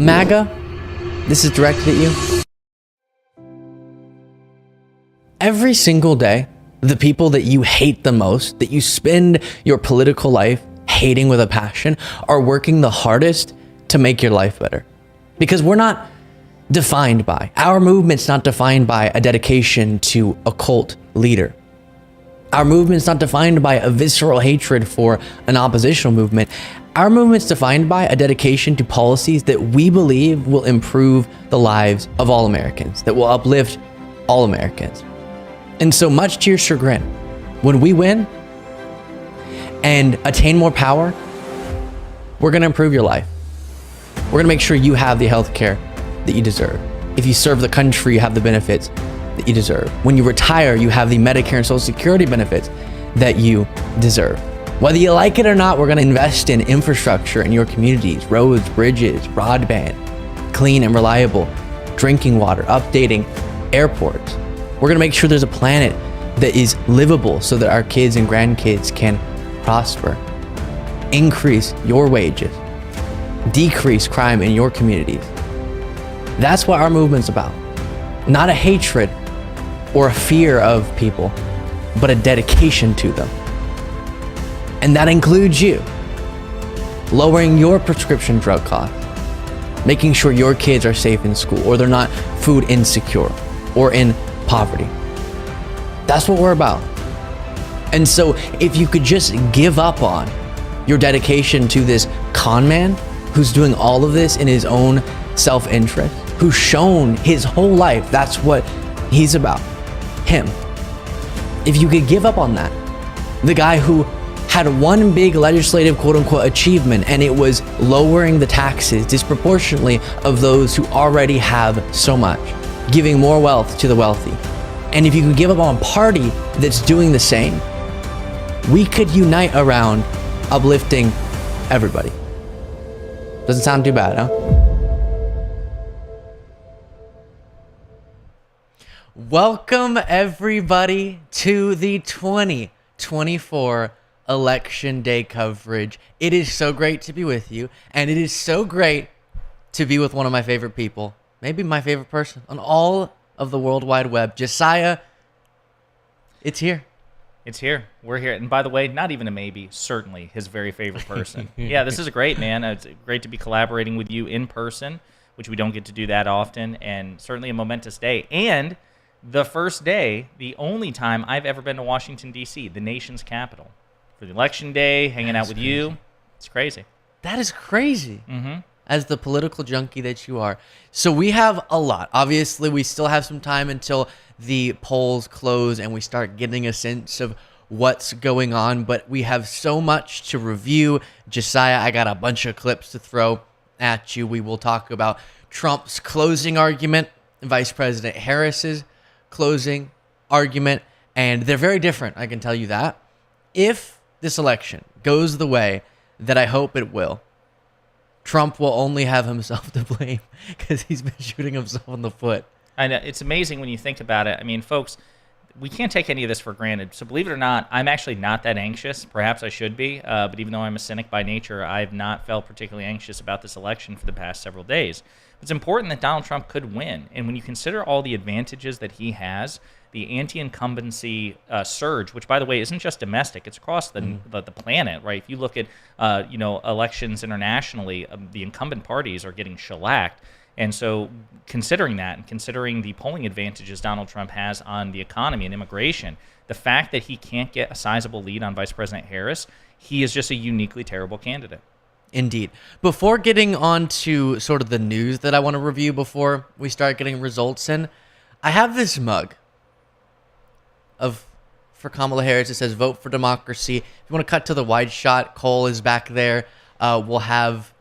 MAGA, this is directed at you. Every single day, the people that you hate the most, that you spend your political life hating with a passion, are working the hardest to make your life better. Because we're not defined by, our movement's not defined by a dedication to a cult leader. Our movement's not defined by a visceral hatred for an oppositional movement. Our movement's defined by a dedication to policies that we believe will improve the lives of all Americans, that will uplift all Americans. And so, much to your chagrin, when we win and attain more power, we're gonna improve your life. We're gonna make sure you have the health care that you deserve. If you serve the country, you have the benefits that you deserve. When you retire, you have the Medicare and Social Security benefits that you deserve. Whether you like it or not, we're gonna invest in infrastructure in your communities, roads, bridges, broadband, clean and reliable drinking water, updating airports. We're gonna make sure there's a planet that is livable so that our kids and grandkids can prosper. Increase your wages, decrease crime in your communities. That's what our movement's about. Not a hatred or a fear of people, but a dedication to them. And that includes you. Lowering your prescription drug costs, making sure your kids are safe in school or they're not food insecure or in poverty. That's what we're about. And so if you could just give up on your dedication to this con man who's doing all of this in his own self-interest, who's shown his whole life that's what he's about, him. If you could give up on that, the guy who had one big legislative quote-unquote achievement, and it was lowering the taxes disproportionately of those who already have so much, giving more wealth to the wealthy. And if you could give up on a party that's doing the same, we could unite around uplifting everybody. Doesn't sound too bad, huh? Welcome everybody to the 2024 Election Day coverage. It is so great to be with you, and it is so great to be with one of my favorite people, maybe my favorite person on all of the World Wide Web. Josiah, it's here. It's here. We're here. And by the way, not even a maybe, certainly his very favorite person. Yeah, this is great, man. It's great to be collaborating with you in person, which we don't get to do that often, and certainly a momentous day. And the first day, the only time I've ever been to Washington, D.C., the nation's capital, for the election day, hanging out with you. It's crazy. That is crazy. As the political junkie that you are. So we have a lot. Obviously, we still have some time until the polls close and we start getting a sense of what's going on, but we have so much to review. Josiah, I got a bunch of clips to throw at you. We will talk about Trump's closing argument, Vice President Harris's closing argument, and they're very different, I can tell you that. If this election goes the way that I hope it will, Trump will only have himself to blame because he's been shooting himself in the foot. I know. It's amazing when you think about it. I mean, folks, we can't take any of this for granted. So believe it or not, I'm actually not that anxious. Perhaps I should be. But even though I'm a cynic by nature, I've not felt particularly anxious about this election for the past several days. It's important that Donald Trump could win. And when you consider all the advantages that he has, the anti-incumbency surge, which, by the way, isn't just domestic, it's across the planet, right? If you look at, elections internationally, the incumbent parties are getting shellacked. And so considering that and considering the polling advantages Donald Trump has on the economy and immigration, the fact that he can't get a sizable lead on Vice President Harris, he is just a uniquely terrible candidate. Indeed. Before getting on to sort of the news that I want to review before we start getting results in, I have this mug for Kamala Harris. It says, "Vote for democracy." If you want to cut to the wide shot, Cole is back there. We'll have,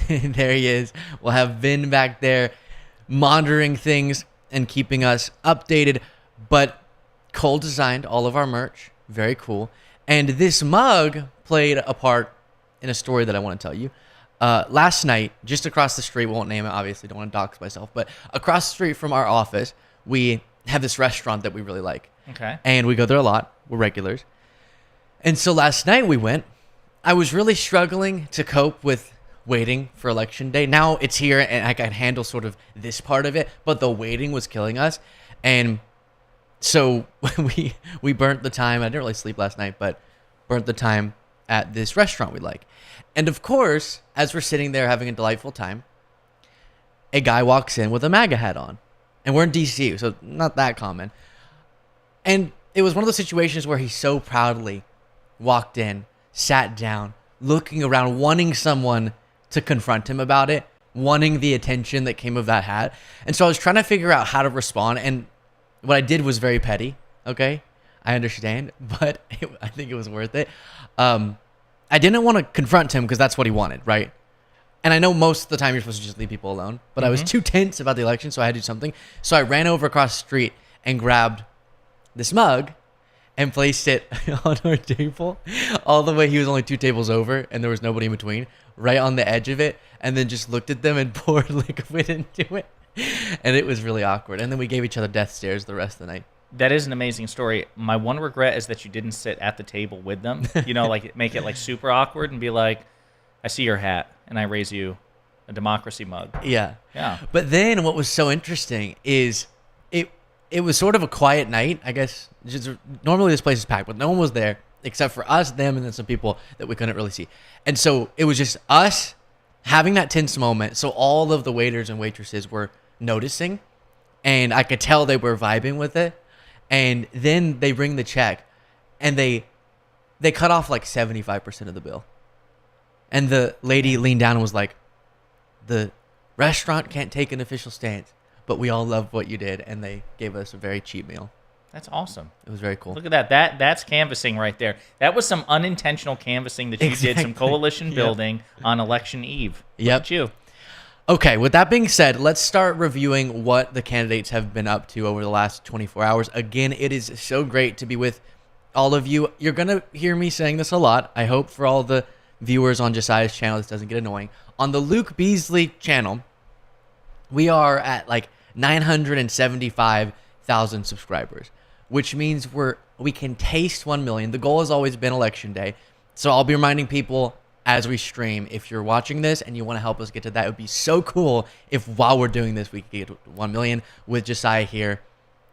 there he is. We'll have Vin back there monitoring things and keeping us updated. But Cole designed all of our merch. Very cool. And this mug played a part in a story that I want to tell you. Last night, just across the street, won't name it, obviously, don't want to dox myself, but across the street from our office, we have this restaurant that we really like. Okay. And we go there a lot. We're regulars. And so last night we went. I was really struggling to cope with waiting for election day. Now it's here and I can handle sort of this part of it, but the waiting was killing us. And so we burnt the time. I didn't really sleep last night, but burnt the time at this restaurant we like. And of course, as we're sitting there having a delightful time, a guy walks in with a MAGA hat on. And we're in DC, so not that common. And it was one of those situations where he so proudly walked in, sat down, looking around, wanting someone to confront him about it, wanting the attention that came of that hat. And so I was trying to figure out how to respond. And what I did was very petty. Okay, I understand, but I think it was worth it. I didn't want to confront him because that's what he wanted, right? And I know most of the time you're supposed to just leave people alone, but I was too tense about the election, so I had to do something. So I ran over across the street and grabbed this mug and placed it on our table all the way. He was only 2 tables over and there was nobody in between, right on the edge of it, and then just looked at them and poured liquid into it. And it was really awkward. And then we gave each other death stares the rest of the night. That is an amazing story. My one regret is that you didn't sit at the table with them, like make it like super awkward and be like, I see your hat and I raise you a democracy mug. Yeah. Yeah. But then what was so interesting is it was sort of a quiet night, I guess. Normally this place is packed, but no one was there except for us, them, and then some people that we couldn't really see. And so it was just us having that tense moment. So all of the waiters and waitresses were noticing, and I could tell they were vibing with it. And then they bring the check, and they cut off like 75% of the bill. And the lady leaned down and was like, the restaurant can't take an official stance, but we all love what you did. And they gave us a very cheap meal. That's awesome. It was very cool. Look at that. That's canvassing right there. That was some unintentional canvassing that you did, some coalition building on election eve. Look at you. Okay, with that being said, let's start reviewing what the candidates have been up to over the last 24 hours. Again, it is so great to be with all of you. You're going to hear me saying this a lot. I hope for all the viewers on Josiah's channel this doesn't get annoying. On the Luke Beasley channel, we are at like 975,000 subscribers, which means we can taste 1 million. The goal has always been election day. So I'll be reminding people as we stream, if you're watching this and you want to help us get to that, it would be so cool if while we're doing this, we could get 1 million with Josiah here.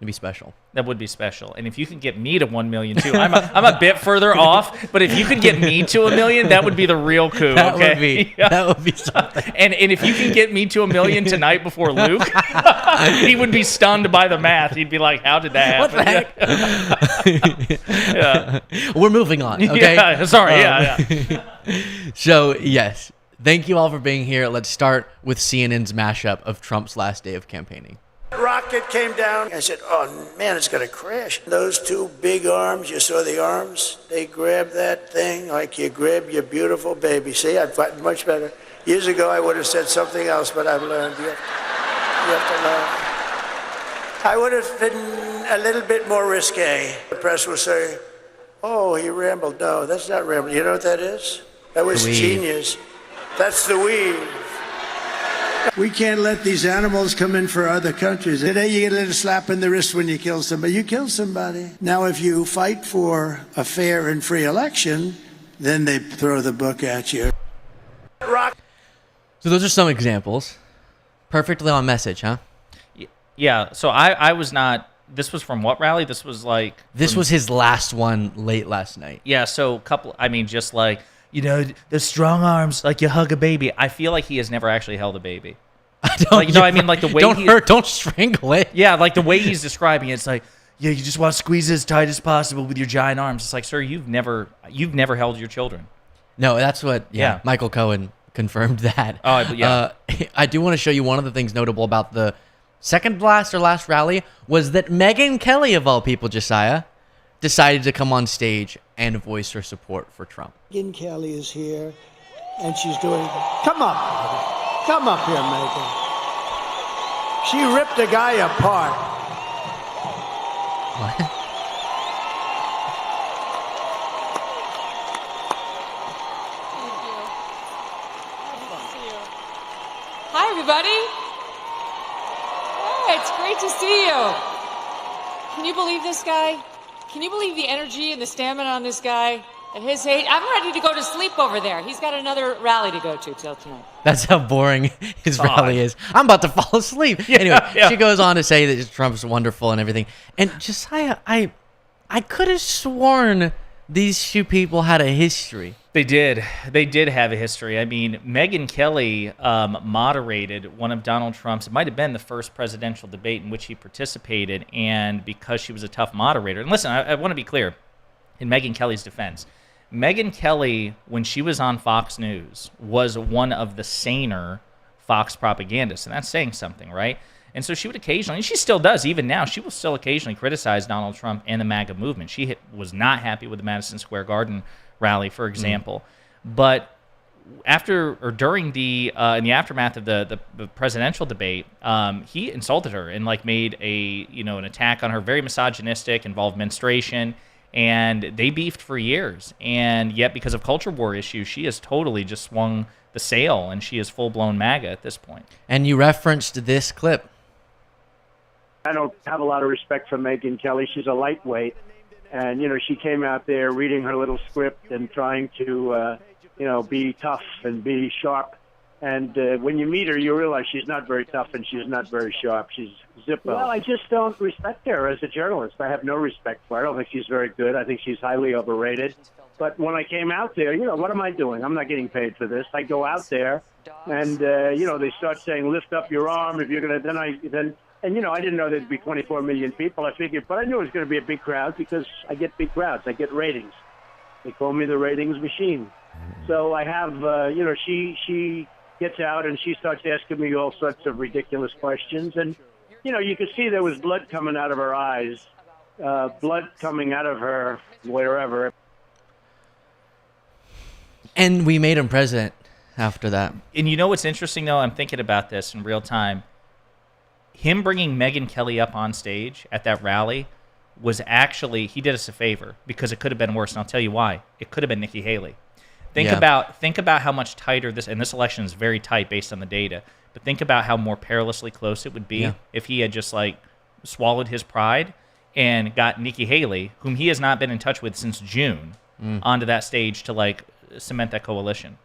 It'd be special. That would be special. And if you can get me to 1 million too, I'm a bit further off, but if you could get me to 1 million, that would be the real coup. That okay? would be something. And if you can get me to 1 million tonight before Luke, he would be stunned by the math. He'd be like, how did that happen? What the heck? Yeah. We're moving on, okay? Yeah, sorry, yeah. So, yes, thank you all for being here. Let's start with CNN's mashup of Trump's last day of campaigning. Rocket came down. I said, oh, man, it's going to crash. Those 2 big arms, you saw the arms? They grabbed that thing like you grab your beautiful baby. See, I've gotten much better. Years ago, I would have said something else, but I've learned. You have to learn. I would have been a little bit more risque. The press will say, oh, he rambled. No, that's not rambling. You know what that is? That was genius. That's the weave. We can't let these animals come in for other countries. Today you get a little slap in the wrist when you kill somebody. You kill somebody. Now if you fight for a fair and free election, then they throw the book at you. So those are some examples. Perfectly on message, huh? Yeah, so I was not... This was from what rally? This was like... This was his last one late last night. Yeah, so just like... the strong arms, like you hug a baby. I feel like he has never actually held a baby. Like the way don't strangle it. Yeah, like the way he's describing it, it's like, yeah, you just want to squeeze it as tight as possible with your giant arms. It's like, sir, you've never held your children. No, that's what. Yeah. Michael Cohen confirmed that. Oh, yeah. I do want to show you one of the things notable about the second last rally was that Megyn Kelly, of all people, Josiah, decided to come on stage and voice her support for Trump. Megyn Kelly is here, and she's doing... Come up here, Megyn. She ripped a guy apart. What? Hi, everybody. Hey, it's great to see you. Can you believe this guy? Can you believe the energy and the stamina on this guy? At his age, I'm ready to go to sleep over there. He's got another rally to go to till tonight. That's how boring his rally is. I'm about to fall asleep. Anyway, she goes on to say that Trump's wonderful and everything. And Josiah, I could have sworn these two people had a history. They did. They did have a history. I mean, Megyn Kelly moderated one of Donald Trump's, it might have been the first presidential debate in which he participated, and because she was a tough moderator. And listen, I want to be clear, in Megyn Kelly's defense, Megyn Kelly, when she was on Fox News, was one of the saner Fox propagandists, and that's saying something, right? And so she would occasionally, and she still does, even now, she will still occasionally criticize Donald Trump and the MAGA movement. She was not happy with the Madison Square Garden rally, for example. But after or during the in the aftermath of the presidential debate, he insulted her and made an attack on her, very misogynistic, involved menstruation. And they beefed for years, and yet because of culture war issues, she has totally just swung the sail, and she is full-blown MAGA at this point. And you referenced this clip. I don't have a lot of respect for Megyn Kelly. She's a lightweight, and she came out there reading her little script and trying to be tough and be sharp. And when you meet her, you realize she's not very tough and she's not very sharp. She's Zippo. Well, I just don't respect her as a journalist. I have no respect for her. I don't think she's very good. I think she's highly overrated. But when I came out there, what am I doing? I'm not getting paid for this. I go out there, and they start saying, "Lift up your arm if you're gonna." I didn't know there'd be 24 million people. I figured, but I knew it was going to be a big crowd because I get big crowds. I get ratings. They call me the ratings machine. So I have, she gets out and she starts asking me all sorts of ridiculous questions. And, you could see there was blood coming out of her eyes, blood coming out of her wherever. And we made him president after that. And what's interesting, though? I'm thinking about this in real time. Him bringing Megyn Kelly up on stage at that rally was actually, he did us a favor because it could have been worse. And I'll tell you why. It could have been Nikki Haley. Think about how much tighter this election is very tight based on the data. But think about how more perilously close it would be if he had just swallowed his pride and got Nikki Haley, whom he has not been in touch with since June, onto that stage to cement that coalition.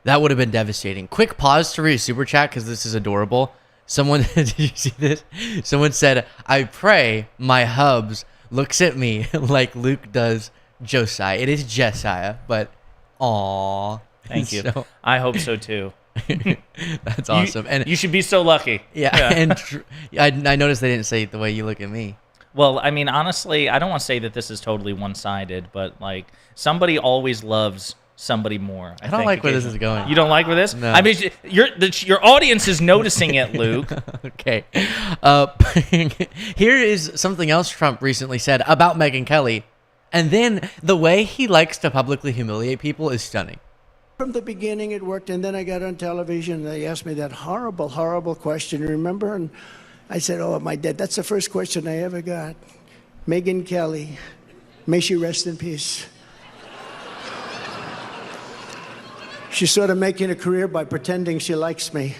That would have been devastating. Quick pause to read a super chat because this is adorable. Someone, did you see this? Someone said, "I pray my hubs looks at me like Luke does Josiah." It is Josiah, but aw. Thank you. I hope so too. That's awesome. And you should be so lucky. Yeah. And I noticed they didn't say it the way you look at me. Well, I mean, honestly, I don't want to say that this is totally one-sided, but somebody always loves somebody more. I don't like where this is going. You don't like where this? No. I mean, your audience is noticing it, Luke. Okay. Here is something else Trump recently said about Megyn Kelly. And then the way he likes to publicly humiliate people is stunning. From the beginning, it worked, and then I got on television, and they asked me that horrible, horrible question, remember? And I said, "Oh, am I dead?" That's the first question I ever got. Megyn Kelly, may she rest in peace. She's sort of making a career by pretending she likes me.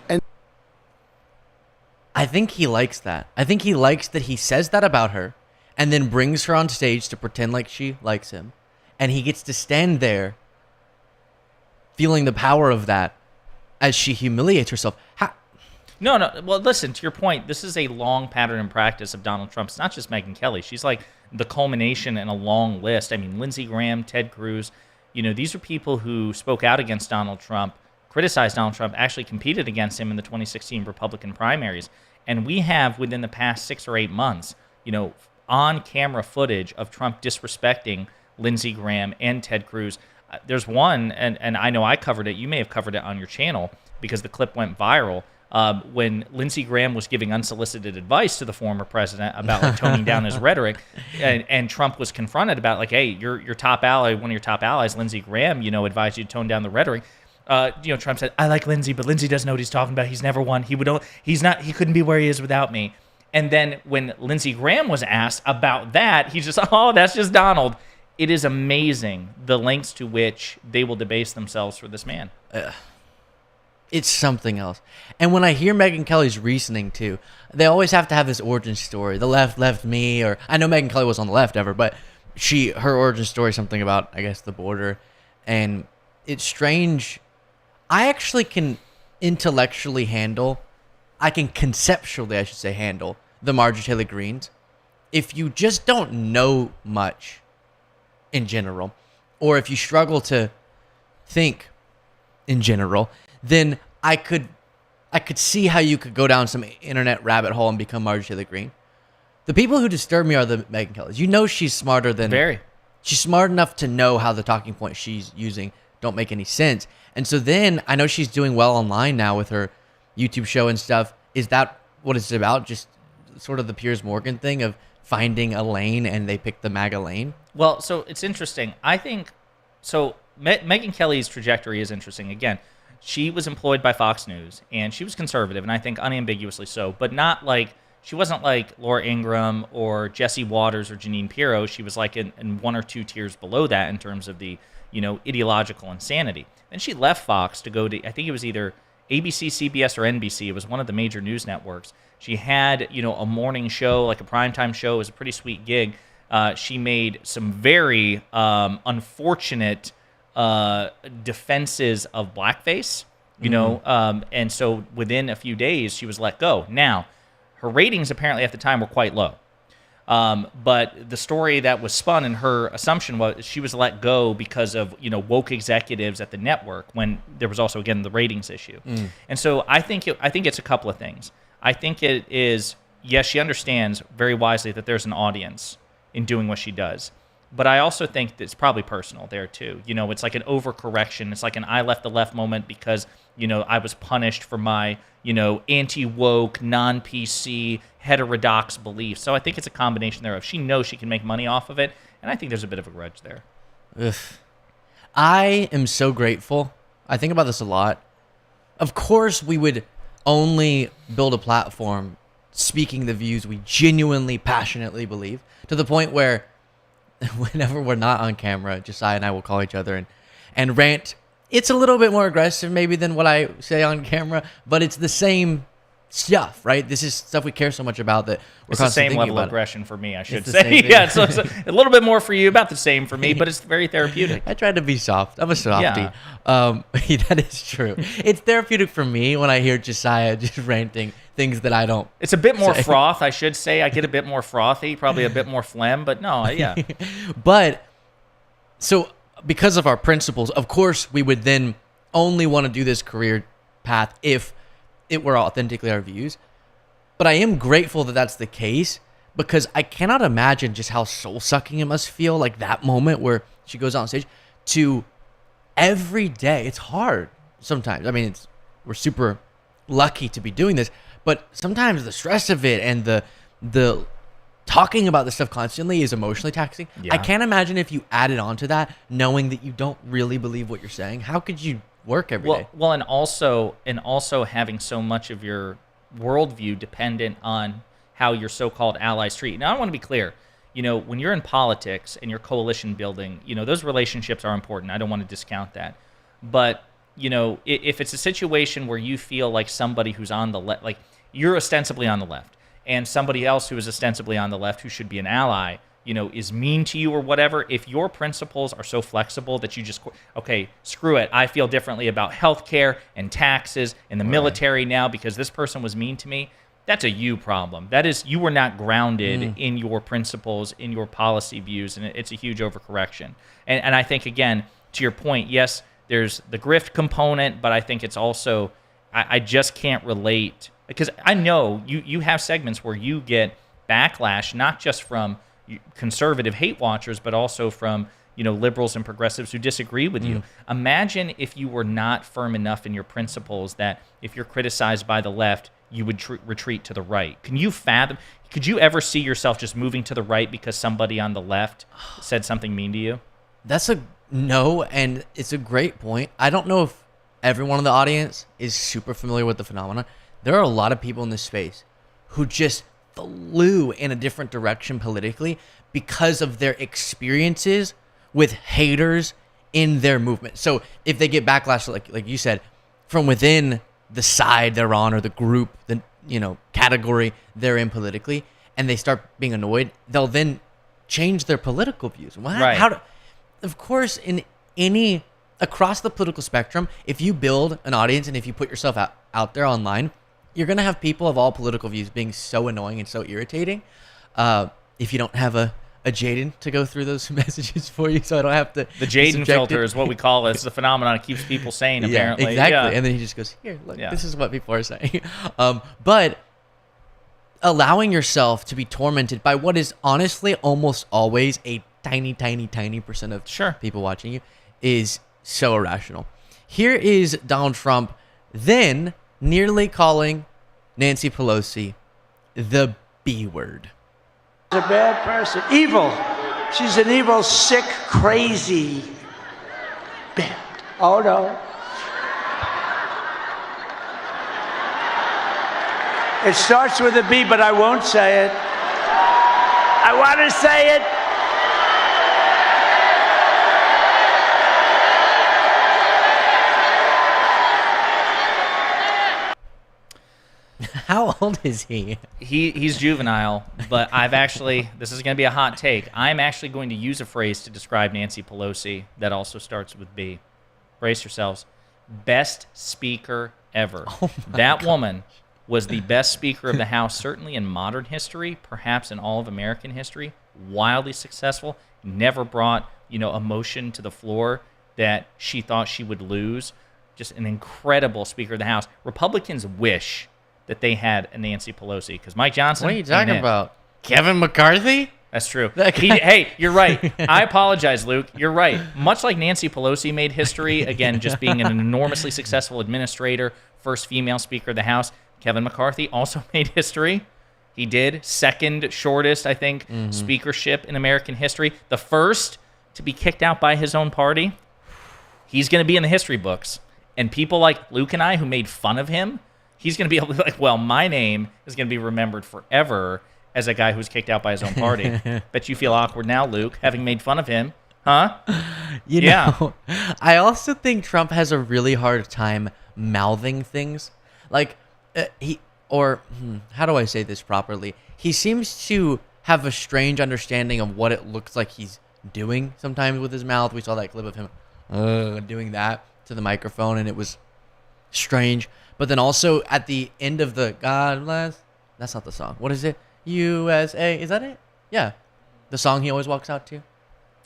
And I think he likes that. I think he likes that he says that about her and then brings her on stage to pretend like she likes him. And he gets to stand there feeling the power of that as she humiliates herself. No. Well, listen, to your point, this is a long pattern and practice of Donald Trump. It's not just Megyn Kelly. She's the culmination in a long list. I mean, Lindsey Graham, Ted Cruz, these are people who spoke out against Donald Trump, criticized Donald Trump, actually competed against him in the 2016 Republican primaries. And we have, within the past 6 or 8 months, on-camera footage of Trump disrespecting Lindsey Graham and Ted Cruz. There's one, and I know I covered it. You may have covered it on your channel because the clip went viral. When Lindsey Graham was giving unsolicited advice to the former president about toning down his rhetoric, and Trump was confronted about hey, your top ally, one of your top allies, Lindsey Graham, advised you to tone down the rhetoric. Trump said, "I like Lindsey, but Lindsey doesn't know what he's talking about. He's never won. He couldn't be where he is without me." And then when Lindsey Graham was asked about that, he's just, "Oh, that's just Donald." It is amazing the lengths to which they will debase themselves for this man. It's something else. And when I hear Megyn Kelly's reasoning, too, they always have to have this origin story. The left left me, or I know Megyn Kelly was on the left ever, but her origin story, something about, I guess, the border, and it's strange. I actually can intellectually handle, I can conceptually, I should say, handle the Marjorie Taylor Greenes. If you just don't know much in general, or if you struggle to think in general, then I could see how you could go down some internet rabbit hole and become Marjorie Taylor Greene. The people who disturb me are the Megyn Kellys. You know she's smarter than... Very. She's smart enough to know how the talking points she's using don't make any sense. And so then I know she's doing well online now with her YouTube show and stuff. Is that what it's about? Just sort of the Piers Morgan thing of finding a lane and they pick the MAGA lane? Well, so it's interesting. I think... So Megyn Kelly's trajectory is interesting. Again, she was employed by Fox News, and she was conservative, and I think unambiguously so, but not like... She wasn't like Laura Ingraham or Jesse Waters or Jeanine Pirro. She was like in one or two tiers below that in terms of the, ideological insanity. Then she left Fox to go to, I think it was either ABC, CBS, or NBC. It was one of the major news networks. She had, a morning show, like a primetime show. It was a pretty sweet gig. She made some very unfortunate defenses of blackface, and so within a few days, she was let go. Now, her ratings apparently at the time were quite low. But the story that was spun and her assumption was she was let go because of, woke executives at the network when there was also, again, the ratings issue. And so I think it's a couple of things. I think it is, yes, she understands very wisely that there's an audience in doing what she does. But I also think that it's probably personal there, too. It's like an overcorrection. It's like an I left the left moment because, I was punished for my, anti-woke, non-PC, heterodox beliefs. So I think it's a combination thereof. She knows she can make money off of it, and I think there's a bit of a grudge there. Ugh. I am so grateful. I think about this a lot. Of course, we would only build a platform speaking the views we genuinely, passionately believe, to the point where whenever we're not on camera, Josiah and I will call each other and rant. It's a little bit more aggressive maybe than what I say on camera, but it's the same stuff, right? This is stuff we care so much about that we're it's the constantly same thinking level of about aggression for me, I should the say. same thing. Yeah, so it's a little bit more for you, about the same for me, but it's very therapeutic. I tried to be soft. I'm a softie. Yeah. That is true. It's therapeutic for me when I hear Josiah just ranting things that I don't. It's a bit more say. froth, I should say. I get a bit more frothy, probably a bit more phlegm, but no, yeah. But so because of our principles, of course, we would then only want to do this career path if it were authentically our views. But I am grateful that that's the case, because I cannot imagine just how soul-sucking it must feel, like that moment where she goes on stage, to every day. It's hard sometimes. I mean, we're super lucky to be doing this, but sometimes the stress of it and the talking about this stuff constantly is emotionally taxing. Yeah. I can't imagine if you added on to that, knowing that you don't really believe what you're saying. How could you work every day? Well, and also having so much of your worldview dependent on how your so-called allies treat. Now, I want to be clear. When you're in politics and you're coalition building, those relationships are important. I don't want to discount that. But, if it's a situation where you feel like somebody who's on the left, like you're ostensibly on the left, and somebody else who is ostensibly on the left who should be an ally, is mean to you or whatever, if your principles are so flexible that you just, okay, screw it, I feel differently about healthcare and taxes and the military now because this person was mean to me, that's a you problem. That is, you were not grounded in your principles, in your policy views, and it's a huge overcorrection. And I think, again, to your point, yes, there's the grift component, but I think it's also, I just can't relate, because I know you have segments where you get backlash, not just from conservative hate watchers, but also from liberals and progressives who disagree with you. Imagine if you were not firm enough in your principles that if you're criticized by the left, you would retreat to the right. Can you fathom? Could you ever see yourself just moving to the right because somebody on the left said something mean to you? That's a no, and it's a great point. I don't know if everyone in the audience is super familiar with the phenomenon. There are a lot of people in this space who just flew in a different direction politically because of their experiences with haters in their movement. So if they get backlash, like you said, from within the side they're on or the group, the category they're in politically, and they start being annoyed, they'll then change their political views. What? Right. Of course, across the political spectrum, if you build an audience and if you put yourself out there online, you're going to have people of all political views being so annoying and so irritating. If you don't have a Jaden to go through those messages for you, so I don't have to. The Jaden filter is what we call it. It's the phenomenon it keeps people sane, apparently. Yeah, exactly. Yeah. And then he just goes, here, look, this is what people are saying. But allowing yourself to be tormented by what is honestly almost always a tiny percent of people watching you is so irrational. Here is Donald Trump then nearly calling Nancy Pelosi the B word. She's a bad person. Evil. She's an evil, sick, crazy bad. Oh, no. It starts with a B, but I won't say it. I want to say it. How old is he? He's juvenile, but I've actually, this is going to be a hot take. I'm actually going to use a phrase to describe Nancy Pelosi that also starts with B. Brace yourselves. Best speaker ever. That woman was the best speaker of the House, certainly in modern history, perhaps in all of American history. Wildly successful. Never brought, emotion to the floor that she thought she would lose. Just an incredible speaker of the House. Republicans wish that they had a Nancy Pelosi, because Mike Johnson. What are you talking about? Kevin McCarthy? That's true. Hey, you're right. I apologize, Luke. You're right. Much like Nancy Pelosi made history, again, just being an enormously successful administrator, first female Speaker of the House, Kevin McCarthy also made history. He did. Second shortest, I think, speakership in American history. The first to be kicked out by his own party. He's going to be in the history books. And people like Luke and I who made fun of him, he's going to be able to be like, well, my name is going to be remembered forever as a guy who was kicked out by his own party. Bet you feel awkward now, Luke, having made fun of him. Huh? You know, I also think Trump has a really hard time mouthing things. Like, how do I say this properly? He seems to have a strange understanding of what it looks like he's doing sometimes with his mouth. We saw that clip of him doing that to the microphone, and it was strange. But then also at the end of the God bless, that's not the song. What is it? USA. Is that it? Yeah. The song he always walks out to.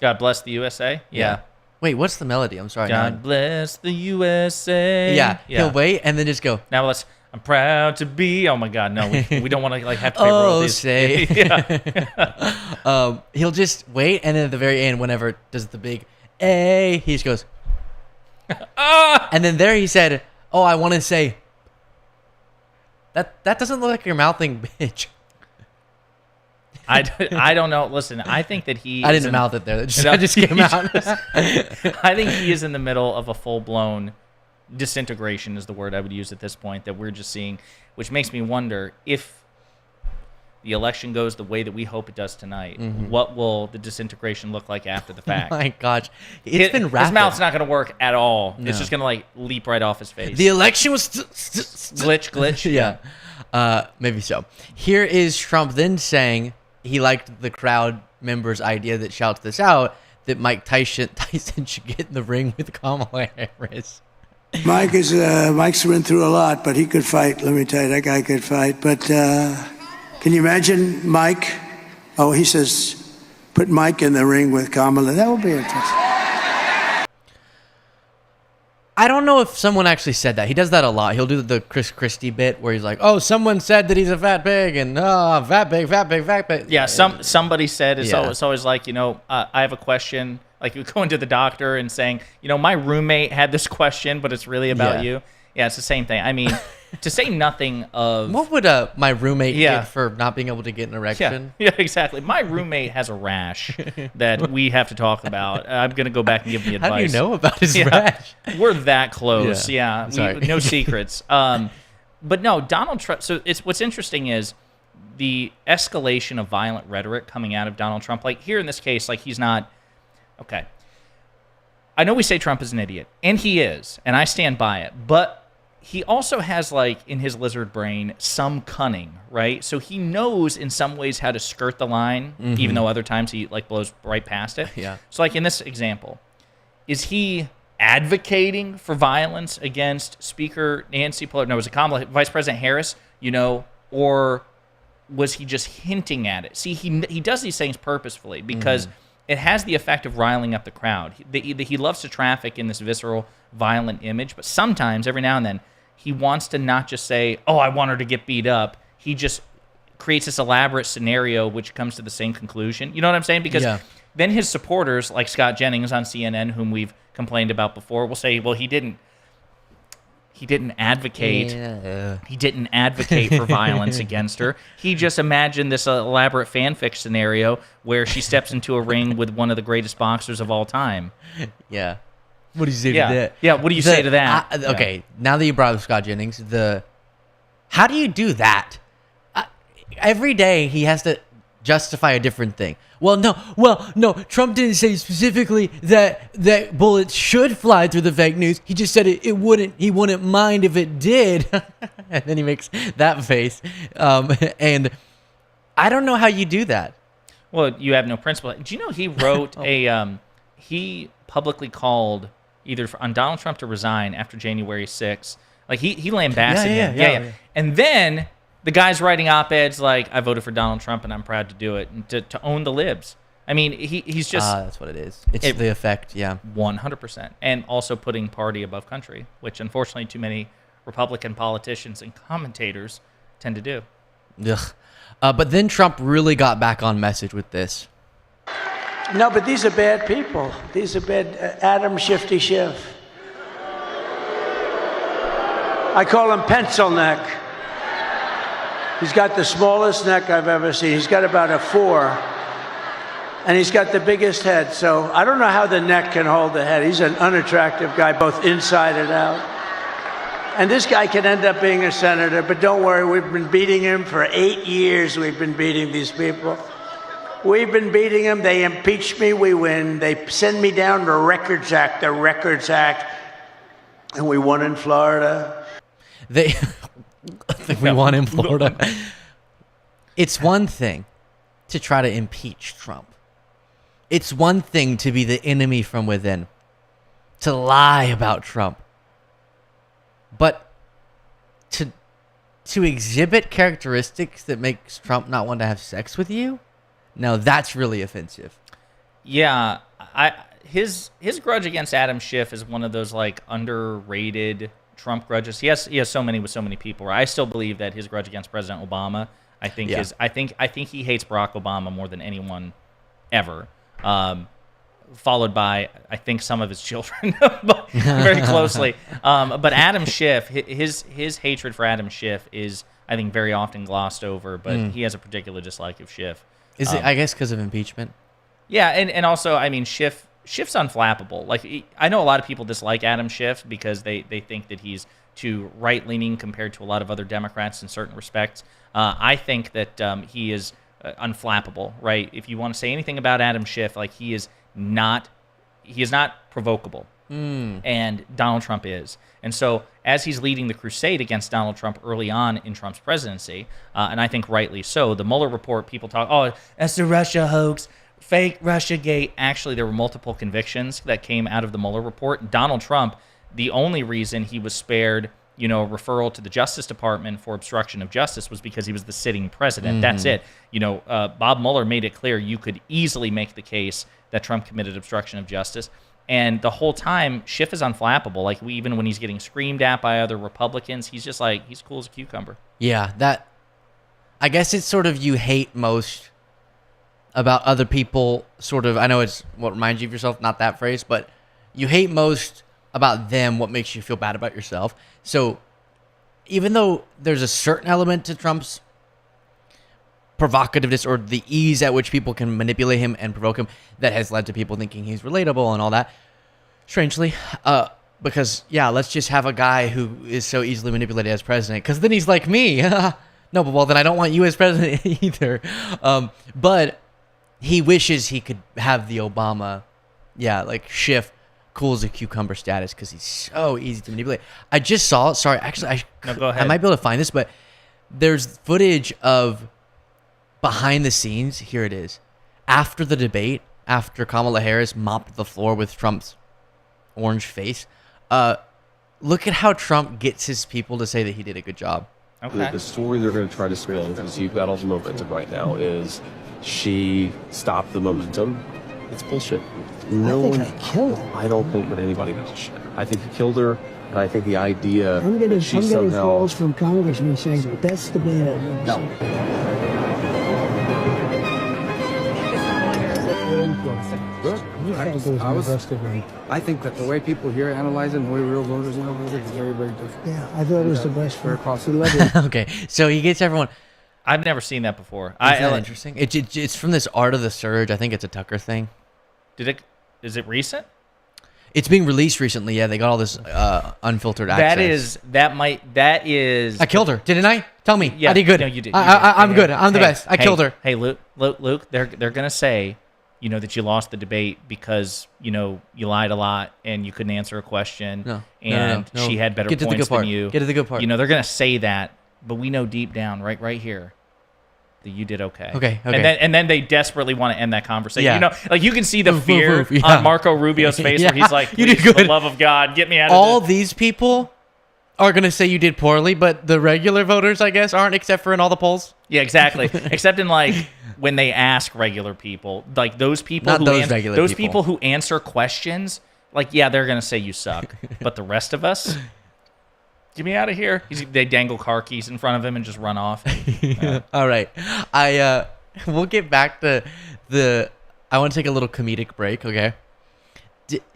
God bless the USA? Yeah. Wait, what's the melody? I'm sorry. God bless the USA. Yeah. He'll wait and then just go. Now I'm proud to be. Oh my God, no, we don't want to have to pay royalties. Say. Yeah. He'll just wait, and then at the very end, whenever it does the big A, he just goes. And then there he said, "Oh, I want to say." That doesn't look like you're mouthing, bitch. I don't know. Listen, I think that he. I didn't mouth it there. That just came out. I think he is in the middle of a full-blown disintegration, is the word I would use at this point, that we're just seeing, which makes me wonder if the election goes the way that we hope it does tonight, what will the disintegration look like after the fact? Oh my gosh. It's been rapid. His mouth's not going to work at all. No. It's just going to leap right off his face. The election was... Glitch. Yeah. Maybe so. Here is Trump then saying he liked the crowd member's idea that shouts this out, that Mike Tyson should get in the ring with Kamala Harris. Mike's been through a lot, but he could fight. Let me tell you, that guy could fight. But can you imagine Mike? Oh, he says, put Mike in the ring with Kamala. That would be interesting. I don't know if someone actually said that. He does that a lot. He'll do the Chris Christie bit where he's like, "Oh, someone said that he's a fat pig," and fat pig. Yeah, somebody said it's always like, I have a question. Like you going to the doctor and saying, my roommate had this question, but it's really about you. Yeah, it's the same thing. I mean, to say nothing of... What would my roommate get for not being able to get an erection? Yeah, exactly. My roommate has a rash that we have to talk about. I'm going to go back and give the advice. How do you know about his rash? We're that close. Yeah. No secrets. But no, Donald Trump... So what's interesting is the escalation of violent rhetoric coming out of Donald Trump. Like here in this case, he's not... Okay. I know we say Trump is an idiot, and he is, and I stand by it. But he also has, like, in his lizard brain, some cunning, right? So he knows in some ways how to skirt the line, even though other times he, like, blows right past it. Yeah. So, like, in this example, is he advocating for violence against Speaker Nancy Pelosi? No, was it Vice President Harris, or was he just hinting at it? See, he does these things purposefully because it has the effect of riling up the crowd. He loves to traffic in this visceral, violent image, but sometimes, every now and then, he wants to not just say, oh, I want her to get beat up. He just creates this elaborate scenario which comes to the same conclusion. You know what I'm saying? Because then his supporters, like Scott Jennings on CNN, whom we've complained about before, will say, well, he didn't advocate. Yeah. He didn't advocate for violence against her. He just imagined this elaborate fanfic scenario where she steps into a ring with one of the greatest boxers of all time. Yeah. What do you say to that? Yeah, what do you say to that? Okay, now that you brought up Scott Jennings, how do you do that? Every day he has to justify a different thing. Well, no, Trump didn't say specifically that bullets should fly through the fake news. He just said he wouldn't mind if it did. And then he makes that face. And I don't know how you do that. Well, you have no principle. Do you know he wrote he publicly called either on Donald Trump to resign after January 6th. Like, he lambasted him. Yeah. And then the guy's writing op-eds like, I voted for Donald Trump and I'm proud to do it, and to own the libs. I mean, he's just... that's what it is. It's the effect, yeah. 100%. And also putting party above country, which unfortunately too many Republican politicians and commentators tend to do. Ugh. But then Trump really got back on message with this. No, but these are bad people. These are bad. Adam Shifty Schiff. I call him pencil neck. He's got the smallest neck I've ever seen. He's got about a 4. And he's got the biggest head. So I don't know how the neck can hold the head. He's an unattractive guy, both inside and out. And this guy could end up being a senator, but don't worry, we've been beating him for 8 years. We've been beating these people. We've been beating them. They impeach me. We win. They send me down the Records Act, and we won in Florida. We won in Florida. It's one thing to try to impeach Trump. It's one thing to be the enemy from within, to lie about Trump. But to exhibit characteristics that makes Trump not want to have sex with you? Now that's really offensive. Yeah, his grudge against Adam Schiff is one of those, like, underrated Trump grudges. He has so many with so many people. I still believe that his grudge against President Obama, I think he hates Barack Obama more than anyone ever. Followed by, I think, some of his children, very closely. But Adam Schiff, his hatred for Adam Schiff is, I think, very often glossed over. But he has a particular dislike of Schiff. Is it, I guess, because of impeachment? Yeah, and also, I mean, Schiff's unflappable. Like, I know a lot of people dislike Adam Schiff because they think that he's too right-leaning compared to a lot of other Democrats in certain respects. I think that he is unflappable, right? If you want to say anything about Adam Schiff, like, he is not provocable. And Donald Trump is. And so as he's leading the crusade against Donald Trump early on in Trump's presidency, and I think rightly so, the Mueller report, people talk, oh, that's the Russia hoax, fake Russiagate. Actually, there were multiple convictions that came out of the Mueller report. Donald Trump, the only reason he was spared, referral to the Justice Department for obstruction of justice was because he was the sitting president. That's it. Bob Mueller made it clear you could easily make the case that Trump committed obstruction of justice. And the whole time, Schiff is unflappable. Like, even when he's getting screamed at by other Republicans, he's just like, he's cool as a cucumber. Yeah, I guess it's sort of you hate most about other people, sort of. I know it's what reminds you of yourself, not that phrase, but you hate most about them what makes you feel bad about yourself. So even though there's a certain element to Trump's provocativeness or the ease at which people can manipulate him and provoke him that has led to people thinking he's relatable and all that, strangely, because, yeah, let's just have a guy who is so easily manipulated as president, because then he's like me. No, but well, then I don't want you as president either. But he wishes he could have the Obama, like Schiff cool as a cucumber status because he's so easy to manipulate. I just saw. Sorry, actually, No, go ahead. I might be able to find this, but there's footage of behind the scenes. Here it is. After the debate, after Kamala Harris mopped the floor with Trump's orange face, look at how Trump gets his people to say that he did a good job. Okay. The story they're going to try to spin, because you've got all the momentum right now, is she stopped the momentum. It's bullshit. No one killed her. I don't think that anybody knows shit. I think he killed her, and I think the idea I'm getting that she somehow... calls from congressmen saying that's the man. No. I think that the way people here analyze it and the way real voters analyze it is very, very different. Yeah, I thought it was the best for across the level. Okay, so he gets everyone. I've never seen that before. Isn't that interesting? It's from this Art of the Surge. I think it's a Tucker thing. Is it recent? It's being released recently. Yeah, they got all this unfiltered access. That is. I killed her, didn't I? Tell me. Yeah, I did good. No, you did. I'm good. I'm the best. I killed her. Hey, Luke, they're gonna say, that you lost the debate because you lied a lot and you couldn't answer a question. No, she had better Get to the points good part. than you. Get to the good part. They're gonna say that, but we know deep down, right here, that you did okay. Okay. And then they desperately want to end that conversation. Yeah. You can see the fear yeah. on Marco Rubio's face where he's like, You did "Please, for good. the love of God, get me out of All this." these people are gonna say you did poorly, but the regular voters, I guess, aren't, except for in all the polls. Yeah, exactly. Except in when they ask regular people, those people people who answer questions, they're gonna say you suck. But the rest of us, get me out of here. They dangle car keys in front of him and just run off. All right, we'll get back to I want to take a little comedic break. Okay,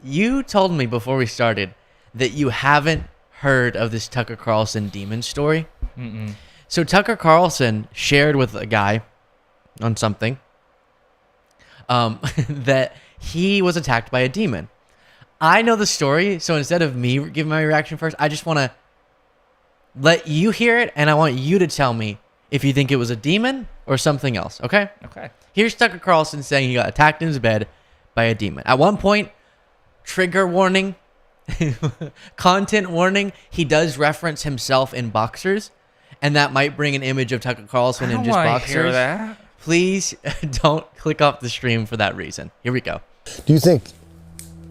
you told me before we started that you haven't heard of this Tucker Carlson demon story. Mm-mm. So Tucker Carlson shared with a guy on something that he was attacked by a demon. I know the story, so instead of me giving my reaction first, I just want to let you hear it, and I want you to tell me if you think it was a demon or something else, okay? Okay. Here's Tucker Carlson saying he got attacked in his bed by a demon. At one point, trigger warning, content warning, he does reference himself in boxers, and that might bring an image of Tucker Carlson in just boxers. Hear that. Please don't click off the stream for that reason. Here we go. Do you think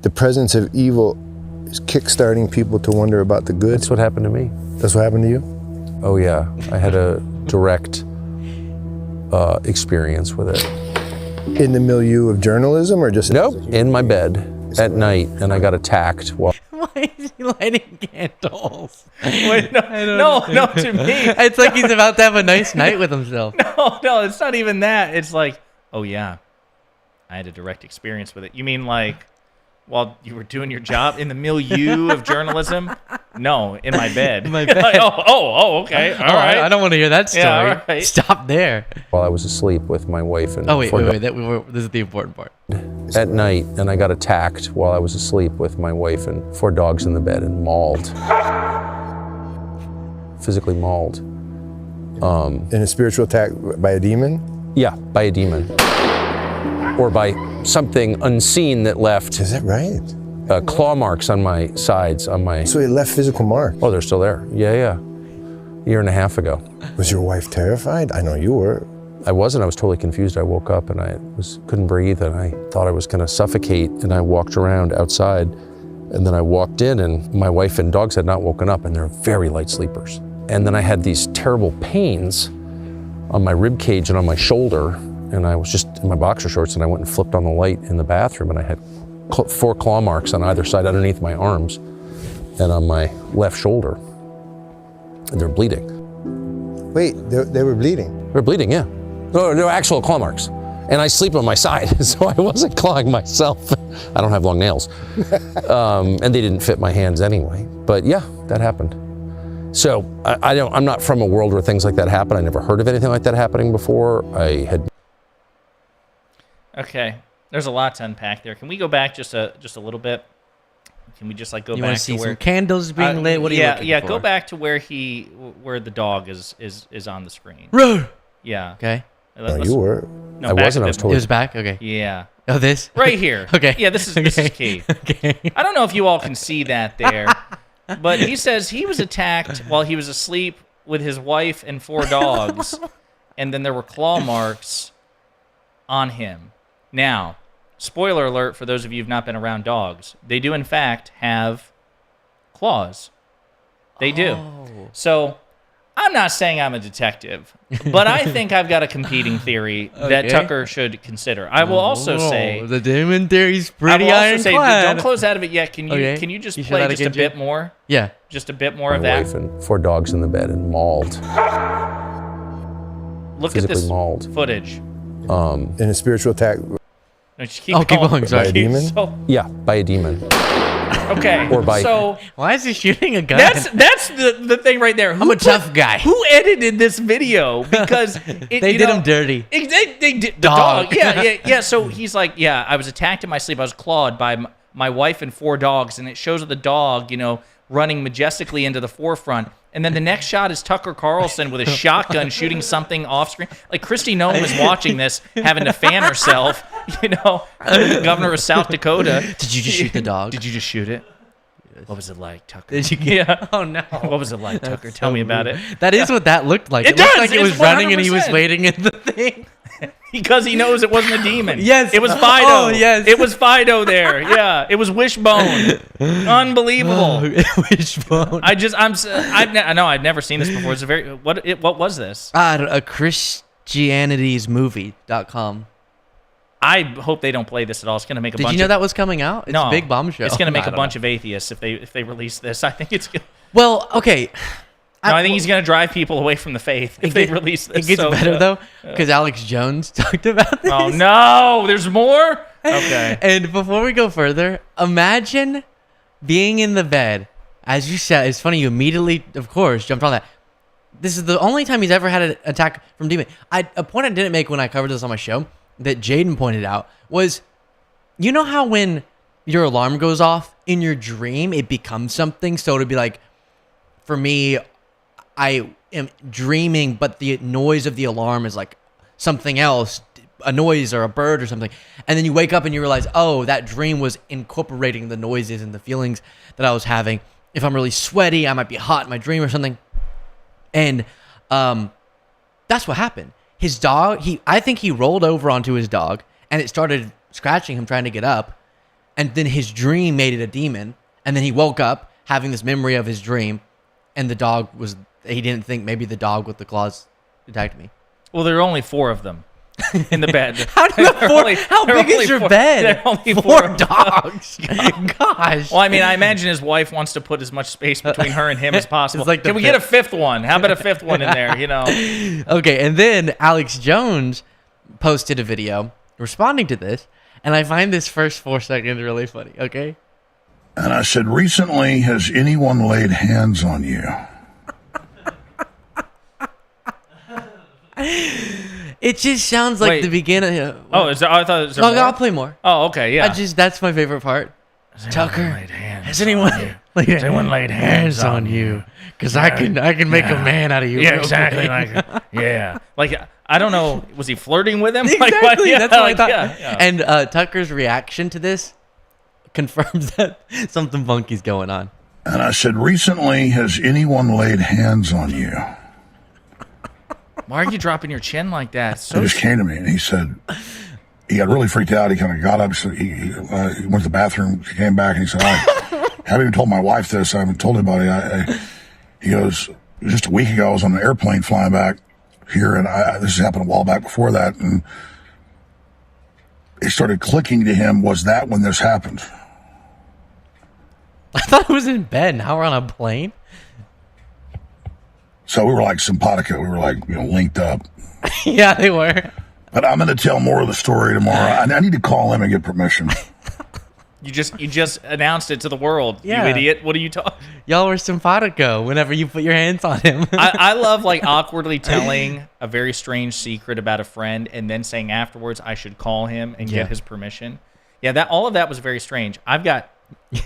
the presence of evil is kickstarting people to wonder about the good? That's what happened to me. That's what happened to you? Oh yeah, I had a direct experience with it. In the milieu of journalism or just... Nope, in my bed at night, and I got attacked while... Why is he lighting candles? Wait, no, to me. It's like he's about to have a nice night with himself. No, it's not even that. It's like, oh yeah, I had a direct experience with it. You mean while you were doing your job in the milieu of journalism? No, in my bed. In my bed. Okay. All right. I don't want to hear that story. Yeah, all right. Stop there. While I was asleep with my wife and... Wait. This is the important part. At night, and I got attacked while I was asleep with my wife and 4 dogs in the bed and mauled. Physically mauled. In a spiritual attack by a demon? Yeah, by a demon. Or by something unseen that left... Is that right? Claw marks on my sides, on my... So it left physical marks? Oh, they're still there. Yeah. A year and a half ago. Was your wife terrified? I know you were. I wasn't. I was totally confused. I woke up and I couldn't breathe and I thought I was going to suffocate, and I walked around outside, and then I walked in and my wife and dogs had not woken up, and they're very light sleepers. And then I had these terrible pains on my rib cage and on my shoulder, and I was just in my boxer shorts, and I went and flipped on the light in the bathroom, and I had 4 claw marks on either side underneath my arms and on my left shoulder, and they're bleeding. Wait, they were bleeding? They're bleeding, yeah. No, they're actual claw marks. And I sleep on my side, so I wasn't clawing myself. I don't have long nails. And they didn't fit my hands anyway. But yeah, that happened. So I'm not from a world where things like that happen. I never heard of anything like that happening before. Okay, there's a lot to unpack there. Can we go back just a little bit? Can we just go you back want to see where some candles being lit? What are you looking for? Go back to where the dog is on the screen. Roar! Yeah. Okay. No, you were. No, I wasn't. I was totally... It was back? Okay. Yeah. Oh, this? Right here. Okay. Yeah, this is key. Okay. I don't know if you all can see that there, but he says he was attacked while he was asleep with his wife and 4 dogs, and then there were claw marks on him. Now, spoiler alert for those of you who've not been around dogs. They do, in fact, have claws. They do. So, I'm not saying I'm a detective, but I think I've got a competing theory that Tucker should consider. I will also say... The demon theory's pretty ironclad. ironclad. Don't close out of it yet. Can you just play just a bit more? Yeah. Just a bit more My of that. wife and 4 dogs in the bed and mauled. Look at this mauled. footage. In a spiritual attack. No, just keep going. Sorry. By a demon? Yeah, by a demon. Okay. Or by... So why is he shooting a gun? that's the thing right there. I'm a tough guy. Who edited this video? Because they did him dirty. They did the Dog. dog. Yeah. So he's like, I was attacked in my sleep. I was clawed by my wife and 4 dogs, and it shows the dog, running majestically into the forefront. And then the next shot is Tucker Carlson with a shotgun shooting something off screen. Like Kristi Noem was watching this, having to fan herself, governor of South Dakota. Did you just shoot the dog? Did you just shoot it? What was it like, Tucker? Did you Yeah. Oh, no. What was it like, Tucker? Tell me about it. That is what that looked like. It looked does. like it It's was running and he was 100%. waiting in the thing. Because he knows it wasn't a demon. Yes. It was Fido. Oh, yes. It was Fido there. Yeah. It was Wishbone. Unbelievable. Wishbone. I know I'd never seen this before. It's a very what was this? A Christianitiesmovie.com. I hope they don't play this at all. It's going to make a bunch. Did you know that was coming out? It's no, a big bombshell. It's going to make I a don't bunch know. of atheists if they release this. I think it's. Well, okay. I think he's going to drive people away from the faith if they release this. It gets better though, because Alex Jones talked about this. Oh no, there's more. Okay. And before we go further, imagine being in the bed, as you said. It's funny. You immediately, of course, jumped on that. This is the only time he's ever had an attack from demon. A point I didn't make when I covered this on my show that Jaden pointed out was, you know how when your alarm goes off in your dream, it becomes something. So to be like, for me, I am dreaming, but the noise of the alarm is like something else, a noise or a bird or something. And then you wake up and you realize, oh, that dream was incorporating the noises and the feelings that I was having. If I'm really sweaty, I might be hot in my dream or something. And that's what happened. His dog, I think he rolled over onto his dog and it started scratching him trying to get up. And then his dream made it a demon. And then he woke up having this memory of his dream. And the dog was, he didn't think maybe the dog with the claws attacked me. Well, there are only 4 of them in the bed. How big is your bed? There are only 4 dogs. Gosh. Well, I mean, I imagine his wife wants to put as much space between her and him as possible. It's like Can we get a 5th one? How about a 5th one in there, Okay, and then Alex Jones posted a video responding to this, and I find this first 4 seconds really funny, okay? And I said, recently, has anyone laid hands on you? It just sounds like the beginning. I thought it was more? I'll play more. Oh, okay, yeah. That's my favorite part. Tucker, has anyone laid hands on you? Because I can make a man out of you. Yeah, exactly. Like, I don't know. Was he flirting with him? Exactly. That's what I thought. Yeah. And Tucker's reaction to this confirms that something funky's going on. And I said, recently, has anyone laid hands on you? Why are you dropping your chin like that? He just came to me and he said, he got really freaked out. He kind of got up. So he went to the bathroom. He came back and he said, I haven't even told my wife this. I haven't told anybody. He goes, just a week ago, I was on an airplane flying back here, and this happened a while back before that. And it started clicking to him, was that when this happened? I thought it was in bed. Now we're on a plane. So we were like simpatico. We were like, linked up. Yeah, they were. But I'm going to tell more of the story tomorrow. I need to call him and get permission. You just announced it to the world, Yeah. you idiot. What are you talking? Y'all were simpatico whenever you put your hands on him. I love awkwardly telling a very strange secret about a friend and then saying afterwards I should call him and get his permission. Yeah, all of that was very strange. I've got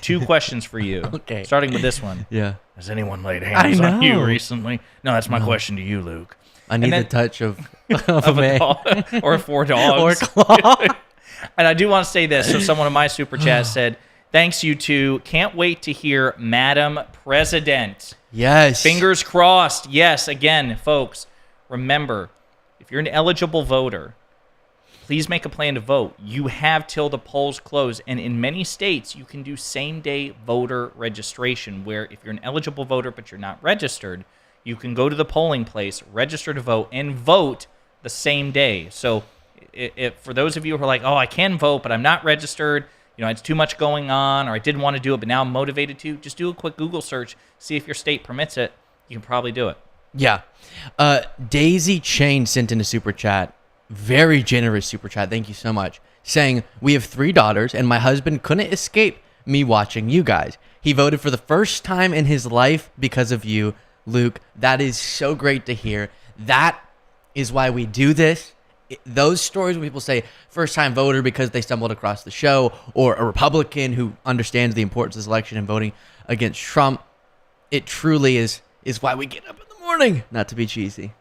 2 questions for you. Okay. Starting with this one. Yeah. Has anyone laid hands on you recently? No, that's my question to you, Luke. I need the touch of a man. Dog, or 4 dogs. Or a claw. And I do want to say this. So someone in my super chat said, thanks, you two. Can't wait to hear Madam President. Yes. Fingers crossed. Yes, again, folks, remember, if you're an eligible voter, please make a plan to vote. You have till the polls close. And in many states, you can do same-day voter registration, where if you're an eligible voter but you're not registered, you can go to the polling place, register to vote, and vote the same day. So if for those of you who are like, oh, I can vote, but I'm not registered, it's too much going on, or I didn't want to do it, but now I'm motivated to, just do a quick Google search, see if your state permits it. You can probably do it. Yeah. Daisy Chain sent in a super chat. Very generous super chat. Thank you so much. Saying, we have 3 daughters, and my husband couldn't escape me watching you guys. He voted for the first time in his life because of you, Luke. That is so great to hear. That is why we do this. Those stories when people say first-time voter because they stumbled across the show, or a Republican who understands the importance of this election and voting against Trump, it truly is why we get up in the morning. Not to be cheesy.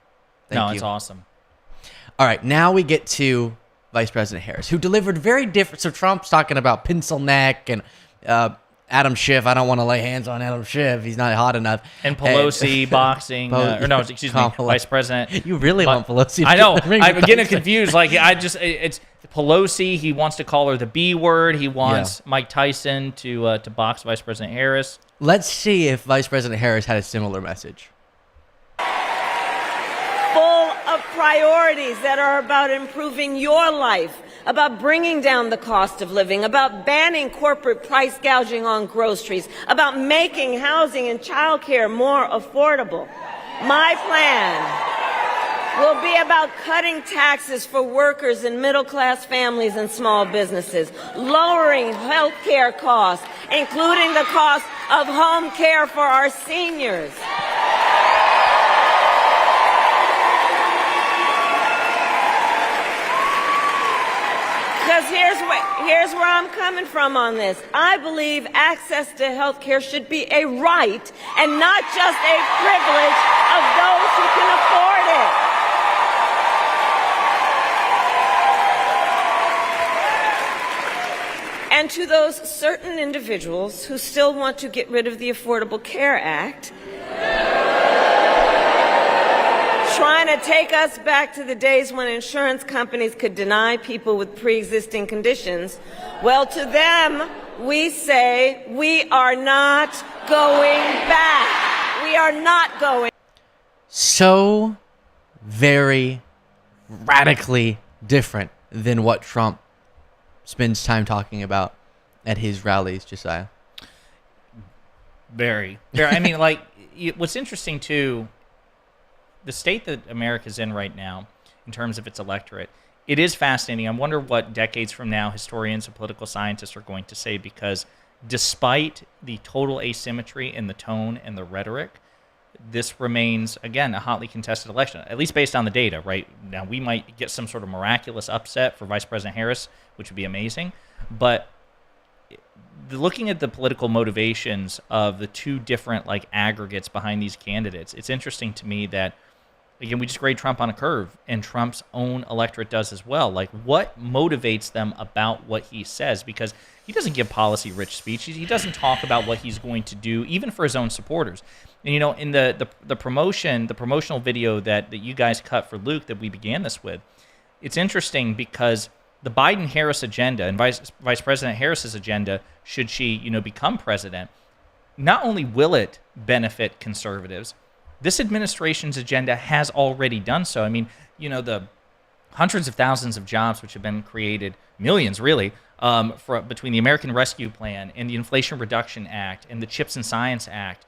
Thank you. It's awesome. All right, now we get to Vice President Harris, who delivered very different. So Trump's talking about pencil neck and Adam Schiff. I don't want to lay hands on Adam Schiff. He's not hot enough. And Pelosi boxing, excuse me, Vice President. You really want Pelosi? I know. I'm getting confused. It's Pelosi. He wants to call her the B word. He wants Mike Tyson to box Vice President Harris. Let's see if Vice President Harris had a similar message. Full of priorities that are about improving your life, about bringing down the cost of living, about banning corporate price gouging on groceries, about making housing and childcare more affordable. My plan will be about cutting taxes for workers and middle-class families and small businesses, lowering health care costs, including the cost of home care for our seniors. Because here's where I'm coming from on this. I believe access to health care should be a right and not just a privilege of those who can afford it. And to those certain individuals who still want to get rid of the Affordable Care Act, trying to take us back to the days when insurance companies could deny people with pre-existing conditions, well, to them, we say we are not going back. We are not going. So very radically different than what Trump spends time talking about at his rallies, Josiah. Very. I mean, what's interesting, too, the state that America's in right now, in terms of its electorate, it is fascinating. I wonder what decades from now historians and political scientists are going to say, because despite the total asymmetry in the tone and the rhetoric, this remains, again, a hotly contested election, at least based on the data, right? Now, we might get some sort of miraculous upset for Vice President Harris, which would be amazing, but looking at the political motivations of the two different aggregates behind these candidates, it's interesting to me that, again, we just grade Trump on a curve, and Trump's own electorate does as well. What motivates them about what he says? Because he doesn't give policy-rich speeches. He doesn't talk about what he's going to do, even for his own supporters. And, in the promotional video that you guys cut for Luke that we began this with, it's interesting because the Biden-Harris agenda and Vice President Harris's agenda, should she, become president, not only will it benefit conservatives, this administration's agenda has already done so. I mean, the hundreds of thousands of jobs which have been created, millions really, between the American Rescue Plan and the Inflation Reduction Act and the CHIPS and Science Act,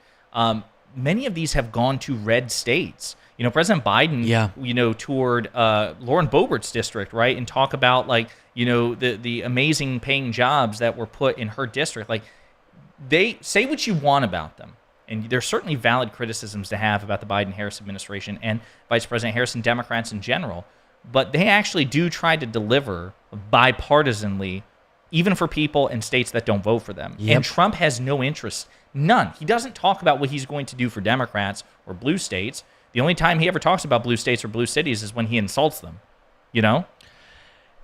many of these have gone to red states. President Biden, toured Lauren Boebert's district, right, and talk about the amazing paying jobs that were put in her district. They say what you want about them, and there's certainly valid criticisms to have about the Biden-Harris administration and Vice President Harris and Democrats in general, but they actually do try to deliver bipartisanly, even for people in states that don't vote for them. Yep. And Trump has no interest, none. He doesn't talk about what he's going to do for Democrats or blue states. The only time he ever talks about blue states or blue cities is when he insults them,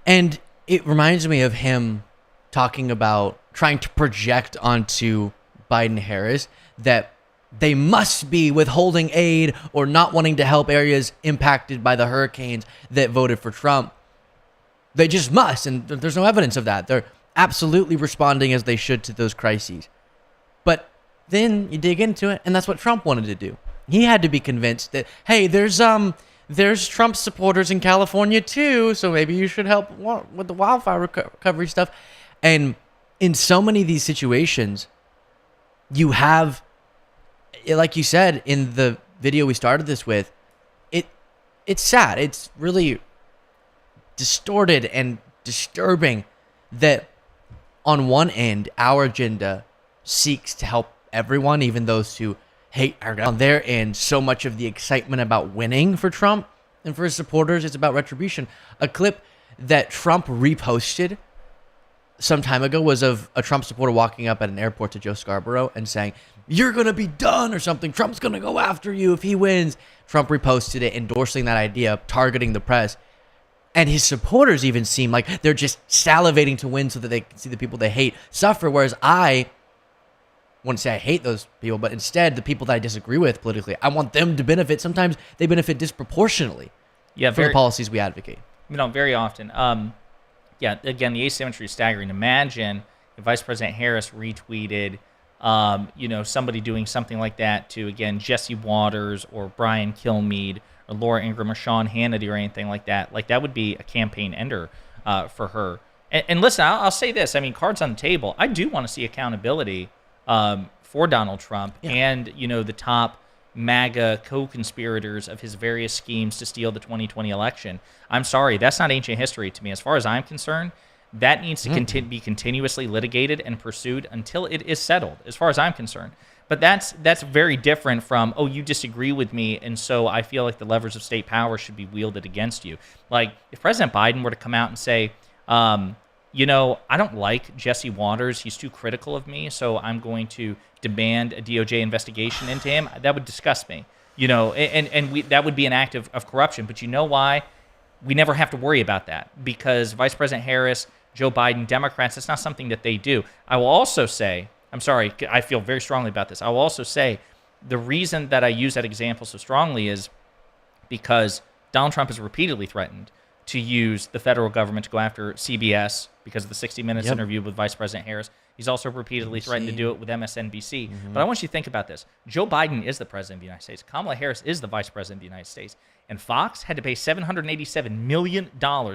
And it reminds me of him talking about trying to project onto Biden Harris that they must be withholding aid or not wanting to help areas impacted by the hurricanes that voted for Trump. They just must, and there's no evidence of that. They're absolutely responding as they should to those crises. But then you dig into it, and that's what Trump wanted to do. He had to be convinced that, hey, there's Trump supporters in California too, so maybe you should help with the wildfire recovery stuff. And in so many of these situations, you have, like you said in the video we started this with, it's sad. It's really distorted and disturbing that on one end, our agenda seeks to help everyone, even those who hate our government. On their end, so much of the excitement about winning for Trump and for his supporters is about retribution. A clip that Trump reposted some time ago was of a Trump supporter walking up at an airport to Joe Scarborough and saying, "You're going to be done," or something. "Trump's going to go after you if he wins." Trump reposted it, endorsing that idea, targeting the press. And his supporters even seem like they're just salivating to win so that they can see the people they hate suffer. Whereas I wouldn't say I hate those people, but instead the people that I disagree with politically, I want them to benefit. Sometimes they benefit disproportionately from the policies we advocate. Very often. Again, the asymmetry is staggering. Imagine if Vice President Harris retweeted, somebody doing something like that to, again, Jesse Waters or Brian Kilmeade or Laura Ingraham or Sean Hannity or anything like that. Like, that would be a campaign ender for her. And listen, I'll say this. I mean, cards on the table. I do want to see accountability for Donald Trump and, the top MAGA co-conspirators of his various schemes to steal the 2020 election. I'm sorry, that's not ancient history to me. As far as I'm concerned, that needs to be continuously litigated and pursued until it is settled, as far as I'm concerned. But that's very different from, oh, you disagree with me, and so I feel like the levers of state power should be wielded against you. Like, if President Biden were to come out and say, I don't like Jesse Waters. He's too critical of me, so I'm going to demand a DOJ investigation into him. That would disgust me. That would be an act of corruption. But you know why? We never have to worry about that because Vice President Harris, Joe Biden, Democrats, that's not something that they do. I will also say, I'm sorry, I feel very strongly about this. I will also say the reason that I use that example so strongly is because Donald Trump has repeatedly threatened to use the federal government to go after CBS because of the 60 Minutes interview with Vice President Harris. He's also repeatedly threatened to do it with MSNBC. But I want you to think about this. Joe Biden is the president of the United States. Kamala Harris is the vice president of the United States. And Fox had to pay $787 million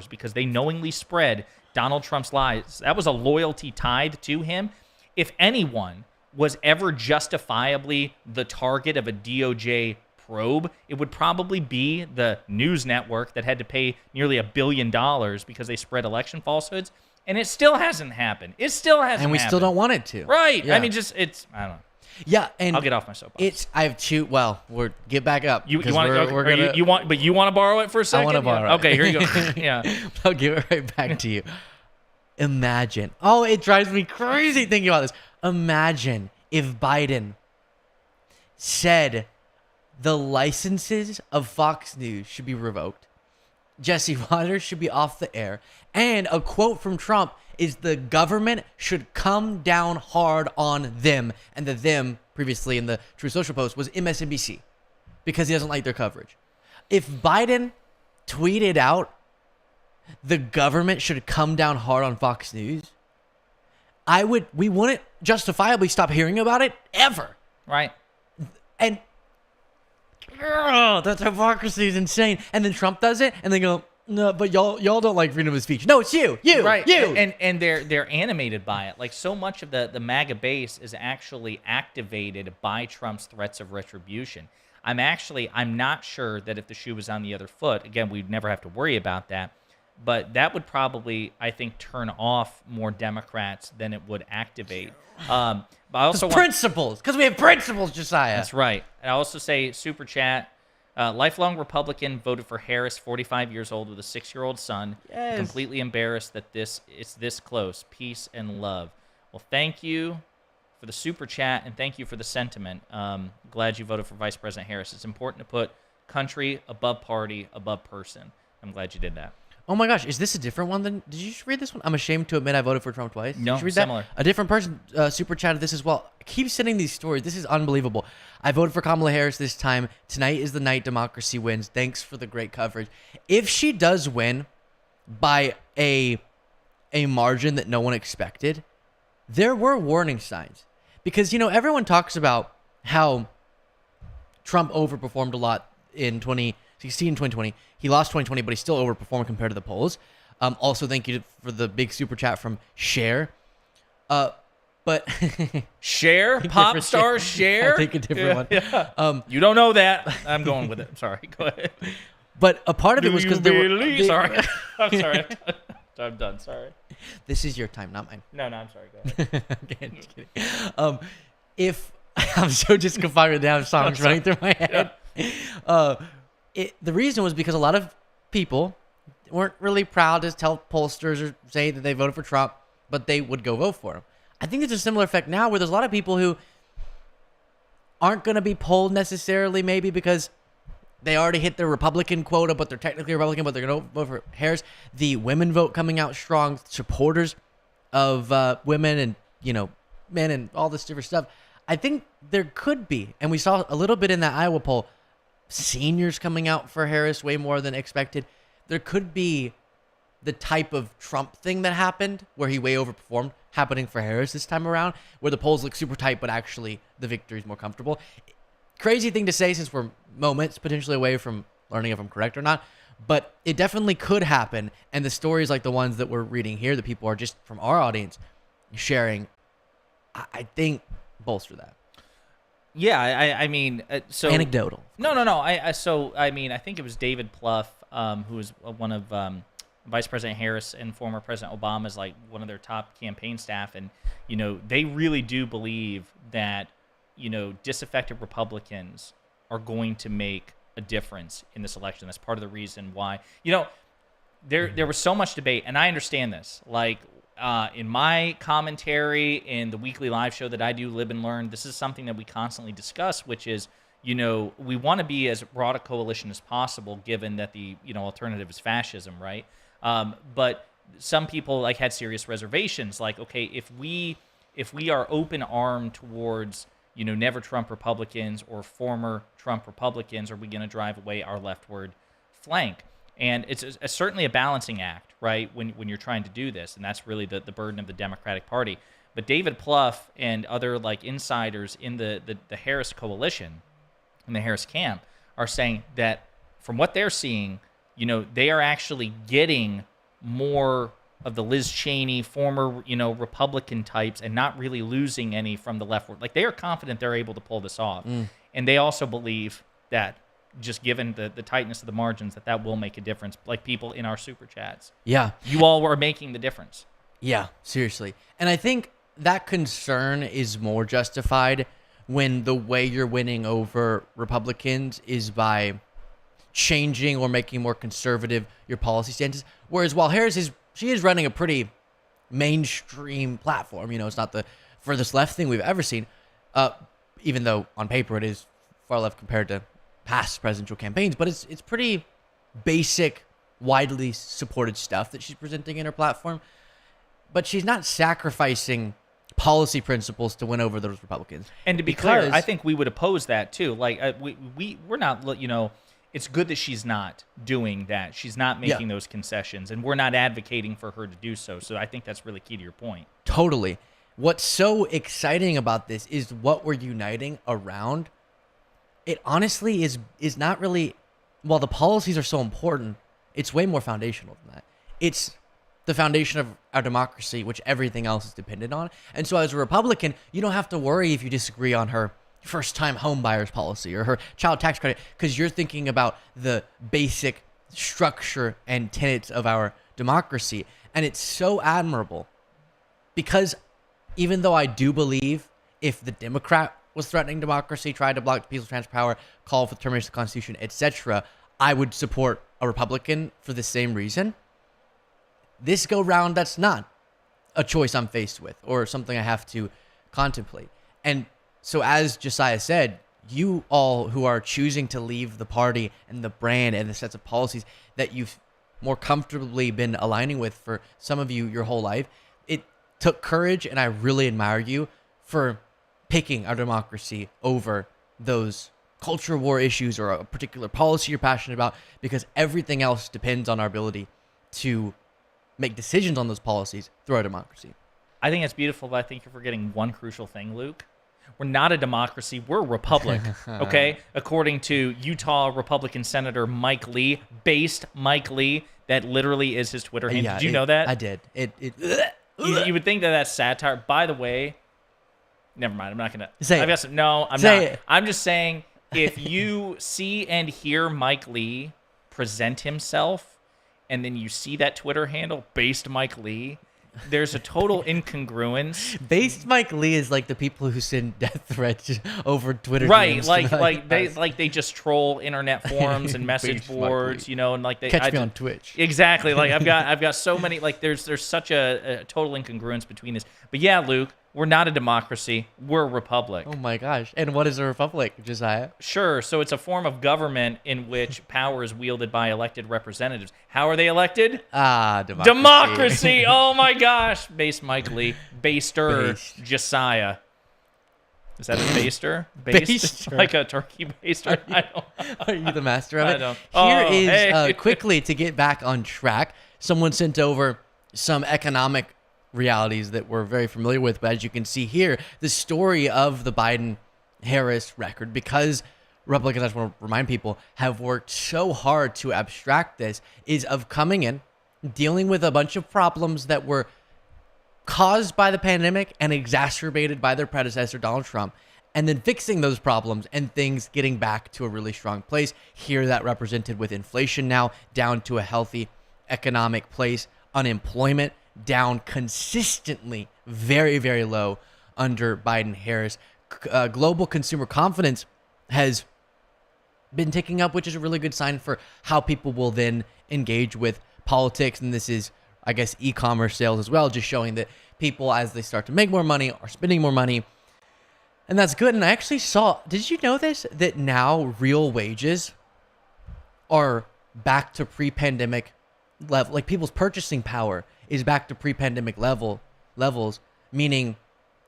because they knowingly spread Donald Trump's lies. That was a loyalty tithe to him. If anyone was ever justifiably the target of a DOJ probe, it would probably be the news network that had to pay nearly $1 billion because they spread election falsehoods. And it still hasn't happened. It still hasn't happened. And we still don't want it to. Right. Yeah. I mean, I don't know. Yeah, and I'll get off my soapbox. I have two. Well, get back up. You want to borrow it for a second? I want to borrow it. Okay, here you go. Yeah. I'll give it right back to you. Imagine. Oh, it drives me crazy thinking about this. Imagine if Biden said the licenses of Fox News should be revoked. Jesse Waters should be off the air. And a quote from Trump is the government should come down hard on them. And the them previously in the True Social post was MSNBC because he doesn't like their coverage. If Biden tweeted out the government should come down hard on Fox News, we wouldn't justifiably stop hearing about it ever. Right. And that hypocrisy is insane. And then Trump does it, and they go, "No, but y'all don't like freedom of speech." No, it's you, right? You. And they're animated by it. Like, so much of the MAGA base is actually activated by Trump's threats of retribution. I'm not sure that if the shoe was on the other foot, again, we'd never have to worry about that. But that would probably, I think, turn off more Democrats than it would activate. But I also principles, because we have principles, Josiah. That's right. And I also say, super chat, lifelong Republican, voted for Harris, 45 years old with a 6-year-old son. Yes. Completely embarrassed that it's this close. Peace and love. Well, thank you for the super chat, and thank you for the sentiment. Glad you voted for Vice President Harris. It's important to put country above party, above person. I'm glad you did that. Oh my gosh, is this a different one than? Did you just read this one? I'm ashamed to admit I voted for Trump twice. No, Did you read similar. That? A different person super chatted this as well. Keep sending these stories. This is unbelievable. I voted for Kamala Harris this time. Tonight is the night democracy wins. Thanks for the great coverage. If she does win by a margin that no one expected, there were warning signs. Because, everyone talks about how Trump overperformed a lot in 2016 and 2020. He lost 2020, but he still overperformed compared to the polls. Also, thank you for the big super chat from Cher. But Cher, pop star Cher. I think a different one. Yeah. You don't know that. I'm going with it. Sorry. Go ahead. But a part of it was because there were. Sorry. I'm sorry. I'm done. Sorry. This is your time, not mine. No, I'm sorry. Go ahead. Okay, just kidding. If I'm so just confined with damn songs running through my head. Yeah. The reason was because a lot of people weren't really proud to tell pollsters or say that they voted for Trump, but they would go vote for him. I think there's a similar effect now where there's a lot of people who aren't going to be polled necessarily, maybe because they already hit their Republican quota, but they're technically Republican, but they're going to vote for Harris. The women vote coming out strong, supporters of women and, men and all this different stuff. I think there could be, and we saw a little bit in that Iowa poll, seniors coming out for Harris way more than expected. There could be the type of Trump thing that happened where he way overperformed happening for Harris this time around, where the polls look super tight, but actually the victory is more comfortable. Crazy thing to say since we're moments potentially away from learning if I'm correct or not, but it definitely could happen. And the stories like the ones that we're reading here that people are just from our audience sharing, I think bolster that. Yeah, I mean, so anecdotal. No. I think it was David Plouffe, who was one of Vice President Harris and former President Obama's like one of their top campaign staff, and they really do believe that disaffected Republicans are going to make a difference in this election. That's part of the reason why there was so much debate, and I understand this. Like in my commentary in the weekly live show that I do, Live and Learn, this is something that we constantly discuss, which is we want to be as broad a coalition as possible, given that the alternative is fascism, right? But some people had serious reservations, like, okay, if we are open armed towards never Trump Republicans or former Trump Republicans, are we going to drive away our leftward flank? And it's certainly a balancing act, right, when you're trying to do this, and that's really the burden of the Democratic Party. But David Plouffe and other insiders in the Harris coalition, in the Harris camp, are saying that from what they're seeing, they are actually getting more of the Liz Cheney, former, Republican types, and not really losing any from the leftward. Like, they are confident they're able to pull this off. And they also believe that, just given the tightness of the margins, that will make a difference, like people in our super chats. Yeah. You all were making the difference. Yeah, seriously. And I think that concern is more justified when the way you're winning over Republicans is by changing or making more conservative your policy stances. Whereas while Harris she is running a pretty mainstream platform, it's not the furthest left thing we've ever seen, even though on paper it is far left compared to past presidential campaigns, but it's pretty basic, widely supported stuff that she's presenting in her platform. But she's not sacrificing policy principles to win over those Republicans. And to be clear, I think we would oppose that too. Like we're not, it's good that she's not doing that. She's not making those concessions, and we're not advocating for her to do so. So I think that's really key to your point. Totally. What's so exciting about this is what we're uniting around. It honestly is not really, while the policies are so important, it's way more foundational than that. It's the foundation of our democracy, which everything else is dependent on. And so as a Republican, you don't have to worry if you disagree on her first-time home buyers policy or her child tax credit, because you're thinking about the basic structure and tenets of our democracy. And it's so admirable, because even though I do believe if the Democrat was threatening democracy, tried to block the people's transfer power, call for the termination of the Constitution, etc., I would support a Republican for the same reason. This go round, that's not a choice I'm faced with or something I have to contemplate. And so as Josiah said, you all who are choosing to leave the party and the brand and the sets of policies that you've more comfortably been aligning with for some of you your whole life. It took courage, and I really admire you for picking our democracy over those culture war issues or a particular policy you're passionate about, because everything else depends on our ability to make decisions on those policies through our democracy. I think it's beautiful, but I think you're forgetting one crucial thing, Luke. We're not a democracy. We're a republic, okay? According to Utah Republican Senator Mike Lee, based Mike Lee, that literally is his Twitter handle. Yeah, did you know that? I did. You would think that that's satire. By the way, never mind. I'm not going to. Say I it. guess no, I'm Say not. it. I'm just saying, if you see and hear Mike Lee present himself, and then you see that Twitter handle, based Mike Lee, there's a total incongruence. Based Mike Lee is like the people who send death threats over Twitter. Right, DMs like they just troll internet forums and message Based Mike boards, Lee. you know, and like they Catch me on Twitch. Exactly. Like I've got so many, like there's such a total incongruence between this. But yeah, Luke, we're not a democracy. We're a republic. Oh my gosh. And what is a republic, Josiah? Sure. So it's a form of government in which power is wielded by elected representatives. How are they elected? Democracy. Democracy. Oh my gosh. Based Mike Lee. Baster Based. Josiah. Is that a baster? Baster. Like a turkey baster? I don't know. Are you the master of it? I don't. Here Oh, is hey. quickly to get back on track. Someone sent over some economic realities that we're very familiar with, but as you can see here, the story of the Biden-Harris record, because Republicans, I just want to remind people, have worked so hard to abstract this, is of coming in, dealing with a bunch of problems that were caused by the pandemic and exacerbated by their predecessor, Donald Trump, and then fixing those problems and things getting back to a really strong place. Here, that represented with inflation now down to a healthy economic place, unemployment down consistently, very, very low under Biden-Harris. Global consumer confidence has been ticking up, which is a really good sign for how people will then engage with politics. And this is, I guess, e-commerce sales as well, just showing that people, as they start to make more money, are spending more money. And that's good. And I actually saw, did you know this? That now real wages are back to pre-pandemic level, like people's purchasing power is back to pre-pandemic levels, meaning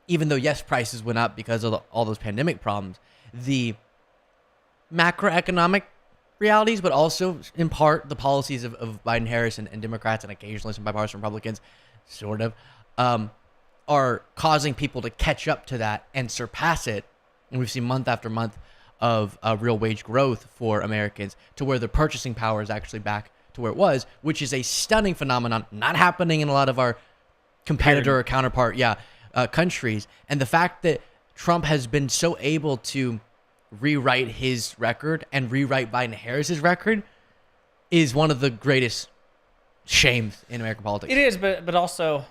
even though, yes, prices went up because of all those pandemic problems, the macroeconomic realities, but also in part the policies of Biden-Harris and Democrats and occasionally some bipartisan Republicans, sort of, are causing people to catch up to that and surpass it. And we've seen month after month of real wage growth for Americans to where the purchasing power is actually back to where it was, which is a stunning phenomenon, not happening in a lot of our competitor or counterpart countries. And the fact that Trump has been so able to rewrite his record and rewrite Biden-Harris's record is one of the greatest shames in American politics. It is, but also,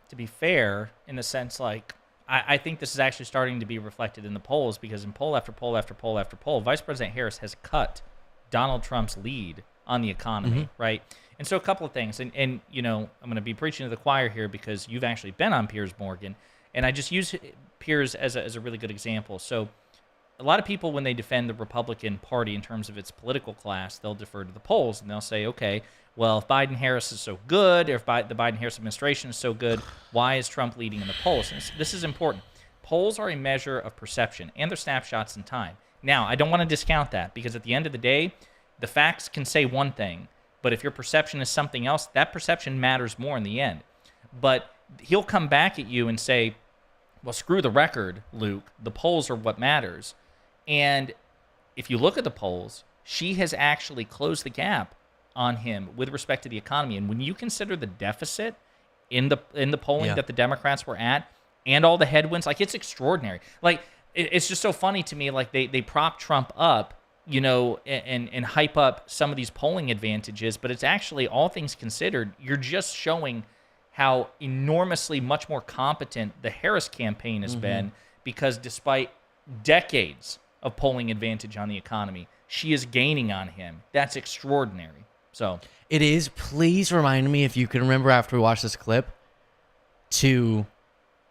to be fair, in the sense, like, I think this is actually starting to be reflected in the polls, because in poll after poll after poll after poll, Vice President Harris has cut Donald Trump's lead on the economy, right? And so a couple of things, and you know, I'm going to be preaching to the choir here because you've actually been on Piers Morgan, and I just use Piers as a really good example. So a lot of people, when they defend the Republican Party in terms of its political class, they'll defer to the polls, and they'll say, okay, well, if Biden-Harris is so good, or if the Biden-Harris administration is so good, why is Trump leading in the polls? And this is important. Polls are a measure of perception, and they're snapshots in time. Now, I don't want to discount that, because at the end of the day, the facts can say one thing, but if your perception is something else, that perception matters more in the end. But he'll come back at you and say, well, screw the record, Luke. The polls are what matters. And if you look at the polls, she has actually closed the gap on him with respect to the economy. And when you consider the deficit in the polling that the Democrats were at and all the headwinds, like, it's extraordinary. Like, it's just so funny to me, like, they prop Trump up, you know, and hype up some of these polling advantages, but it's actually, all things considered, you're just showing how enormously much more competent the Harris campaign has been, because despite decades of polling advantage on the economy, she is gaining on him. That's extraordinary. So it is. Please remind me, if you can remember after we watch this clip, to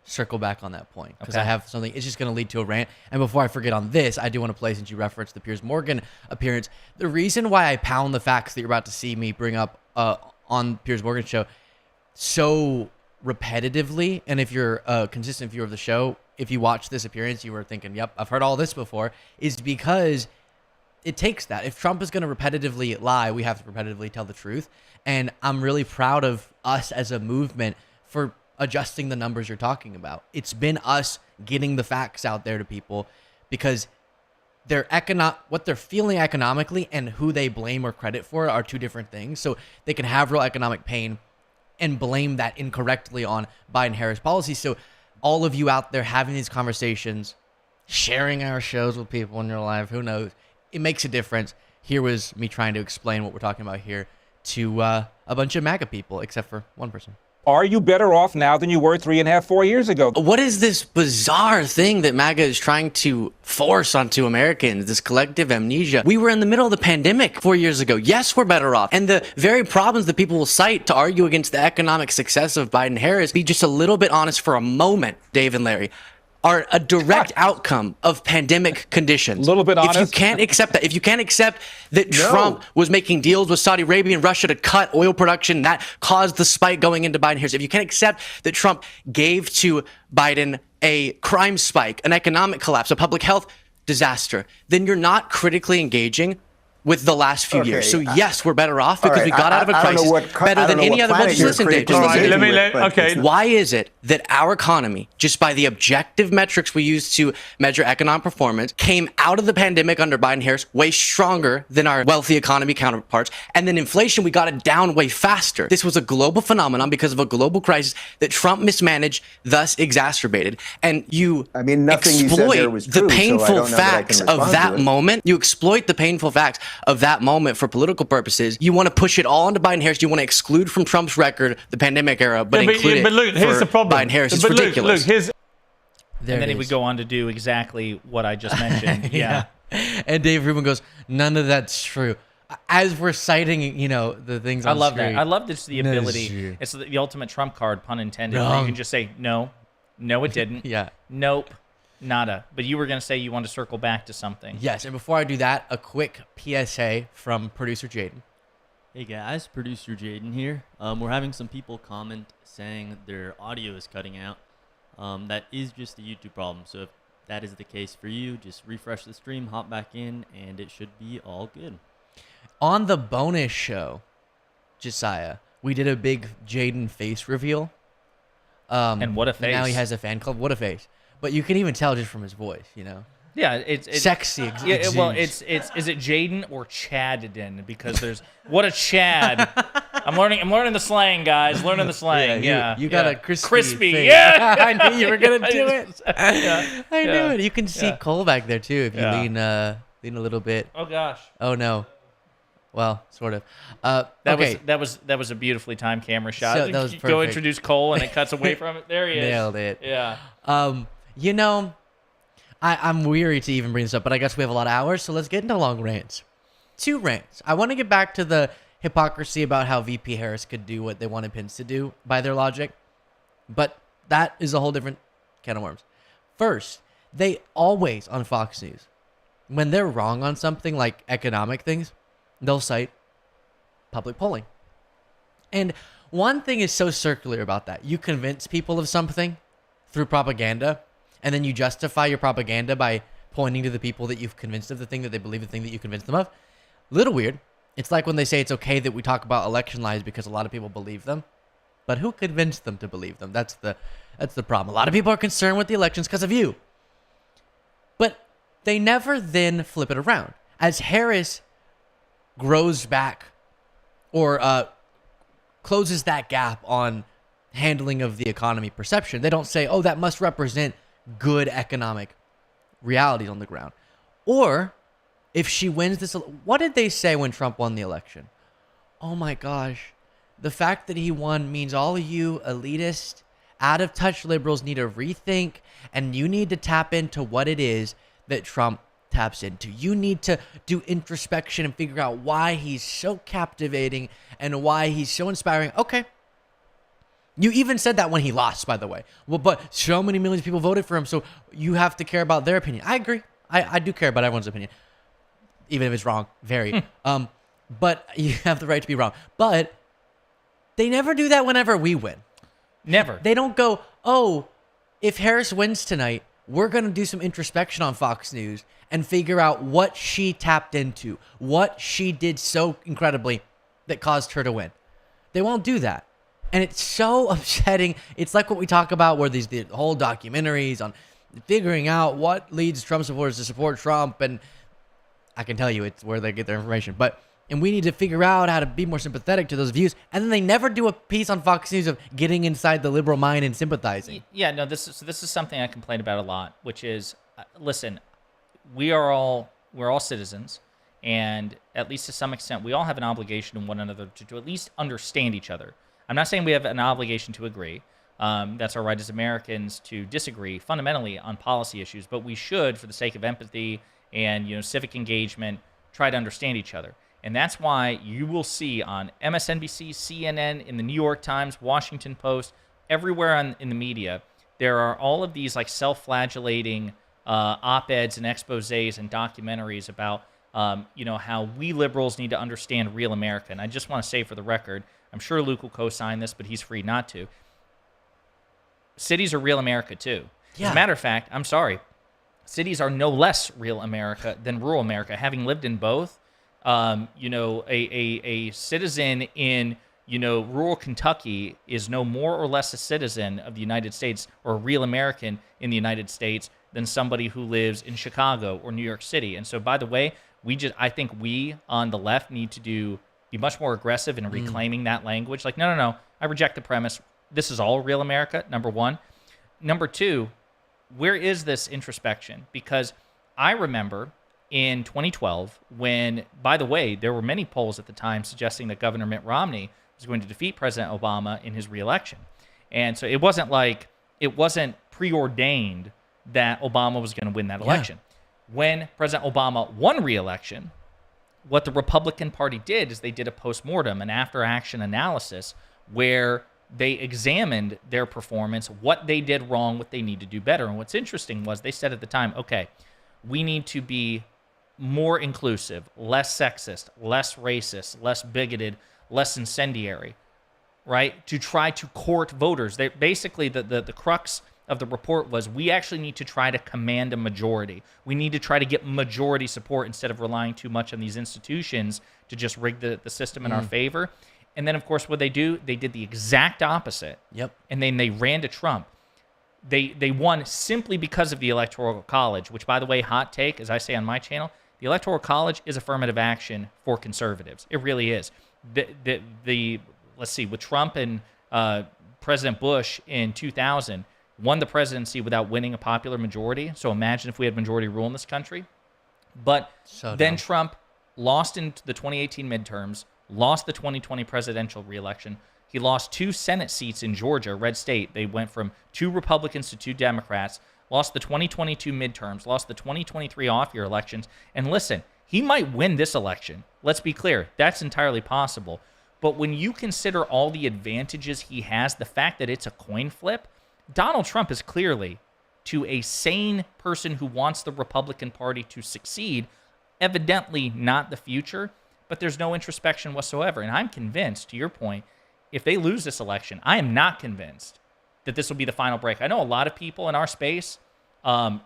circle back on that point, because I have something. It's just going to lead to a rant. And before I forget on this, I do want to play, since you referenced the Piers Morgan appearance, the reason why I pound the facts that you're about to see me bring up on Piers Morgan's show so repetitively, and if you're a consistent viewer of the show, if you watch this appearance, you were thinking, yep, I've heard all this before, is because it takes that. If Trump is going to repetitively lie, we have to repetitively tell the truth. And I'm really proud of us as a movement for adjusting the numbers you're talking about. It's been us getting the facts out there to people, because what they're feeling economically and who they blame or credit for are two different things. So they can have real economic pain and blame that incorrectly on Biden-Harris policy. So all of you out there having these conversations, sharing our shows with people in your life, who knows, it makes a difference. Here was me trying to explain what we're talking about here to a bunch of MAGA people, except for one person. Are you better off now than you were 3.5, 4 years ago? What is this bizarre thing that MAGA is trying to force onto Americans, this collective amnesia? We were in the middle of the pandemic 4 years ago. Yes, we're better off. And the very problems that people will cite to argue against the economic success of Biden-Harris, be just a little bit honest for a moment, Dave and Larry, are a direct outcome of pandemic conditions. A little bit honest. If you can't accept that, if you can't accept that Trump was making deals with Saudi Arabia and Russia to cut oil production, that caused the spike going into Biden-Harris. If you can't accept that Trump gave to Biden a crime spike, an economic collapse, a public health disaster, then you're not critically engaging with the last few years. So yes, we're better off because we got out of a crisis better than any other. Well, just listen, Dave. Just listen. Why is it that our economy, just by the objective metrics we use to measure economic performance, came out of the pandemic under Biden-Harris way stronger than our wealthy economy counterparts? And then inflation, we got it down way faster. This was a global phenomenon because of a global crisis that Trump mismanaged, thus exacerbated. And nothing exploit the painful facts of that moment. You exploit the painful facts of that moment for political purposes. You want to push it all into Biden-Harris. You want to exclude from Trump's record the pandemic era, but include it here's the problem. Biden-Harris. It's ridiculous. And then he would go on to do exactly what I just mentioned. Yeah. And Dave Rubin goes, none of that's true. As we're citing, the things on I love screen. that. I love this, the ability. It's the ultimate trump card, pun intended. Where you can just say, no, it didn't. Yeah. Nope. Nada. But you were going to say you want to circle back to something. Yes, and before I do that, a quick PSA from producer Jaden. Hey guys, producer Jaden here. We're having some people comment saying their audio is cutting out. That is just a YouTube problem. So if that is the case for you, just refresh the stream, hop back in, and it should be all good. On the bonus show, Josiah, we did a big Jaden face reveal. And what a face. Now he has a fan club. What a face. But you can even tell just from his voice, Yeah, it's sexy. Well, it's is it Jaden or Chadden? Because there's what a Chad. I'm learning the slang, guys. Learning the slang. You got a crispy face. Yeah, I knew you were gonna do it. I knew it. You can see Cole back there too if you lean a little bit. Oh gosh. Oh no. Well, sort of. That was a beautifully timed camera shot. So, that was perfect. Go introduce Cole, and it cuts away from it. There he is. Nailed it. Yeah. I'm weary to even bring this up, but I guess we have a lot of hours, so let's get into long rants. 2 rants. I want to get back to the hypocrisy about how VP Harris could do what they wanted Pence to do by their logic, but that is a whole different can of worms. First, they always, on Fox News, when they're wrong on something like economic things, they'll cite public polling. And one thing is so circular about that. You convince people of something through propaganda, and then you justify your propaganda by pointing to the people that you've convinced of the thing that they believe the thing that you convinced them of. Little weird. It's like when they say it's okay that we talk about election lies because a lot of people believe them. But who convinced them to believe them? That's the problem. A lot of people are concerned with the elections because of you. But they never then flip it around. As Harris grows back or closes that gap on handling of the economy perception, they don't say, oh, that must represent good economic realities on the ground. Or if she wins this, what did they say when Trump won the election? Oh my gosh, the fact that he won means all of you elitist, out of touch liberals need to rethink, and you need to tap into what it is that Trump taps into. You need to do introspection and figure out why he's so captivating and why he's so inspiring. Okay. You even said that when he lost, by the way. Well, but so many millions of people voted for him, so you have to care about their opinion. I agree. I do care about everyone's opinion, even if it's wrong. Very. But you have the right to be wrong. But They never do that whenever we win. Never. They don't go, oh, if Harris wins tonight, we're going to do some introspection on Fox News and figure out what she tapped into, what she did so incredibly that caused her to win. They won't do that. And it's so upsetting. It's like what we talk about where the whole documentaries on figuring out what leads Trump supporters to support Trump. And I can tell you it's where they get their information. And we need to figure out how to be more sympathetic to those views. And then they never do a piece on Fox News of getting inside the liberal mind and sympathizing. Yeah, no, this is something I complain about a lot, which is, listen, we're all citizens. And at least to some extent, we all have an obligation to one another to at least understand each other. I'm not saying we have an obligation to agree. That's our right as Americans to disagree fundamentally on policy issues, but we should, for the sake of empathy and civic engagement, try to understand each other. And that's why you will see on MSNBC, CNN, in the New York Times, Washington Post, everywhere in the media, there are all of these like self-flagellating op-eds and exposés and documentaries about how we liberals need to understand real America. And I just want to say for the record, I'm sure Luke will co-sign this, but he's free not to. Cities are real America too. Yeah. As a matter of fact, I'm sorry, cities are no less real America than rural America. Having lived in both, a citizen in rural Kentucky is no more or less a citizen of the United States or a real American in the United States than somebody who lives in Chicago or New York City. And so, by the way, I think we on the left need to be much more aggressive in reclaiming that language. Like, no, I reject the premise. This is all real America, number one. Number two, where is this introspection? Because I remember in 2012 when, by the way, there were many polls at the time suggesting that Governor Mitt Romney was going to defeat President Obama in his reelection. And so it wasn't preordained that Obama was going to win that election. When President Obama won re-election, what the Republican Party did is they did a postmortem, an after-action analysis, where they examined their performance, what they did wrong, what they need to do better. And what's interesting was they said at the time, okay, we need to be more inclusive, less sexist, less racist, less bigoted, less incendiary, right? To try to court voters. They basically, the crux of the report was we actually need to try to command a majority. We need to try to get majority support instead of relying too much on these institutions to just rig the system in our favor. And then, of course, what they do, they did the exact opposite. Yep. And then they ran to Trump. They won simply because of the Electoral College, which, by the way, hot take, as I say on my channel, the Electoral College is affirmative action for conservatives. It really is. Let's see, with Trump and President Bush in 2000, won the presidency without winning a popular majority. So imagine if we had majority rule in this country. But then Trump lost in the 2018 midterms, lost the 2020 presidential reelection. He lost 2 Senate seats in Georgia, red state. They went from 2 Republicans to 2 Democrats, lost the 2022 midterms, lost the 2023 off-year elections. And listen, he might win this election. Let's be clear. That's entirely possible. But when you consider all the advantages he has, the fact that it's a coin flip, Donald Trump is clearly, to a sane person who wants the Republican Party to succeed, evidently not the future, but there's no introspection whatsoever. And I'm convinced, to your point, if they lose this election, I am not convinced that this will be the final break. I know a lot of people in our space,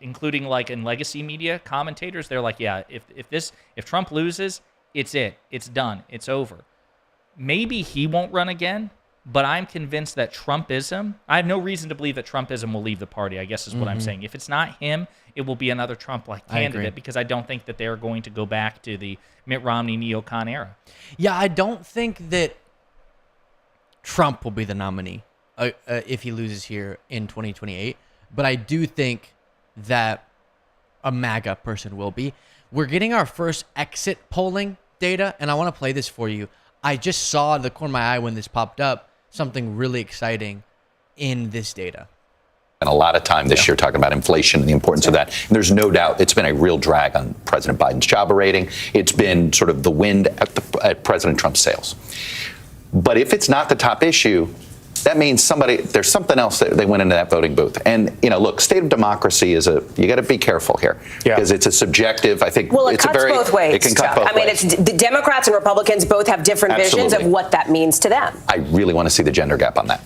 including like in legacy media commentators, they're like, yeah, if Trump loses, it's it. It's done. It's over. Maybe he won't run again, but I'm convinced that Trumpism, I have no reason to believe that Trumpism will leave the party, I guess is what I'm saying. If it's not him, it will be another Trump-like candidate because I don't think that they're going to go back to the Mitt Romney neocon era. Yeah, I don't think that Trump will be the nominee if he loses here in 2028, but I do think that a MAGA person will be. We're getting our first exit polling data, and I want to play this for you. I just saw the corner of my eye when this popped up, something really exciting in this data. And a lot of time this year talking about inflation and the importance of that. And there's no doubt it's been a real drag on President Biden's job rating. It's been sort of the wind at President Trump's sails. But if it's not the top issue, that means there's something else that they went into that voting booth. And, look, state of democracy you got to be careful here because it's a subjective, I think. Well, it it's cuts both ways. It can cut both ways. It's the Democrats and Republicans both have different visions of what that means to them. I really want to see the gender gap on that.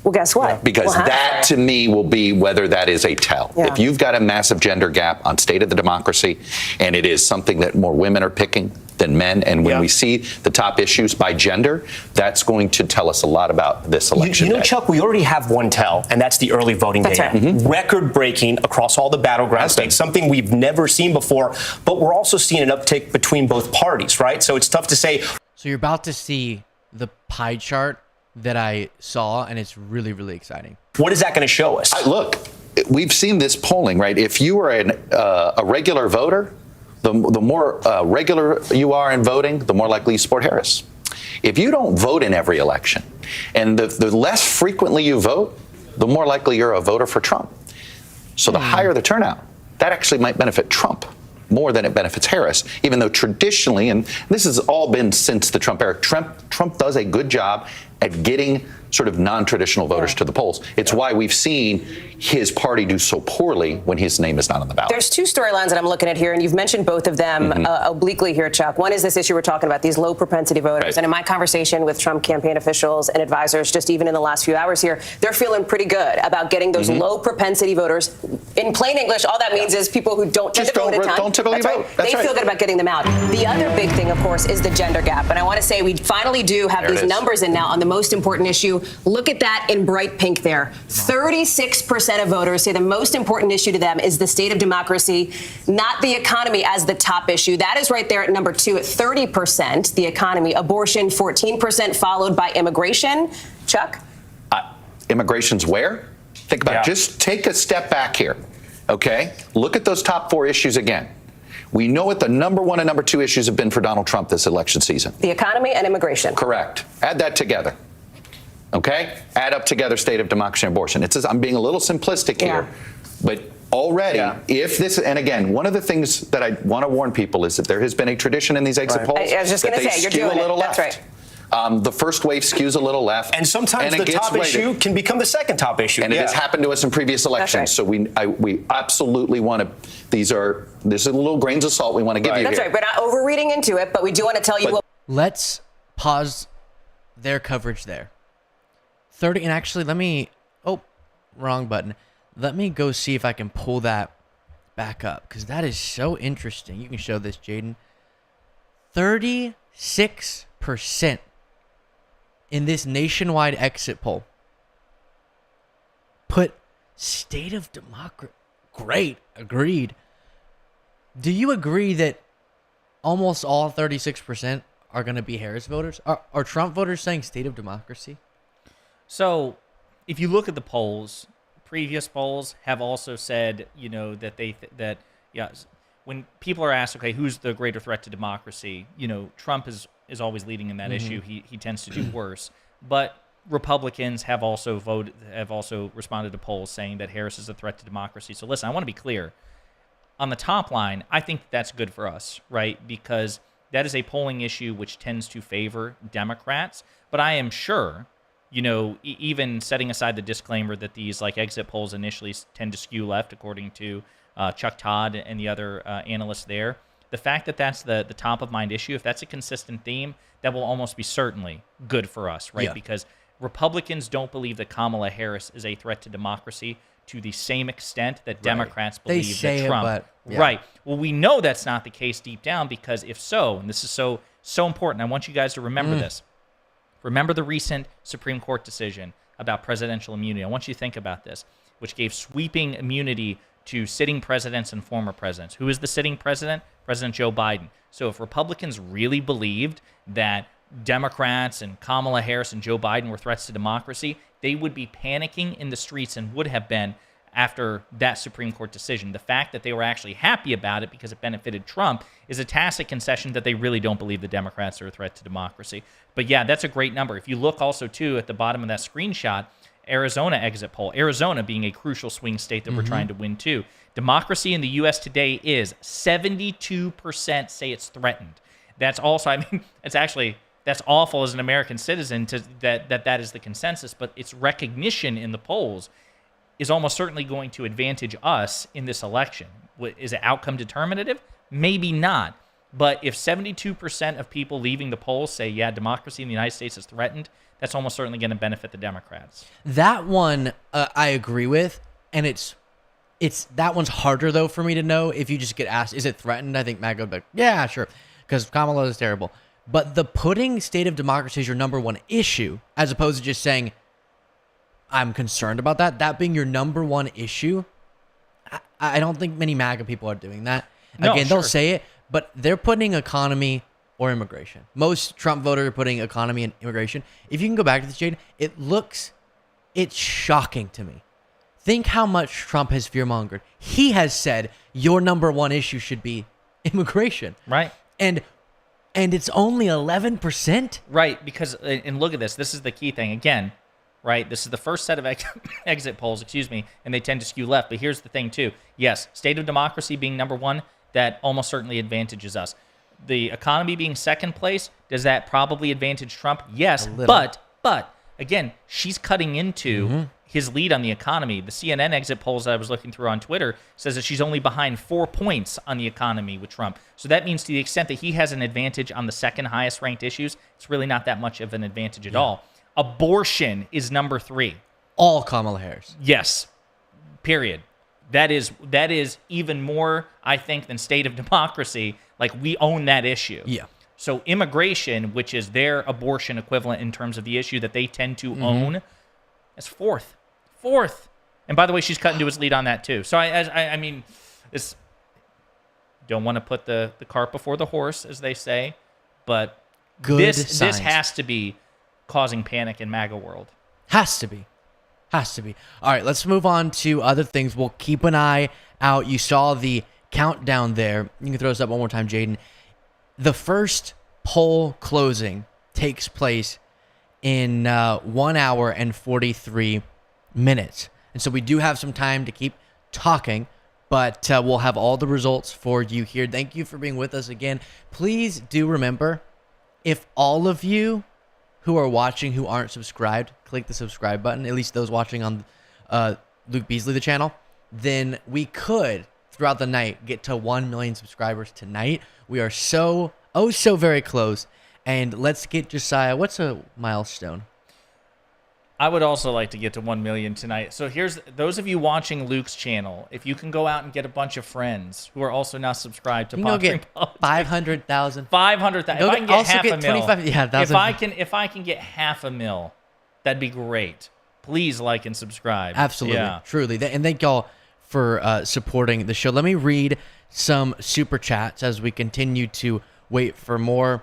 Well, guess what? Because that, to me, will be whether that is a tell. Yeah. If you've got a massive gender gap on state of the democracy, and it is something that more women are picking than men, and when we see the top issues by gender, that's going to tell us a lot about this election day. Chuck, we already have one tell, and that's the early voting data. Right. Mm-hmm. Record-breaking across all the battleground states, something we've never seen before, but we're also seeing an uptick between both parties, right? So it's tough to say. So you're about to see the pie chart that I saw, and it's really, really exciting. What is that going to show us? Look, we've seen this polling, right? If you are a regular voter, the more regular you are in voting, the more likely you support Harris. If you don't vote in every election, and the less frequently you vote, the more likely you're a voter for Trump. So the higher the turnout, that actually might benefit Trump more than it benefits Harris, even though traditionally, and this has all been since the Trump era, Trump does a good job at getting sort of non-traditional voters to the polls. It's why we've seen his party do so poorly when his name is not on the ballot. There's two storylines that I'm looking at here, and you've mentioned both of them obliquely here, Chuck. One is this issue we're talking about, these low propensity voters. Right. And in my conversation with Trump campaign officials and advisors, just even in the last few hours here, they're feeling pretty good about getting those low propensity voters. In plain English, all that means is people who don't tend to vote a ton. Don't typically vote. They feel good about getting them out. The other big thing, of course, is the gender gap. And I want to say we finally do have these numbers in now on the most important issue. Look at that in bright pink there. 36% of voters say the most important issue to them is the state of democracy, not the economy as the top issue. That is right there at number 2 at 30%, the economy. Abortion, 14%, followed by immigration. Chuck? Immigration's where? Think about it. Just take a step back here, okay? Look at those top 4 issues again. We know what the number 1 and number 2 issues have been for Donald Trump this election season. The economy and immigration. Correct. Add that together. Okay? Add up together state of democracy and abortion. It's I'm being a little simplistic here, but already, if this, and again, one of the things that I want to warn people is that there has been a tradition in these exit polls I was just that going to they say, you're skew doing a little it. That's left. right. The first wave skews a little left. And sometimes and the top issue can become the second top issue. And it has happened to us in previous elections. So we absolutely want to, this is little grains of salt we want to give you That's here. right. We're not overreading into it, but we do want to tell you what. Let's pause their coverage there. 30, and actually wrong button. Let me go see if I can pull that back up, because that is so interesting. You can show this, Jaden. 36% in this nationwide exit poll put state of democracy. Great, agreed. Do you agree that almost all 36% are going to be Harris voters? Are Trump voters saying state of democracy? So, if you look at the polls, previous polls have also said, that when people are asked, okay, who's the greater threat to democracy? Trump is always leading in that issue. He tends to do worse. But Republicans have also responded to polls saying that Harris is a threat to democracy. So listen, I want to be clear. On the top line, I think that's good for us, right? Because that is a polling issue which tends to favor Democrats. But I am sure, even setting aside the disclaimer that these exit polls initially tend to skew left, according to Chuck Todd and the other analysts there, the fact that that's the top of mind issue, if that's a consistent theme, that will almost be certainly good for us, right? Yeah. Because Republicans don't believe that Kamala Harris is a threat to democracy to the same extent that Democrats believe that Trump. Right. Well, we know that's not the case deep down, because if so, and this is so important, I want you guys to remember this. Remember the recent Supreme Court decision about presidential immunity. I want you to think about this, which gave sweeping immunity to sitting presidents and former presidents. Who is the sitting president? President Joe Biden. So if Republicans really believed that Democrats and Kamala Harris and Joe Biden were threats to democracy, they would be panicking in the streets and would have been after that Supreme Court decision. The fact that they were actually happy about it because it benefited Trump is a tacit concession that they really don't believe the Democrats are a threat to democracy. But yeah, that's a great number. If you look also, too, at the bottom of that screenshot, Arizona exit poll, Arizona being a crucial swing state that we're trying to win, too. Democracy in the U.S. today is 72% say it's threatened. That's also, it's actually That's awful as an American citizen that is the consensus, but its recognition in the polls is almost certainly going to advantage us in this election. Is it outcome determinative? Maybe not. But if 72% of people leaving the polls say, yeah, democracy in the United States is threatened, that's almost certainly going to benefit the Democrats. That one I agree with, and it's that one's harder though for me to know. If you just get asked, is it threatened? I think MAGA would be like, yeah, sure, because Kamala is terrible. But the putting state of democracy as your number one issue, as opposed to just saying, I'm concerned about that being your number one issue, I don't think many MAGA people are doing that. Again, they'll say it, but they're putting economy or immigration. Most Trump voters are putting economy and immigration. If you can go back to this, Jade, it's shocking to me. Think how much Trump has fear-mongered. He has said your number one issue should be immigration. Right. And it's only 11%? Right, because, and look at this. This is the key thing. Again, right, this is the first set of exit polls, and they tend to skew left. But here's the thing, too. Yes, state of democracy being number one, that almost certainly advantages us. The economy being second place, does that probably advantage Trump? Yes, but again, she's cutting into his lead on the economy. The CNN exit polls I was looking through on Twitter says that she's only behind 4 points on the economy with Trump. So that means to the extent that he has an advantage on the second highest ranked issues, it's really not that much of an advantage at all. Abortion is number 3. All Kamala Harris. Yes, period. That is even more, I think, than state of democracy. Like, we own that issue. Yeah. So immigration, which is their abortion equivalent in terms of the issue that they tend to own, is fourth. And by the way, she's cutting to his lead on that too. So I mean, this don't want to put the cart before the horse, as they say, but this has to be causing panic in MAGA world. Has to be. All right, let's move on to other things. We'll keep an eye out. You saw the countdown there. You can throw this up one more time, Jaden. The first poll closing takes place in 1 hour and 43 minutes. And so we do have some time to keep talking, but we'll have all the results for you here. Thank you for being with us again. Please do remember, if all of you who are watching who aren't subscribed, click the subscribe button, at least those watching on Luke Beasley, the channel, then we could, throughout the night, get to 1 million subscribers tonight. We are so very close. And let's get Josiah. What's a milestone? I would also like to get to 1 million tonight. So here's those of you watching Luke's channel. If you can go out and get a bunch of friends who are also not subscribed to Pondering Politics. 500,000. 500,000. If I can get half a mil. Yeah, if I can get half a mil, that'd be great. Please like and subscribe. Absolutely. Yeah. Truly. And thank y'all for supporting the show. Let me read some super chats as we continue to wait for more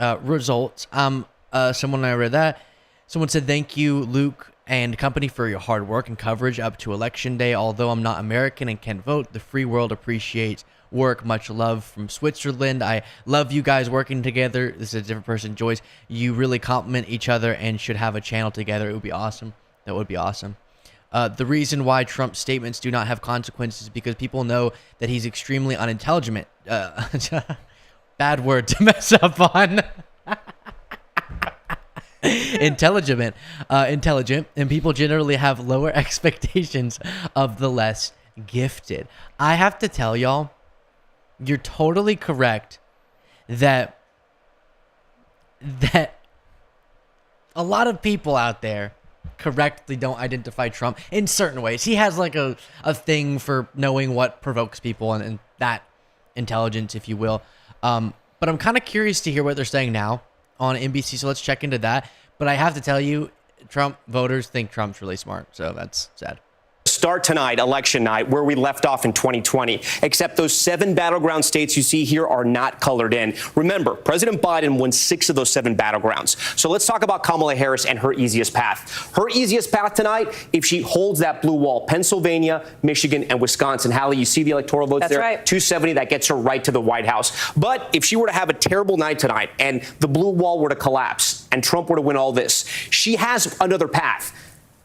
results. Someone I read that. Someone said, thank you, Luke and company, for your hard work and coverage up to Election Day. Although I'm not American and can't vote, the free world appreciates work. Much love from Switzerland. I love you guys working together. This is a different person, Joyce. You really complement each other and should have a channel together. It would be awesome. That would be awesome. The reason why Trump's statements do not have consequences is because people know that he's extremely unintelligent. Bad word to mess up on. Intelligent, and people generally have lower expectations of the less gifted. I have to tell y'all, you're totally correct that a lot of people out there correctly don't identify Trump in certain ways. He has like a thing for knowing what provokes people and that intelligence, if you will. But I'm kind of curious to hear what they're saying now on NBC, so let's check into that. But I have to tell you, Trump voters think Trump's really smart, so that's sad. Start tonight, election night, where we left off in 2020, except those 7 battleground states you see here are not colored in. Remember, President Biden won 6 of those 7 battlegrounds. So let's talk about Kamala Harris and her easiest path. Her easiest path tonight, if she holds that blue wall, Pennsylvania, Michigan, and Wisconsin. Hallie, you see the electoral votes there? Right. 270, that gets her right to the White House. But if she were to have a terrible night tonight and the blue wall were to collapse and Trump were to win all this, she has another path.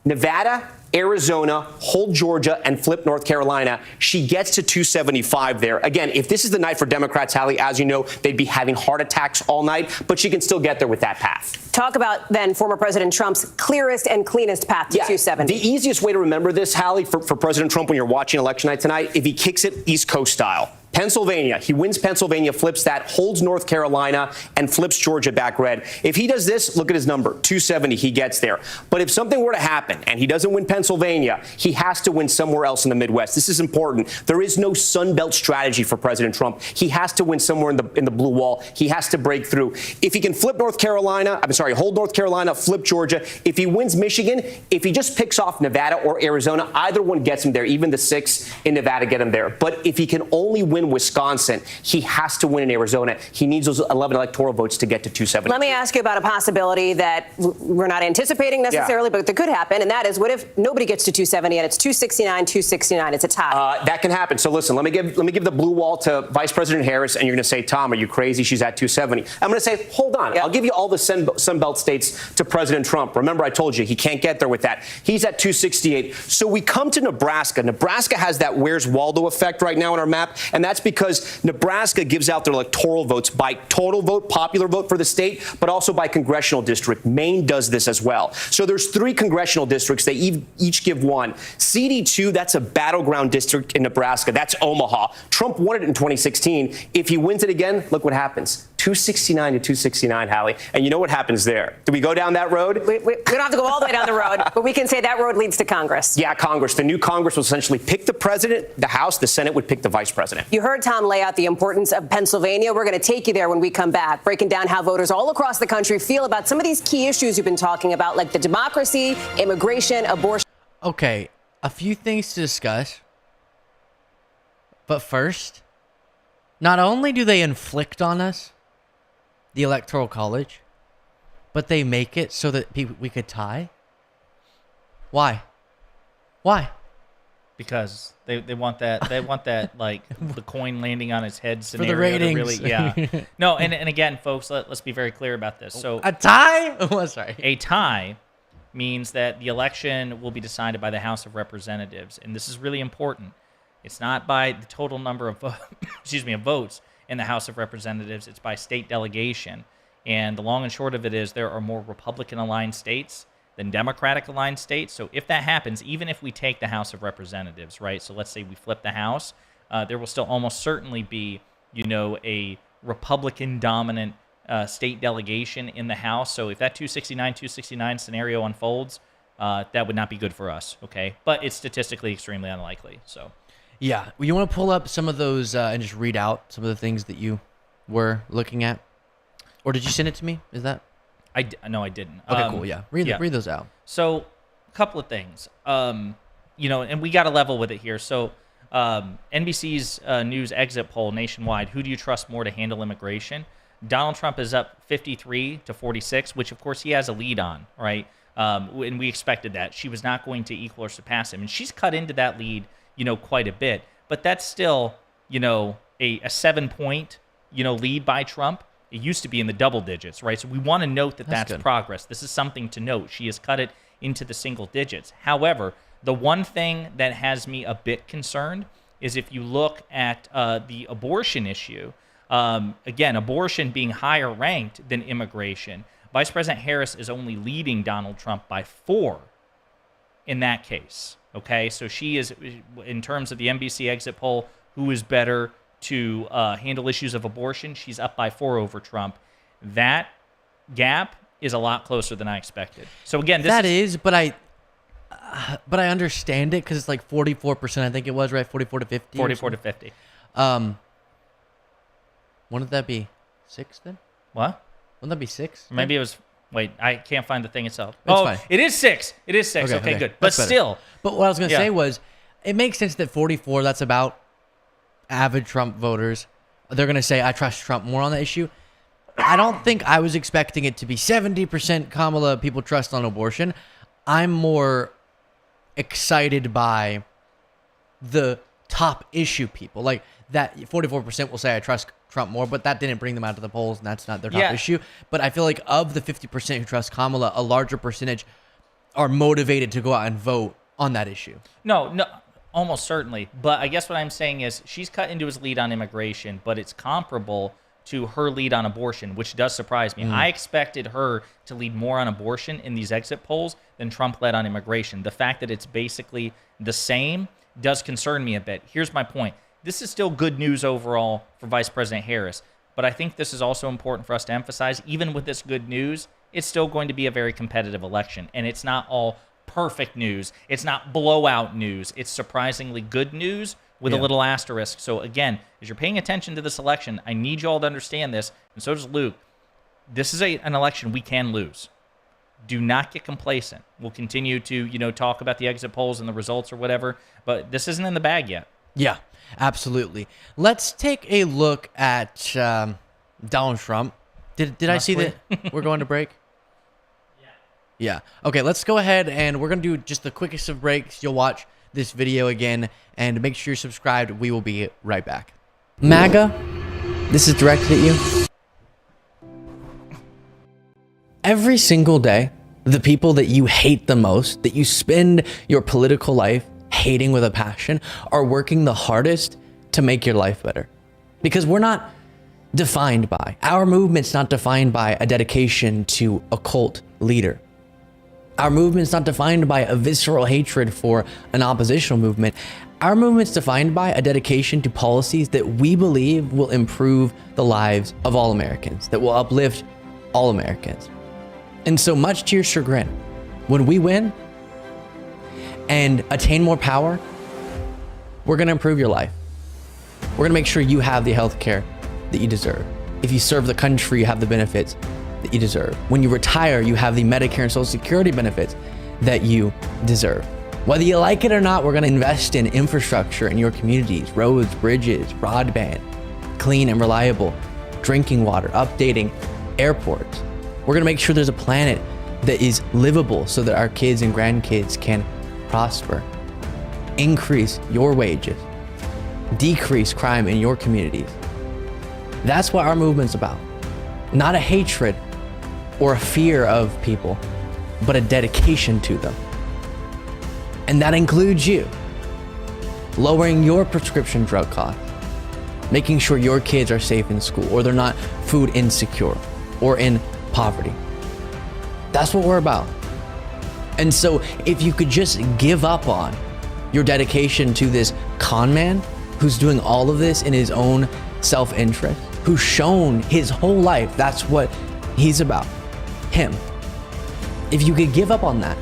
Nevada, Arizona, hold Georgia, and flip North Carolina. She gets to 275 there. Again, if this is the night for Democrats, Hallie, as you know, they'd be having heart attacks all night, but she can still get there with that path. Talk about then former President Trump's clearest and cleanest path to 270. The easiest way to remember this, Hallie, for President Trump when you're watching election night tonight, if he kicks it East Coast style. Pennsylvania, he wins Pennsylvania, flips that, holds North Carolina, and flips Georgia back red. If he does this, look at his number, 270, he gets there. But if something were to happen and he doesn't win Pennsylvania, he has to win somewhere else in the Midwest. This is important. There is no Sun Belt strategy for President Trump. He has to win somewhere in the blue wall. He has to break through. If he can flip North Carolina, hold North Carolina, flip Georgia. If he wins Michigan, if he just picks off Nevada or Arizona, either one gets him there. Even the 6 in Nevada get him there. But if he can only win Wisconsin, he has to win in Arizona. He needs those 11 electoral votes to get to 270. Let me ask you about a possibility that we're not anticipating necessarily, but that could happen, and that is, what if nobody gets to 270 and it's 269, it's a tie? That can happen. So listen, let me give the blue wall to Vice President Harris, and you're going to say, Tom, are you crazy? She's at 270. I'm going to say, hold on. Yep. I'll give you all the Sun Belt states to President Trump. Remember, I told you he can't get there with that. He's at 268. So we come to Nebraska. Nebraska has that Where's Waldo effect right now on our map, and that's because Nebraska gives out their electoral votes by total vote, popular vote for the state, but also by congressional district. Maine does this as well. So there's 3 congressional districts. They each give one. CD2, that's a battleground district in Nebraska. That's Omaha. Trump won it in 2016. If he wins it again, look what happens. 269 to 269, Hallie. And you know what happens there? Do we go down that road? We don't have to go all the way down the road, but we can say that road leads to Congress. Yeah, Congress. The new Congress will essentially pick the president, the House, the Senate would pick the vice president. You heard Tom lay out the importance of Pennsylvania. We're going to take you there when we come back, breaking down how voters all across the country feel about some of these key issues you've been talking about, like the democracy, immigration, abortion. Okay, a few things to discuss. But first, not only do they inflict on us the Electoral College, but they make it so that we could tie? Why? Because they want that like the coin landing on his head scenario. For the ratings. No, and again, folks, let's be very clear about this. So a tie? Oh, sorry. A tie means that the election will be decided by the House of Representatives, and this is really important. It's not by the total number of votes in the House of Representatives. It's by state delegation. And the long and short of it is there are more Republican-aligned states than Democratic-aligned states. So if that happens, even if we take the House of Representatives, right? So let's say we flip the House, there will still almost certainly be, a Republican-dominant state delegation in the House. So if that 269 scenario unfolds, that would not be good for us, okay? But it's statistically extremely unlikely, so... Yeah, you want to pull up some of those and just read out some of the things that you were looking at? Or did you send it to me? Is that? No, I didn't. Okay, cool, yeah. Read those out. So, a couple of things. And we got to level with it here. So, NBC's news exit poll nationwide, who do you trust more to handle immigration? Donald Trump is up 53 to 46, which, of course, he has a lead on, right? And we expected that. She was not going to equal or surpass him. And she's cut into that lead quite a bit, but that's still, a 7-point, lead by Trump. It used to be in the double digits, right? So we want to note that that's progress. This is something to note. She has cut it into the single digits. However, the one thing that has me a bit concerned is if you look at the abortion issue, again, abortion being higher ranked than immigration, Vice President Harris is only leading Donald Trump by 4 in that case. Okay, so she is, in terms of the NBC exit poll, who is better to handle issues of abortion, she's up by 4 over Trump. That gap is a lot closer than I expected. So again, but I understand it because it's like 44%, I think it was, right? 44 to 50. 44 to 50. Wouldn't that be 6 then? What? Wouldn't that be 6? Maybe it was. Wait, I can't find the thing itself. Fine. It is 6. It is 6. Okay, good. But still. But what I was going to say was, it makes sense that 44, that's about avid Trump voters. They're going to say, I trust Trump more on the issue. I don't think I was expecting it to be 70% Kamala people trust on abortion. I'm more excited by the top issue people. Like that 44% will say I trust Trump more, but that didn't bring them out to the polls, and that's not their top issue. But I feel like of the 50% who trust Kamala, a larger percentage are motivated to go out and vote on that issue. No, almost certainly. But I guess what I'm saying is she's cut into his lead on immigration, but it's comparable to her lead on abortion, which does surprise me. I expected her to lead more on abortion in these exit polls than Trump led on immigration. The fact that it's basically the same does concern me a bit. Here's my point. This is still good news overall for Vice President Harris, but I think this is also important for us to emphasize, even with this good news, it's still going to be a very competitive election, and it's not all perfect news. It's not blowout news. It's surprisingly good news with a little asterisk. So again, as you're paying attention to this election, I need you all to understand this, and so does Luke. This is an election we can lose. Do not get complacent. We'll continue to, talk about the exit polls and the results or whatever, but this isn't in the bag yet. Yeah, absolutely. Let's take a look at Donald Trump. Did I see that we're going to break? Yeah. Okay, let's go ahead and we're going to do just the quickest of breaks. You'll watch this video again and make sure you're subscribed. We will be right back. MAGA, this is directed at you. Every single day, the people that you hate the most, that you spend your political life hating with a passion, are working the hardest to make your life better. Because we're not defined by, our movement's not defined by a dedication to a cult leader. Our movement's not defined by a visceral hatred for an oppositional movement. Our movement's defined by a dedication to policies that we believe will improve the lives of all Americans, that will uplift all Americans. And so, much to your chagrin, when we win and attain more power, we're going to improve your life. We're going to make sure you have the health care that you deserve. If you serve the country, you have the benefits that you deserve. When you retire, you have the Medicare and Social Security benefits that you deserve. Whether you like it or not, we're going to invest in infrastructure in your communities, roads, bridges, broadband, clean and reliable drinking water, updating airports. We're going to make sure there's a planet that is livable so that our kids and grandkids can prosper. Increase your wages. Decrease crime in your communities. That's what our movement's about. Not a hatred or a fear of people, but a dedication to them. And that includes you. Lowering your prescription drug costs. Making sure your kids are safe in school or they're not food insecure or in poverty. That's what we're about. And so if you could just give up on your dedication to this con man who's doing all of this in his own self-interest, who's shown his whole life that's what he's about, him. If you could give up on that,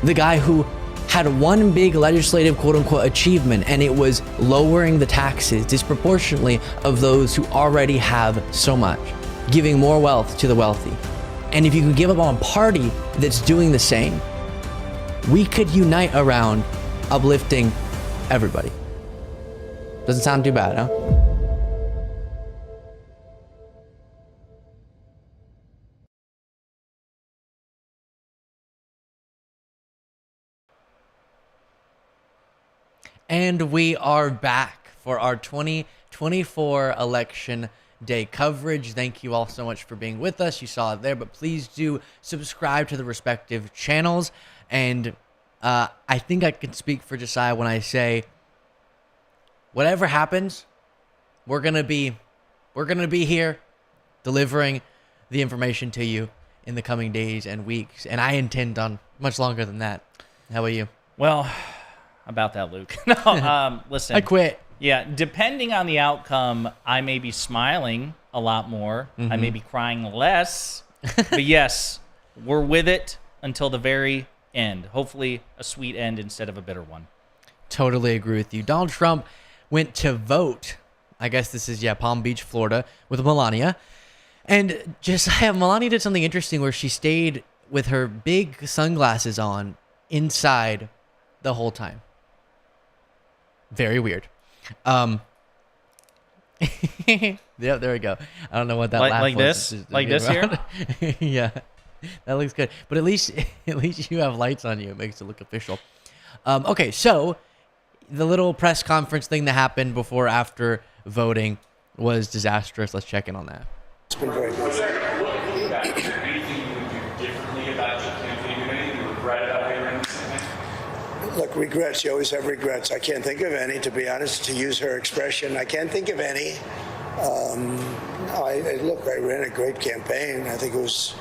the guy who had one big legislative quote-unquote achievement, and it was lowering the taxes disproportionately of those who already have so much, giving more wealth to the wealthy. And if you could give up on a party that's doing the same, we could unite around uplifting everybody. Doesn't sound too bad, huh? And we are back for our 2024 election day coverage. Thank you all so much for being with us. You saw it there, but please do subscribe to the respective channels. And I think I can speak for Josiah when I say, whatever happens, we're gonna be here delivering the information to you in the coming days and weeks. And I intend on much longer than that. How about you? Well, about that, Luke. No, listen. I quit. Yeah, depending on the outcome, I may be smiling a lot more. I may be crying less. But yes, we're with it until the very end. Hopefully a sweet end instead of a bitter one. Totally agree with you. Donald Trump went to vote. I guess this is, Palm Beach, Florida, with Melania. And Melania did something interesting where she stayed with her big sunglasses on inside the whole time. Very weird. Yep, there we go. I don't know what that laugh like was. this? Like this here? Yeah, that looks good. But at least you have lights on you. It makes it look official. Okay, so the little press conference thing that happened before after voting was disastrous. Let's check in on that. It's been very good. Anything you would do differently about your campaign? Anything you regret about Look, regrets. You always have regrets. I can't think of any, to be honest, to use her expression. I can't think of any. I ran a great campaign. I think it was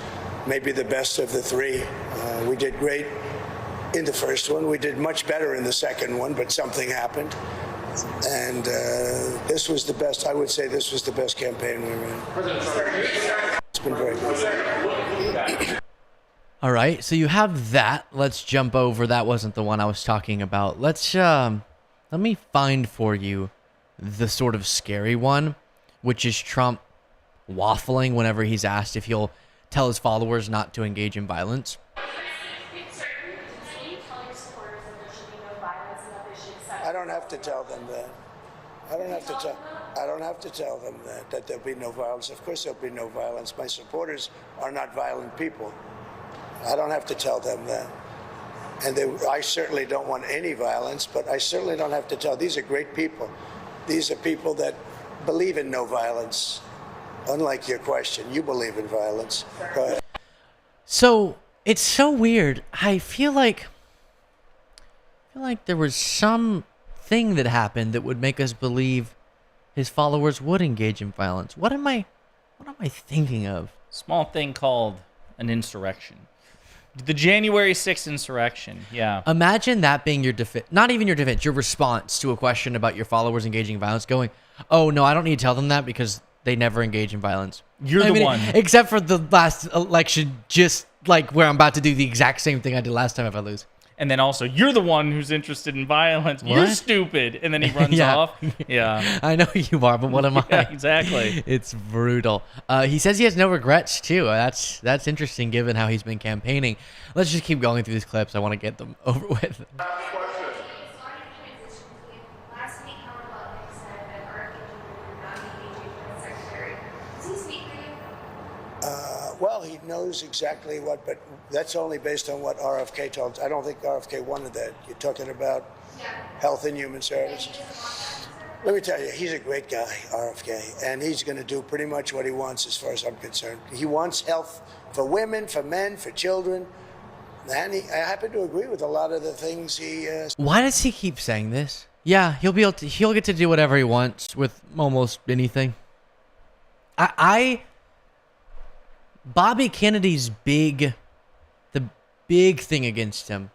maybe the best of the three. We did great in the first one. We did much better in the second one, but something happened. And this was the best. I would say this was the best campaign we ran. It's been very good. All right, so you have that. Let's jump over. That wasn't the one I was talking about. Let's let me find for you the sort of scary one, which is Trump waffling whenever he's asked if he'll tell his followers not to engage in violence. I don't have to tell them that. I don't have to tell them that there'll be no violence. Of course there'll be no violence. My supporters are not violent people. I don't have to tell them that. And I certainly don't want any violence, but I certainly don't have to tell. These are great people. These are people that believe in no violence. Unlike your question, you believe in violence. Go ahead. So it's so weird. I feel like there was some thing that happened that would make us believe his followers would engage in violence. What am I thinking of? Small thing called an insurrection. The January 6th insurrection, yeah. Imagine that being your defense, not even your defense, your response to a question about your followers engaging in violence, going, oh, no, I don't need to tell them that because they never engage in violence. You're the one. Except for the last election, just like where I'm about to do the exact same thing I did last time if I lose. And then also, you're the one who's interested in violence. What? You're stupid. And then he runs off. Yeah. I know you are, but what am I? Yeah, exactly. It's brutal. He says he has no regrets, too. That's interesting, given how he's been campaigning. Let's just keep going through these clips. I want to get them over with. Well, he knows exactly what, but that's only based on what RFK told us. I don't think RFK wanted that. You're talking about Health and Human Services. Let me tell you, he's a great guy, RFK, and he's going to do pretty much what he wants as far as I'm concerned. He wants health for women, for men, for children, and I happen to agree with a lot of the things he... Why does he keep saying this? Yeah, he'll get to do whatever he wants with almost anything. Bobby Kennedy's the big thing against him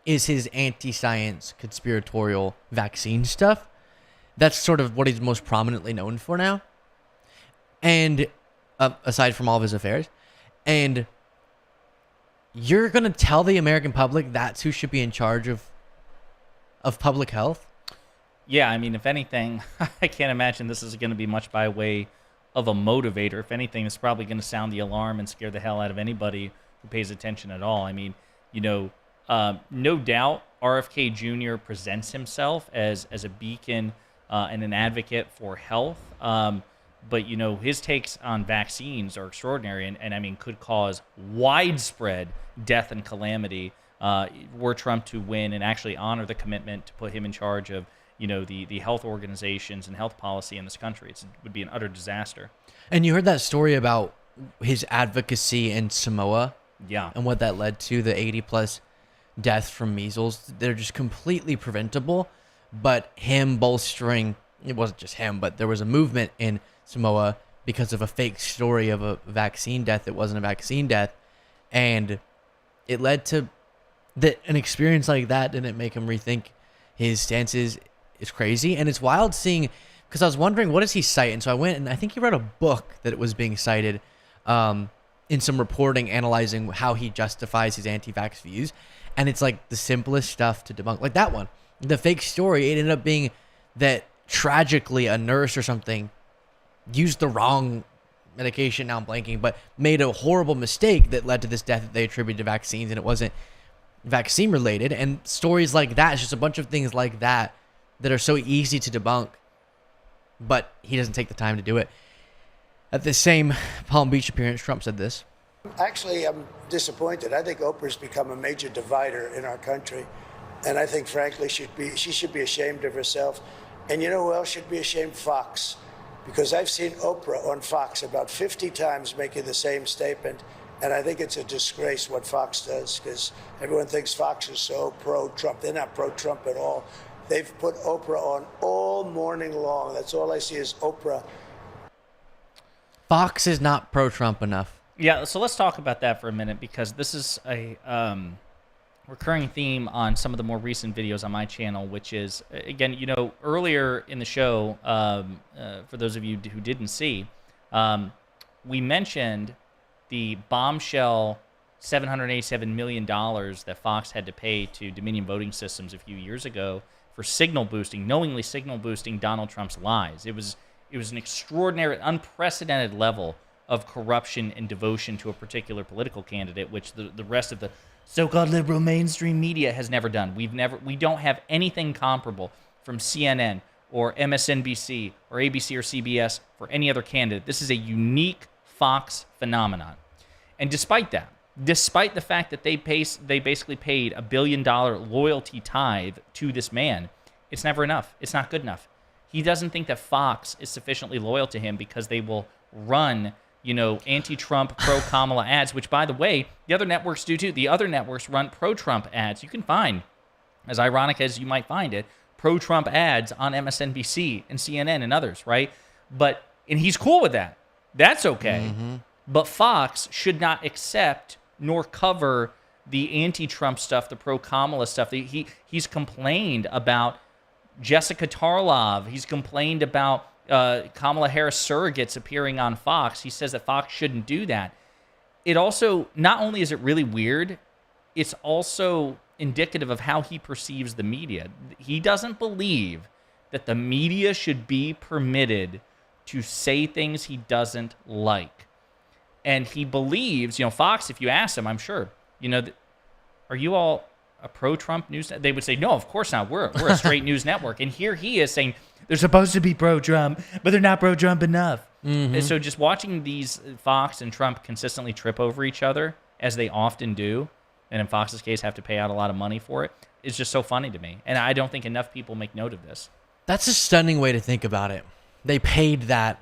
is his anti-science conspiratorial vaccine stuff. That's sort of what he's most prominently known for now. And aside from all of his affairs. And you're going to tell the American public that's who should be in charge of public health? Yeah, I mean, if anything, I can't imagine this is going to be much by way of a motivator. If anything, it's probably going to sound the alarm and scare the hell out of anybody who pays attention at all. I mean, no doubt RFK Jr. presents himself as a beacon and an advocate for health. But, his takes on vaccines are extraordinary and I mean, could cause widespread death and calamity were Trump to win and actually honor the commitment to put him in charge of the health organizations and health policy in this country. It would be an utter disaster. And you heard that story about his advocacy in Samoa? Yeah. And what that led to, the 80-plus deaths from measles. They're just completely preventable, but him bolstering, it wasn't just him, but there was a movement in Samoa because of a fake story of a vaccine death that wasn't a vaccine death, and it led to an experience like that didn't make him rethink his stances. It's crazy, and it's wild seeing, because I was wondering, what does he cite? And so I went, and I think he wrote a book that was being cited in some reporting analyzing how he justifies his anti-vax views, and it's like the simplest stuff to debunk. Like that one, the fake story, it ended up being that tragically a nurse or something used the wrong medication, now I'm blanking, but made a horrible mistake that led to this death that they attributed to vaccines, and it wasn't vaccine related. And stories like that, it's just a bunch of things like that that are so easy to debunk, but he doesn't take the time to do it. At the same Palm Beach appearance, Trump said this. Actually, I'm disappointed. I think Oprah's become a major divider in our country, and I think, frankly, she should be ashamed of herself. And you know who else should be ashamed? Fox. Because I've seen Oprah on Fox about 50 times making the same statement, And I think it's a disgrace what Fox does, because everyone thinks Fox is so pro-Trump. They're not pro-Trump at all. They've put Oprah on all morning long. That's all I see is Oprah. Fox is not pro-Trump enough. Yeah, so let's talk about that for a minute, because this is a recurring theme on some of the more recent videos on my channel, which is, again, you know, earlier in the show, for those of you who didn't see, we mentioned the bombshell $787 million that Fox had to pay to Dominion Voting Systems a few years ago for signal boosting, knowingly signal boosting Donald Trump's lies. It was an extraordinary, unprecedented level of corruption and devotion to a particular political candidate, which the rest of the so-called liberal mainstream media has never done. We don't have anything comparable from CNN or MSNBC or ABC or CBS for any other candidate. This is a unique Fox phenomenon. And despite that, despite the fact that they basically paid $1 billion loyalty tithe to this man, it's never enough. It's not good enough. He doesn't think that Fox is sufficiently loyal to him because they will run, you know, anti-Trump, pro-Kamala ads, which, by the way, the other networks do too. The other networks run pro-Trump ads. You can find, as ironic as you might find it, pro-Trump ads on MSNBC and CNN and others, right? And he's cool with that. That's okay. Mm-hmm. But Fox should not accept nor cover the anti-Trump stuff, the pro-Kamala stuff. He's complained about Jessica Tarlov. He's complained about Kamala Harris surrogates appearing on Fox. He says that Fox shouldn't do that. It also, not only is it really weird, it's also indicative of how he perceives the media. He doesn't believe that the media should be permitted to say things he doesn't like. And he believes, you know, Fox, if you ask him, I'm sure, you know, are you all a pro-Trump news? They would say, no, of course not. We're a straight news network. And here he is saying, they're supposed to be pro-Trump, but they're not pro-Trump enough. Mm-hmm. And so just watching these Fox and Trump consistently trip over each other, as they often do, and in Fox's case have to pay out a lot of money for it, is just so funny to me. And I don't think enough people make note of this. That's a stunning way to think about it. They paid that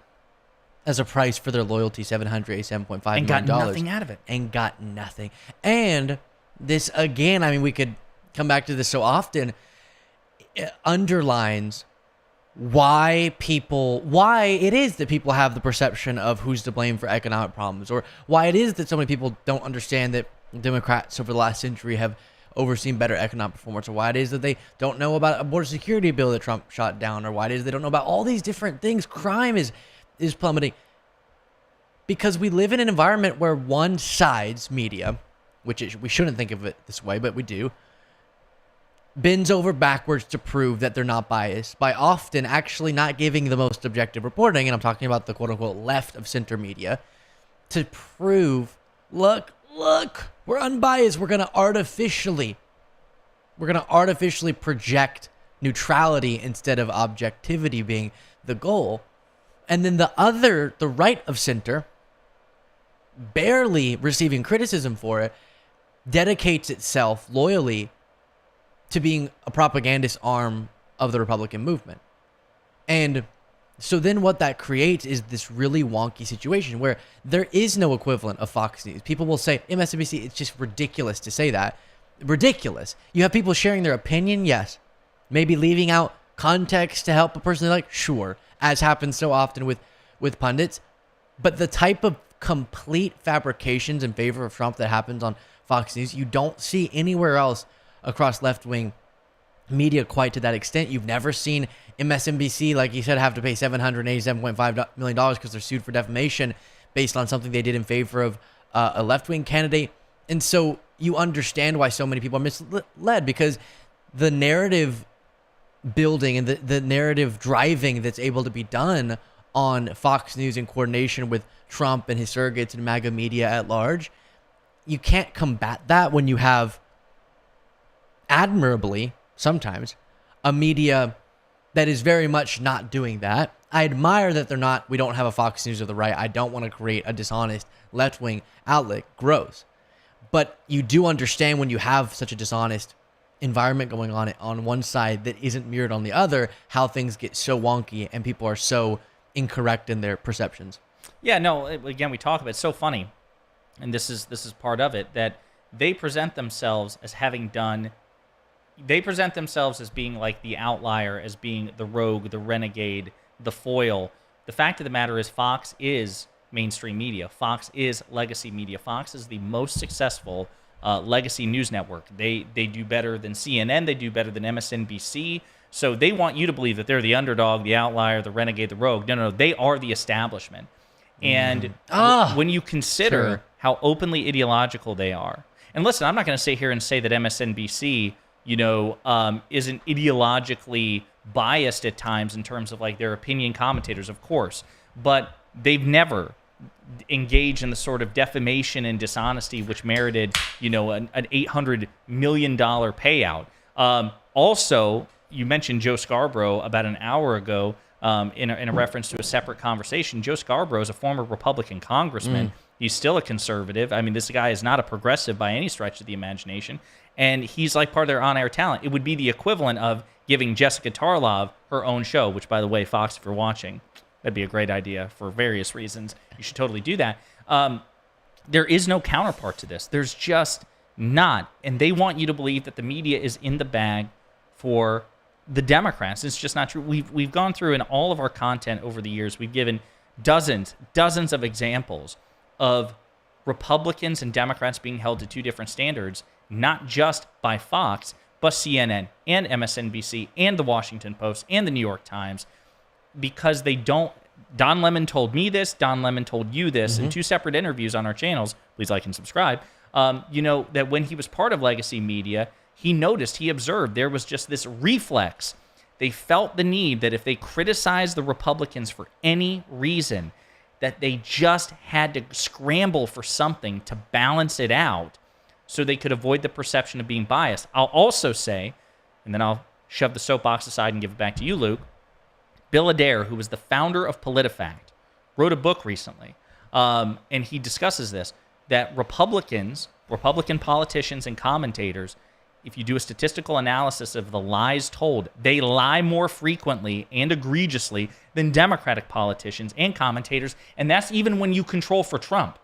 as a price for their loyalty, $787.5 million. And got nothing out of it. And got nothing. And this, again, I mean, we could come back to this so often, it underlines why it is that people have the perception of who's to blame for economic problems, or why it is that so many people don't understand that Democrats over the last century have overseen better economic performance, or why it is that they don't know about a border security bill that Trump shot down, or why it is they don't know about all these different things. Crime is plummeting because we live in an environment where one side's media, we shouldn't think of it this way, but we do, bends over backwards to prove that they're not biased by often actually not giving the most objective reporting, and I'm talking about the quote-unquote left of center media, to prove, look, we're unbiased. We're going to artificially project neutrality instead of objectivity being the goal. And then the right of center, barely receiving criticism for it, dedicates itself loyally to being a propagandist arm of the Republican movement. And so then what that creates is this really wonky situation where there is no equivalent of Fox News. People will say, MSNBC, it's just ridiculous to say that. Ridiculous. You have people sharing their opinion, yes. Maybe leaving out context to help a person they like, sure, as happens so often with pundits. But the type of complete fabrications in favor of Trump that happens on Fox News, you don't see anywhere else across left-wing media quite to that extent. You've never seen MSNBC, like you said, have to pay $787.5 million because they're sued for defamation based on something they did in favor of a left-wing candidate. And so you understand why so many people are misled, because the narrative building and the narrative driving that's able to be done on Fox News in coordination with Trump and his surrogates and MAGA media at large, you can't combat that when you have, admirably, sometimes, a media that is very much not doing that. I admire that we don't have a Fox News of the right. I don't want to create a dishonest left-wing outlet. Gross. But you do understand when you have such a dishonest environment going on one side that isn't mirrored on the other, how things get so wonky and people are so incorrect in their perceptions. Yeah, no, again, we talk about it. It's so funny. and this is part of it, that they present themselves as being like the outlier, as being the rogue, the renegade, the foil. The fact of the matter is Fox is mainstream media. Fox is legacy media. Fox is the most successful legacy news network. They do better than CNN. They do better than MSNBC. So they want you to believe that they're the underdog, the outlier, the renegade, the rogue. No. They are the establishment. And when you consider how openly ideological they are, and listen, I'm not going to sit here and say that MSNBC, isn't ideologically biased at times in terms of like their opinion commentators, of course, but they've never engaged in the sort of defamation and dishonesty which merited, an $800 million payout. Also, you mentioned Joe Scarborough about an hour ago in a reference to a separate conversation. Joe Scarborough is a former Republican congressman. He's still a conservative. I mean, this guy is not a progressive by any stretch of the imagination, and he's like part of their on-air talent. It would be the equivalent of giving Jessica Tarlov her own show, which, by the way, Fox, if you're watching, that'd be a great idea for various reasons. You should totally do that. There is no counterpart to this. There's just not. And they want you to believe that the media is in the bag for the Democrats. It's just not true. We've gone through in all of our content over the years, we've given dozens of examples of Republicans and Democrats being held to two different standards, not just by Fox, but CNN and MSNBC and the Washington Post and the New York Times, because they don't. Don Lemon told me this, Don Lemon told you this in two separate interviews on our channels. Please like and subscribe. That when he was part of legacy media, he observed there was just this reflex. They felt the need that if they criticized the Republicans for any reason, that they just had to scramble for something to balance it out so they could avoid the perception of being biased. I'll also say, and then I'll shove the soapbox aside and give it back to you, Luke, Bill Adair, who was the founder of PolitiFact, wrote a book recently, and he discusses this, that Republican politicians and commentators, if you do a statistical analysis of the lies told, they lie more frequently and egregiously than Democratic politicians and commentators, and that's even when you control for Trump.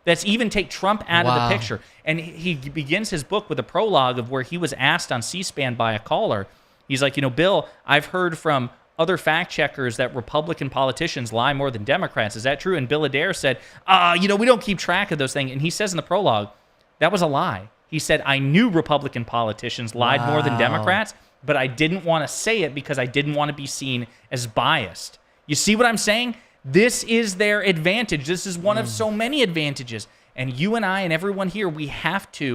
That's even take Trump out of the picture. And he begins his book with a prologue of where he was asked on C-SPAN by a caller. He's like, Bill, I've heard from other fact checkers that Republican politicians lie more than Democrats. Is that true? And Bill Adair said, we don't keep track of those things. And he says in the prologue, that was a lie. He said, I knew Republican politicians lied more than Democrats, but I didn't want to say it because I didn't want to be seen as biased. You see what I'm saying? This is their advantage. This is one of so many advantages. And you and I and everyone here,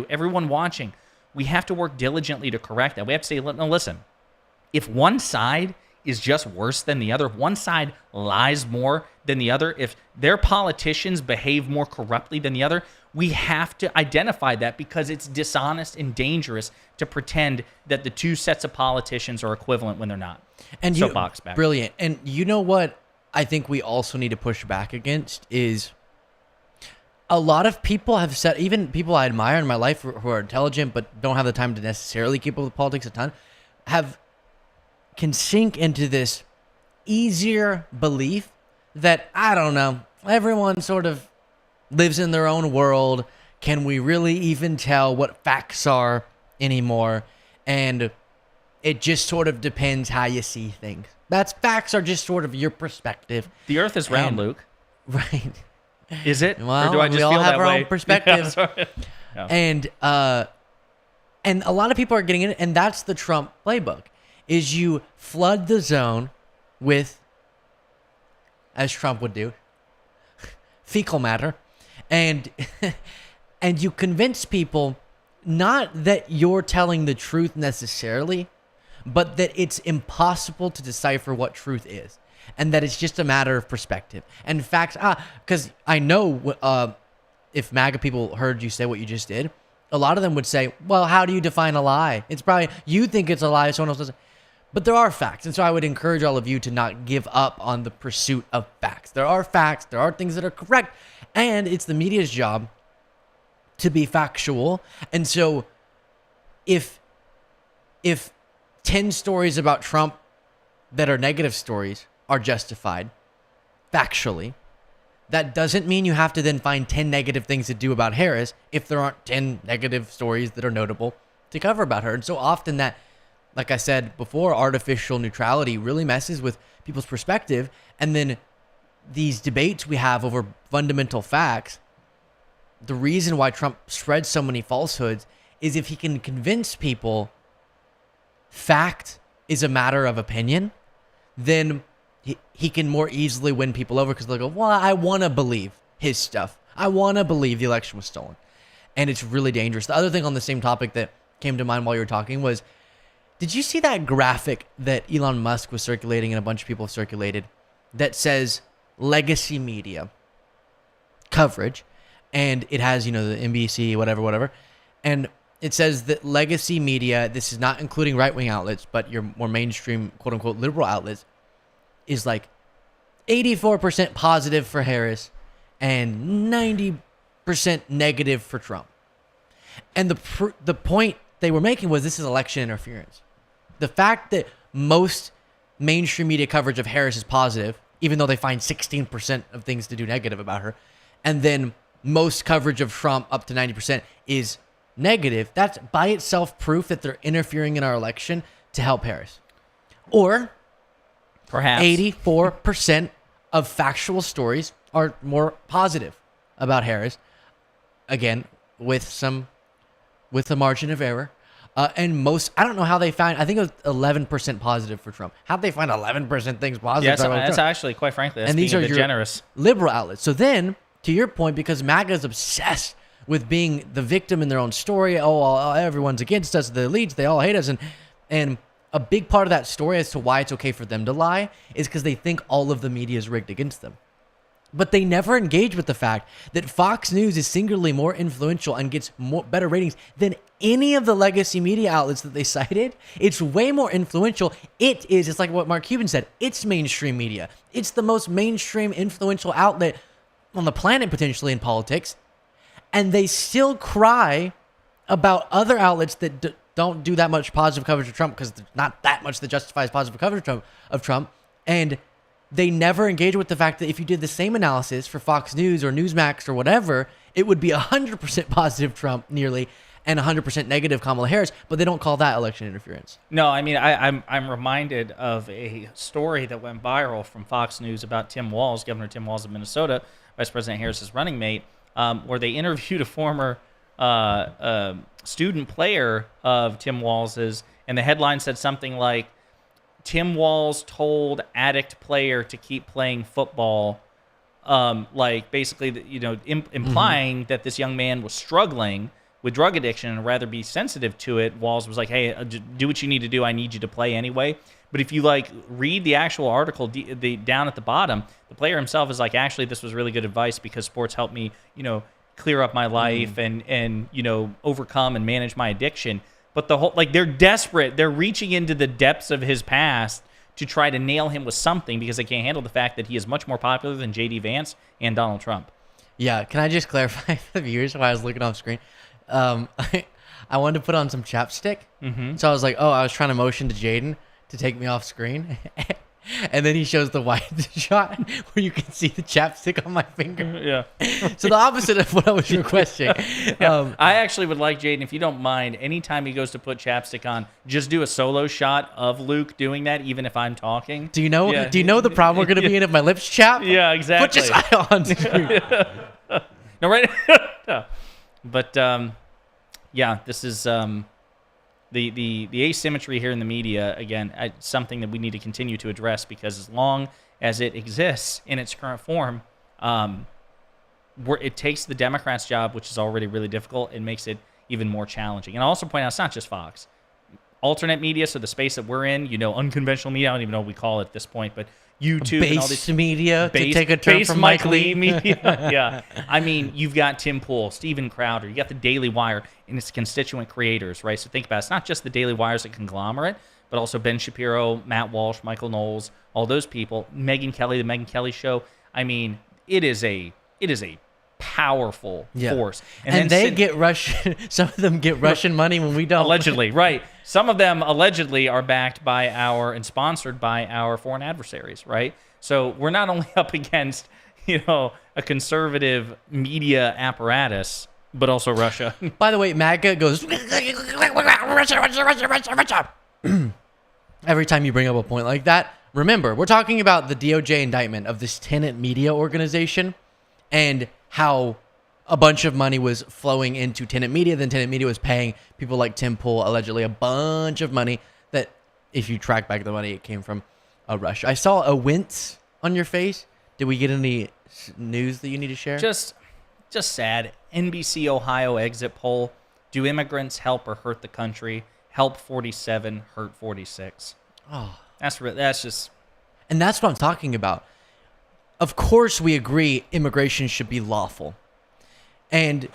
everyone watching, we have to work diligently to correct that. We have to say, no, listen, if one side is just worse than the other, if one side lies more than the other, if their politicians behave more corruptly than the other, we have to identify that, because it's dishonest and dangerous to pretend that the two sets of politicians are equivalent when they're not. And soapbox back. Brilliant. And you know what I think we also need to push back against is a lot of people have said, even people I admire in my life who are intelligent but don't have the time to necessarily keep up with politics a ton, can sink into this easier belief that, I don't know, everyone sort of lives in their own world. Can we really even tell what facts are anymore? And it just sort of depends how you see things. Facts are just sort of your perspective. The earth is round, Luke. Right. Is it? Well, or do I just we all feel have that our way? own perspectives. Yeah. And a lot of people are getting it, and that's the Trump playbook, is you flood the zone with, as Trump would do, fecal matter, and you convince people not that you're telling the truth necessarily, but that it's impossible to decipher what truth is, and that it's just a matter of perspective and facts. Because I know if MAGA people heard you say what you just did, a lot of them would say, well, how do you define a lie? It's probably, you think it's a lie, someone else doesn't. But there are facts, and so I would encourage all of you to not give up on the pursuit of facts. There are facts, there are things that are correct, and it's the media's job to be factual. And so if 10 stories about Trump that are negative stories are justified factually, That doesn't mean you have to then find 10 negative things to do about Harris if there aren't 10 negative stories that are notable to cover about her. And so often that, like I said before, artificial neutrality really messes with people's perspective. And then these debates we have over fundamental facts, the reason why Trump spreads so many falsehoods is if he can convince people fact is a matter of opinion, then he can more easily win people over because they'll go, well, I want to believe his stuff. I want to believe the election was stolen. And it's really dangerous. The other thing on the same topic that came to mind while you were talking was, did you see that graphic that Elon Musk was circulating and a bunch of people have circulated that says legacy media coverage? And it has, the NBC, whatever. And it says that legacy media, this is not including right-wing outlets, but your more mainstream, quote-unquote, liberal outlets, is like 84% positive for Harris and 90% negative for Trump. And the point they were making was this is election interference. The fact that most mainstream media coverage of Harris is positive, even though they find 16% of things to do negative about her, and then most coverage of Trump up to 90% is negative, that's by itself proof that they're interfering in our election to help Harris. Or perhaps 84% of factual stories are more positive about Harris. Again, with a margin of error. And most, I don't know how they find, I think it was 11% positive for Trump. How'd they find 11% things positive? Yeah, that's actually, quite frankly, that's and these being are a bit your generous. Liberal outlets. So then, to your point, because MAGA is obsessed with being the victim in their own story, everyone's against us, the elites, they all hate us, and a big part of that story as to why it's okay for them to lie is because they think all of the media is rigged against them. But they never engage with the fact that Fox News is singularly more influential and gets better ratings than any of the legacy media outlets that they cited. It's way more influential. It's like what Mark Cuban said, it's mainstream media. It's the most mainstream influential outlet on the planet potentially in politics. And they still cry about other outlets that don't do that much positive coverage of Trump because there's not that much that justifies positive coverage of Trump. And they never engage with the fact that if you did the same analysis for Fox News or Newsmax or whatever, it would be 100% positive Trump nearly and 100% negative Kamala Harris, but they don't call that election interference. No, I mean, I'm reminded of a story that went viral from Fox News about Tim Walz, Governor Tim Walz of Minnesota, Vice President Harris's running mate, where they interviewed a former student player of Tim Walz's, and the headline said something like, Tim Walz told addict player to keep playing football, like basically, implying that this young man was struggling with drug addiction and rather be sensitive to it. Walz was like, hey, do what you need to do. I need you to play anyway. But if you read the actual article down at the bottom, the player himself is like, actually, this was really good advice because sports helped me, clear up my life and overcome and manage my addiction. But the whole, they're desperate. They're reaching into the depths of his past to try to nail him with something because they can't handle the fact that he is much more popular than J.D. Vance and Donald Trump. Yeah, can I just clarify for the viewers while I was looking off screen? I wanted to put on some chapstick. Mm-hmm. So I was like, I was trying to motion to Jaden to take me off screen. And then he shows the wide shot where you can see the chapstick on my finger. Yeah. So the opposite of what I was requesting. Yeah. I actually would like, Jaden, if you don't mind, anytime he goes to put chapstick on, just do a solo shot of Luke doing that, even if I'm talking. Do you know the problem we're going to be in if my lips chap? Yeah, exactly. Put your eye on screen. No, right? No. But, yeah, this is... The asymmetry here in the media, again, something that we need to continue to address because as long as it exists in its current form, it takes the Democrats' job, which is already really difficult, and makes it even more challenging. And I'll also point out, it's not just Fox. Alternate media, so the space that we're in, unconventional media, I don't even know what we call it at this point, but YouTube base and all these media, to take a term from Mike Lee media. Yeah. I mean, you've got Tim Pool, Steven Crowder, you got the Daily Wire and its constituent creators, right? So think about it. It's not just the Daily Wire as a conglomerate, but also Ben Shapiro, Matt Walsh, Michael Knowles, all those people. Megyn Kelly, the Megyn Kelly Show. I mean, it is a powerful force. And they get Russian, some of them get Russian money when we don't. Allegedly, right. Some of them allegedly are backed by and sponsored by our foreign adversaries, right? So we're not only up against, a conservative media apparatus, but also Russia. By the way, MAGA goes Russia. Every time you bring up a point like that, remember, we're talking about the DOJ indictment of this tenant media organization and how a bunch of money was flowing into tenant media. Then tenant media was paying people like Tim Pool allegedly a bunch of money that, if you track back the money, it came from Russia. I saw a wince on your face. Did we get any news that you need to share? Just sad. NBC Ohio exit poll. Do immigrants help or hurt the country? Help 47, hurt 46. Oh, that's just... And that's what I'm talking about. Of course we agree immigration should be lawful. And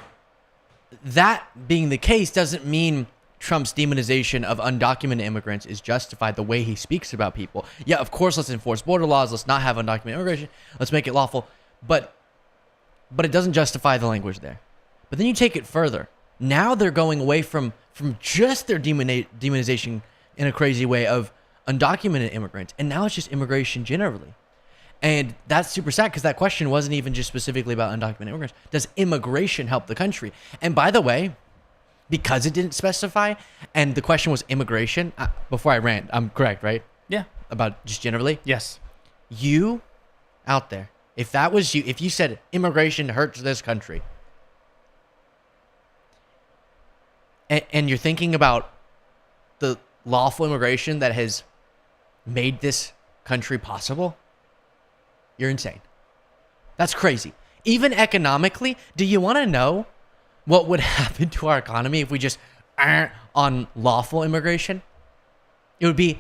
that being the case doesn't mean Trump's demonization of undocumented immigrants is justified the way he speaks about people. Yeah, of course, let's enforce border laws. Let's not have undocumented immigration. Let's make it lawful. But it doesn't justify the language there. But then you take it further. Now they're going away from just their demonization in a crazy way of undocumented immigrants. And now it's just immigration generally. And that's super sad because that question wasn't even just specifically about undocumented immigrants. Does immigration help the country? And by the way, because it didn't specify, and the question was immigration, before I rant, I'm correct, right? Yeah. About just generally? Yes. You out there, if that was you, if you said immigration hurts this country, and you're thinking about the lawful immigration that has made this country possible, you're insane. That's crazy. Even economically, do you want to know what would happen to our economy if we just aren't on lawful immigration? It would be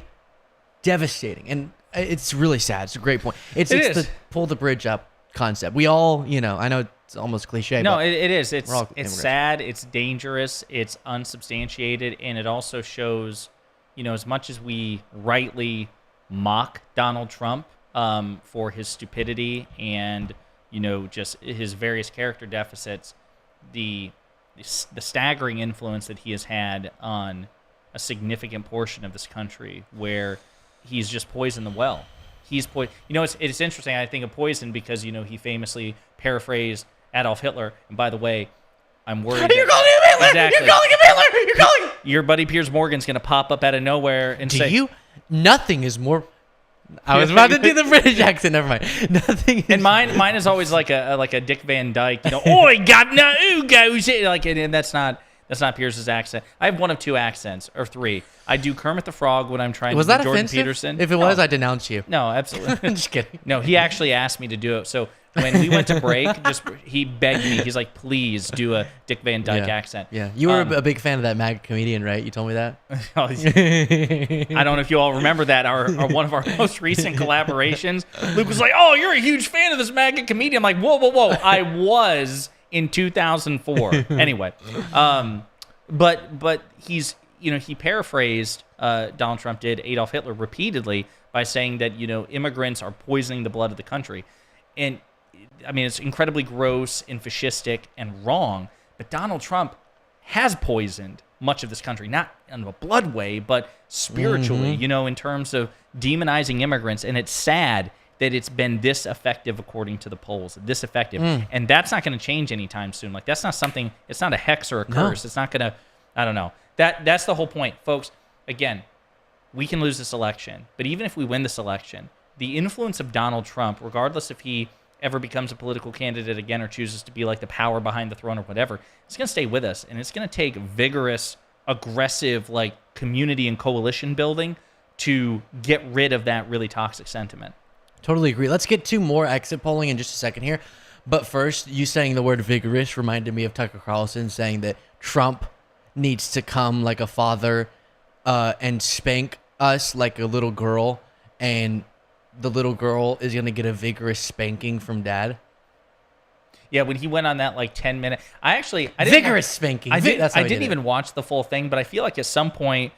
devastating. And it's really sad. It's a great point. It's the pull the bridge up concept. We all, I know it's almost cliche. No, but it is. It's sad. It's dangerous. It's unsubstantiated. And it also shows, as much as we rightly mock Donald Trump for his stupidity and, just his various character deficits, the staggering influence that he has had on a significant portion of this country, where he's just poisoned the well. He's it's interesting. I think of poison because he famously paraphrased Adolf Hitler. And by the way, I'm worried. You're calling him Hitler. Exactly. You're calling him Hitler. You're calling him. Your buddy Piers Morgan's gonna pop up out of nowhere and say, Nothing is more. I was about to do the British accent. Never mind. Nothing. Is and mine is always like a Dick Van Dyke. Oi, governor, who goes it? And that's not Pierce's accent. I have one of two accents or three. I do Kermit the Frog when I'm trying to do Jordan offensive? Peterson. If it was, I denounce you. No, absolutely. I'm just kidding. No, he actually asked me to do it. So when we went to break, he begged me. He's like, please do a Dick Van Dyke accent. Yeah, you were a big fan of that MAGA comedian, right? You told me that. I don't know if you all remember that. Our one of our most recent collaborations. Luke was like, "Oh, you're a huge fan of this MAGA comedian." I'm like, "Whoa! I was in 2004." Anyway, but he's he paraphrased Donald Trump did Adolf Hitler repeatedly by saying that immigrants are poisoning the blood of the country, and I mean it's incredibly gross and fascistic and wrong. But Donald Trump has poisoned much of this country, not in a blood way, but spiritually. In terms of demonizing immigrants, and it's sad that it's been this effective according to the polls. This effective, and that's not going to change anytime soon. Like that's not something. It's not a hex or a curse. No. It's not going to. I don't know. That's the whole point, folks. Again, we can lose this election, but even if we win this election, the influence of Donald Trump, regardless if he ever becomes a political candidate again or chooses to be like the power behind the throne or whatever, it's going to stay with us, and it's going to take vigorous, aggressive, like community and coalition building to get rid of that really toxic sentiment. Totally agree. Let's get to more exit polling in just a second here. But first, you saying the word vigorous reminded me of Tucker Carlson saying that Trump needs to come like a father and spank us like a little girl, and the little girl is going to get a vigorous spanking from dad. Yeah, when he went on that like 10-minute, I didn't vigorous spanking. I didn't even watch the full thing, but I feel like at some point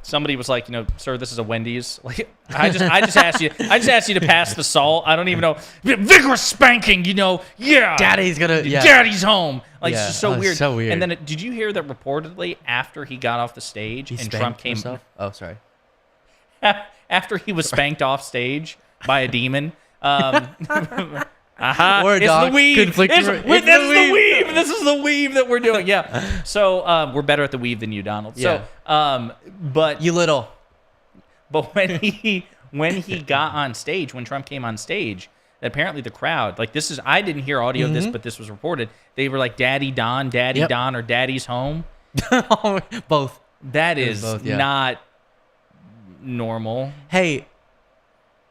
somebody was like, sir, this is a Wendy's. Like I just asked you to pass the salt. I don't even know. Vigorous spanking, yeah. Daddy's home. Like it's just so weird. So weird. And then did you hear that reportedly after he got off the stage and Trump came? Himself? Oh, sorry. After he was spanked off stage by a demon. I Or a it's dog. the weave. It's the weave. weave. This is the weave that we're doing. Yeah. So we're better at the weave than you, Donald. Yeah. So, but you little. But when he got on stage, when Trump came on stage, apparently the crowd, like this is, I didn't hear audio of this, but this was reported. They were like, "Daddy Don," or "Daddy's home." Both. That is both, yeah. not normal. Hey,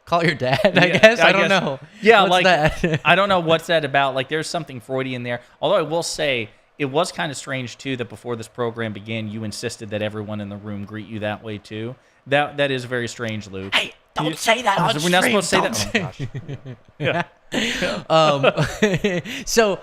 call your dad, I guess. I don't know. Yeah, What's like that? I don't know what's that about. Like there's something Freudian there. Although I will say it was kind of strange too that before this program began, you insisted that everyone in the room greet you that way too. That is very strange, Luke. Hey, don't say that on We're not stream. supposed to say that. Oh my gosh. Yeah. So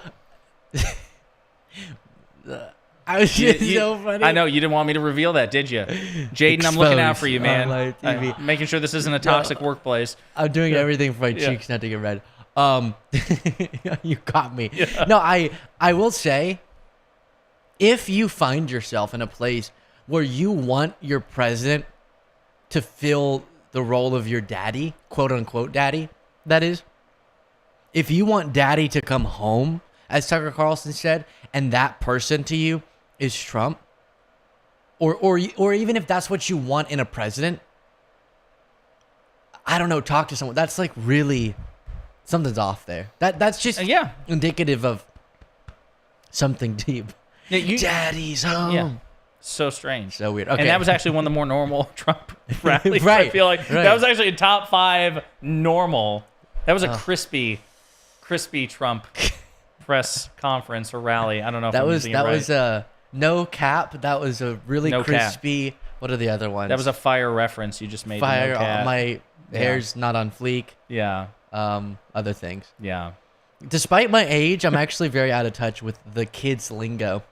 I was just so funny. I know you didn't want me to reveal that, did you, Jaden? I'm looking out for you, man. On my TV. I'm making sure this isn't a toxic workplace. I'm doing everything for my cheeks not to get red. You got me. Yeah. No, I will say, if you find yourself in a place where you want your president to fill the role of your daddy, quote unquote daddy, that is, if you want daddy to come home, as Tucker Carlson said, and that person to you is Trump, or even if that's what you want in a president, I don't know, talk to someone. That's like really, something's off there. That's just indicative of something deep. Yeah, Daddy's home. Yeah. So strange. So weird. Okay. And that was actually one of the more normal Trump rallies. Right. I feel like that was actually a top 5 normal. That was a crispy Trump press conference or rally. I don't know if that I'm was using it right. was a no cap. That was a really crispy. Cap. What are the other ones? That was a fire reference you just made. Fire. No cap. My hair's not on fleek. Yeah. Other things. Yeah. Despite my age, I'm actually very out of touch with the kids' lingo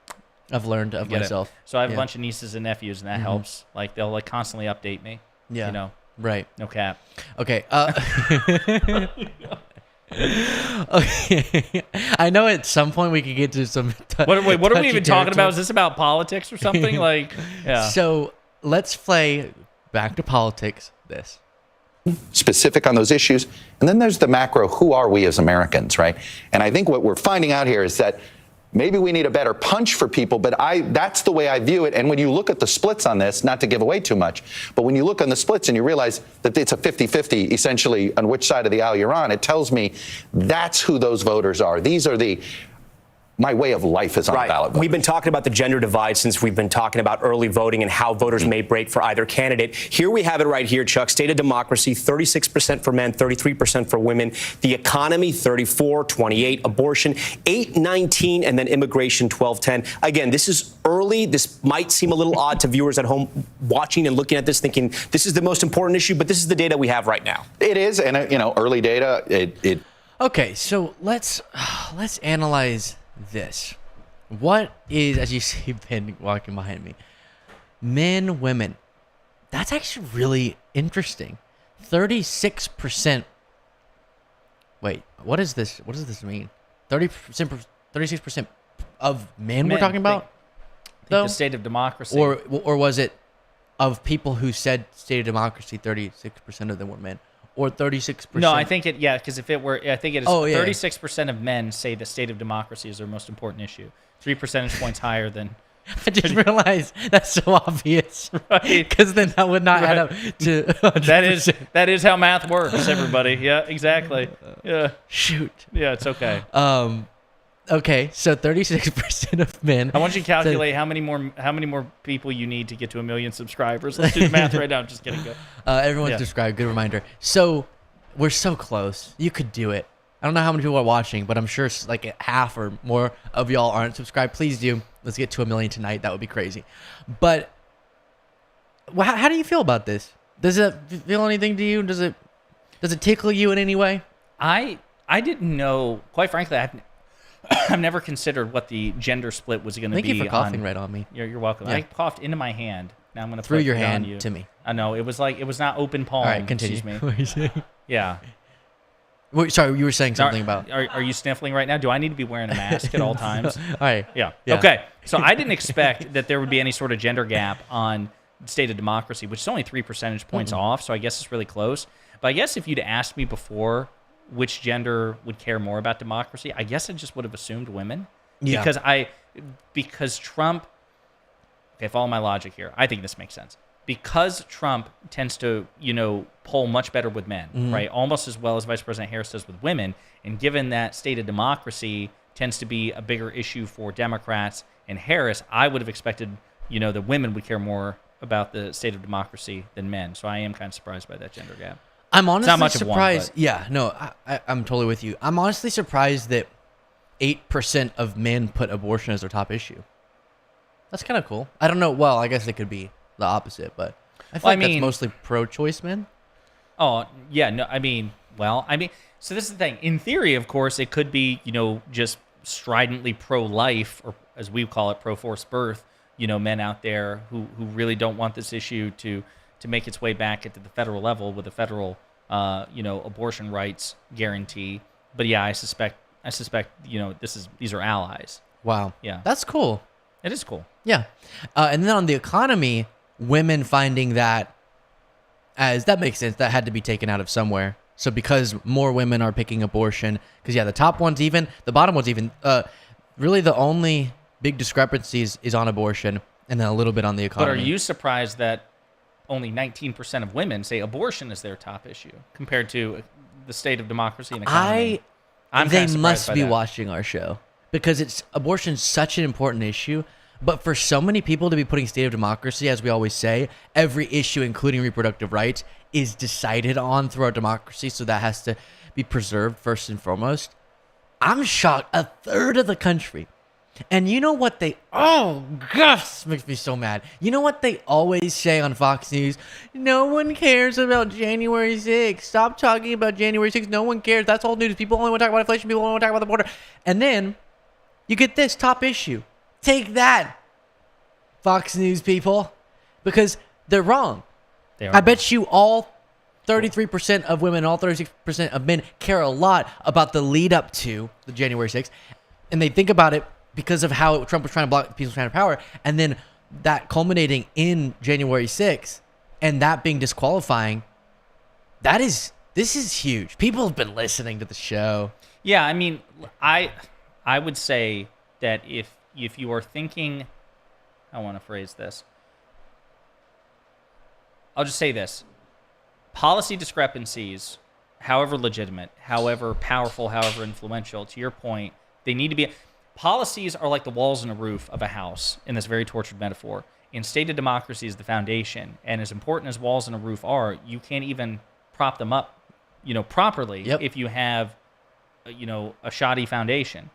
I've learned of myself. So I have a bunch of nieces and nephews, and that helps. Like they'll like constantly update me. Yeah. You know. Right. No cap. Okay. Okay. I know at some point we could get to some. What are we even talking about? Is this about politics or something? Like, yeah. So let's play back to politics. This. Specific on those issues. And then there's the macro, who are we as Americans, right? And I think what we're finding out here is that maybe we need a better punch for people, but that's the way I view it. And when you look at the splits on this, not to give away too much, but when you look on the splits and you realize that it's a 50-50 essentially on which side of the aisle you're on, it tells me that's who those voters are. These are my way of life is on the ballot. We've been talking about the gender divide since we've been talking about early voting and how voters may break for either candidate. Here we have it right here, Chuck. State of democracy, 36% for men, 33% for women. The economy, 34, 28. Abortion, 8, 19, and then immigration, 12, 10. Again, this is early. This might seem a little odd to viewers at home watching and looking at this thinking this is the most important issue, but this is the data we have right now. It is, and early data, Okay, so let's analyze this. What is, as you see Ben walking behind me, men, women, that's actually really interesting. 36%. Wait, what is this? What does this mean? 36% of men we're talking about? The state of democracy. Or was it of people who said state of democracy, 36% of them were men? Or 36%? No, I think because if it were, I think it is 36% of men say the state of democracy is their most important issue. 3 percentage points higher than. I just realized that's so obvious. Right. Because then that would not add up to 100%. That is how math works, everybody. Yeah, exactly. Yeah. Shoot. Yeah, it's okay. Okay, so 36% of men. I want you to calculate how many more people you need to get to 1 million subscribers. Let's do the math right now. Just kidding. Go. Everyone's subscribed. Good reminder. So we're so close. You could do it. I don't know how many people are watching, but I'm sure like half or more of y'all aren't subscribed. Please do. Let's get to 1 million tonight. That would be crazy. But how do you feel about this? Does it feel anything to you? Does it tickle you in any way? I didn't know. Quite frankly, I've never considered what the gender split was going to be. Thank you for coughing right on me. You're welcome. Yeah. I coughed into my hand. Now I'm going to through your hand hand on you. to me. I know it was not open palm. All right, continue. Excuse me. Yeah. Wait, sorry, you were saying something about. Are you sniffling right now? Do I need to be wearing a mask at all times? All right. Yeah. Okay. So I didn't expect that there would be any sort of gender gap on state of democracy, which is only 3 percentage points off. So I guess it's really close. But I guess if you'd asked me before which gender would care more about democracy, I guess I just would have assumed women. Yeah. Because Trump, okay, follow my logic here. I think this makes sense. Because Trump tends to, poll much better with men, right? Almost as well as Vice President Harris does with women. And given that state of democracy tends to be a bigger issue for Democrats and Harris, I would have expected, that women would care more about the state of democracy than men. So I am kind of surprised by that gender gap. I'm honestly not much surprised. Of one, yeah, no, I'm totally with you. I'm honestly surprised that 8% of men put abortion as their top issue. That's kind of cool. I don't know. Well, I guess it could be the opposite, but I feel that's mostly pro-choice men. Oh, yeah. No, so this is the thing. In theory, of course, it could be, just stridently pro-life, or as we call it, pro-forced birth, men out there who really don't want this issue to make its way back into the federal level with a federal, abortion rights guarantee. But yeah, I suspect, these are allies. Wow. Yeah. That's cool. It is cool. Yeah. And then on the economy, women finding that makes sense. That had to be taken out of somewhere. So because more women are picking abortion, because the top one's even, the bottom one's even, really the only big discrepancies is on abortion and then a little bit on the economy. But are you surprised that only 19% of women say abortion is their top issue compared to the state of democracy and economy? They must be watching our show because abortion's such an important issue. But for so many people to be putting state of democracy, as we always say, every issue, including reproductive rights, is decided on through our democracy. So that has to be preserved first and foremost. I'm shocked. A third of the country. And you know what oh gosh, this makes me so mad. You know what they always say on Fox News? No one cares about January 6th. Stop talking about January 6th. No one cares. That's old news. People only want to talk about inflation. People only want to talk about the border. And then you get this top issue. Take that, Fox News people, because they're wrong. I bet you all 33% of women, all 36% of men care a lot about the lead up to the January 6th. And they think about it because of how Trump was trying to block people's trying to power. And then that culminating in January 6th and that being disqualifying, this is huge. People have been listening to the show. Yeah, I would say that if you are thinking, I want to phrase this. I'll just say this. Policy discrepancies, however legitimate, however powerful, however influential, to your point, they need to be... Policies are like the walls and a roof of a house in this very tortured metaphor. And state of democracy is the foundation. And as important as walls and a roof are, you can't even prop them up, properly if you have, a shoddy foundation.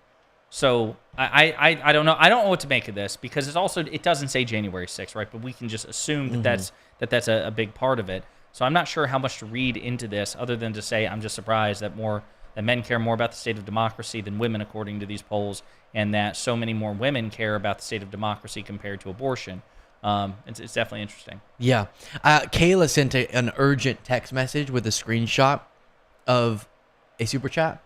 So I don't know. I don't know what to make of this because it doesn't say January 6th, right? But we can just assume that that's a big part of it. So I'm not sure how much to read into this other than to say I'm just surprised that men care more about the state of democracy than women, according to these polls, and that so many more women care about the state of democracy compared to abortion. It's definitely interesting. Yeah. Kayla sent an urgent text message with a screenshot of a super chat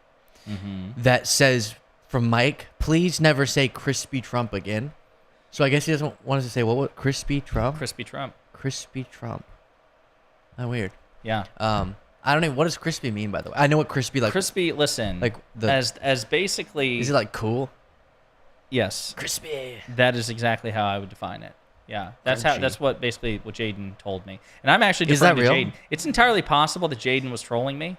that says, from Mike, please never say crispy Trump again. So I guess he doesn't want us to say, what crispy Trump? Crispy Trump. Crispy Trump. Oh, weird. Yeah. I don't even, what does crispy mean, by the way? I know what crispy, like... Crispy, listen, like as basically... Is it like cool? Yes. Crispy. That is exactly how I would define it. Yeah. That's what Jaden told me. And I'm actually deferring to Jaden. It's entirely possible that Jaden was trolling me,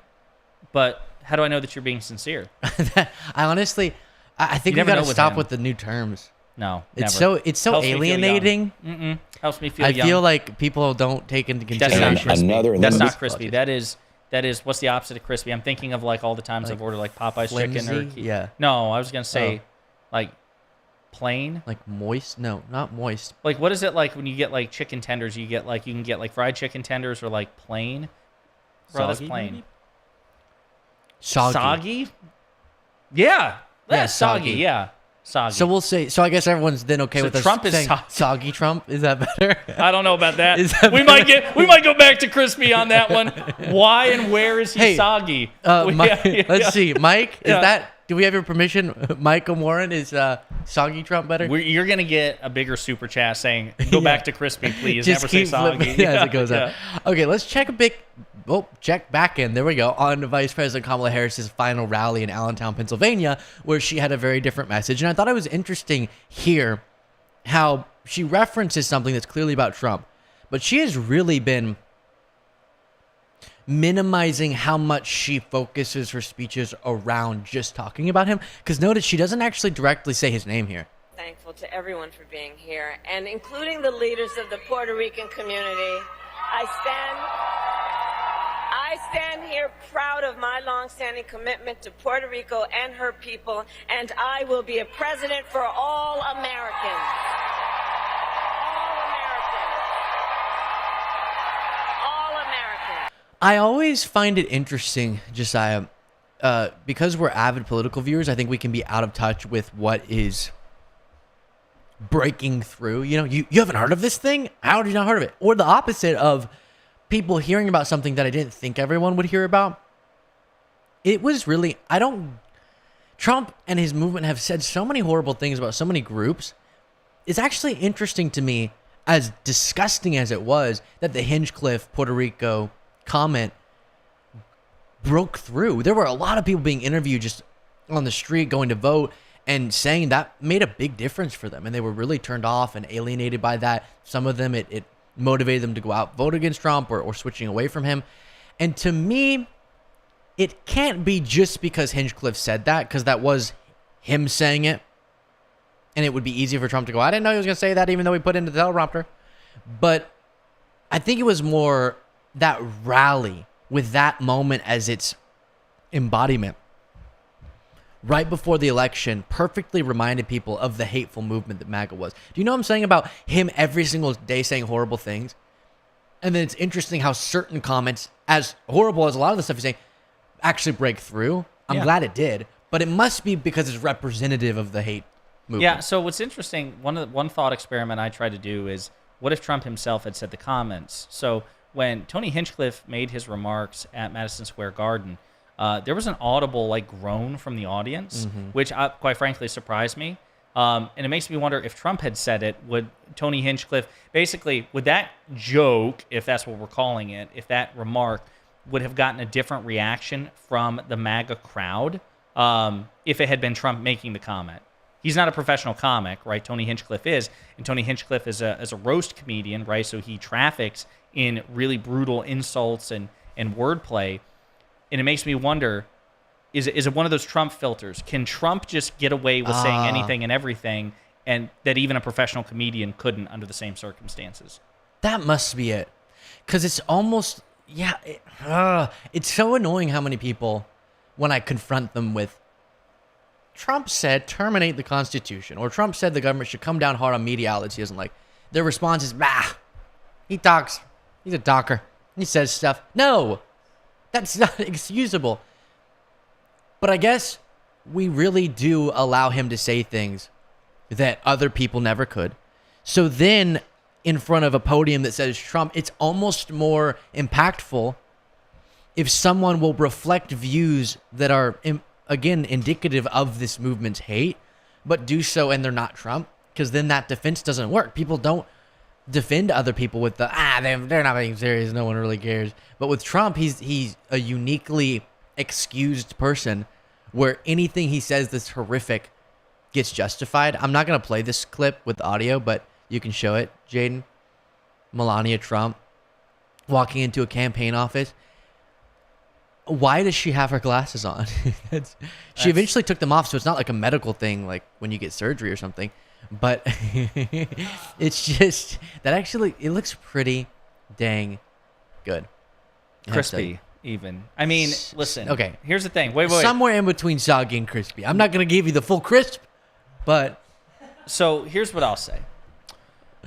but how do I know that you're being sincere? I honestly, I think we got to stop with the new terms. No, it's never. so alienating. Helps me feel young. I feel like people don't take into consideration. That's not crispy. That is what's the opposite of crispy? I'm thinking of like all the times I've ordered like Popeye's flimsy? chicken or yeah. No, I was gonna say like plain. Like moist? No, not moist. Like what is it like when you get like chicken tenders? You can get like fried chicken tenders or like plain. Bro, that's plain. Maybe? Soggy? Yeah. That's soggy. Yeah. Soggy. So we'll say. So I guess everyone's then okay with us Trump is saying soggy Trump. Is that better? I don't know about that. We might go back to crispy on that one. Why and where is he soggy? Let's see, Mike. Is that? Do we have your permission, Michael Warren? Is soggy Trump better? You're gonna get a bigger super chat saying, "Go back to crispy, please. Just never say soggy." As it goes up. Okay, let's check a oh, check back in. There we go. On Vice President Kamala Harris's final rally in Allentown, Pennsylvania, where she had a very different message. And I thought it was interesting here how she references something that's clearly about Trump, but she has really been minimizing how much she focuses her speeches around just talking about him. Because notice she doesn't actually directly say his name here. Thankful to everyone for being here, and including the leaders of the Puerto Rican community. I stand here proud of my longstanding commitment to Puerto Rico and her people, and I will be a president for all Americans. All Americans. I always find it interesting, Josiah, because we're avid political viewers, I think we can be out of touch with what is breaking through. You know, you haven't heard of this thing? How have you not heard of it? Or the opposite of people hearing about something that I didn't think everyone would hear about. It was really, Trump and his movement have said so many horrible things about so many groups. It's actually interesting to me, as disgusting as it was, that the Hinchcliffe Puerto Rico comment broke through. There were a lot of people being interviewed just on the street going to vote and saying that made a big difference for them. And they were really turned off and alienated by that. Some of them, it motivated them to go out, vote against Trump or switching away from him. And to me, it can't be just because Hinchcliffe said that, because that was him saying it. And it would be easy for Trump to go, I didn't know he was going to say that, even though he put it into the teleprompter. But I think it was more that rally with that moment as its embodiment. Right before the election, perfectly reminded people of the hateful movement that MAGA was. Do you know what I'm saying about him every single day saying horrible things? And then it's interesting how certain comments, as horrible as a lot of the stuff he's saying, actually break through. I'm glad it did, but it must be because it's representative of the hate movement. Yeah, so what's interesting, one thought experiment I tried to do is, what if Trump himself had said the comments? So when Tony Hinchcliffe made his remarks at Madison Square Garden, there was an audible groan from the audience, which quite frankly surprised me. And it makes me wonder, if Trump had said it, would Tony Hinchcliffe, basically, would that joke, if that's what we're calling it, if that remark would have gotten a different reaction from the MAGA crowd if it had been Trump making the comment? He's not a professional comic, right? Tony Hinchcliffe is. And Tony Hinchcliffe is a roast comedian, right? So he traffics in really brutal insults and wordplay. And it makes me wonder, is it one of those Trump filters? Can Trump just get away with saying anything and everything, and that even a professional comedian couldn't under the same circumstances? That must be it. Because it's almost, it's so annoying how many people, when I confront them with, Trump said terminate the Constitution, or Trump said the government should come down hard on media outlets he doesn't like, their response is, he talks, he's a talker, he says stuff. No! That's not excusable. But I guess we really do allow him to say things that other people never could. So then, in front of a podium that says Trump, it's almost more impactful if someone will reflect views that are, again, indicative of this movement's hate, but do so and they're not Trump, because then that defense doesn't work. People don't defend other people with the they're not being serious, no one really cares. But with Trump, he's a uniquely excused person where anything he says that's horrific gets justified. I'm not gonna play this clip with audio, but you can show it. Jaden, Melania Trump walking into a campaign office. Why does she have her glasses on? She eventually took them off, so it's not like a medical thing, like when you get surgery or something. But it's just that actually it looks pretty dang good. Crispy, even. I mean, listen. Okay. Here's the thing. Wait. Somewhere in between soggy and crispy. I'm not going to give you the full crisp, but. So here's what I'll say.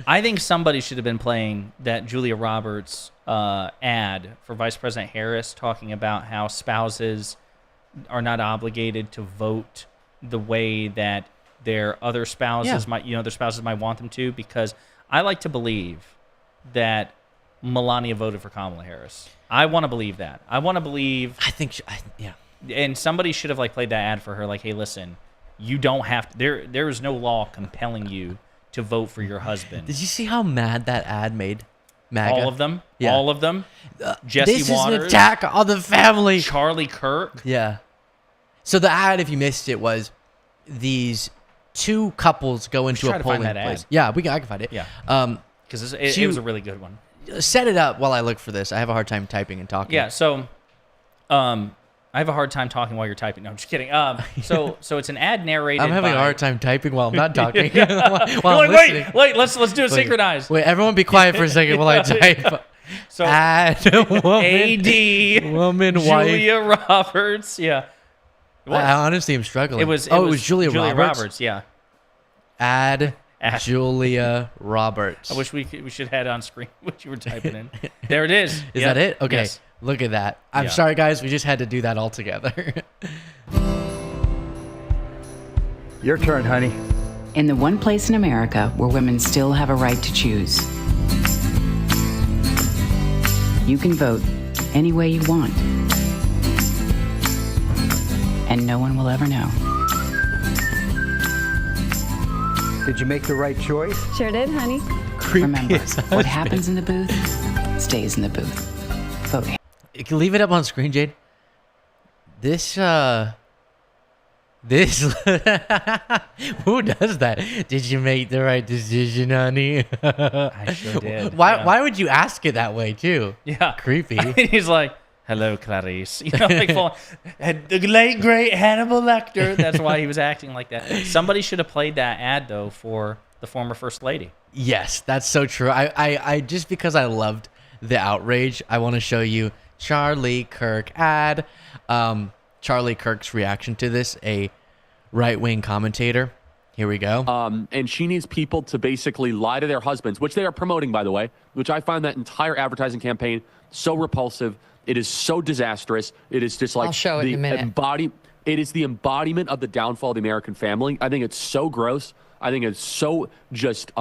I think somebody should have been playing that Julia Roberts ad for Vice President Harris talking about how spouses are not obligated to vote the way that their other spouses their spouses might want them to, because I like to believe that Melania voted for Kamala Harris. I want to believe that. I think and somebody should have played that ad for her, hey, listen, you don't have to, there is no law compelling you to vote for your husband. Did you see how mad that ad made MAGA. All of them. Yeah. All of them. Jesse This Waters. is an attack on the family. Charlie Kirk. Yeah. So the ad, if you missed it, was these two couples go into try a to find polling that place. ad. Yeah, I can find it. Yeah. Because it was a really good one. Set it up while I look for this. I have a hard time typing and talking. Yeah. So, I have a hard time talking while you're typing. No, I'm just kidding. So it's an ad narrated. I'm having by... a hard time typing while I'm not talking. While I'm listening. Wait, let's do it synchronized. Wait, everyone be quiet for a second while I type. So ad woman, AD woman, Julia wife. Roberts. Yeah. I honestly am struggling. It was Julia Roberts. Yeah. Ad Julia Roberts. I wish we should have on screen what you were typing in. There it is. Is that it? Okay. Yes. Look at that. I'm Yeah. sorry, guys. We just had to do that all together. Your turn, honey. In the one place in America where women still have a right to choose, you can vote any way you want. And no one will ever know. Did you make the right choice? Sure did, honey. Remember, what happens in the booth stays in the booth. Vote. You can leave it up on screen, Jade. This who does that? Did you make the right decision, honey? I sure did. Why would you ask it that way too? Yeah. Creepy. I mean, he's like, "Hello, Clarice." You know, like the late great Hannibal Lecter. That's why he was acting like that. Somebody should have played that ad though for the former First Lady. Yes, that's so true. I just because I loved the outrage, I want to show you Charlie Kirk ad. Charlie Kirk's reaction to this, a right-wing commentator. Here we go. And she needs people to basically lie to their husbands, which they are promoting, by the way, which I find that entire advertising campaign so repulsive. It is so disastrous. It is just like I'll show it in a minute. It is the embodiment of the downfall of the American family. I think it's so gross. I think it's so just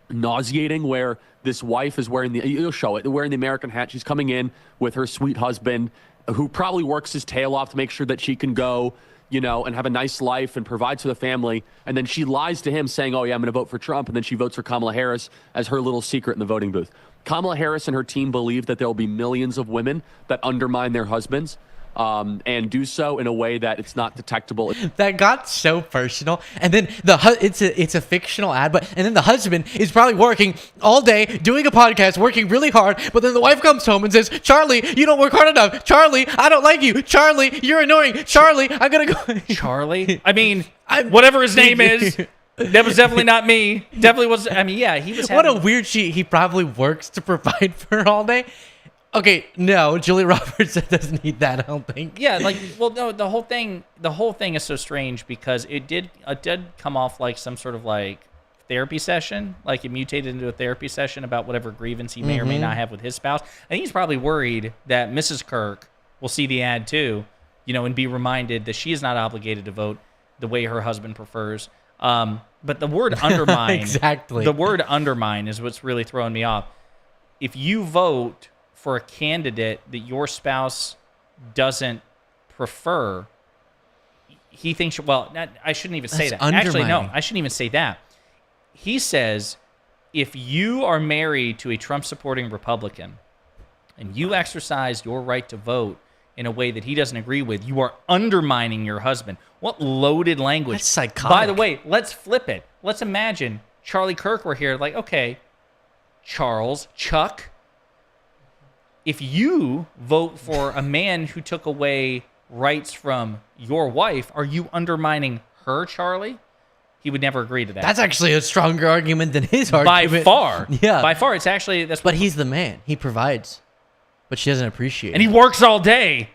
nauseating where this wife is wearing you'll show it, wearing the American hat. She's coming in with her sweet husband who probably works his tail off to make sure that she can go, you know, and have a nice life and provide for the family. And then she lies to him saying, oh, yeah, I'm going to vote for Trump. And then she votes for Kamala Harris as her little secret in the voting booth. Kamala Harris and her team believe that there will be millions of women that undermine their husbands and do so in a way that it's not detectable. That got so personal, and then it's a fictional ad, and then the husband is probably working all day doing a podcast, working really hard, but then the wife comes home and says, "Charlie, you don't work hard enough. Charlie, I don't like you. Charlie, you're annoying. Charlie, I'm gonna go." Charlie? I mean, whatever his name is. That was definitely not me. Definitely was. I mean, yeah, he was. What a weird sheet. He probably works to provide for her all day. Okay, no, Julia Roberts doesn't need that, I don't think. Yeah, like, well, no, the whole thing is so strange because it did come off like some sort of like therapy session, like it mutated into a therapy session about whatever grievance he may or may not have with his spouse. I think he's probably worried that Mrs. Kirk will see the ad too, you know, and be reminded that she is not obligated to vote the way her husband prefers. But the word undermine, exactly. The word undermine is what's really throwing me off. If you vote for a candidate that your spouse doesn't prefer, he thinks, well, I shouldn't even say that. Actually, no, I shouldn't even say that. He says, if you are married to a Trump-supporting Republican and you exercise your right to vote in a way that he doesn't agree with, you are undermining your husband. What loaded language. That's psychotic. By the way, let's flip it. Let's imagine Charlie Kirk were here, like, okay, Chuck, if you vote for a man who took away rights from your wife, are you undermining her, Charlie? He would never agree to that. That's actually a stronger argument than his argument. By far. Yeah. By far, it's actually... But he's the man. He provides. But she doesn't appreciate it. And he works all day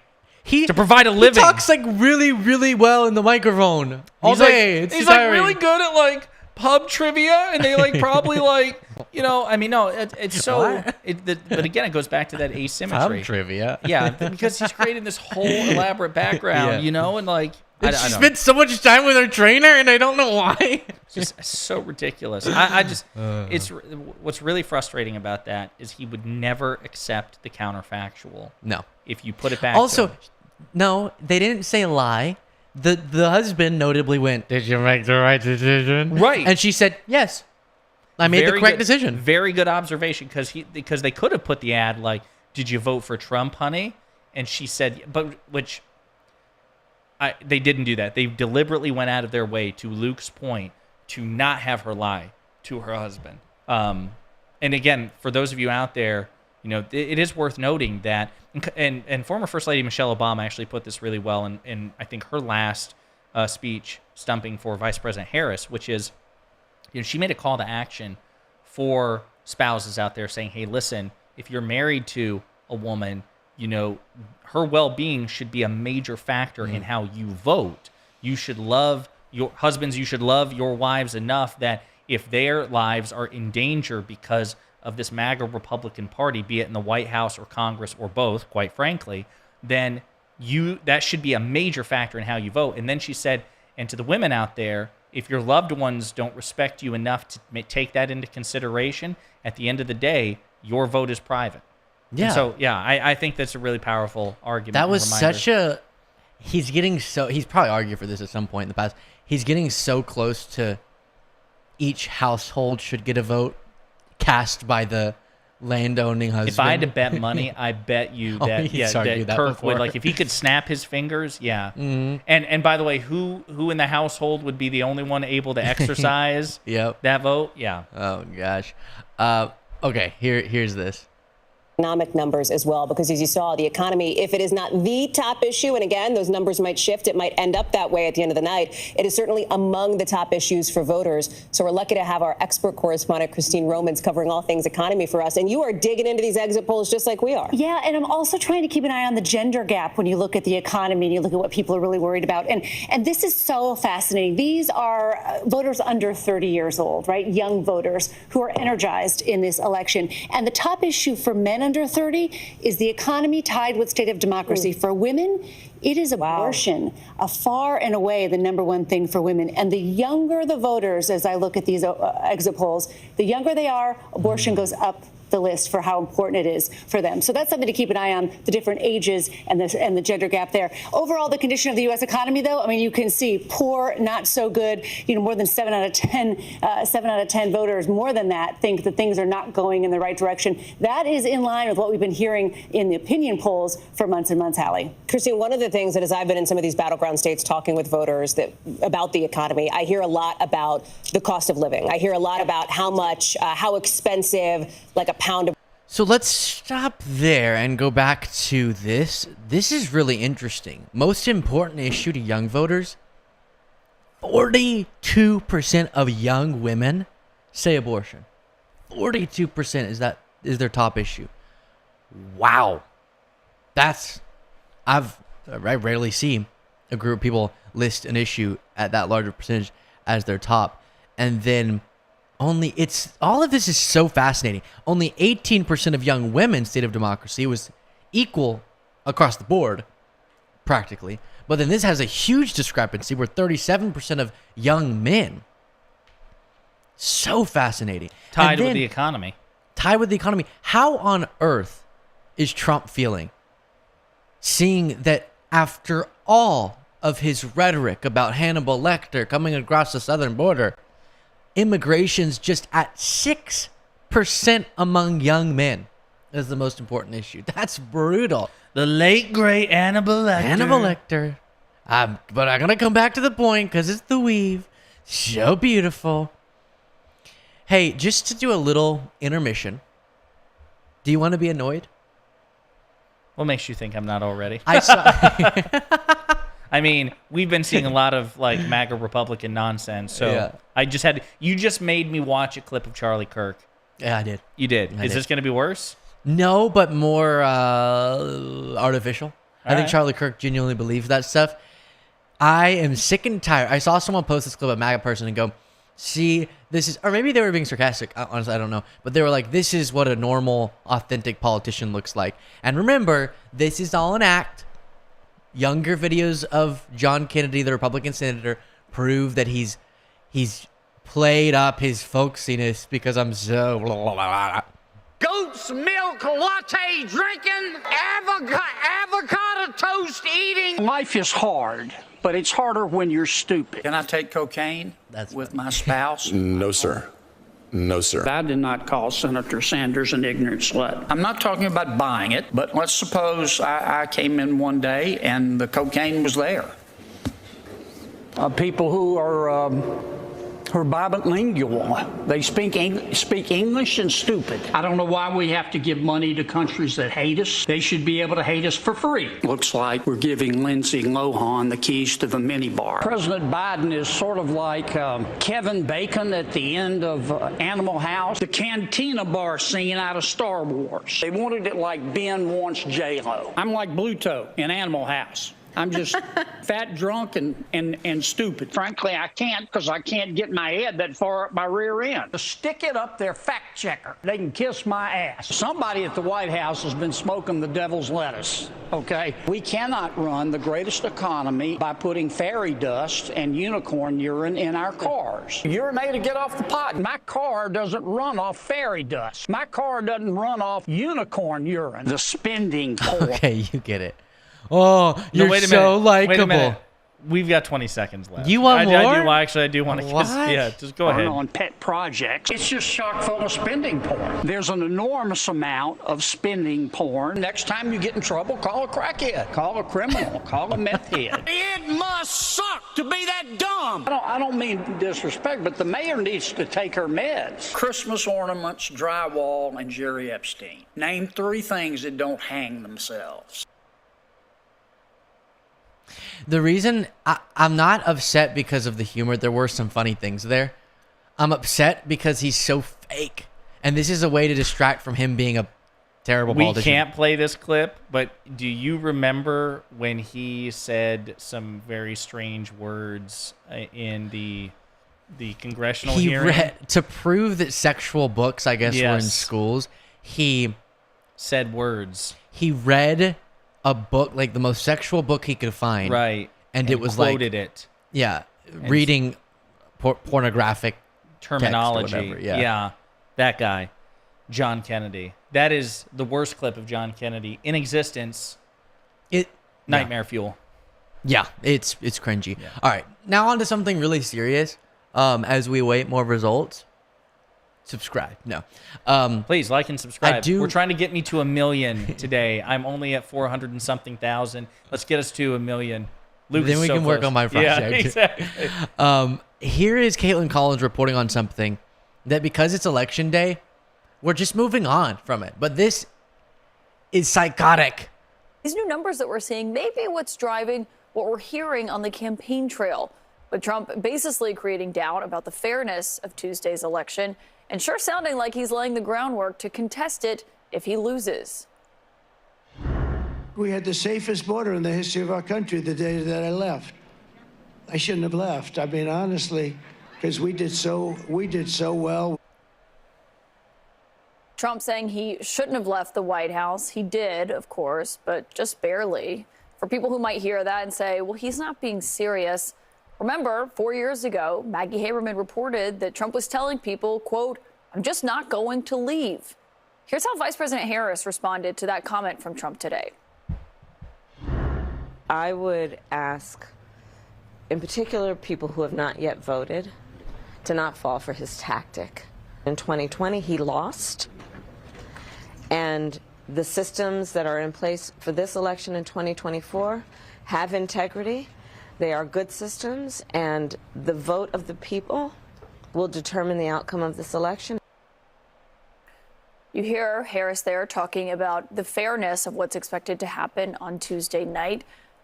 to provide a living. He talks like really, really well in the microphone all day. He's like really good at like pub trivia, and they like probably like, you know, I mean, no, it's so. But again, it goes back to that asymmetry. Pub trivia. Yeah, because he's creating this whole elaborate background, you know, and like. She spent so much time with her trainer, and I don't know why. It's just so ridiculous. I just, it's what's really frustrating about that is he would never accept the counterfactual. No. If you put it back. Also, no, they didn't say lie. The husband notably went, "Did you make the right decision?" Right. And she said, "Yes." I made the correct decision. Very good observation, because they could have put the ad like, "Did you vote for Trump, honey?" And she said, they didn't do that. They deliberately went out of their way, to Luke's point, to not have her lie to her husband. And again, for those of you out there, it is worth noting that, and former First Lady Michelle Obama actually put this really well in I think her last speech stumping for Vice President Harris, which is, she made a call to action for spouses out there saying, hey, listen, if you're married to a woman, her well-being should be a major factor in how you vote. You should love your husbands. You should love your wives enough that if their lives are in danger because of this MAGA Republican Party, be it in the White House or Congress or both, quite frankly, then that should be a major factor in how you vote. And then she said, and to the women out there, if your loved ones don't respect you enough to take that into consideration, at the end of the day, your vote is private. Yeah. And so, I think that's a really powerful argument. That was such a... He's probably argued for this at some point in the past. He's getting so close to each household should get a vote cast by the landowning husband. If I had to bet money, I bet you that that Kirk would, like, if he could snap his fingers, Mm-hmm. And by the way, who in the household would be the only one able to exercise that vote? Yeah. Oh gosh. Okay, here's this. Economic numbers as well, because as you saw, the economy, if it is not the top issue, and again, those numbers might shift, it might end up that way at the end of the night, it is certainly among the top issues for voters. So we're lucky to have our expert correspondent, Christine Romans, covering all things economy for us. And you are digging into these exit polls just like we are. Yeah, and I'm also trying to keep an eye on the gender gap when you look at the economy and you look at what people are really worried about. And this is so fascinating. These are voters under 30 years old, right? Young voters who are energized in this election. And the top issue for men under 30 is the economy tied with state of democracy. For women, it is abortion, a far and away the number one thing for women. And the younger the voters, as I look at these exit polls, the younger they are, abortion goes up the list for how important it is for them. So that's something to keep an eye on, the different ages and the gender gap there. Overall, the condition of the U.S. economy, though, I mean, you can see poor, not so good. More than 7 out of 10 voters, more than that, think that things are not going in the right direction. That is in line with what we've been hearing in the opinion polls for months and months, Hallie. Christine, one of the things that as I've been in some of these battleground states talking with voters about the economy, I hear a lot about the cost of living. I hear a lot about how expensive, like a pound of... So let's stop there and go back to this. This is really interesting. Most important issue to young voters, 42% of young women say abortion. 42% is their top issue. Wow. I rarely see a group of people list an issue at that larger percentage as their top. And then all of this is so fascinating. Only 18% of young women's state of democracy was equal across the board, practically. But then this has a huge discrepancy where 37% of young men. So fascinating. Tied with the economy. How on earth is Trump feeling? Seeing that after all of his rhetoric about Hannibal Lecter coming across the southern border, immigration's just at 6% among young men is the most important issue. That's brutal. The late, great Hannibal Lecter. But I'm going to come back to the point because it's the weave. So beautiful. Hey, just to do a little intermission, do you want to be annoyed? What makes you think I'm not already? I saw... I mean, we've been seeing a lot of like MAGA Republican nonsense. So you just made me watch a clip of Charlie Kirk. Yeah, I did. You did. Is this going to be worse? No, but more artificial. I think Charlie Kirk genuinely believes that stuff. I am sick and tired. I saw someone post this clip of a MAGA person and go, see, this is, or maybe they were being sarcastic. Honestly, I don't know. But they were like, this is what a normal, authentic politician looks like. And remember, this is all an act. Younger videos of John Kennedy, the Republican senator, prove that he's played up his folksiness because I'm so blah, blah, blah. Goat's milk latte drinking, avocado toast eating. Life is hard, but it's harder when you're stupid. Can I take cocaine with my spouse? No, sir. No, sir. I did not call Senator Sanders an ignorant slut. I'm not talking about buying it, but let's suppose I came in one day and the cocaine was there. People who are bilingual, they speak English and stupid. I don't know why we have to give money to countries that hate us. They should be able to hate us for free. Looks like we're giving Lindsay Lohan the keys to the minibar. President Biden is sort of like Kevin Bacon at the end of Animal House, the cantina bar scene out of Star Wars. They wanted it like Ben wants J-Lo. I'm like Bluto in Animal House. I'm just fat, drunk, and stupid. Frankly, I can't because I can't get my head that far up my rear end. Stick it up their fact checker. They can kiss my ass. Somebody at the White House has been smoking the devil's lettuce, okay? We cannot run the greatest economy by putting fairy dust and unicorn urine in our cars. Urinate to get off the pot. My car doesn't run off fairy dust. My car doesn't run off unicorn urine. The spending poor. Okay, you get it. Oh, you're wait a so minute. likable. Wait a minute. We've got 20 seconds left. You want more? I do want to kiss. What? Yeah, just go ahead. On pet projects. It's just chock full of spending porn. There's an enormous amount of spending porn. Next time you get in trouble, call a crackhead, call a criminal, call a meth head. It must suck to be that dumb. I don't mean disrespect, but the mayor needs to take her meds. Christmas ornaments, drywall, and Jerry Epstein. Name 3 things that don't hang themselves. The reason I'm not upset because of the humor, there were some funny things there. I'm upset because he's so fake. And this is a way to distract from him being a terrible politician. We can't play this clip, but do you remember when he said some very strange words in the congressional hearing? To prove that sexual books, I guess, were in schools, he said words. He read a book, like the most sexual book he could find. Right. And it was like... quoted it. Yeah. Reading pornographic terminology. Text or whatever. Yeah. That guy. John Kennedy. That is the worst clip of John Kennedy in existence. Nightmare fuel. Yeah. It's cringy. Yeah. All right. Now on to something really serious. As we await more results. Subscribe. No. Please like and subscribe. We're trying to get me to 1 million today. I'm only at 400 and something thousand. Let's get us to 1 million. Luke then we can work on my project. Yeah, exactly. Here is Caitlin Collins reporting on something that because it's election day, we're just moving on from it. But this is psychotic. These new numbers that we're seeing may be what's driving what we're hearing on the campaign trail, with Trump basically creating doubt about the fairness of Tuesday's election and sure sounding like he's laying the groundwork to contest it if he loses. We had the safest border in the history of our country the day that I left. I shouldn't have left. I mean, honestly, because we did so well. Trump saying he shouldn't have left the White House. He did, of course, but just barely. For people who might hear that and say, well, he's not being serious. Remember, 4 years ago, Maggie Haberman reported that Trump was telling people, quote, I'm just not going to leave. Here's how Vice President Harris responded to that comment from Trump today. I would ask, in particular, people who have not yet voted, to not fall for his tactic. In 2020, he lost. And the systems that are in place for this election in 2024 have integrity. They are good systems, and the vote of the people will determine the outcome of this election. You hear Harris there talking about the fairness of what's expected to happen on Tuesday night.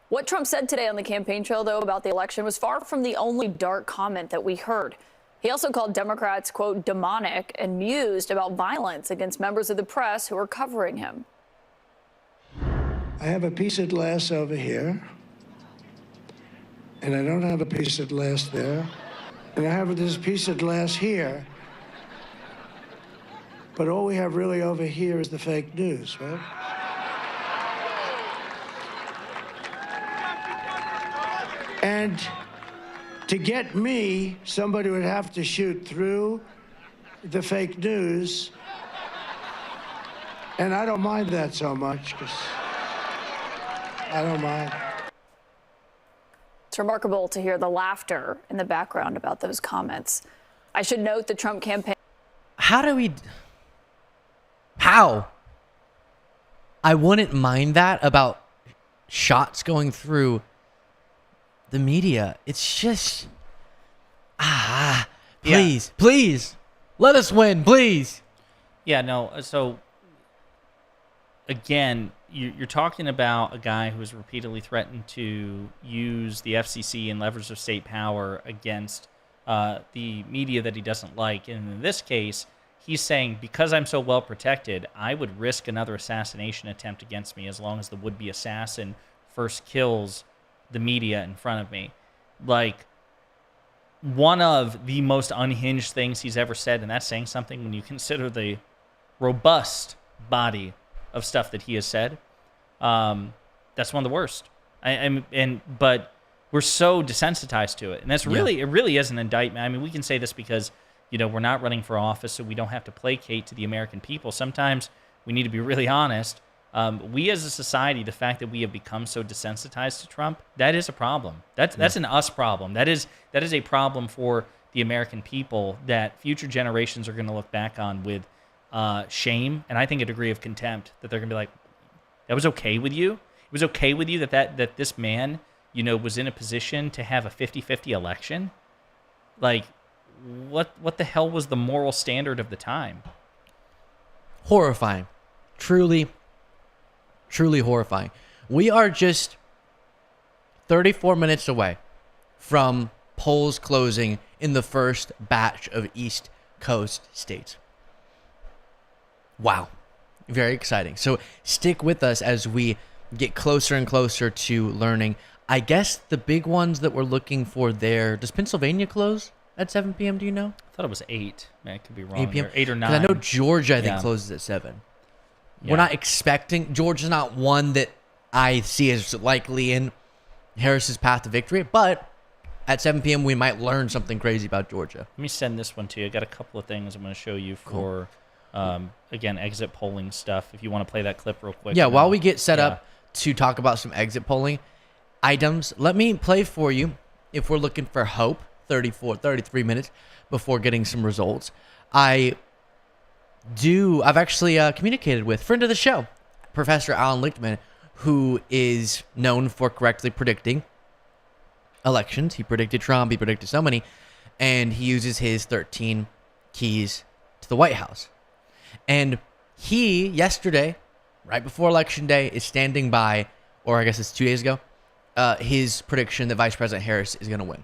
What Trump said today on the campaign trail, though, about the election was far from the only dark comment that we heard. He also called Democrats, quote, demonic and mused about violence against members of the press who are covering him. I have a piece of glass over here, and I don't have a piece of glass there, and I have this piece of glass here, but all we have really over here is the fake news, right? And to get me, somebody would have to shoot through the fake news, and I don't mind that so much, because I don't mind. It's remarkable to hear the laughter in the background about those comments. I should note the Trump campaign. How? I wouldn't mind that about shots going through the media. It's just, please, let us win, please. Yeah, no. So again, you're talking about a guy who has repeatedly threatened to use the FCC and levers of state power against the media that he doesn't like. And in this case, he's saying, because I'm so well protected, I would risk another assassination attempt against me as long as the would-be assassin first kills the media in front of me. Like, one of the most unhinged things he's ever said, and that's saying something when you consider the robust body of stuff that he has said. That's one of the worst. But we're so desensitized to it, and that's really, it really is an indictment. I mean, we can say this because, you know, we're not running for office, so we don't have to placate to the American people. Sometimes we need to be really honest. We as a society, the fact that we have become so desensitized to Trump, that is a problem. That's an us problem. That is a problem for the American people that future generations are going to look back on with shame, and I think a degree of contempt, that they're going to be like, that was okay with you? It was okay with you that this man, you know, was in a position to have a 50-50 election? Like, what the hell was the moral standard of the time? Horrifying. Truly horrifying. We are just 34 minutes away from polls closing in the first batch of East Coast states. Wow. Very exciting. So stick with us as we get closer and closer to learning. I guess the big ones that we're looking for there, does Pennsylvania close at 7 p.m., do you know? I thought it was 8. Man, I could be wrong. 8 p.m. 8 or 9. 'Cause I know Georgia, I think, closes at 7. Yeah. We're not expecting, Georgia's not one that I see as likely in Harris's path to victory, but at 7 p.m. we might learn something crazy about Georgia. Let me send this one to you. I got a couple of things I'm going to show you for, again, exit polling stuff, if you want to play that clip real quick. Yeah, while we get set up to talk about some exit polling items, let me play for you, if we're looking for hope, 33 minutes before getting some results. I've actually communicated with friend of the show, Professor Alan Lichtman, who is known for correctly predicting elections. He predicted Trump, he predicted so many, and he uses his 13 keys to the White House. And he, yesterday, right before Election Day, is standing by, or I guess it's 2 days ago, his prediction that Vice President Harris is going to win.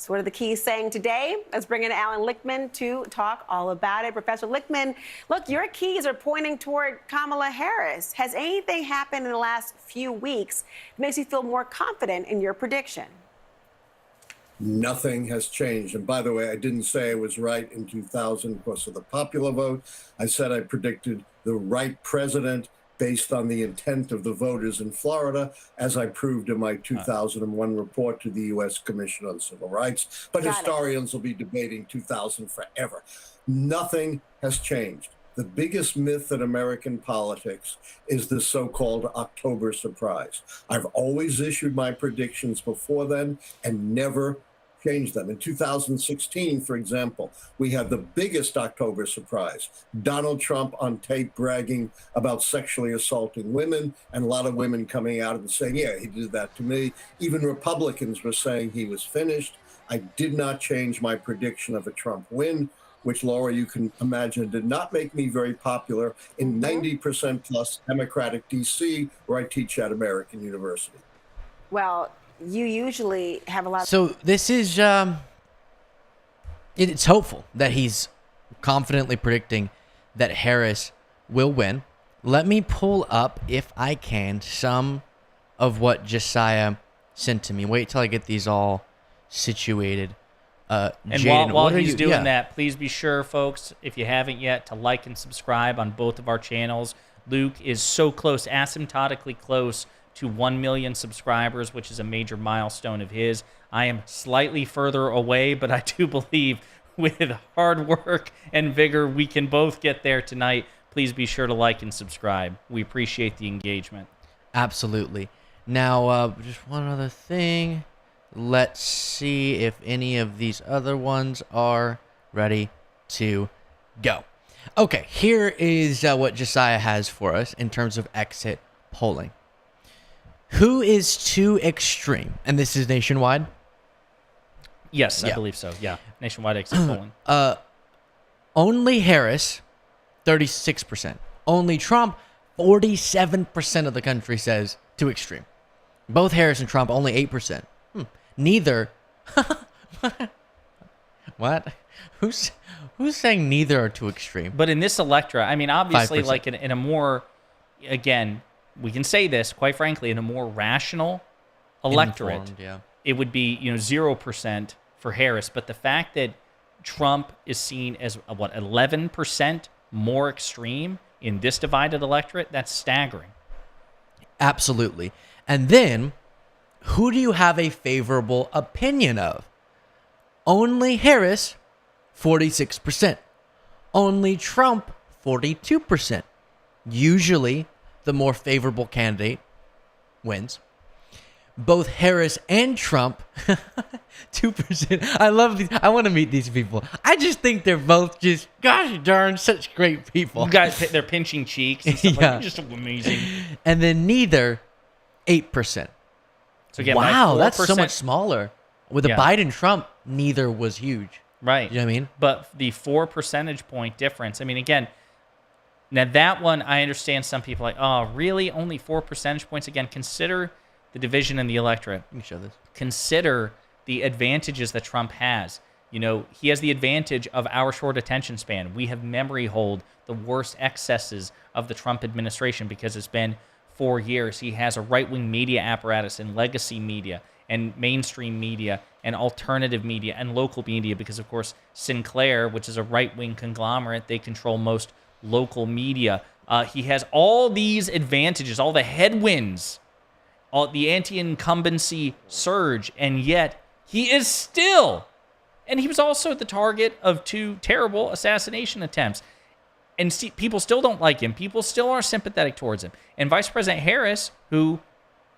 So what are the keys saying today? Let's bring in Alan Lichtman to talk all about it. Professor Lichtman, look, your keys are pointing toward Kamala Harris. Has anything happened in the last few weeks that makes you feel more confident in your prediction? Nothing has changed. And by the way, I didn't say I was right in 2000 because of the popular vote. I said I predicted the right president based on the intent of the voters in Florida, as I proved in my 2001 report to the U.S. Commission on Civil Rights. But historians will be debating 2000 forever. Nothing has changed. The biggest myth in American politics is the so-called October surprise. I've always issued my predictions before then and never changed them. In 2016, for example, we had the biggest October surprise. Donald Trump on tape bragging about sexually assaulting women, and a lot of women coming out and saying, yeah, he did that to me. Even Republicans were saying he was finished. I did not change my prediction of a Trump win, which, Laura, you can imagine, did not make me very popular in 90% plus Democratic D.C., where I teach at American University. Well, you usually have a lot. So this is, it's hopeful that he's confidently predicting that Harris will win. Let me pull up, if I can, some of what Josiah sent to me. Wait till I get these all situated. And Jaden, while he's doing that, please be sure, folks, if you haven't yet, to like and subscribe on both of our channels. Luke is so close, asymptotically close to 1 million subscribers, which is a major milestone of his. I am slightly further away, but I do believe with hard work and vigor, we can both get there tonight. Please be sure to like and subscribe. We appreciate the engagement. Absolutely. Now, just one other thing. Let's see if any of these other ones are ready to go. Okay, here is what Josiah has for us in terms of exit polling. Who is too extreme? And this is nationwide? Yes, I Yeah. believe so. Yeah, nationwide exit polling. Only Harris, 36%. Only Trump, 47% of the country says too extreme. Both Harris and Trump, only 8%. Neither. What? Who's saying neither are too extreme? But in this electorate, I mean, obviously, 5%. like in a more, again, we can say this quite frankly, in a more rational electorate, Informed, yeah. it would be 0% for Harris. But the fact that Trump is seen as 11% more extreme in this divided electorate, that's staggering. Absolutely. And then, who do you have a favorable opinion of? Only Harris, 46%. Only Trump, 42%. Usually, the more favorable candidate wins. Both Harris and Trump, 2%. I love these. I want to meet these people. I just think they're both just, gosh darn, such great people. You guys, they're pinching cheeks and stuff Yeah. like just amazing. And then neither, 8%. So again, wow, by that's so 4%. much smaller. With the Yeah. Biden-Trump, neither was huge. Right. You know what I mean? But the 4 percentage point difference, I mean, again, now that one, I understand some people are like, oh, really? Only 4 percentage points? Again, consider the division in the electorate. You can show this. Consider the advantages that Trump has. He has the advantage of our short attention span. We have memory hold the worst excesses of the Trump administration because it's been 4 years. He has a right-wing media apparatus and legacy media and mainstream media and alternative media and local media because, of course, Sinclair, which is a right-wing conglomerate, they control most local media. He has all these advantages, all the headwinds, all the anti-incumbency surge, and yet he is still, and he was also the target of 2 terrible assassination attempts. And people still don't like him. People still are sympathetic towards him. And Vice President Harris, who,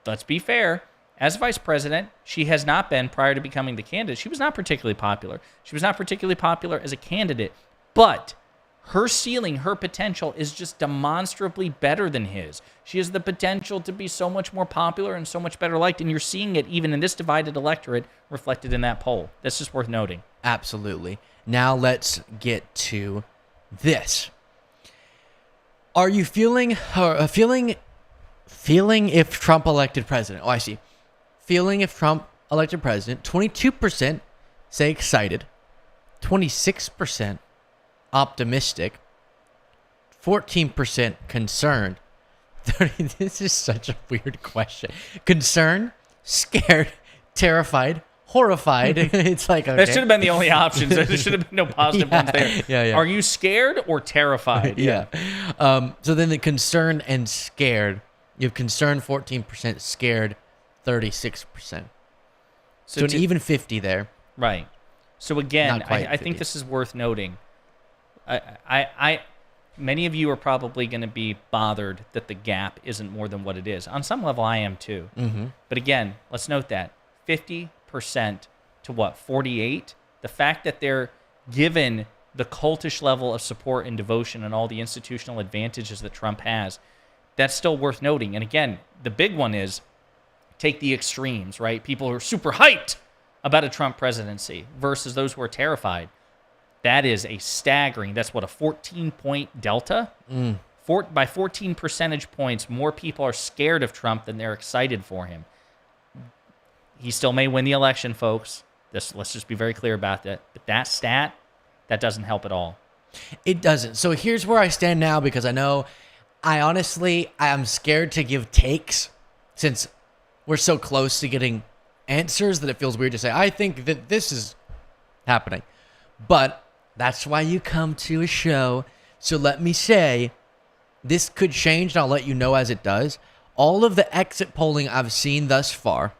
let's be fair, as vice president, she has not been, prior to becoming the candidate, she was not particularly popular. She was not particularly popular as a candidate, but her ceiling, her potential is just demonstrably better than his. She has the potential to be so much more popular and so much better liked, and you're seeing it even in this divided electorate reflected in that poll. That's just worth noting. Absolutely. Now let's get to this. Are you feeling if Trump elected president? Oh, I see. Feeling if Trump elected president, 22% say excited, 26% optimistic, 14% concerned. This is such a weird question. Concerned, scared, terrified, horrified. It's like, okay. That should have been the only options. There should have been no positive ones there. Yeah. Are you scared or terrified? Yeah. So then the concerned and scared, you have concerned 14%, scared 36%. So an even 50 there. Right. So again, Not quite I think this is worth noting. Many of you are probably going to be bothered that the gap isn't more than what it is. On some level, I am too. Mm-hmm. But again, let's note that 50% to what, 48? The fact that they're given the cultish level of support and devotion and all the institutional advantages that Trump has, that's still worth noting. And again, the big one is take the extremes, right? People who are super hyped about a Trump presidency versus those who are terrified. That is a staggering, that's what, a 14-point delta? By 14 percentage points, more people are scared of Trump than they're excited for him. He still may win the election, folks. Let's just be very clear about that. But that stat, that doesn't help at all. It doesn't. So here's where I stand now, because I know I'm scared to give takes since we're so close to getting answers that it feels weird to say, I think that this is happening. But that's why you come to a show. So let me say, this could change, and I'll let you know as it does. All of the exit polling I've seen thus far,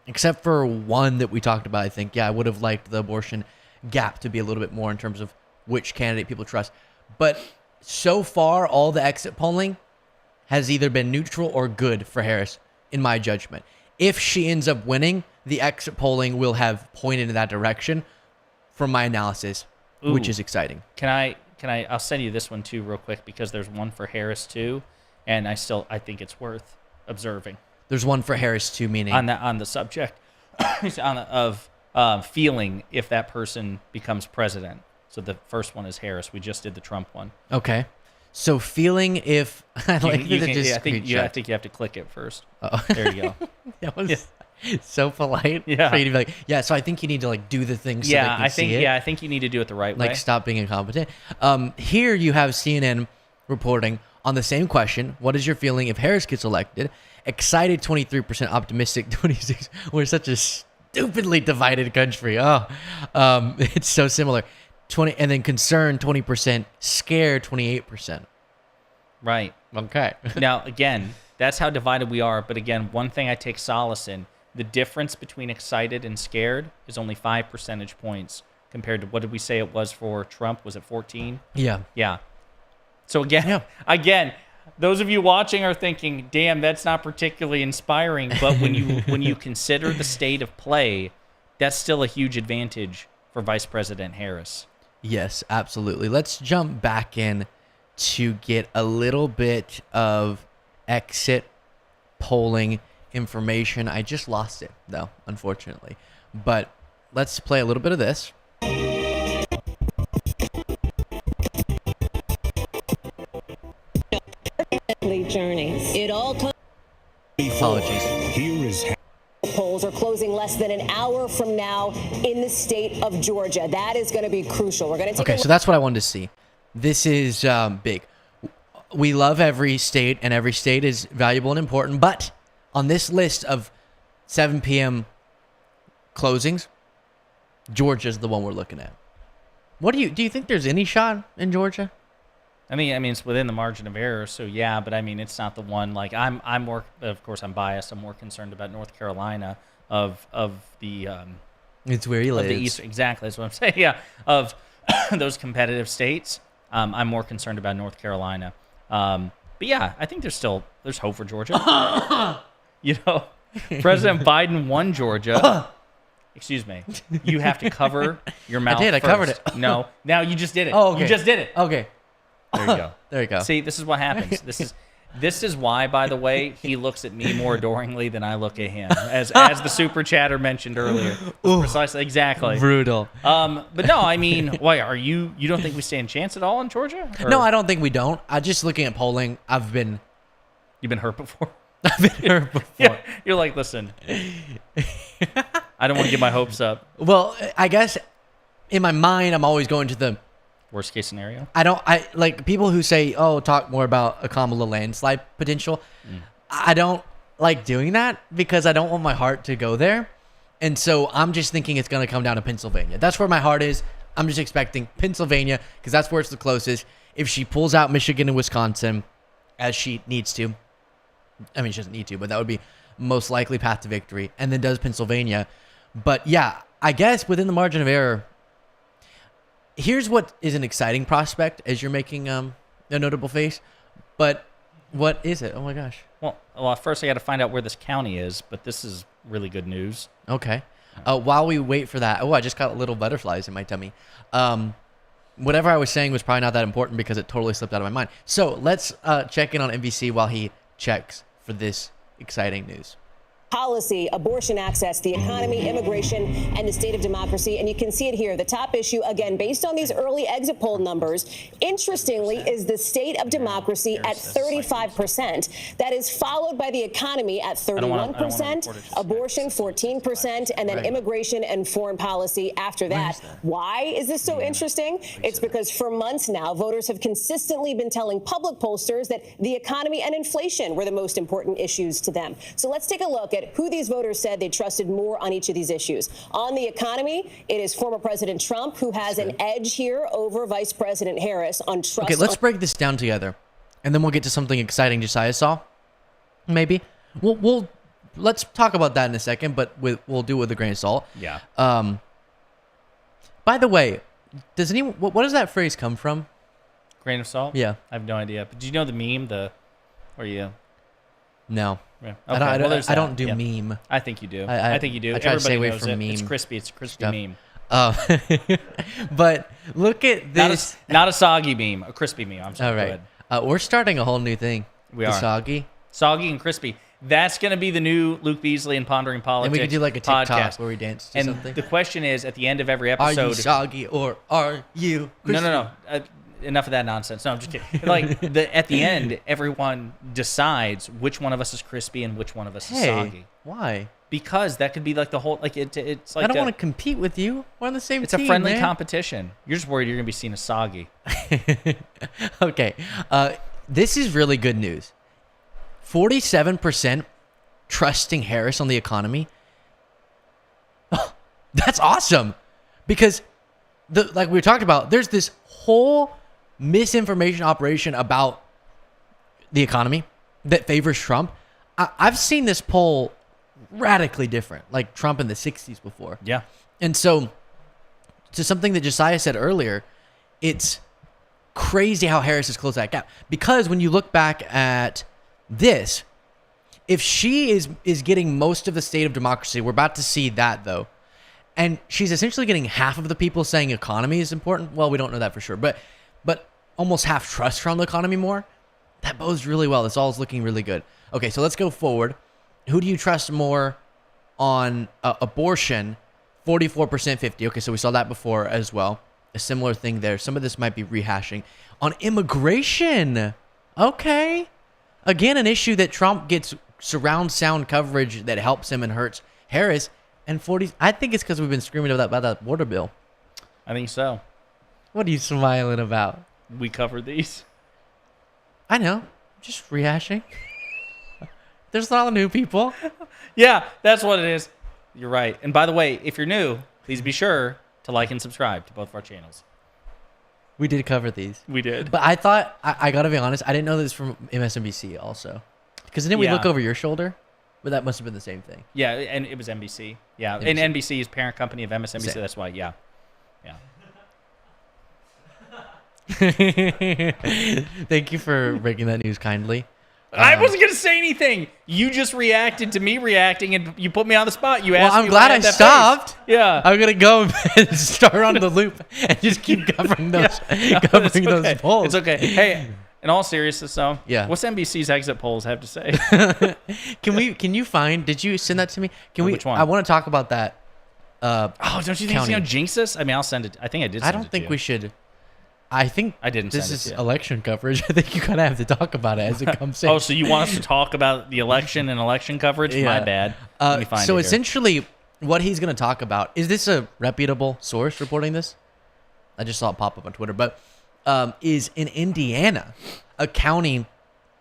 except for one that we talked about, I think, I would have liked the abortion gap to be a little bit more in terms of which candidate people trust. But so far, all the exit polling has either been neutral or good for Harris, in my judgment. If she ends up winning, the exit polling will have pointed in that direction from my analysis. which is exciting. I'll send you this one too real quick because there's one for Harris too, and I think it's worth observing. There's one for Harris too, meaning on the subject of feeling if that person becomes president. So the first one is Harris. We just did the Trump one. Okay. So feeling if I like you that can, just I think you have to click it first. There you go. That was so polite. Yeah. For you to be like, yeah. So I think you need to like do the things. So they can see it. I think you need to do it the right way. Like stop being incompetent. Here you have CNN reporting on the same question. What is your feeling if Harris gets elected? Excited 23%, optimistic 26%. We're such a stupidly divided country. It's so similar. 20 and then concerned 20%, scared 28%. Right. Okay. Now again, that's how divided we are. But again, one thing I take solace in: the difference between excited and scared is only 5 percentage points compared to what did we say it was for Trump? Was it 14? Yeah. Yeah. So again, those of you watching are thinking, "Damn, that's not particularly inspiring." But when you consider the state of play, that's still a huge advantage for Vice President Harris. Yes, absolutely. Let's jump back in to get a little bit of exit polling information. I just lost it, though, unfortunately. But let's play a little bit of this. Journey. It all comes. Apologies. Here is. Polls are closing less than an hour from now in the state of Georgia. That is going to be crucial. We're going to take. Okay, so that's what I wanted to see. This is big. We love every state, and every state is valuable and important. But on this list of 7 p.m. closings, Georgia's the one we're looking at. What do you think there's any shot in Georgia? I mean, it's within the margin of error, so yeah. But I mean, it's not the one. Like, I'm more. Of course, I'm biased. I'm more concerned about North Carolina of the. It's where he lives. The East, exactly. That's what I'm saying. Yeah, of those competitive states. I'm more concerned about North Carolina. But yeah, I think there's hope for Georgia. President Biden won Georgia. Excuse me. You have to cover your mouth. I did. I covered it. No, now you just did it. Oh, okay. You just did it. Okay. There you go. There you go. See, this is what happens. This is why, by the way, he looks at me more adoringly than I look at him, as the super chatter mentioned earlier. Precisely, exactly. Brutal. But no, I mean, why are you? You don't think we stand a chance at all in Georgia? Or? No, I don't think we don't. I just looking at polling. You've been hurt before. I've been hurt before. Yeah, you're like, listen. I don't want to get my hopes up. Well, I guess in my mind, I'm always going to the worst case scenario. I like people who say, "Oh, talk more about a Kamala landslide potential." I don't like doing that because I don't want my heart to go there, and so I'm just thinking it's going to come down to Pennsylvania. That's where my heart is. I'm just expecting Pennsylvania because that's where it's the closest. If she pulls out Michigan and Wisconsin, as she needs to, I mean, she doesn't need to, but that would be most likely path to victory, and then does Pennsylvania. But yeah, I guess within the margin of error. Here's what is an exciting prospect as you're making a notable face, but what is it? Oh my gosh. Well, first I got to find out where this county is, but this is really good news. Okay. While we wait for that, I just got little butterflies in my tummy. Whatever I was saying was probably not that important because it totally slipped out of my mind. So let's check in on NBC while he checks for this exciting news. Policy, abortion access, the economy, immigration, and the state of democracy. And you can see it here. The top issue, again, based on these early exit poll numbers, interestingly, is the state of democracy at 35%. That is followed by the economy at 31%, abortion 14%, and then immigration and foreign policy after that. Why is this so interesting? It's because for months now, voters have consistently been telling public pollsters that the economy and inflation were the most important issues to them. So let's take a look at who these voters said they trusted more on each of these issues. On the economy, it is former President Trump who has an edge here over Vice President Harris on trust. Okay, let's break this down together, and then we'll get to something exciting Josiah saw. Maybe let's talk about that in a second, but we'll do it with a grain of salt. Yeah. By the way, what does that phrase come from? Grain of salt? Yeah. I have no idea. But do you know the meme? No. Yeah. Okay. I don't do yeah. meme. I think you do. I think you do. I try to stay away knows from it. meme. It's crispy. It's a crispy meme. But look at this. Not a soggy meme, a crispy meme. I'm sorry. All right. We're starting a whole new thing. We The are. soggy. Soggy and crispy. That's going to be the new Luke Beasley and Pondering Politics. And we could do like a TikTok podcast. where we dance to and something. The question is, at the end of every Are episode, you soggy or are you crispy? No. Enough of that nonsense. No, I'm just kidding. Like at the end, everyone decides which one of us is crispy and which one of us is soggy. Why? Because that could be like the whole it's like I don't want to compete with you. We're on the same it's team. a friendly man. competition. You're just worried you're gonna be seen as soggy. Okay. This is really good news. 47% trusting Harris on the economy. Oh, that's awesome. Because like we talked about, there's this whole misinformation operation about the economy that favors Trump. I've seen this poll radically different, like Trump in the 60s before. Yeah. And so, to something that Josiah said earlier, it's crazy how Harris has closed that gap. Because when you look back at this, if she is getting most of the state of democracy, we're about to see that though. And she's essentially getting half of the people saying economy is important. Well, we don't know that for sure, but almost half trust around the economy more. That bodes really well. This all is looking really good. Okay, so let's go forward. Who do you trust more on abortion? 44%, 50. Okay, so we saw that before as well. A similar thing there. Some of this might be rehashing. On immigration, okay. Again, an issue that Trump gets surround sound coverage that helps him and hurts Harris. And 40, I think it's because we've been screaming about that border bill. I think so. What are you smiling about? We covered these. I know. Just rehashing. There's a lot of new people. Yeah, that's what it is. You're right. And by the way, if you're new, please be sure to like and subscribe to both of our channels. We did cover these. We did. But I thought, I got to be honest, I didn't know this from MSNBC also. Because didn't we look over your shoulder? But that must have been the same thing. Yeah, and it was NBC. Yeah, NBC. and NBC is parent company of MSNBC. Same. That's why, yeah. Thank you for breaking that news kindly. I wasn't going to say anything. You just reacted to me reacting, and you put me on the spot. You asked Well, I'm me glad why I that stopped. face. Yeah. I'm going to go and start on the loop and just keep covering those, covering those polls. It's okay. Hey, in all seriousness, though, Yeah. what's NBC's exit polls have to say? Can you find, did you send that to me? Which one? I want to talk about that. Oh, don't you think it's county. going to jinx us? I mean, I'll send it. I think I did send I don't it think to you. we should. I think I didn't this send it is to you. election coverage. I think you kind of have to talk about it as it comes in. Oh, so you want us to talk about the election and election coverage? Yeah. My bad. Let me find so it here. essentially, what he's going to talk about, is this a reputable source reporting this? I just saw it pop up on Twitter, but is in Indiana, a county,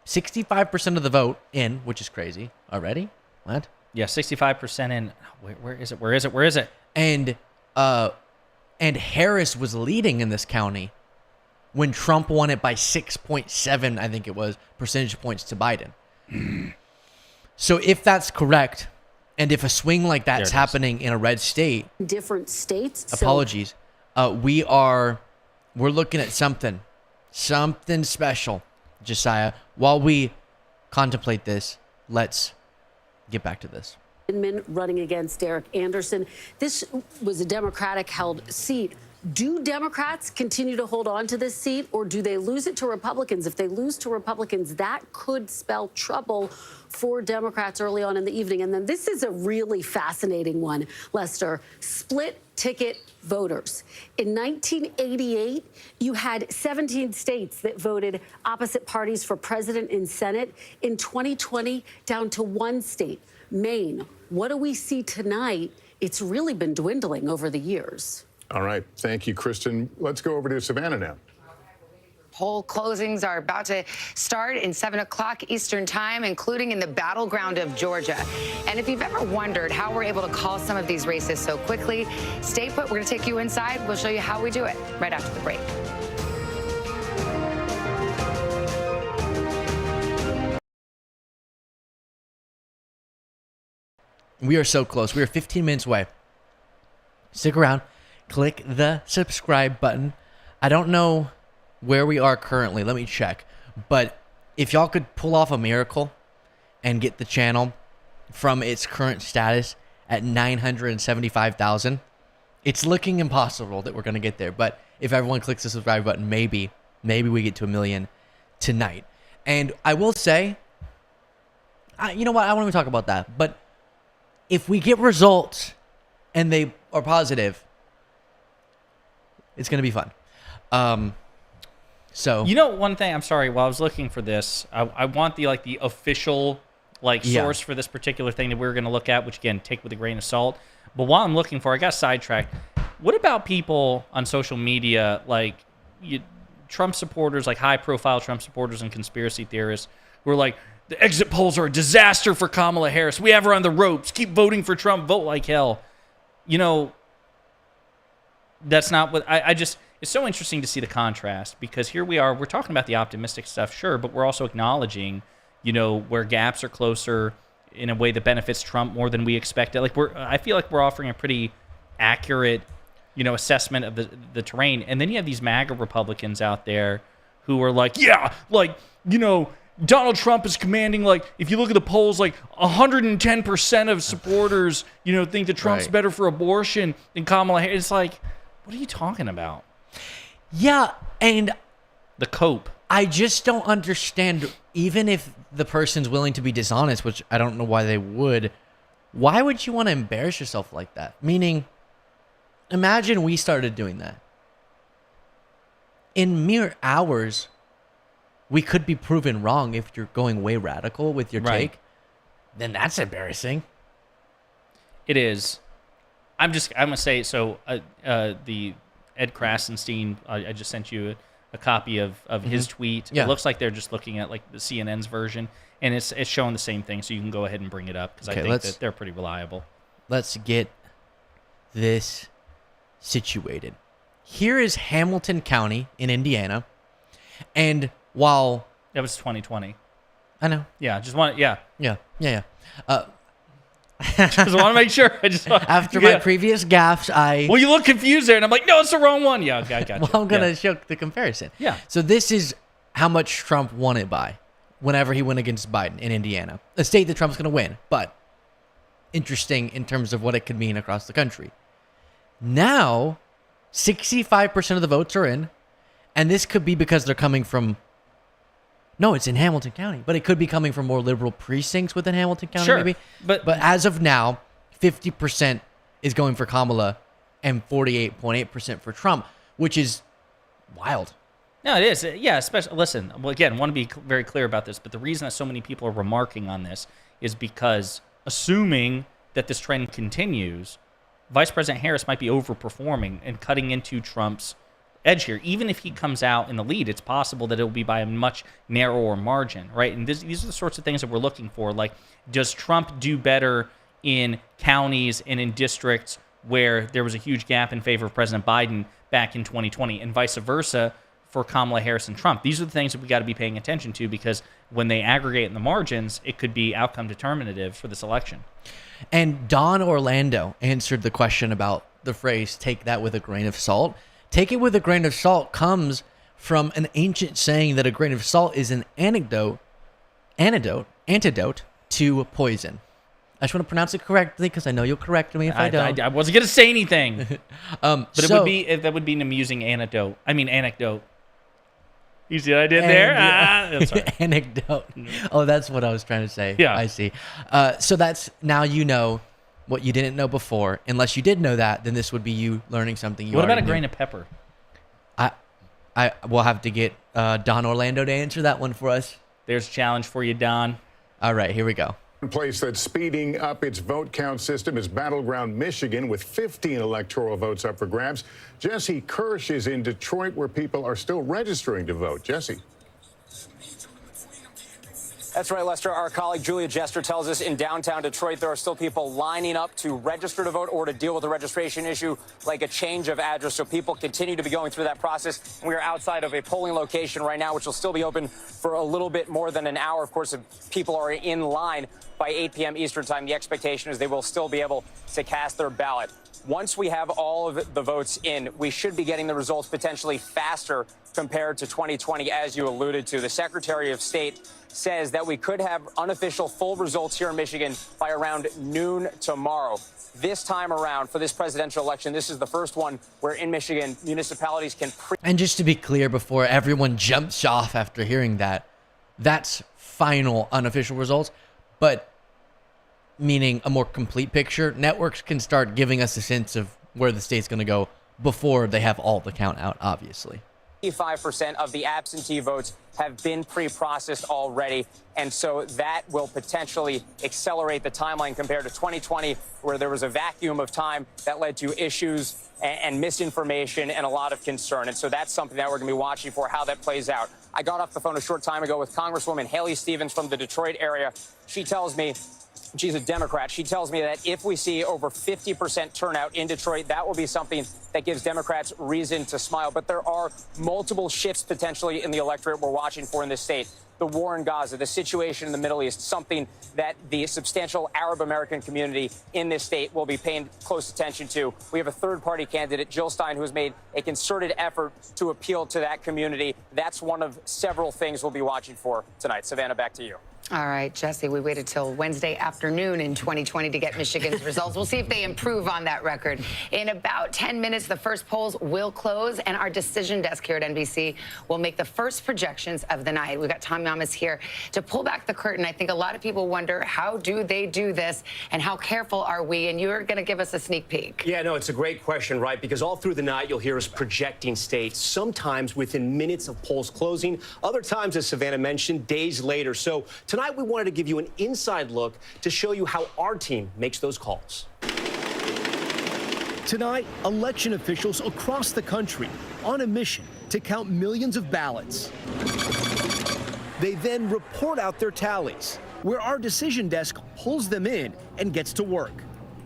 65% of the vote in, which is crazy already. What? Yeah, 65% in. Where is it? Where is it? Where is it? And Harris was leading in this county when Trump won it by 6.7, I think it was, percentage points to Biden. So if that's correct, and if a swing like that's happening in a red state, different states. apologies, we're looking at something special, Josiah. While we contemplate this, let's get back to this. Running against Derek Anderson. This was a Democratic-held seat. Do Democrats continue to hold on to this seat, or do they lose it to Republicans? If they lose to Republicans, that could spell trouble for Democrats early on in the evening. And then this is a really fascinating one, Lester. Split ticket voters. In 1988, you had 17 states that voted opposite parties for president and Senate. In 2020, down to one state, Maine. What do we see tonight? It's really been dwindling over the years. All right. Thank you, Kristen. Let's go over to Savannah now. Poll closings are about to start in 7 o'clock Eastern time, including in the battleground of Georgia. And if you've ever wondered how we're able to call some of these races so quickly, stay put. We're going to take you inside. We'll show you how we do it right after the break. We are so close. We are 15 minutes away. Stick around. Click the subscribe button. I don't know where we are currently. Let me check. But if y'all could pull off a miracle and get the channel from its current status at 975,000, It's looking impossible that we're going to get there. But if everyone clicks the subscribe button, maybe we get to 1 million tonight. And I will say, you know what? I won't even talk about that. But if we get results and they are positive, it's going to be fun. So you know, one thing, I'm sorry, while I was looking for this, I want the official source for this particular thing that we're going to look at, which again, take with a grain of salt. But while I'm looking for, I got sidetracked. What about people on social media, Trump supporters, high-profile Trump supporters and conspiracy theorists, who are like, the exit polls are a disaster for Kamala Harris. We have her on the ropes. Keep voting for Trump. Vote like hell. You know, that's not what I just. It's so interesting to see the contrast, because here we are. We're talking about the optimistic stuff, sure, but we're also acknowledging, where gaps are closer in a way that benefits Trump more than we expected. I feel like we're offering a pretty accurate, assessment of the terrain. And then you have these MAGA Republicans out there who are like, Donald Trump is commanding, if you look at the polls, 110% of supporters, think that Trump's better for abortion than Kamala Harris. It's like, what are you talking about? Yeah, and the cope. I just don't understand, even if the person's willing to be dishonest, which I don't know why they would, why would you want to embarrass yourself like that? Meaning, imagine we started doing that. In mere hours, we could be proven wrong if you're going way radical with your take. Then that's embarrassing. It is. I'm going to say, so the Ed Krasenstein, I just sent you a copy of his tweet. Yeah. It looks like they're just looking at the CNN's version, and it's showing the same thing, so you can go ahead and bring it up, because I think that they're pretty reliable. Let's get this situated. Here is Hamilton County in Indiana, and while... That was 2020. I know. Yeah, just want... Yeah. Yeah. Just want to make sure. After my previous gaffes, Well, you look confused there, and I'm like, no, it's the wrong one. Yeah, I got you. Well, I'm going to show the comparison. Yeah. So this is how much Trump won it by whenever he went against Biden in Indiana, a state that Trump's going to win, but interesting in terms of what it could mean across the country. Now, 65% of the votes are in, and this could be because they're coming from... No, it's in Hamilton County, but it could be coming from more liberal precincts within Hamilton County, maybe. But as of now, 50% is going for Kamala and 48.8% for Trump, which is wild. No, it is. Yeah, especially, listen, well, again, want to be very clear about this, but the reason that so many people are remarking on this is because, assuming that this trend continues, Vice President Harris might be overperforming and cutting into Trump's edge here. Even if he comes out in the lead, it's possible that it will be by a much narrower margin, right? And these are the sorts of things that we're looking for. Like, does Trump do better in counties and in districts where there was a huge gap in favor of President Biden back in 2020, and vice versa for Kamala Harris and Trump? These are the things that we got to be paying attention to, because when they aggregate in the margins, it could be outcome determinative for this election. And Don Orlando answered the question about the phrase, take that with a grain of salt. Take it with a grain of salt comes from an ancient saying that a grain of salt is an antidote to poison. I just want to pronounce it correctly, because I know you'll correct me if I don't. I wasn't going to say anything. But that would be an amusing anecdote. You see what I did there? Anecdote. Oh, that's what I was trying to say. Yeah. I see. So that's, now you know what you didn't know before. Unless you did know that, then this would be you learning something you What about already a grain knew. of pepper? I will have to get Don Orlando to answer that one for us. There's a challenge for you, Don. All right, here we go. One place that's speeding up its vote count system is battleground Michigan, with 15 electoral votes up for grabs. Jesse Kirsch is in Detroit, where people are still registering to vote. Jesse. That's right, Lester. Our colleague Julia Jester tells us in downtown Detroit there are still people lining up to register to vote or to deal with a registration issue like a change of address. So people continue to be going through that process. We are outside of a polling location right now, which will still be open for a little bit more than an hour. Of course, if people are in line by 8 p.m. Eastern time, the expectation is they will still be able to cast their ballot. Once we have all of the votes in, we should be getting the results potentially faster compared to 2020, as you alluded to. The Secretary of State says that we could have unofficial full results here in Michigan by around noon tomorrow. This time around for this presidential election, this is the first one where in Michigan, municipalities can And just to be clear, before everyone jumps off after hearing that, that's final unofficial results, but meaning a more complete picture. Networks can start giving us a sense of where the state's going to go before they have all the count out, obviously. 85% of the absentee votes have been pre-processed already, and so that will potentially accelerate the timeline compared to 2020, where there was a vacuum of time that led to issues and misinformation and a lot of concern. And so that's something that we're going to be watching for, how that plays out. I got off the phone a short time ago with Congresswoman Haley Stevens from the Detroit area. She tells me, she's a Democrat. She tells me that if we see over 50% turnout in Detroit, that will be something that gives Democrats reason to smile. But there are multiple shifts potentially in the electorate we're watching for in this state. The war in Gaza, the situation in the Middle East, something that the substantial Arab American community in this state will be paying close attention to. We have a third-party candidate, Jill Stein, who has made a concerted effort to appeal to that community. That's one of several things we'll be watching for tonight. Savannah, back to you. All right, Jesse, we waited till Wednesday afternoon in 2020 to get Michigan's results. We'll see if they improve on that record. In about 10 minutes, the first polls will close, and our decision desk here at NBC will make the first projections of the night. We've got Tom Yamas here to pull back the curtain. I think a lot of people wonder, how do they do this, and how careful are we? And you're going to give us a sneak peek. Yeah, no, it's a great question, right? Because all through the night, you'll hear us projecting states, sometimes within minutes of polls closing, other times, as Savannah mentioned, days later. So tonight, we wanted to give you an inside look to show you how our team makes those calls. Tonight, election officials across the country on a mission to count millions of ballots. They then report out their tallies, where our decision desk pulls them in and gets to work.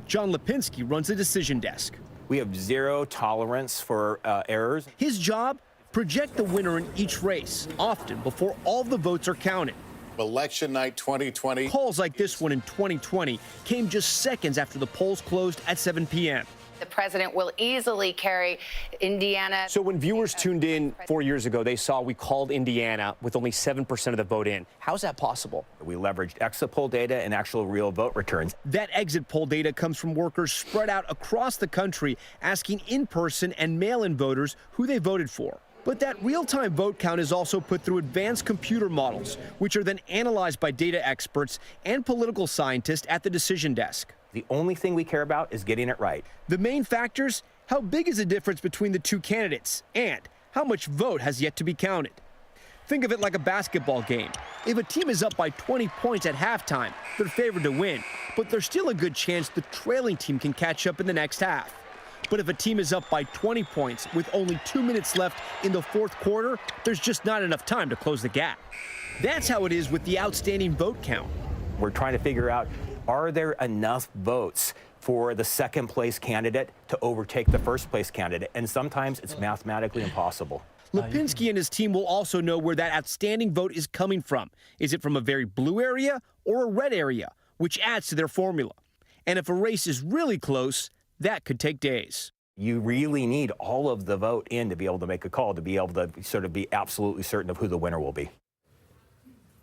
John Lipinski runs the decision desk. We have zero tolerance for errors. His job, project the winner in each race, often before all the votes are counted. Election night 2020. Polls like this one in 2020 came just seconds after the polls closed at 7 p.m. The president will easily carry Indiana. So when viewers tuned in 4 years ago, they saw we called Indiana with only 7% of the vote in. How's that possible? We leveraged exit poll data and actual real vote returns. That exit poll data comes from workers spread out across the country asking in-person and mail-in voters who they voted for. But that real-time vote count is also put through advanced computer models, which are then analyzed by data experts and political scientists at the decision desk. The only thing we care about is getting it right. The main factors: how big is the difference between the two candidates, and how much vote has yet to be counted. Think of it like a basketball game. If a team is up by 20 points at halftime, they're favored to win, but there's still a good chance the trailing team can catch up in the next half. But if a team is up by 20 points with only 2 minutes left in the fourth quarter, there's just not enough time to close the gap. That's how it is with the outstanding vote count. We're trying to figure out, are there enough votes for the second place candidate to overtake the first place candidate? And sometimes it's mathematically impossible. Lipinski and his team will also know where that outstanding vote is coming from. Is it from a very blue area or a red area, which adds to their formula? And if a race is really close, that could take days. You really need all of the vote in to be able to make a call, to be able to sort of be absolutely certain of who the winner will be.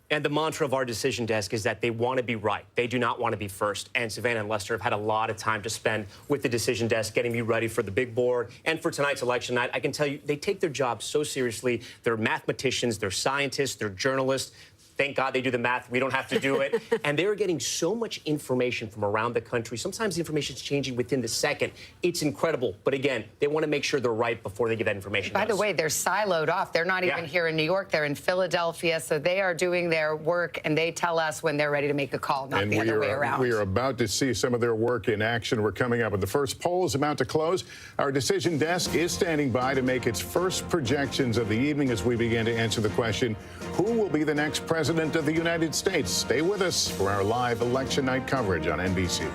And the mantra of our decision desk is that they want to be right. They do not want to be first. And Savannah and Lester have had a lot of time to spend with the decision desk, getting me ready for the big board and for tonight's election night. I can tell you, they take their job so seriously. They're mathematicians, they're scientists, they're journalists. Thank God they do the math. We don't have to do it. And they're getting so much information from around the country. Sometimes the information is changing within the second. It's incredible. But again, they want to make sure they're right before they give that information. By the way, they're siloed off. They're not even here in New York. They're in Philadelphia. So they are doing their work, and they tell us when they're ready to make a call, not the other way around. We are about to see some of their work in action. We're coming up with the first poll is about to close. Our decision desk is standing by to make its first projections of the evening as we begin to answer the question, who will be the next president of the United States? Stay with us for our live election night coverage on NBC.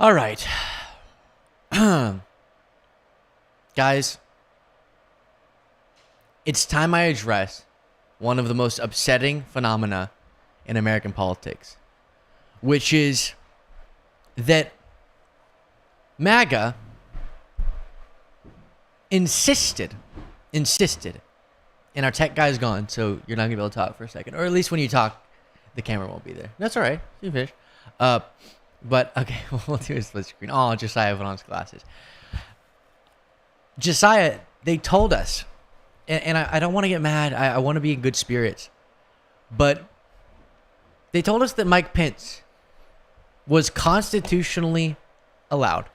All right. Guys, it's time I address one of the most upsetting phenomena in American politics, which is that MAGA insisted and our tech guy's gone, so you're not gonna be able to talk for a second, or at least when you talk, the camera won't be there. That's all right. You fish. But okay, we'll do a split screen. Oh, Josiah put on his glasses. Josiah, they told us, and I don't want to get mad. I want to be in good spirits, but they told us that Mike Pence was constitutionally allowed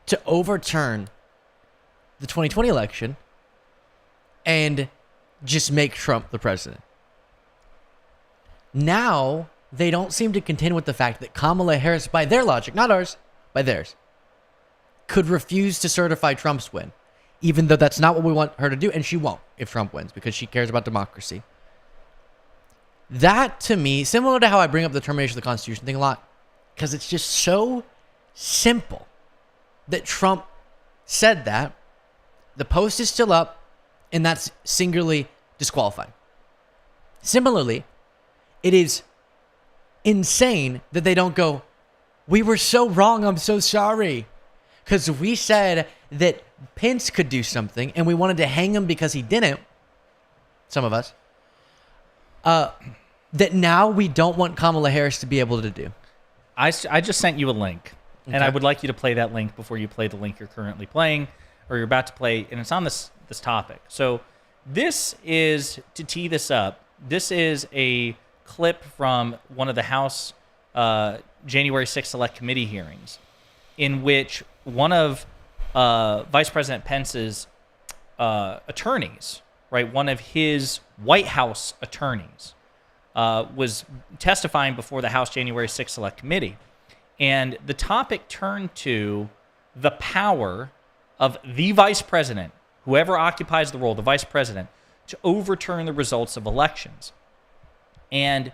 to overturn the 2020 election and just make Trump the president. Now, they don't seem to contend with the fact that Kamala Harris, by their logic, not ours, by theirs, could refuse to certify Trump's win, even though that's not what we want her to do, and she won't if Trump wins, because she cares about democracy. That, to me, similar to how I bring up the termination of the Constitution thing a lot, because it's just so simple that Trump said that. The post is still up, and that's singularly disqualifying. Similarly, it is insane that they don't go, we were so wrong, I'm so sorry. Because we said that Pence could do something, and we wanted to hang him because he didn't, some of us, that now we don't want Kamala Harris to be able to do. I just sent you a link, Okay. and I would like you to play that link before you play the link you're currently playing, or you're about to play, and it's on this topic. So this is, to tee this up, this is a clip from one of the House January 6th Select Committee hearings, in which one of Vice President Pence's attorneys, right, one of his White House attorneys, was testifying before the House January 6th Select Committee. And the topic turned to the power of the vice president, whoever occupies the role, the vice president, to overturn the results of elections. And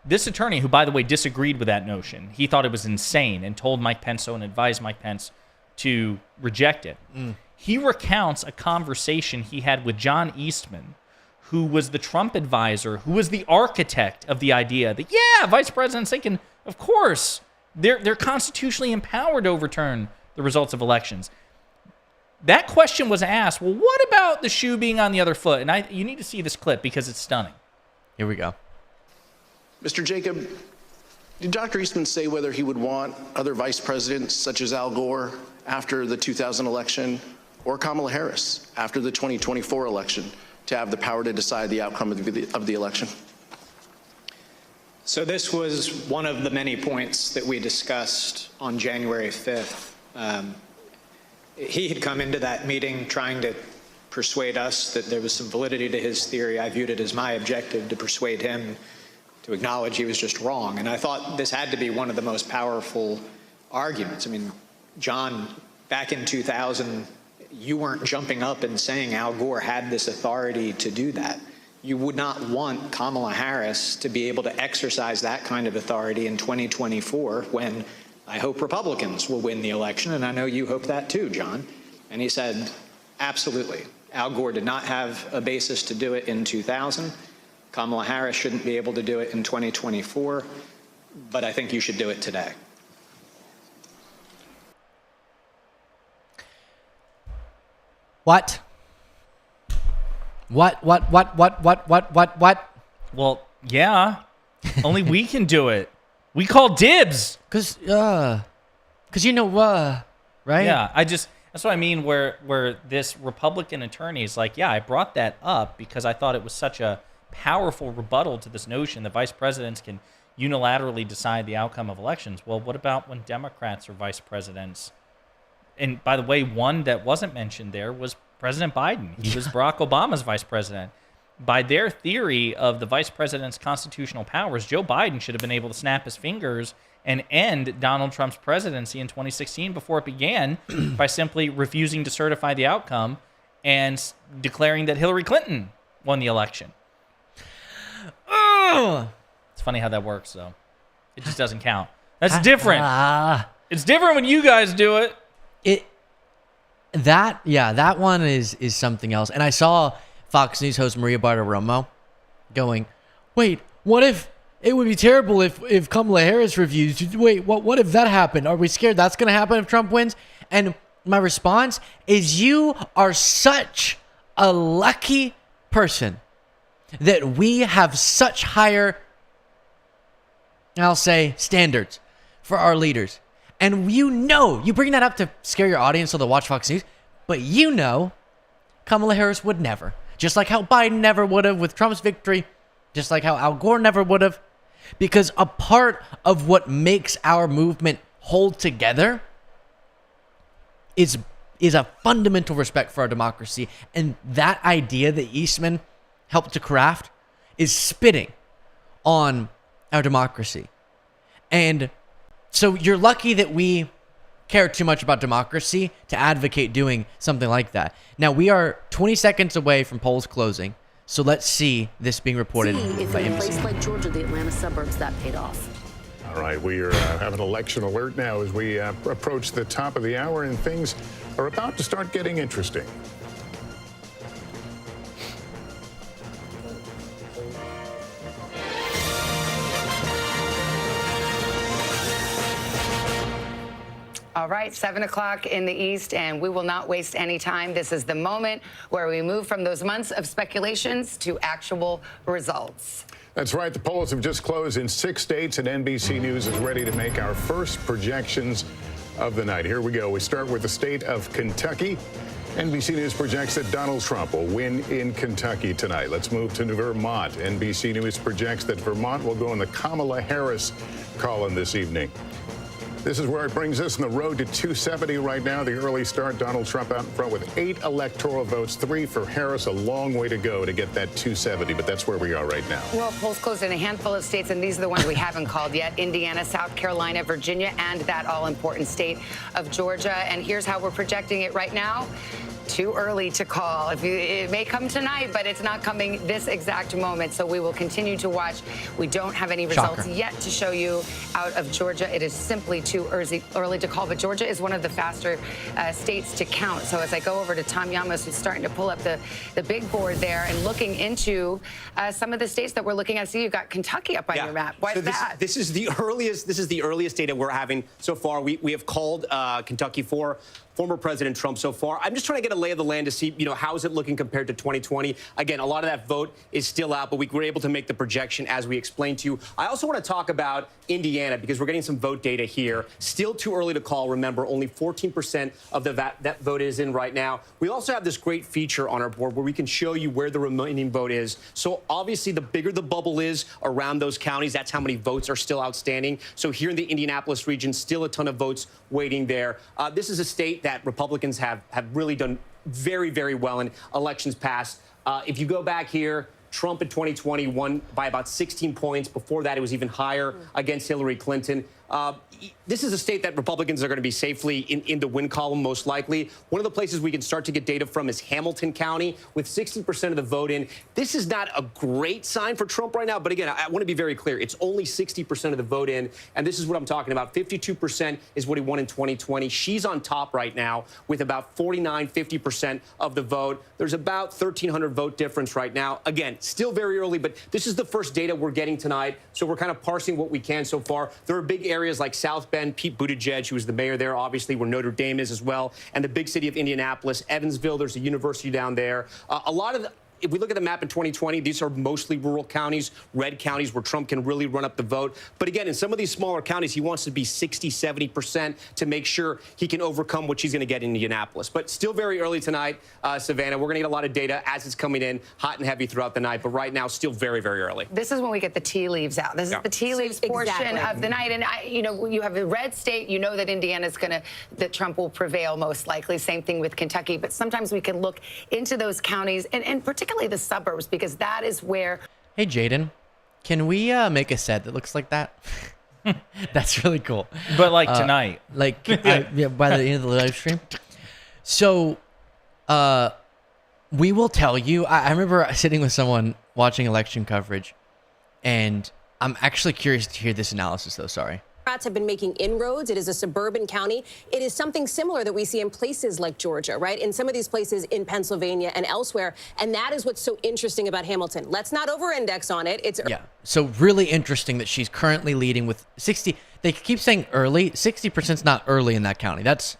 this attorney, who, by the way, disagreed with that notion, he thought it was insane and told Mike Pence so and advised Mike Pence to reject it. He recounts a conversation he had with John Eastman, who was the Trump advisor, who was the architect of the idea that, yeah, vice presidents, they can, of course, they're constitutionally empowered to overturn the results of elections. That question was asked, well, what about the shoe being on the other foot? And you need to see this clip because it's stunning. Here we go. Mr. Jacob, did Dr. Eastman say whether he would want other vice presidents such as Al Gore after the 2000 election or Kamala Harris after the 2024 election to have the power to decide the outcome of the election? So this was one of the many points that we discussed on January 5th. He had come into that meeting trying to persuade us that there was some validity to his theory. I viewed it as my objective to persuade him to acknowledge he was just wrong. And I thought this had to be one of the most powerful arguments. I mean, John, back in 2000, you weren't jumping up and saying Al Gore had this authority to do that. You would not want Kamala Harris to be able to exercise that kind of authority in 2024 when I hope Republicans will win the election, and I know you hope that too, John. And he said, absolutely. Al Gore did not have a basis to do it in 2000. Kamala Harris shouldn't be able to do it in 2024, but I think you should do it today. What? What? Well, yeah. Only we can do it. We call dibs. Cause you know, right? Yeah, that's what I mean, where this Republican attorney is like, yeah, I brought that up because I thought it was such a powerful rebuttal to this notion that vice presidents can unilaterally decide the outcome of elections. Well, what about when Democrats are vice presidents? And by the way, one that wasn't mentioned there was President Biden. He was Barack Obama's vice president. By their theory of the vice president's constitutional powers, Joe Biden should have been able to snap his fingers and end Donald Trump's presidency in 2016 before it began by simply refusing to certify the outcome and declaring that Hillary Clinton won the election. It's funny how that works, though. It just doesn't count. That's different. It's different when you guys do it. That one is something else. And I saw Fox News host Maria Bartiromo going, wait, what if it would be terrible if Kamala Harris refused? Wait, what if that happened? Are we scared that's going to happen if Trump wins? And my response is, you are such a lucky person that we have such higher, I'll say, standards for our leaders. And you bring that up to scare your audience so they'll watch Fox News, but Kamala Harris would never. Just like how Biden never would have with Trump's victory, just like how Al Gore never would have. Because a part of what makes our movement hold together is a fundamental respect for our democracy. And that idea that Eastman helped to craft is spitting on our democracy. And so you're lucky that we care too much about democracy to advocate doing something like that. Now, we are 20 seconds away from polls closing, so let's see this being reported If by in a NBC. place like Georgia, the Atlanta suburbs, that paid off. All right, we are have an election alert now as we approach the top of the hour, and things are about to start getting interesting. All right, 7 o'clock in the East, and we will not waste any time. This is the moment where we move from those months of speculations to actual results. That's right. The polls have just closed in 6 states, and NBC News is ready to make our first projections of the night. Here we go. We start with the state of Kentucky. NBC News projects that Donald Trump will win in Kentucky tonight. Let's move to Vermont. NBC News projects that Vermont will go in the Kamala Harris column this evening. This is where it brings us on the road to 270 right now. The early start, Donald Trump out in front with 8 electoral votes, 3 for Harris. A long way to go to get that 270, but that's where we are right now. Well, polls closed in a handful of states, and these are the ones we haven't called yet: Indiana, South Carolina, Virginia, and that all-important state of Georgia. And here's how we're projecting it right now. Too early to call. It may come tonight, but it's not coming this exact moment. So we will continue to watch. We don't have any results yet to show you out of Georgia. It is simply too early to call. But Georgia is one of the faster states to count. So as I go over to Tom Yamos, who's starting to pull up the big board there and looking into some of the states that we're looking at. See, you've got Kentucky up on your map. Why is that? This is the earliest data we're having so far. We have called Kentucky for former President Trump so far. I'm just trying to get a lay of the land to see, how is it looking compared to 2020? Again, a lot of that vote is still out, but we were able to make the projection as we explained to you. I also want to talk about Indiana because we're getting some vote data here. Still too early to call. Remember, only 14% of that vote is in right now. We also have this great feature on our board where we can show you where the remaining vote is. So obviously, the bigger the bubble is around those counties, that's how many votes are still outstanding. So here in the Indianapolis region, still a ton of votes waiting there. This is a state that Republicans have really done very, very well in elections past. If you go back here, Trump in 2020 won by about 16 points. Before that, it was even higher against Hillary Clinton. This is a state that Republicans are going to be safely in the win column, most likely. One of the places we can start to get data from is Hamilton County, with 60% of the vote in. This is not a great sign for Trump right now, but again, I want to be very clear. It's only 60% of the vote in, and this is what I'm talking about. 52% is what he won in 2020. She's on top right now with about 50% of the vote. There's about 1,300 vote difference right now. Again, still very early, but this is the first data we're getting tonight, so we're kind of parsing what we can so far. There are big areas like South Bend, Pete Buttigieg, who was the mayor there, obviously, where Notre Dame is as well, and the big city of Indianapolis, Evansville, there's a university down there. If we look at the map in 2020, these are mostly rural counties, red counties where Trump can really run up the vote. But again, in some of these smaller counties, he wants to be 60, 70% to make sure he can overcome what she's going to get in Indianapolis. But still very early tonight, Savannah. We're going to get a lot of data as it's coming in, hot and heavy throughout the night. But right now, still very, very early. This is when we get the tea leaves out. This is the tea leaves portion of the night. And, you have a red state. You know that Indiana's that Trump will prevail most likely. Same thing with Kentucky. But sometimes we can look into those counties and particularly the suburbs, because that is where. Hey, Jaden, can we make a set that looks like that? That's really cool. But like tonight. By the end of the live stream. So, we will tell you. I remember sitting with someone watching election coverage, and I'm actually curious to hear this analysis, though. Sorry. Democrats have been making inroads. It is a suburban county. It is something similar that we see in places like Georgia, right? In some of these places in Pennsylvania and elsewhere. And that is what's so interesting about Hamilton. Let's not over-index on it. So really interesting that she's currently leading with 60. They keep saying early. 60% is not early in that county. That's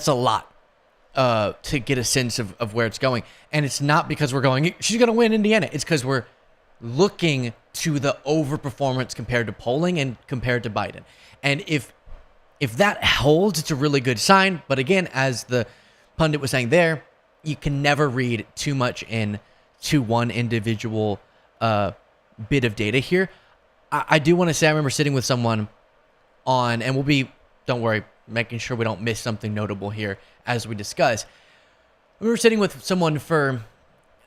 a lot to get a sense of where it's going. And it's not because we're going, she's going to win Indiana. It's because we're looking to the overperformance compared to polling and compared to Biden. And if that holds, it's a really good sign. But again, as the pundit was saying there, you can never read too much in to one individual bit of data here. I do want to say, I remember sitting with someone on, and we'll be, don't worry, making sure we don't miss something notable here as we discuss. We were sitting with someone for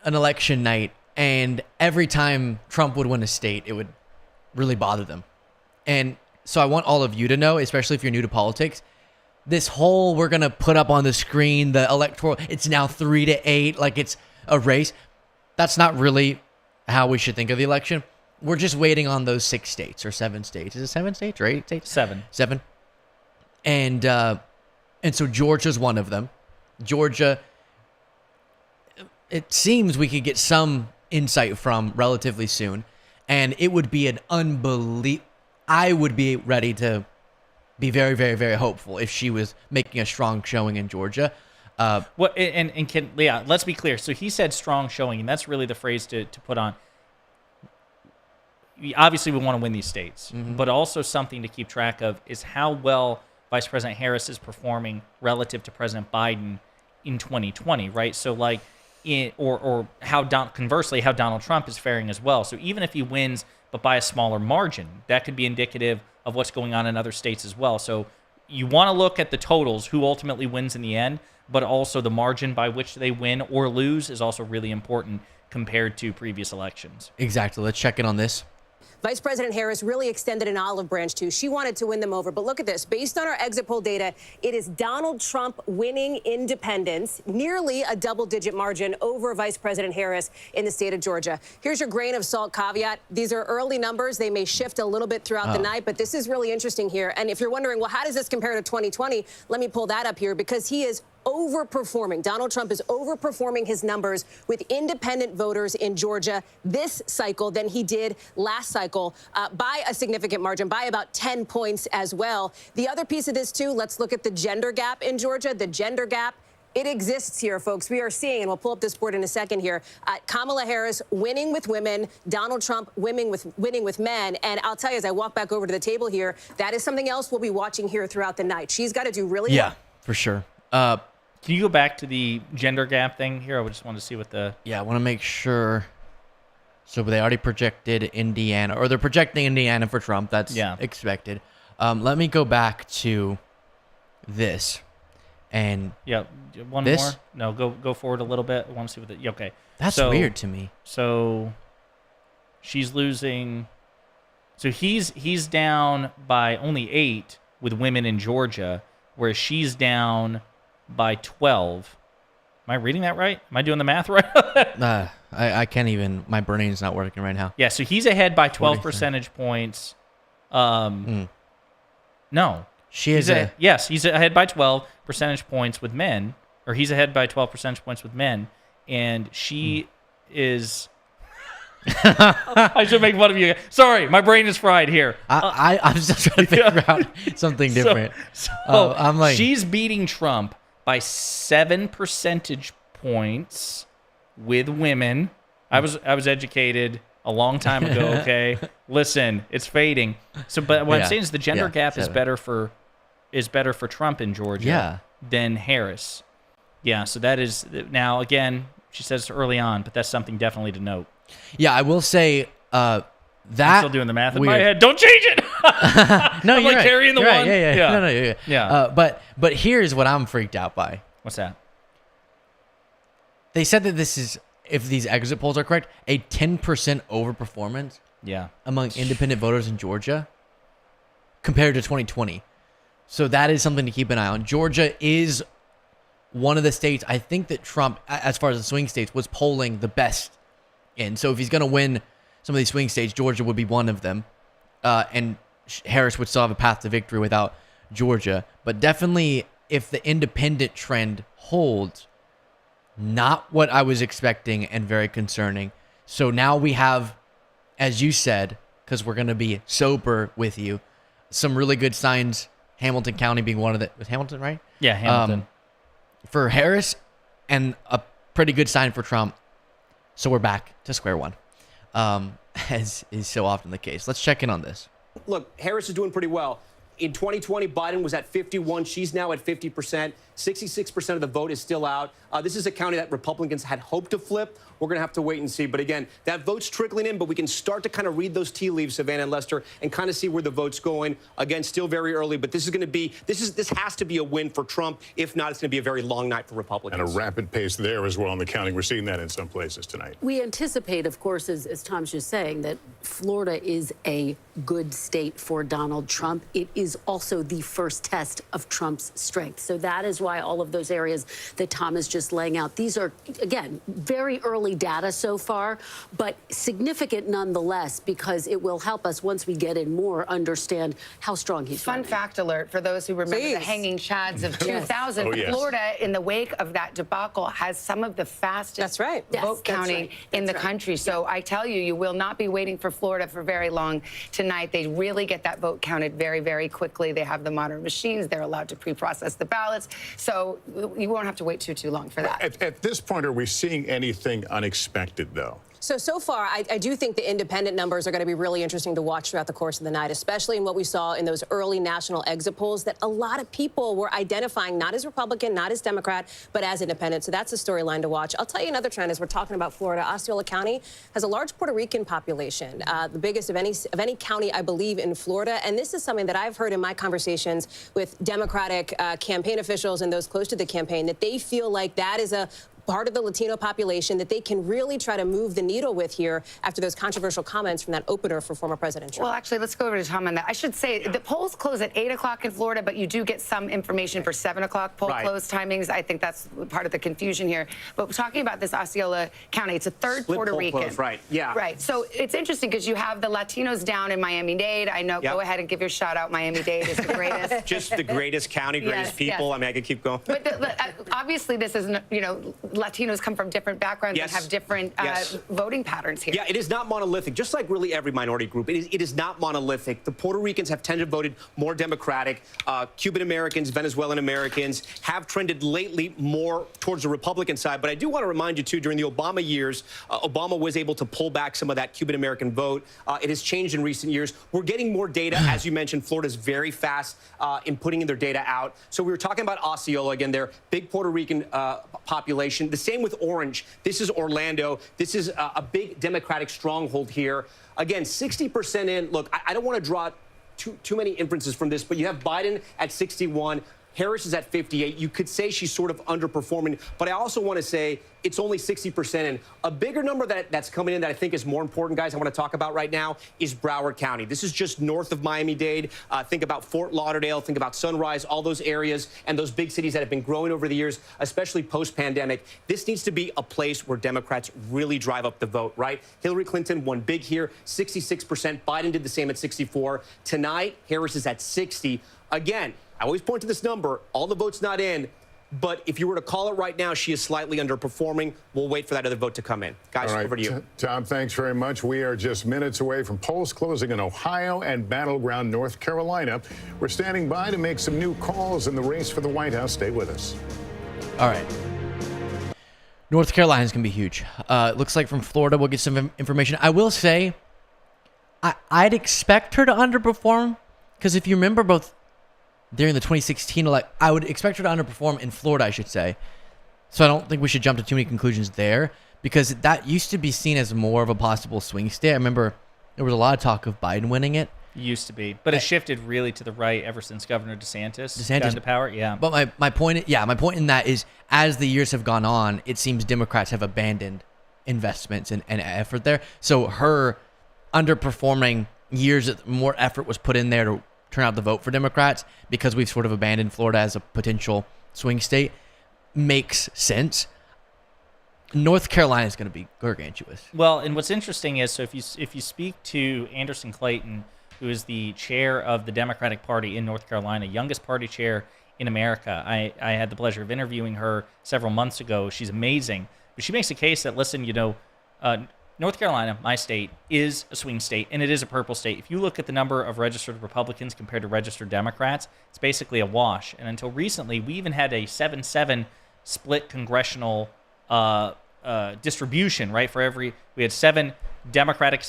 an election night, and every time Trump would win a state, it would really bother them. And so I want all of you to know, especially if you're new to politics, this whole, we're going to put up on the screen the electoral, it's now 3-8, like it's a race. That's not really how we should think of the election. We're just waiting on those 6 states or 7 states. Is it 7 states or 8 states? 7. 7. And so Georgia's one of them. Georgia, it seems we could get some insight from relatively soon. And it would be an I would be ready to be very, very, very hopeful if she was making a strong showing in Georgia. Let's be clear. So he said strong showing, and that's really the phrase to put on. Obviously, we want to win these states, but also something to keep track of is how well Vice President Harris is performing relative to President Biden in 2020, right? So, like, conversely, how Donald Trump is faring as well. So even if he wins, but by a smaller margin, that could be indicative of what's going on in other states as well. So you want to look at the totals, who ultimately wins in the end, but also the margin by which they win or lose is also really important compared to previous elections. Exactly. Let's check in on this. Vice President Harris really extended an olive branch, too. She wanted to win them over. But look at this. Based on our exit poll data, it is Donald Trump winning independents, nearly a double-digit margin over Vice President Harris in the state of Georgia. Here's your grain of salt caveat. These are early numbers. They may shift a little bit throughout the night, but this is really interesting here. And if you're wondering, well, how does this compare to 2020? Let me pull that up here, because he is overperforming. Donald Trump is overperforming his numbers with independent voters in Georgia this cycle than he did last cycle by a significant margin, by about 10 points as well. The other piece of this, too, let's look at the gender gap in Georgia. The gender gap, it exists here, folks. We are seeing, and we'll pull up this board in a second here, Kamala Harris winning with women, Donald Trump winning with men. And I'll tell you, as I walk back over to the table here, that is something else we'll be watching here throughout the night. She's got to do really well. Yeah, for sure. Can you go back to the gender gap thing here? I just want to see what the... Yeah, I want to make sure. So they already projected Indiana, or they're projecting Indiana for Trump. That's expected. Let me go back to this. And one this? more. No, go forward a little bit. I want to see what the... Okay. That's weird to me. So she's losing... So he's down by only 8 with women in Georgia, whereas she's down by 12. Am I reading that right? Am I doing the math right? I can't even. My brain's not working right now. Yeah, so he's ahead by 12 percentage points. No. He's ahead by 12 percentage points with men, or he's ahead by 12 percentage points with men, and she is... I should make fun of you. Sorry, my brain is fried here. I'm still trying to figure out something different. I'm like, she's beating Trump by 7 percentage points with women. I was educated a long time ago. Okay, listen, it's fading. So, but what I'm saying is the gender gap is better for Trump in Georgia than Harris. Yeah, so that is now again. She says early on, but that's something definitely to note. Yeah, I will say that. I'm still doing the math in my head. Don't change it. No, I'm you're like right. carrying the You're one. Right. Yeah. No, Yeah. But here's what I'm freaked out by. What's that? They said that this is, if these exit polls are correct, a 10% overperformance. Yeah. Among independent voters in Georgia compared to 2020. So that is something to keep an eye on. Georgia is one of the states I think that Trump, as far as the swing states, was polling the best in. So if he's going to win some of these swing states, Georgia would be one of them. And Harris would still have a path to victory without Georgia. But definitely, if the independent trend holds, not what I was expecting and very concerning. So now we have, as you said, because we're going to be sober with you, some really good signs. Hamilton County being one of the... Was Hamilton, right? Yeah, Hamilton. for Harris and a pretty good sign for Trump. So we're back to square one, as is so often the case. Let's check in on this. Look, Harris is doing pretty well. In 2020, Biden was at 51. She's now at 50%. 66% of the vote is still out. This is a county that Republicans had hoped to flip. We're going to have to wait and see. But again, that vote's trickling in, but we can start to kind of read those tea leaves, Savannah and Lester, and kind of see where the vote's going. Again, still very early, but this is going to be, this has to be a win for Trump. If not, it's going to be a very long night for Republicans. And a rapid pace there as well in the counting. We're seeing that in some places tonight. We anticipate, of course, as Tom's just saying, that Florida is a good state for Donald Trump. It is also the first test of Trump's strength. So that is why all of those areas that Tom is just laying out, these are, again, very early data so far, but significant nonetheless, because it will help us, once we get in more, understand how strong he's Fun running. fact alert for those who remember the hanging chads of 2000. Oh, yes. Florida, in the wake of that debacle, has some of the fastest vote counting in the country. So I tell you, you will not be waiting for Florida for very long tonight. They really get that vote counted very, very quickly. They have the modern machines. They're allowed to pre-process the ballots. So you won't have to wait too long for that. At this point, are we seeing anything unexpected, though? So far, I do think the independent numbers are going to be really interesting to watch throughout the course of the night, especially in what we saw in those early national exit polls, that a lot of people were identifying not as Republican, not as Democrat, but as independent. So that's a storyline to watch. I'll tell you another trend as we're talking about Florida. Osceola County has a large Puerto Rican population, the biggest of any county, I believe, in Florida. And this is something that I've heard in my conversations with Democratic campaign officials and those close to the campaign, that they feel like that is a part of the Latino population that they can really try to move the needle with here after those controversial comments from that opener for former President Trump. Well, actually, let's go over to Tom on that. I should say the polls close at 8 o'clock in Florida, but you do get some information for 7 o'clock poll close timings. I think that's part of the confusion here. But we're talking about this Osceola County. It's a third Split Puerto poll Rican. close, right, yeah. Right. So it's interesting because you have the Latinos down in Miami-Dade. I know, go ahead and give your shout out. Miami-Dade is the greatest. Just the greatest county, greatest people. Yes. I mean, I could keep going. But obviously, this is, Latinos come from different backgrounds and have different voting patterns here. Yeah, it is not monolithic, just like really every minority group. It is not monolithic. The Puerto Ricans have tended to vote more Democratic. Cuban Americans, Venezuelan Americans have trended lately more towards the Republican side. But I do want to remind you, too, during the Obama years, Obama was able to pull back some of that Cuban American vote. It has changed in recent years. We're getting more data. As you mentioned, Florida's very fast in putting in their data out. So we were talking about Osceola again, their big Puerto Rican population. The same with Orange. This is Orlando. This is a big Democratic stronghold here. Again, 60% in. Look, I don't want to draw too many inferences from this, but you have Biden at 61. Harris is at 58. You could say she's sort of underperforming, but I also want to say it's only 60% in. A bigger number that's coming in that I think is more important, guys, I want to talk about right now is Broward County. This is just north of Miami-Dade. Think about Fort Lauderdale, think about Sunrise, all those areas and those big cities that have been growing over the years, especially post-pandemic. This needs to be a place where Democrats really drive up the vote, right? Hillary Clinton won big here, 66%. Biden did the same at 64. Tonight, Harris is at 60. Again, I always point to this number. All the votes not in. But if you were to call it right now, she is slightly underperforming. We'll wait for that other vote to come in. Guys, All right, over to you. Tom, thanks very much. We are just minutes away from polls closing in Ohio and battleground North Carolina. We're standing by to make some new calls in the race for the White House. Stay with us. All right. North Carolina is going to be huge. It looks like from Florida, we'll get some information. I will say, I'd expect her to underperform because if you remember both during the 2016 election, I would expect her to underperform in Florida, I should say. So I don't think we should jump to too many conclusions there because that used to be seen as more of a possible swing state. I remember there was a lot of talk of Biden winning it. Used to be, but it shifted really to the right ever since Governor DeSantis got into power. Yeah. But my point in that is as the years have gone on, it seems Democrats have abandoned investments and effort there. So her underperforming years, more effort was put in there to turn out the vote for Democrats because we've sort of abandoned Florida as a potential swing state makes sense. North Carolina is going to be gargantuous. Well, and what's interesting is, so if you speak to Anderson Clayton, who is the chair of the Democratic Party in North Carolina, youngest party chair in America, I had the pleasure of interviewing her several months ago. She's amazing, but she makes a case that, listen, North Carolina, my state, is a swing state, and it is a purple state. If you look at the number of registered Republicans compared to registered Democrats, it's basically a wash. And until recently, we even had a 7-7 split congressional distribution, right? We had 7 Democratic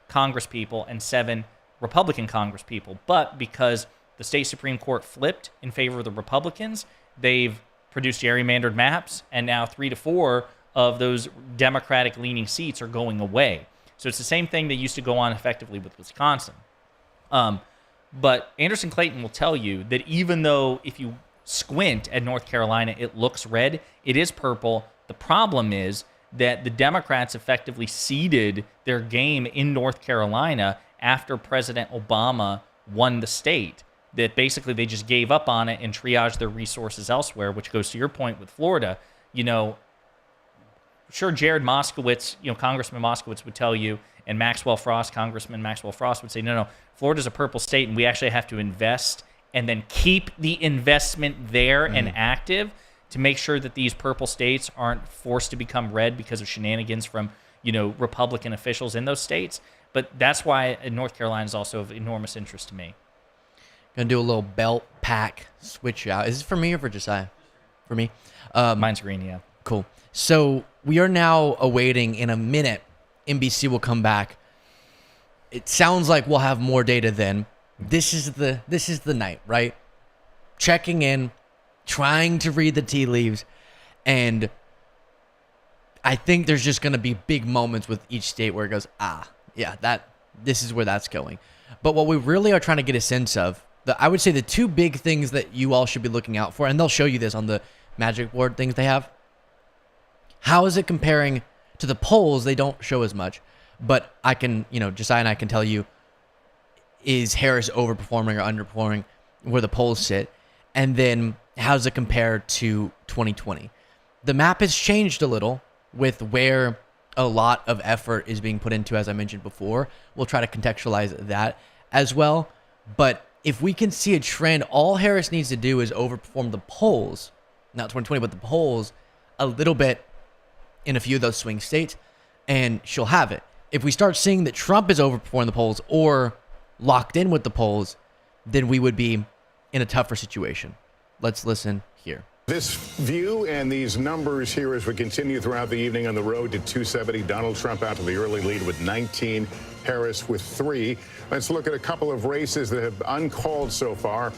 Congress people and 7 Republican Congress people. But because the state Supreme Court flipped in favor of the Republicans, they've produced gerrymandered maps, and now 3 to 4 of those Democratic-leaning seats are going away. So it's the same thing that used to go on effectively with Wisconsin. But Anderson Clayton will tell you that even though if you squint at North Carolina, it looks red, it is purple. The problem is that the Democrats effectively ceded their game in North Carolina after President Obama won the state. That basically they just gave up on it and triaged their resources elsewhere, which goes to your point with Florida. You know, sure, Jared Moskowitz, Congressman Moskowitz would tell you, and Congressman Maxwell Frost would say, no, Florida's a purple state, and we actually have to invest and then keep the investment there and active to make sure that these purple states aren't forced to become red because of shenanigans from, Republican officials in those states. But that's why North Carolina is also of enormous interest to me. Gonna do a little belt pack switch out. Is this for me or for Josiah? For me. Mine's green, yeah. Cool. So we are now awaiting. In a minute, NBC will come back. It sounds like we'll have more data then. This is the night, right? Checking in, trying to read the tea leaves, and I think there's just gonna be big moments with each state where it goes, this is where that's going. But what we really are trying to get a sense of, I would say the 2 big things that you all should be looking out for, and they'll show you this on the magic board things they have. How is it comparing to the polls? They don't show as much, but I can, Josiah and I can tell you, is Harris overperforming or underperforming where the polls sit? And then how does it compare to 2020? The map has changed a little with where a lot of effort is being put into, as I mentioned before. We'll try to contextualize that as well. But if we can see a trend, all Harris needs to do is overperform the polls, not 2020, but the polls a little bit in a few of those swing states, and she'll have it. If we start seeing that Trump is overperforming the polls or locked in with the polls, then we would be in a tougher situation. Let's listen here. This view and these numbers here as we continue throughout the evening on the road to 270. Donald Trump out to the early lead with 19, Harris with 3. Let's look at a couple of races that have uncalled so far.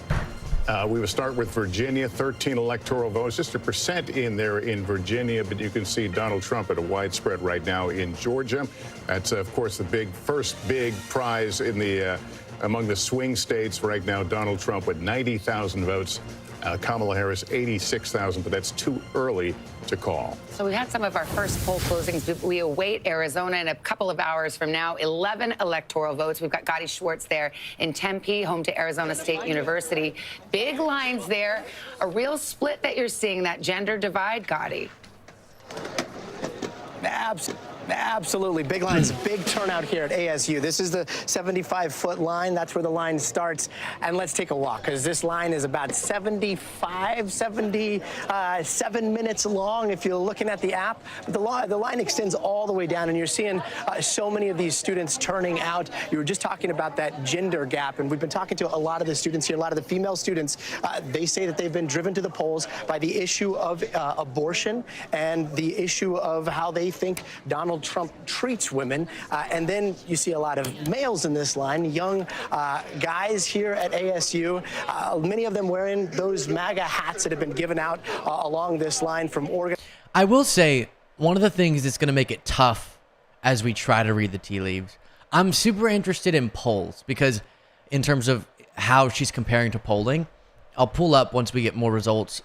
We will start with Virginia, 13 electoral votes, just 1% in there in Virginia, but you can see Donald Trump at a widespread right now in Georgia. That's, of course, the first big prize in the among the swing states right now. Donald Trump with 90,000 votes. Kamala Harris, 86,000, but that's too early to call. So we had some of our first poll closings. We await Arizona in a couple of hours from now. 11 electoral votes. We've got Gotti Schwartz there in Tempe, home to Arizona State University. Big lines there. A real split that you're seeing, that gender divide, Gotti. Absolutely. Big lines, big turnout here at ASU. This is the 75-foot line. That's where the line starts. And let's take a walk, because this line is about 77 minutes long if you're looking at the app. But the line extends all the way down, and you're seeing so many of these students turning out. You were just talking about that gender gap, and we've been talking to a lot of the students here, a lot of the female students. They say that they've been driven to the polls by the issue of abortion and the issue of how they think Donald Trump treats women. And then you see a lot of males in this line, young guys here at ASU, many of them wearing those MAGA hats that have been given out along this line from Oregon. I will say, one of the things that's going to make it tough as we try to read the tea leaves, I'm super interested in polls, because in terms of how she's comparing to polling, I'll pull up once we get more results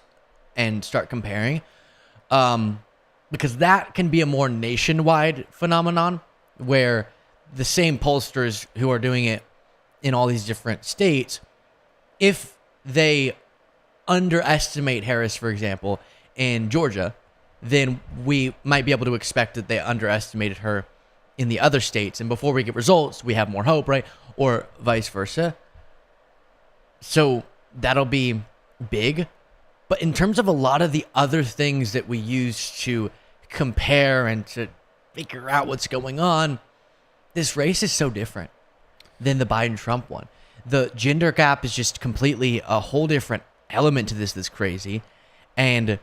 and start comparing. Because that can be a more nationwide phenomenon where the same pollsters who are doing it in all these different states, if they underestimate Harris, for example, in Georgia, then we might be able to expect that they underestimated her in the other states. And before we get results, we have more hope, right? Or vice versa. So that'll be big. But in terms of a lot of the other things that we use to compare and to figure out what's going on, this race is so different than the Biden-Trump one. The gender gap is just completely a whole different element to this that's crazy. And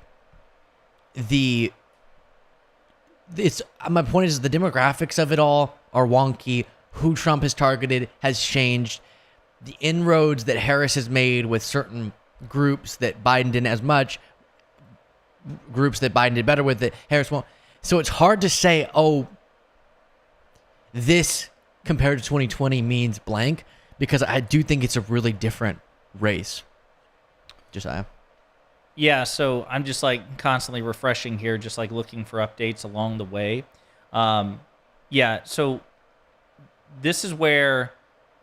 my point is the demographics of it all are wonky. Who Trump has targeted has changed. The inroads that Harris has made with certain groups that Biden didn't as much, groups that Biden did better with that Harris won't. So it's hard to say, oh, this compared to 2020 means blank, because I do think it's a really different race. Josiah. Yeah, so I'm just like constantly refreshing here, just like looking for updates along the way. Yeah, so this is where,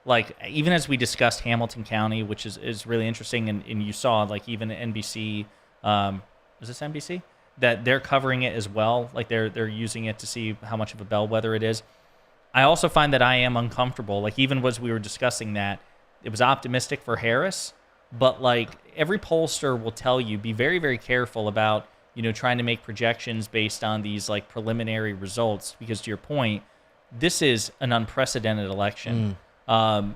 like, even as we discussed Hamilton County, which is really interesting, and you saw, like, even NBC, is this NBC? That they're covering it as well. Like, they're using it to see how much of a bellwether it is. I also find that I am uncomfortable. Like, even as we were discussing that, it was optimistic for Harris, but, like, every pollster will tell you, be very, very careful about, trying to make projections based on these, like, preliminary results, because to your point, this is an unprecedented election. The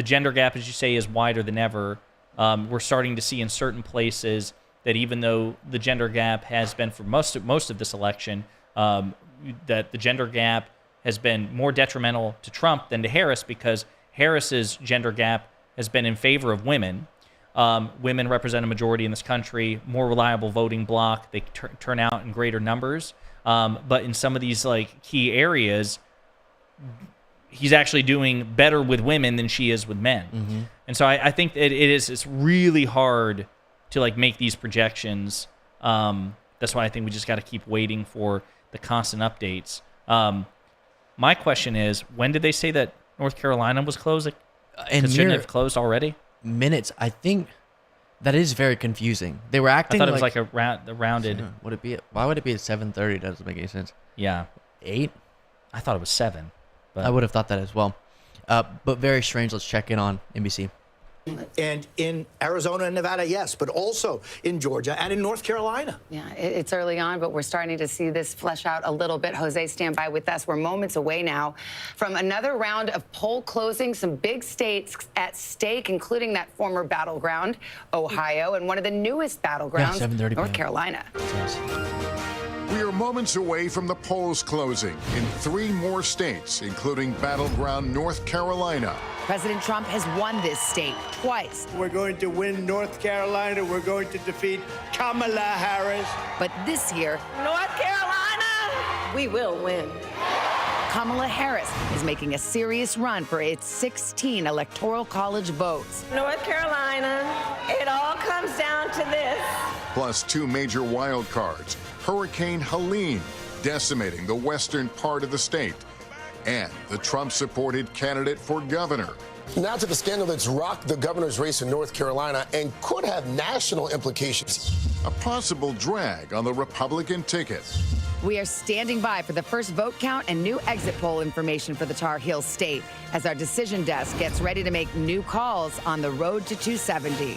gender gap, as you say, is wider than ever. We're starting to see in certain places that even though the gender gap has been for most of this election, that the gender gap has been more detrimental to Trump than to Harris, because Harris's gender gap has been in favor of women. Women represent a majority in this country, more reliable voting bloc. They turn out in greater numbers. But in some of these like key areas, he's actually doing better with women than she is with men. Mm-hmm. And so I think that it's really hard to like make these projections. That's why I think we just got to keep waiting for the constant updates. My question is, when did they say that North Carolina was closing? And shouldn't it have closed already? Minutes. I think that is very confusing. They were acting. I thought it was like a rounded. Would it be? Why would it be at 7:30? Doesn't make any sense. Yeah, 8. I thought it was 7. But I would have thought that as well. But very strange. Let's check in on NBC. And in Arizona and Nevada, yes, but also in Georgia and in North Carolina. Yeah, it's early on, but we're starting to see this flesh out a little bit. Jose, stand by with us. We're moments away now from another round of poll closing. Some big states at stake, including that former battleground, Ohio, and one of the newest battlegrounds, North Carolina. We are moments away from the polls closing in 3 more states, including battleground North Carolina. President Trump has won this state twice. We're going to win North Carolina. We're going to defeat Kamala Harris. But this year, North Carolina, we will win. Kamala Harris is making a serious run for its 16 electoral college votes. North Carolina, it all comes down to this. Plus 2 major wild cards. Hurricane Helene decimating the western part of the state, and the Trump-supported candidate for governor. Now to the scandal that's rocked the governor's race in North Carolina and could have national implications. A possible drag on the Republican ticket. We are standing by for the first vote count and new exit poll information for the Tar Heel state as our decision desk gets ready to make new calls on the road to 270.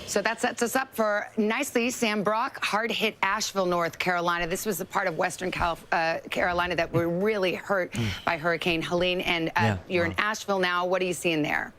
So that sets us up for nicely. Sam Brock, hard-hit Asheville, North Carolina. This was the part of Western Carolina that were really hurt by Hurricane Helene. And you're in Asheville now. What are you seeing there?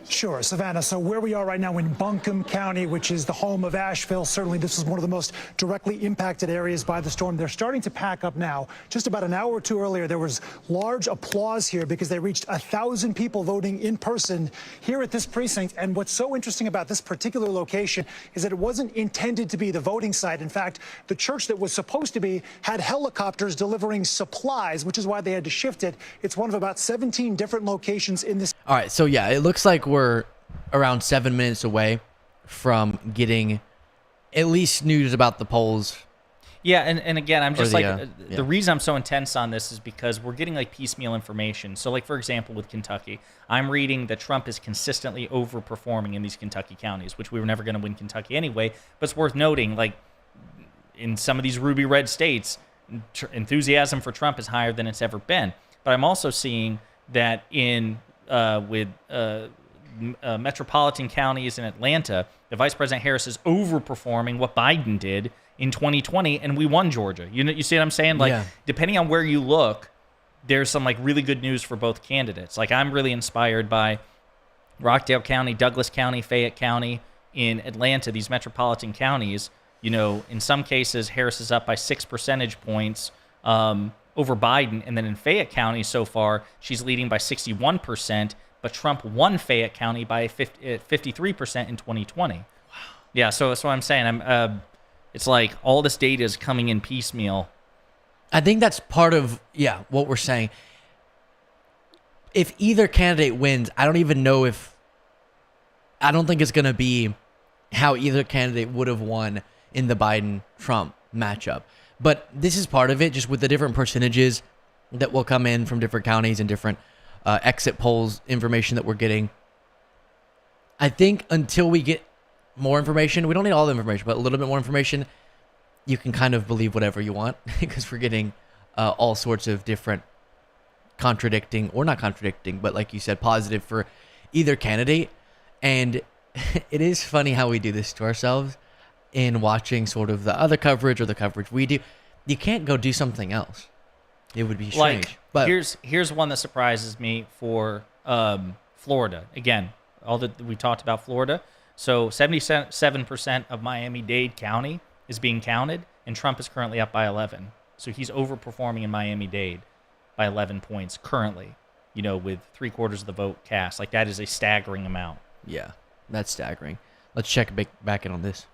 Sure, Savannah. So where we are right now in Buncombe County, which is the home of Asheville, certainly this is one of the most directly impacted areas by the storm. They're starting to pack up now. Just about an hour or two earlier, there was large applause here because they reached 1,000 people voting in person here at this precinct. And what's so interesting about this particular location is that it wasn't intended to be the voting site. In fact, the church that was supposed to be had helicopters delivering supplies, which is why they had to shift it. It's one of about 17 different locations in this. All right, so yeah, it looks like we're around 7 minutes away from getting at least news about the polls. Yeah, and again, I'm just the reason I'm so intense on this is because we're getting like piecemeal information. So like, for example, with Kentucky, I'm reading that Trump is consistently overperforming in these Kentucky counties, which we were never going to win Kentucky anyway. But it's worth noting, like in some of these ruby red states, enthusiasm for Trump is higher than it's ever been. But I'm also seeing that in metropolitan counties in Atlanta, the Vice President Harris is overperforming what Biden did in 2020, and we won Georgia. You see what I'm saying? Like, depending on where you look, there's some like really good news for both candidates. Like, I'm really inspired by Rockdale County, Douglas County, Fayette County in Atlanta, these metropolitan counties, you know, in some cases, Harris is up by 6 percentage points over Biden. And then in Fayette County so far, she's leading by 61%, but Trump won Fayette County by 53% in 2020. Wow. Yeah, so that's what I'm saying. It's like all this data is coming in piecemeal. I think that's part of, what we're saying. If either candidate wins, I don't think it's going to be how either candidate would have won in the Biden-Trump matchup. But this is part of it, just with the different percentages that will come in from different counties and different exit polls information that we're getting. I think until we get more information, we don't need all the information, but a little bit more information, you can kind of believe whatever you want because we're getting all sorts of different contradicting, or not contradicting, but like you said, positive for either candidate. And it is funny how we do this to ourselves in watching sort of the other coverage or the coverage we do. You can't go do something else. It would be strange. Like, but here's one that surprises me for Florida. Again, all that we talked about Florida. So 77% of Miami-Dade County is being counted, and Trump is currently up by 11. So he's overperforming in Miami-Dade by 11 points currently, you know, with 3/4 of the vote cast. Like, that is a staggering amount. Yeah, that's staggering. Let's check back in on this.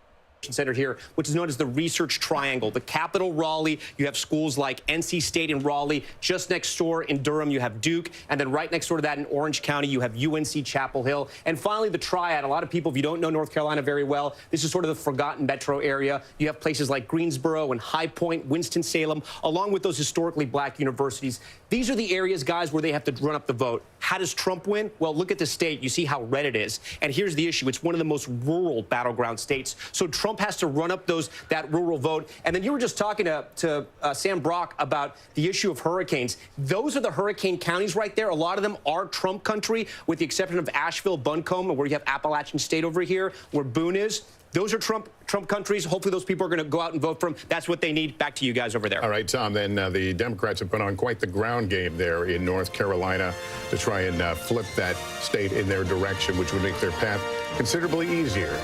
Center here, which is known as the Research Triangle. The capital, Raleigh, you have schools like NC State in Raleigh. Just next door in Durham, you have Duke. And then right next door to that in Orange County, you have UNC Chapel Hill. And finally, the Triad. A lot of people, if you don't know North Carolina very well, this is sort of the forgotten metro area. You have places like Greensboro and High Point, Winston-Salem, along with those historically black universities. These are the areas, guys, where they have to run up the vote. How does Trump win? Well, look at the state. You see how red it is. And here's the issue. It's one of the most rural battleground states. So Trump has to run up that rural vote. And then you were just talking to Sam Brock about the issue of hurricanes. Those are the hurricane counties right there. A lot of them are Trump country, with the exception of Asheville, Buncombe, where you have Appalachian State over here, where Boone is. Those are Trump countries. Hopefully those people are going to go out and vote for him. That's what they need. Back to you guys over there. All right, Tom, then the Democrats have put on quite the ground game there in North Carolina to try and flip that state in their direction, which would make their path considerably easier.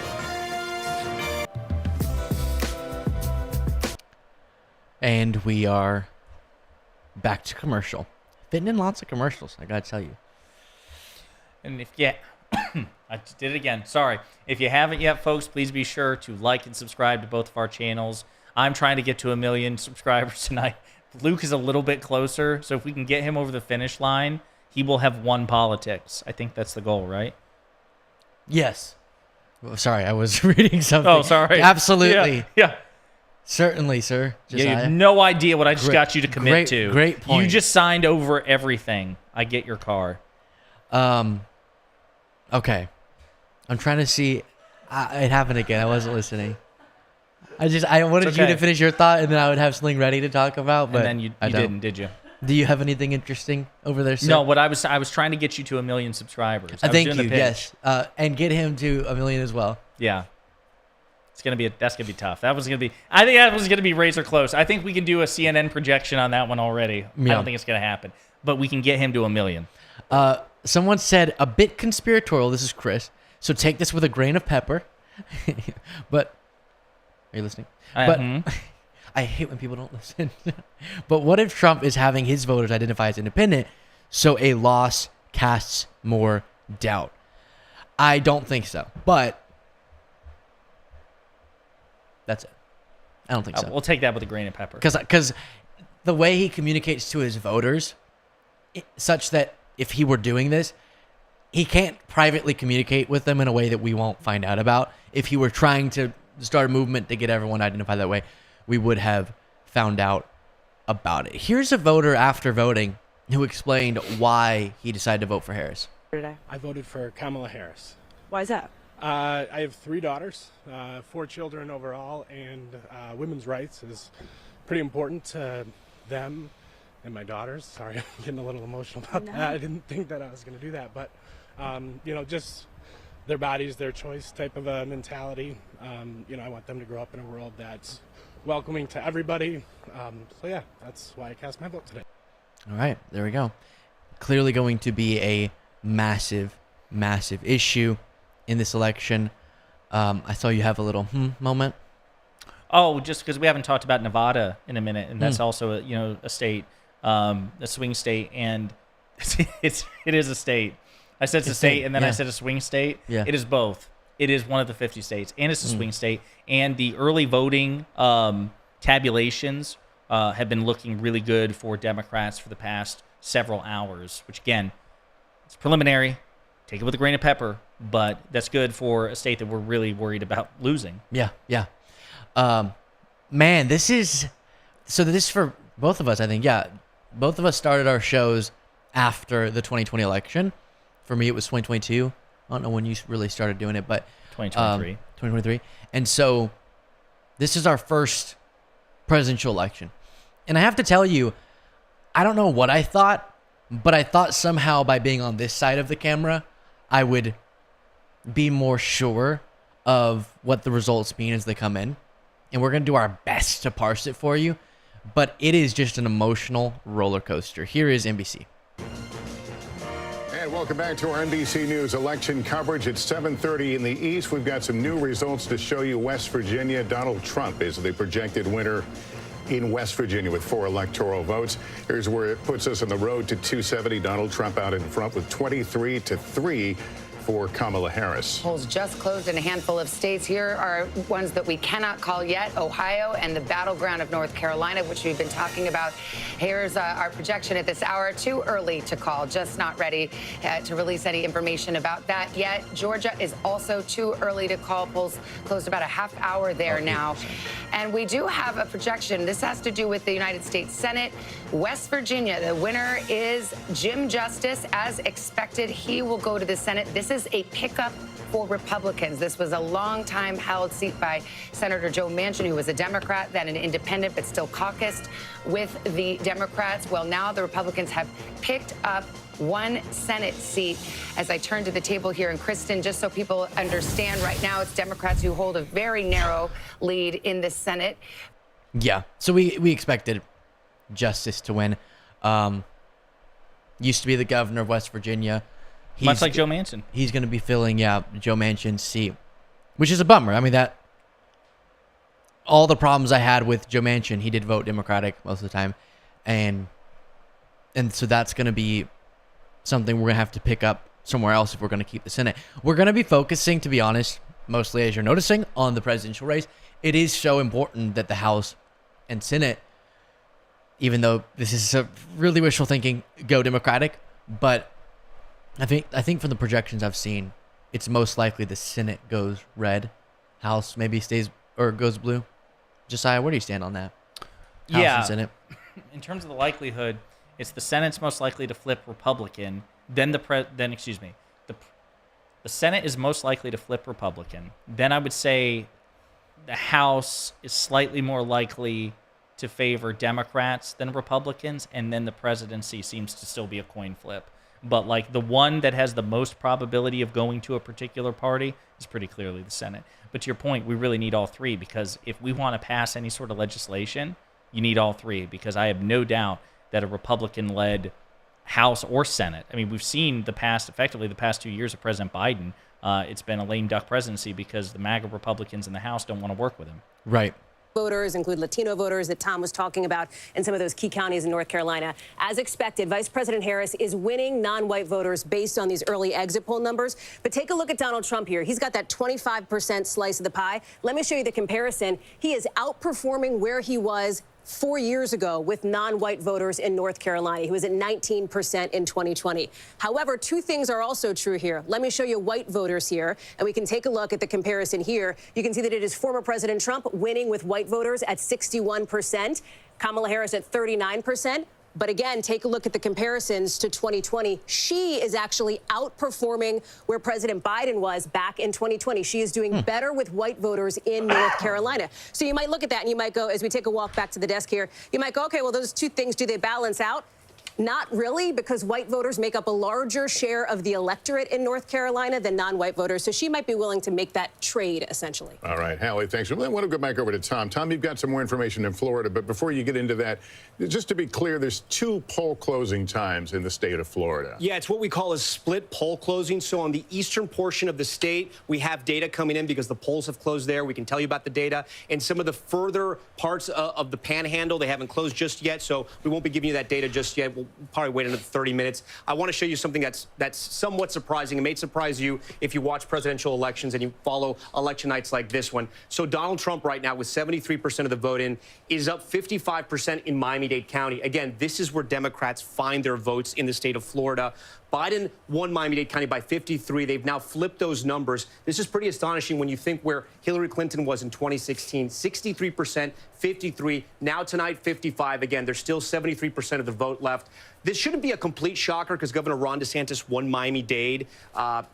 And we are back to commercial. Fitting in lots of commercials, I gotta tell you. And I just did it again. Sorry. If you haven't yet, folks, please be sure to like and subscribe to both of our channels. I'm trying to get to 1 million subscribers tonight. Luke is a little bit closer, so if we can get him over the finish line, he will have won politics. I think that's the goal, right? Yes. Well, sorry, I was reading something. Oh, sorry. Absolutely. Yeah. Certainly, sir. Yeah, you have no idea what I just got you to commit to. Great point. You just signed over everything. I get your car. Okay. I'm trying to see. It happened again. I wasn't listening. I wanted you to finish your thought, and then I would have something ready to talk about. But and then you didn't, did you? Do you have anything interesting over there, sir? No. What I was trying to get you to 1 million subscribers. Thank you. Yes, and get him to 1 million as well. Yeah. That's gonna be tough. I think that was gonna be razor close. I think we can do a CNN projection on that one already. Yeah. I don't think it's gonna happen, but we can get him to 1 million. Someone said a bit conspiratorial. This is Chris, so take this with a grain of pepper. But are you listening? I hate when people don't listen. But what if Trump is having his voters identify as independent, so a loss casts more doubt? I don't think so, but that's it. I don't think so. We'll take that with a grain of pepper. Because the way he communicates to his voters, such that if he were doing this, he can't privately communicate with them in a way that we won't find out about. If he were trying to start a movement to get everyone identified that way, we would have found out about it. Here's a voter after voting who explained why he decided to vote for Harris. I voted for Kamala Harris. Why is that? I have 3 daughters, 4 children overall, and women's rights is pretty important to them and my daughters. Sorry, I'm getting a little emotional about that. I didn't think that I was going to do that, but just their bodies, their choice type of a mentality. I want them to grow up in a world that's welcoming to everybody. So yeah, that's why I cast my vote today. All right, there we go. Clearly going to be a massive, massive issue in this election. I saw you have a little moment. Oh, just because we haven't talked about Nevada in a minute, and that's also a state, a swing state, and it is a state. I said it's a state, and then I said a swing state. Yeah. It is both. It is one of the 50 states, and it's a swing state. And the early voting tabulations have been looking really good for Democrats for the past several hours, which, again, it's preliminary. Take it with a grain of pepper, but that's good for a state that we're really worried about losing. Yeah. Man, this is for both of us, I think. Yeah, both of us started our shows after the 2020 election. For me, it was 2022. I don't know when you really started doing it, but 2023. 2023. And so this is our first presidential election. And I have to tell you, I don't know what I thought, but I thought somehow by being on this side of the camera, I would be more sure of what the results mean as they come in. And we're going to do our best to parse it for you. But it is just an emotional roller coaster. Here is NBC. And welcome back to our NBC News election coverage at 7:30 in the East. We've got some new results to show you. West Virginia, Donald Trump is the projected winner in West Virginia with 4 electoral votes. Here's where it puts us on the road to 270. Donald Trump out in front with 23-3 for Kamala Harris. Polls just closed in a handful of states. Here are ones that we cannot call yet: Ohio and the battleground of North Carolina, which we've been talking about. Here's our projection at this hour. Too early to call, just not ready to release any information about that yet. Georgia is also too early to call. Polls closed about a half hour there now. And we do have a projection. This has to do with the United States Senate. West Virginia, the winner is Jim Justice. As expected, he will go to the Senate. This is a pickup for Republicans. This was a long time held seat by Senator Joe Manchin, who was a Democrat, then an independent, but still caucused with the Democrats. Well, now the Republicans have picked up 1 Senate seat. As I turn to the table here, and Kristen, just so people understand, right now it's Democrats who hold a very narrow lead in the Senate. Yeah, so we expected Justice to win. Used to be the governor of West Virginia. Much like Joe Manchin. He's going to be filling, Joe Manchin's seat, which is a bummer. I mean, that all the problems I had with Joe Manchin, he did vote Democratic most of the time. And so that's going to be something we're going to have to pick up somewhere else if we're going to keep the Senate. We're going to be focusing, to be honest, mostly, as you're noticing, on the presidential race. It is so important that the House and Senate, even though this is a really wishful thinking, go Democratic, but I think from the projections I've seen, it's most likely the Senate goes red, House maybe stays or goes blue. Josiah, where do you stand on that? House and Senate. In terms of the likelihood, it's the Senate's most likely to flip Republican. The Senate is most likely to flip Republican. Then I would say the House is slightly more likely to favor Democrats than Republicans, and then the presidency seems to still be a coin flip. But like the one that has the most probability of going to a particular party is pretty clearly the Senate. But to your point, we really need all 3, because if we want to pass any sort of legislation, you need all 3, because I have no doubt that a Republican-led House or Senate, I mean, we've seen the past 2 years of President Biden, it's been a lame duck presidency because the MAGA Republicans in the House don't want to work with him. Right. Voters include Latino voters that Tom was talking about in some of those key counties in North Carolina. As expected, Vice President Harris is winning non-white voters based on these early exit poll numbers. But take a look at Donald Trump here. He's got that 25% slice of the pie. Let me show you the comparison. He is outperforming where he was 4 years ago with non-white voters in North Carolina. He was at 19% in 2020. However, 2 things are also true here. Let me show you white voters here, and we can take a look at the comparison here. You can see that it is former President Trump winning with white voters at 61%, Kamala Harris at 39%. But again, take a look at the comparisons to 2020. She is actually outperforming where President Biden was back in 2020. She is doing better with white voters in North Carolina. So you might look at that and you might go, as we take a walk back to the desk here, you might go, okay, well, those 2 things, do they balance out? not really, because white voters make up a larger share of the electorate in North Carolina than non-white voters. So she might be willing to make that trade, essentially. All right, Hallie, thanks. I want to go back over to Tom. Tom, you've got some more information in Florida, but before you get into that, just to be clear, there's 2 poll closing times in the state of Florida. Yeah, it's what we call a split poll closing. So on the eastern portion of the state, we have data coming in because the polls have closed there. We can tell you about the data. And some of the further parts of the panhandle, they haven't closed just yet, so we won't be giving you that data just yet. We'll probably wait another 30 minutes. I want to show you something that's somewhat surprising. It may surprise you if you watch presidential elections and you follow election nights like this one. So Donald Trump right now, with 73% of the vote in, is up 55% in Miami-Dade County. Again, this is where Democrats find their votes in the state of Florida. Biden won Miami-Dade County by 53. They've now flipped those numbers. This is pretty astonishing when you think where Hillary Clinton was in 2016. 63%, 53. Now tonight, 55. Again, there's still 73% of the vote left. This shouldn't be a complete shocker because Governor Ron DeSantis won Miami-Dade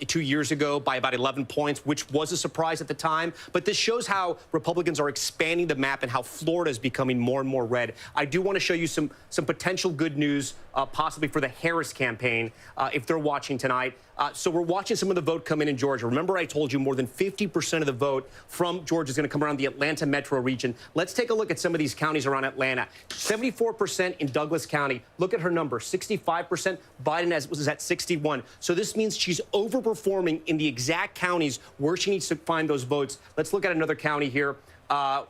2 years ago by about 11 points, which was a surprise at the time. But this shows how Republicans are expanding the map and how Florida is becoming more and more red. I do want to show you some potential good news, possibly for the Harris campaign, if they're watching tonight. So we're watching some of the vote come in Georgia. Remember, I told you more than 50% of the vote from Georgia is going to come around the Atlanta metro region. Let's take a look at some of these counties around Atlanta. 74% in Douglas County. Look at her number, 65%. Biden was at 61. So this means she's overperforming in the exact counties where she needs to find those votes. Let's look at another county here.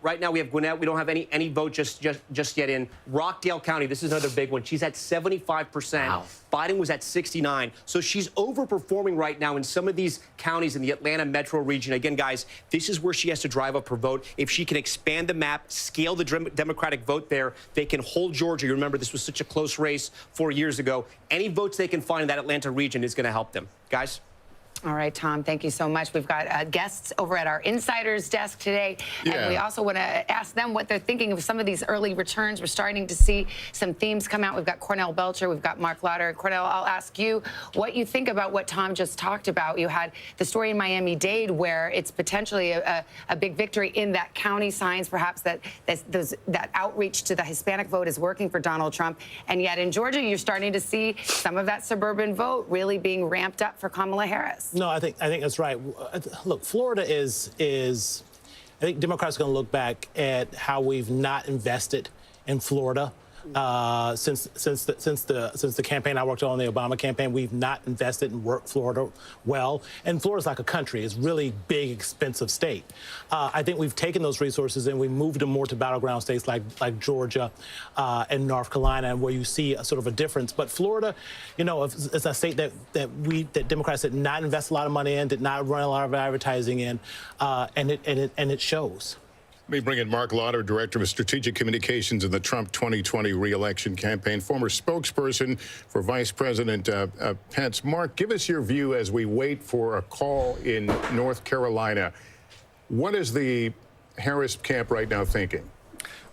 Right now we have Gwinnett. We don't have any vote just yet in Rockdale County. This is another big one. She's at 75%. Wow. Biden was at 69. So she's overperforming right now in some of these counties in the Atlanta metro region. Again, guys, this is where she has to drive up her vote. If she can expand the map, scale the Democratic vote there, they can hold Georgia. You remember this was such a close race 4 years ago. Any votes they can find in that Atlanta region is going to help them. Guys? All right, Tom, thank you so much. We've got guests over at our Insiders desk today, and we also want to ask them what they're thinking of some of these early returns. We're starting to see some themes come out. We've got Cornell Belcher, we've got Mark Lauder. Cornell, I'll ask you what you think about what Tom just talked about. You had the story in Miami-Dade where it's potentially a big victory in that county, signs perhaps that outreach to the Hispanic vote is working for Donald Trump, and yet in Georgia, you're starting to see some of that suburban vote really being ramped up for Kamala Harris. No, I think that's right. Look, Florida is I think Democrats are going to look back at how we've not invested in Florida since the campaign I worked on, the Obama campaign. We've not invested and worked Florida well. And Florida's like a country. It's a really big, expensive state. I think we've taken those resources and we moved them more to battleground states like Georgia and North Carolina, where you see a sort of a difference. But Florida, you know, it's a state that Democrats did not invest a lot of money in, did not run a lot of advertising in, and it shows. Let me bring in Mark Lauder, Director of Strategic Communications in the Trump 2020 re-election campaign, former spokesperson for Vice President Pence. Mark, give us your view as we wait for a call in North Carolina. What is the Harris camp right now thinking?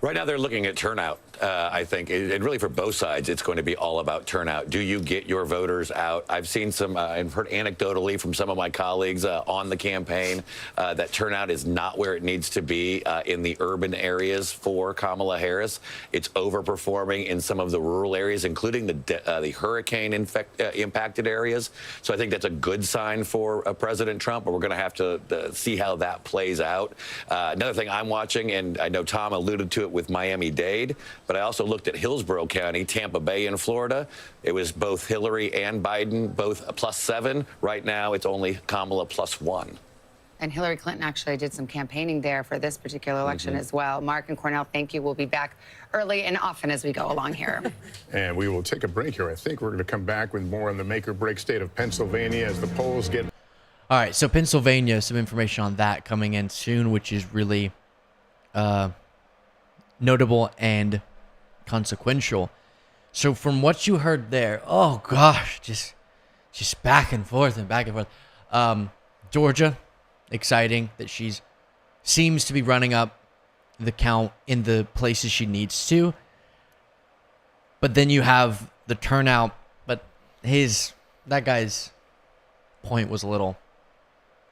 Right now, they're looking at turnout, I think. And really, for both sides, it's going to be all about turnout. Do you get your voters out? I've seen some, I've heard anecdotally from some of my colleagues on the campaign that turnout is not where it needs to be in the urban areas for Kamala Harris. It's overperforming in some of the rural areas, including the hurricane impacted areas. So I think that's a good sign for President Trump, but we're going to have to see how that plays out. Another thing I'm watching, and I know Tom alluded to it with Miami-Dade, but I also looked at Hillsborough County, Tampa Bay in Florida. It was both Hillary and Biden, both +7. Right now, it's only Kamala +1. And Hillary Clinton actually did some campaigning there for this particular election as well. Mark and Cornell, thank you. We'll be back early and often as we go along here. And we will take a break here. I think we're going to come back with more on the make or break state of Pennsylvania as the polls get. All right, so Pennsylvania, some information on that coming in soon, which is really notable and consequential. So from what you heard there, oh gosh, just back and forth and back and forth. Georgia, exciting that she's seems to be running up the count in the places she needs to. But then you have the turnout, but that guy's point was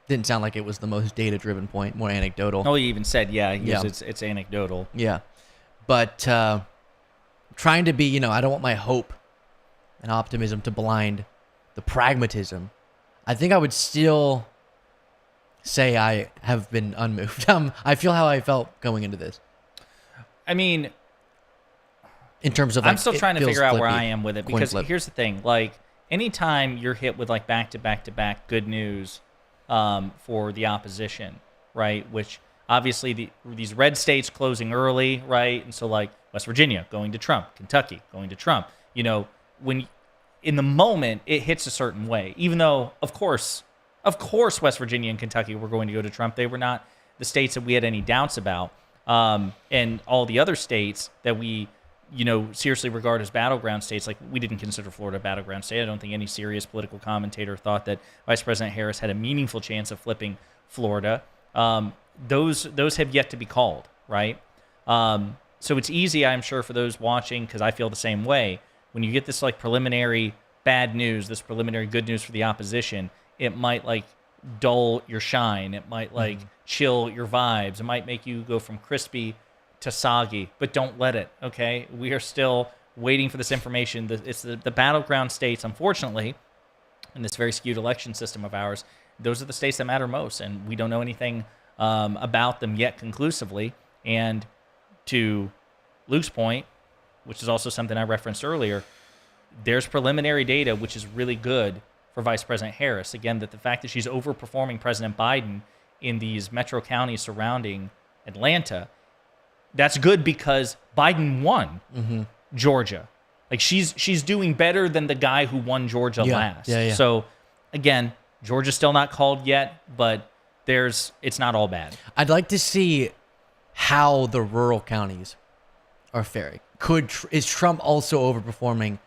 didn't sound like it was the most data-driven point, more anecdotal. Oh, he even said, it's anecdotal. Yeah. But trying to be, I don't want my hope and optimism to blind the pragmatism, I think I would still say I have been unmoved. I feel how I felt going into this. I mean, in terms of, I'm still trying to figure out where I am with it, because flip. here's the thing: like, anytime you're hit with like back to back good news for the opposition, right? Which obviously these red states closing early, right? And so like West Virginia going to Trump, Kentucky going to Trump. You know, when in the moment it hits a certain way, even though of course West Virginia and Kentucky were going to go to Trump. They were not the states that we had any doubts about, and all the other states that we, you know, seriously regard as battleground states. Like, we didn't consider Florida a battleground state. I don't think any serious political commentator thought that Vice President Harris had a meaningful chance of flipping Florida. Those have yet to be called, right? So it's easy, I'm sure, for those watching, because I feel the same way. When you get this like preliminary bad news, this preliminary good news for the opposition, it might like dull your shine. It might like chill your vibes. It might make you go from crispy to soggy, but don't let it, okay? We are still waiting for this information. It's the battleground states, unfortunately, in this very skewed election system of ours. Those are the states that matter most, and we don't know anything about them yet conclusively. And to Luke's point, which is also something I referenced earlier, there's preliminary data which is really good for Vice President Harris. Again, that the fact that she's overperforming President Biden in these metro counties surrounding Atlanta, that's good because Biden won Georgia. Like, she's doing better than the guy who won Georgia last. Yeah. So again, Georgia's still not called yet, but it's not all bad. I'd like to see how the rural counties are faring. Is Trump also overperforming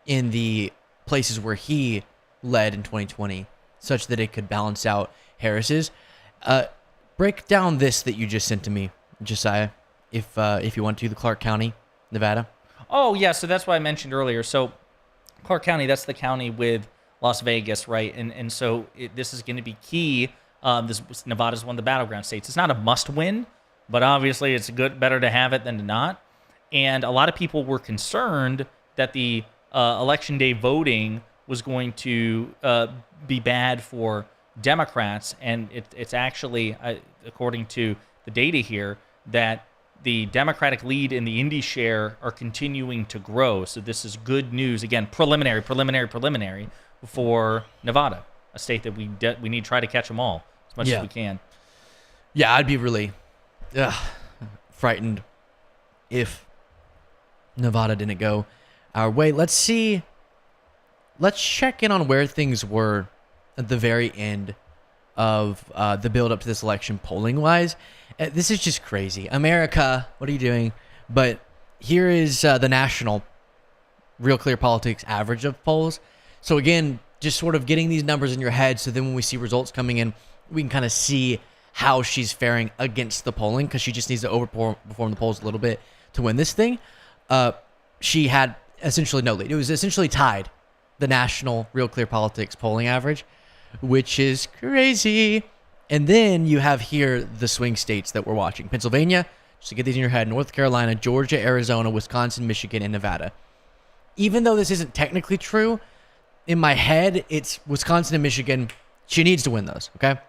in the places where he led in 2020, such that it could balance out Harris's? Break down this that you just sent to me, Josiah, if you want to, the Clark County, Nevada. Oh, yeah, so that's what I mentioned earlier. So Clark County, that's the county with Las Vegas, right? And so this is going to be key. Nevada's one of the battleground states. It's not a must-win, but obviously it's better to have it than to not. And a lot of people were concerned that the election day voting was going to be bad for Democrats, and it's actually, according to the data here, that the Democratic lead and the Indy share are continuing to grow. So this is good news. Again, preliminary for Nevada, a state that we need to try to catch them all as much as we can. Yeah, I'd be really frightened if Nevada didn't go our way. Let's check in on where things were at the very end of the build up to this election polling-wise. This is just crazy. America, what are you doing? But here is the national Real Clear Politics average of polls. So again, just sort of getting these numbers in your head, so then when we see results coming in, we can kind of see how she's faring against the polling, because she just needs to overperform the polls a little bit to win this thing. She had essentially no lead. It was essentially tied, the national Real Clear Politics polling average, which is crazy. And then you have here the swing states that we're watching. Pennsylvania, just to get these in your head, North Carolina, Georgia, Arizona, Wisconsin, Michigan, and Nevada. Even though this isn't technically true, in my head, it's Wisconsin and Michigan. She needs to win those, okay?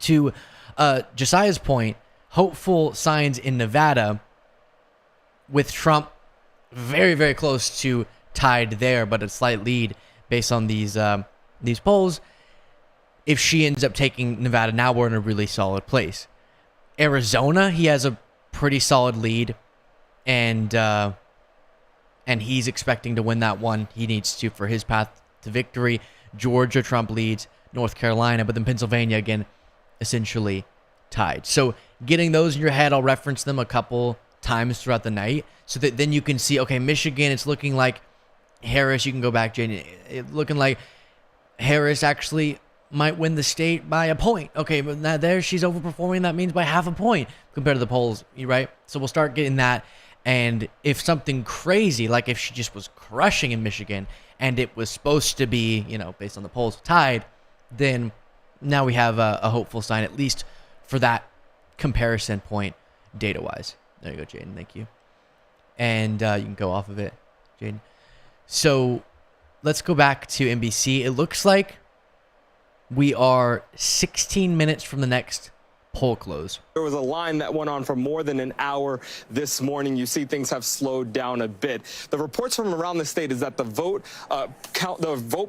To Josiah's point, hopeful signs in Nevada with Trump very, very close to tied there, but a slight lead based on these polls. If she ends up taking Nevada, now we're in a really solid place. Arizona, he has a pretty solid lead, and he's expecting to win that one. He needs to for his path to victory. Georgia, Trump leads. North Carolina, but then Pennsylvania, again, essentially tied. So getting those in your head, I'll reference them a couple times throughout the night, so that then you can see, okay, Michigan, it's looking like Harris, you can go back, Jane, it's looking like Harris actually might win the state by a point. Okay, but now there she's overperforming. That means by half a point compared to the polls, right? So we'll start getting that. And if something crazy, like if she just was crushing in Michigan and it was supposed to be, based on the polls, tied, then now we have a hopeful sign, at least for that comparison point data-wise. There you go, Jaden. Thank you. And you can go off of it, Jaden. So let's go back to NBC. It looks like we are 16 minutes from the next poll close. There was a line that went on for more than an hour this morning. You see things have slowed down a bit. The reports from around the state is that the vote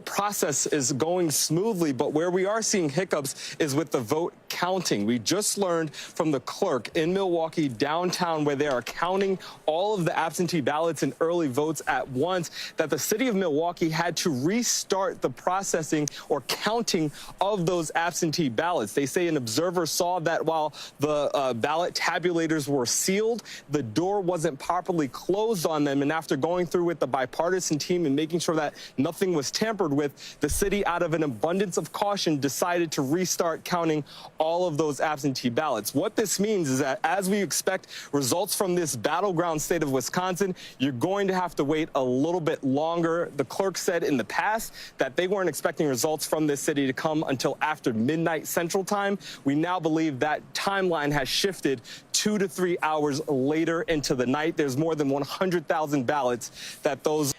process is going smoothly, but where we are seeing hiccups is with the vote counting. We just learned from the clerk in Milwaukee downtown, where they are counting all of the absentee ballots and early votes at once, that the city of Milwaukee had to restart the processing or counting of those absentee ballots. They say an observer saw that while the ballot tabulators were sealed, the door wasn't properly closed on them. And after going through with the bipartisan team and making sure that nothing was tampered with, the city, out of an abundance of caution, decided to restart counting all of those absentee ballots. What this means is that as we expect results from this battleground state of Wisconsin, you're going to have to wait a little bit longer. The clerk said in the past that they weren't expecting results from this city to come until after midnight Central Time. We now believe that timeline has shifted 2 to 3 hours later into the night. There's more than 100,000 ballots that those.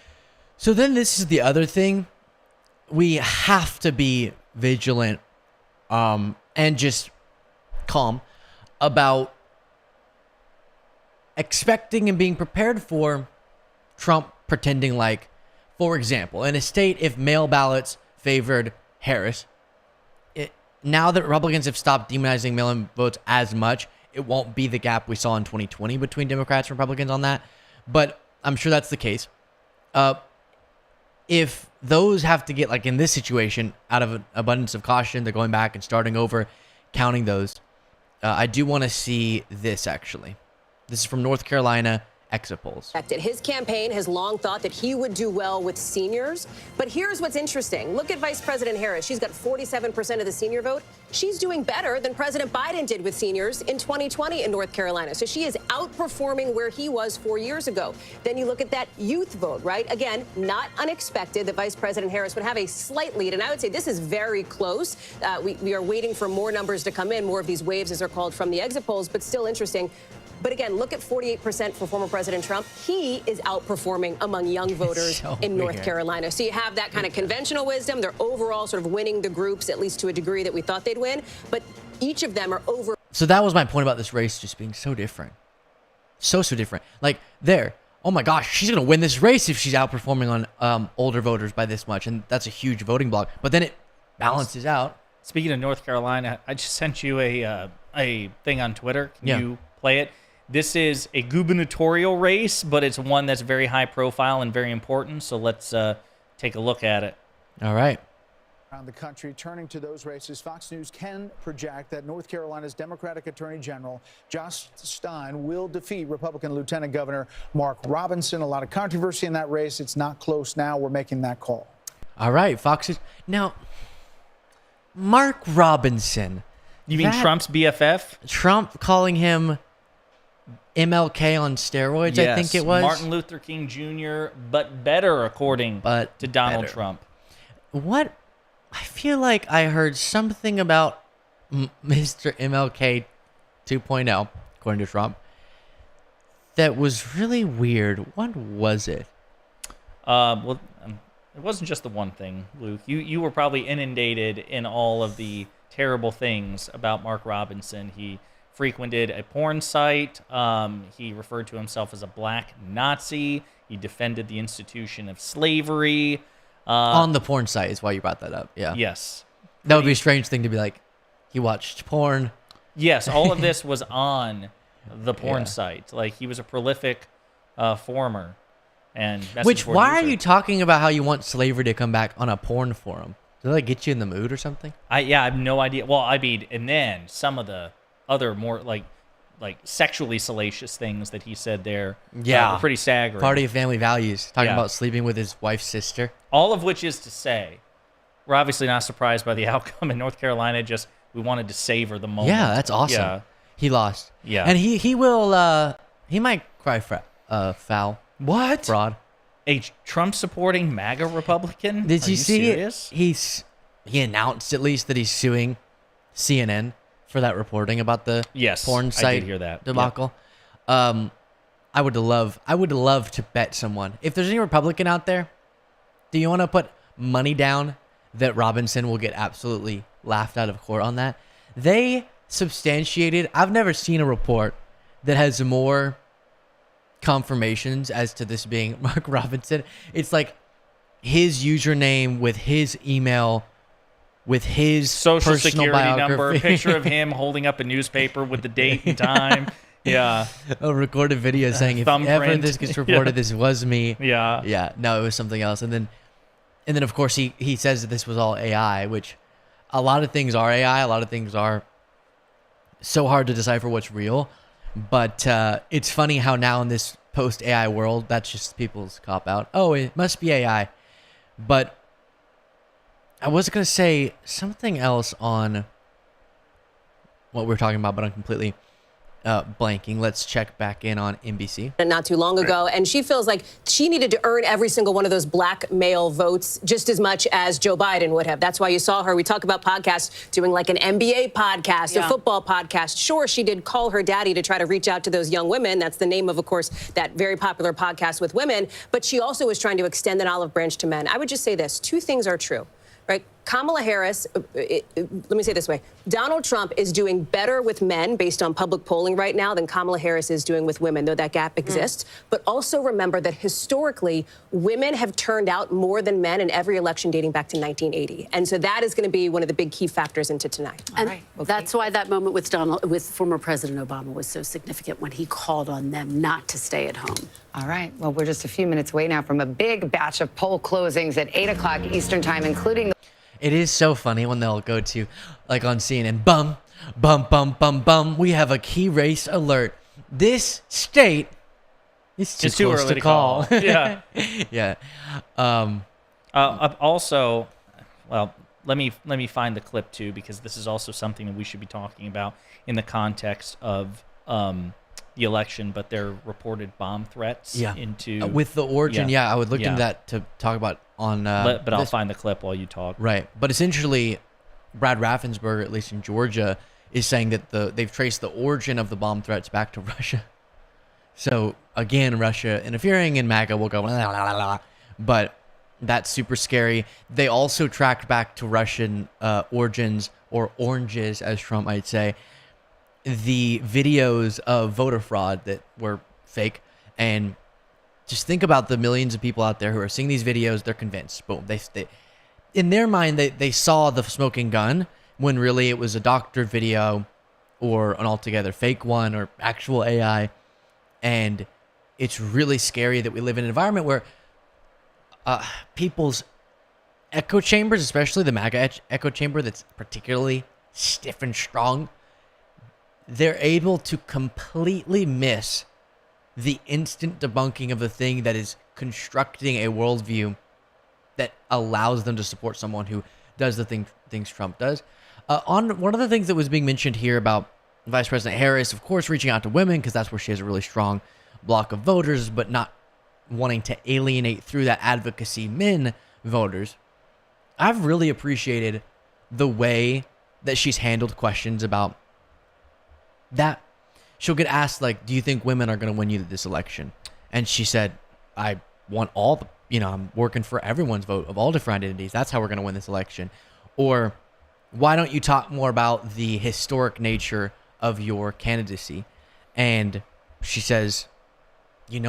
So then this is the other thing. We have to be vigilant and just calm about expecting and being prepared for Trump pretending like, for example, in a state, if mail ballots favored Harris, now that Republicans have stopped demonizing mail-in votes as much, it won't be the gap we saw in 2020 between Democrats and Republicans on that. But I'm sure that's the case. If those have to get, like in this situation, out of an abundance of caution, they're going back and starting over, counting those. I do want to see this, actually. This is from North Carolina exit polls. His campaign has long thought that he would do well with seniors. But here's what's interesting. Look at Vice President Harris. She's got 47% of the senior vote. She's doing better than President Biden did with seniors in 2020 in North Carolina. So she is outperforming where he was 4 years ago. Then you look at that youth vote, right? Again, not unexpected that Vice President Harris would have a slight lead. And I would say this is very close. We are waiting for more numbers to come in, more of these waves, as they're called, from the exit polls, but still interesting. But again, look at 48% for former President Trump. He is outperforming among young voters in North Carolina. So you have that kind of conventional wisdom. They're overall sort of winning the groups, at least to a degree that we thought they'd win. But each of them are over. So that was my point about this race just being so different. So different. Like there, oh my gosh, she's going to win this race if she's outperforming on older voters by this much. And that's a huge voting block. But then it balances out. Speaking of North Carolina, I just sent you a thing on Twitter. Can you play it? This is a gubernatorial race, but it's one that's very high profile and very important. So let's take a look at it. All right. Around the country, turning to those races, Fox News can project that North Carolina's Democratic Attorney General Josh Stein will defeat Republican Lieutenant Governor Mark Robinson. A lot of controversy in that race. It's not close now. We're making that call. All right, Fox is now. Mark Robinson. You mean Trump's BFF? Trump calling him MLK on steroids, yes, I think it was. Martin Luther King Jr., but better, according to Donald Trump. What? I feel like I heard something about Mr. MLK 2.0, according to Trump, that was really weird. What was it? Well, it wasn't just the one thing, Luke. You were probably inundated in all of the terrible things about Mark Robinson. He frequented a porn site. He referred to himself as a black Nazi. He defended the institution of slavery. On the porn site is why you brought that up. Yeah. Yes. That would be a strange thing to be like, he watched porn. Yes, all of this was on the porn site. Like, he was a prolific former. And why are you talking about how you want slavery to come back on a porn forum? Did that get you in the mood or something? I have no idea. Well, I mean, and then some of the other more like sexually salacious things that he said there were pretty staggering. Party of family values, talking about sleeping with his wife's sister. All of which is to say, we're obviously not surprised by the outcome in North Carolina. Just we wanted to savor the moment. Yeah, that's awesome. Yeah. He lost. Yeah. And he will, he might cry foul. What? Fraud. A Trump-supporting MAGA Republican? Did you see serious? it? He announced at least that he's suing CNN for that reporting about the porn site I did hear that. debacle. Yep. I would love to bet someone. If there's any Republican out there Do you want to put money down that Robinson will get absolutely laughed out of court on that? They substantiated. I've never seen a report that has more confirmations as to this being Mark Robinson. It's like his username with his email, with his social personal security number, biography. picture of him holding up a newspaper with the date and time. Yeah. A recorded video saying, if ever Thumbprint. this gets reported, this was me. Yeah. Yeah. No, it was something else. And then of course he says that this was all AI, which a lot of things are AI. A lot of things are so hard to decipher what's real. But it's funny how now in this post-AI world, that's just people's cop-out. Oh, it must be AI. But I was going to say something else on what we're talking about, but I'm completely blanking. Let's check back in on NBC. Not too long ago, and she feels like she needed to earn every single one of those black male votes just as much as Joe Biden would have. That's why you saw her. We talk about podcasts, doing like an NBA podcast, a football podcast. Sure, she did call her daddy to try to reach out to those young women. That's the name of course, that very popular podcast with women. But she also was trying to extend an olive branch to men. I would just say this. Two things are true. Right? Kamala Harris, let me say it this way. Donald Trump is doing better with men based on public polling right now than Kamala Harris is doing with women, though that gap exists. But also remember that historically, women have turned out more than men in every election dating back to 1980. And so that is going to be one of the big key factors into tonight. And that's why that moment with former President Obama was so significant when he called on them not to stay at home. All right. Well, we're just a few minutes away now from a big batch of poll closings at 8 o'clock Eastern time, including... It is so funny when they'll go to, like on CNN, bum, bum, bum, bum, bum. We have a key race alert. This state is too close early to call. Yeah. Yeah. Also, well, let me find the clip too, because this is also something that we should be talking about in the context of the election, but their reported bomb threats into with the origin. I would look into that to talk about on. But I'll find the clip while you talk. Right, but essentially, Brad Raffensperger, at least in Georgia, is saying that they've traced the origin of the bomb threats back to Russia. So again, Russia interfering, and MAGA will go, la, la, la, la. But that's super scary. They also tracked back to Russian origins, or oranges, as Trump might say, the videos of voter fraud that were fake. And just think about the millions of people out there who are seeing these videos. They're convinced. Boom. They in their mind, they saw the smoking gun when really it was a doctored video or an altogether fake one or actual AI. And it's really scary that we live in an environment where people's echo chambers, especially the MAGA echo chamber that's particularly stiff and strong, they're able to completely miss the instant debunking of the thing that is constructing a worldview that allows them to support someone who does the things Trump does. On one of the things that was being mentioned here about Vice President Harris, of course, reaching out to women because that's where she has a really strong block of voters, but not wanting to alienate through that advocacy men voters. I've really appreciated the way that she's handled questions about that. She'll get asked, like, do you think women are going to win you this election? And she said, I want all the, I'm working for everyone's vote of all different identities. That's how we're going to win this election. Or why don't you talk more about the historic nature of your candidacy? And she says, you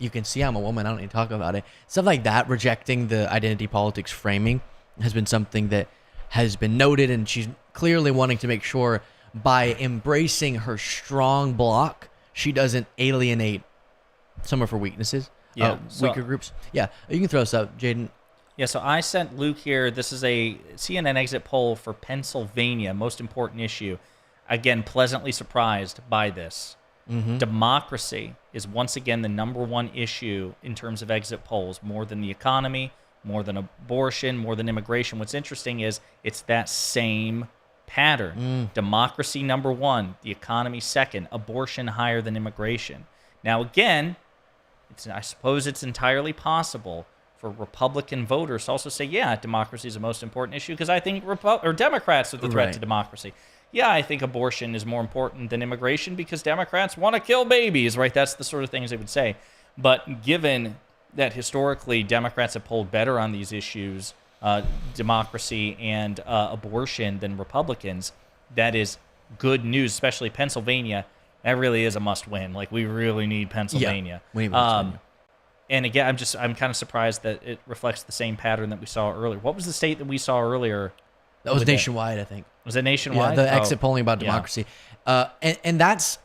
can see I'm a woman. I don't need to talk about it. Stuff like that, rejecting the identity politics framing, has been something that has been noted. And she's clearly wanting to make sure by embracing her strong block, she doesn't alienate some of her weaknesses, weaker groups. Yeah, you can throw us up, Jaden. Yeah, so I sent Luke here. This is a CNN exit poll for Pennsylvania, most important issue. Again, pleasantly surprised by this. Mm-hmm. Democracy is once again the number one issue in terms of exit polls, more than the economy, more than abortion, more than immigration. What's interesting is it's that same pattern. Democracy number one, the economy second, abortion higher than immigration. Now again, I suppose it's entirely possible for Republican voters to also say, yeah, democracy is the most important issue because I think Democrats are the threat to democracy. Yeah, I think abortion is more important than immigration because Democrats want to kill babies, right? That's the sort of things they would say. But given that historically Democrats have polled better on these issues, democracy and abortion, than Republicans. That is good news, especially Pennsylvania. That really is a must-win. Like, we really need Pennsylvania. Yeah, we need Pennsylvania. And again, I'm kind of surprised that it reflects the same pattern that we saw earlier. What was the state that we saw earlier? That was nationwide, I think. Was it nationwide? Yeah, the exit polling about democracy. And that's,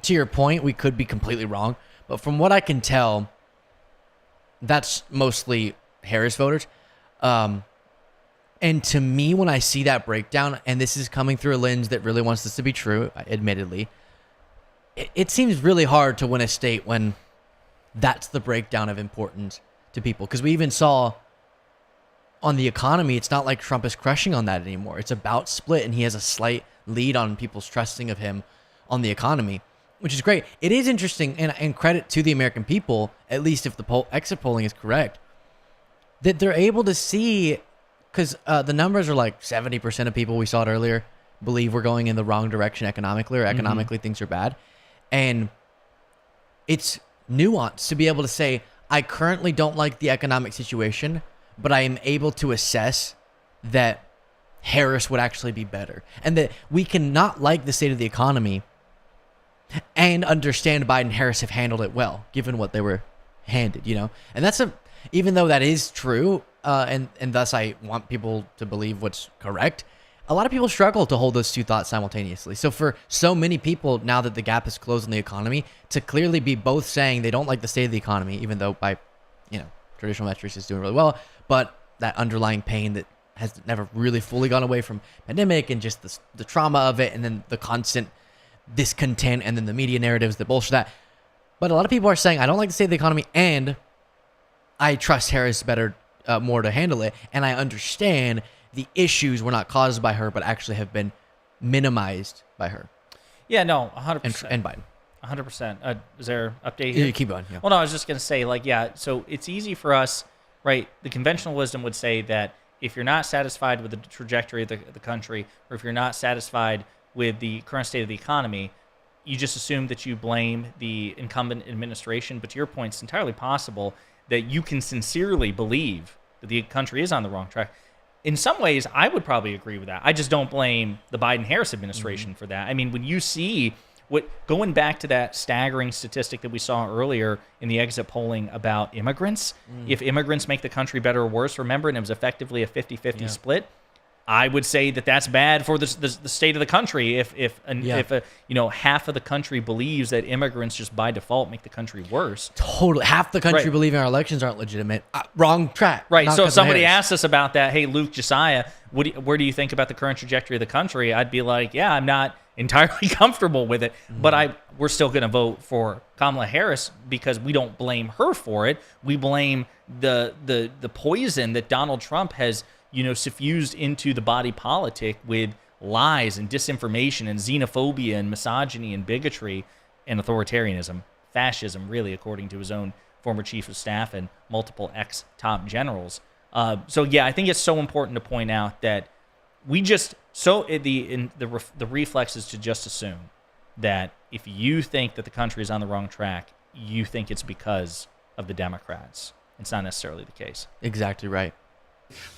to your point, we could be completely wrong. But from what I can tell, that's mostly Harris voters. And to me, when I see that breakdown, and this is coming through a lens that really wants this to be true, admittedly, it seems really hard to win a state when that's the breakdown of importance to people. Because we even saw on the economy, it's not like Trump is crushing on that anymore. It's about split, and he has a slight lead on people's trusting of him on the economy, which is great. It is interesting, and credit to the American people, at least if the exit polling is correct, that they're able to see, because the numbers are like 70% of people, we saw it earlier, believe we're going in the wrong direction economically, or economically things are bad. And it's nuanced to be able to say, I currently don't like the economic situation, but I am able to assess that Harris would actually be better. And that we can not like the state of the economy and understand Biden and Harris have handled it well, given what they were handed, you know? And that's even though that is true, and thus I want people to believe what's correct, a lot of people struggle to hold those two thoughts simultaneously. So for so many people, now that the gap is closed in the economy, to clearly be both saying they don't like the state of the economy, even though by, traditional metrics is doing really well, but that underlying pain that has never really fully gone away from pandemic and just the trauma of it, and then the constant discontent, and then the media narratives that bullshit that. But a lot of people are saying, I don't like the state of the economy, and I trust Harris better, more to handle it, and I understand the issues were not caused by her, but actually have been minimized by her. Yeah, no, 100%. And Biden. 100%. Is there an update here? Yeah, keep going. Yeah. Well, no, I was just going to say, so it's easy for us, right? The conventional wisdom would say that if you're not satisfied with the trajectory of the country, or if you're not satisfied with the current state of the economy, you just assume that you blame the incumbent administration. But to your point, it's entirely possible that you can sincerely believe that the country is on the wrong track. In some ways, I would probably agree with that. I just don't blame the Biden-Harris administration for that. I mean, when you see going back to that staggering statistic that we saw earlier in the exit polling about immigrants, if immigrants make the country better or worse, remember, and it was effectively a 50-50 split, I would say that that's bad for the state of the country if half of the country believes that immigrants just by default make the country worse. Totally. Half the country believing our elections aren't legitimate. Wrong track. Right. So if somebody asked us about that, hey, Luke, Josiah, where do you think about the current trajectory of the country? I'd be like, yeah, I'm not entirely comfortable with it, but we're still going to vote for Kamala Harris because we don't blame her for it. We blame the poison that Donald Trump has suffused into the body politic with lies and disinformation and xenophobia and misogyny and bigotry and authoritarianism, fascism, really, according to his own former chief of staff and multiple ex-top generals. So yeah, I think it's so important to point out that we just the reflex is to just assume that if you think that the country is on the wrong track, you think it's because of the Democrats. It's not necessarily the case. Exactly right.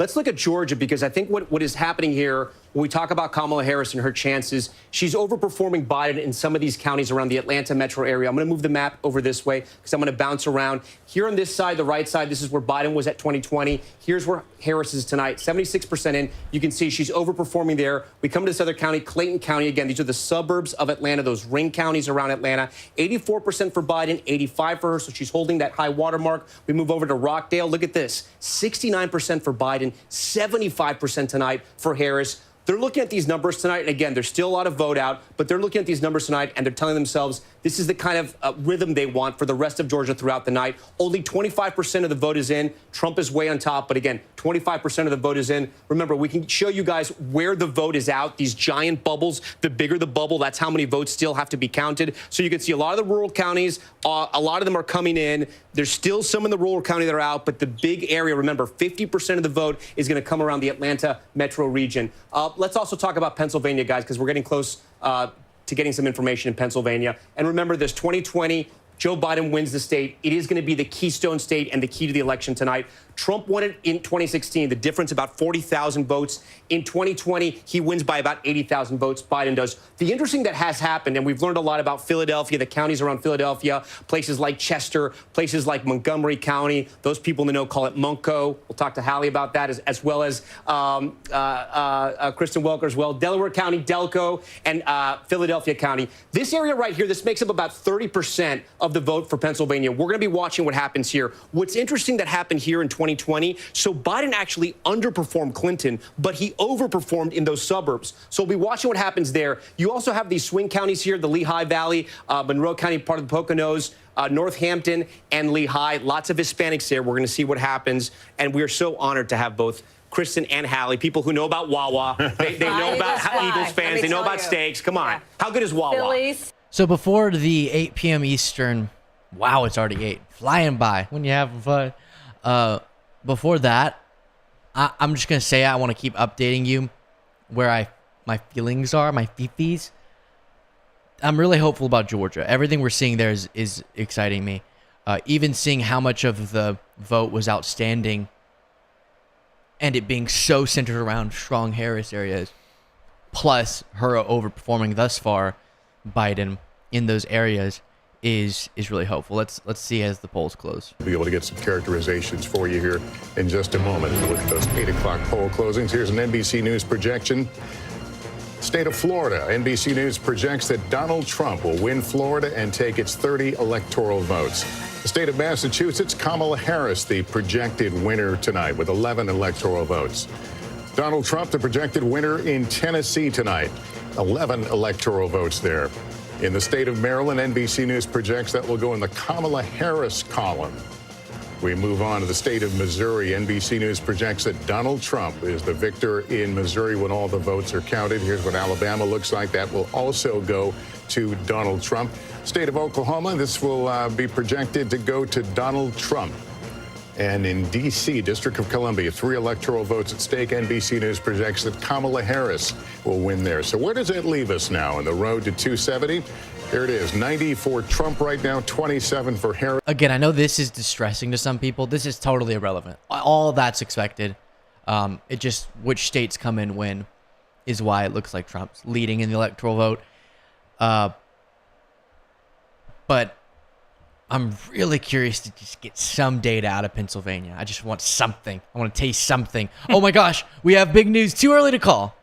Let's look at Georgia, because I think what is happening here when we talk about Kamala Harris and her chances, she's overperforming Biden in some of these counties around the Atlanta metro area. I'm going to move the map over this way because I'm going to bounce around. Here on this side, the right side, this is where Biden was at 2020. Here's where Harris is tonight, 76% in. You can see she's overperforming there. We come to this other county, Clayton County. Again, these are the suburbs of Atlanta, those ring counties around Atlanta. 84% for Biden, 85% for her, so she's holding that high watermark. We move over to Rockdale. Look at this, 69% for Biden, 75% tonight for Harris. They're looking at these numbers tonight, and again, there's still a lot of vote out, but they're looking at these numbers tonight, and they're telling themselves this is the kind of rhythm they want for the rest of Georgia throughout the night. Only 25% of the vote is in. Trump is way on top, but again, 25% of the vote is in. Remember, we can show you guys where the vote is out, these giant bubbles. The bigger the bubble, that's how many votes still have to be counted. So you can see a lot of the rural counties, a lot of them are coming in. There's still some in the rural county that are out, but the big area, remember, 50% of the vote is going to come around the Atlanta metro region. Let's also talk about Pennsylvania, guys, because we're getting close to getting some information in Pennsylvania. And remember this, 2020, Joe Biden wins the state. It is going to be the keystone state and the key to the election tonight. Trump won it in 2016. The difference, about 40,000 votes. In 2020, he wins by about 80,000 votes. Biden does. The interesting that has happened, and we've learned a lot about Philadelphia, the counties around Philadelphia, places like Chester, places like Montgomery County. Those people in the know call it Munco. We'll talk to Hallie about that, as well as Kristen Welker as well. Delaware County, Delco, and Philadelphia County. This area right here, this makes up about 30% of the vote for Pennsylvania. We're going to be watching what happens here. What's interesting that happened here in 2020, so Biden actually underperformed Clinton, but he overperformed in those suburbs. So we'll be watching what happens there. You also have these swing counties here, the Lehigh Valley, Monroe County, part of the Poconos, Northampton, and Lehigh. Lots of Hispanics there. We're going to see what happens, and we are so honored to have both Kristen and Hallie, people who know about Wawa. They know about Eagles fans. They know about steaks. Come on. Yeah. How good is Wawa? Phillies. So before the 8 p.m. Eastern, wow, it's already 8. Flying by when you're having fun. Before that, I'm just going to say I want to keep updating you where my feelings are, my fifis. I'm really hopeful about Georgia. Everything we're seeing there is exciting me. Even seeing how much of the vote was outstanding and it being so centered around strong Harris areas, plus her overperforming thus far Biden in those areas is really hopeful. Let's see as the polls close. We'll be able to get some characterizations for you here in just a moment. Look at those 8 o'clock poll closings. Here's an NBC News projection. State of Florida. NBC News projects that Donald Trump will win Florida and take its 30 electoral votes. The state of Massachusetts, Kamala Harris, the projected winner tonight with 11 electoral votes. Donald Trump, the projected winner in Tennessee tonight, 11 electoral votes there. In the state of Maryland, NBC News projects that will go in the Kamala Harris column. We move on to the state of Missouri. NBC News projects that Donald Trump is the victor in Missouri when all the votes are counted. Here's what Alabama looks like. That will also go to Donald Trump. State of Oklahoma, this will be projected to go to Donald Trump. And in D.C., District of Columbia, 3 electoral votes at stake. NBC News projects that Kamala Harris will win there. So where does that leave us now on the road to 270? There it is, 90 for Trump right now, 27 for Harris. Again, I know this is distressing to some people. This is totally irrelevant. All that's expected. It just, which states come in when is why it looks like Trump's leading in the electoral vote. But I'm really curious to just get some data out of Pennsylvania. I just want something. I want to taste something. Oh my gosh, we have big news. Too early to call.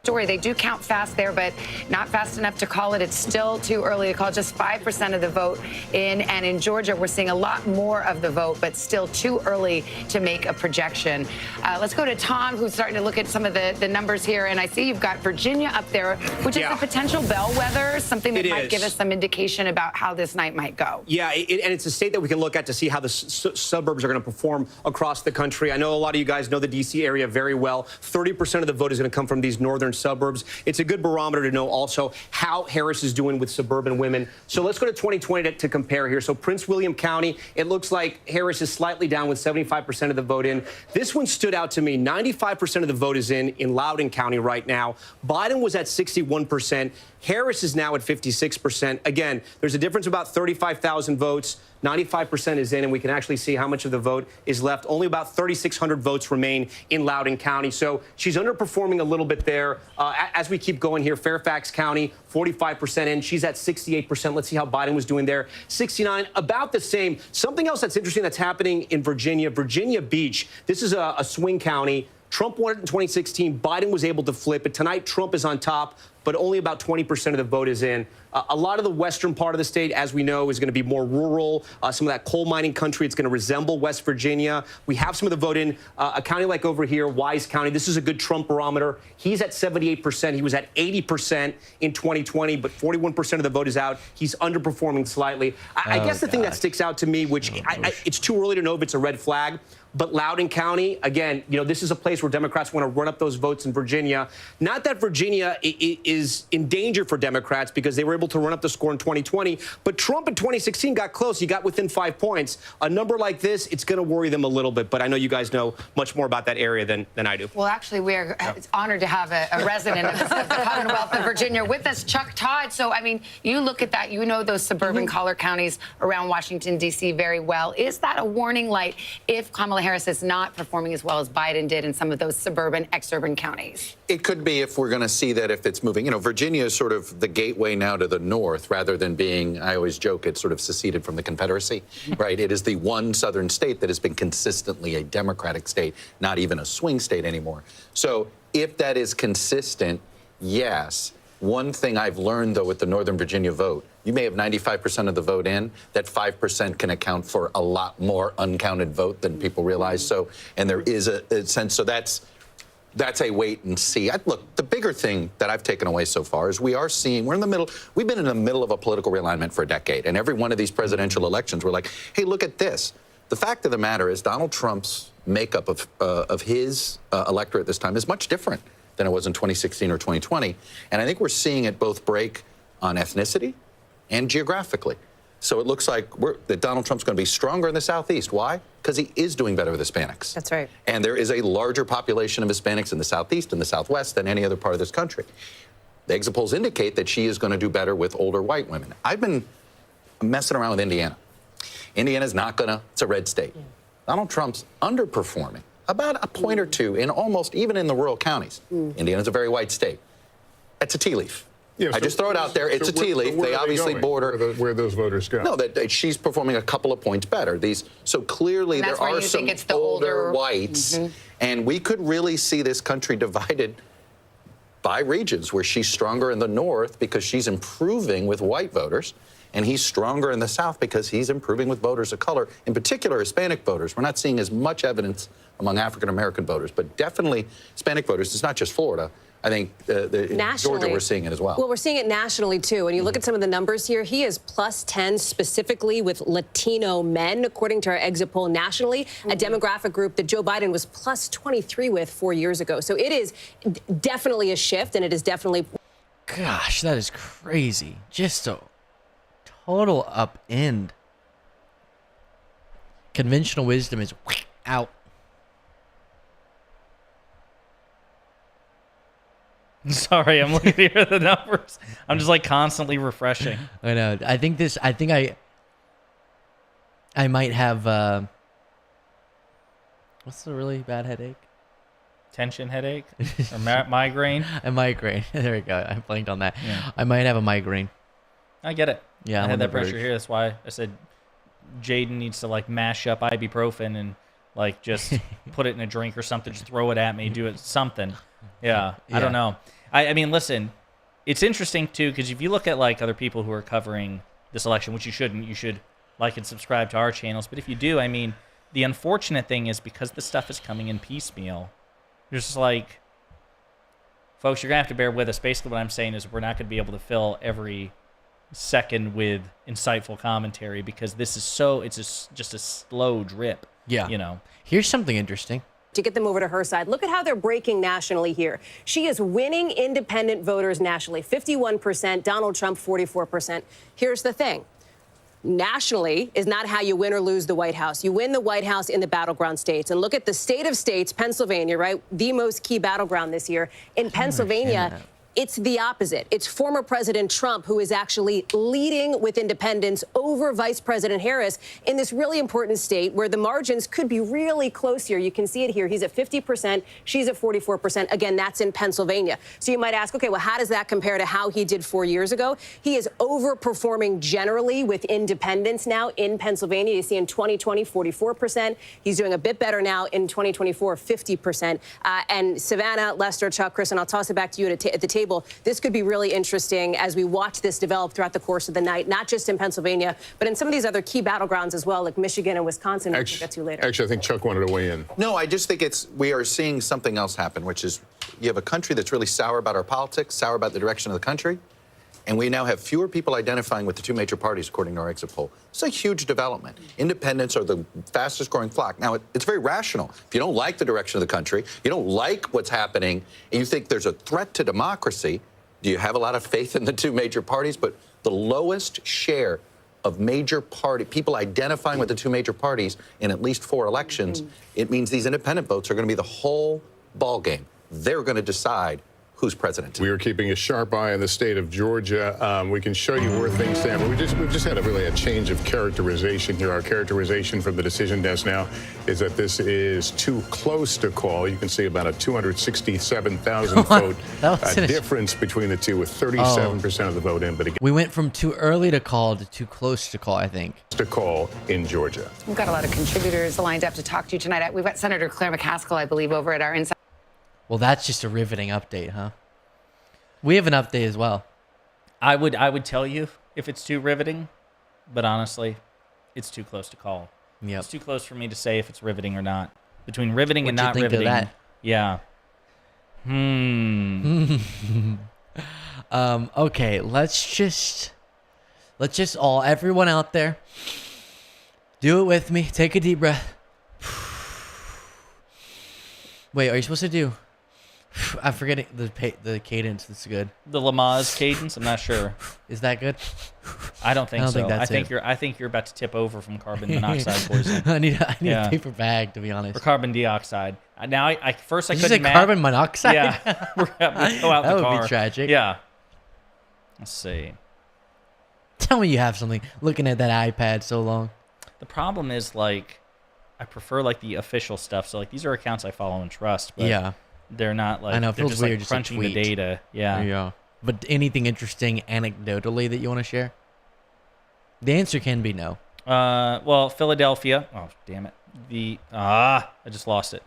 Story. They do count fast there, but not fast enough to call it. It's still too early to call. Just 5% of the vote in. And in Georgia, we're seeing a lot more of the vote, but still too early to make a projection. Let's go to Tom, who's starting to look at some of the numbers here. And I see you've got Virginia up there, which is a potential bellwether, something that might give us some indication about how this night might go. Yeah, and it's a state that we can look at to see how the suburbs are going to perform across the country. I know a lot of you guys know the D.C. area very well. 30% of the vote is going to come from these northern suburbs. It's a good barometer to know also how Harris is doing with suburban women. So let's go to 2020 to compare here. So Prince William County, it looks like Harris is slightly down with 75% of the vote in. This one stood out to me. 95% of the vote is in Loudoun County right now. Biden was at 61%. Harris is now at 56%. Again, there's a difference of about 35,000 votes. 95% is in, and we can actually see how much of the vote is left. Only about 3,600 votes remain in Loudoun County. So she's underperforming a little bit there. As we keep going here, Fairfax County, 45% in. She's at 68%. Let's see how Biden was doing there. 69, about the same. Something else that's interesting that's happening in Virginia, Virginia Beach. This is a swing county. Trump won it in 2016. Biden was able to flip it. Tonight, Trump is on top, but only about 20% of the vote is in. A lot of the western part of the state, as we know, is going to be more rural. Some of that coal mining country, it's going to resemble West Virginia. We have some of the vote in a county like over here, Wise County. This is a good Trump barometer. He's at 78%. He was at 80% in 2020, but 41% of the vote is out. He's underperforming slightly. I guess the thing that sticks out to me, which it's too early to know if it's a red flag, but Loudoun County, again, you know, this is a place where Democrats want to run up those votes in Virginia. Not that Virginia is in danger for Democrats because they were able able to run up the score in 2020. But Trump in 2016 got close. He got within 5 points. A number like this, it's going to worry them a little bit. But I know you guys know much more about that area than I do. Well, actually, we're honored to have a resident of the Commonwealth of Virginia with us, Chuck Todd. So, I mean, you look at that, you know those suburban collar counties around Washington, D.C. very well. Is that a warning light if Kamala Harris is not performing as well as Biden did in some of those suburban, exurban counties? It could be if we're going to see that if it's moving. You know, Virginia is sort of the gateway now to the north rather than being, I always joke, it's sort of seceded from the Confederacy, right? It is the one southern state that has been consistently a Democratic state, not even a swing state anymore. So if that is consistent, yes. One thing I've learned, though, with the Northern Virginia vote, you may have 95% of the vote in. That 5% can account for a lot more uncounted vote than people realize. So, and there is a sense. So that's a wait and see. Look, the bigger thing that I've taken away so far is we've been in the middle of a political realignment for a decade. And every one of these presidential elections, we're like, hey, look at this. The fact of the matter is Donald Trump's makeup of his electorate this time is much different than it was in 2016 or 2020. And I think we're seeing it both break on ethnicity and geographically. So it looks like that Donald Trump's going to be stronger in the Southeast. Why? Because he is doing better with Hispanics. That's right. And there is a larger population of Hispanics in the Southeast and the Southwest than any other part of this country. The exit polls indicate that she is going to do better with older white women. I've been messing around with Indiana. Indiana's not going to, it's a red state. Donald Trump's underperforming about a point or two in almost, even in the rural counties. Indiana's a very white state. That's a tea leaf. Yeah, I just throw it out there. It's a tea leaf. They obviously border where those voters go. No, that she's performing a couple of points better. So clearly there are some older whites, and we could really see this country divided by regions where she's stronger in the north because she's improving with white voters, and he's stronger in the south because he's improving with voters of color, in particular Hispanic voters. We're not seeing as much evidence among African-American voters, but definitely Hispanic voters. It's not just Florida. I think Georgia, we're seeing it as well. Well, we're seeing it nationally, too. When you look at some of the numbers here, he is plus 10 specifically with Latino men, according to our exit poll nationally, a demographic group that Joe Biden was plus 23 with 4 years ago. So it is definitely a shift, and it is definitely... Gosh, that is crazy. Just a total upend. Conventional wisdom is out. Sorry, I'm looking here at the numbers. I'm just like constantly refreshing. I know. I think I might have what's the really bad headache? Tension headache or migraine? A migraine. There we go. I blanked on that. Yeah. I might have a migraine. I get it. Yeah, I I'm had on that the pressure verge. here. That's why I said Jaden needs to like mash up ibuprofen and like just put it in a drink or something. Just throw it at me. Do it something. Yeah. I don't know. I mean, listen, it's interesting too because if you look at like other people who are covering this election, which you shouldn't, you should like and subscribe to our channels. But if you do, I mean, the unfortunate thing is because this stuff is coming in piecemeal. There's just like, folks, you're gonna have to bear with us. Basically, what I'm saying is we're not gonna be able to fill every second with insightful commentary because this is just a slow drip. Yeah. You know. Here's something interesting. To get them over to her side, look at how they're breaking nationally here. She is winning independent voters nationally, 51%, Donald Trump, 44%. Here's the thing. Nationally is not how you win or lose the White House. You win the White House in the battleground states. And look at the state of states, Pennsylvania, right? The most key battleground this year. In Pennsylvania, it's the opposite. It's former President Trump who is actually leading with independents over Vice President Harris in this really important state where the margins could be really close here. You can see it here. He's at 50%. She's at 44%. Again, that's in Pennsylvania. So you might ask, okay, well, how does that compare to how he did 4 years ago? He is overperforming generally with independents now in Pennsylvania. You see in 2020, 44%. He's doing a bit better now in 2024, 50%. And Savannah, Lester, Chuck, Chris, and I'll toss it back to you at the table. This could be really interesting as we watch this develop throughout the course of the night, not just in Pennsylvania, but in some of these other key battlegrounds as well, like Michigan and Wisconsin, which we'll get to later. Actually, I think Chuck wanted to weigh in. No, I just think we are seeing something else happen, which is you have a country that's really sour about our politics, sour about the direction of the country, and we now have fewer people identifying with the two major parties, according to our exit poll. It's a huge development. Independents are the fastest growing flock. Now, it's very rational. If you don't like the direction of the country, you don't like what's happening, and you think there's a threat to democracy, do you have a lot of faith in the two major parties? But the lowest share of major party people identifying with the two major parties in at least 4 elections, it means these independent votes are going to be the whole ball game. They're going to decide who's president. We are keeping a sharp eye on the state of Georgia. We can show you where things stand, but we've just had a change of characterization here. Our characterization from the decision desk now is that this is too close to call. You can see about a 267,000 vote difference between the two, with 37% of the vote in. But again, we went from too early to call to too close to call, I think. To call in Georgia. We've got a lot of contributors lined up to talk to you tonight. We've got Senator Claire McCaskill, I believe, over at our Inside. Well, that's just a riveting update, huh? We have an update as well. I would tell you if it's too riveting, but honestly, it's too close to call. Yep. It's too close for me to say if it's riveting or not. Between riveting and not What'd you think riveting. of that? Yeah. Okay, let's just everyone out there, do it with me. Take a deep breath. Wait, are you supposed to do? I'm forgetting the cadence. That's good. The Lamaze cadence. I'm not sure. Is that good? I don't think so. I think you're about to tip over from carbon monoxide poison. I need a paper bag, to be honest. Or carbon dioxide. Now, I couldn't. Did you say carbon monoxide? Yeah. We'll go out that the car. would be tragic. Yeah. Let's see. Tell me you have something. Looking at that iPad so long. The problem is, I prefer the official stuff. So these are accounts I follow and trust. But yeah. They're not I know, it they're feels just weird, just a crunching the tweet. data. Yeah. Yeah. But anything interesting anecdotally that you want to share? The answer can be no. Well, Philadelphia. Oh, damn it. I just lost it.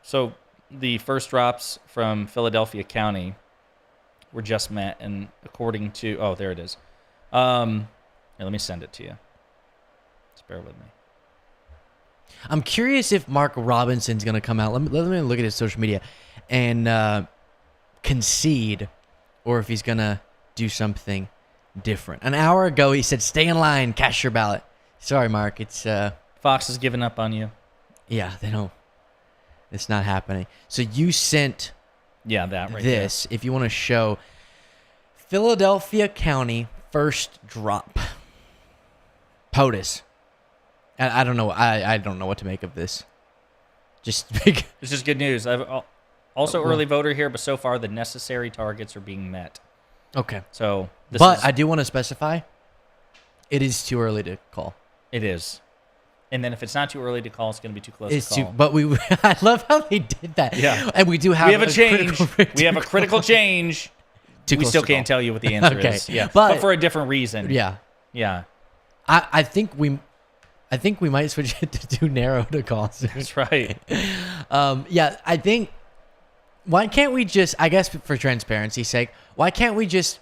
So the first drops from Philadelphia County were just met, and according to there it is. Here, let me send it to you. Just bear with me. I'm curious if Mark Robinson's going to come out. Let me look at his social media and concede, or if he's going to do something different. An hour ago, he said, "Stay in line, cast your ballot." Sorry, Mark. It's Fox has given up on you. Yeah, they don't. It's not happening. So you sent that right this. there. If you want to show Philadelphia County first drop. POTUS. I don't know. I don't know what to make of this. Just big. This is good news. I've also early voter here, but so far the necessary targets are being met. Okay. So, I do want to specify, it is too early to call. It is. And then if it's not too early to call, it's going to be too close to call. But I love how they did that. Yeah. And we do have a change. We have a critical change. We still can't tell you what the answer is. Yeah. But for a different reason. Yeah. Yeah. I think we might switch it to too narrow to call soon. That's right. Yeah, I think, why can't we just, I guess for transparency's sake, why can't we just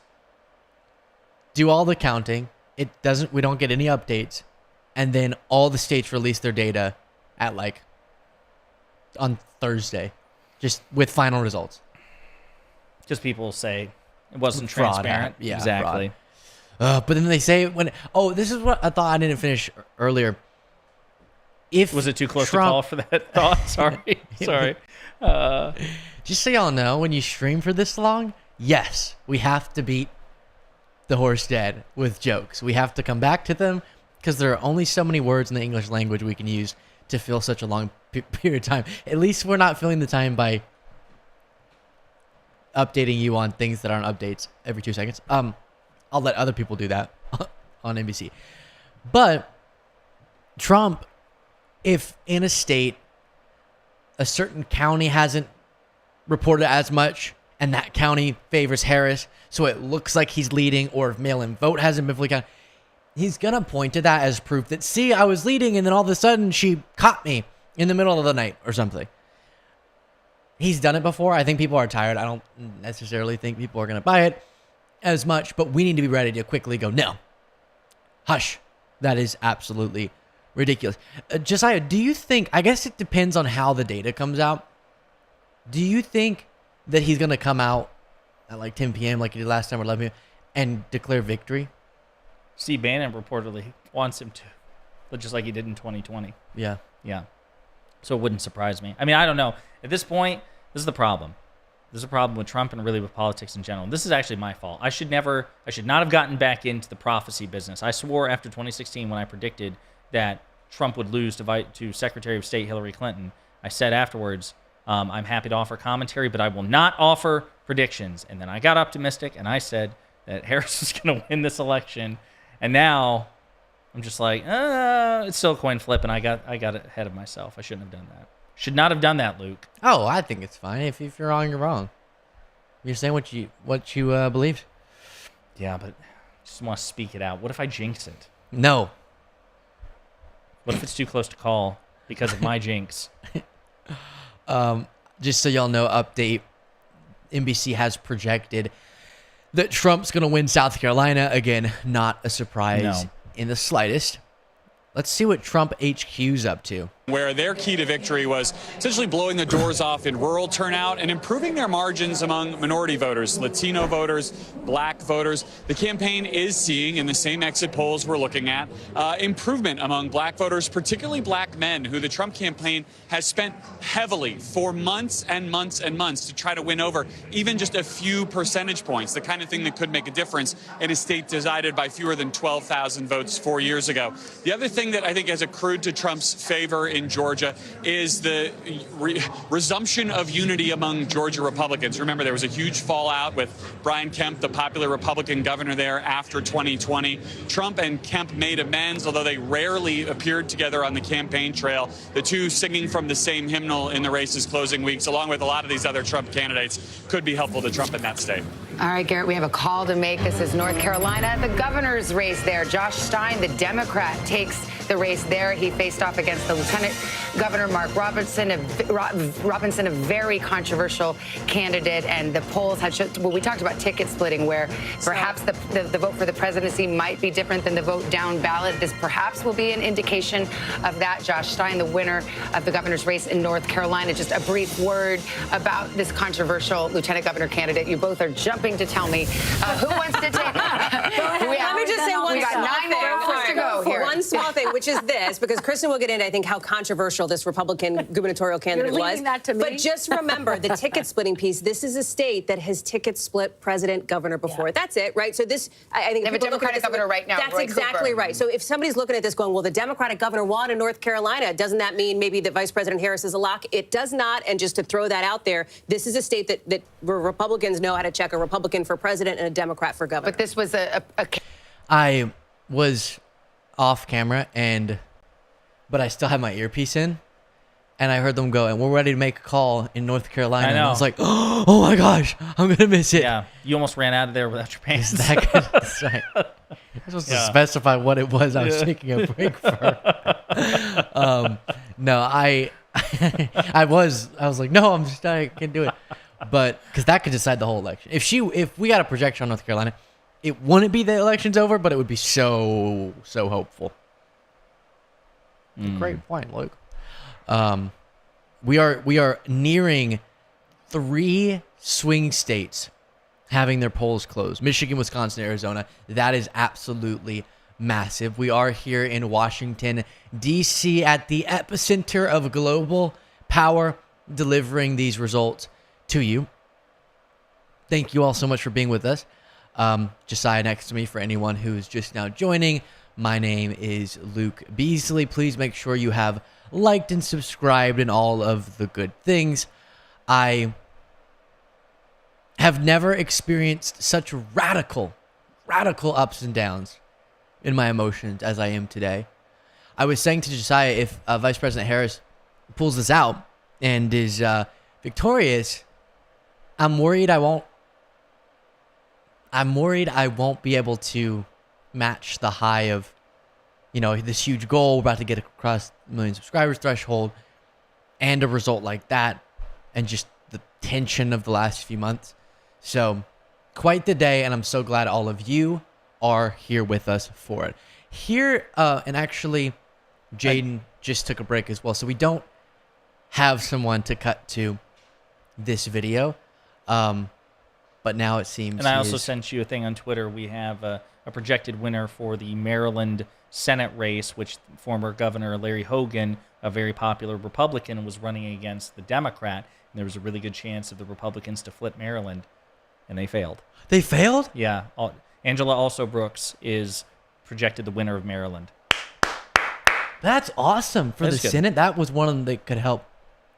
do all the counting? We don't get any updates, and then all the states release their data at on Thursday, just with final results. Because people say it wasn't Fraud transparent. Yeah, exactly. But then they say this is what I thought I didn't finish earlier. Was it too close to call for that thought? Sorry. Just so y'all know, when you stream for this long, yes, we have to beat the horse dead with jokes. We have to come back to them because there are only so many words in the English language we can use to fill such a long period of time. At least we're not filling the time by updating you on things that aren't updates every 2 seconds. I'll let other people do that on NBC. But Trump, if in a state, a certain county hasn't reported as much, and that county favors Harris, so it looks like he's leading, or if mail-in vote hasn't been fully counted, he's going to point to that as proof that, see, I was leading, and then all of a sudden she caught me in the middle of the night or something. He's done it before. I think people are tired. I don't necessarily think people are going to buy it as much, but we need to be ready to quickly go, no, hush, that is absolutely ridiculous. Josiah, do you think, I guess it depends on how the data comes out, do you think that he's going to come out at 10 p.m. like he did last time or 11 p.m. and declare victory? Steve Bannon reportedly wants him to, but just like he did in 2020. Yeah. So it wouldn't surprise me. I mean, I don't know. At this point, this is the problem. There's a problem with Trump and really with politics in general. This is actually my fault. I should not have gotten back into the prophecy business. I swore after 2016 when I predicted that Trump would lose to Secretary of State Hillary Clinton. I said afterwards, I'm happy to offer commentary, but I will not offer predictions. And then I got optimistic and I said that Harris was going to win this election. And now I'm just like, it's still a coin flip, and I got ahead of myself. I shouldn't have done that. Should not have done that, Luke. Oh, I think it's fine. If you're wrong, you're wrong. You're saying what you believe. Yeah, but I just want to speak it out. What if I jinx it? No. What if it's too close to call because of my jinx? Just so y'all know, update. NBC has projected that Trump's going to win South Carolina. Again, not a surprise in the slightest. Let's see what Trump HQ's up to. Where their key to victory was essentially blowing the doors off in rural turnout and improving their margins among minority voters, Latino voters, black voters. The campaign is seeing, in the same exit polls we're looking at, improvement among black voters, particularly black men, who the Trump campaign has spent heavily for months and months and months to try to win over even just a few percentage points, the kind of thing that could make a difference in a state decided by fewer than 12,000 votes 4 years ago. The other thing that I think has accrued to Trump's favor in Georgia is the resumption of unity among Georgia Republicans. Remember, there was a huge fallout with Brian Kemp, the popular Republican governor there, after 2020. Trump and Kemp made amends, although they rarely appeared together on the campaign trail, the two singing from the same hymnal in the race's closing weeks, along with a lot of these other Trump candidates, could be helpful to Trump in that state. All right, Garrett, we have a call to make. This is North Carolina, the governor's race there. Josh Stein, the Democrat, takes the race there. He faced off against the Lieutenant Governor Mark Robinson, a very controversial candidate. And the polls had we talked about ticket splitting, where perhaps the vote for the presidency might be different than the vote down ballot. This perhaps will be an indication of that. Josh Stein, the winner of the governor's race in North Carolina. Just a brief word about this controversial lieutenant governor candidate. You both are jumping to tell me who wants to take. Let me just say one small thing, which is this, because Kristen will get into, I think, how controversial this Republican gubernatorial candidate was. That to me. But just remember the ticket splitting piece. This is a state that has ticket split president, governor before. Yeah. That's it, right? So this, I think, they have a Democratic governor right now. That's exactly Cooper. right. So if somebody's looking at this going, well, the Democratic governor won in North Carolina, doesn't that mean maybe that Vice President Harris is a lock? It does not. And just to throw that out there, this is a state that where Republicans know how to check a Republican for president and a Democrat for governor. But this was I was off camera but I still had my earpiece in, and I heard them go, and we're ready to make a call in North Carolina. I know. And I was like, oh my gosh, I'm gonna miss it. Yeah, you almost ran out of there without your pants. Is that good? That's right. I'm supposed to specify what it was I was taking a break for. No, I was like, no, I can't do it. But because that could decide the whole election. If we got a projection on North Carolina, it wouldn't be the election's over, but it would be so hopeful. Great point, Luke. We are nearing 3 swing states having their polls closed. Michigan, Wisconsin, Arizona. That is absolutely massive. We are here in Washington, D.C. at the epicenter of global power, delivering these results to you. Thank you all so much for being with us. Josiah next to me for anyone who's just now joining. My name is Luke Beasley. Please make sure you have liked and subscribed and all of the good things. I have never experienced such radical ups and downs in my emotions as I am today. I was saying to Josiah, if Vice President Harris pulls this out and is victorious, I'm worried I won't be able to match the high of, this huge goal. We're about to get across the 1 million subscribers threshold, and a result like that, and just the tension of the last few months. So quite the day, and I'm so glad all of you are here with us for it. Here, and actually, Jaden just took a break as well, so we don't have someone to cut to this video. But now it seems. And I also sent you a thing on Twitter. We have a projected winner for the Maryland Senate race, which former Governor Larry Hogan, a very popular Republican, was running against the Democrat. There was a really good chance of the Republicans to flip Maryland, and they failed. They failed? Yeah. Angela Also Brooks is projected the winner of Maryland. That's awesome for That's the good. Senate. That was one of them that could help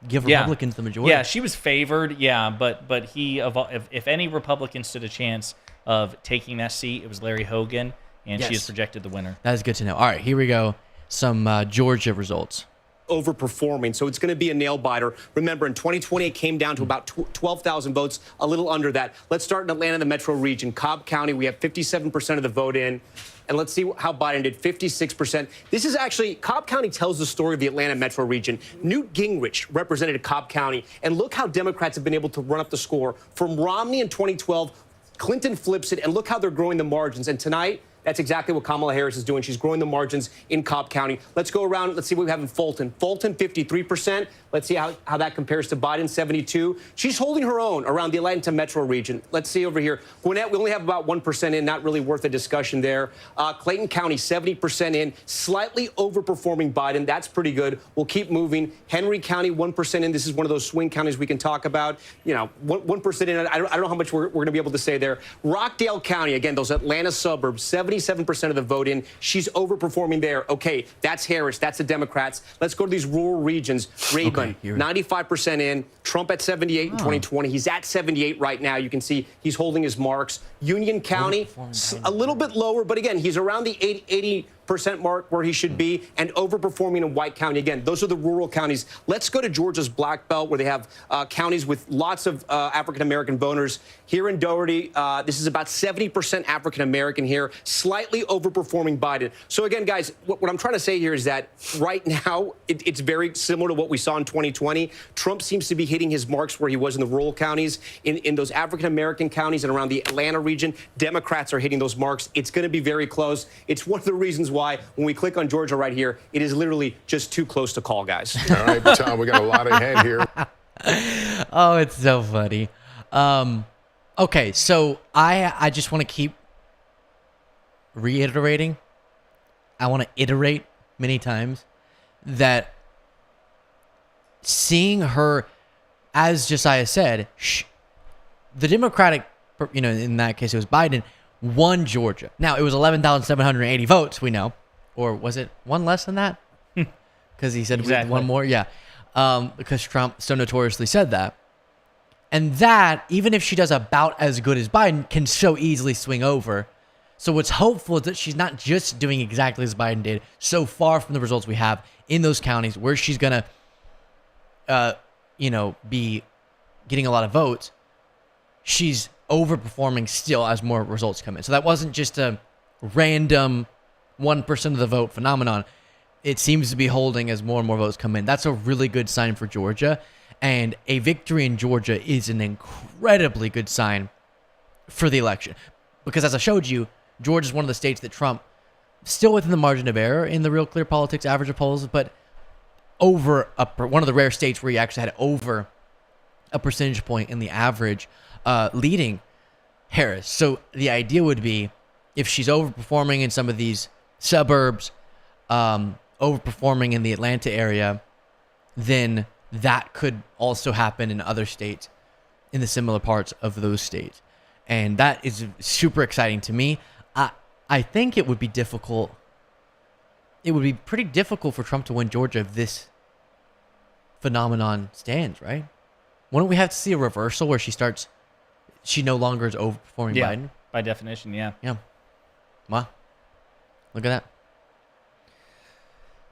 give Republicans the majority. Yeah, she was favored. Yeah, but he if any Republican stood a chance of taking that seat, it was Larry Hogan, and she is Yes. projected the winner. That is good to know. All right, here we go. Some Georgia results. Overperforming, so it's going to be a nail biter. Remember, in 2020, it came down to about 12,000 votes, a little under that. Let's start in Atlanta, the metro region. Cobb County, we have 57% of the vote in. And let's see how Biden did, 56%. This is actually, Cobb County tells the story of the Atlanta metro region. Newt Gingrich represented Cobb County, and look how Democrats have been able to run up the score. From Romney in 2012, Clinton flips it, and look how they're growing the margins. And tonight, that's exactly what Kamala Harris is doing. She's growing the margins in Cobb County. Let's go around. Let's see what we have in Fulton. Fulton, 53%. Let's see how that compares to Biden, 72. She's holding her own around the Atlanta metro region. Let's see over here. Gwinnett, we only have about 1% in, not really worth a discussion there. Clayton County, 70% in, slightly overperforming Biden. That's pretty good. We'll keep moving. Henry County, 1% in. This is one of those swing counties we can talk about. 1% in. I don't know how much we're going to be able to say there. Rockdale County, again, those Atlanta suburbs, 77% of the vote in. She's overperforming there. Okay, that's Harris. That's the Democrats. Let's go to these rural regions. Rayburn, 95% in. Trump at 78 in 2020. He's at 78 right now. You can see he's holding his marks. Union County, a little bit lower, but again, he's around the 80% mark where he should be, and overperforming in White County. Again, those are the rural counties. Let's go to Georgia's Black Belt, where they have counties with lots of African-American voters. Here in Doherty, this is about 70% African-American here, slightly overperforming Biden. So again, guys, what I'm trying to say here is that right now, it's very similar to what we saw in 2020. Trump seems to be hitting his marks where he was in the rural counties. In those African-American counties and around the Atlanta region, Democrats are hitting those marks. It's going to be very close. It's one of the reasons why when we click on Georgia right here, it is literally just too close to call, guys. All right, Tom, we got a lot ahead here. Oh, it's so funny. Okay, so I just want to keep reiterating. I want to iterate many times that seeing her, as Josiah said, the Democratic, in that case it was Biden, won Georgia. Now, it was 11,780 votes, we know. Or was it one less than that? Because he said one more? Yeah. Because Trump so notoriously said that. And that, even if she does about as good as Biden, can so easily swing over. So what's hopeful is that she's not just doing exactly as Biden did, so far from the results we have in those counties where she's going to, be getting a lot of votes. She's overperforming still as more results come in. So that wasn't just a random 1% of the vote phenomenon. It seems to be holding as more and more votes come in. That's a really good sign for Georgia. And a victory in Georgia is an incredibly good sign for the election. Because as I showed you, Georgia is one of the states that Trump, still within the margin of error in the Real Clear Politics average of polls, but over one of the rare states where he actually had over a percentage point in the average, leading Harris. So the idea would be, if she's overperforming in some of these suburbs, overperforming in the Atlanta area, then that could also happen in other states, in the similar parts of those states. And that is super exciting to me. I think it would be difficult. It would be pretty difficult for Trump to win Georgia if this phenomenon stands, right? Wouldn't we have to see a reversal where she no longer is overperforming Biden? By definition, yeah. Yeah. Wow. Look at that.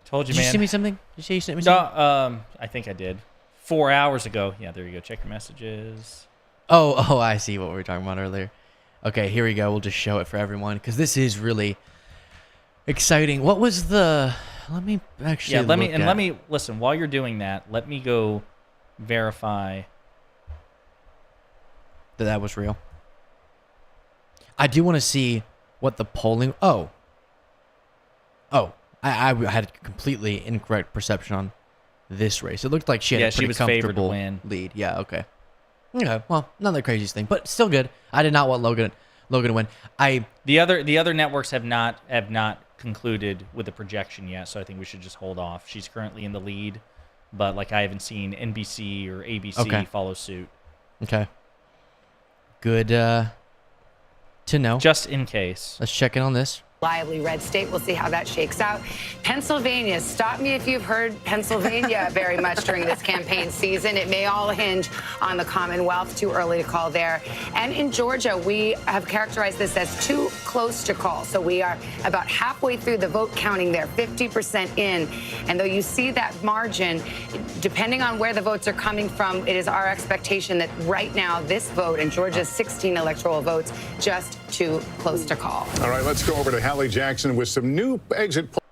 Told you, Did man. you send me something? Did you say you sent me something? No, I think I did. 4 hours ago. Yeah, there you go. Check your messages. Oh, I see what we were talking about earlier. Okay, here we go. We'll just show it for everyone because this is really exciting. What was the... Let me actually let me listen, while you're doing that, let me go verify that was real. I do want to see what the polling... I had a completely incorrect perception on this race. It looked like she had a pretty comfortable lead. Yeah, okay. Okay, well, not the craziest thing, but still good. I did not want Logan to win. The other networks have not concluded with a projection yet, so I think we should just hold off. She's currently in the lead but like I haven't seen NBC or ABC follow suit. Okay. Good to know. Just in case. Let's check in on this. Lively red state. We'll see how that shakes out. Pennsylvania. Stop me if you've heard Pennsylvania very much during this campaign season. It may all hinge on the Commonwealth. Too early to call there. And in Georgia, we have characterized this as too close to call. So we are about halfway through the vote counting there, 50% in. And though you see that margin, depending on where the votes are coming from, it is our expectation that right now this vote in Georgia's 16 electoral votes just too close to call. All right, let's go over to Hallie Jackson with some new exit polls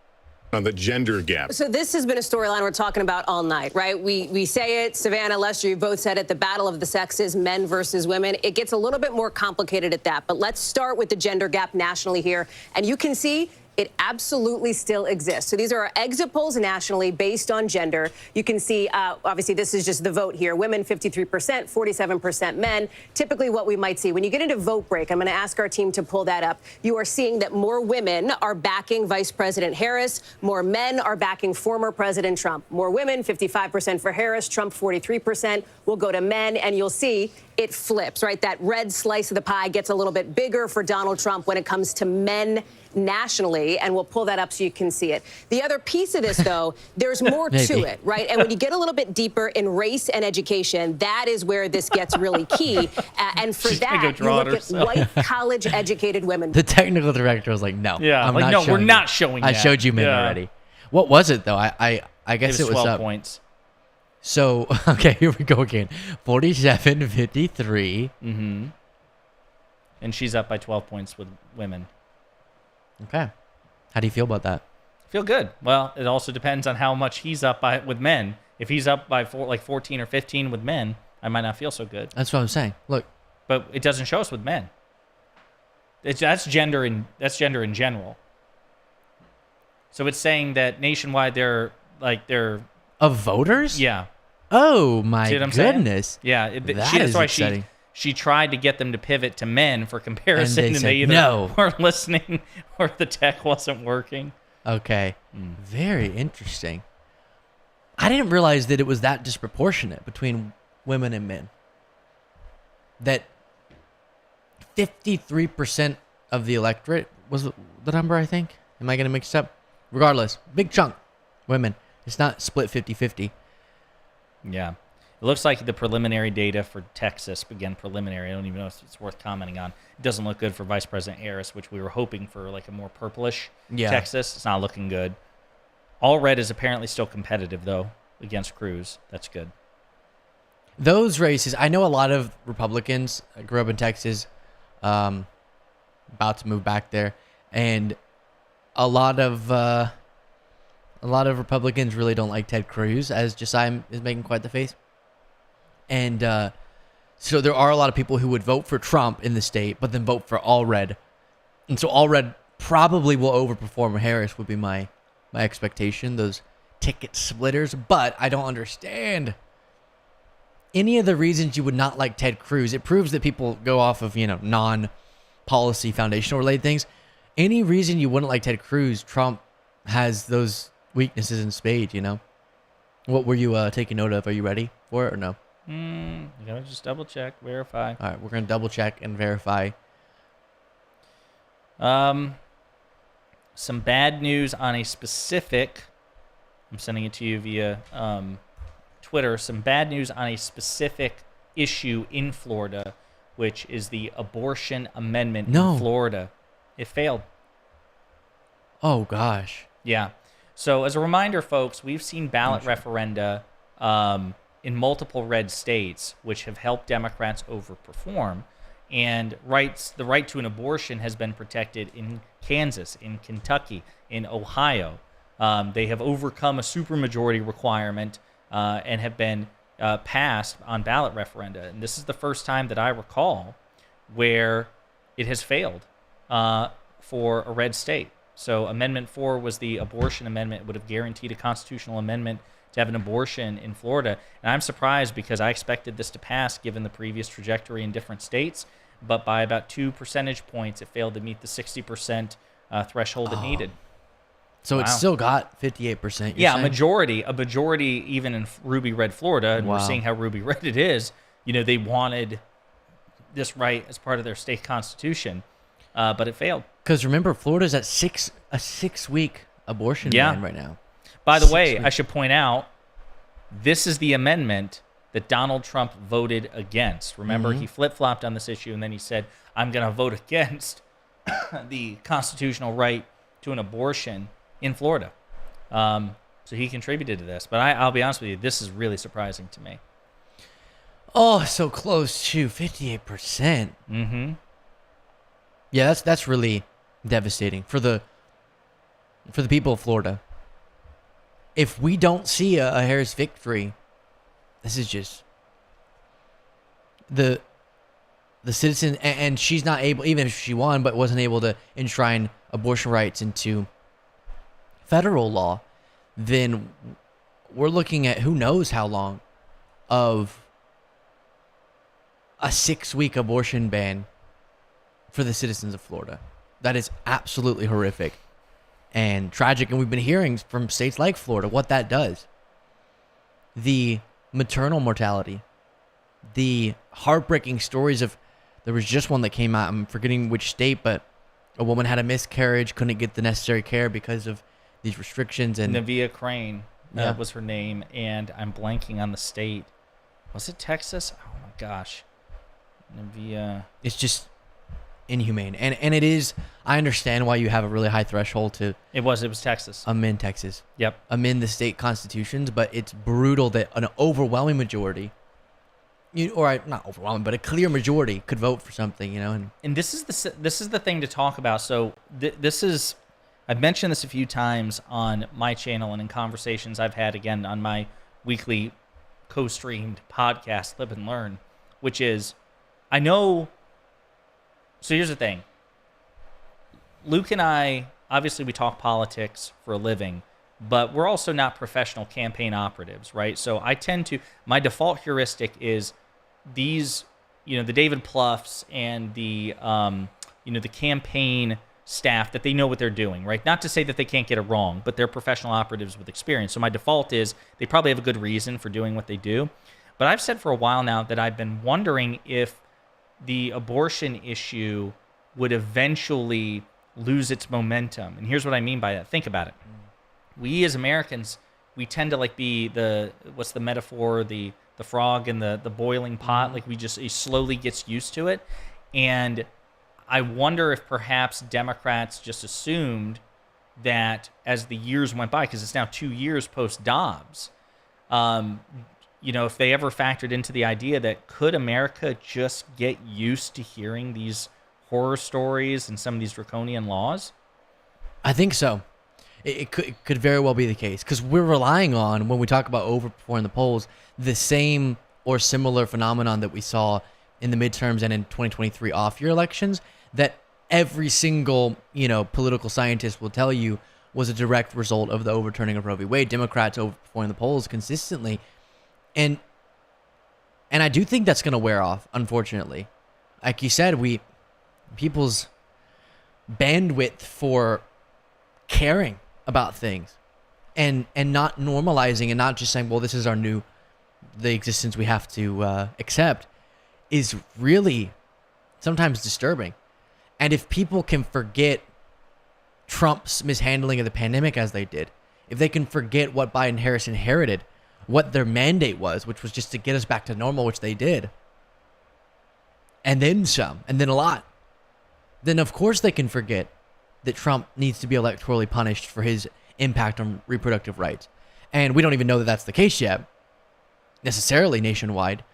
on the gender gap. So this has been a storyline we're talking about all night, right? We say it, Savannah, Lester, you both said it, the battle of the sexes, men versus women. It gets a little bit more complicated at that, but let's start with the gender gap nationally here. And you can see it absolutely still exists. So these are our exit polls nationally based on gender. You can see, obviously, this is just the vote here. Women, 53%, 47% men. Typically what we might see. When you get into vote break, I'm going to ask our team to pull that up. You are seeing that more women are backing Vice President Harris. More men are backing former President Trump. More women, 55% for Harris. Trump, 43%. We'll go to men, and you'll see it flips, right? That red slice of the pie gets a little bit bigger for Donald Trump when it comes to men nationally, and we'll pull that up so you can see it. The other piece of this, though, there's more to it, right? And when you get a little bit deeper in race and education, that is where this gets really key. And for that, you look at white college-educated women. The technical director was like, no. Yeah, I'm like, not no, showing we're you. not showing I that. showed you men already. What was it, though? I guess it was 12 up. points. So, okay, here we go again. 47-53. Mm-hmm. And she's up by 12 points with women. Okay. How do you feel about that? Feel good. Well, it also depends on how much he's up by with men. If he's up by 14 or 15 with men, I might not feel so good. That's what I'm saying. Look. But it doesn't show us with men. That's gender in general. So it's saying that nationwide they're of voters? Yeah. Oh my See what I'm goodness. Saying? Yeah. That's why exciting. She tried to get them to pivot to men for comparison, and they either no. weren't listening or the tech wasn't working. Okay. Very interesting. I didn't realize that it was that disproportionate between women and men. That 53% of the electorate was the number, I think. Am I going to mix it up? Regardless, big chunk, women. It's not split 50-50. Yeah. It looks like the preliminary data for Texas, again, preliminary, I don't even know if it's worth commenting on. It doesn't look good for Vice President Harris, which we were hoping for like a more purplish Texas. It's not looking good. All red is apparently still competitive, though, against Cruz. That's good. Those races, I know a lot of Republicans grew up in Texas, about to move back there, and a lot of Republicans really don't like Ted Cruz, as Josiah is making quite the face. And so there are a lot of people who would vote for Trump in the state, but then vote for all red. And so all red probably will overperform Harris, would be my expectation, those ticket splitters. But I don't understand any of the reasons you would not like Ted Cruz. It proves that people go off of, non-policy foundational related things. Any reason you wouldn't like Ted Cruz, Trump has those weaknesses in spades, What were you taking note of? Are you ready for it or no? You gotta just double check, verify. All right, we're gonna double check and verify. Some bad news on a specific. I'm sending it to you via Twitter. Some bad news on a specific issue in Florida, which is the abortion amendment in Florida. It failed. Oh gosh. Yeah. So as a reminder, folks, we've seen ballot referenda in multiple red states, which have helped Democrats overperform. And the right to an abortion has been protected in Kansas, in Kentucky, in Ohio. They have overcome a supermajority requirement and have been passed on ballot referenda. And this is the first time that I recall where it has failed for a red state. So Amendment 4 was the abortion amendment. It would have guaranteed a constitutional amendment to have an abortion in Florida. And I'm surprised because I expected this to pass given the previous trajectory in different states. But by about 2 percentage points, it failed to meet the 60% threshold it needed. So it's still got 58%. Yeah, saying? a majority even in ruby red Florida, and we're seeing how ruby red it is. They wanted this right as part of their state constitution, but it failed. Because remember, Florida's at a 6-week abortion ban right now. By the way, I should point out, this is the amendment that Donald Trump voted against. Remember, he flip-flopped on this issue, and then he said, I'm going to vote against the constitutional right to an abortion in Florida. So he contributed to this. But I'll be honest with you, this is really surprising to me. Oh, so close to 58%. Mm-hmm. Yeah, that's really devastating for the people of Florida. If we don't see a Harris victory, this is just the citizen, and she's not able, even if she won, but wasn't able to enshrine abortion rights into federal law, then we're looking at who knows how long of a 6-week abortion ban for the citizens of Florida. That is absolutely horrific and tragic, and we've been hearing from states like Florida what that does. The maternal mortality, the heartbreaking stories of, there was just one that came out, I'm forgetting which state, but a woman had a miscarriage, couldn't get the necessary care because of these restrictions. And Nevia Crane, that was her name, and I'm blanking on the state. Was it Texas? Oh my gosh. Nevia. It's just inhumane. And it is, I understand why you have a really high threshold to... It was Texas. Amend Texas. Yep. Amend the state constitutions, but it's brutal that an overwhelming majority, not overwhelming, but a clear majority could vote for something, And this is the thing to talk about. So this is, I've mentioned this a few times on my channel and in conversations I've had, again, on my weekly co-streamed podcast, Live and Learn, which is, I know... So here's the thing. Luke and I, obviously we talk politics for a living, but we're also not professional campaign operatives, right? So I tend to, my default heuristic is these, the David Pluffs and the, the campaign staff, that they know what they're doing, right? Not to say that they can't get it wrong, but they're professional operatives with experience. So my default is they probably have a good reason for doing what they do. But I've said for a while now that I've been wondering if the abortion issue would eventually lose its momentum. And here's what I mean by that. Think about it. We as Americans, we tend to be what's the metaphor, the frog in the boiling pot, it slowly gets used to it. And I wonder if perhaps Democrats just assumed that as the years went by, because it's now 2 years post-Dobbs, if they ever factored into the idea that could America just get used to hearing these horror stories and some of these draconian laws? I think so. It could very well be the case, because we're relying on, when we talk about overperforming the polls, the same or similar phenomenon that we saw in the midterms and in 2023 off-year elections, that every single political scientist will tell you was a direct result of the overturning of Roe v. Wade. Democrats overperforming the polls consistently. And I do think that's going to wear off, unfortunately. Like you said, people's bandwidth for caring about things and not normalizing and not just saying, well, this is the existence we have to accept, is really sometimes disturbing. And if people can forget Trump's mishandling of the pandemic as they did, if they can forget what Biden-Harris inherited, what their mandate was, which was just to get us back to normal, which they did, and then some, and then a lot, then of course they can forget that Trump needs to be electorally punished for his impact on reproductive rights. And we don't even know that that's the case yet, necessarily nationwide.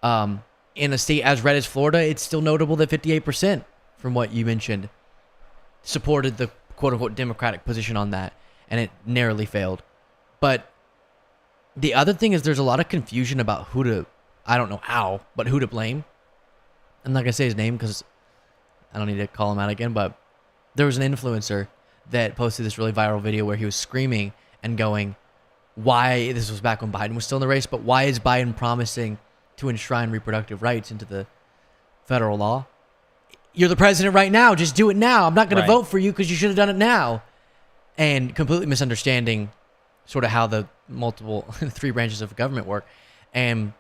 In a state as red as Florida, it's still notable that 58%, from what you mentioned, supported the quote-unquote Democratic position on that, and it narrowly failed. But the other thing is there's a lot of confusion about who to blame. I'm not going to say his name because I don't need to call him out again, but there was an influencer that posted this really viral video where he was screaming and going, why, this was back when Biden was still in the race, but why is Biden promising to enshrine reproductive rights into the federal law? You're the president right now. Just do it now. I'm not going to vote for you because you should have done it now. and completely misunderstanding sort of how the multiple three branches of government work. And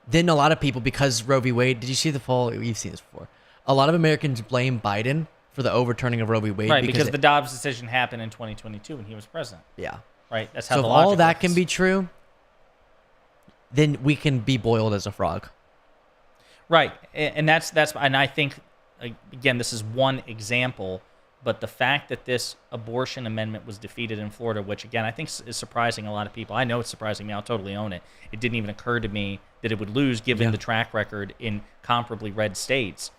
then a lot of people, because Roe v. Wade, did you see the poll? You've seen this before. A lot of Americans blame Biden for the overturning of Roe v. Wade. Right, because the Dobbs decision happened in 2022 when he was president. Yeah. Right, that's how so the if logic all that works. can be true, then we can be boiled as a frog. Right, and and I think, again, this is one example, but the fact that this abortion amendment was defeated in Florida, which again I think is surprising a lot of people. I know it's surprising me. I'll totally own it. It didn't even occur to me that it would lose, given the track record in comparably red states.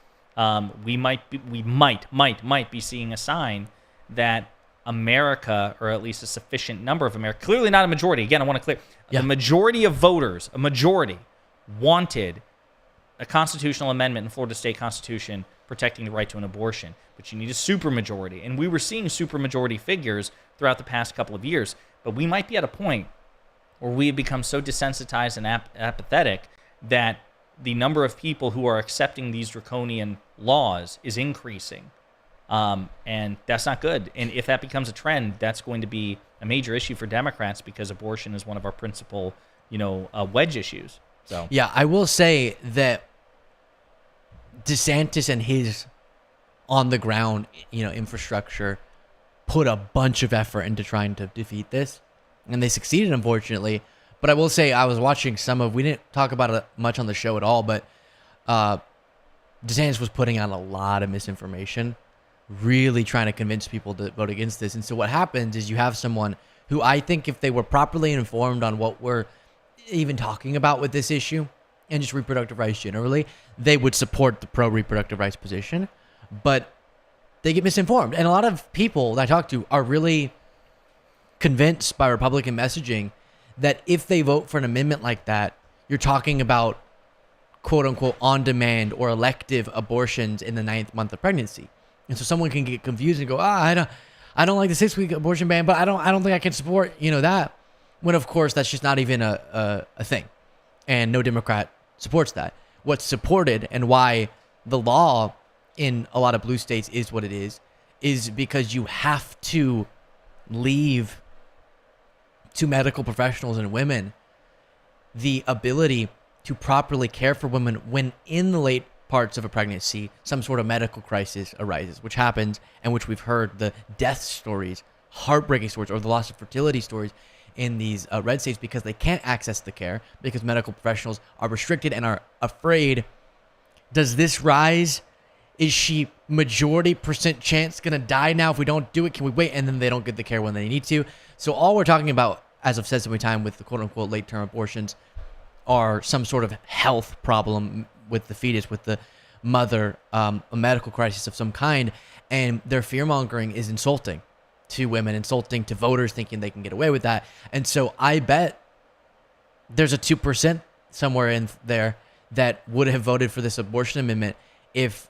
We might be seeing a sign that America, or at least a sufficient number of America, clearly not a majority. Again, I want to clear the majority of voters, wanted a constitutional amendment in Florida state constitution protecting the right to an abortion, but you need a supermajority. And we were seeing supermajority figures throughout the past couple of years, but we might be at a point where we have become so desensitized and apathetic that the number of people who are accepting these draconian laws is increasing. And that's not good. And if that becomes a trend, that's going to be a major issue for Democrats, because abortion is one of our principal, wedge issues. So yeah, I will say that DeSantis and his on the ground, infrastructure put a bunch of effort into trying to defeat this, and they succeeded, unfortunately. But I will say, I was watching we didn't talk about it much on the show at all, but DeSantis was putting out a lot of misinformation, really trying to convince people to vote against this. And so what happens is you have someone who, I think if they were properly informed on what we're even talking about with this issue and just reproductive rights generally, they would support the pro-reproductive rights position. But they get misinformed. And a lot of people that I talk to are really convinced by Republican messaging that if they vote for an amendment like that, you're talking about quote-unquote on-demand or elective abortions in the 9th month of pregnancy. And so someone can get confused and go, I don't like the 6-week abortion ban, but I don't think I can support that. When of course that's just not even a thing, and no Democrat supports that. What's supported and why the law in a lot of blue states is what it is because you have to leave to medical professionals and women the ability to properly care for women when in the late parts of a pregnancy some sort of medical crisis arises, which happens, and which we've heard the death stories, heartbreaking stories, or the loss of fertility stories in these red states, because they can't access the care because medical professionals are restricted and are afraid. Does this rise? Is she majority % chance going to die now if we don't do it? Can we wait? And then they don't get the care when they need to. So all we're talking about, as I've said so many times, with the quote-unquote late-term abortions are some sort of health problem with the fetus, with the mother, a medical crisis of some kind. And their fear-mongering is insulting to women, insulting to voters, thinking they can get away with that. And so I bet there's a 2% somewhere in there that would have voted for this abortion amendment if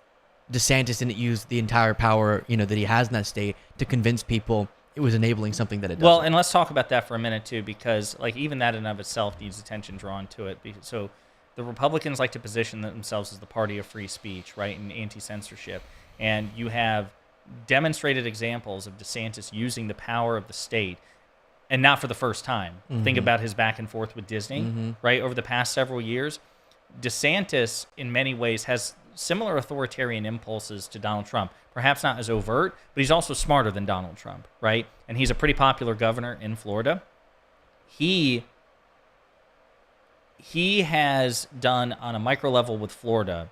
DeSantis didn't use the entire power, that he has in that state to convince people it was enabling something that it doesn't. Well, and let's talk about that for a minute too, because even that in and of itself needs attention drawn to it. So the Republicans like to position themselves as the party of free speech, right, and anti-censorship. And you have demonstrated examples of DeSantis using the power of the state, and not for the first time. Mm-hmm. Think about his back and forth with Disney, right, over the past several years. DeSantis, in many ways, has similar authoritarian impulses to Donald Trump. Perhaps not as overt, but he's also smarter than Donald Trump, right? And he's a pretty popular governor in Florida. He has done on a micro level with Florida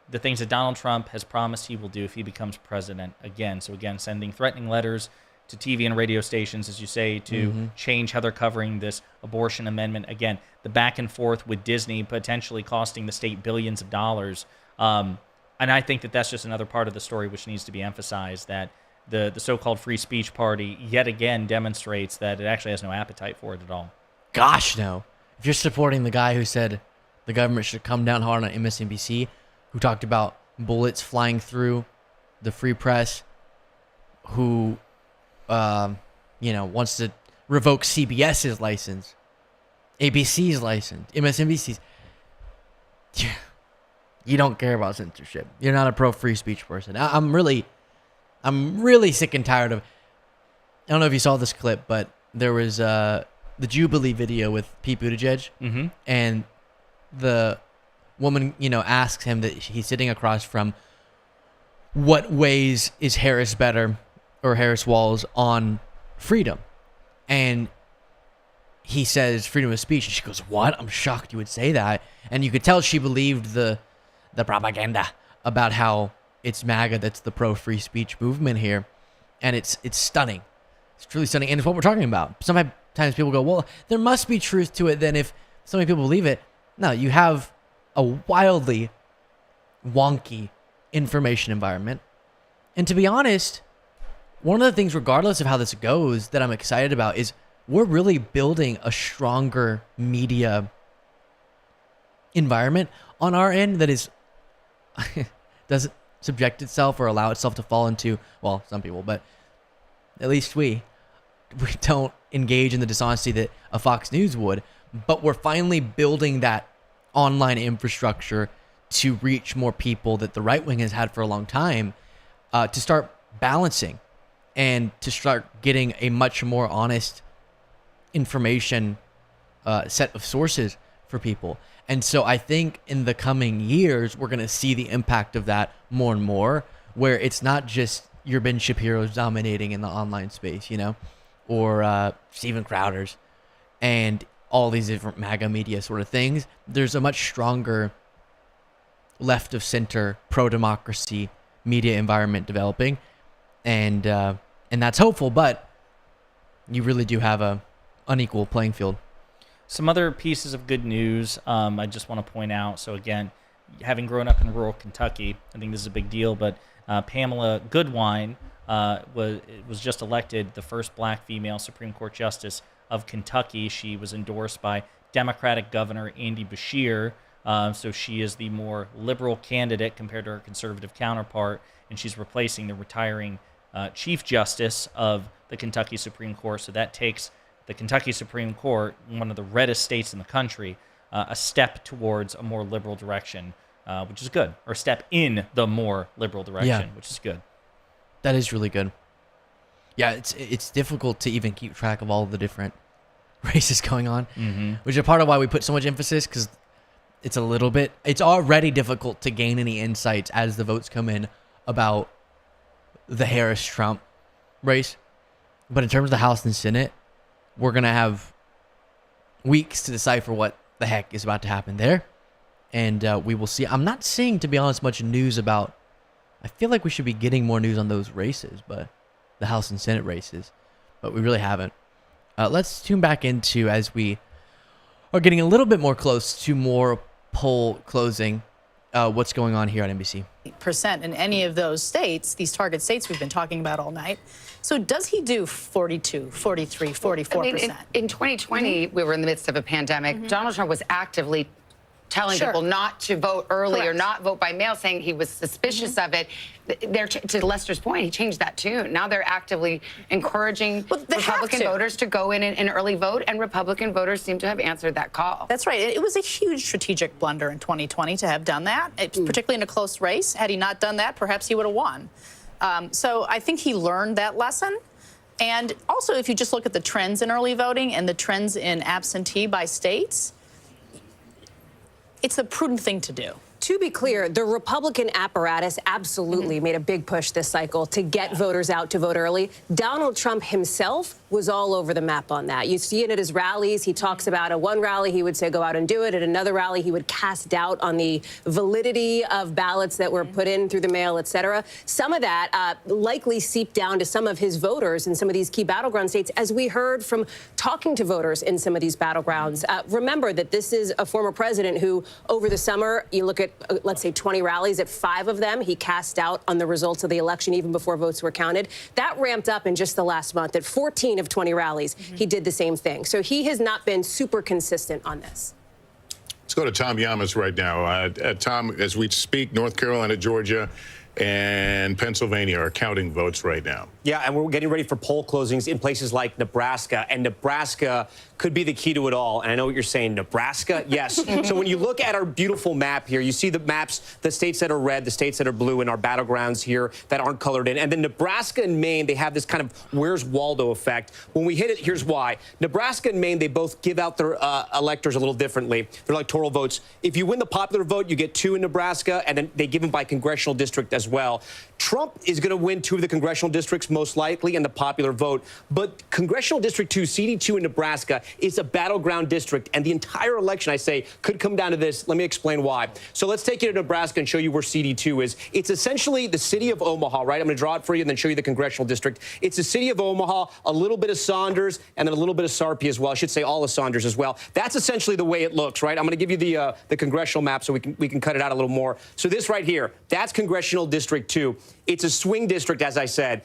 the things that Donald Trump has promised he will do if he becomes president again. So again, sending threatening letters to TV and radio stations, as you say, to change how they're covering this abortion amendment. Again, the back and forth with Disney potentially costing the state billions of dollars. And I think that that's just another part of the story which needs to be emphasized, that the so-called free speech party yet again demonstrates that it actually has no appetite for it at all. Gosh, no. If you're supporting the guy who said the government should come down hard on MSNBC, who talked about bullets flying through the free press, who, wants to revoke CBS's license, ABC's license, MSNBC's. You don't care about censorship. You're not a pro-free speech person. I'm really sick and tired of I don't know if you saw this clip, but there was the Jubilee video with Pete Buttigieg, and the woman, asks him that he's sitting across from, what ways is Harris better, or Harris Walz, on freedom? And he says freedom of speech, and she goes, "What? I'm shocked you would say that." And you could tell she believed the propaganda about how it's MAGA that's the pro-free speech movement here, and it's stunning. It's truly stunning, and it's what we're talking about. Sometimes people go, "Well, there must be truth to it then if so many people believe it." No, you have a wildly wonky information environment, and to be honest, one of the things, regardless of how this goes, that I'm excited about is we're really building a stronger media environment on our end that is doesn't subject itself or allow itself to fall into, well, some people, but at least we don't engage in the dishonesty that a Fox News would. But we're finally building that online infrastructure to reach more people that the right wing has had for a long time, to start balancing and to start getting a much more honest information set of sources for people. And so I think in the coming years, we're going to see the impact of that more and more, where it's not just your Ben Shapiro's dominating in the online space, or Steven Crowder's and all these different MAGA media sort of things. There's a much stronger left of center, pro-democracy media environment developing. And that's hopeful, but you really do have a unequal playing field. Some other pieces of good news I just want to point out. So again, having grown up in rural Kentucky, I think this is a big deal, but Pamela Goodwine was just elected the first black female Supreme Court Justice of Kentucky. She was endorsed by Democratic Governor Andy Beshear, so she is the more liberal candidate compared to her conservative counterpart, and she's replacing the retiring Chief Justice of the Kentucky Supreme Court. So that takes the Kentucky Supreme Court, one of the reddest states in the country, a step towards a more liberal direction, which is good, or step in the more liberal direction, which is good. That is really good. Yeah, it's difficult to even keep track of all the different races going on, which is part of why we put so much emphasis, because it's already difficult to gain any insights as the votes come in about the Harris-Trump race. But in terms of the House and Senate, we're going to have weeks to decipher what the heck is about to happen there. And we will see. I'm not seeing, to be honest, much news about, I feel like we should be getting more news on those races, but the House and Senate races, but we really haven't. Let's tune back into, as we are getting a little bit more close to more poll closing, what's going on here on NBC. % in any of those states, these target states we've been talking about all night. So does he do 42, 43, 44%? I mean, in 2020, we were in the midst of a pandemic. Donald Trump was actively telling people not to vote early or not vote by mail, saying he was suspicious of it. To Lester's point, he changed that tune. Now they're actively encouraging Republican voters to go in and early vote, and Republican voters seem to have answered that call. That's right. It was a huge strategic blunder in 2020 to have done that, particularly in a close race. Had he not done that, perhaps he would have won. So I think he learned that lesson. And also, if you just look at the trends in early voting and the trends in absentee by states, it's a prudent thing to do. To be clear, the Republican apparatus absolutely made a big push this cycle to get voters out to vote early. Donald Trump himself was all over the map on that. You see it at his rallies. He talks about at one rally, he would say, go out and do it. At another rally, he would cast doubt on the validity of ballots that were put in through the mail, et cetera. Some of that likely seeped down to some of his voters in some of these key battleground states, as we heard from talking to voters in some of these battlegrounds. Remember that this is a former president who, over the summer, you look at, let's say, 20 rallies. At 5 of them, he cast doubt on the results of the election even before votes were counted. That ramped up in just the last month. At 14 of 20 rallies, he did the same thing. So he has not been super consistent on this. Let's go to Tom Yamas right now. Tom, as we speak, North Carolina, Georgia, and Pennsylvania are counting votes right now. Yeah, and we're getting ready for poll closings in places like Nebraska, and Nebraska could be the key to it all. And I know what you're saying, Nebraska? Yes. So when you look at our beautiful map here, you see the maps, the states that are red, the states that are blue, and our battlegrounds here that aren't colored in. And then Nebraska and Maine, they have this kind of Where's Waldo effect. When we hit it, here's why. Nebraska and Maine, they both give out their electors a little differently, their electoral votes. If you win the popular vote, you get 2 in Nebraska, and then they give them by congressional district as well. Trump is going to win 2 of the congressional districts most likely in the popular vote. But Congressional District 2, CD2 in Nebraska, is a battleground district. And the entire election, I say, could come down to this. Let me explain why. So let's take you to Nebraska and show you where CD2 is. It's essentially the city of Omaha, right? I'm going to draw it for you and then show you the congressional district. It's the city of Omaha, a little bit of Saunders, and then a little bit of Sarpy as well. I should say all of Saunders as well. That's essentially the way it looks, right? I'm going to give you the congressional map so we can cut it out a little more. So this right here, that's Congressional District 2. It's a swing district, as I said.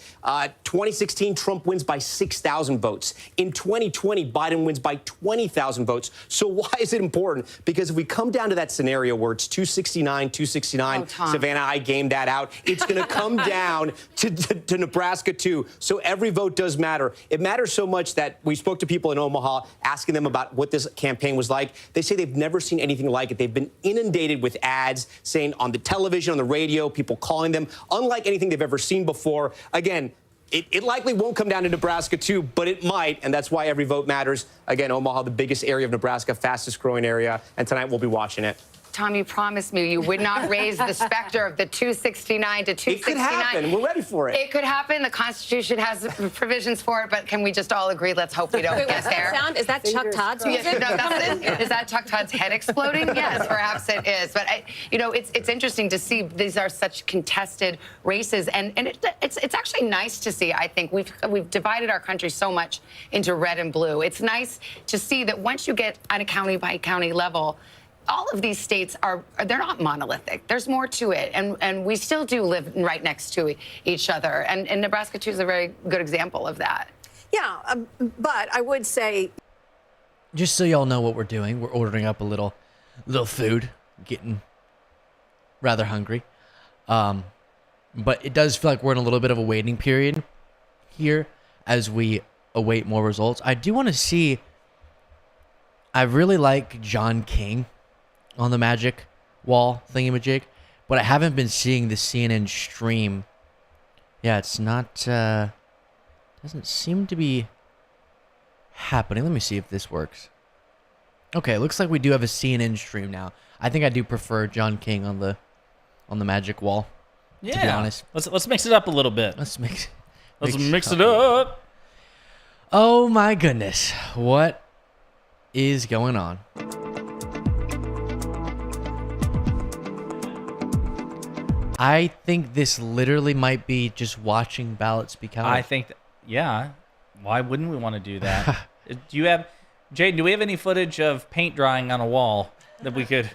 2016, Trump wins by 6,000 votes. In 2020, Biden wins by 20,000 votes. So why is it important? Because if we come down to that scenario where it's 269, Savannah, I gamed that out. It's going to come down to Nebraska, too. So every vote does matter. It matters so much that we spoke to people in Omaha asking them about what this campaign was like. They say they've never seen anything like it. They've been inundated with ads saying on the television, on the radio, people calling them, unlike anything they've ever seen before. Again, it likely won't come down to Nebraska, too, but it might, and that's why every vote matters. Again, Omaha, the biggest area of Nebraska, fastest growing area, and tonight we'll be watching it. Tom, you promised me you would not raise the specter of the 269 to 269. It could happen. We're ready for it. It could happen. The Constitution has provisions for it, but can we just all agree? Let's hope we don't get there. Sound? Is that Chuck Todd's music? Is that Chuck Todd's head exploding? Yes, perhaps it is. But it's interesting to see these are such contested races, and it's actually nice to see. I think we've divided our country so much into red and blue. It's nice to see that once you get on a county by county level, all of these states they're not monolithic. There's more to it, and we still do live right next to each other. And Nebraska, too, is a very good example of that. Yeah, but I would say, just so y'all know what we're doing, we're ordering up a little food, getting rather hungry. But it does feel like we're in a little bit of a waiting period here as we await more results. I do want to see. I really like John King on the magic wall thingamajig, but I haven't been seeing the CNN stream. Yeah, it's not, doesn't seem to be happening. Let me see if this works. Okay, it looks like we do have a CNN stream now. I think I do prefer John King on the magic wall, to be honest. Let's mix it up a little bit. Let's mix it up. Oh my goodness. What is going on? I think this literally might be just watching ballots be counted. I think, yeah. Why wouldn't we want to do that? Jade, do we have any footage of paint drying on a wall that we could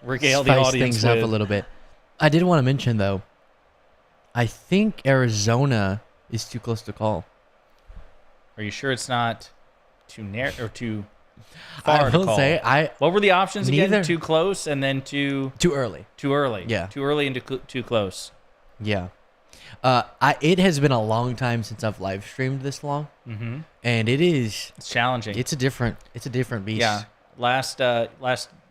regale the Spice audience things with? up a little bit. I did want to mention, though, I think Arizona is too close to call. Are you sure it's not too narrow or too far I to will call? say, what were the options neither. again? Too close and then too early. Too early. Yeah. Too early and too close. Yeah. It has been a long time since I've live streamed this long, and it's challenging. It's a different beast. Yeah. Last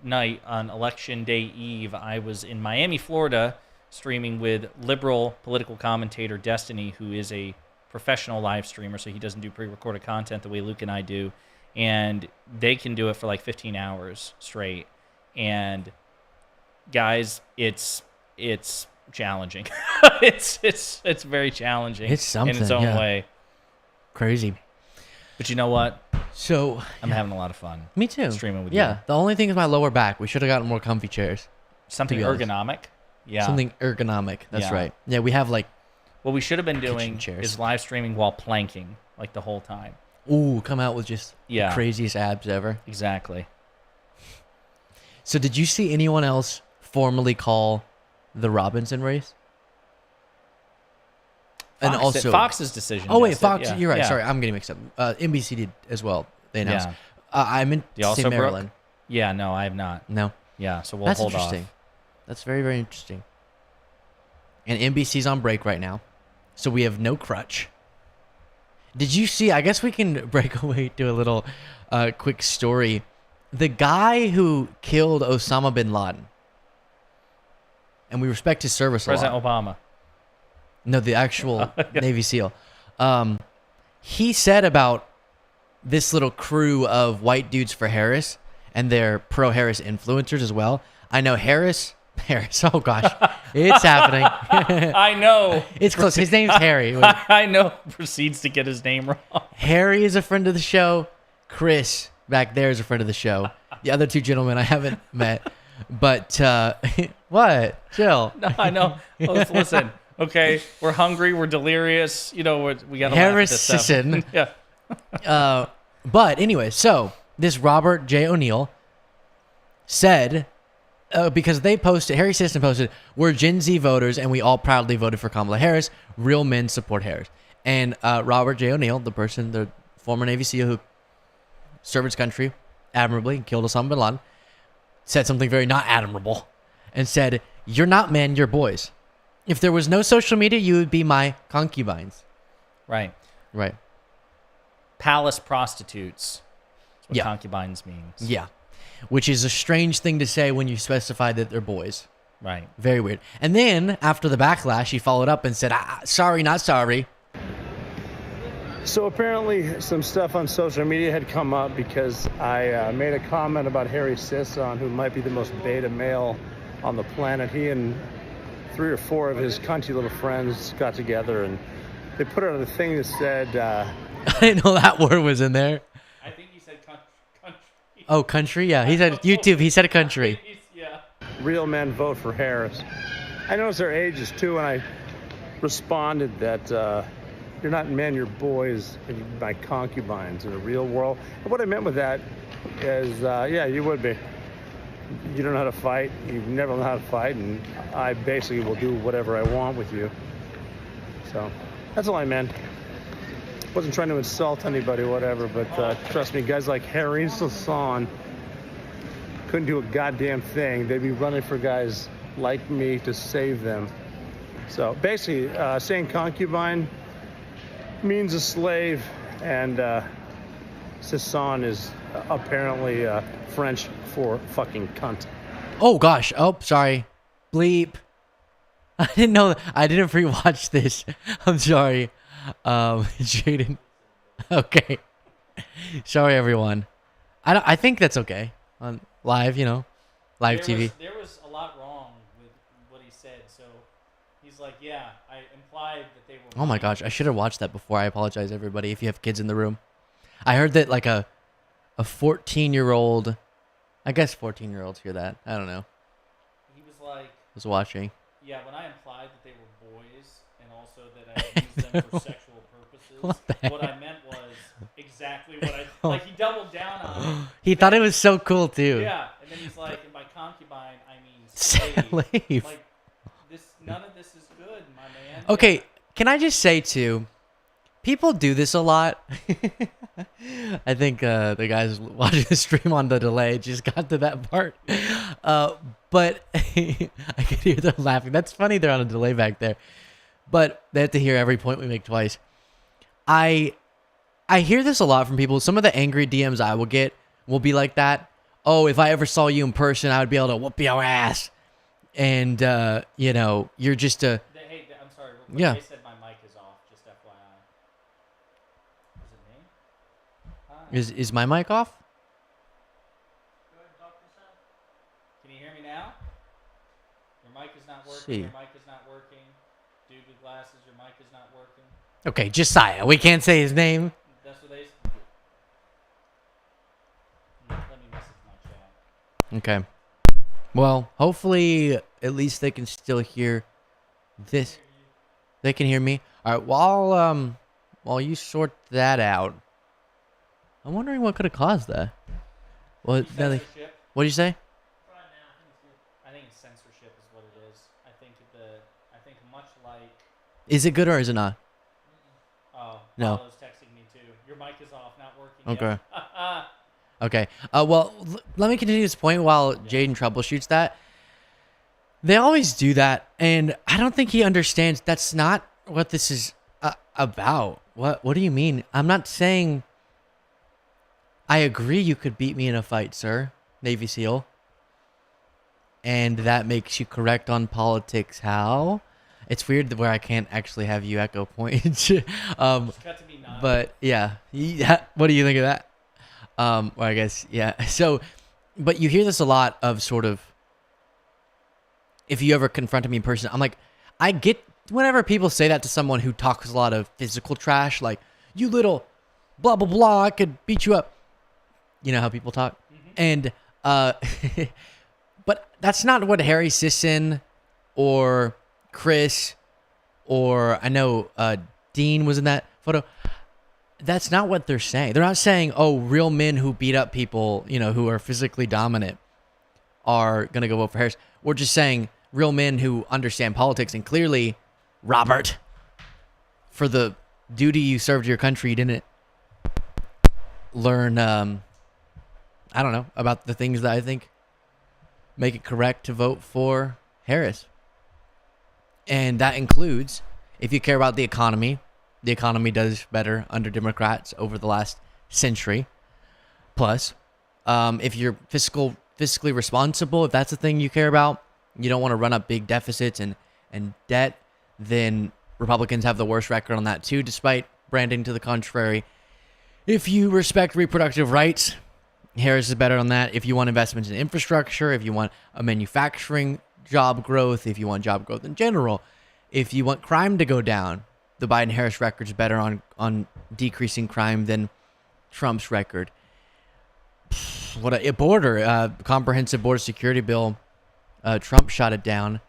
night on Election Day Eve, I was in Miami, Florida, streaming with liberal political commentator Destiny, who is a professional live streamer, so he doesn't do pre-recorded content the way Luke and I do, and they can do it for like 15 hours straight. And guys, it's challenging. it's very challenging. It's something in its own way. Crazy. But you know what? So I'm having a lot of fun. Me too. Streaming with you. Yeah. The only thing is my lower back. We should have gotten more comfy chairs. Something ergonomic. Yeah. Something ergonomic. That's right. Yeah, we have like. What we should have been doing chairs. is live streaming while planking, like the whole time. Ooh, come out with just the craziest abs ever. Exactly. So did you see anyone else formally call the Robinson race? And also Fox's decision. Oh wait, Fox. Yeah. You're right. Yeah. Sorry, I'm getting mixed up. NBC did as well. They announced. Yeah. I'm in also Maryland. Yeah, no, I have not. No. Yeah, so we'll That's hold interesting. off. That's very, very interesting. and NBC's on break right now, so we have no crutch. Did you see? I guess we can break away to a little quick story. The guy who killed Osama bin Laden, and we respect his service a lot. President Obama. No, the actual Navy SEAL. He said about this little crew of white dudes for Harris, and they're pro-Harris influencers as well. I know Harris, oh gosh, it's happening. I know. It's close. His name's Harry. I know. Proceeds to get his name wrong. Harry is a friend of the show. Chris back there is a friend of the show. The other two gentlemen I haven't met. But, what? Chill. No, I know. Listen, okay, we're hungry, we're delirious. You know, we got to laugh at this stuff. Yeah. But anyway, so this Robert J. O'Neill said, because they posted, Harry Sisson posted, we're Gen Z voters and we all proudly voted for Kamala Harris. Real men support Harris. And Robert J. O'Neill, the former Navy SEAL who served his country admirably and killed Osama bin Laden, said something very not admirable and said, you're not men, you're boys. If there was no social media, you would be my concubines. Right. Right. Palace prostitutes. That's what concubines means. Yeah. Which is a strange thing to say when you specify that they're boys. Right. Very weird. And then, after the backlash, he followed up and said, sorry, not sorry. So apparently some stuff on social media had come up because I made a comment about Harry Sisson, who might be the most beta male on the planet. He and 3 or 4 of his cunty little friends got together and they put out a thing that said... I didn't know that word was in there. I think he said country. Oh, country? Yeah, he said YouTube. He said a country. Yeah. Real men vote for Harris. I noticed their ages too, and I responded that you're not men, you're boys, and you're my concubines in the real world. And what I meant with that is, yeah, you would be. You don't know how to fight. You've never learned how to fight, and I basically will do whatever I want with you. So that's all I meant. Wasn't trying to insult anybody or whatever, but trust me, guys like Harry Sisson couldn't do a goddamn thing. They'd be running for guys like me to save them. So basically, saying concubine means a slave, and Sisson is apparently French for fucking cunt. Oh gosh. Oh, sorry. Bleep. I didn't know. I didn't rewatch this. I'm sorry. Jaden. Okay. Sorry, everyone. I think that's okay on live. Live TV. There was a lot wrong with what he said. So he's like, yeah, I implied that they were. Oh my gosh, I should have watched that before. I apologize, everybody, if you have kids in the room. I heard that like a 14-year-old. I guess 14-year-olds hear that. I don't know. He was like. Was watching. Yeah, when I implied that they were boys and also that I used them for sexual purposes, what I meant was exactly what I... Like, he doubled down on it. He thought it was so cool, too. Yeah, and then he's like, by concubine, I mean slave. Like, none of this is good, my man. Okay, can I just say, too, people do this a lot. I think the guys watching the stream on the delay just got to that part. But I can hear them laughing. That's funny they're on a delay back there. But they have to hear every point we make twice. I hear this a lot from people. Some of the angry DMs I will get will be like that. Oh, if I ever saw you in person, I would be able to whoop your ass. And, you're just a... Hey, I'm sorry. Yeah. They said my mic is off, just FYI. Is it me? Hi. Is my mic off? Go ahead and talk to yourself. Can you hear me now? Your mic is not working. See. Your mic is not working. Dude with glasses, your mic is not working. Okay, Josiah. We can't say his name. That's what they said. Let me message my chat. Okay. Well, hopefully, at least they can still hear this. They can hear me. All right. While you sort that out, I'm wondering what could have caused that. What did you say? I think censorship is what it is. I think much like. Is it good or is it not? Oh, no. Paolo's texting me too. Your mic is off, not working. Okay. Yet. Okay. Well, let me continue this point while Jaden troubleshoots that. They always do that, and I don't think he understands that's not what this is about. What do you mean? I'm not saying I agree you could beat me in a fight, sir, Navy SEAL. And that makes you correct on politics. How? It's weird where I can't actually have you echo points. But yeah. What do you think of that? Well, I guess, yeah. So, but you hear this a lot of sort of, if you ever confronted me in person, I'm like, I get whenever people say that to someone who talks a lot of physical trash, like, you little blah, blah, blah, I could beat you up. You know how people talk? And, but that's not what Harry Sisson or Chris or I know Dean was in that photo. That's not what they're saying. They're not saying, oh, real men who beat up people, you know, who are physically dominant are going to go vote for Harris. We're just saying real men who understand politics, and clearly, Robert, for the duty you served your country, you didn't learn, I don't know, about the things that I think make it correct to vote for Harris. And that includes, if you care about the economy does better under Democrats over the last century. Plus, if you're fiscally responsible, if that's the thing you care about, you don't want to run up big deficits and debt, then Republicans have the worst record on that too, despite branding to the contrary. If you respect reproductive rights, Harris is better on that. If you want investments in infrastructure, if you want a manufacturing job growth, if you want job growth in general, if you want crime to go down, the Biden-Harris record is better on decreasing crime than Trump's record. What a comprehensive border security bill. Trump shot it down,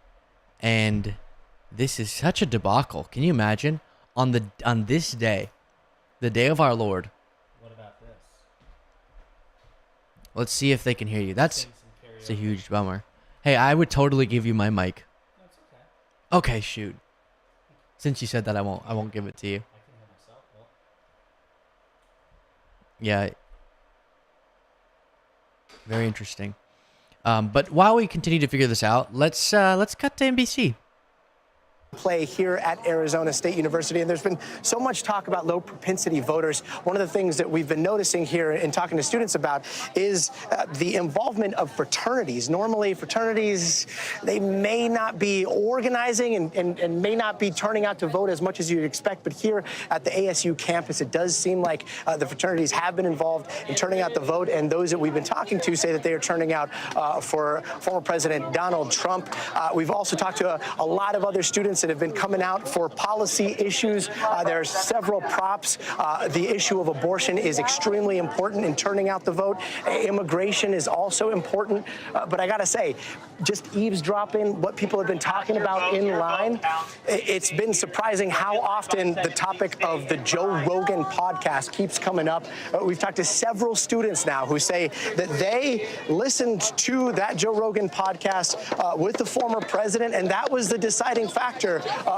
and this is such a debacle. Can you imagine on this day, the day of our Lord? What about this? Let's see if they can hear you. That's a huge bummer. Hey, I would totally give you my mic. That's okay. Okay, shoot. Since you said that, I won't give it to you. I can hear myself. Well. Yeah. Very interesting. But while we continue to figure this out, let's cut to NBC. Play here at Arizona State University, and there's been so much talk about low propensity voters. One of the things that we've been noticing here and talking to students about is the involvement of fraternities. Normally, fraternities, they may not be organizing and may not be turning out to vote as much as you'd expect, but here at the ASU campus, it does seem like the fraternities have been involved in turning out the vote, and those that we've been talking to say that they are turning out for former President Donald Trump. We've also talked to a lot of other students that have been coming out for policy issues. There are several props. The issue of abortion is extremely important in turning out the vote. Immigration is also important. But I got to say, just eavesdropping what people have been talking about in line, it's been surprising how often the topic of the Joe Rogan podcast keeps coming up. We've talked to several students now who say that they listened to that Joe Rogan podcast with the former president, and that was the deciding factor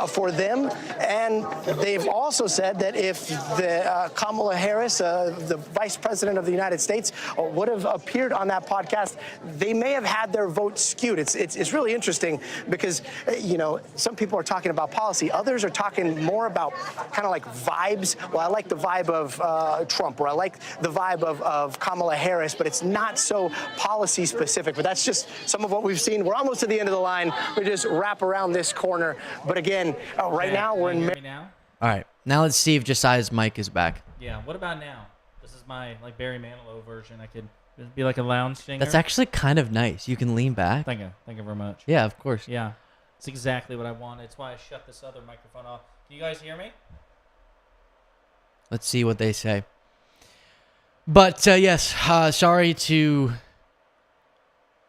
for them. And they've also said that if the Kamala Harris, the vice president of the United States, would have appeared on that podcast, they may have had their vote skewed. It's really interesting because, you know, some people are talking about policy. Others are talking more about kind of like vibes. Well, I like the vibe of Trump, or I like the vibe of Kamala Harris, but it's not so policy specific. But that's just some of what we've seen. We're almost to the end of the line. We just wrap around this corner. But again, right now we're in. Now? All right, now let's see if Josiah's mic is back. Yeah. What about now? This is my like Barry Manilow version. I could be like a lounge singer. That's actually kind of nice. You can lean back. Thank you very much. Yeah, of course. Yeah, it's exactly what I wanted. It's why I shut this other microphone off. Can you guys hear me? Let's see what they say. But yes, sorry to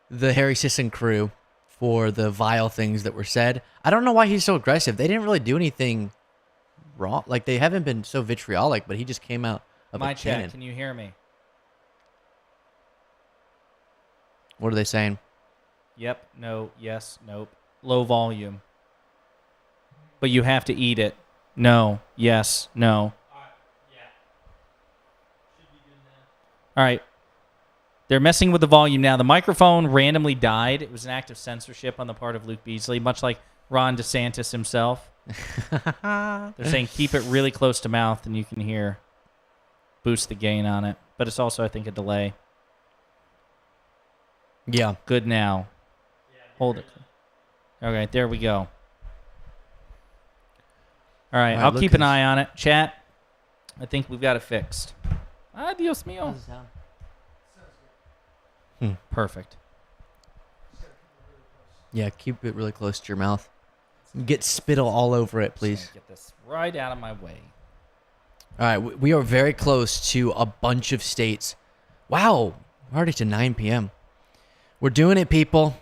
the Harry Sisson crew for the vile things that were said. I don't know why he's so aggressive. They didn't really do anything wrong. Like, they haven't been so vitriolic, but he just came out of My a check. cannon. Can you hear me? What are they saying? Yep. No. Yes. Nope. Low volume. But you have to eat it. No. Yes. No. All right. They're messing with the volume now. The microphone randomly died. It was an act of censorship on the part of Luke Beasley, much like Ron DeSantis himself. They're saying keep it really close to mouth and you can hear. Boost the gain on it. But it's also, I think, a delay. Yeah. Good now. Hold it. Okay, there we go. All right, I'll keep an eye on it. Chat, I think we've got it fixed. Adios mío. Perfect. Yeah, keep it really close to your mouth. Get spittle all over it, please. Get this right out of my way. All right, we are very close to a bunch of states. Wow, we're already to 9 p.m. We're doing it, people.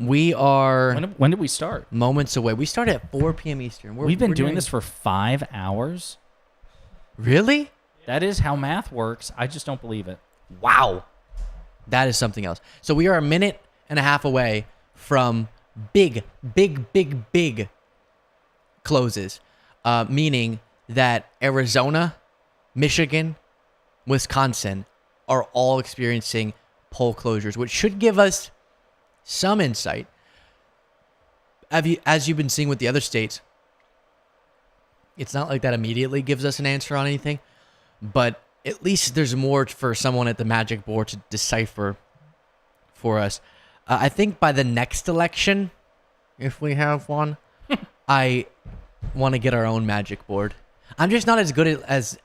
We are... When did we start? Moments away. We started at 4 p.m. Eastern. We've been doing this for 5 hours? Really? That is how math works. I just don't believe it. Wow. That is something else. So we are a minute and a half away from big closes, meaning that Arizona, Michigan, Wisconsin are all experiencing poll closures, which should give us some insight. As you've been seeing with the other states, it's not like that immediately gives us an answer on anything, but at least there's more for someone at the magic board to decipher for us. I think by the next election, if we have one, I want to get our own magic board. I'm just not as good as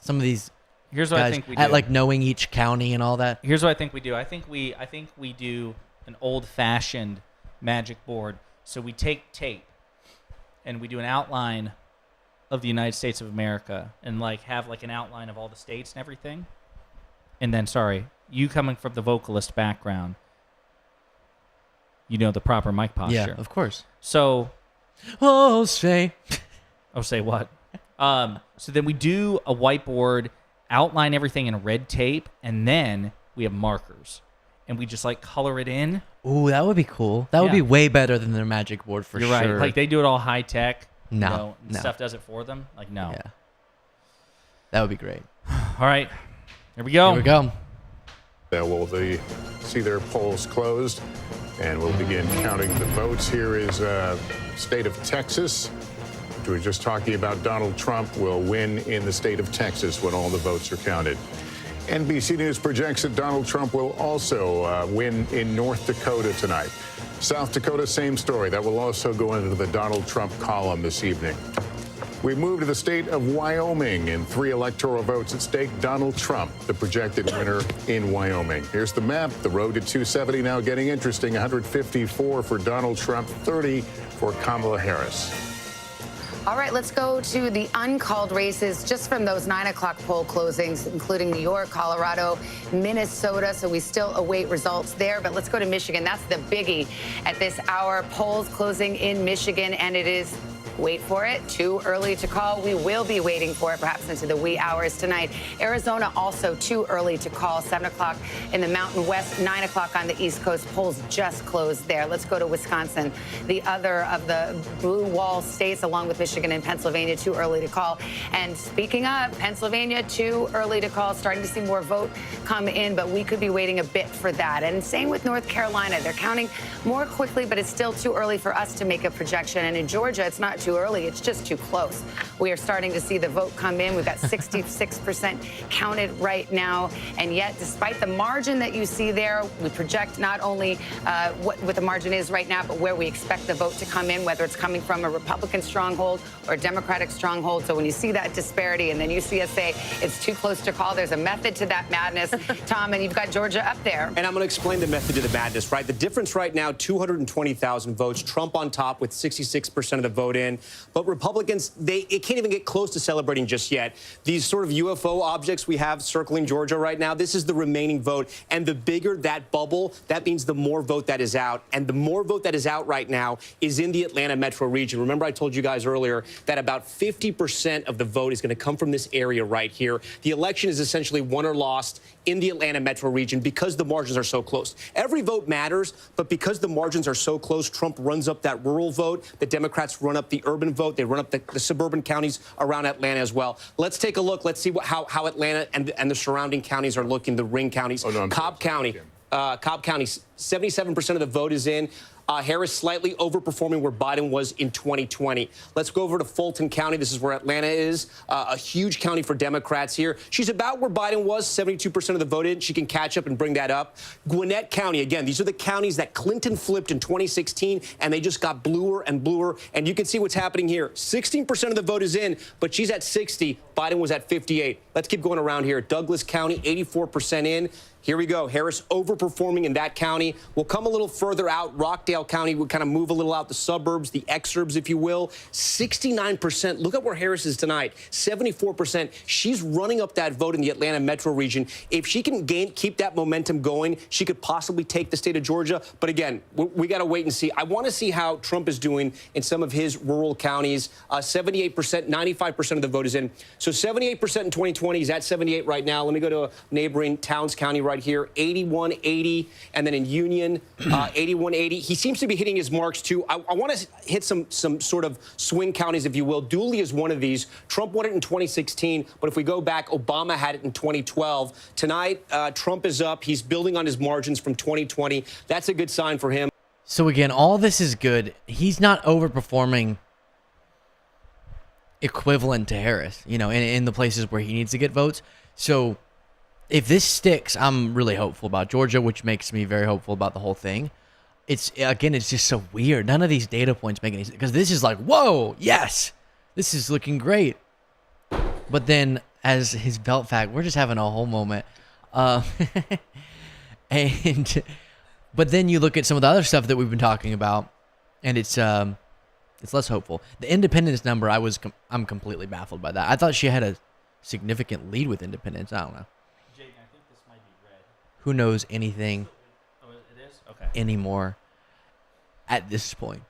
some of these Here's what guys I think we at do. like knowing each county and all that. Here's what I think we do. I think we do an old-fashioned magic board. So we take tape and we do an outline of the United States of America and like have like an outline of all the states and everything. And then, sorry, you coming from the vocalist background, you know the proper mic posture. Yeah, of course. So, say what? So then we do a whiteboard, outline everything in red tape, and then we have markers, and we just like color it in. Ooh, that would be cool. That would be way better than their magic board for You're sure. right. Like they do it all high tech. No, and no. stuff does it for them. Like no. Yeah. That would be great. All right, here we go. Here we go. We'll see their polls closed, and we'll begin counting the votes. Here is state of Texas. We were just talking about Donald Trump will win in the state of Texas when all the votes are counted. NBC News projects that Donald Trump will also win in North Dakota tonight. South Dakota, same story. That will also go into the Donald Trump column this evening. We move to the state of Wyoming. In 3 electoral votes at stake, Donald Trump, the projected winner in Wyoming. Here's the map. The road to 270 now getting interesting. 154 for Donald Trump, 30 for Kamala Harris. All right, let's go to the uncalled races just from those 9 o'clock poll closings, including New York, Colorado, Minnesota. So we still await results there. But let's go to Michigan. That's the biggie at this hour. Polls closing in Michigan, and it is, wait for it, too early to call. We will be waiting for it perhaps into the wee hours tonight. Arizona also too early to call. 7 o'clock in the Mountain West, 9 o'clock on the East Coast. Polls just closed there. Let's go to Wisconsin, the other of the blue wall states, along with Michigan and Pennsylvania, too early to call. And speaking of Pennsylvania, too early to call. Starting to see more vote come in, but we could be waiting a bit for that. And same with North Carolina. They're counting more quickly, but it's still too early for us to make a projection. And in Georgia, it's not too early. It's just too close. We are starting to see the vote come in. We've got 66% counted right now. And yet, despite the margin that you see there, we project not only what the margin is right now, but where we expect the vote to come in, whether it's coming from a Republican stronghold or a Democratic stronghold. So when you see that disparity and then you see us say it's too close to call, there's a method to that madness, Tom, and you've got Georgia up there. And I'm going to explain the method to the madness, right? The difference right now, 220,000 votes. Trump on top with 66% of the vote in. But Republicans, it can't even get close to celebrating just yet. These sort of UFO objects we have circling Georgia right now, this is the remaining vote. And the bigger that bubble, that means the more vote that is out. And the more vote that is out right now is in the Atlanta metro region. Remember, I told you guys earlier that about 50% of the vote is going to come from this area right here. The election is essentially won or lost in the Atlanta metro region because the margins are so close. Every vote matters, but because the margins are so close, Trump runs up that rural vote, the Democrats run up the urban vote. They run up the suburban counties around Atlanta as well. Let's take a look. Let's see how Atlanta and the surrounding counties are looking, the ring counties. Cobb County. Cobb County, 77% of the vote is in. Harris slightly overperforming where Biden was in 2020. Let's go over to Fulton County. This is where Atlanta is. A huge county for Democrats here. She's about where Biden was, 72% of the vote in. She can catch up and bring that up. Gwinnett County, again, these are the counties that Clinton flipped in 2016, and they just got bluer and bluer. And you can see what's happening here. 16% of the vote is in, but she's at 60. Biden was at 58. Let's keep going around here. Douglas County, 84% in. Here we go. Harris overperforming in that county. We'll come a little further out. Rockdale County will kind of move a little out the suburbs, the exurbs, if you will. 69%. Look at where Harris is tonight. 74%. She's running up that vote in the Atlanta metro region. If she can keep that momentum going, she could possibly take the state of Georgia. But again, we got to wait and see. I want to see how Trump is doing in some of his rural counties. 78%, 95% of the vote is in. So 78% in 2020. He's at 78 right now. Let me go to a neighboring Towns County right here, 81-80, and then in Union, 81-80. He seems to be hitting his marks, too. I want to hit some sort of swing counties, if you will. Dooley is one of these. Trump won it in 2016, but if we go back, Obama had it in 2012. Tonight, Trump is up. He's building on his margins from 2020. That's a good sign for him. So again, all this is good. He's not overperforming equivalent to Harris, you know, in the places where he needs to get votes. So if this sticks, I'm really hopeful about Georgia, which makes me very hopeful about the whole thing. It's just so weird. None of these data points make any sense, because this is like, whoa, yes, this is looking great. But then, as his belt fact, we're just having a whole moment. But then you look at some of the other stuff that we've been talking about, and it's less hopeful. The independence number, I'm completely baffled by that. I thought she had a significant lead with independents. I don't know. Who knows anything anymore at this point?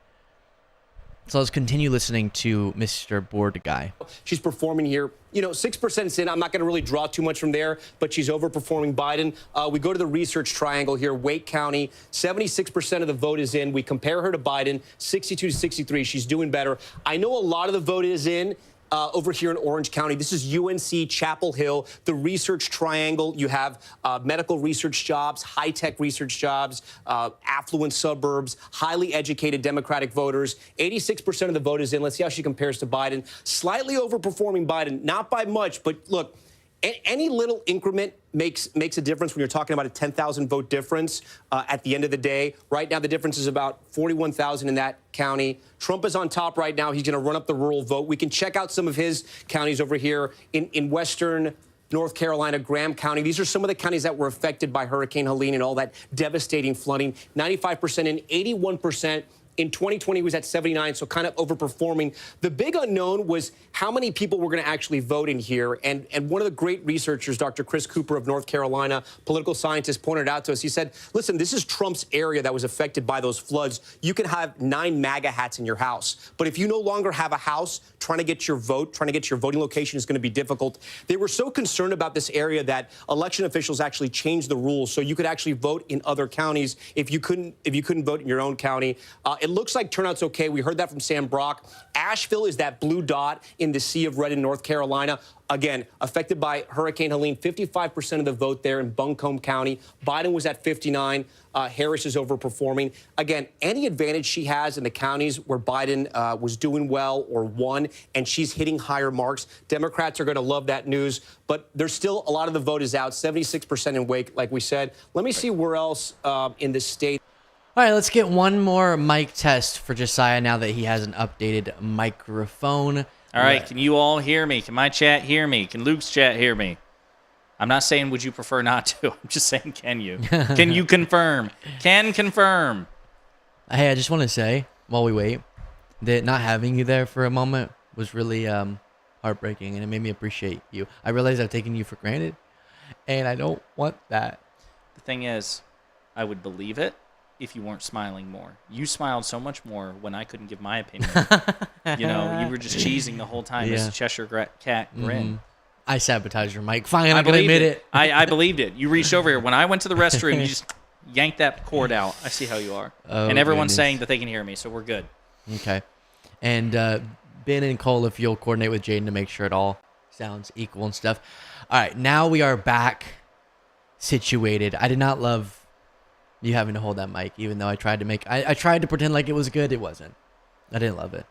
So let's continue listening to Mr. Board Guy. She's performing here. You know, 6% in. I'm not going to really draw too much from there, but she's overperforming Biden. We go to the research triangle here. Wake County, 76% of the vote is in. We compare her to Biden, 62 to 63. She's doing better. I know a lot of the vote is in. Over here in Orange County. This is UNC Chapel Hill, the research triangle. You have medical research jobs, high-tech research jobs, affluent suburbs, highly educated Democratic voters. 86% of the vote is in. Let's see how she compares to Biden. Slightly overperforming Biden, not by much, but look, any little increment makes a difference when you're talking about a 10,000 vote difference at the end of the day. Right now, the difference is about 41,000 in that county. Trump is on top right now. He's going to run up the rural vote. We can check out some of his counties over here in western North Carolina, Graham County. These are some of the counties that were affected by Hurricane Helene and all that devastating flooding. 95% and 81%. In 2020, he was at 79, so kind of overperforming. The big unknown was how many people were going to actually vote in here. And one of the great researchers, Dr. Chris Cooper of North Carolina, political scientist, pointed out to us. He said, listen, this is Trump's area that was affected by those floods. You can have 9 MAGA hats in your house. But if you no longer have a house, trying to get your voting location is going to be difficult. They were so concerned about this area that election officials actually changed the rules so you could actually vote in other counties if you couldn't vote in your own county. It looks like turnout's okay. We heard that from Sam Brock. Asheville is that blue dot in the sea of red in North Carolina. Again, affected by Hurricane Helene, 55% of the vote there in Buncombe County. Biden was at 59. Harris is overperforming. Again, any advantage she has in the counties where Biden was doing well or won, and she's hitting higher marks, Democrats are going to love that news. But there's still a lot of the vote is out, 76% in Wake, like we said. Let me see where else in the state. All right, let's get one more mic test for Josiah now that he has an updated microphone. All right, can you all hear me? Can my chat hear me? Can Luke's chat hear me? I'm not saying would you prefer not to. I'm just saying can you? Can you confirm? Can confirm. Hey, I just want to say, while we wait, that not having you there for a moment was really heartbreaking, and it made me appreciate you. I realize I've taken you for granted, and I don't want that. The thing is, I would believe it if you weren't smiling more. You smiled so much more when I couldn't give my opinion. You know, you were just cheesing the whole time as a Cheshire cat grin. I sabotaged your mic. Fine, I'm going to admit it. I believed it. You reached over here. When I went to the restroom, you just yanked that cord out. I see how you are. Oh, and everyone's saying that they can hear me, so we're good. Okay. And Ben and Cole, if you'll coordinate with Jaden to make sure it all sounds equal and stuff. All right, now we are back situated. I did not love you having to hold that mic, even though I tried to I tried to pretend like it was good. It wasn't. I didn't love it.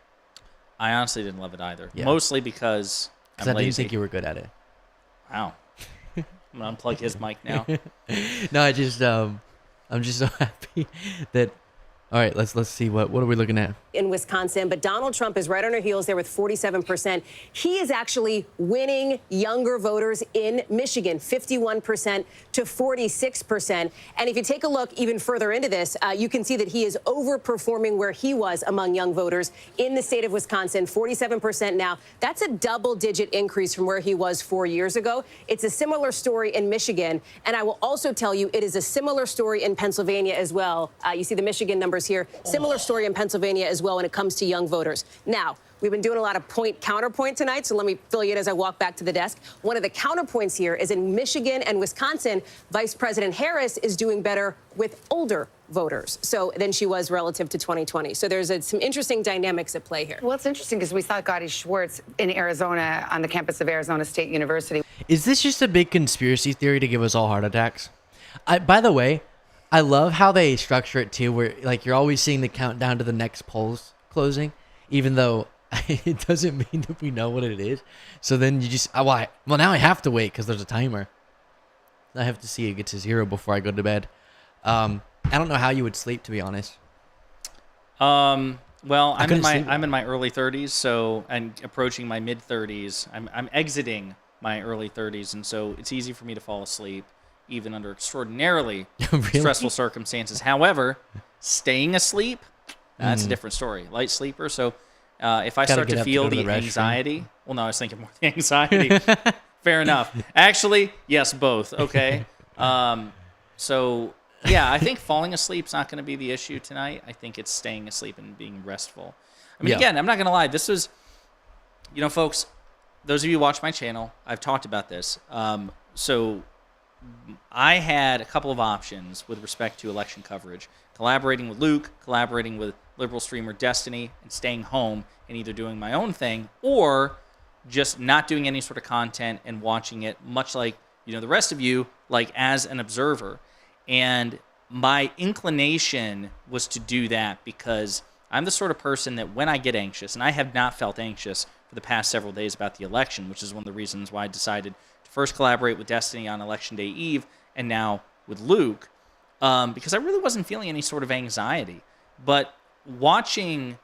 I honestly didn't love it either. Yeah. Mostly because I'm I lazy. didn't think you were good at it. Wow. I'm gonna unplug his mic now. No, I'm just so happy that. All right, let's see what are we looking at in Wisconsin, but Donald Trump is right on her heels there with 47%. He is actually winning younger voters in Michigan, 51% to 46%. And if you take a look even further into this, you can see that he is overperforming where he was among young voters in the state of Wisconsin, 47% now. That's a double-digit increase from where he was 4 years ago. It's a similar story in Michigan, and I will also tell you it is a similar story in Pennsylvania as well. You see the Michigan numbers here. Similar story in Pennsylvania as well when it comes to young voters. Now, we've been doing a lot of counterpoint tonight, so let me fill you in as I walk back to the desk. One of the counterpoints here is in Michigan and Wisconsin, Vice President Harris is doing better with older voters than she was relative to 2020. So there's some interesting dynamics at play here. Well, it's interesting because we saw Gotti Schwartz in Arizona on the campus of Arizona State University. Is this just a big conspiracy theory to give us all heart attacks? By the way, I love how they structure it too, where like you're always seeing the countdown to the next polls closing, even though it doesn't mean that we know what it is. So then you just well now I have to wait because there's a timer. I have to see it get to 0 before I go to bed. I don't know how you would sleep, to be honest. Well, I'm in my early 30s, so and approaching my mid 30s. I'm exiting my early 30s, and so it's easy for me to fall asleep, even under extraordinarily stressful circumstances. However, staying asleep, that's a different story. Light sleeper. So if I start to feel the anxiety, well, no, I was thinking more the anxiety. Fair enough. Actually, yes, both. Okay. So, yeah, I think falling asleep is not going to be the issue tonight. I think it's staying asleep and being restful. I mean, again, I'm not going to lie. This was, folks, those of you who watch my channel, I've talked about this. So I had a couple of options with respect to election coverage. Collaborating with Luke, collaborating with liberal streamer Destiny, and staying home and either doing my own thing or just not doing any sort of content and watching it much like, the rest of you, like as an observer. And my inclination was to do that because I'm the sort of person that when I get anxious, and I have not felt anxious for the past several days about the election, which is one of the reasons why I decided to first collaborate with Destiny on Election Day Eve and now with Luke, because I really wasn't feeling any sort of anxiety. But watching,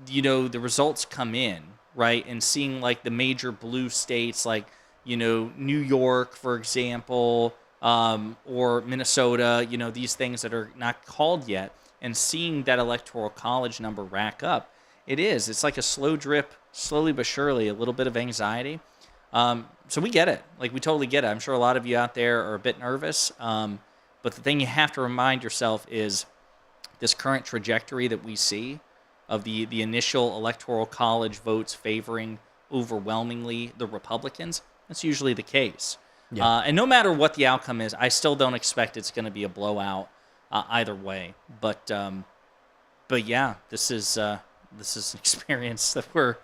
the results come in, right, and seeing like the major blue states like, New York, for example, or Minnesota, these things that are not called yet, and seeing that electoral college number rack up, it's like a slow drip, slowly but surely, a little bit of anxiety. So we get it. Like, we totally get it. I'm sure a lot of you out there are a bit nervous. But the thing you have to remind yourself is this current trajectory that we see of the initial electoral college votes favoring overwhelmingly the Republicans. That's usually the case. Yeah. And no matter what the outcome is, I still don't expect it's going to be a blowout either way. But yeah, this is an experience that we're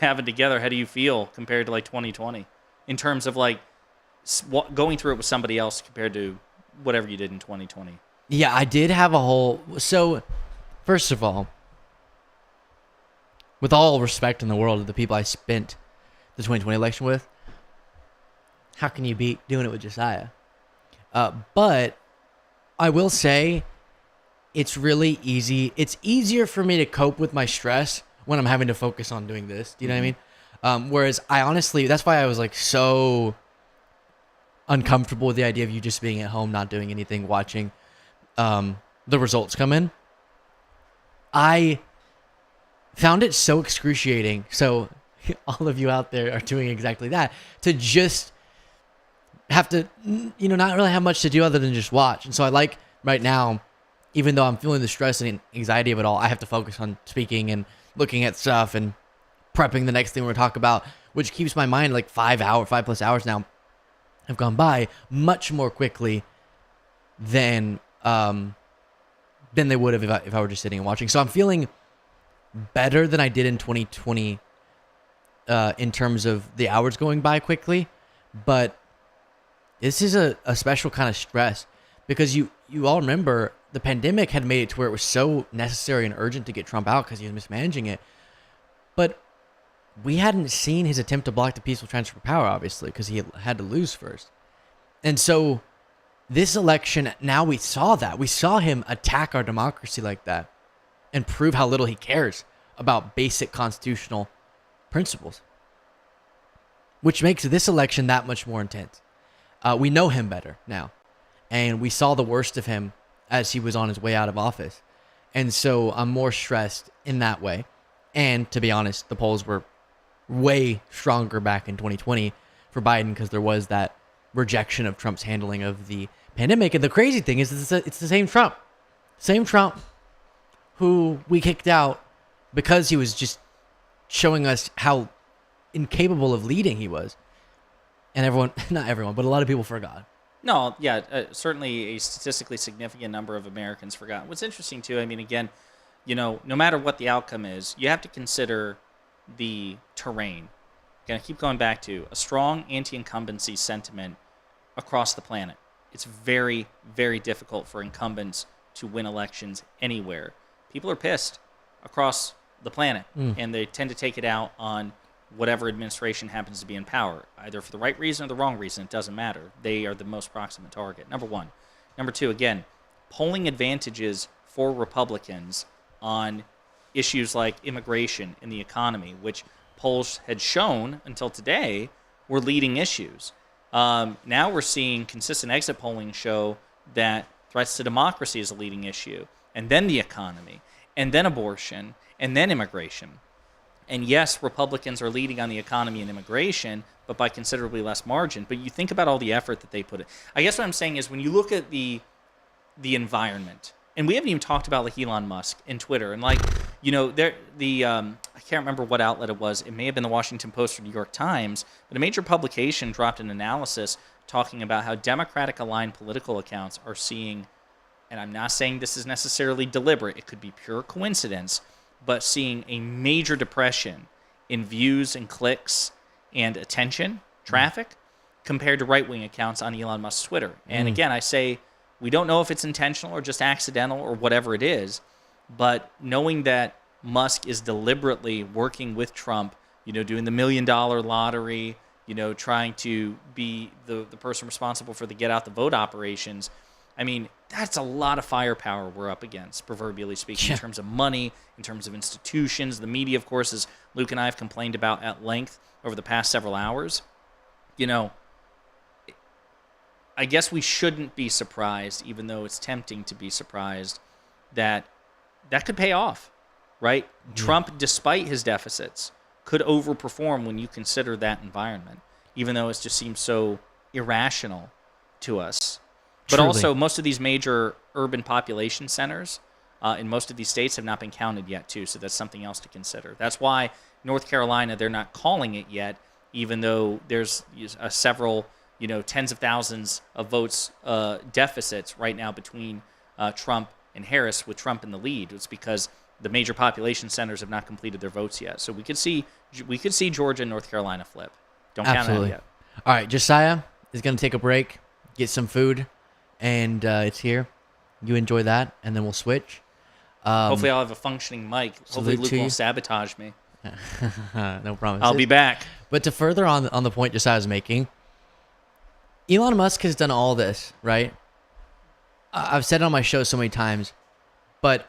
having together. How do you feel compared to like 2020 in terms of like going through it with somebody else compared to whatever you did in 2020? Yeah, I did have a whole. So, first of all, with all respect in the world of the people I spent the 2020 election with, how can you beat doing it with Josiah? But I will say it's really easy. It's easier for me to cope with my stress when I'm having to focus on doing this. Do you know what I mean? Whereas I honestly, that's why I was like so uncomfortable with the idea of you just being at home, not doing anything, watching the results come in. I found it so excruciating. So all of you out there are doing exactly that, to just have to, not really have much to do other than just watch. And so I like right now, even though I'm feeling the stress and anxiety of it all, I have to focus on speaking and looking at stuff and prepping the next thing we're going to talk about, which keeps my mind like 5+ hours now have gone by much more quickly than they would have if I were just sitting and watching. So I'm feeling better than I did in 2020 in terms of the hours going by quickly. But this is a special kind of stress because you all remember the pandemic had made it to where it was so necessary and urgent to get Trump out because he was mismanaging it. But we hadn't seen his attempt to block the peaceful transfer of power, obviously, because he had to lose first. And so this election, now we saw that. We saw him attack our democracy like that and prove how little he cares about basic constitutional principles, which makes this election that much more intense. We know him better now, and we saw the worst of him as he was on his way out of office. And so I'm more stressed in that way. And to be honest, the polls were way stronger back in 2020 for Biden because there was that rejection of Trump's handling of the pandemic. And the crazy thing is it's the same Trump who we kicked out because he was just showing us how incapable of leading he was. And everyone, not everyone, but a lot of people forgot. No, yeah, certainly a statistically significant number of Americans forgot. What's interesting, too, I mean, again, no matter what the outcome is, you have to consider the terrain. Again, I keep going back to a strong anti-incumbency sentiment across the planet. It's very, very difficult for incumbents to win elections anywhere. People are pissed across the planet, and they tend to take it out on whatever administration happens to be in power, either for the right reason or the wrong reason. It doesn't matter. They are the most proximate target, number one. Number two, again, polling advantages for Republicans on issues like immigration and the economy, which polls had shown until today were leading issues. Now we're seeing consistent exit polling show that threats to democracy is a leading issue, and then the economy, and then abortion, and then immigration. And yes, Republicans are leading on the economy and immigration, but by considerably less margin. But you think about all the effort that they put in. I guess what I'm saying is when you look at the environment, and we haven't even talked about like Elon Musk and Twitter, and like, I can't remember what outlet it was. It may have been the Washington Post or New York Times, but a major publication dropped an analysis talking about how Democratic-aligned political accounts are seeing, and I'm not saying this is necessarily deliberate, it could be pure coincidence, but seeing a major depression in views and clicks and attention, traffic, compared to right-wing accounts on Elon Musk's Twitter. And again, I say, we don't know if it's intentional or just accidental or whatever it is, but knowing that Musk is deliberately working with Trump, doing the $1 million lottery, trying to be the person responsible for the get out the vote operations, I mean, that's a lot of firepower we're up against, proverbially speaking, in terms of money, in terms of institutions. The media, of course, as Luke and I have complained about at length over the past several hours. I guess we shouldn't be surprised, even though it's tempting to be surprised, that could pay off, right? Trump, despite his deficits, could overperform when you consider that environment, even though it just seems so irrational to us. But also, most of these major urban population centers in most of these states have not been counted yet, too, so that's something else to consider. That's why North Carolina, they're not calling it yet, even though there's several, tens of thousands of votes deficits right now between Trump and Harris, with Trump in the lead. It's because the major population centers have not completed their votes yet. So we could see Georgia and North Carolina flip. Don't count on it yet. All right, Josiah is going to take a break, get some food, and it's here. You enjoy that, and then we'll switch. Hopefully I'll have a functioning mic. Hopefully Luke won't sabotage me. No promises. I'll be back. But to further on the point Josiah's making, Elon Musk has done all this, right? I've said it on my show so many times, but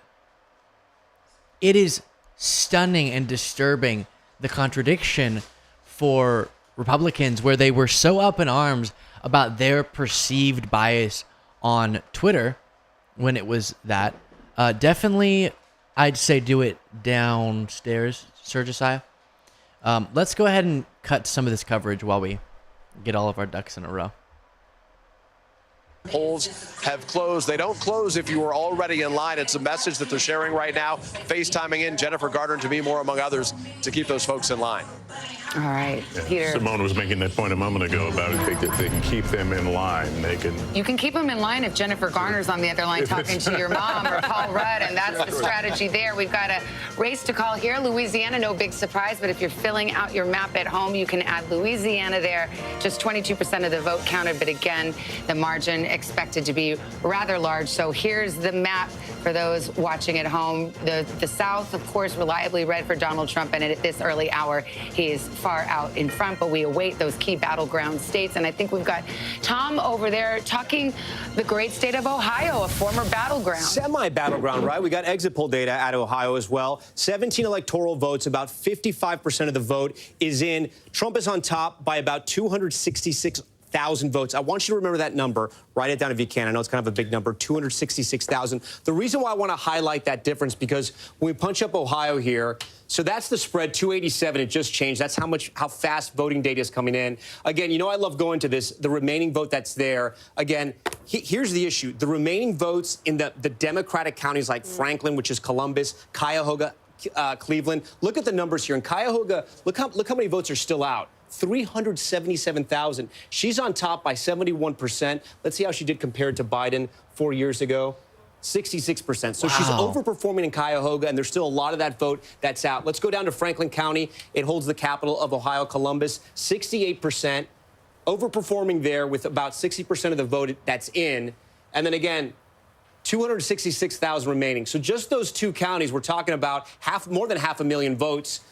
it is stunning and disturbing, the contradiction for Republicans where they were so up in arms about their perceived bias on Twitter when it was that. Definitely, I'd say do it downstairs, Sir Josiah. Let's go ahead and cut some of this coverage while we get all of our ducks in a row. Polls have closed. They don't close if you were already in line. It's a message that they're sharing right now, FaceTiming in Jennifer Gardner and Demi Moore, among others, to keep those folks in line. All right, Yeah, Peter. Simone was making that point a moment ago about it. They can keep them in line. You can keep them in line if Jennifer Garner's on the other line talking to your mom or Paul Rudd, and that's the strategy there. We've got a race to call here. Louisiana, no big surprise, but if you're filling out your map at home, you can add Louisiana there. Just 22% of the vote counted, but again, the margin expected to be rather large. So here's the map for those watching at home. The South, of course, reliably red for Donald Trump, and at this early hour, he is far out in front, but we await those key battleground states. And I think we've got Tom over there talking the great state of Ohio, a former battleground. Semi-battleground, right? We got exit poll data out of Ohio as well. 17 electoral votes, about 55% of the vote is in. Trump is on top by about 266,000 votes. I want you to remember that number. Write it down if you can. I know it's kind of a big number, 266,000. The reason why I want to highlight that difference, because when we punch up Ohio here, so that's the spread, 287. It just changed. That's how fast voting data is coming in. Again, you know I love going to this. The remaining vote that's there. Again, here's the issue. The remaining votes in the Democratic counties like Franklin, which is Columbus, Cuyahoga, Cleveland. Look at the numbers here. In Cuyahoga, look how many votes are still out. 377,000. She's on top by 71%. Let's see how she did compared to Biden 4 years ago. 66%. So she's overperforming in Cuyahoga, and there's still a lot of that vote that's out. Let's go down to Franklin County. It holds the capital of Ohio, Columbus. 68%. Overperforming there with about 60% of the vote that's in. And then again, 266,000 remaining. So just those two counties, we're talking about more than 500,000 votes.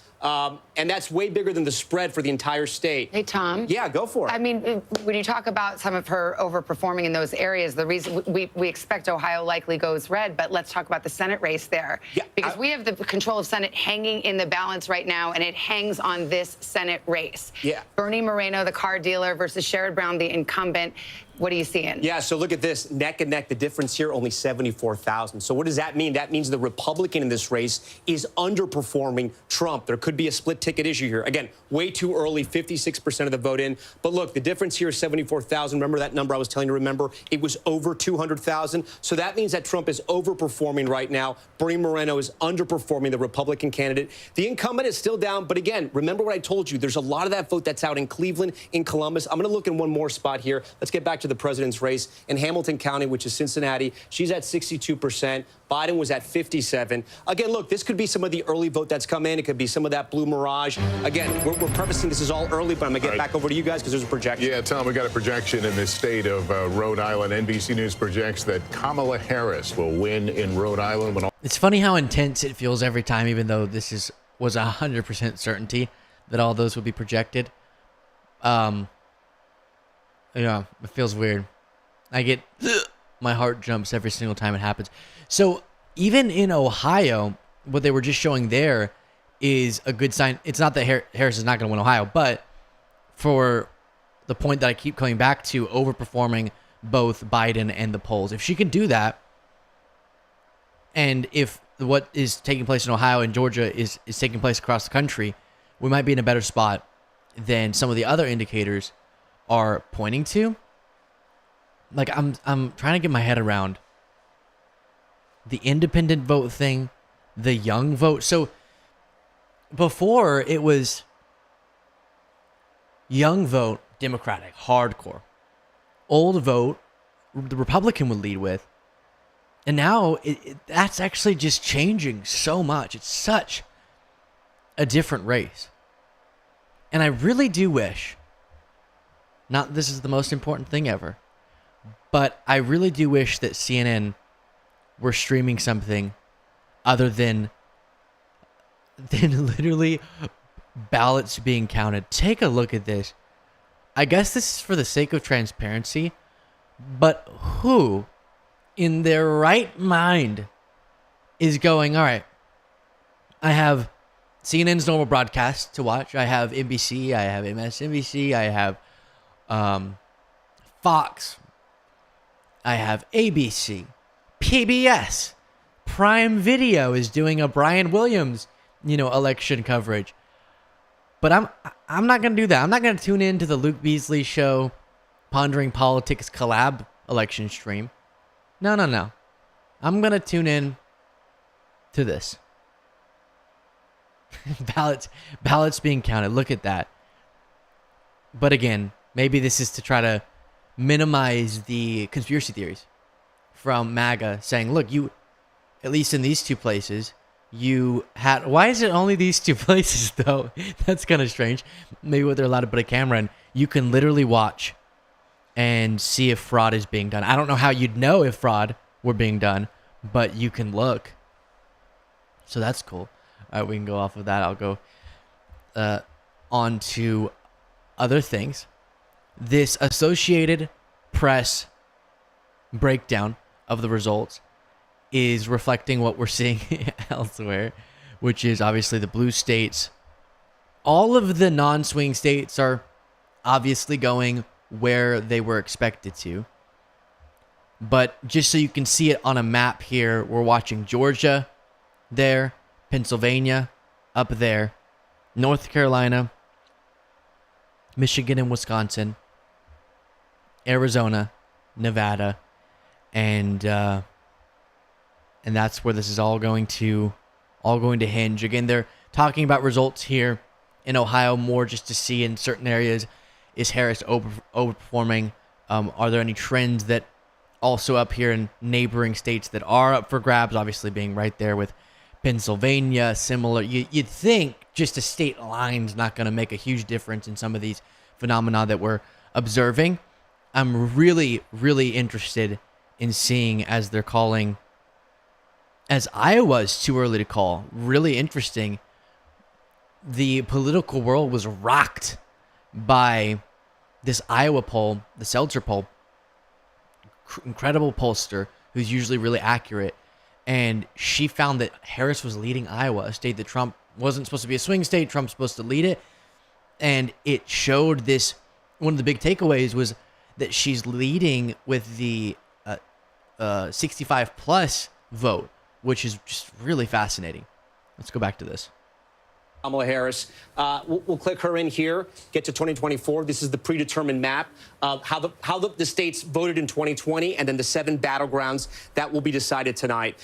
And that's way bigger than the spread for the entire state. Hey, Tom. Yeah, go for it. I mean, when you talk about some of her overperforming in those areas, the reason we expect Ohio likely goes red, but let's talk about the Senate race there. Yeah, because we have the control of Senate hanging in the balance right now, and it hangs on this Senate race. Yeah. Bernie Moreno, the car dealer, versus Sherrod Brown, the incumbent. What are you seeing? Yeah, so look at this, neck and neck. The difference here, only 74,000. So what does that mean? That means the Republican in this race is underperforming Trump. There could be a split ticket issue here. Again, way too early, 56% of the vote in. But look, the difference here is 74,000. Remember that number I was telling you to remember? It was over 200,000. So that means that Trump is overperforming right now. Bernie Moreno is underperforming the Republican candidate. The incumbent is still down. But again, remember what I told you. There's a lot of that vote that's out in Cleveland, in Columbus. I'm going to look in one more spot here. Let's get back to the president's race in Hamilton County, which is Cincinnati. She's at 62%. Biden was at 57. Again, look, this could be some of the early vote that's come in. It could be some of that blue mirage. Again, we're prefacing this is all early, but I'm going to get back over to you guys because there's a projection. Yeah, Tom, we got a projection in the state of Rhode Island. NBC News projects that Kamala Harris will win in Rhode Island. It's funny how intense it feels every time, even though this was 100% certainty that all those would be projected. Yeah, it feels weird. I get my heart jumps every single time it happens. So even in Ohio, what they were just showing there is a good sign. It's not that Harris is not going to win Ohio, but for the point that I keep coming back to, overperforming both Biden and the polls. If she can do that, and if what is taking place in Ohio and Georgia is taking place across the country, we might be in a better spot than some of the other indicators are pointing to. Like I'm trying to get my head around the independent vote thing, the young vote. So before it was young vote, Democratic, hardcore. Old vote, the Republican would lead with. And now that's actually just changing so much. It's such a different race. And I really do wish, not this is the most important thing ever, but I really do wish that CNN were streaming something other than literally ballots being counted. Take a look at this. I guess this is for the sake of transparency, but who in their right mind is going, all right, I have CNN's normal broadcast to watch. I have NBC, I have MSNBC, I have Fox, I have ABC, PBS, Prime Video is doing a Brian Williams, election coverage. But I'm not going to do that. I'm not going to tune in to the Luke Beasley show, Pondering Politics collab election stream. No. I'm going to tune in to this. Ballots being counted. Look at that. But again, maybe this is to try to minimize the conspiracy theories from MAGA saying, look, you, at least in these two places, you had, why is it only these two places though? That's kind of strange. Maybe what they're allowed to put a camera in. You can literally watch and see if fraud is being done. I don't know how you'd know if fraud were being done, but you can look. So that's cool. All right, we can go off of that. I'll go on to other things. This Associated Press breakdown of the results is reflecting what we're seeing elsewhere, which is obviously the blue states. All of the non-swing states are obviously going where they were expected to. But just so you can see it on a map here, we're watching Georgia there, Pennsylvania up there, North Carolina, Michigan and Wisconsin, Arizona, Nevada, and that's where this is all going to hinge. Again, they're talking about results here in Ohio more just to see in certain areas, is Harris overperforming? Are there any trends that also up here in neighboring states that are up for grabs? Obviously being right there with Pennsylvania, similar. You'd think just a state line's not going to make a huge difference in some of these phenomena that we're observing. I'm really, really interested in seeing, as they're calling, as Iowa's too early to call, really interesting. The political world was rocked by this Iowa poll, the Seltzer poll. Incredible pollster who's usually really accurate. And she found that Harris was leading Iowa, a state that Trump wasn't supposed to be a swing state. Trump's supposed to lead it. And it showed this, one of the big takeaways was that she's leading with the 65 plus vote, which is just really fascinating. Let's go back to this. Kamala Harris. We'll click her in here, get to 2024. This is the predetermined map of how the states voted in 2020 and then the 7 battlegrounds that will be decided tonight.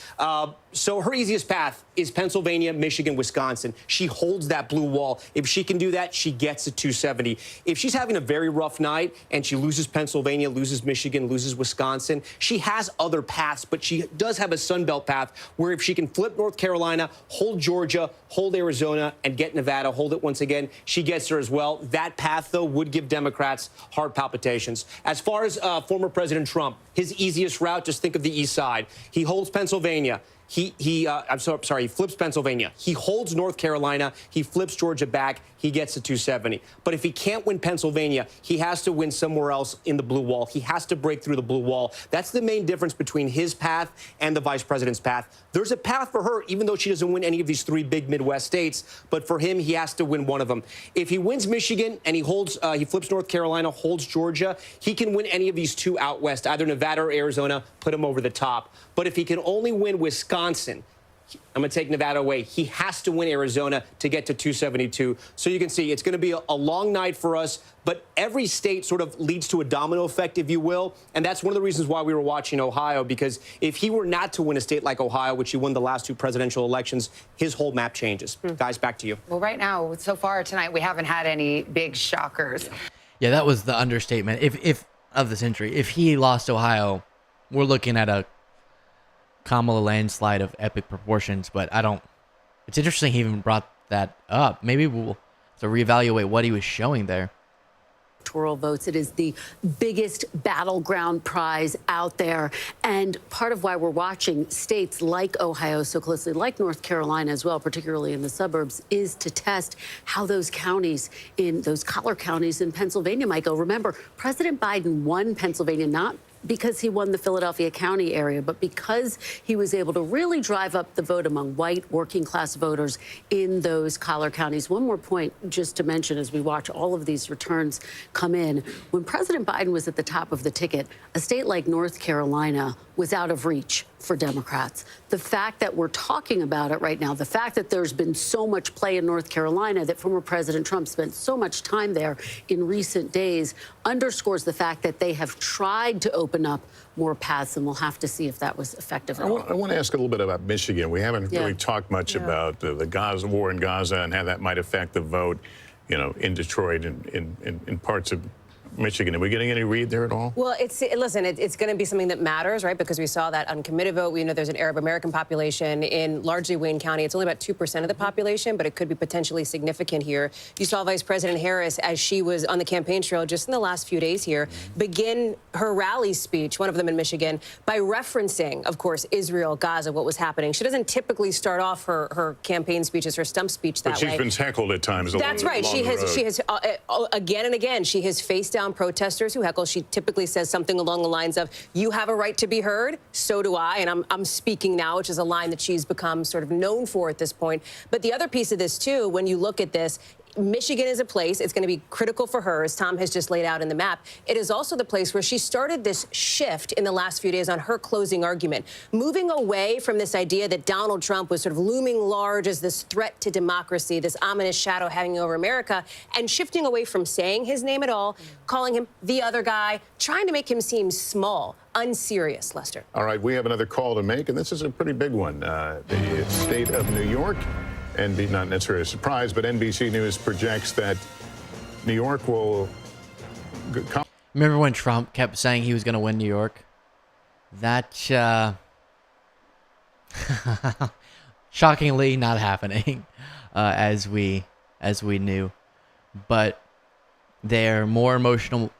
So her easiest path is Pennsylvania, Michigan, Wisconsin. She holds that blue wall. If she can do that, she gets to 270. If she's having a very rough night and she loses Pennsylvania, loses Michigan, loses Wisconsin, she has other paths, but she does have a Sun Belt path where if she can flip North Carolina, hold Georgia, hold Arizona, and get Nevada, hold it once again, she gets her as well. That path, though, would give Democrats heart palpitations. As far as former President Trump, his easiest route, just think of the east side. He holds Pennsylvania. He flips Pennsylvania. He holds North Carolina. He flips Georgia back. He gets to 270. But if he can't win Pennsylvania, he has to win somewhere else in the blue wall. He has to break through the blue wall. That's the main difference between his path and the vice president's path. There's a path for her, even though she doesn't win any of these 3 big Midwest states. But for him, he has to win one of them. If he wins Michigan and he flips North Carolina, holds Georgia, he can win any of these 2 out west, either Nevada or Arizona, put him over the top. But if he can only win Wisconsin, I'm going to take Nevada away. He has to win Arizona to get to 272. So you can see it's going to be a long night for us, but every state sort of leads to a domino effect, if you will. And that's one of the reasons why we were watching Ohio, because if he were not to win a state like Ohio, which he won the last 2 presidential elections, his whole map changes. Guys, back to you. Well, right now, so far tonight, we haven't had any big shockers. Yeah, that was the understatement. If of the century. If he lost Ohio, we're looking at a Kamala landslide of epic proportions, but it's interesting he even brought that up. Maybe we'll have to reevaluate what he was showing there. Electoral votes. It is the biggest battleground prize out there. And part of why we're watching states like Ohio so closely, like North Carolina as well, particularly in the suburbs, is to test how those counties, in those collar counties in Pennsylvania might go. Remember, President Biden won Pennsylvania not because he won the Philadelphia County area, but because he was able to really drive up the vote among white working class voters in those collar counties. One more point just to mention as we watch all of these returns come in. When President Biden was at the top of the ticket, a state like North Carolina was out of reach for Democrats. The fact that we're talking about it right now, the fact that there's been so much play in North Carolina, that former President Trump spent so much time there in recent days, underscores the fact that they have tried to open up more paths, and we'll have to see if that was effective at all. I want to ask a little bit about Michigan. We haven't really talked much about the Gaza war in Gaza and how that might affect the vote. in Detroit and in parts of Michigan. Are we getting any read there at all? Well, it's going to be something that matters, right? Because we saw that uncommitted vote. We know there's an Arab American population in largely Wayne County. It's only about 2% of the population, but it could be potentially significant here. You saw Vice President Harris, as she was on the campaign trail just in the last few days here, begin her rally speech, one of them in Michigan, by referencing, of course, Israel, Gaza, what was happening. She doesn't typically start off her campaign speeches, her stump speech that way. But she's been heckled at times. That's right. She has again and again, she has faced down protesters who heckle. She typically says something along the lines of, you have a right to be heard, so do I, and I'm speaking now, which is a line that she's become sort of known for at this point. But the other piece of this, too, when you look at this, Michigan is a place, it's going to be critical for her, as Tom has just laid out in the map. It is also the place where she started this shift in the last few days on her closing argument, moving away from this idea that Donald Trump was sort of looming large as this threat to democracy, this ominous shadow hanging over America, and shifting away from saying his name at all, calling him the other guy, trying to make him seem small, unserious, Lester. All right, we have another call to make, and this is a pretty big one. The state of New York, and not necessarily a surprise, but NBC News projects that New York will... Remember when Trump kept saying he was going to win New York? That, shockingly not happening, as we knew. But their more emotional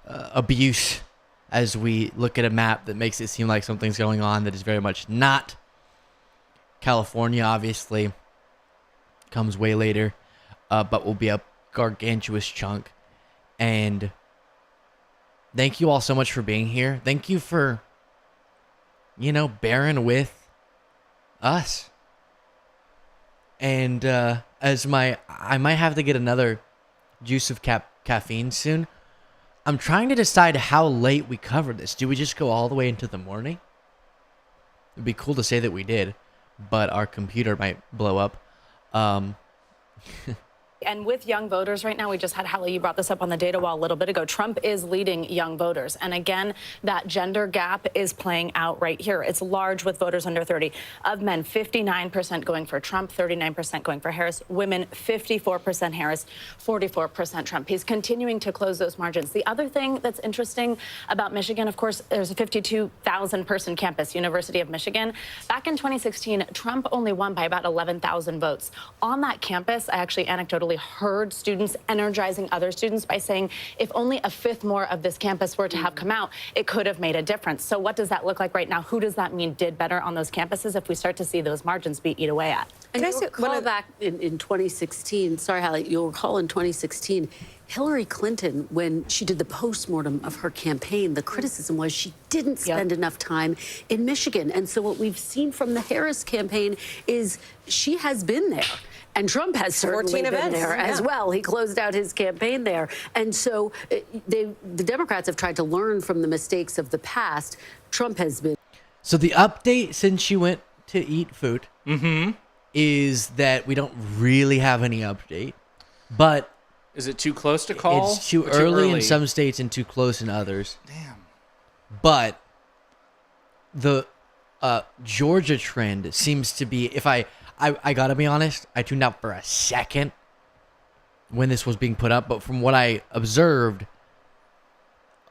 abuse as we look at a map that makes it seem like something's going on that is very much not. California, obviously, comes way later, but will be a gargantuous chunk. And thank you all so much for being here. Thank you for, bearing with us. And I might have to get another juice of caffeine soon. I'm trying to decide how late we covered this. Do we just go all the way into the morning? It'd be cool to say that we did, but our computer might blow up. And with young voters right now, we just had Hallie, you brought this up on the data wall a little bit ago. Trump is leading young voters. And again, that gender gap is playing out right here. It's large with voters under 30. Of men, 59% going for Trump, 39% going for Harris. Women, 54% Harris, 44% Trump. He's continuing to close those margins. The other thing that's interesting about Michigan, of course, there's a 52,000-person campus, University of Michigan. Back in 2016, Trump only won by about 11,000 votes. On that campus, I actually anecdotally heard students energizing other students by saying if only a fifth more of this campus were to have come out, it could have made a difference. So what does that look like right now? Who does that mean did better on those campuses if we start to see those margins be eat away at? And you'll recall back in 2016, sorry, Hallie, you'll recall in 2016, Hillary Clinton, when she did the postmortem of her campaign, the criticism was she didn't spend enough time in Michigan. And so what we've seen from the Harris campaign is she has been there. And Trump has certainly been there as well. He closed out his campaign there. And so the Democrats have tried to learn from the mistakes of the past. Trump has been. So the update since she went to eat food is that we don't really have any update. But is it too close to call? It's too early in some states and too close in others. Damn. But the Georgia trend seems to be, if I gotta be honest, I tuned out for a second when this was being put up, but from what I observed,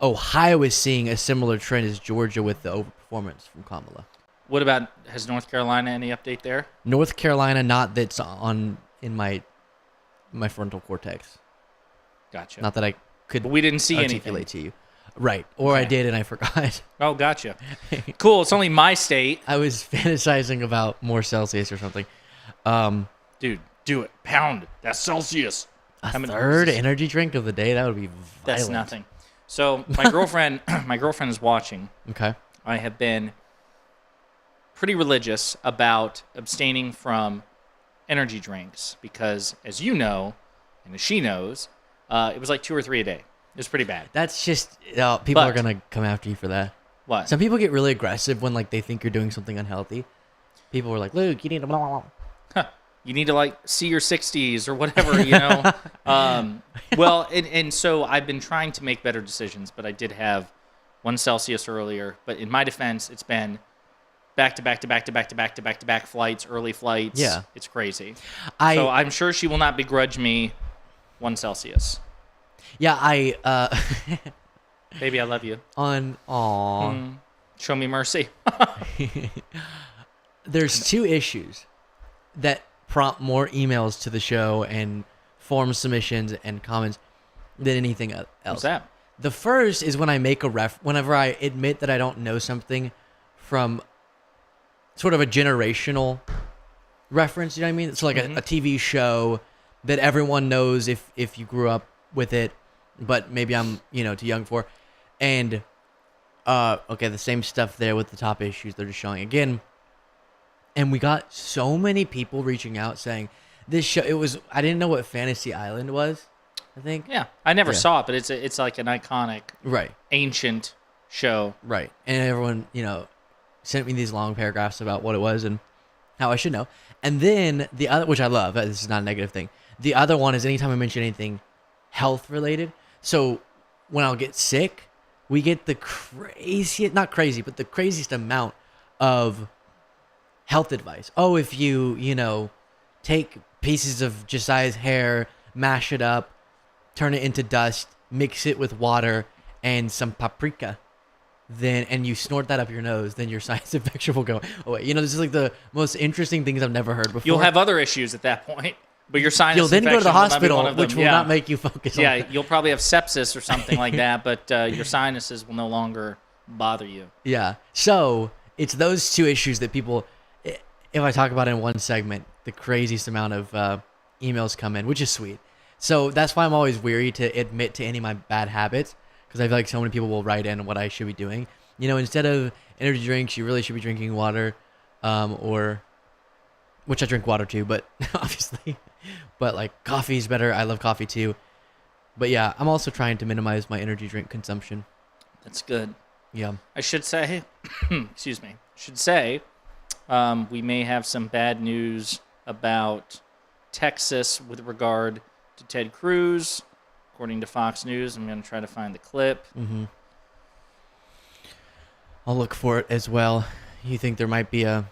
Ohio is seeing a similar trend as Georgia with the overperformance from Kamala. What about, has North Carolina any update there? North Carolina, not that's in my frontal cortex. Gotcha. Not that I could but we didn't see articulate anything. to you. Right. Or I did and I forgot. Oh, gotcha. Cool. It's only my state. I was fantasizing about more Celsius or something. Dude, do it. Pound it. That's Celsius. A third energy drink of the day? That would be violent. That's nothing. So my girlfriend is watching. Okay. I have been pretty religious about abstaining from energy drinks because, as you know, and as she knows, it was like 2 or 3 a day. It was pretty bad. That's just people are gonna come after you for that. What? Some people get really aggressive when they think you're doing something unhealthy. People were like, "Luke, you need to blah blah blah." You need to see your 60s or whatever, you know. Well, and so I've been trying to make better decisions, but I did have 1 Celsius earlier. But in my defense, it's been back to back flights, early flights. Yeah, it's crazy. So I'm sure she will not begrudge me 1 Celsius. Yeah, Baby, I love you. Show me mercy. There's 2 issues that prompt more emails to the show and form submissions and comments than anything else. What's that? The first is when I make whenever I admit that I don't know something from sort of a generational reference, you know what I mean? So like a TV show that everyone knows if you grew up with it, but maybe I'm, too young for. And okay, the same stuff there with the top issues they're just showing again. And we got so many people reaching out saying this show, I didn't know what Fantasy Island was, I think. Yeah, I never saw it, but it's like an iconic, ancient show. Right. And everyone, sent me these long paragraphs about what it was and how I should know. And then the other, which I love, this is not a negative thing. The other one is anytime I mention anything health related. So when I'll get sick, we get the craziest, not crazy, but the craziest amount of health advice. Oh, if you, take pieces of Josiah's hair, mash it up, turn it into dust, mix it with water and some paprika, and you snort that up your nose, then your sinus infection will go away. This is like the most interesting things I've never heard before. You'll have other issues at that point, but your sinus You'll then go to the infection hospital, which will not make you focus on Yeah, that. you'll probably have sepsis or something like that, but your sinuses will no longer bother you. Yeah. So it's those 2 issues that people, if I talk about it in one segment, the craziest amount of emails come in, which is sweet. So that's why I'm always weary to admit to any of my bad habits, because I feel like so many people will write in what I should be doing. Instead of energy drinks, you really should be drinking water, which I drink water too, but obviously, but like coffee is better. I love coffee too. But yeah, I'm also trying to minimize my energy drink consumption. That's good. Yeah. I should say, we may have some bad news about Texas with regard to Ted Cruz, according to Fox News. I'm going to try to find the clip. Mm-hmm. I'll look for it as well. You think there might be a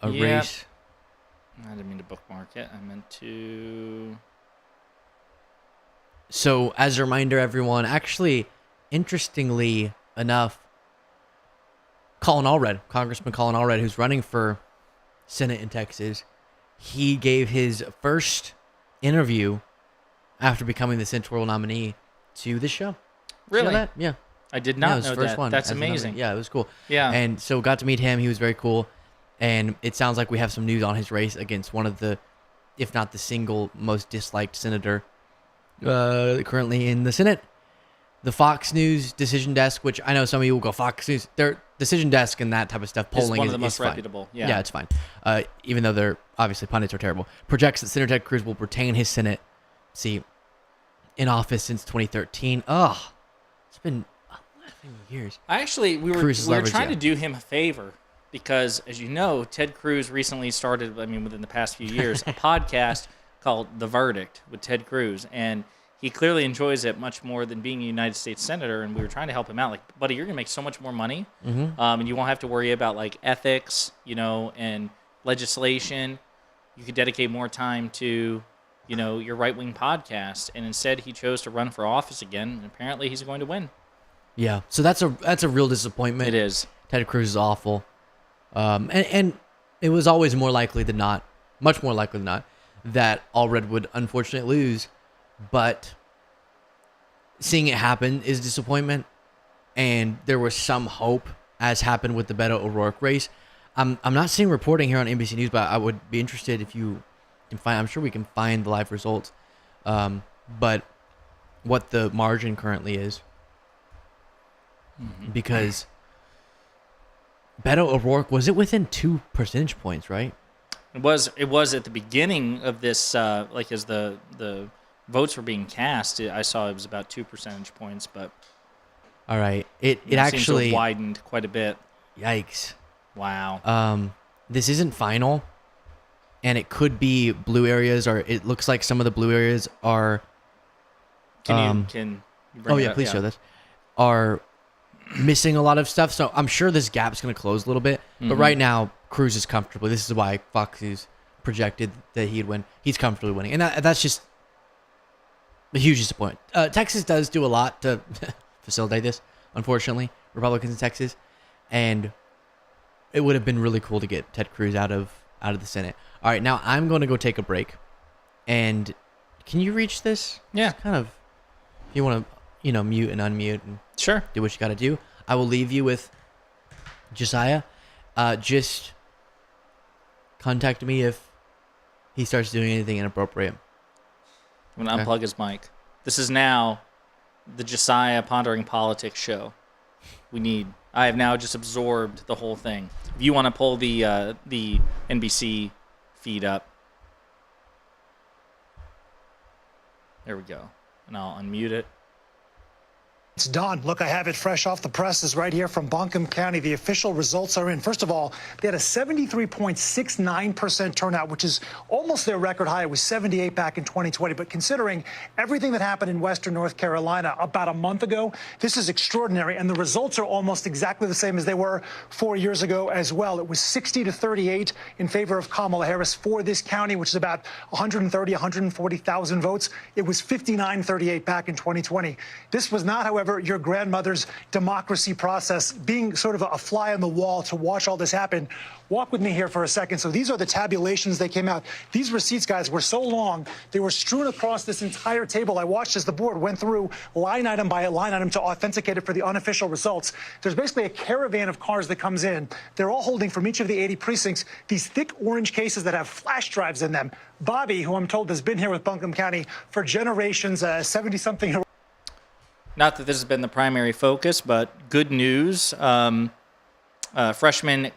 race? I didn't mean to bookmark it. I meant to... So, as a reminder, everyone, actually, interestingly enough, Congressman Colin Allred, who's running for Senate in Texas, he gave his first interview after becoming the Senatorial nominee to the show. Really? You know that? Yeah. I did not it was know the first that. one That's as a nominee. amazing. Yeah, it was cool. Yeah. And so got to meet him. He was very cool. And it sounds like we have some news on his race against one of the, if not the single most disliked senator currently in the Senate. The Fox News decision desk, which I know some of you will go, Fox News, their decision desk and that type of stuff, polling is one of the most fine. reputable. Yeah. Yeah, it's fine. Even though they're obviously pundits are terrible. Projects that Senator Ted Cruz will retain his Senate seat in office since 2013. Oh, it's been 11 years. We were trying to do him a favor because, as you know, Ted Cruz recently started, within the past few years, a podcast called The Verdict with Ted Cruz. And he clearly enjoys it much more than being a United States senator, and we were trying to help him out. Like, buddy, you're going to make so much more money, and you won't have to worry about, like, ethics, and legislation. You could dedicate more time to, your right-wing podcast. And instead, he chose to run for office again, and apparently he's going to win. Yeah, so that's a real disappointment. It is. Ted Cruz is awful. And it was always more likely than not, much more likely than not, that Allred would unfortunately lose. But seeing it happen is disappointment, and there was some hope, as happened with the Beto O'Rourke race. I'm not seeing reporting here on NBC News, but I would be interested if you can find. I'm sure we can find the live results, but what the margin currently is, because Beto O'Rourke, was it within 2 percentage points, right? It was at the beginning of this, as the votes were being cast. I saw it was about 2 percentage points, but all right, it seems to actually have widened quite a bit. Yikes! Wow. This isn't final, and it could be blue areas, or it looks like some of the blue areas are. Can you bring it up? Please show this. Are missing a lot of stuff, so I'm sure this gap's going to close a little bit. But right now, Cruz is comfortably. This is why Fox News projected that he'd win. He's comfortably winning, and that's just a huge disappointment. Texas does do a lot to facilitate this, unfortunately, Republicans in Texas, and it would have been really cool to get Ted Cruz out of the Senate. All right, now I'm going to go take a break, and can you reach this? Yeah. Just kind of, if you want to, mute and unmute and sure, do what you got to do. I will leave you with Josiah. Just contact me if he starts doing anything inappropriate. I'm going to unplug his mic. This is now the Josiah Pondering Politics show. I have now just absorbed the whole thing. If you want to pull the NBC feed up. There we go. And I'll unmute it. It's done. Look, I have it fresh off the presses right here from Buncombe County. The official results are in. First of all, they had a 73.69% turnout, which is almost their record high. It was 78 back in 2020. But considering everything that happened in Western North Carolina about a month ago, this is extraordinary. And the results are almost exactly the same as they were 4 years ago as well. It was 60-38 in favor of Kamala Harris for this county, which is about 140,000 votes. It was 59-38 back in 2020. This was not, however, your grandmother's democracy process, being sort of a fly on the wall to watch all this happen. Walk with me here for a second. So these are the tabulations that came out. These receipts, guys, were so long, they were strewn across this entire table. I watched as the board went through line item by line item to authenticate it for the unofficial results. There's basically a caravan of cars that comes in. They're all holding from each of the 80 precincts these thick orange cases that have flash drives in them. Bobby, who I'm told has been here with Buncombe County for generations, 70-something. Not that this has been the primary focus, but good news. Freshman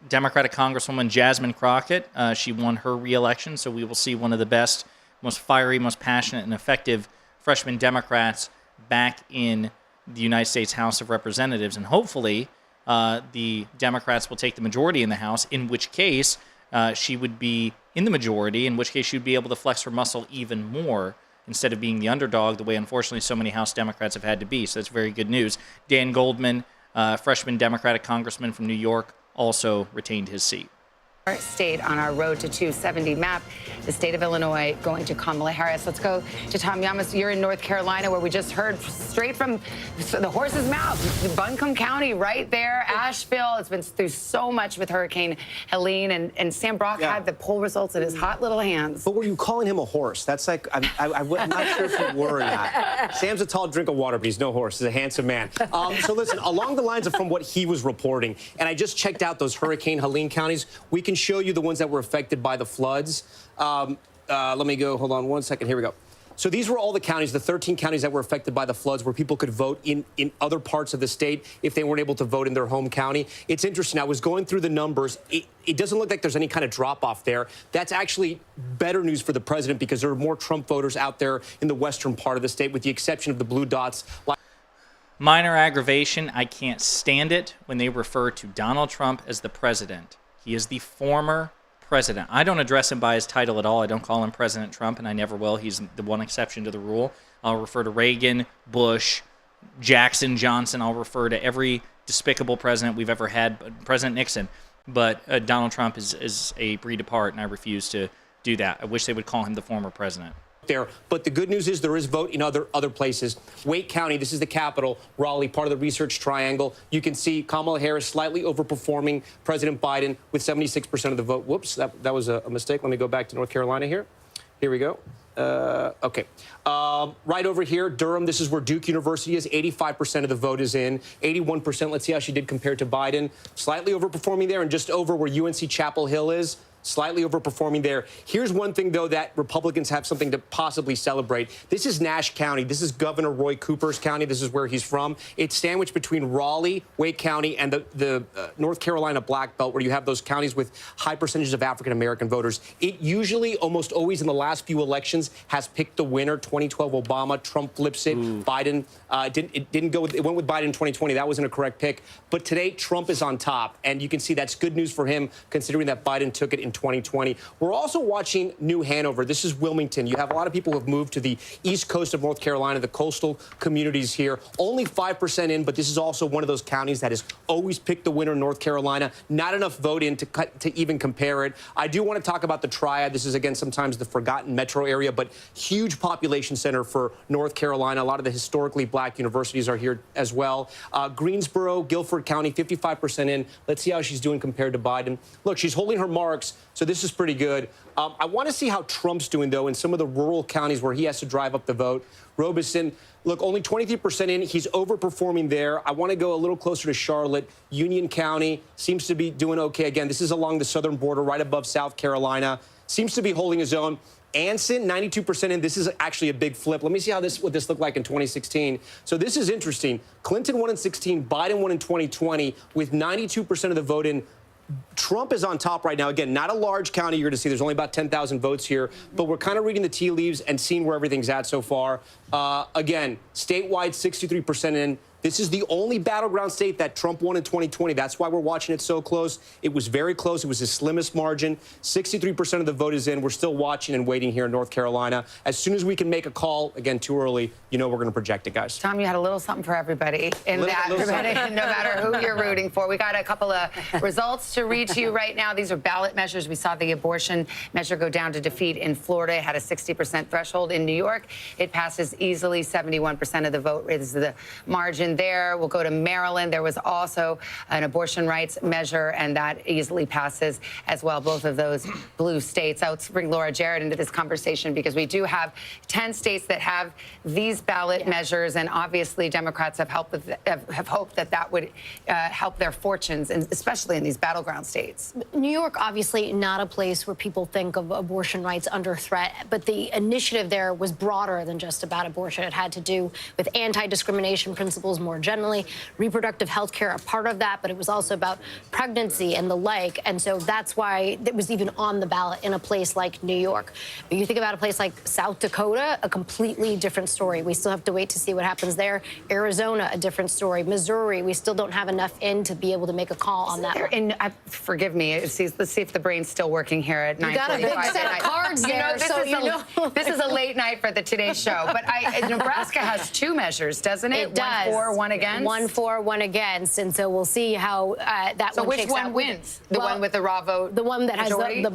Democratic Congresswoman Jasmine Crockett, she won her re-election, so we will see one of the best, most fiery, most passionate, and effective freshman Democrats back in the United States House of Representatives. And hopefully the Democrats will take the majority in the House, in which case she would be in the majority, in which case she would be able to flex her muscle even more, instead of being the underdog the way, unfortunately, so many House Democrats have had to be. So that's very good news. Dan Goldman, freshman Democratic congressman from New York, also retained his seat. State on our road to 270 map, the state of Illinois going to Kamala Harris. Let's go to Tom Yamas. You're in North Carolina, where we just heard straight from the horse's mouth. Buncombe County right there, Asheville. It's been through so much with Hurricane Helene, and Sam Brock had the poll results in his hot little hands. But were you calling him a horse? That's like, I'm not sure if you were or not. Sam's a tall drink of water, but he's no horse. He's a handsome man. So listen, along the lines of from what he was reporting, and I just checked out those Hurricane Helene counties, we can show you the ones that were affected by the floods. Let me go, hold on one second, here we go. So these were all the counties, the 13 counties that were affected by the floods, where people could vote in other parts of the state if they weren't able to vote in their home county. It's interesting, I was going through the numbers. It doesn't look like there's any kind of drop-off there. That's actually better news for the president, because there are more Trump voters out there in the western part of the state, with the exception of the blue dots. Minor aggravation, I can't stand it when they refer to Donald Trump as the president. He is the former president. I don't address him by his title at all. I don't call him President Trump, and I never will. He's the one exception to the rule. I'll refer to Reagan, Bush, Jackson, Johnson. I'll refer to every despicable president we've ever had, President Nixon. But Donald Trump is a breed apart, and I refuse to do that. I wish they would call him the former president. There, but the good news is there is vote in other places. Wake County, this is the capital, Raleigh, part of the Research Triangle. You can see Kamala Harris slightly overperforming President Biden with 76% of the vote. Whoops, that was a mistake. Let me go back to North Carolina here. Here we go. Okay. Right over here, Durham, this is where Duke University is. 85% of the vote is in. 81%, let's see how she did compared to Biden. Slightly overperforming there, and just over where UNC Chapel Hill is. Slightly overperforming there. Here's one thing, though, that Republicans have something to possibly celebrate. This is Nash County. This is Governor Roy Cooper's county. This is where he's from. It's sandwiched between Raleigh, Wake County, and the North Carolina Black Belt, where you have those counties with high percentages of African-American voters. It usually, almost always in the last few elections, has picked the winner. 2012 Obama, Trump flips it. Biden it went with Biden in 2020. That wasn't a correct pick. But today, Trump is on top. And you can see that's good news for him, considering that Biden took it in 2020. We're also watching New Hanover. This is Wilmington. You have a lot of people who have moved to the east coast of North Carolina, the coastal communities here. Only 5% in, but this is also one of those counties that has always picked the winner in North Carolina. Not enough vote in to even compare it. I do want to talk about the Triad. This is, again, sometimes the forgotten metro area, but huge population center for North Carolina. A lot of the historically black universities are here as well. Greensboro, Guilford County, 55% in. Let's see how she's doing compared to Biden. Look, she's holding her marks, so this is pretty good. I want to see how Trump's doing, though, in some of the rural counties where he has to drive up the vote. Robeson, look, only 23% in. He's overperforming there. I want to go a little closer to Charlotte. Union County seems to be doing okay. Again, this is along the southern border, right above South Carolina. Seems to be holding his own. Anson, 92% in. This is actually a big flip. Let me see what this looked like in 2016. So this is interesting. Clinton won in 16, Biden won in 2020 with 92% of the vote in. Trump is on top right now. Again, not a large county you're going to see. There's only about 10,000 votes here. But we're kind of reading the tea leaves and seeing where everything's at so far. Again, statewide, 63% in. This is the only battleground state that Trump won in 2020. That's why we're watching it so close. It was very close. It was his slimmest margin. 63% of the vote is in. We're still watching and waiting here in North Carolina. As soon as we can make a call, again, too early, you know we're going to project it, guys. Tom, you had a little something for everybody in that, no matter who you're rooting for. We got a couple of results to read to you right now. These are ballot measures. We saw the abortion measure go down to defeat in Florida. It had a 60% threshold. In New York, it passes easily. 71% of the vote is the margin there. We'll go to Maryland. There was also an abortion rights measure, and that easily passes as well. Both of those blue states. I'll bring Laura Jarrett into this conversation because we do have 10 states that have these ballot measures, and obviously Democrats have hoped that that would help their fortunes, and especially in these battleground states. New York, obviously not a place where people think of abortion rights under threat, but the initiative there was broader than just about abortion. It had to do with anti-discrimination principles more generally, reproductive health care a part of that, but it was also about pregnancy and the like. And so that's why it was even on the ballot in a place like New York. But you think about a place like South Dakota, a completely different story. We still have to wait to see what happens there. Arizona, a different story. Missouri, we still don't have enough in to be able to make a call on that. And forgive me, let's see if the brain's still working here at 9:45. You got a big set of cards there, this is a late night for the Today Show. But Nebraska has two measures, doesn't it? It does. 1 for, 1 against? 1 for, 1 against. And so we'll see how that so one shakes out. So which one wins? The one with the raw vote? The one that majority? has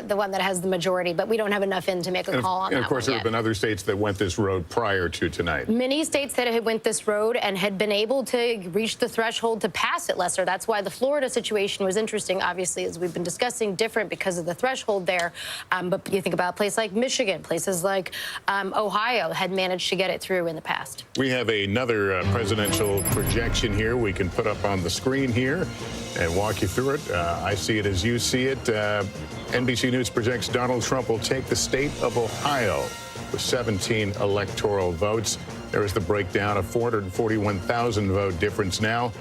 the one that has the majority. But we don't have enough in to make a call on that. And of course, there have been other states that went this road prior to tonight. Many states that had went this road and had been able to reach the threshold to pass it, Lester. That's why the Florida situation was interesting, obviously, as we've been discussing, different because of the threshold there. But you think about a place like Michigan, places like Ohio had managed to get it through in the past. We have another presidential projection here we can put up on the screen here and walk you through it. I see it as you see it. NBC News projects Donald Trump will take the state of Ohio with 17 electoral votes. There is the breakdown of 441,000 vote difference now.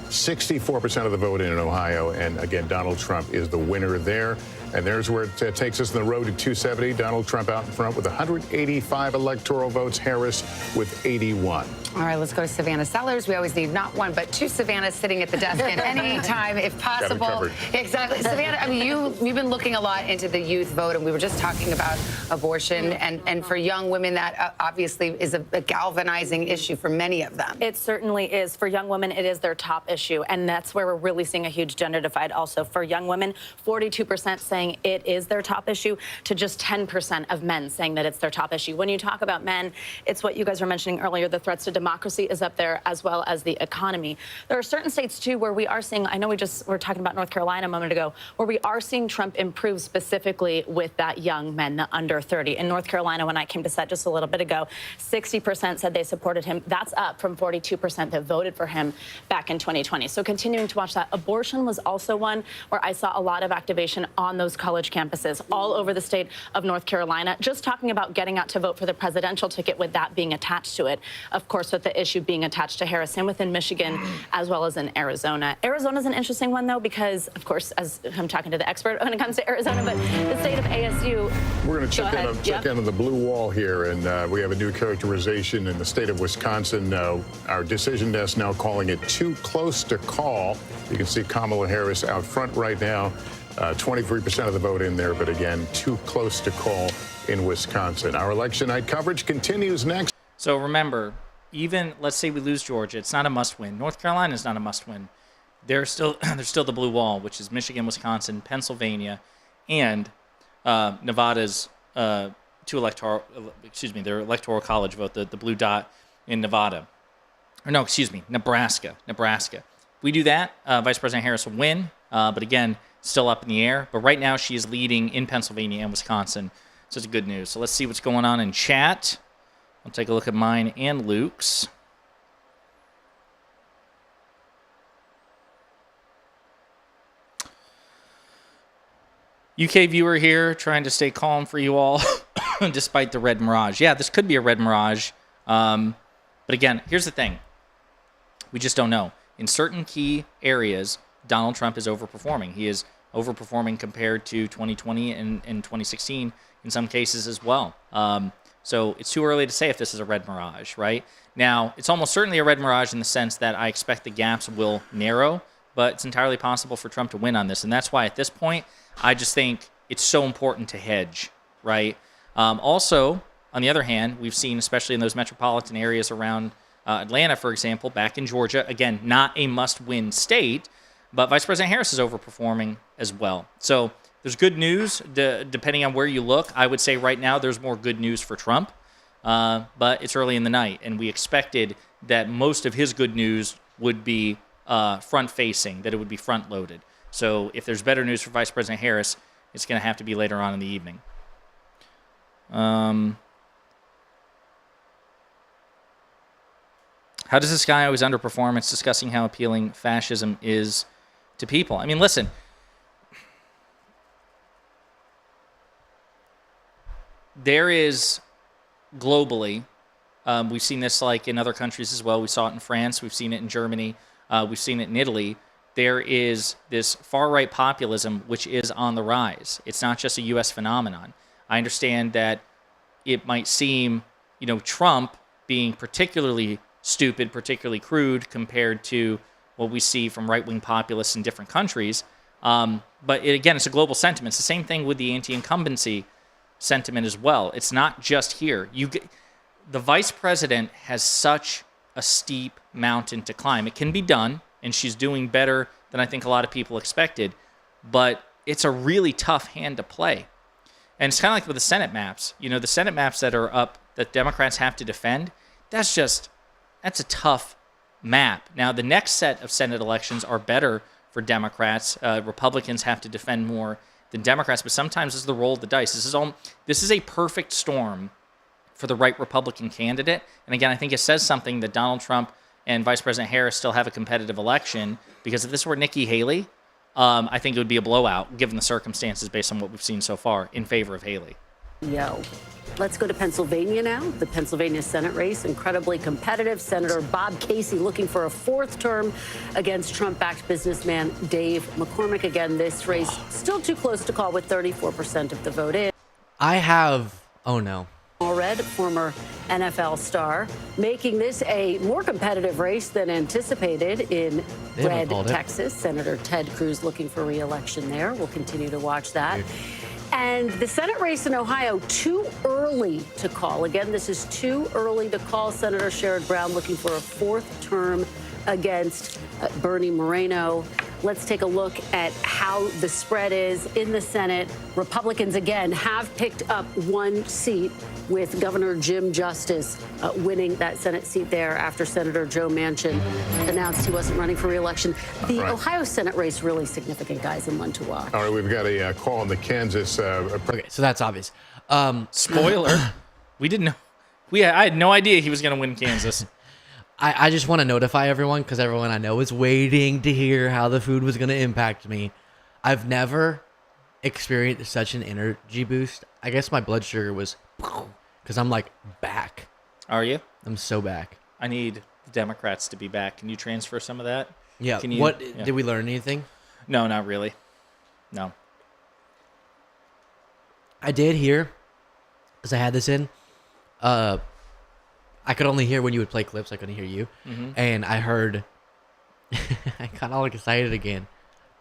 64% of the vote in Ohio. And again, Donald Trump is the winner there. And there's where it takes us on the road to 270. Donald Trump out in front with 185 electoral votes. Harris with 81. All right, let's go to Savannah Sellers. We always need not one, but two Savannahs sitting at the desk at any time, if possible. Exactly. Savannah, I mean, you've been looking a lot into the youth vote, and we were just talking about abortion. And for young women, that obviously is a galvanizing issue for many of them. It certainly is. For young women, it is their top issue. And that's where we're really seeing a huge gender divide also. For young women, 42% saying it is their top issue to just 10% of men saying that it's their top issue. When you talk about men, it's what you guys were mentioning earlier, the threats to democracy is up there, as well as the economy. There are certain states, too, where we are seeing, I know we were talking about North Carolina a moment ago, where we are seeing Trump improve specifically with that young men, the under 30. In North Carolina, when I came to set just a little bit ago, 60% said they supported him. That's up from 42% that voted for him back in 2020. So continuing to watch that. Abortion was also one where I saw a lot of activation on those college campuses all over the state of North Carolina, just talking about getting out to vote for the presidential ticket with that being attached to it. Of course, with the issue being attached to Harris and within Michigan, as well as in Arizona. Arizona's an interesting one, though, because, of course, as I'm talking to the expert when it comes to Arizona, but the state of ASU. We're going to check in on the blue wall here, and we have a new characterization in the state of Wisconsin. Our decision desk now calling it too close to call. You can see Kamala Harris out front right now. 23% of the vote in there, but again, too close to call in Wisconsin. Our election night coverage continues next. So remember, even let's say we lose Georgia, it's not a must-win. North Carolina is not a must-win. There's still the blue wall, which is Michigan, Wisconsin, Pennsylvania, and Nevada's their electoral college vote, the blue dot in Nevada. Or no, excuse me, Nebraska. If we do that, Vice President Harris will win, but again, still up in the air. But right now, she is leading in Pennsylvania and Wisconsin, so it's good news. So let's see what's going on in chat. I'll take a look at mine and Luke's. UK viewer here, trying to stay calm for you all, despite the red mirage. Yeah, this could be a red mirage. But again, here's the thing. We just don't know. In certain key areas, Donald Trump is overperforming. He is overperforming compared to 2020 and 2016 in some cases as well. So it's too early to say if this is a red mirage, right? Now, it's almost certainly a red mirage in the sense that I expect the gaps will narrow, but it's entirely possible for Trump to win on this. And that's why at this point, I just think it's so important to hedge, right? Also, on the other hand, we've seen, especially in those metropolitan areas around Atlanta, for example, back in Georgia, again, not a must-win state, but Vice President Harris is overperforming as well. So there's good news, depending on where you look. I would say right now there's more good news for Trump, but it's early in the night, and we expected that most of his good news would be front-facing, that it would be front-loaded. So if there's better news for Vice President Harris, it's going to have to be later on in the evening. How does this guy always underperform? It's discussing how appealing fascism is to people. I mean, listen. There is globally, we've seen this like in other countries as well. We saw it in France. We've seen it in Germany. We've seen it in Italy. There is this far-right populism which is on the rise. It's not just a U.S. phenomenon. I understand that it might seem, Trump being particularly stupid, particularly crude compared to what we see from right-wing populists in different countries. But again, it's a global sentiment. It's the same thing with the anti-incumbency sentiment as well. It's not just here. The vice president has such a steep mountain to climb. It can be done, and she's doing better than I think a lot of people expected, but it's a really tough hand to play. And it's kind of like with the Senate maps. The Senate maps that are up that Democrats have to defend, that's a tough map. Now, the next set of Senate elections are better for Democrats. Republicans have to defend more than Democrats, but sometimes this is the roll of the dice. This is a perfect storm for the right Republican candidate. And again, I think it says something that Donald Trump and Vice President Harris still have a competitive election, because if this were Nikki Haley, I think it would be a blowout, given the circumstances based on what we've seen so far, in favor of Haley. Let's go to Pennsylvania now. The Pennsylvania Senate race, incredibly competitive. Senator Bob Casey looking for a fourth term against Trump-backed businessman Dave McCormick. Again, this race still too close to call with 34% of the vote in. Oh no. Allred, former NFL star, making this a more competitive race than anticipated in red Texas. Senator Ted Cruz looking for re-election there. We'll continue to watch that. And the Senate race in Ohio, too early to call. Again, this is too early to call. Senator Sherrod Brown looking for a fourth term against Bernie Moreno. Let's take a look at how the spread is in the Senate. Republicans, again, have picked up one seat, with Governor Jim Justice winning that Senate seat there after Senator Joe Manchin announced he wasn't running for re-election. The Ohio Senate race, really significant, guys, and one to watch. All right, we've got a call on the Kansas. Okay, so that's obvious. Spoiler. We didn't know. I had no idea he was going to win Kansas. I just want to notify everyone, because everyone I know is waiting to hear how the food was going to impact me. I've never experienced such an energy boost. I guess my blood sugar was, because I'm like back. Are you? I'm so back. I need the Democrats to be back. Can you transfer some of that? Yeah. Did we learn anything? No, not really. No. I did hear, because I had this in, I could only hear when you would play clips. I couldn't hear you. Mm-hmm. And I heard, I got all excited again.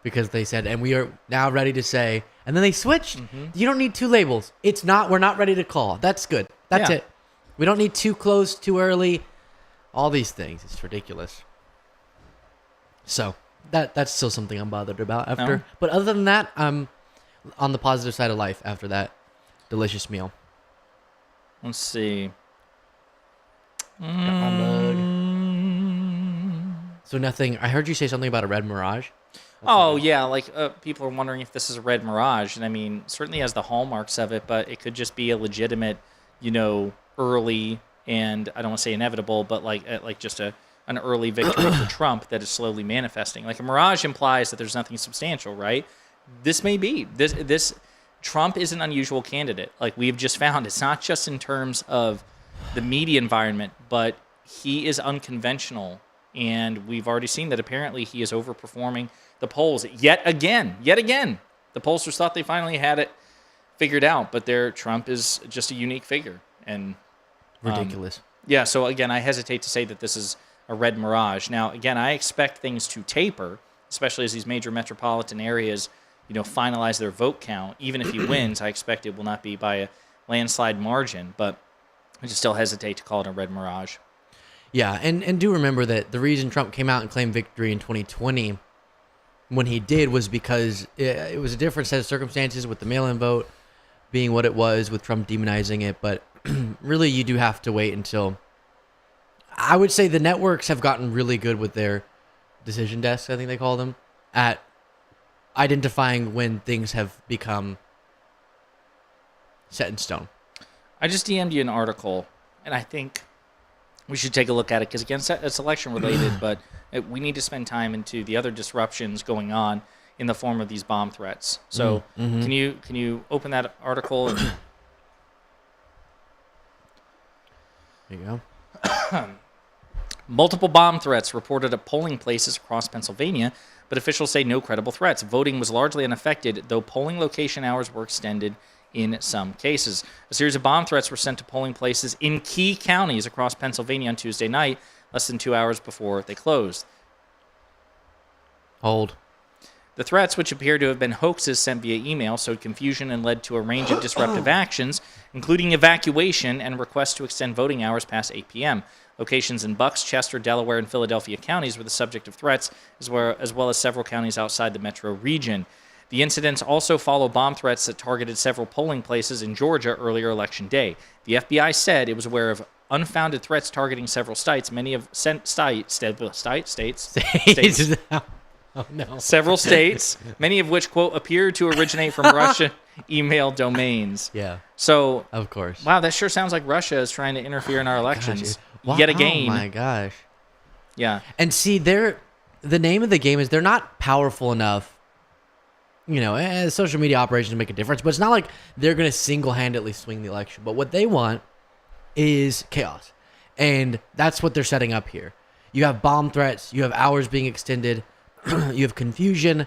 because they said, and we are now ready to say, and then they switched. You don't need two labels. We're not ready to call. That's good. That's it. We don't need too close, too early. All these things. It's ridiculous. So that's still something I'm bothered about after. No. But other than that, I'm on the positive side of life after that delicious meal. Let's see. Got my mug. So nothing. I heard you say something about a red Mirage. Oh, yeah, like people are wondering if this is a red Mirage. And I mean, certainly has the hallmarks of it, but it could just be a legitimate, early and I don't want to say inevitable, but like just an early victory for Trump that is slowly manifesting. Like a Mirage implies that there's nothing substantial, right? This may be. This Trump is an unusual candidate. Like we've just found, it's not just in terms of the media environment, but he is unconventional. And we've already seen that apparently he is overperforming the polls yet again. The pollsters thought they finally had it figured out, but Trump is just a unique figure. And ridiculous. Yeah, so again, I hesitate to say that this is a red Mirage. Now, again, I expect things to taper, especially as these major metropolitan areas, finalize their vote count. Even if he wins, I expect it will not be by a landslide margin, but I just still hesitate to call it a red Mirage. Yeah, and do remember that the reason Trump came out and claimed victory in 2020 when he did was because it was a different set of circumstances with the mail-in vote being what it was, with Trump demonizing it. But really, you do have to wait until... I would say the networks have gotten really good with their decision desks, I think they call them, at identifying when things have become set in stone. I just DM'd you an article, and I think we should take a look at it because, again, it's election related, but we need to spend time into the other disruptions going on in the form of these bomb threats. So can you open that article? There you go. Multiple bomb threats reported at polling places across Pennsylvania, but officials say no credible threats. Voting was largely unaffected, though polling location hours were extended in some cases. A series of bomb threats were sent to polling places in key counties across Pennsylvania on Tuesday night, less than 2 hours before they closed. Hold. The threats, which appear to have been hoaxes sent via email, sowed confusion and led to a range of disruptive actions, including evacuation and requests to extend voting hours past 8 p.m. Locations in Bucks, Chester, Delaware, and Philadelphia counties were the subject of threats, as well as several counties outside the metro region. The incidents also follow bomb threats that targeted several polling places in Georgia earlier election day. The FBI said it was aware of unfounded threats targeting several states, Oh, no. Several states, many of which, quote, appear to originate from Russian email domains. Yeah. So, of course. Wow, that sure sounds like Russia is trying to interfere in our elections. Wow, Yet again. Oh, my gosh. Yeah. And see, the name of the game is they're not powerful enough. Social media operations make a difference, but it's not like they're going to single-handedly swing the election. But what they want is chaos. And that's what they're setting up here. You have bomb threats. You have hours being extended. You have confusion.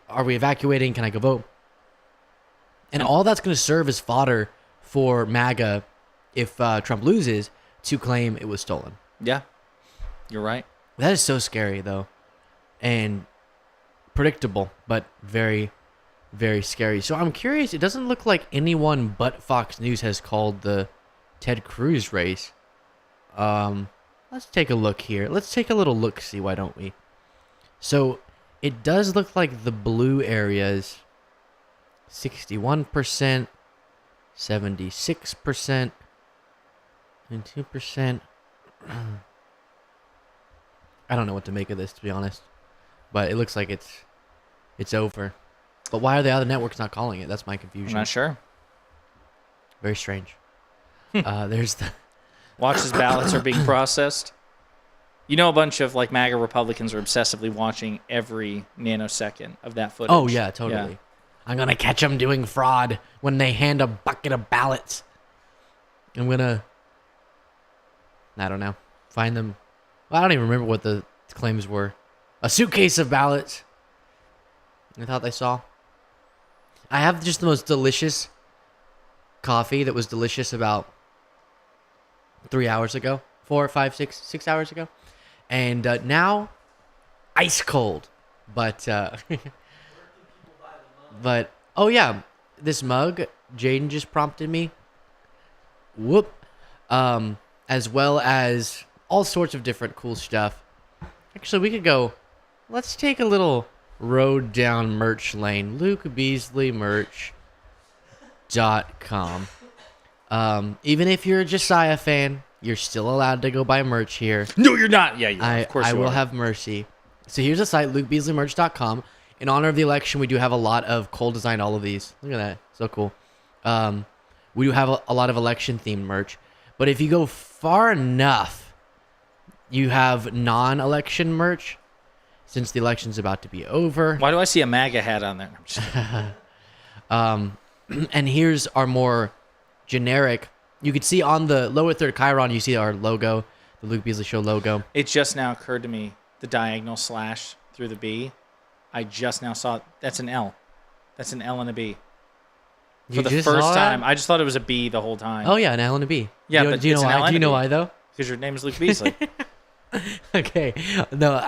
Are we evacuating? Can I go vote? And all that's going to serve as fodder for MAGA if Trump loses to claim it was stolen. Yeah, you're right. That is so scary, though. And predictable, but very, very scary. So I'm curious. It doesn't look like anyone but Fox News has called the Ted Cruz race. Let's take a look here. Let's take a little look-see, why don't we? So it does look like the blue areas, 61%, 76%, and 2%. I don't know what to make of this, to be honest. But it looks like it's over. But why are the other networks not calling it? That's my confusion. I'm not sure. Very strange. There's the... Watch as ballots are being processed. A bunch of MAGA Republicans are obsessively watching every nanosecond of that footage. Oh, yeah, totally. Yeah. I'm going to catch them doing fraud when they hand a bucket of ballots. I'm going to, I don't know, find them. Well, I don't even remember what the claims were. A suitcase of ballots. I thought they saw. I have just the most delicious coffee that was delicious about 3 hours ago. 4, 5, 6 hours ago. And now, ice cold. But but oh yeah, this mug Jaden just prompted me. Whoop. As well as all sorts of different cool stuff. Actually, we could go. Let's take a little road down merch lane. LukeBeasleyMerch.com. Even if you're a Josiah fan, you're still allowed to go buy merch here. No, you're not. Yeah, you are. Of course I you will are. have mercy. So here's a site, LukeBeasleyMerch.com. In honor of the election, we do have a lot of Cole designed all of these. Look at that. So cool. We do have a lot of election-themed merch. But if you go far enough, you have non-election merch. Since the election's about to be over. Why do I see a MAGA hat on there? I'm just and here's our more generic. You could see on the lower third chyron, you see our logo, the Luke Beasley Show logo. It just now occurred to me, the diagonal slash through the B. I just now saw that's an L. That's an L and a B. For the first time, I just thought it was a B the whole time. Oh yeah, an L and a B. Yeah, do you know why? Do you know why though? Because your name is Luke Beasley. Okay. No,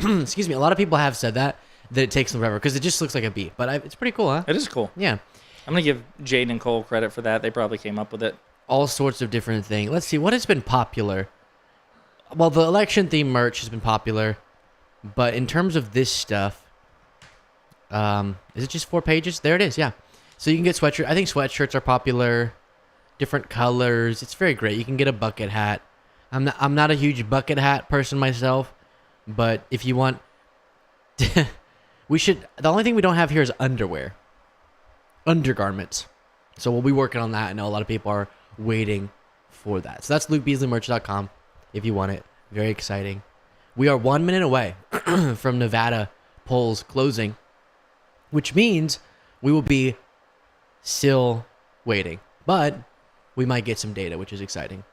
excuse me. A lot of people have said that it takes them forever because it just looks like a B. But it's pretty cool, huh? It is cool. Yeah. I'm going to give Jaden and Cole credit for that. They probably came up with it. All sorts of different things. Let's see. What has been popular? Well, the election theme merch has been popular. But in terms of this stuff, is it just 4 pages? There it is, yeah. So you can get sweatshirts. I think sweatshirts are popular. Different colors. It's very great. You can get a bucket hat. I'm not a huge bucket hat person myself, but if you want, we should. The only thing we don't have here is underwear, undergarments. So we'll be working on that. I know a lot of people are waiting for that. So that's LukeBeasleyMerch.com if you want it. Very exciting. We are 1 minute away from Nevada polls closing, which means we will be still waiting, but we might get some data, which is exciting.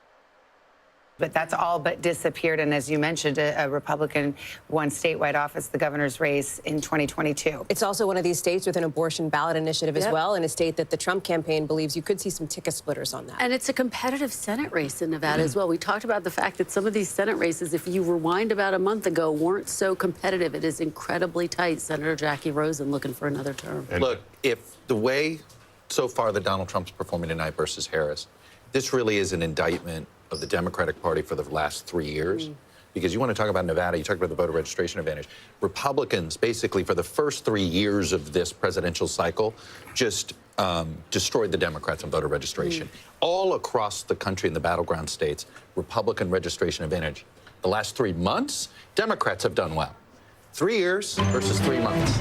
But that's all but disappeared. And as you mentioned, a Republican won statewide office, the governor's race in 2022. It's also one of these states with an abortion ballot initiative as well, and a state that the Trump campaign believes you could see some ticket splitters on that. And it's a competitive Senate race in Nevada as well. We talked about the fact that some of these Senate races, if you rewind about a month ago, weren't so competitive. It is incredibly tight. Senator Jackie Rosen looking for another term. Look, if the way so far that Donald Trump's performing tonight versus Harris, this really is an indictment of the Democratic Party for the last 3 years. Because you want to talk about Nevada, you talk about the voter registration advantage. Republicans, basically, for the first 3 years of this presidential cycle, just destroyed the Democrats on voter registration. All across the country in the battleground states, Republican registration advantage. The last 3 months, Democrats have done well. 3 years versus 3 months.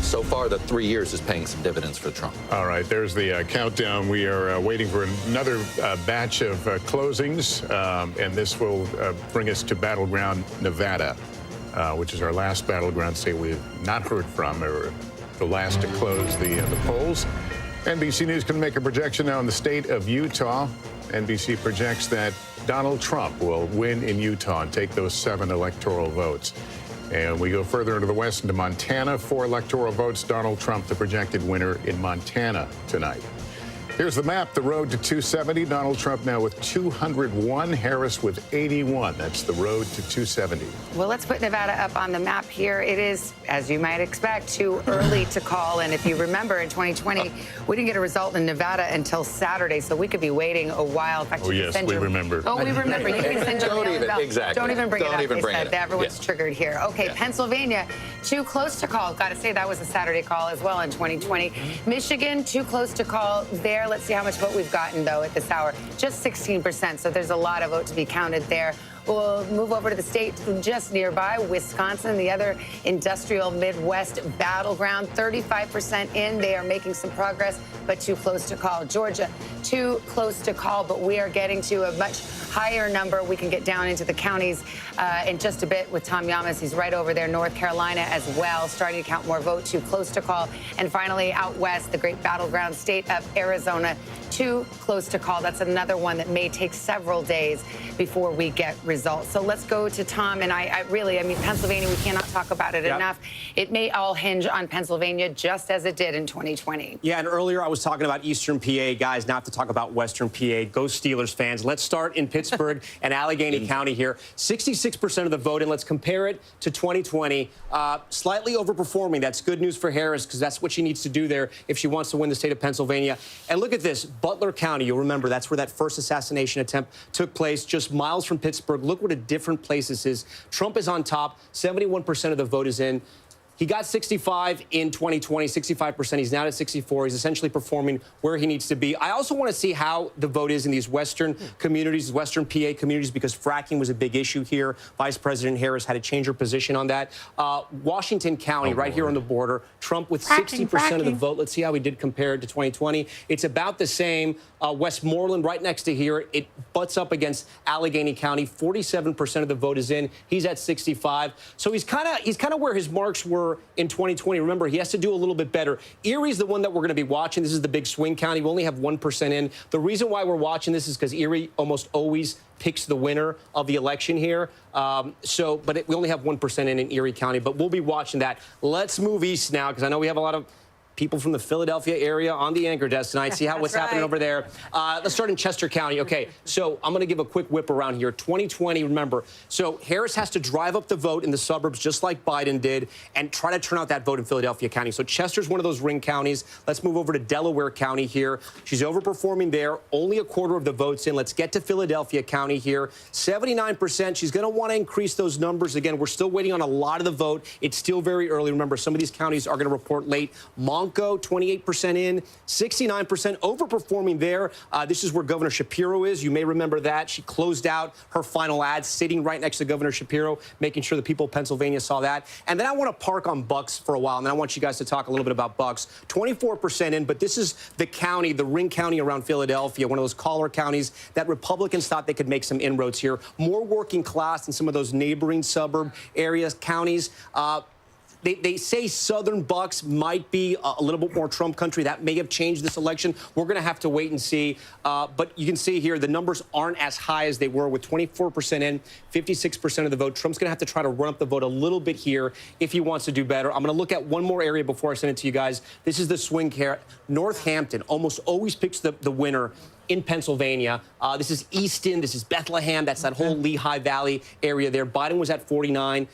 So far, the 3 years is paying some dividends for Trump. All right, there's the countdown. We are waiting for another batch of closings, and this will bring us to battleground Nevada, which is our last battleground state we've not heard from, or the last to close the polls. NBC News can make a projection now in the state of Utah. NBC projects that Donald Trump will win in Utah and take those 7 electoral votes. And we go further into the west, into Montana. 4 electoral votes. Donald Trump, the projected winner in Montana tonight. Here's the map, the road to 270. Donald Trump now with 201, Harris with 81. That's the road to 270. Well, let's put Nevada up on the map here. It is, as you might expect, too early to call. And if you remember, in 2020, we didn't get a result in Nevada until Saturday, so we could be waiting a while. In fact, Oh, yes, we remember. Oh, we remember. You can send your Don't mail even- about- exactly. Don't even bring Don't it up. even They bring said it that up. everyone's Yeah. triggered here. Okay, Pennsylvania, too close to call. Got to say, that was a Saturday call as well in 2020. Michigan, too close to call there. Let's see how much vote we've gotten, though, at this hour. Just 16%, so there's a lot of vote to be counted there. We'll move over to the state just nearby, Wisconsin, the other industrial Midwest battleground. 35% in. They are making some progress, but too close to call. Georgia, too close to call, but we are getting to a much higher number. We can get down into the counties in just a bit with Tom Yamas. He's right over there. North Carolina as well, starting to count more vote, too close to call. And finally, out west, the great battleground state of Arizona, too close to call. That's another one that may take several days before we get results. So let's go to Tom. And I mean, Pennsylvania, we cannot talk about it enough. It may all hinge on Pennsylvania, just as it did in 2020. Yeah, and earlier I was talking about Eastern PA, guys. Now I have to talk talk about Western PA. Go Steelers fans. Let's start in Pittsburgh and Allegheny County here. 66% of the vote, and let's compare it to 2020. Slightly overperforming. That's good news for Harris because that's what she needs to do there if she wants to win the state of Pennsylvania. And look at this. Butler County, you'll remember that's where that first assassination attempt took place, just miles from Pittsburgh. Look what a different place this is. Trump is on top. 71% of the vote is in. He got 65 in 2020, 65%. He's now at 64. He's essentially performing where he needs to be. I also want to see how the vote is in these Western communities, Western PA communities, because fracking was a big issue here. Vice President Harris had to change her position on that. Washington County, right here on the border, Trump with 60% of the vote. Let's see how he did compared to 2020. It's about the same. Westmoreland right next to here. It butts up against Allegheny County. 47% of the vote is in. He's at 65. So he's kind of where his marks were in 2020. Remember, he has to do a little bit better. Erie's the one that we're going to be watching. This is the big swing county. We only have 1% in. The reason why we're watching this is because Erie almost always picks the winner of the election here. We only have 1% in Erie County, but we'll be watching that. Let's move east now because I know we have a lot of people from the Philadelphia area on the anchor desk tonight. See what's happening over there. Let's start in Chester County. Okay, so I'm going to give a quick whip around here. 2020, remember. So Harris has to drive up the vote in the suburbs just like Biden did and try to turn out that vote in Philadelphia County. So Chester's one of those ring counties. Let's move over to Delaware County here. She's overperforming there. Only a quarter of the votes in. Let's get to Philadelphia County here. 79%. She's going to want to increase those numbers. Again, we're still waiting on a lot of the vote. It's still very early. Remember, some of these counties are going to report late. 28% in, 69% overperforming there. This is where Governor Shapiro is. You may remember that. She closed out her final ad sitting right next to Governor Shapiro, making sure the people of Pennsylvania saw that. And then I want to park on Bucks for a while, and then I want you guys to talk a little bit about Bucks. 24% in, but this is the county, the ring county around Philadelphia, one of those collar counties that Republicans thought they could make some inroads here. More working class than some of those neighboring suburb areas, counties. They say Southern Bucks might be a little bit more Trump country. That may have changed this election. We're going to have to wait and see. But you can see here the numbers aren't as high as they were with 24% in, 56% of the vote. Trump's going to have to try to run up the vote a little bit here if he wants to do better. I'm going to look at one more area before I send it to you guys. This is the swing here. Northampton almost always picks the winner in Pennsylvania. This is Easton. This is Bethlehem. That's that whole Lehigh Valley area there. Biden was at 49.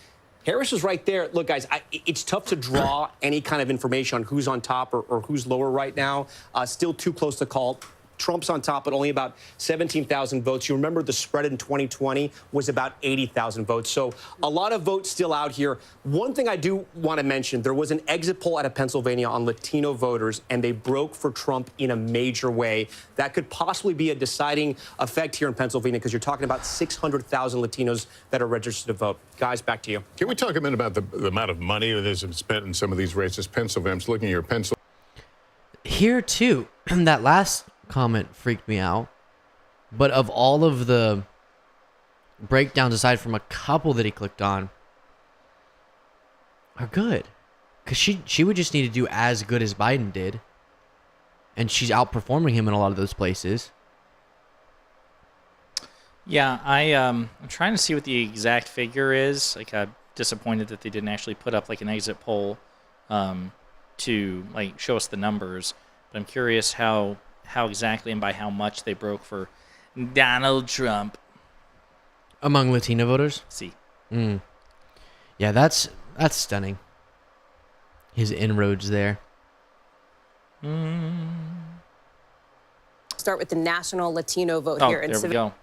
Harris is right there. Look, guys, it's tough to draw any kind of information on who's on top or who's lower right now. Still too close to call. Trump's on top at only about 17,000 votes. You remember the spread in 2020 was about 80,000 votes. So a lot of votes still out here. One thing I do want to mention, there was an exit poll out of Pennsylvania on Latino voters, and they broke for Trump in a major way. That could possibly be a deciding effect here in Pennsylvania because you're talking about 600,000 Latinos that are registered to vote. Guys, back to you. Can we talk a minute about the amount of money that is spent in some of these races? Pennsylvania, I'm just looking at your Pennsylvania. Here, too, that last comment freaked me out, but of all of the breakdowns aside from a couple that he clicked on are good, because she would just need to do as good as Biden did, and she's outperforming him in a lot of those places. Yeah, I'm trying to see what the exact figure is. Like, I'm disappointed that they didn't actually put up like an exit poll to like show us the numbers, but I'm curious how exactly and by how much they broke for Donald Trump. Among Latino voters? See. Yeah, that's stunning. His inroads there. Start with the national Latino vote here. There we go.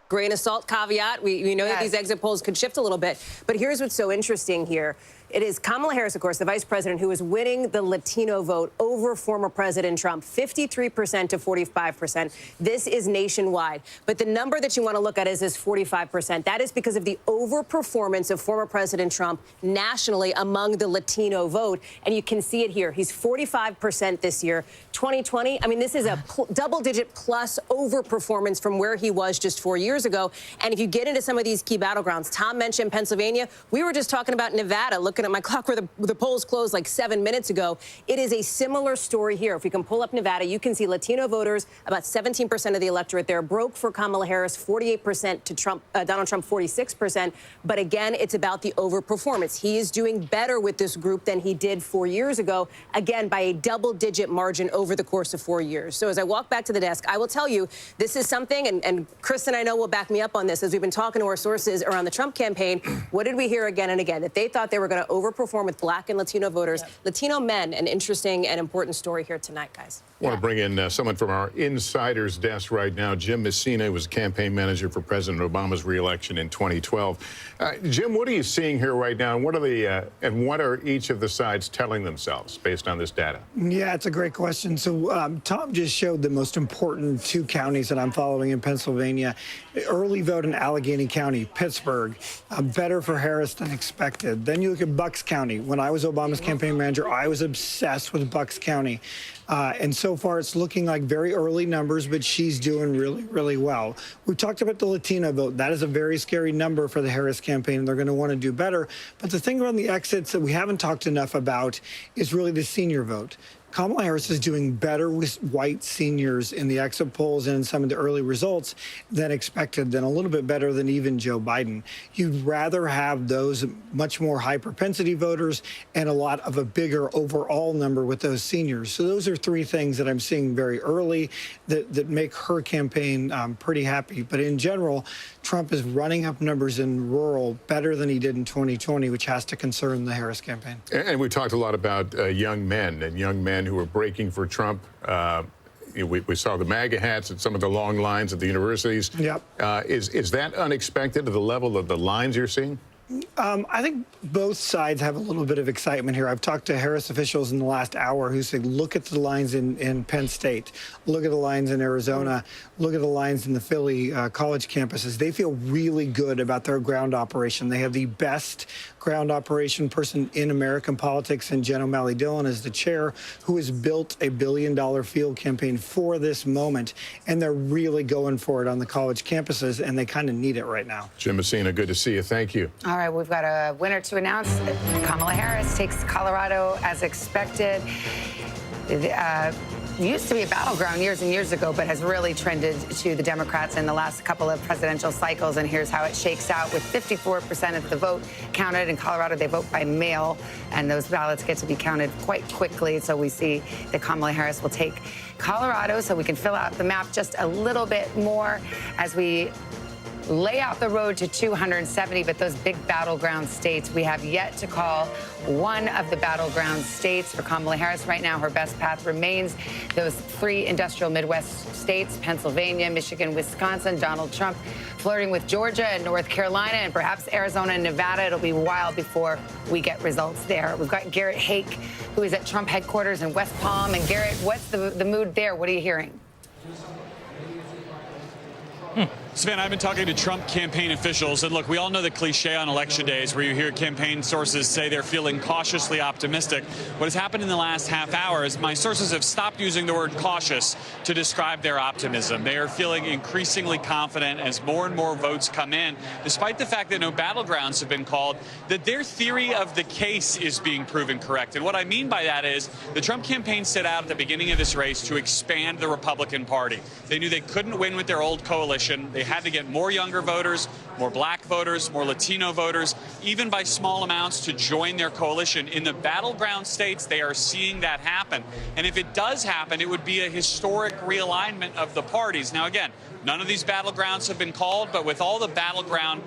Grain of salt caveat. We know that these exit polls could shift a little bit. But here's what's so interesting here. It is Kamala Harris, of course, the vice president, who is winning the Latino vote over former President Trump, 53% to 45%. This is nationwide. But the number that you want to look at is this 45%. That is because of the overperformance of former President Trump nationally among the Latino vote. And you can see it here. He's 45% this year. 2020, I mean, this is a double-digit plus overperformance from where he was just 4 years ago. And if you get into some of these key battlegrounds, Tom mentioned Pennsylvania. We were just talking about Nevada. Look looking at my clock where the polls closed like 7 minutes ago. It is a similar story here. If we can pull up Nevada, you can see Latino voters, about 17% of the electorate there, broke for Kamala Harris, 48% to Donald Trump, 46%. But again, it's about the overperformance. He is doing better with this group than he did 4 years ago, again, by a double-digit margin over the course of 4 years. So as I walk back to the desk, I will tell you, this is something, and Chris and I know will back me up on this, as we've been talking to our sources around the Trump campaign. What did we hear again and again? That they thought they were going to overperform with Black and Latino voters. Yep. Latino men, an interesting and important story here tonight, guys. I want to bring in someone from our insider's desk right now. Jim Messina was campaign manager for President Obama's re-election in 2012. Jim, what are you seeing here right now, and what are each of the sides telling themselves based on this data? Yeah, it's a great question. So Tom just showed the most important two counties that I'm following in Pennsylvania. Early vote in Allegheny County, Pittsburgh, better for Harris than expected. Then you look at Bucks County. When I was Obama's campaign manager, I was obsessed with Bucks County. And so far, it's looking like very early numbers, but she's doing really, really well. We talked about the Latino vote. That is a very scary number for the Harris campaign, and they're going to want to do better. But the thing around the exits that we haven't talked enough about is really the senior vote. Kamala Harris is doing better with white seniors in the exit polls and in some of the early results than expected, than a little bit better than even Joe Biden. You'd rather have those much more high propensity voters and a lot of a bigger overall number with those seniors. So those are three things that I'm seeing very early that make her campaign pretty happy. But in general, Trump is running up numbers in rural better than he did in 2020, which has to concern the Harris campaign. And we talked a lot about young men who are breaking for Trump. We saw the MAGA hats and some of the long lines at the universities. Yep. Is that unexpected to the level of the lines you're seeing? I think both sides have a little bit of excitement here. I've talked to Harris officials in the last hour who say, look at the lines in Penn State, look at the lines in Arizona, look at the lines in the Philly college campuses. They feel really good about their ground operation. They have the best ground operation person in American politics, and Jen O'Malley Dillon is the chair, who has built a billion-dollar field campaign for this moment, and they're really going for it on the college campuses, and they kind of need it right now. Jim Messina, good to see you. Thank you. All right, we've got a winner to announce. Kamala Harris takes Colorado as expected. Used to be a battleground years and years ago, but has really trended to the Democrats in the last couple of presidential cycles. And here's how it shakes out. With 54% of the vote counted in Colorado, they vote by mail, and those ballots get to be counted quite quickly. So we see that Kamala Harris will take Colorado, so we can fill out the map just a little bit more as we lay out the road to 270, but those big battleground states, we have yet to call one of the battleground states for Kamala Harris. Right now, her best path remains those three industrial Midwest states, Pennsylvania, Michigan, Wisconsin. Donald Trump flirting with Georgia and North Carolina and perhaps Arizona and Nevada. It'll be a while before we get results there. We've got Garrett Hake, who is at Trump headquarters in West Palm. And Garrett, what's the mood there? What are you hearing? Savannah, I've been talking to Trump campaign officials, and look, we all know the cliche on election days where you hear campaign sources say they're feeling cautiously optimistic. What has happened in the last half hour is my sources have stopped using the word cautious to describe their optimism. They are feeling increasingly confident as more and more votes come in, despite the fact that no battlegrounds have been called, that their theory of the case is being proven correct. And what I mean by that is the Trump campaign set out at the beginning of this race to expand the Republican Party. They knew they couldn't win with their old coalition. They had to get more younger voters, more black voters, more Latino voters, even by small amounts, to join their coalition. In the battleground states, they are seeing that happen. And if it does happen, it would be a historic realignment of the parties. Now, again, none of these battlegrounds have been called, but with all the battleground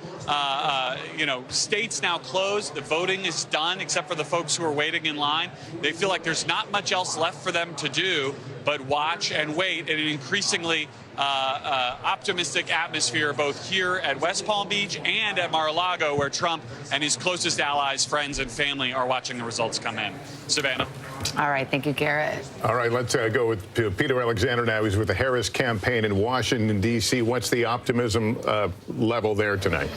states now closed, the voting is done, except for the folks who are waiting in line. They feel like there's not much else left for them to do but watch and wait in an increasingly optimistic atmosphere, both here at West Palm Beach and at Mar-a-Lago, where Trump and his closest allies, friends, and family are watching the results come in. Savannah. All right. Thank you, Garrett. All right. Let's go with Peter Alexander now. He's with the Harris campaign in Washington, D.C. What's the optimism level there tonight?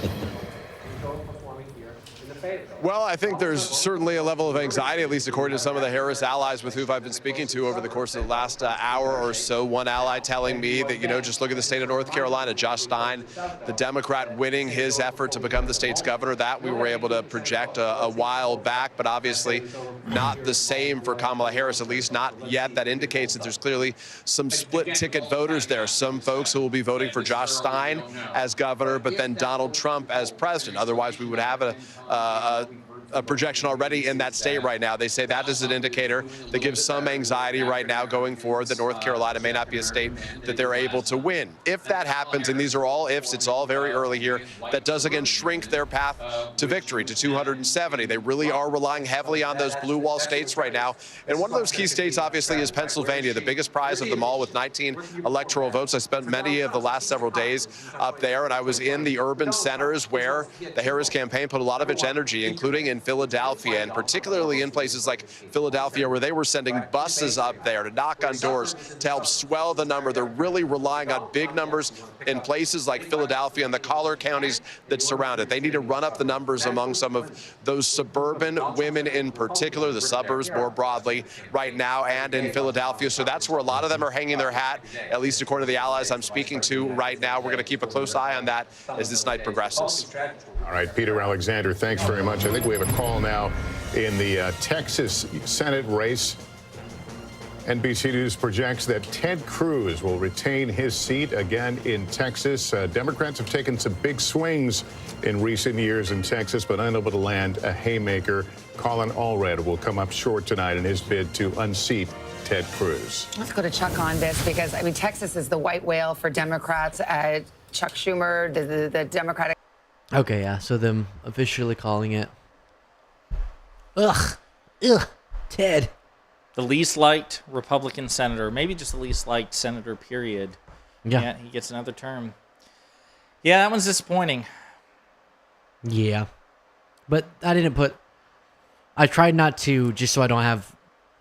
Well, I think there's certainly a level of anxiety, at least according to some of the Harris allies with whom I've been speaking to over the course of the last hour or so. One ally telling me that, just look at the state of North Carolina, Josh Stein, the Democrat winning his effort to become the state's governor. That we were able to project a while back, but obviously not the same for Kamala Harris, at least not yet. That indicates that there's clearly some split ticket voters there. Some folks who will be voting for Josh Stein as governor, but then Donald Trump as president. Otherwise, we would have a projection already in that state right now. They say that is an indicator that gives some anxiety right now going forward that North Carolina may not be a state that they're able to win. If that happens, and these are all ifs, it's all very early here, that does again shrink their path to victory to 270. They really are relying heavily on those blue wall states right now. And one of those key states obviously is Pennsylvania, the biggest prize of them all with 19 electoral votes. I spent many of the last several days up there, and I was in the urban centers where the Harris campaign put a lot of its energy, including in Philadelphia, and particularly in places like Philadelphia where they were sending buses up there to knock on doors to help swell the number. They're really relying on big numbers in places like Philadelphia and the collar counties that surround it. They need to run up the numbers among some of those suburban women in particular, the suburbs more broadly right now, and in Philadelphia. So that's where a lot of them are hanging their hat, at least according to the allies I'm speaking to right now. We're going to keep a close eye on that as this night progresses. All right, Peter Alexander, thanks very much. I think we have a call now in the Texas Senate race. NBC News projects that Ted Cruz will retain his seat again in Texas. Democrats have taken some big swings in recent years in Texas, but unable to land a haymaker. Colin Allred will come up short tonight in his bid to unseat Ted Cruz. Let's go to Chuck on this because, Texas is the white whale for Democrats. Chuck Schumer, the Democratic. Okay, yeah, so them officially calling it. Ugh, Ted. The least liked Republican senator, maybe just the least liked senator, period. Yeah, he gets another term. Yeah, that one's disappointing. Yeah, but I tried not to, just so I don't have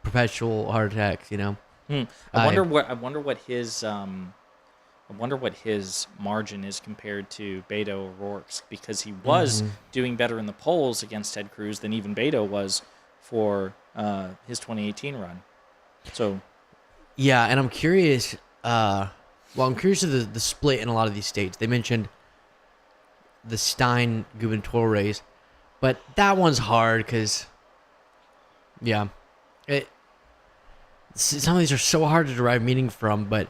perpetual heart attacks, I wonder what his margin is compared to Beto O'Rourke's, because he was doing better in the polls against Ted Cruz than even Beto was for his 2018 run. So, yeah, and I'm curious. I'm curious of the split in a lot of these states. They mentioned the Stein gubernatorial race, but that one's hard because, some of these are so hard to derive meaning from, but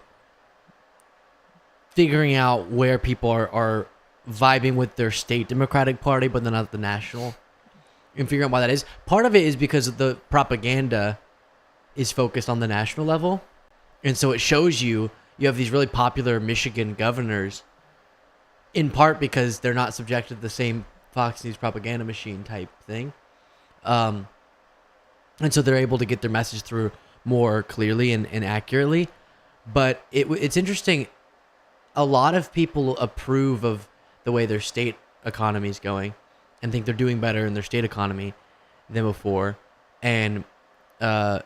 figuring out where people are vibing with their state Democratic Party, but then not the national, and figuring out why that is. Part of it is because the propaganda is focused on the national level, and so it shows you have these really popular Michigan governors, in part because they're not subjected to the same Fox News propaganda machine type thing, and so they're able to get their message through more clearly and accurately. But it's interesting. A lot of people approve of the way their state economy is going and think they're doing better in their state economy than before. And, oh,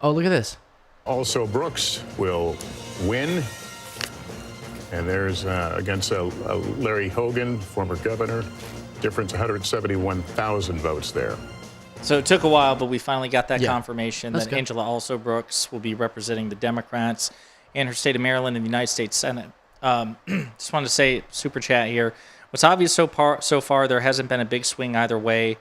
look at this. Also, Brooks will win. And there's against Larry Hogan, former governor. Difference 171,000 votes there. So it took a while, but we finally got that confirmation that Angela Also Brooks will be representing the Democrats in her state of Maryland in the United States Senate. Just wanted to say, super chat here. What's obvious so far, there hasn't been a big swing either way.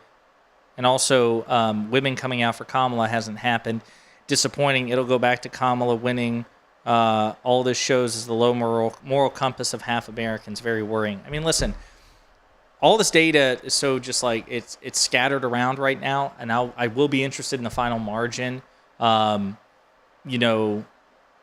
And also, women coming out for Kamala hasn't happened. Disappointing. It'll go back to Kamala winning. All this shows is the low moral compass of half Americans. Very worrying. I mean, listen, all this data is so just like it's scattered around right now. And I will be interested in the final margin.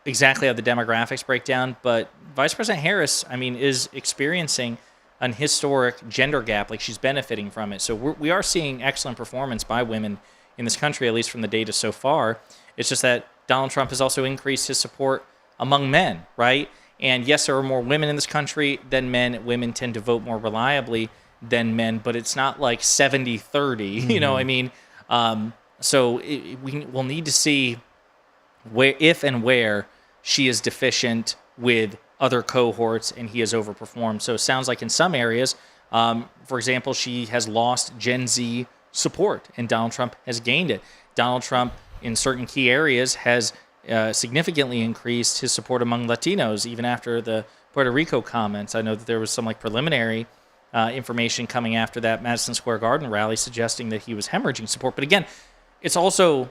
Exactly how the demographics break down, but Vice President Harris, is experiencing an historic gender gap. Like, she's benefiting from it. So we are seeing excellent performance by women in this country, at least from the data so far. It's just that Donald Trump has also increased his support among men, right? And yes, there are more women in this country than men. Women tend to vote more reliably than men, but it's not like 70-30, you know what I mean? So we'll need to see where she is deficient with other cohorts and he has overperformed. So it sounds like in some areas, For example, she has lost Gen Z support, and Donald Trump has gained it. Donald Trump, in certain key areas, has significantly increased his support among Latinos, even after the Puerto Rico comments. I know that there was some preliminary information coming after that Madison Square Garden rally suggesting that he was hemorrhaging support. But again, it's also,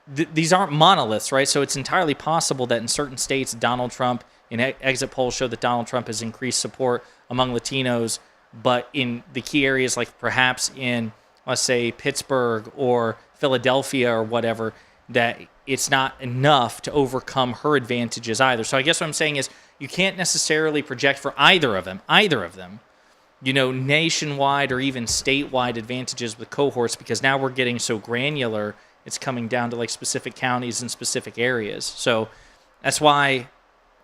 these aren't monoliths, right? So it's entirely possible that in certain states, Donald Trump, in exit polls show that Donald Trump has increased support among Latinos, but in the key areas, like perhaps in, let's say, Pittsburgh or Philadelphia or whatever, that it's not enough to overcome her advantages either. So I guess what I'm saying is you can't necessarily project for either of them, nationwide or even statewide advantages with cohorts, because now we're getting so granular, it's coming down to specific counties and specific areas. So that's why,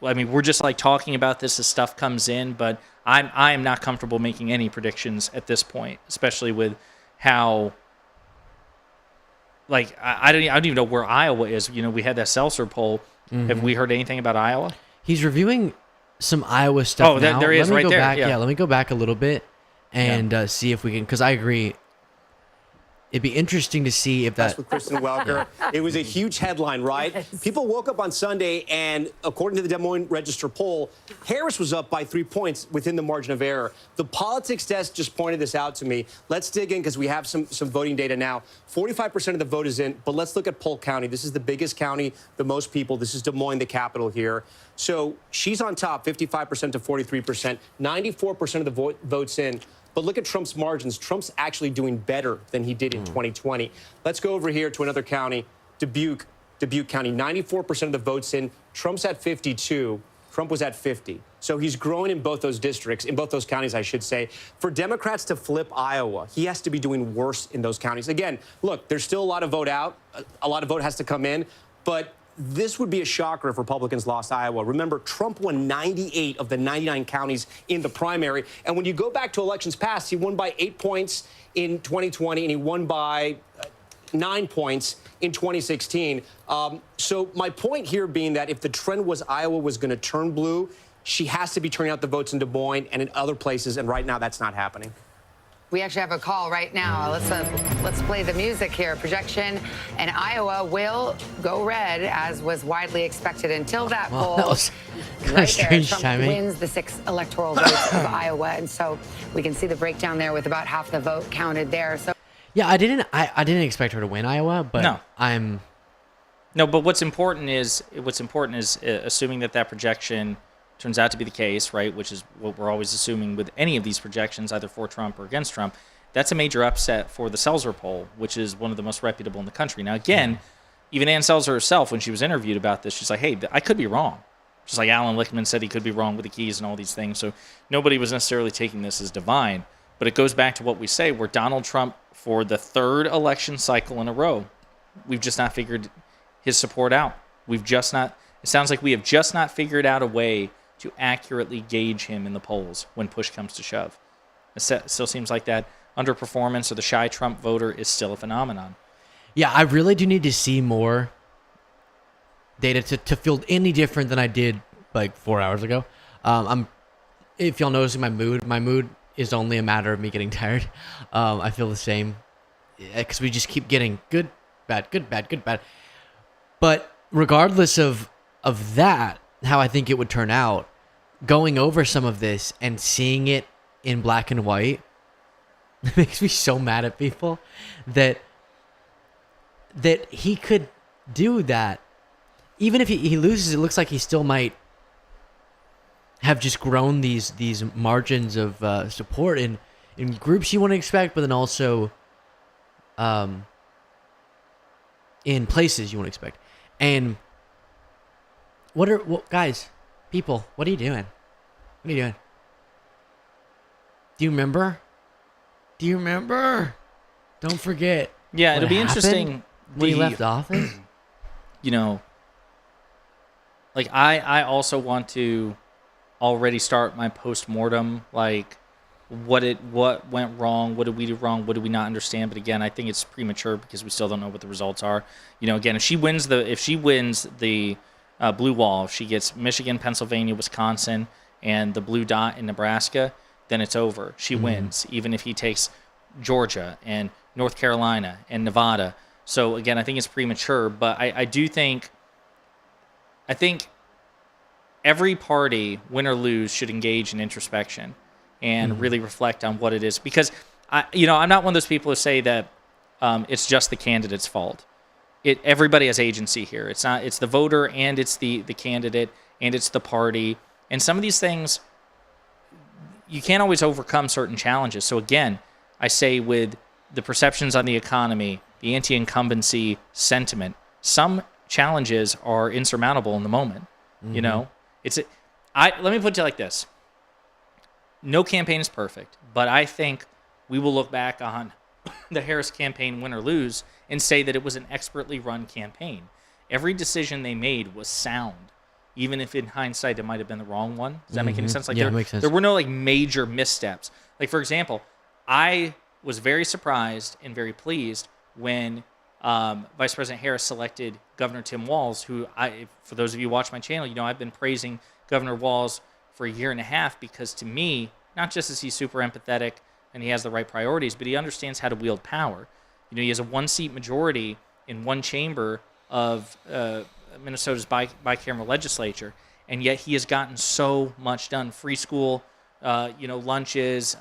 we're just talking about this as stuff comes in, but I am not comfortable making any predictions at this point, especially with how, I don't even know where Iowa is. We had that Seltzer poll. Mm-hmm. Have we heard anything about Iowa? He's reviewing some Iowa stuff. Oh, there he is right there. Back, yeah, let me go back a little bit and see if we can, because I agree. It'd be interesting to see if that... With Kristen Welker. It was a huge headline, right? Yes. People woke up on Sunday, and according to the Des Moines Register poll, Harris was up by 3 points within the margin of error. The politics desk just pointed this out to me. Let's dig in, because we have some voting data now. 45% of the vote is in, but let's look at Polk County. This is the biggest county, the most people. This is Des Moines, the capital here. So she's on top, 55% to 43%, 94% of the votes in. But look at Trump's margins. Trump's actually doing better than he did in 2020. Let's go over here to another county, Dubuque County. 94% of the votes in. Trump's at 52. Trump was at 50. So he's growing in both those districts, in both those counties, I should say. For Democrats to flip Iowa, he has to be doing worse in those counties. Again, look, there's still a lot of vote out. A lot of vote has to come in. But this would be a shocker if Republicans lost Iowa. Remember, Trump won 98 of the 99 counties in the primary. And when you go back to elections past, he won by 8 points in 2020, and he won by 9 points in 2016. So my point here being that if the trend was Iowa was going to turn blue, she has to be turning out the votes in Des Moines and in other places. And right now, that's not happening. We actually have a call right now. Let's play the music here. Projection, and Iowa will go red, as was widely expected until that poll. That was right strange there. Trump timing. wins the 6 electoral votes of Iowa, and so we can see the breakdown there with about half the vote counted there. So yeah, I didn't expect her to win Iowa, but no. But what's important is assuming that projection turns out to be the case, right, which is what we're always assuming with any of these projections, either for Trump or against Trump. That's a major upset for the Seltzer poll, which is one of the most reputable in the country. Now, again, even Ann Seltzer herself, when she was interviewed about this, she's like, hey, I could be wrong. Just like Alan Lichtman said he could be wrong with the keys and all these things. So nobody was necessarily taking this as divine. But it goes back to what we say, where Donald Trump, for the third election cycle in a row, we've just not figured his support out. It sounds like we have just not figured out a way to accurately gauge him in the polls when push comes to shove. It still seems like that underperformance or the shy Trump voter is still a phenomenon. Yeah, I really do need to see more data to feel any different than I did 4 hours ago. If y'all noticing my mood is only a matter of me getting tired. I feel the same because we just keep getting good, bad, good, bad, good, bad. But regardless of that, how I think it would turn out, going over some of this and seeing it in black and white, it makes me so mad at people that he could do that. Even if he loses, it looks like he still might have just grown these margins of support in groups you wouldn't expect, but then also in places you wouldn't expect. And guys, people, what are you doing? What are you doing? Do you remember? Don't forget. Yeah, it'll be interesting when he left office. I also want to already start my post-mortem, what went wrong, what did we do wrong, what did we not understand. But again, I think it's premature because we still don't know what the results are. Again, if she wins the blue wall, if she gets Michigan, Pennsylvania, Wisconsin, and the blue dot in Nebraska, then it's over. She wins, even if he takes Georgia and North Carolina and Nevada. So again, I think it's premature, but I think every party, win or lose, should engage in introspection and really reflect on what it is. Because I'm not one of those people who say that it's just the candidate's fault. Everybody has agency here. It's the voter, and it's the candidate, and it's the party. And some of these things, you can't always overcome certain challenges. So again, I say with the perceptions on the economy, the anti-incumbency sentiment, some challenges are insurmountable in the moment. You know, let me put it like this. No campaign is perfect, but I think we will look back on the Harris campaign, win or lose, and say that it was an expertly run campaign. Every decision they made was sound, even if in hindsight it might have been the wrong one. Does that make any sense? Like Yeah, it makes sense. There were no major missteps. Like, for example, I was very surprised and very pleased when Vice President Harris selected Governor Tim Walz, who for those of you who watch my channel, I've been praising Governor Walz for a year and a half, because to me, not just is he super empathetic and he has the right priorities, but he understands how to wield power. He has a 1-seat majority in one chamber of Minnesota's bicameral legislature, and yet he has gotten so much done. Free school, lunches,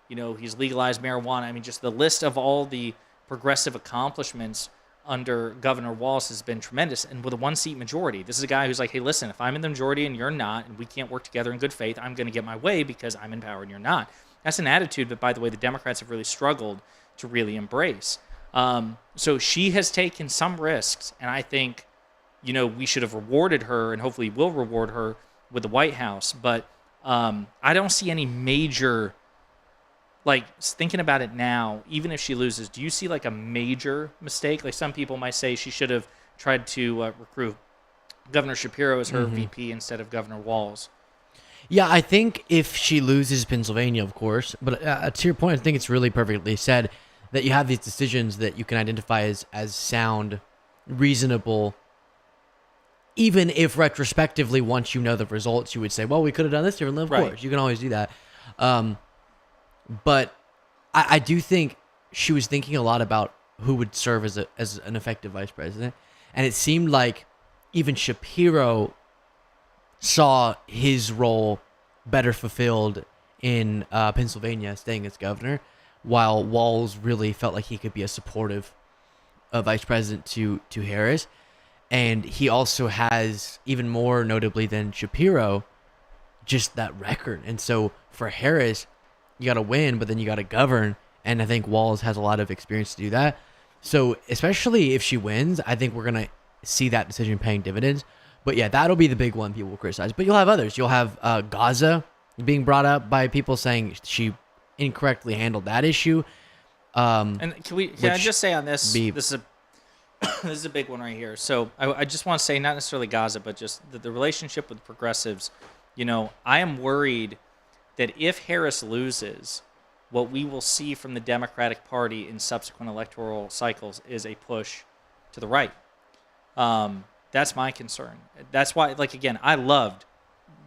he's legalized marijuana. I mean, just the list of all the progressive accomplishments under Governor Walz has been tremendous. And with a 1-seat majority, this is a guy who's like, hey, listen, if I'm in the majority and you're not, and we can't work together in good faith, I'm going to get my way because I'm in power and you're not. That's an attitude that, by the way, the Democrats have really struggled to really embrace. So she has taken some risks, and I think, we should have rewarded her, and hopefully will reward her with the White House. But I don't see any major, thinking about it now, even if she loses, do you see a major mistake? Like, some people might say she should have tried to recruit Governor Shapiro as her VP instead of Governor Walz. Yeah, I think if she loses Pennsylvania, of course, but to your point, I think it's really perfectly said that you have these decisions that you can identify as sound, reasonable, even if retrospectively, once you know the results, you would say, well, we could have done this differently. Of course, you can always do that. But I do think she was thinking a lot about who would serve as an effective vice president. And it seemed like even Shapiro saw his role better fulfilled in Pennsylvania, staying as governor, while Walz really felt like he could be a supportive vice president to Harris. And he also has, even more notably than Shapiro, just that record. And so for Harris, you got to win, but then you got to govern. And I think Walz has a lot of experience to do that. So especially if she wins, I think we're going to see that decision paying dividends. But yeah, that'll be the big one people will criticize. But you'll have others. You'll have Gaza being brought up by people saying she incorrectly handled that issue. And can I just say on this, this is a big one right here. So I just want to say, not necessarily Gaza, but just the relationship with progressives. I am worried that if Harris loses, what we will see from the Democratic Party in subsequent electoral cycles is a push to the right. That's my concern. That's why, again, I loved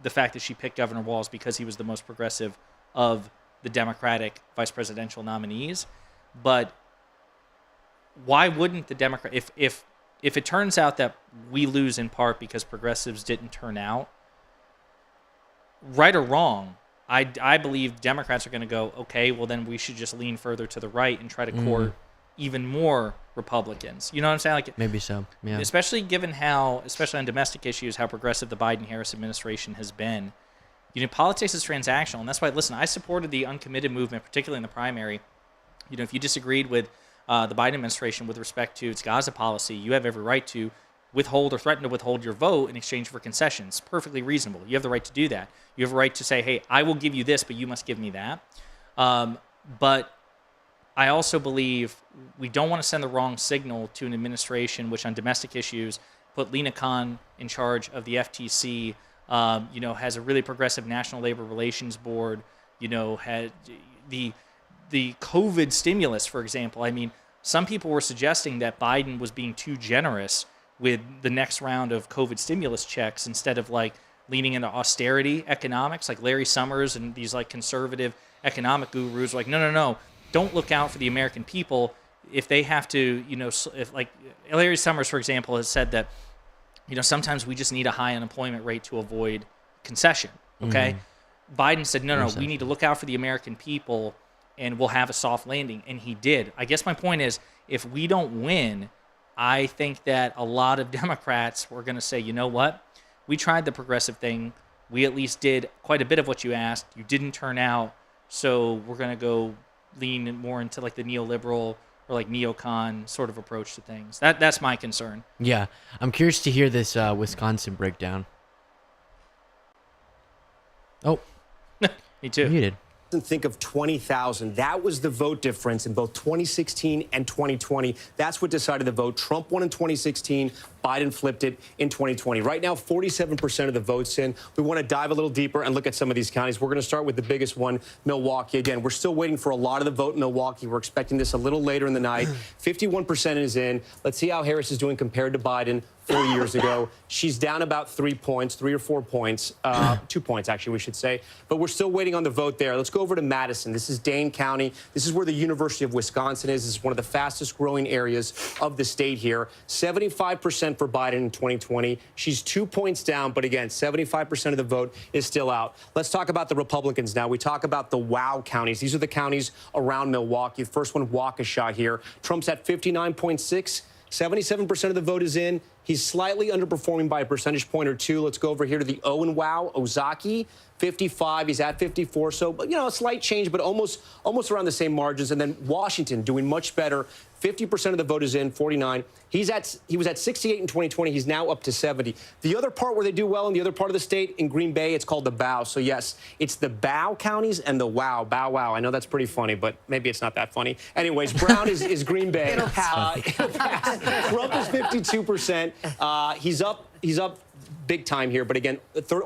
the fact that she picked Governor Walz because he was the most progressive of the Democratic vice presidential nominees. But why wouldn't the Democrat, if it turns out that we lose in part because progressives didn't turn out, right or wrong, I believe Democrats are going to go, okay, well then we should just lean further to the right and try to court even more Republicans. You know what I'm saying? Maybe so. Yeah. Especially given how, especially on domestic issues, how progressive the Biden-Harris administration has been. Politics is transactional, and that's why, listen, I supported the uncommitted movement, particularly in the primary. If you disagreed with the Biden administration with respect to its Gaza policy, you have every right to withhold or threaten to withhold your vote in exchange for concessions. Perfectly reasonable. You have the right to do that. You have a right to say, hey, I will give you this, but you must give me that. But I also believe we don't want to send the wrong signal to an administration which on domestic issues put Lena Khan in charge of the FTC, has a really progressive National Labor Relations Board, had the COVID stimulus, for example. I mean, some people were suggesting that Biden was being too generous with the next round of COVID stimulus checks instead of leaning into austerity economics, like Larry Summers and these like conservative economic gurus were like, no, don't look out for the American people if they have to, if like Larry Summers, for example, has said that, sometimes we just need a high unemployment rate to avoid concession. Okay. Biden said, no, we need to look out for the American people and we'll have a soft landing. And he did. I guess my point is, if we don't win, I think that a lot of Democrats were going to say, you know what? We tried the progressive thing. We at least did quite a bit of what you asked. You didn't turn out. So we're going to go lean more into like the neoliberal or like neocon sort of approach to things. That's my concern. Yeah. I'm curious to hear this Wisconsin breakdown. Oh. Me too. Muted. Think of 20,000. That was the vote difference in both 2016 and 2020. That's what decided the vote. Trump won in 2016. Biden flipped it in 2020. Right now, 47% of the votes in. We want to dive a little deeper and look at some of these counties. We're going to start with the biggest one, Milwaukee. Again, we're still waiting for a lot of the vote in Milwaukee. We're expecting this a little later in the night. 51% is in. Let's see how Harris is doing compared to Biden 4 years ago. She's down about 3 points, 3 or 4 points, 2 points, actually, we should say. But we're still waiting on the vote there. Let's go over to Madison. This is Dane County. This is where the University of Wisconsin is. This is one of the fastest growing areas of the state here. 75% for Biden in 2020. She's 2 points down, but again, 75% of the vote is still out. Let's talk about the Republicans now. We talk about the WOW counties. These are the counties around Milwaukee. The first one, Waukesha here. Trump's at 59.6. 77% of the vote is in. He's slightly underperforming by a percentage point or two. Let's go over here to the O and WOW, Ozaki, 55. He's at 54. So, a slight change, but almost around the same margins. And then Washington doing much better. 50% of the vote is in, 49. He was at 68 in 2020. He's now up to 70. The other part where they do well in the other part of the state, in Green Bay, it's called the BOW. So, yes, it's the BOW counties and the WOW. Bow wow. I know that's pretty funny, but maybe it's not that funny. Anyways, Brown is Green Bay. It'll pass. Trump is 52%. He's up big time here, but again,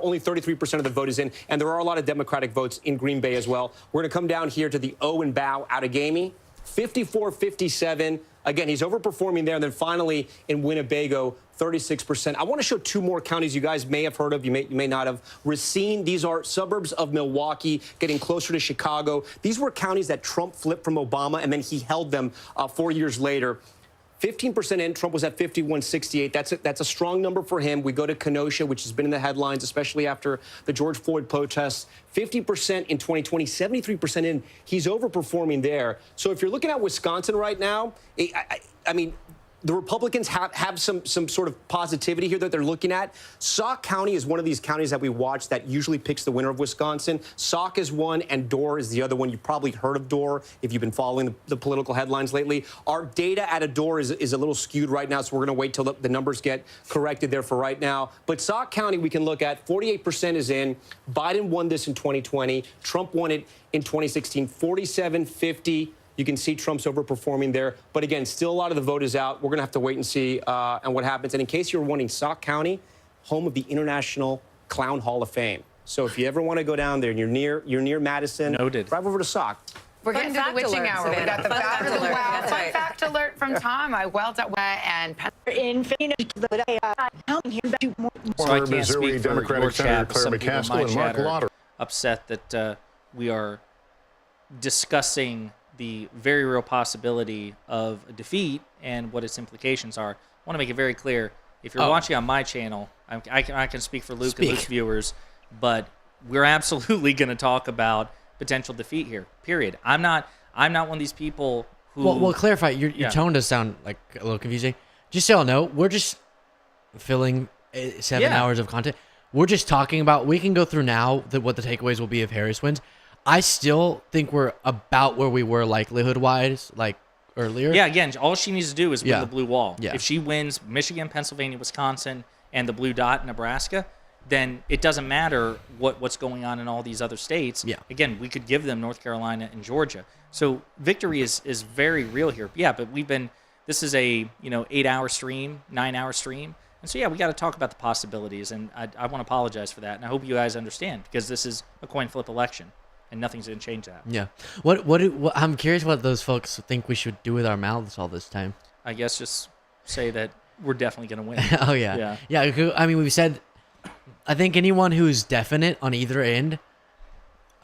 only 33% of the vote is in, and there are a lot of Democratic votes in Green Bay as well. We're going to come down here to the O and BOW, Outagamie, 54-57. Again, he's overperforming there. And then finally in Winnebago, 36%. I want to show 2 more counties you guys may have heard of, you may not have. Racine, these are suburbs of Milwaukee, getting closer to Chicago. These were counties that Trump flipped from Obama, and then he held them 4 years later. 15% in. Trump was at 51.68. That's a strong number for him. We go to Kenosha, which has been in the headlines, especially after the George Floyd protests. 50% in 2020, 73% in. He's overperforming there. So if you're looking at Wisconsin right now, I mean, the Republicans have some sort of positivity here that they're looking at. Sauk County is one of these counties that we watch that usually picks the winner of Wisconsin. Sauk is one, and Dorr is the other one. You've probably heard of Dorr if you've been following the political headlines lately. Our data at a Dorr is a little skewed right now, so we're going to wait till the numbers get corrected there for right now. But Sauk County, we can look at 48% is in. Biden won this in 2020. Trump won it in 2016, 47-50. You can see Trump's overperforming there. But again, still a lot of the vote is out. We're going to have to wait and see and what happens. And in case you're wondering, Sauk County, home of the International Clown Hall of Fame. So if you ever want to go down there and you're near Madison, drive over to Sauk. We're getting to the witching hour. We got the fact alert. Fun fact alert from Tom. I welled at and So I can't Missouri speak for Democratic your Senator chat, Claire some people in McCaskill my and Mark chat are Lauder. upset that we are discussing the very real possibility of a defeat and what its implications are. I want to make it very clear. If you're watching on my channel, I can speak for Luke and Luke's viewers, but we're absolutely going to talk about potential defeat here. Period. I'm not one of these people who. Well, clarify. Your tone does sound like a little confusing. Just so y'all know, we're just filling 7 hours of content. We're just talking about. We can go through now what the takeaways will be if Harris wins. I still think we're about where we were likelihood-wise, like earlier. Yeah, again, all she needs to do is win the blue wall. Yeah. If she wins Michigan, Pennsylvania, Wisconsin, and the blue dot in Nebraska, then it doesn't matter what's going on in all these other states. Yeah. Again, we could give them North Carolina and Georgia. So victory is very real here. Yeah, but this is a 8-hour stream, 9-hour stream. And so, we got to talk about the possibilities, and I want to apologize for that. And I hope you guys understand, because this is a coin flip election. And nothing's going to change that. Yeah. I'm curious what those folks think we should do with our mouths all this time. I guess just say that we're definitely going to win. Oh, yeah. Yeah. I mean, we've said I think anyone who's definite on either end,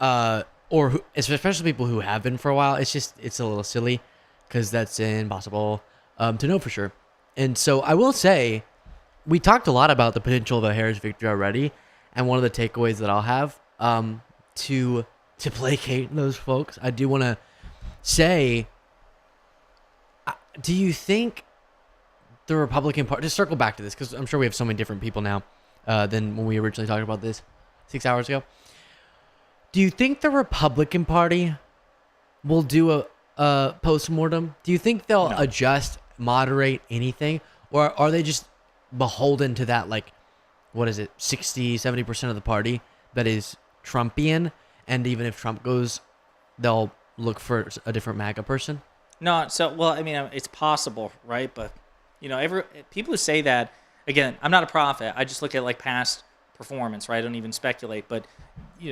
especially people who have been for a while, it's a little silly because that's impossible to know for sure. And so I will say, we talked a lot about the potential of a Harris victory already, and one of the takeaways that I'll have to placate those folks, I do want to say, do you think the Republican Party, just circle back to this because I'm sure we have so many different people now than when we originally talked about this 6 hours ago. Do you think the Republican Party will do a post-mortem? Do you think they'll adjust, moderate anything? Or are they just beholden to that, like, what is it, 60, 70% of the party that is Trumpian? And even if Trump goes, they'll look for a different MAGA person? No, well, I mean, it's possible, right? But, people who say that, again, I'm not a prophet. I just look at, like, past performance, right? I don't even speculate. But,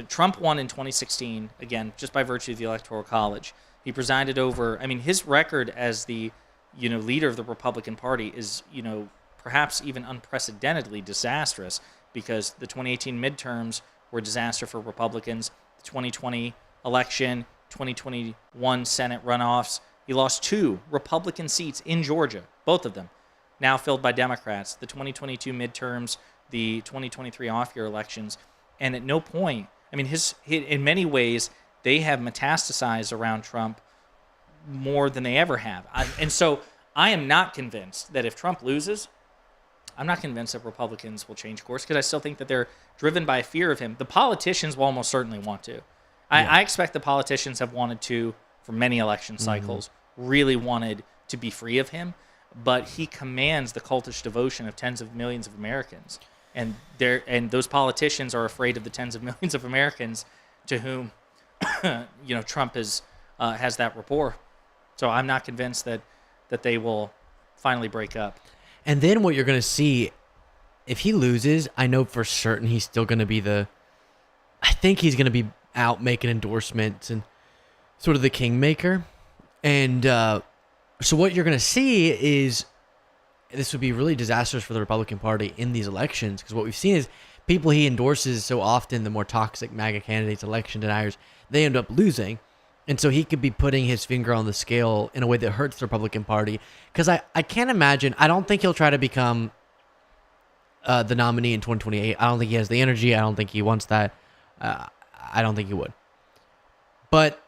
Trump won in 2016, again, just by virtue of the Electoral College. He presided over, his record as the, leader of the Republican Party is, perhaps even unprecedentedly disastrous because the 2018 midterms were a disaster for Republicans. The 2020 election, 2021 Senate runoffs, he lost 2 Republican seats in Georgia, both of them, now filled by Democrats. The 2022 midterms, the 2023 off-year elections, and at no point, in many ways, they have metastasized around Trump more than they ever have. And so I am not convinced that if Trump loses, I'm not convinced that Republicans will change course because I still think that they're driven by a fear of him. The politicians will almost certainly want to. I expect the politicians have wanted to, for many election cycles, really wanted to be free of him, but he commands the cultish devotion of tens of millions of Americans. And those politicians are afraid of the tens of millions of Americans to whom Trump has that rapport. So I'm not convinced that they will finally break up. And then what you're going to see, if he loses, I know for certain he's still going to be I think he's going to be out making endorsements and sort of the kingmaker. And so what you're going to see is, this would be really disastrous for the Republican Party in these elections, because what we've seen is people he endorses so often, the more toxic MAGA candidates, election deniers, they end up losing. And so he could be putting his finger on the scale in a way that hurts the Republican Party. Because I can't imagine, I don't think he'll try to become the nominee in 2028. I don't think he has the energy. I don't think he wants that. I don't think he would. But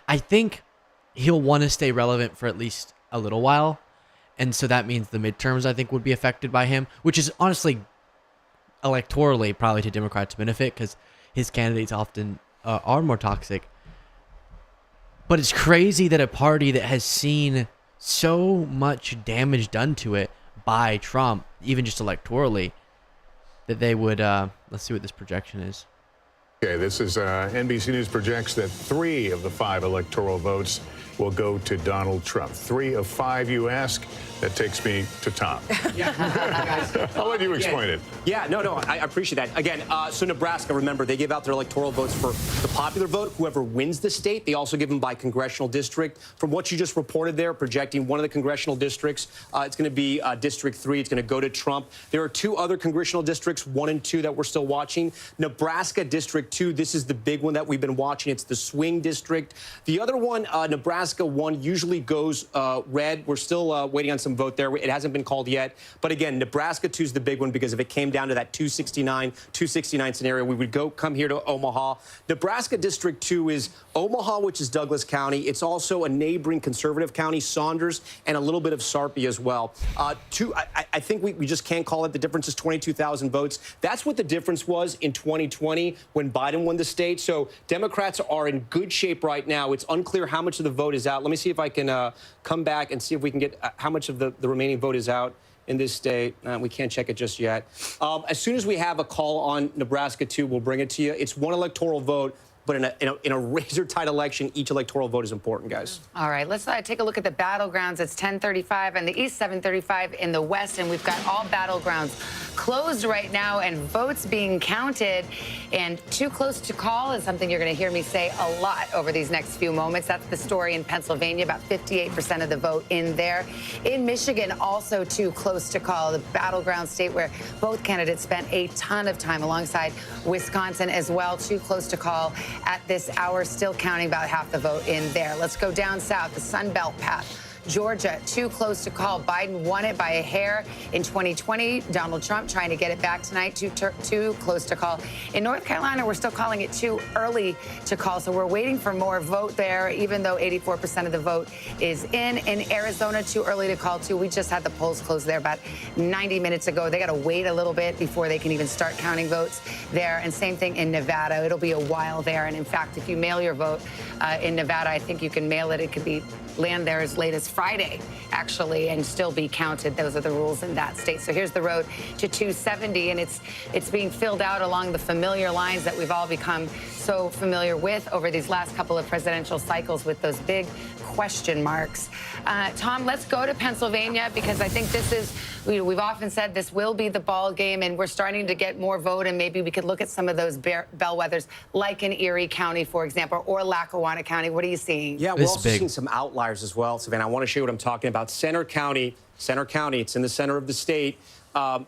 I think he'll want to stay relevant for at least a little while. And so that means the midterms, I think, would be affected by him, which is honestly electorally probably to Democrats' benefit because his candidates often are more toxic. But it's crazy that a party that has seen so much damage done to it by Trump, even just electorally, that they would, let's see what this projection is. Okay, this is NBC News projects that 3 of the 5 electoral votes will go to Donald Trump. 3 of 5, you ask? That takes me to Tom. I'll let you explain it. Yeah, no, I appreciate that. Again, so Nebraska, remember, they give out their electoral votes for the popular vote, whoever wins the state. They also give them by congressional district. From what you just reported there, projecting one of the congressional districts, it's going to be District 3. It's going to go to Trump. There are 2 other congressional districts, 1 and 2, that we're still watching. Nebraska District 2, this is the big one that we've been watching. It's the swing district. The other one, Nebraska 1, usually goes red. We're still waiting on some vote there. It hasn't been called yet. But again, Nebraska 2 is the big one because if it came down to that 269 scenario, we would come here to Omaha. Nebraska District 2 is Omaha, which is Douglas County. It's also a neighboring conservative county, Saunders, and a little bit of Sarpy as well. I think we just can't call it. The difference is 22,000 votes. That's what the difference was in 2020 when Biden won the state. So Democrats are in good shape right now. It's unclear how much of the vote is out. Let me see if I can come back and see if we can get how much of the remaining vote is out in this state. We can't check it just yet. As soon as we have a call on Nebraska 2, we'll bring it to you. It's 1 electoral vote. But in a razor-tight election, each electoral vote is important, guys. All right, let's take a look at the battlegrounds. It's 10:35 in the east, 7:35 in the west, and we've got all battlegrounds closed right now and votes being counted. And too close to call is something you're going to hear me say a lot over these next few moments. That's the story in Pennsylvania, about 58% of the vote in there. In Michigan, also too close to call, the battleground state where both candidates spent a ton of time, alongside Wisconsin as well, too close to call at this hour, still counting about half the vote in there. Let's go down south, the Sun Belt path. Georgia, too close to call. Biden won it by a hair in 2020. Donald Trump trying to get it back tonight, too close to call. In North Carolina, we're still calling it too early to call, so we're waiting for more vote there, even though 84% of the vote is in. In Arizona, too early to call, too. We just had the polls closed there about 90 minutes ago. They got to wait a little bit before they can even start counting votes there. And same thing in Nevada. It'll be a while there. And in fact, if you mail your vote in Nevada, I think you can mail it. It could be land there as late as Friday, actually, and still be counted. Those are the rules in that state. So here's the road to 270, and it's being filled out along the familiar lines that we've all become so familiar with over these last couple of presidential cycles, with those big question marks. Tom, let's go to Pennsylvania, because I think this is, we've often said this will be the ball game, and we're starting to get more vote, and maybe we could look at some of those bellwethers, like in Erie County, for example, or Lackawanna County. What are you seeing? Yeah, we're also seeing some outliers as well, Savannah. I want to show you what I'm talking about. Center County, it's in the center of the state.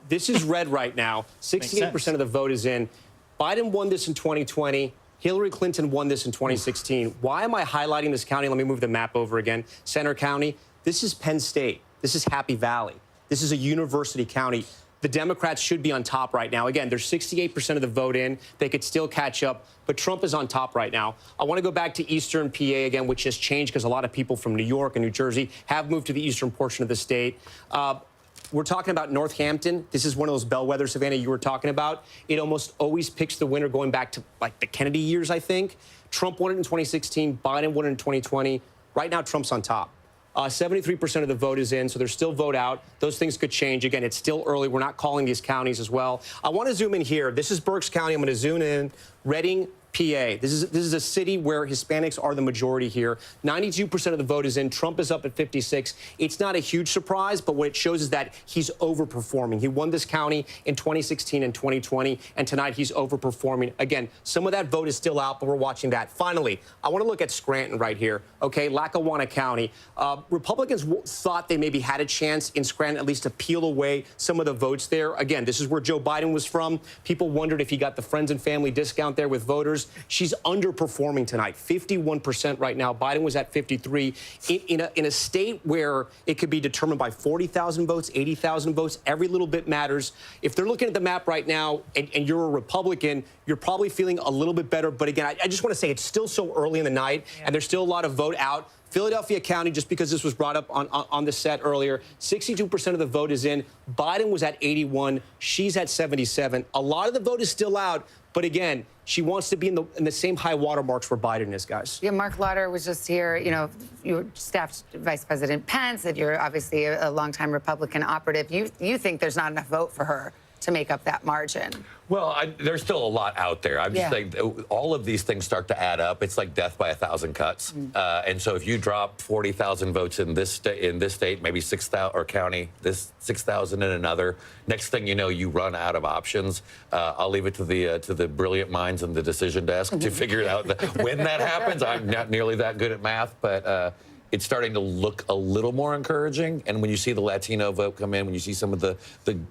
This is red right now. 68% of the vote is in. Biden won this in 2020. Hillary Clinton won this in 2016. Why am I highlighting this county? Let me move the map over again. Center County. This is Penn State. This is Happy Valley. This is a university county. The Democrats should be on top right now. Again, there's 68% of the vote in. They could still catch up, but Trump is on top right now. I want to go back to eastern PA again, which has changed because a lot of people from New York and New Jersey have moved to the eastern portion of the state. We're talking about Northampton. This is one of those bellwethers, Savannah, you were talking about. It almost always picks the winner going back to like the Kennedy years, I think. Trump won it in 2016. Biden won it in 2020. Right now, Trump's on top. 73% of the vote is in, so there's still vote out. Those things could change. Again, it's still early. We're not calling these counties as well. I want to zoom in here. This is Berks County. I'm going to zoom in. Reading, PA. This is a city where Hispanics are the majority here. 92% of the vote is in. Trump is up at 56. It's not a huge surprise, but what it shows is that he's overperforming. He won this county in 2016 and 2020, and tonight he's overperforming. Again, some of that vote is still out, but we're watching that. Finally, I want to look at Scranton right here, okay? Lackawanna County. Republicans thought they maybe had a chance in Scranton at least to peel away some of the votes there. Again, this is where Joe Biden was from. People wondered if he got the friends and family discount there with voters. She's underperforming tonight, 51% right now. Biden was at 53. In a state where it could be determined by 40,000 votes, 80,000 votes, every little bit matters. If they're looking at the map right now and you're a Republican, you're probably feeling a little bit better. But again, I just want to say it's still so early in the night, and there's still a lot of vote out. Philadelphia County, just because this was brought up on the set earlier, 62% of the vote is in. Biden was at 81. She's at 77. A lot of the vote is still out. But again, she wants to be in the same high watermarks where Biden is, guys. Yeah, Mark Lauder was just here. You know, you staffed Vice President Pence, and you're obviously a longtime Republican operative. You think there's not enough vote for her to make up that margin? Well, there's still a lot out there. I'm just saying all of these things start to add up. It's like death by 1,000 cuts. And so if you drop 40,000 votes in this state, maybe 6,000 or county, this 6,000 in another, next thing you know, you run out of options. I'll leave it to the brilliant minds in the decision desk to figure out when that happens. I'm not nearly that good at math, but it's starting to look a little more encouraging. And when you see the Latino vote come in, when you see some of the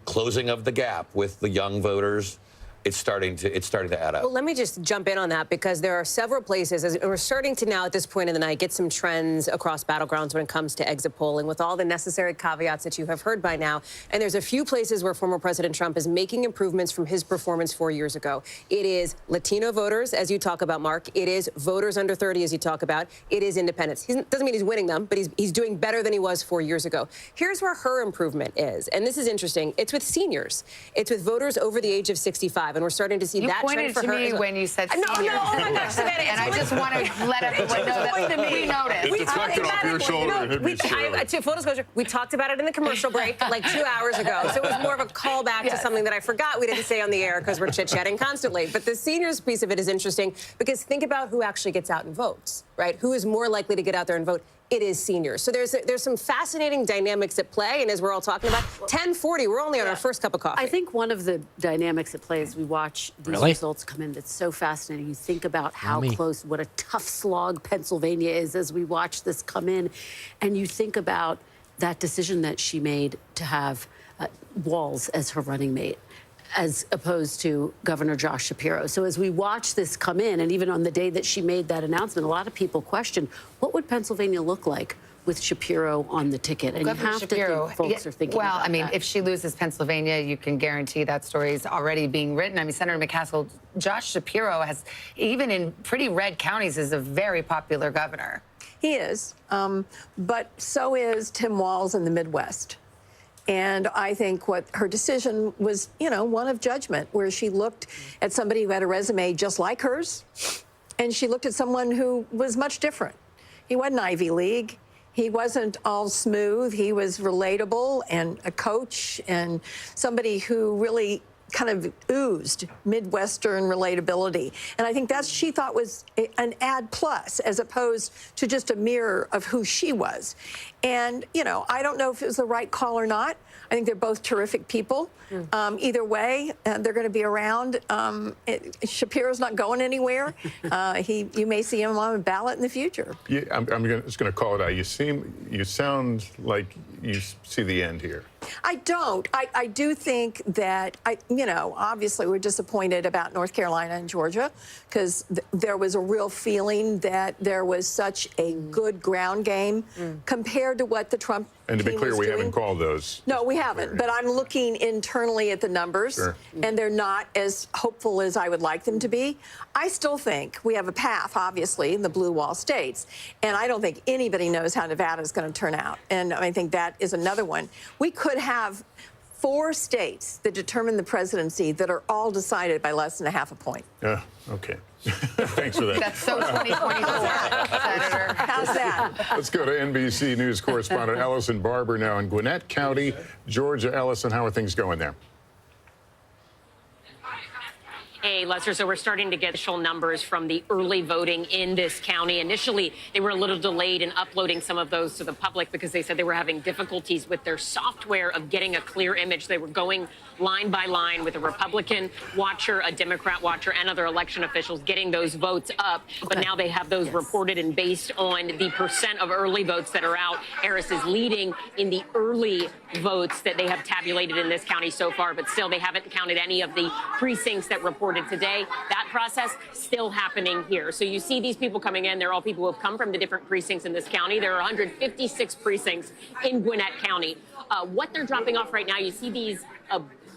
closing of the gap with the young voters, it's starting to add up. Well, let me just jump in on that, because there are several places, and we're starting to now at this point in the night get some trends across battlegrounds when it comes to exit polling, with all the necessary caveats that you have heard by now. And there's a few places where former President Trump is making improvements from his performance 4 years ago. It is Latino voters, as you talk about, Mark. It is voters under 30, as you talk about. It is independents. He doesn't mean he's winning them, but he's doing better than he was 4 years ago. Here's where her improvement is, and this is interesting. It's with seniors. It's with voters over the age of 65. and we're starting to see You that trend for pointed her. to me when you said No, seniors. oh my gosh, Savannah. And I just want to let everyone know that we noticed. It deflected off your shoulder. To full disclosure, we talked about it in the commercial break like 2 hours ago. So it was more of a callback to something that I forgot we didn't say on the air because we're chit-chatting constantly. But the seniors piece of it is interesting because think about who actually gets out and votes, right? Who is more likely to get out there and vote? It is seniors. So there's some fascinating dynamics at play. And as we're all talking about, 10:40, we're only on our first cup of coffee. I think one of the dynamics at play as we watch these results come in that's so fascinating. You think about how close, what a tough slog Pennsylvania is as we watch this come in. And you think about that decision that she made to have Walz as her running mate, as opposed to Governor Josh Shapiro. So as we watch this come in, and even on the day that she made that announcement, a lot of people questioned, what would Pennsylvania look like with Shapiro on the ticket? And Governor you have Shapiro, to think folks are thinking well, about I mean, that. if she loses Pennsylvania, you can guarantee that story is already being written. I mean, Senator McCaskill, Josh Shapiro has, even in pretty red counties, is a very popular governor. He is, but so is Tim Walz in the Midwest. And I think what her decision was, one of judgment, where she looked at somebody who had a resume just like hers, and she looked at someone who was much different. He wasn't Ivy League. He wasn't all smooth. He was relatable and a coach and somebody who really kind of oozed Midwestern relatability. And I think that's, she thought, was an add plus as opposed to just a mirror of who she was. And, I don't know if it was the right call or not. I think they're both terrific people. Either way, they're going to be around. Shapiro's not going anywhere. You may see him on a ballot in the future. Yeah, I'm just going to call it out. You sound like you see the end here. I don't. I do think that, obviously we're disappointed about North Carolina and Georgia because there was a real feeling that there was such a good ground game compared to what the Trump And to be team clear, was we doing. haven't called those. No, we haven't. But I'm looking internally at the numbers, and they're not as hopeful as I would like them to be. I still think we have a path, obviously, in the blue wall states, and I don't think anybody knows how Nevada is going to turn out. And I think that is another one. We could have 4 states that determine the presidency that are all decided by less than a half a point. Yeah, okay. Thanks for that. That's so 2024, Senator. How's that? Let's go to NBC News correspondent Ellison Barber now in Gwinnett County, Georgia. Ellison, how are things going there? Hey, Lester, so we're starting to get initial numbers from the early voting in this county. Initially, they were a little delayed in uploading some of those to the public because they said they were having difficulties with their software of getting a clear image. They were going line by line with a Republican watcher, a Democrat watcher, and other election officials getting those votes up. But now they have those reported, and based on the percent of early votes that are out, Harris is leading in the early votes that they have tabulated in this county so far. But still, they haven't counted any of the precincts that reported today. That process still happening here. So you see these people coming in. They're all people who have come from the different precincts in this county. There are 156 precincts in Gwinnett County. What they're dropping off right now, you see these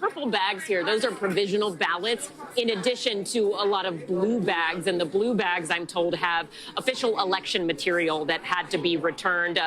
purple bags here. Those are provisional ballots, in addition to a lot of blue bags. And the blue bags, I'm told, have official election material that had to be returned,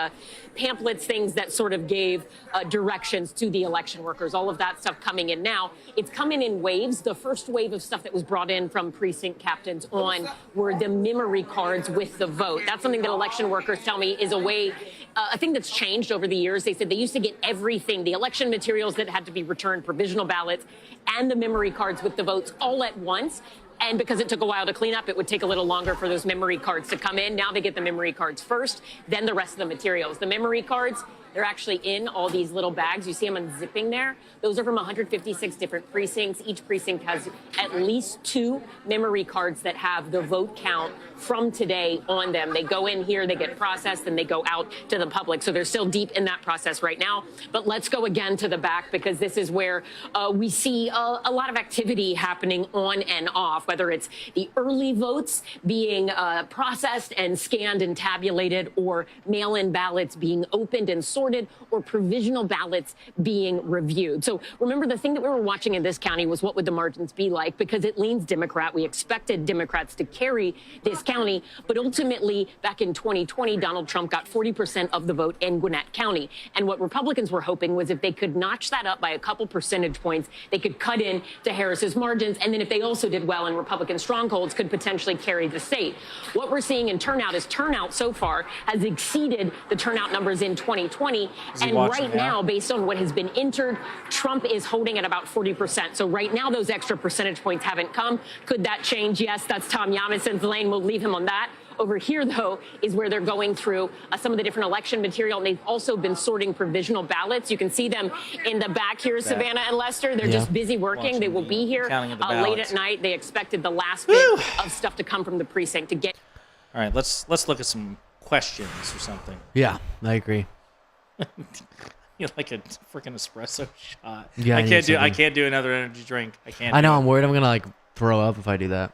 pamphlets, things that sort of gave directions to the election workers. All of that stuff coming in now. It's coming in waves. The first wave of stuff that was brought in from precinct captains on were the memory cards with the vote. That's something that election workers tell me is a way, a thing that's changed over the years. They said they used to get everything, the election materials that had to be returned, provisional ballots, and the memory cards with the votes all at once. And because it took a while to clean up, it would take a little longer for those memory cards to come in. Now they get the memory cards first, then the rest of the materials. The memory cards, they're actually in all these little bags. You see them unzipping there. Those are from 156 different precincts. Each precinct has at least 2 memory cards that have the vote count from today on them. They go in here, they get processed, and they go out to the public. So they're still deep in that process right now. But let's go again to the back, because this is where we see a lot of activity happening on and off, whether it's the early votes being processed and scanned and tabulated, or mail-in ballots being opened and sorted. sorted or provisional ballots being reviewed. So remember, the thing that we were watching in this county was what would the margins be like, because it leans Democrat. We expected Democrats to carry this county, but ultimately back in 2020, Donald Trump got 40% of the vote in Gwinnett County. And what Republicans were hoping was if they could notch that up by a couple percentage points, they could cut in to Harris's margins. And then if they also did well in Republican strongholds, could potentially carry the state. What we're seeing in turnout is turnout so far has exceeded the turnout numbers in 2020. And right now, based on what has been entered, Trump is holding at about 40%. So right now, those extra percentage points haven't come. Could that change? Yes, that's Tom Yamison's lane. We'll leave him on that. Over here, though, is where they're going through some of the different election material. And they've also been sorting provisional ballots. You can see them in the back here, Savannah and Lester. They're just busy working. They will be here late at night. They expected the last bit of stuff to come from the precinct to get. All right, let's look at some questions or something. Yeah, I agree. You're like a freaking espresso shot. Yeah, I can't do another energy drink. I can't. I know. I'm worried I'm gonna like throw up if I do that.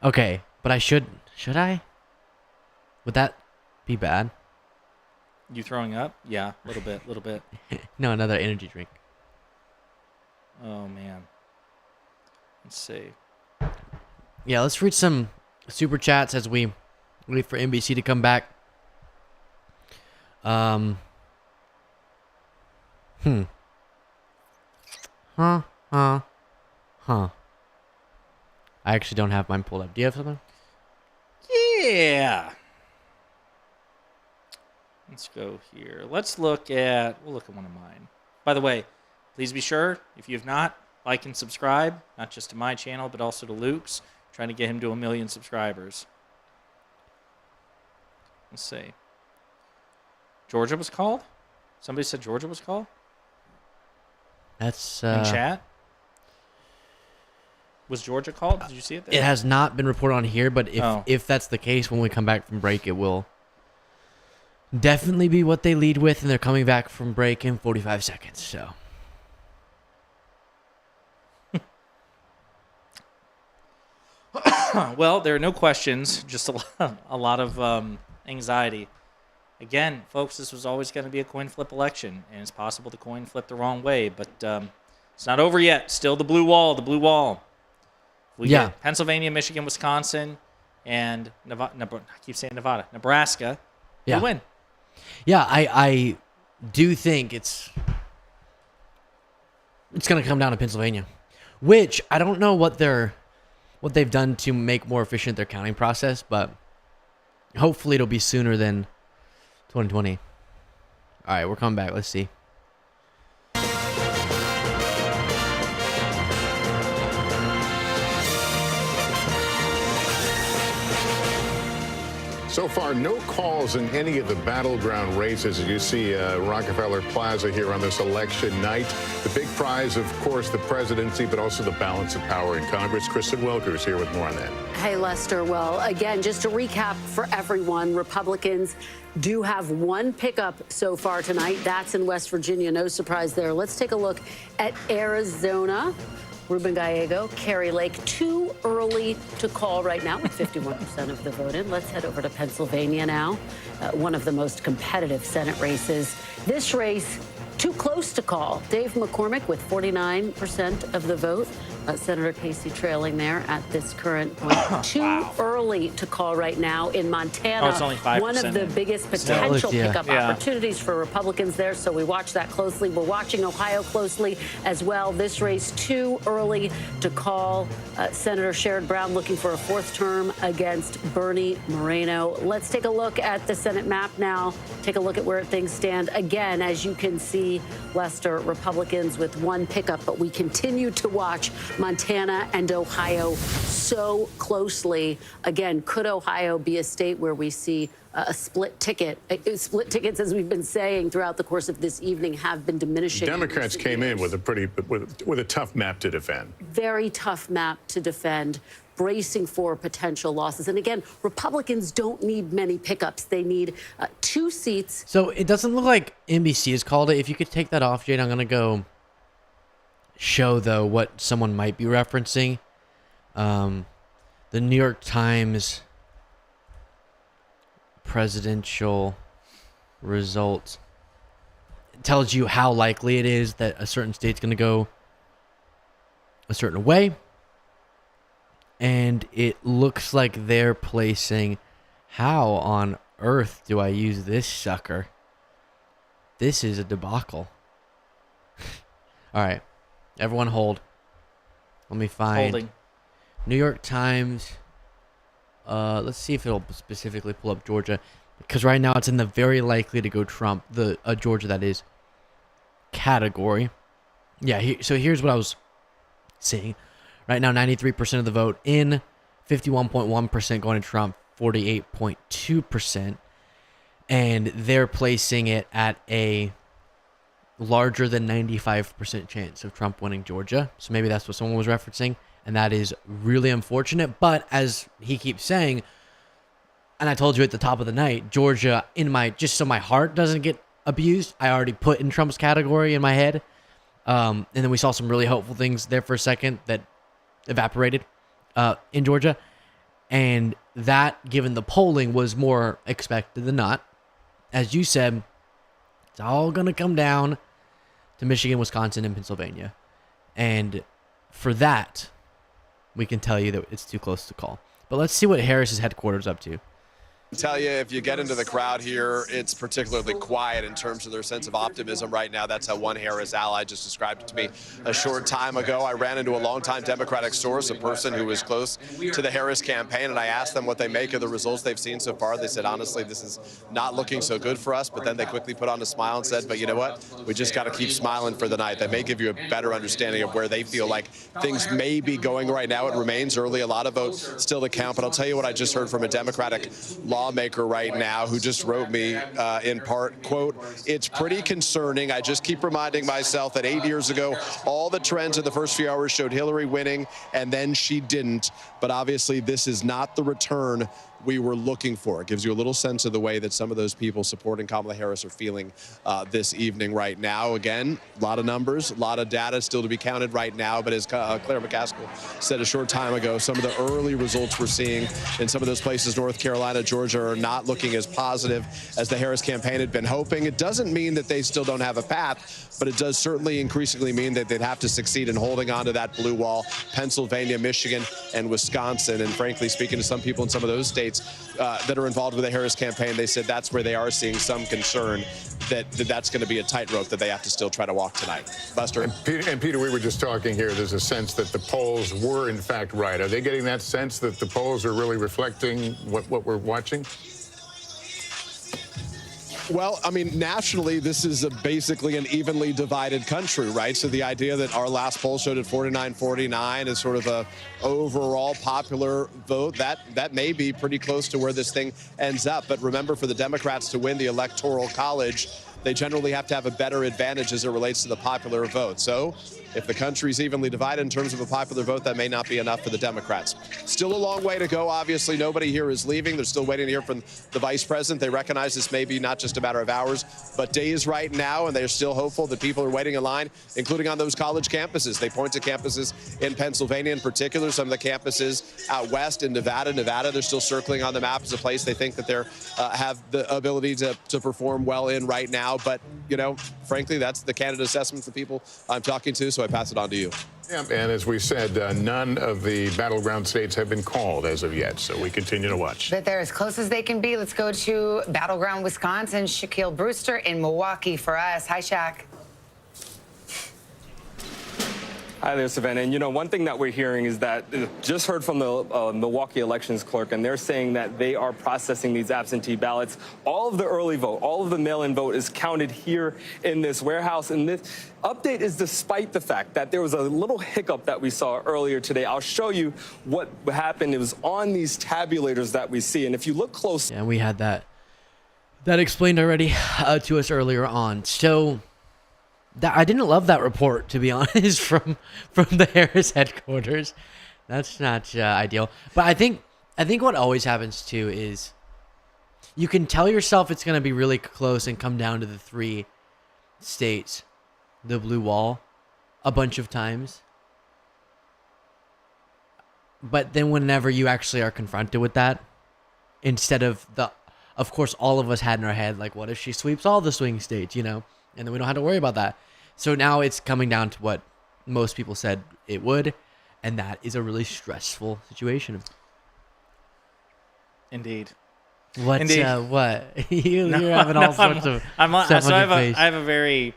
Okay, but I should I? Would that be bad? You throwing up? Yeah, a little bit. No, another energy drink. Oh man. Let's see. Yeah, let's read some super chats as we wait for NBC to come back. Huh. I actually don't have mine pulled up. Do you have something? Yeah. Let's go here. We'll look at one of mine. By the way, please be sure, if you have not, like and subscribe, not just to my channel, but also to Luke's. Trying to get him to 1 million subscribers. Let's see. Georgia was called? Somebody said Georgia was called? That's in chat. Was Georgia called? Did you see it there? It has not been reported on here, but if that's the case, when we come back from break, it will definitely be what they lead with, and they're coming back from break in 45 seconds. So. Well, there are no questions, just a lot of anxiety. Again, folks, this was always going to be a coin flip election, and it's possible the coin flipped the wrong way, but it's not over yet. Still the blue wall. We get Pennsylvania, Michigan, Wisconsin, and Nebraska. Yeah. We win. Yeah, I do think it's going to come down to Pennsylvania, which I don't know what they've done to make more efficient their counting process, but hopefully it'll be sooner than 2020. All right, we're coming back. Let's see. So far, no calls in any of the battleground races as you see Rockefeller Plaza here on this election night. The big prize, of course, the presidency, but also the balance of power in Congress. Kristen Wilker's here with more on that. Hey, Lester. Well, again, just to recap for everyone, Republicans do have one pickup so far tonight. That's in West Virginia. No surprise there. Let's take a look at Arizona. Ruben Gallego, Kari Lake, too early to call right now with 51% of the vote in. Let's head over to Pennsylvania now, one of the most competitive Senate races. This race, too close to call. Dave McCormick with 49% of the vote. Senator Casey trailing there at this current point. Too early to call right now in Montana. It's only 5%. One of the biggest potential pickup opportunities for Republicans there, so we watch that closely. We're watching Ohio closely as well. This race too early to call. Senator Sherrod Brown looking for a fourth term against Bernie Moreno. Let's take a look at the Senate map now. Take a look at where things stand. Again, as you can see, Lester, Republicans with one pickup, but we continue to watch Montana and Ohio so closely. Again, could Ohio be a state where we see a split ticket? Split tickets, as we've been saying throughout the course of this evening, have been diminishing. Democrats came in with a tough map to defend. Very tough map to defend, bracing for potential losses. And again, Republicans don't need many pickups. They need 2 seats. So it doesn't look like NBC has called it. If you could take that off, Jade, I'm going to go show, though, what someone might be referencing. The New York Times presidential result. It tells you how likely it is that a certain state's going to go a certain way. And it looks like they're placing... How on earth do I use this sucker? This is a debacle. All right. Everyone hold. Let me find... Holding. New York Times. Let's see if it'll specifically pull up Georgia. Because right now it's in the very likely to go Trump. The Georgia, that is, category. Yeah, so here's what I was seeing. Right now, 93% of the vote in, 51.1% going to Trump, 48.2%. And they're placing it at a larger than 95% chance of Trump winning Georgia. So maybe that's what someone was referencing. And that is really unfortunate. But as he keeps saying, and I told you at the top of the night, Georgia, just so my heart doesn't get abused, I already put in Trump's category in my head. And then we saw some really hopeful things there for a second that evaporated in Georgia. And that, given the polling, was more expected than not. As you said, it's all going to come down to Michigan, Wisconsin, and Pennsylvania. And for that, we can tell you that it's too close to call. But let's see what Harris's headquarters up to. Tell you, if you get into the crowd here, it's particularly quiet in terms of their sense of optimism right now. That's how one Harris ally just described it to me a short time ago. I ran into a longtime Democratic source, a person who was close to the Harris campaign, and I asked them what they make of the results they've seen so far. They said, honestly, this is not looking so good for us, but then they quickly put on a smile and said, but you know what? We just got to keep smiling for the night. That may give you a better understanding of where they feel like things may be going right now. It remains early, a lot of votes still to count, but I'll tell you what I just heard from a Democratic lawmaker right now who just wrote me in part, quote, "It's pretty concerning. I just keep reminding myself that 8 years ago, all the trends in the first few hours showed Hillary winning, and then she didn't. But obviously, this is not the return we were looking for." It gives you a little sense of the way that some of those people supporting Kamala Harris are feeling this evening right now. Again, a lot of numbers, a lot of data still to be counted right now. But as Claire McCaskill said a short time ago, some of the early results we're seeing in some of those places, North Carolina, Georgia, are not looking as positive as the Harris campaign had been hoping. It doesn't mean that they still don't have a path, but it does certainly increasingly mean that they'd have to succeed in holding on to that blue wall. Pennsylvania, Michigan, and Wisconsin. And frankly, speaking to some people in some of those states that are involved with the Harris campaign, they said that's where they are seeing some concern that that's going to be a tightrope that they have to still try to walk tonight. Buster? And Peter, we were just talking here. There's a sense that the polls were, in fact, right. Are they getting that sense that the polls are really reflecting what we're watching? Well, I mean, nationally, this is basically an evenly divided country, right? So the idea that our last poll showed at 49-49 is sort of a overall popular vote, that may be pretty close to where this thing ends up. But remember, for the Democrats to win the Electoral College, they generally have to have a better advantage as it relates to the popular vote. So if the country's evenly divided in terms of a popular vote, that may not be enough for the Democrats. Still a long way to go. Obviously, nobody here is leaving. They're still waiting to hear from the vice president. They recognize this may be not just a matter of hours, but days right now, and they're still hopeful that people are waiting in line, including on those college campuses. They point to campuses in Pennsylvania in particular, some of the campuses out west in Nevada. They're still circling on the map as a place they think that they have the ability to perform well in right now. But, you know, frankly, that's the candidate assessment for people I'm talking to, so I pass it on to you. Yeah, and as we said, none of the battleground states have been called as of yet, so we continue to watch. But they're as close as they can be. Let's go to battleground Wisconsin. Shaquille Brewster in Milwaukee for us. Hi, Shaq. Hi there, Savannah. And, you know, one thing that we're hearing is that just heard from the Milwaukee elections clerk, and they're saying that they are processing these absentee ballots. All of the early vote, all of the mail-in vote is counted here in this warehouse. And this update is despite the fact that there was a little hiccup that we saw earlier today. I'll show you what happened. It was on these tabulators that we see. And if you look close. Yeah, we had that explained already to us earlier on. So I didn't love that report, to be honest, from the Harris headquarters. That's not ideal. But I think what always happens too is you can tell yourself it's going to be really close and come down to the 3 states, the blue wall, a bunch of times. But then whenever you actually are confronted with that, instead of the of course, all of us had in our head, like, what if she sweeps all the swing states, and then we don't have to worry about that. So now it's coming down to what most people said it would, and that is a really stressful situation. Indeed. What? Indeed. What? You're having all sorts of stuff on your face. I have a very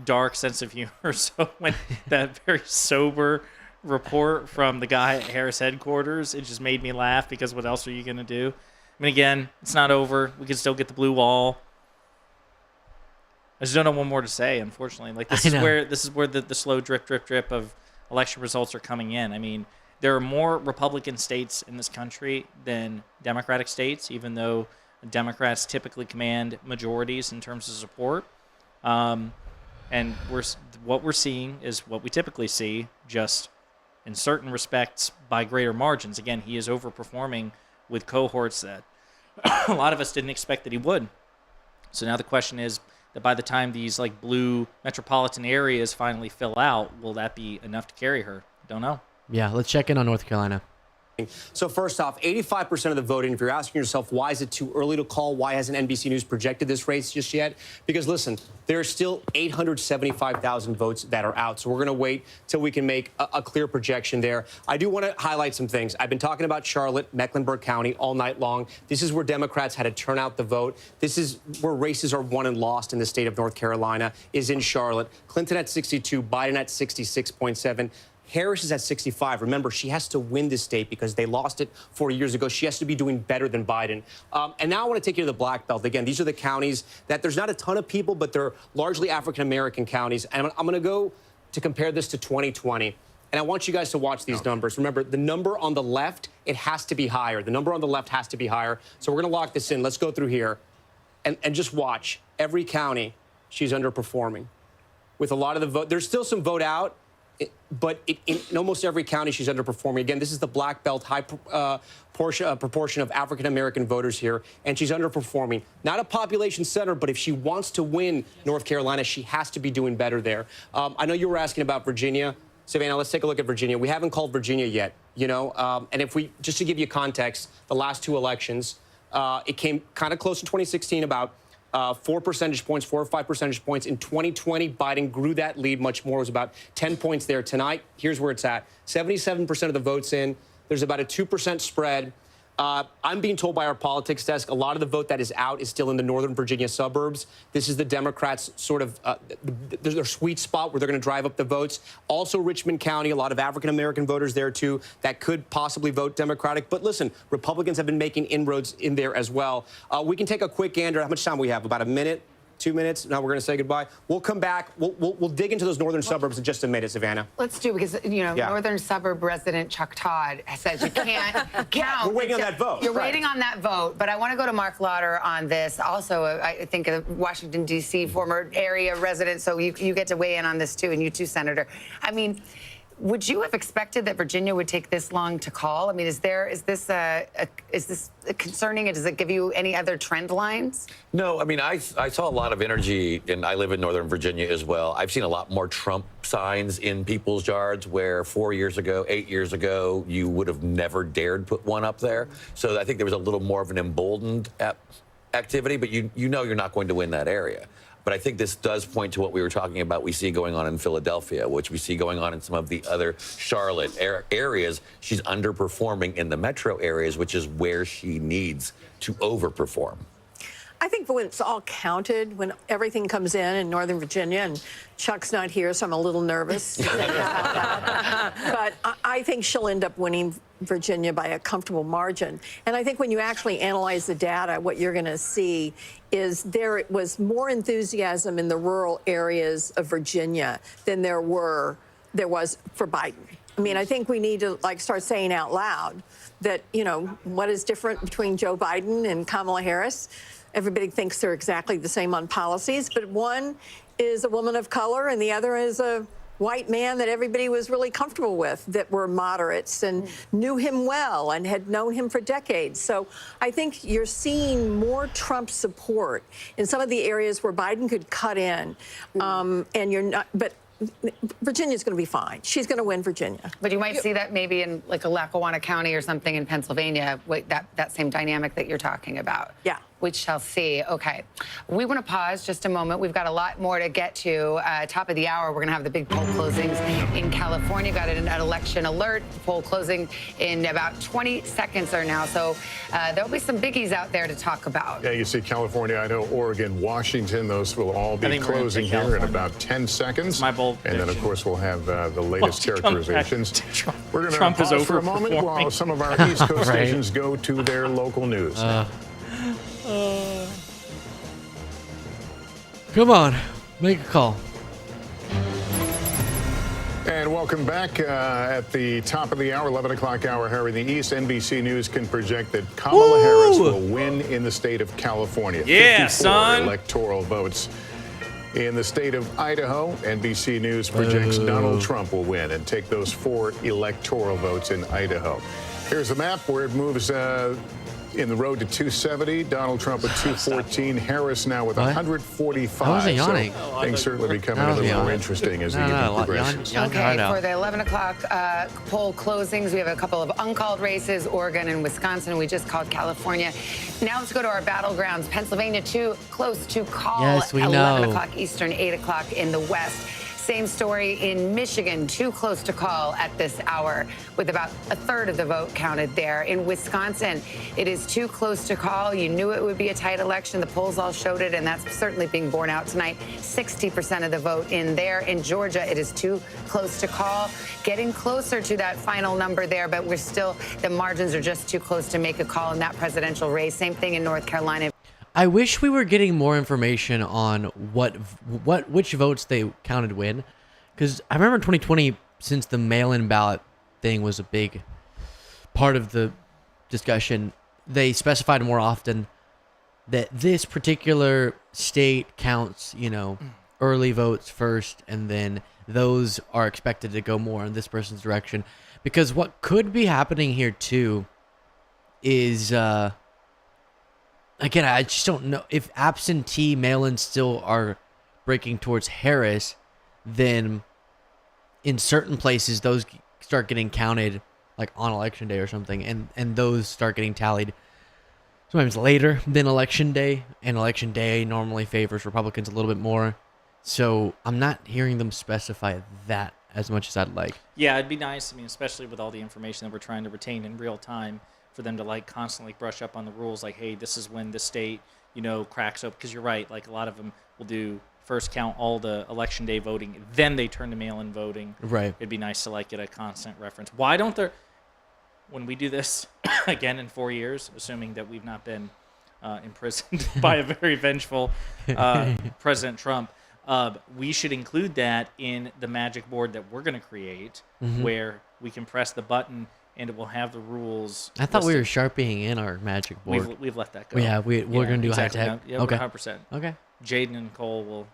dark sense of humor. So when that very sober report from the guy at Harris headquarters, it just made me laugh because what else are you going to do? I mean, again, it's not over. We can still get the blue wall. I just don't know what more to say, unfortunately. Like this is where the slow drip of election results are coming in. I mean, there are more Republican states in this country than Democratic states, even though Democrats typically command majorities in terms of support. And what we're seeing is what we typically see, just in certain respects by greater margins. Again, he is overperforming with cohorts that a lot of us didn't expect that he would. So now the question is that by the time these like blue metropolitan areas finally fill out, will that be enough to carry her? Don't know. Yeah, let's check in on North Carolina. So first off, 85% of the voting, if you're asking yourself, why is it too early to call? Why hasn't NBC News projected this race just yet? Because listen, there are still 875,000 votes that are out. So we're going to wait till we can make a clear projection there. I do want to highlight some things. I've been talking about Charlotte, Mecklenburg County all night long. This is where Democrats had to turn out the vote. This is where races are won and lost in the state of North Carolina, is in Charlotte. Clinton at 62, Biden at 66.7. Harris is at 65. Remember, she has to win this state because they lost it 4 years ago. She has to be doing better than Biden. And now I want to take you to the Black Belt. Again, these are the counties that there's not a ton of people, but they're largely African-American counties. And I'm going to go to compare this to 2020. And I want you guys to watch these numbers. Remember, the number on the left, it has to be higher. The number on the left has to be higher. So we're going to lock this in. Let's go through here and just watch. Every county, she's underperforming. With a lot of the vote, there's still some vote out. But in almost every county, she's underperforming. Again, this is the Black Belt, high proportion of African-American voters here, and she's underperforming. Not a population center, but if she wants to win North Carolina, she has to be doing better there. I know you were asking about Virginia. Savannah, let's take a look at Virginia. We haven't called Virginia yet, and if we, just to give you context, the last two elections, it came kind of close in 2016, about 4 percentage points, 4 or 5 percentage points. In 2020, Biden grew that lead much more. It was about 10 points there. Tonight, here's where it's at. 77% of the votes in. There's about a 2% spread. I'm being told by our politics desk, a lot of the vote that is out is still in the Northern Virginia suburbs. This is the Democrats' sort of their sweet spot where they're going to drive up the votes. Also, Richmond County, a lot of African-American voters there, too, that could possibly vote Democratic. But listen, Republicans have been making inroads in there as well. We can take a quick gander. How much time we have? About a minute? 2 minutes. Now we're going to say goodbye. We'll come back. We'll dig into those northern suburbs in just a minute, Savannah. Let's do, because, northern suburb resident Chuck Todd says you can't count. We're waiting on that vote. You're waiting on that vote. But I want to go to Mark Lauder on this. Also, I think a Washington, D.C. former area resident. So you get to weigh in on this, too. And you, too, Senator. I mean, would you have expected that Virginia would take this long to call? I mean, is this concerning? Does it give you any other trend lines? No, I mean, I saw a lot of energy, and I live in Northern Virginia as well. I've seen a lot more Trump signs in people's yards where 4 years ago, 8 years ago, you would have never dared put one up there. So I think there was a little more of an emboldened activity, but you know you're not going to win that area. But I think this does point to what we were talking about we see going on in Philadelphia, which we see going on in some of the other Charlotte areas. She's underperforming in the metro areas, which is where she needs to overperform. I think when it's all counted, when everything comes in Northern Virginia, and Chuck's not here, so I'm a little nervous. But I think she'll end up winning Virginia by a comfortable margin. And I think when you actually analyze the data, what you're going to see is there was more enthusiasm in the rural areas of Virginia than there was for Biden. I mean, I think we need to start saying out loud that, what is different between Joe Biden and Kamala Harris. Everybody thinks they're exactly the same on policies, but one is a woman of color and the other is a white man that everybody was really comfortable with, that were moderates and knew him well and had known him for decades. So I think you're seeing more Trump support in some of the areas where Biden could cut in, and you're not, but Virginia's going to be fine. She's going to win Virginia. But you might see that maybe in like a Lackawanna County or something in Pennsylvania, that same dynamic that you're talking about. Yeah. We shall see. Okay. We want to pause just a moment. We've got a lot more to get to. Top of the hour, we're going to have the big poll closings in California. Got an election alert. Poll closing in about 20 seconds or now. So there'll be some biggies out there to talk about. Yeah, you see California, Idaho, Oregon, Washington. Those will all be closing here in about 10 seconds. My bold and then, of course, we'll have the latest characterizations. We're going Trump to is pause for a moment overperforming. while some of our East Coast stations go to their local news. Come on, make a call. And welcome back. At the top of the hour, 11 o'clock hour here in the East, NBC News can project that Kamala Harris will win in the state of California. Yeah, 54 son. electoral votes. In the state of Idaho, NBC News projects Donald Trump will win and take those 4 electoral votes in Idaho. Here's a map where it moves in the road to 270. Donald Trump at 214. Harris now with 145. I wasn't yawning. So things certainly becoming a little more interesting as the evening progresses. Okay, for the 11 o'clock poll closings, we have a couple of uncalled races, Oregon and Wisconsin. We just called California. Now let's go to our battlegrounds. Pennsylvania, too close to call. Yes, we 11 know. o'clock Eastern, 8 o'clock in the West. Same story in Michigan, too close to call at this hour, with about a third of the vote counted there. In Wisconsin, it is too close to call. You knew it would be a tight election. The polls all showed it, and that's certainly being borne out tonight. 60% of the vote in there. In Georgia, it is too close to call. Getting closer to that final number there, but we're still, the margins are just too close to make a call in that presidential race. Same thing in North Carolina. I wish we were getting more information on which votes they counted when, because I remember in 2020, since the mail-in ballot thing was a big part of the discussion, they specified more often that this particular state counts, early votes first, and then those are expected to go more in this person's direction. Because what could be happening here too is again, I just don't know if absentee mail-ins still are breaking towards Harris, then in certain places those start getting counted like on election day or something, and those start getting tallied sometimes later than election day, and election day normally favors Republicans a little bit more. So I'm not hearing them specify that as much as I'd like. Yeah, it'd be nice. I mean, especially with all the information that we're trying to retain in real time, for them to constantly brush up on the rules, like, hey, this is when the state, cracks up. Because you're right, a lot of them will do first count all the election day voting, then they turn to mail-in voting. Right. It'd be nice to get a constant reference. Why don't there, when we do this again in 4 years, assuming that we've not been imprisoned by a very vengeful President Trump, we should include that in the magic board that we're going to create, where we can press the button and it will have the rules. I thought we were sharpening in our magic board. We've let that go. We're going to do exactly. high tech. Yeah, okay. 100%. Okay. Jaden and Cole will,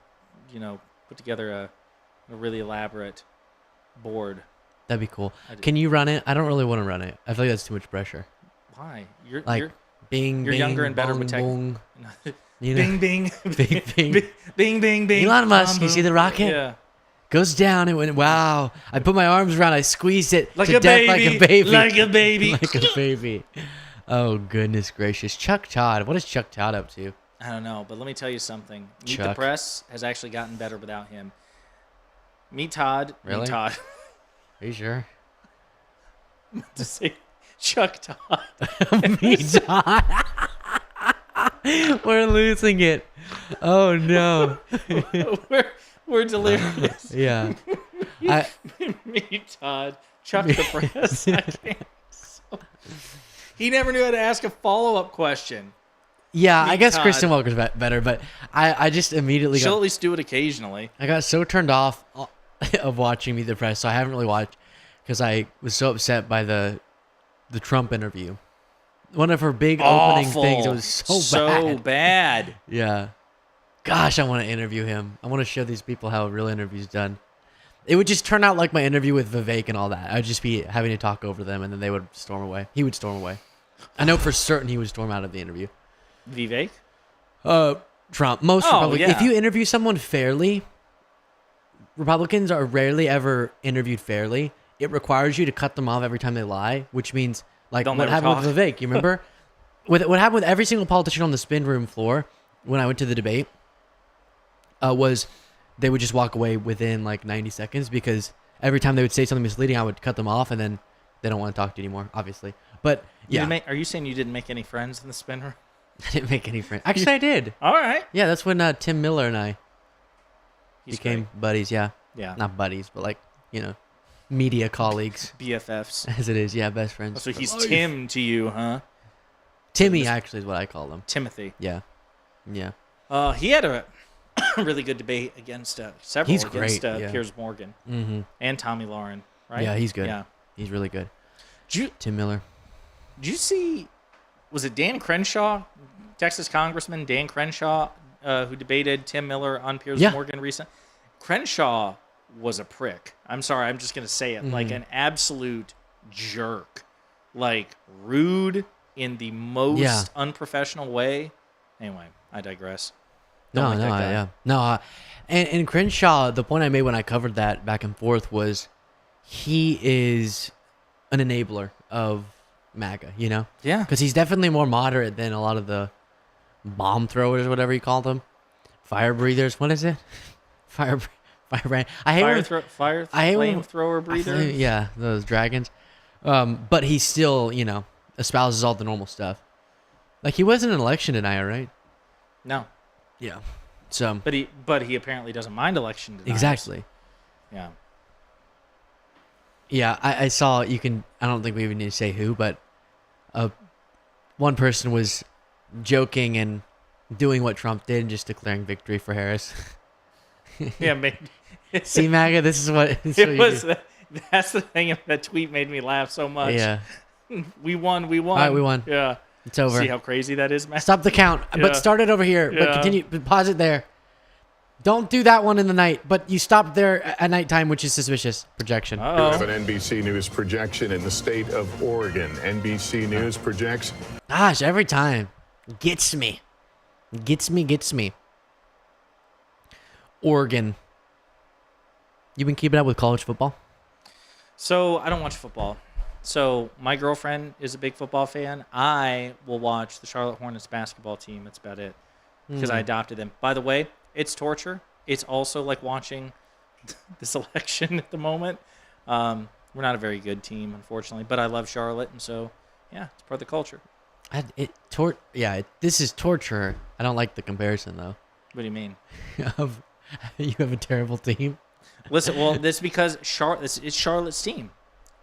put together a really elaborate board. That'd be cool. Can you run it? I don't really want to run it. I feel like that's too much pressure. Why? You're bing, you're bing, younger and better bong, protected. bong. Bing, bing, bing, bing, bing, bing, bing. Elon Musk, you see the rocket? Yeah. Goes down. It went. Wow! I put my arms around. I squeezed it Like to a death, baby, like a baby, like a baby, like a baby. Oh goodness gracious! Chuck Todd. What is Chuck Todd up to? I don't know, but let me tell you something. Meet the Chuck. Press has actually gotten better without him. Meet Todd. Really? Meet Todd. Are you sure? To say Chuck Todd. Meet Todd. We're losing it. Oh no. We're delirious. Yeah. Meet Todd. Chuck the Press. I can't. He never knew how to ask a follow-up question. Yeah, Meet I guess Todd. Kristen Welker's better, but I just immediately She'll got. at least do it occasionally. I got so turned off of watching Meet the Press, so I haven't really watched because I was so upset by the Trump interview. One of her big opening things. It was so bad. Yeah. Gosh, I want to interview him. I want to show these people how a real interview's done. It would just turn out like my interview with Vivek and all that. I'd just be having to talk over them, and then they would storm away. He would storm away. I know for certain he would storm out of the interview. Vivek? Trump. Most Oh, Republicans. yeah. If you interview someone fairly, Republicans are rarely ever interviewed fairly. It requires you to cut them off every time they lie, which means like They'll what never happened with talk. Vivek. You remember? what happened with every single politician on the spin room floor when I went to the debate was they would just walk away within like 90 seconds because every time they would say something misleading, I would cut them off, and then they don't want to talk to you anymore, obviously. But yeah, Are you saying you didn't make any friends in the spin room? I didn't make any friends. Actually, I did. All right. Yeah, that's when Tim Miller and I became great. buddies. Yeah. Yeah. Not buddies, but like, media colleagues. BFFs. As it is, yeah, best friends. Oh, so he's Tim to you, huh? Timmy actually is what I call him. Timothy. Yeah. Yeah. He had a really good debate against several He's against great, yeah. Piers Morgan and Tommy Lauren, right? Yeah, he's good. Yeah. He's really good. Tim Miller. Did you see, was it Dan Crenshaw, Texas Congressman Dan Crenshaw, who debated Tim Miller on Piers Morgan recently? Crenshaw was a prick. I'm sorry, I'm just going to say it. Like an absolute jerk. Like rude in the most unprofessional way. Anyway, I digress. And Crenshaw, the point I made when I covered that back and forth was he is an enabler of MAGA, Yeah. Because he's definitely more moderate than a lot of the bomb throwers, whatever you call them. Fire breathers. What is it? Firebrand. I hate flamethrower breather. Yeah, those dragons. But he still, espouses all the normal stuff. Like he wasn't an election denier, right? No. Yeah. So. But he apparently doesn't mind election deniers. Exactly. Yeah. Yeah, I saw. I don't think we even need to say who, but one person was joking and doing what Trump did and just declaring victory for Harris. Yeah, maybe. See, MAGA, this is what that's the thing. That tweet made me laugh so much. Yeah. We won. All right, we won. Yeah. It's over. See how crazy that is, man? Stop the count. Yeah. But start it over here. Yeah. But continue. Pause it there. Don't do that one in the night. But you stopped there at nighttime, which is suspicious. Projection. We have an NBC News projection in the state of Oregon. NBC News projects. Gosh, every time. Gets me. Gets me. Oregon. You been keeping up with college football? So I don't watch football. So my girlfriend is a big football fan. I will watch the Charlotte Hornets basketball team. That's about it. Because I adopted them. By the way, it's torture. It's also like watching this election at the moment. We're not a very good team, unfortunately. But I love Charlotte. And so, yeah, it's part of the culture. This is torture. I don't like the comparison, though. What do you mean? You have a terrible team? Listen, well, this is because it's Charlotte's team.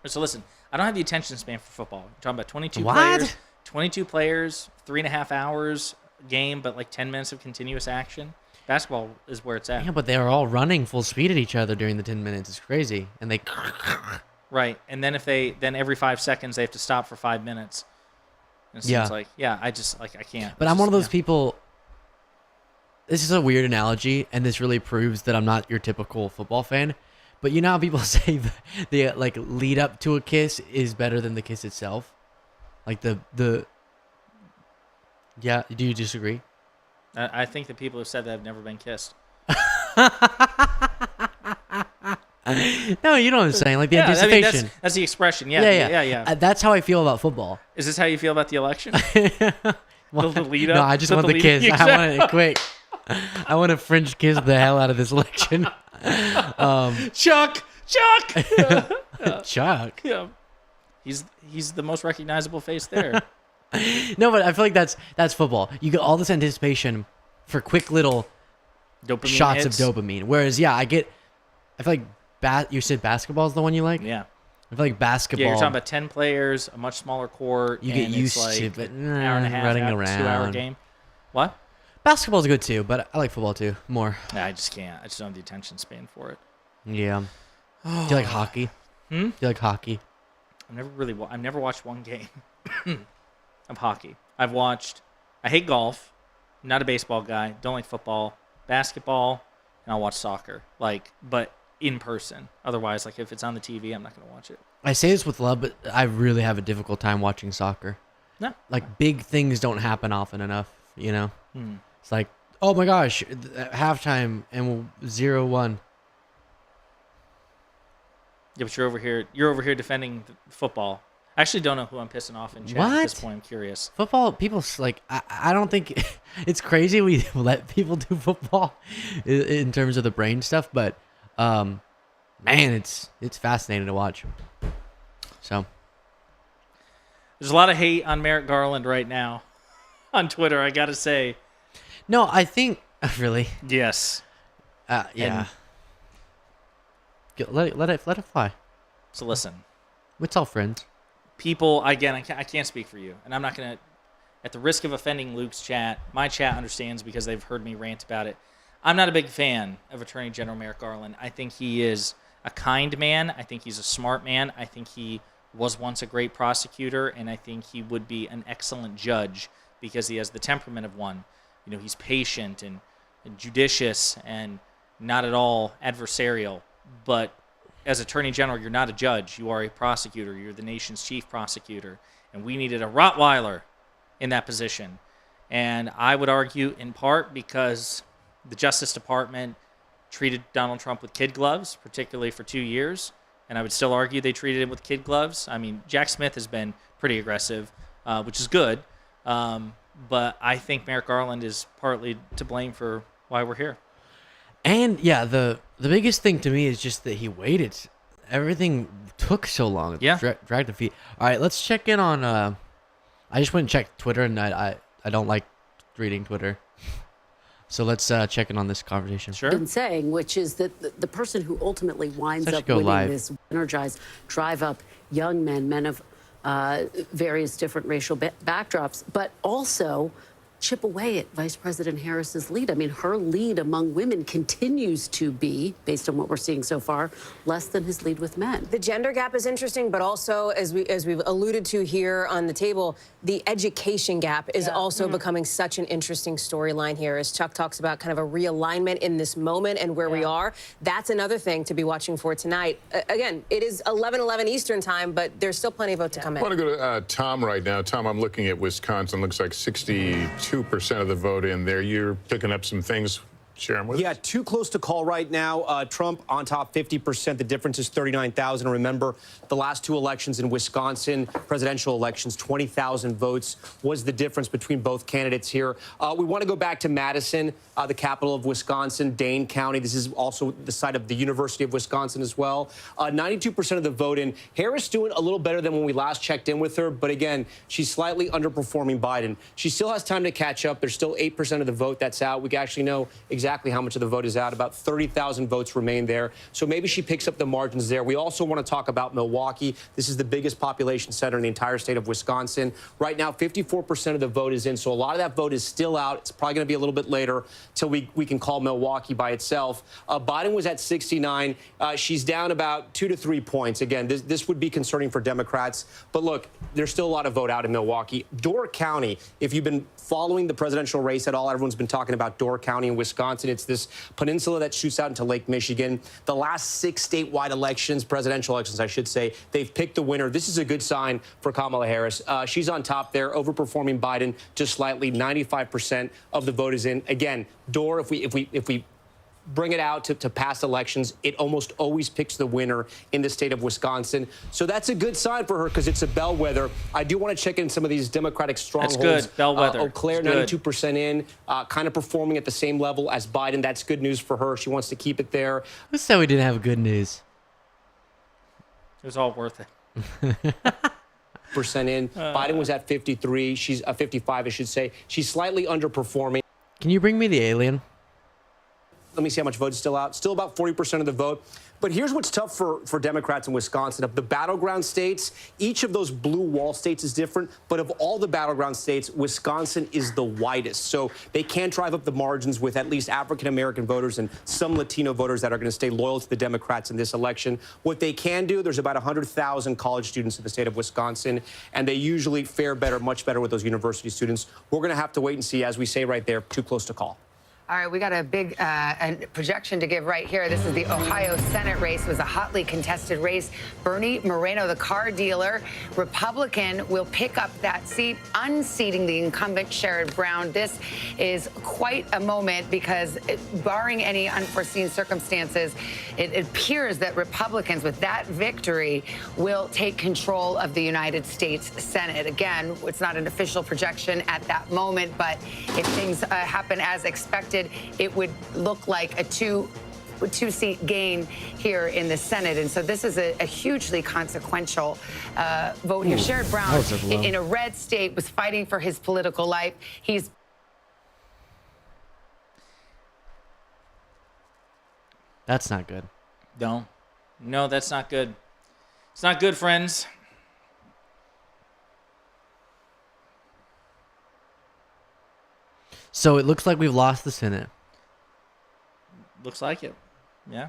So listen, I don't have the attention span for football. You're talking about 22 players, 3.5 hours game, but like 10 minutes of continuous action. Basketball is where it's at. Yeah, but they are all running full speed at each other during the 10 minutes. It's crazy. And they... Right. And then then every 5 seconds they have to stop for 5 minutes. And it seems like, I just, I can't. But I'm one of those people... This is a weird analogy, and this really proves that I'm not your typical football fan. But you know how people say the lead up to a kiss is better than the kiss itself? Like Yeah, do you disagree? I think that people who said that have never been kissed. No, you know what I'm saying? Like the anticipation. I mean, that's the expression. Yeah. That's how I feel about football. Is this how you feel about the election? Well, the lead up? No, I just want the kiss. Exactly. I want it quick. I want to French kiss the hell out of this election. Chuck. Chuck. Yeah. He's the most recognizable face there. No, but I feel like that's football. You get all this anticipation for quick little dopamine shots hits. of dopamine. Whereas, I feel like you said basketball is the one you like? Yeah. I feel like basketball. Yeah, you're talking about 10 players, a much smaller court. You get used to it, but an hour and a half, running around. 2-hour game. What? Basketball's good too, but I like football too more. Yeah, I just can't. I just don't have the attention span for it. Yeah. Do you like hockey? Do you like hockey? I've never watched one game of hockey. I hate golf. I'm not a baseball guy. Don't like football. Basketball, and I'll watch soccer. But in person. Otherwise, if it's on the TV, I'm not going to watch it. I say this with love, but I really have a difficult time watching soccer. No. Big things don't happen often enough, It's like, oh my gosh, halftime and 0-1. Yeah, but you're over here defending football. I actually don't know who I'm pissing off in chat at this point. I'm curious. Football, people like I don't think it's crazy we let people do football in terms of the brain stuff, but man, it's fascinating to watch. So there's a lot of hate on Merrick Garland right now on Twitter, I gotta say. No, I think really. Yes. Yeah. Let it fly. So listen, it's all friends. People, again, I can't speak for you, and I'm not gonna, at the risk of offending Luke's chat. My chat understands because they've heard me rant about it. I'm not a big fan of Attorney General Merrick Garland. I think he is a kind man. I think he's a smart man. I think he was once a great prosecutor, and I think he would be an excellent judge because he has the temperament of one. You know, he's patient and judicious and not at all adversarial. But as Attorney General, you're not a judge. You are a prosecutor. You're the nation's chief prosecutor. And we needed a Rottweiler in that position. And I would argue in part because the Justice Department treated Donald Trump with kid gloves, particularly for 2 years. And I would still argue they treated him with kid gloves. I mean, Jack Smith has been pretty aggressive, which is good. But I think Merrick Garland is partly to blame for why we're here. And yeah, the biggest thing to me is just that he waited. Everything took so long. Yeah. Dragged the feet. All right, let's check in on. I just went and checked Twitter, and I don't like reading Twitter. So let's check in on this conversation. Sure. Been saying, which is that the person who ultimately winds Let's up go winning live. this energize, drive up young men of various different racial backdrops, but also chip away at Vice President Harris's lead. I mean, her lead among women continues to be, based on what we're seeing so far, less than his lead with men. The gender gap is interesting, but also, as we've alluded to here on the table, the education gap is also becoming such an interesting storyline here. As Chuck talks about kind of a realignment in this moment and where we are, that's another thing to be watching for tonight. Again, it is 11:11 Eastern time, but there's still plenty of vote to come in. I want to go to Tom right now. Tom, I'm looking at Wisconsin. Looks like 62% of the vote in there. You're picking up some things. Share them with us. Yeah, too close to call right now. Trump on top 50%. The difference is 39,000. Remember, the last two elections in Wisconsin, presidential elections, 20,000 votes was the difference between both candidates here. We want to go back to Madison, the capital of Wisconsin, Dane County. This is also the site of the University of Wisconsin as well. 92% of the vote in. Harris doing a little better than when we last checked in with her, but again, she's slightly underperforming Biden. She still has time to catch up. There's still 8% of the vote that's out. We actually know exactly how much of the vote is out. About 30,000 votes remain there. So maybe she picks up the margins there. We also want to talk about Milwaukee. This is the biggest population center in the entire state of Wisconsin. Right now, 54% of the vote is in. So a lot of that vote is still out. It's probably going to be a little bit later till we can call Milwaukee by itself. Biden was at 69. She's down about 2 to 3 points. Again, this would be concerning for Democrats. But look, there's still a lot of vote out in Milwaukee. Door County, if you've been following the presidential race at all, everyone's been talking about Door County in Wisconsin. It's this peninsula that shoots out into Lake Michigan. The last 6 statewide elections, presidential elections, I should say, they've picked the winner. This is a good sign for Kamala Harris. She's on top there, overperforming Biden just slightly. 95% of the vote is in. Again, Door, if we bring it out to past elections, it almost always picks the winner in the state of Wisconsin. So that's a good sign for her because it's a bellwether. I do want to check in some of these Democratic strongholds. That's good, bellwether. Eau Claire, 92% in, kind of performing at the same level as Biden. That's good news for her. She wants to keep it there. Who said we didn't have good news? It was all worth it. Percent in. Biden was at 53. She's 55, I should say. She's slightly underperforming. Can you bring me the alien? Let me see how much vote is still out. Still about 40% of the vote. But here's what's tough for Democrats in Wisconsin. Of the battleground states, each of those blue wall states is different. But of all the battleground states, Wisconsin is the widest. So they can drive up the margins with at least African-American voters and some Latino voters that are going to stay loyal to the Democrats in this election. What they can do, there's about 100,000 college students in the state of Wisconsin, and they usually fare better, much better with those university students. We're going to have to wait and see, as we say right there, too close to call. All right, we got a big projection to give right here. This is the Ohio Senate race. It was a hotly contested race. Bernie Moreno, the car dealer, Republican, will pick up that seat, unseating the incumbent Sherrod Brown. This is quite a moment because, barring any unforeseen circumstances, it appears that Republicans, with that victory, will take control of the United States Senate. Again, it's not an official projection at that moment, but if things happen as expected, it would look like a two-seat gain here in the Senate. And so this is a hugely consequential vote here. Sherrod Brown, in a red state, was fighting for his political life. That's not good. No, that's not good. It's not good, friends. So it looks like we've lost the Senate. Looks like it. Yeah.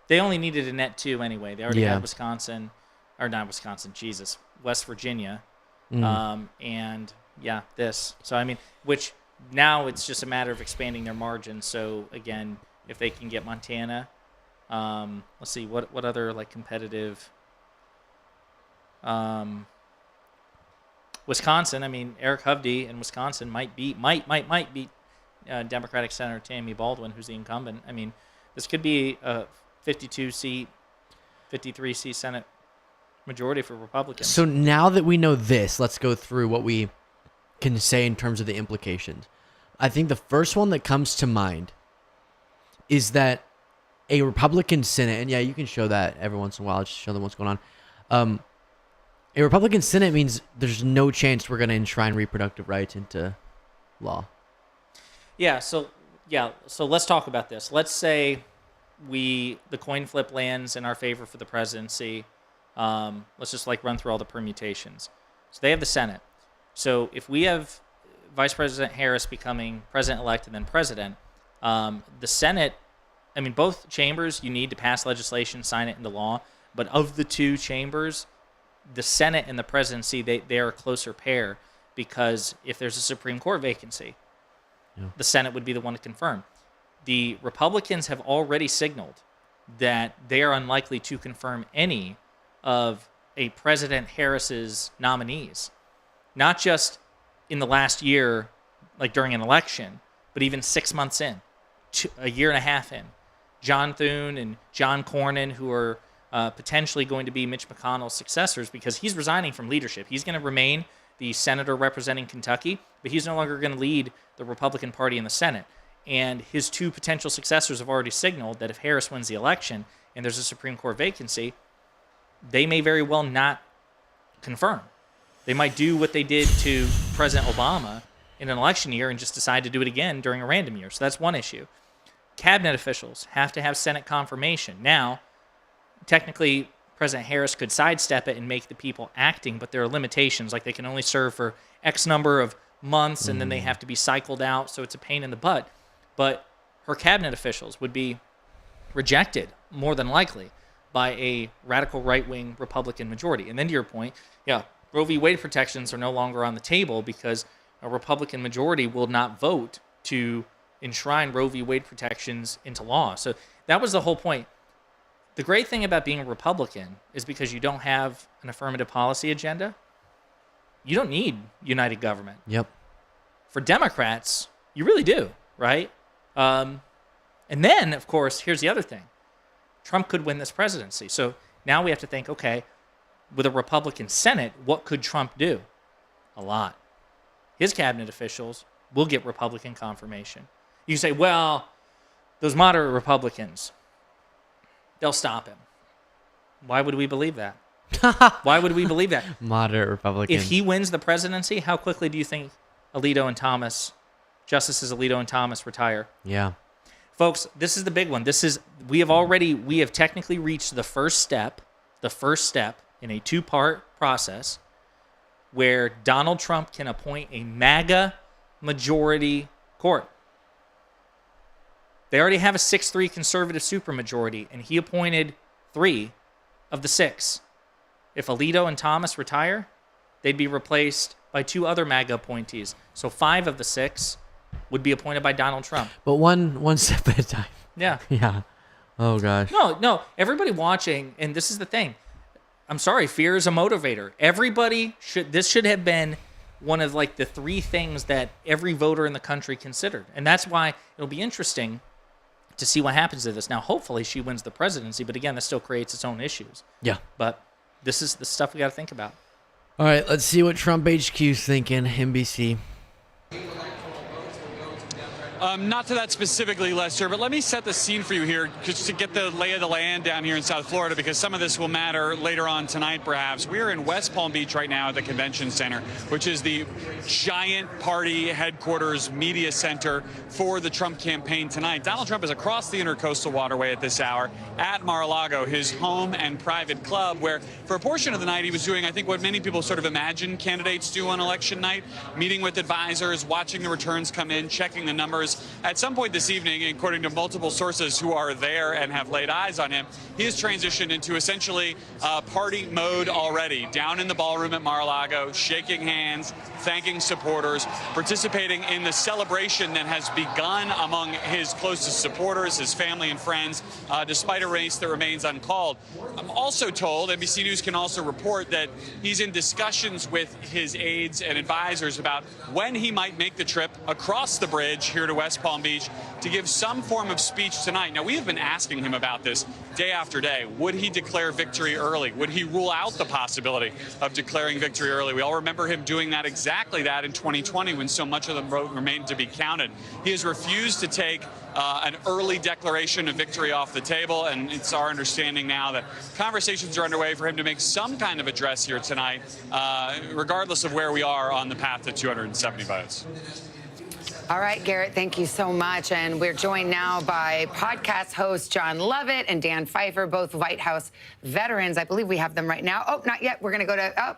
They only needed a net 2 anyway. They already had Wisconsin, or not Wisconsin, Jesus, West Virginia. And yeah, this. So, I mean, which now it's just a matter of expanding their margin. So, again, if they can get Montana, let's see, what other, like, competitive... Wisconsin, I mean, Eric Hovde in Wisconsin might beat Democratic Senator Tammy Baldwin, who's the incumbent. I mean, this could be a 52-seat, 53-seat Senate majority for Republicans. So now that we know this, let's go through what we can say in terms of the implications. I think the first one that comes to mind is that a Republican Senate, and yeah, you can show that every once in a while, just show them what's going on. A Republican Senate means there's no chance we're going to enshrine reproductive rights into law. So let's talk about this. Let's say the coin flip lands in our favor for the presidency. Let's just run through all the permutations. So they have the Senate. So if we have Vice President Harris becoming president-elect and then president, the Senate, I mean, both chambers, you need to pass legislation, sign it into law. But of the two chambers, the Senate and the presidency, they are a closer pair because if there's a Supreme Court vacancy, the Senate would be the one to confirm. The Republicans have already signaled that they are unlikely to confirm any of a President Harris's nominees, not just in the last year, like during an election, but even 6 months in, a year and a half in. John Thune and John Cornyn, who are potentially going to be Mitch McConnell's successors because he's resigning from leadership. He's going to remain the senator representing Kentucky, but he's no longer going to lead the Republican Party in the Senate. And his two potential successors have already signaled that if Harris wins the election and there's a Supreme Court vacancy, they may very well not confirm. They might do what they did to President Obama in an election year and just decide to do it again during a random year. So that's one issue. Cabinet officials have to have Senate confirmation. Now, technically, President Harris could sidestep it and make the people acting, but there are limitations. Like they can only serve for X number of months, and then they have to be cycled out, so it's a pain in the butt. But her cabinet officials would be rejected, more than likely, by a radical right-wing Republican majority. And then to your point, Roe v. Wade protections are no longer on the table because a Republican majority will not vote to enshrine Roe v. Wade protections into law. So that was the whole point. The great thing about being a Republican is because you don't have an affirmative policy agenda, you don't need united government. Yep. For Democrats, you really do, right? And then, of course, here's the other thing. Trump could win this presidency. So now we have to think, okay, with a Republican Senate, what could Trump do? A lot. His cabinet officials will get Republican confirmation. You say, well, those moderate Republicans, they'll stop him. Why would we believe that? Why would we believe that? Moderate Republicans. If he wins the presidency, how quickly do you think Justices Alito and Thomas retire? Yeah. Folks, this is the big one. We have technically reached the first step in a two-part process where Donald Trump can appoint a MAGA majority court. They already have a 6-3 conservative supermajority, and he appointed 3 of the 6. If Alito and Thomas retire, they'd be replaced by 2 other MAGA appointees. So 5 of the 6 would be appointed by Donald Trump. But one step at a time. Yeah. Yeah. Oh gosh. No. Everybody watching, and this is the thing. I'm sorry, fear is a motivator. This should have been one of like the 3 things that every voter in the country considered. And that's why it'll be interesting to see what happens to this. Now, hopefully she wins the presidency, but again, that still creates its own issues. Yeah. But this is the stuff we got to think about. All right, let's see what Trump HQ's thinking. NBC. Not to that specifically, Lester, but let me set the scene for you here just to get the lay of the land down here in South Florida, because some of this will matter later on tonight, perhaps. We are in West Palm Beach right now at the Convention Center, which is the giant party headquarters media center for the Trump campaign tonight. Donald Trump is across the Intercoastal Waterway at this hour at Mar-a-Lago, his home and private club, where for a portion of the night he was doing, I think, what many people sort of imagine candidates do on election night, meeting with advisors, watching the returns come in, checking the numbers. At some point this evening, according to multiple sources who are there and have laid eyes on him, he has transitioned into essentially party mode already, down in the ballroom at Mar-a-Lago, shaking hands, thanking supporters, participating in the celebration that has begun among his closest supporters, his family and friends, despite a race that remains uncalled. I'm also told, NBC News can also report, that he's in discussions with his aides and advisors about when he might make the trip across the bridge here to West Palm Beach to give some form of speech tonight. Now, we have been asking him about this day after day. Would he declare victory early? Would he rule out the possibility of declaring victory early? We all remember him doing exactly that in 2020 when so much of the vote remained to be counted. He has refused to take an early declaration of victory off the table, and it's our understanding now that conversations are underway for him to make some kind of address here tonight, regardless of where we are on the path to 270 votes. All right, Garrett, thank you so much. And we're joined now by podcast hosts John Lovett and Dan Pfeiffer, both White House veterans. I believe we have them right now. Oh, not yet. We're going to go to,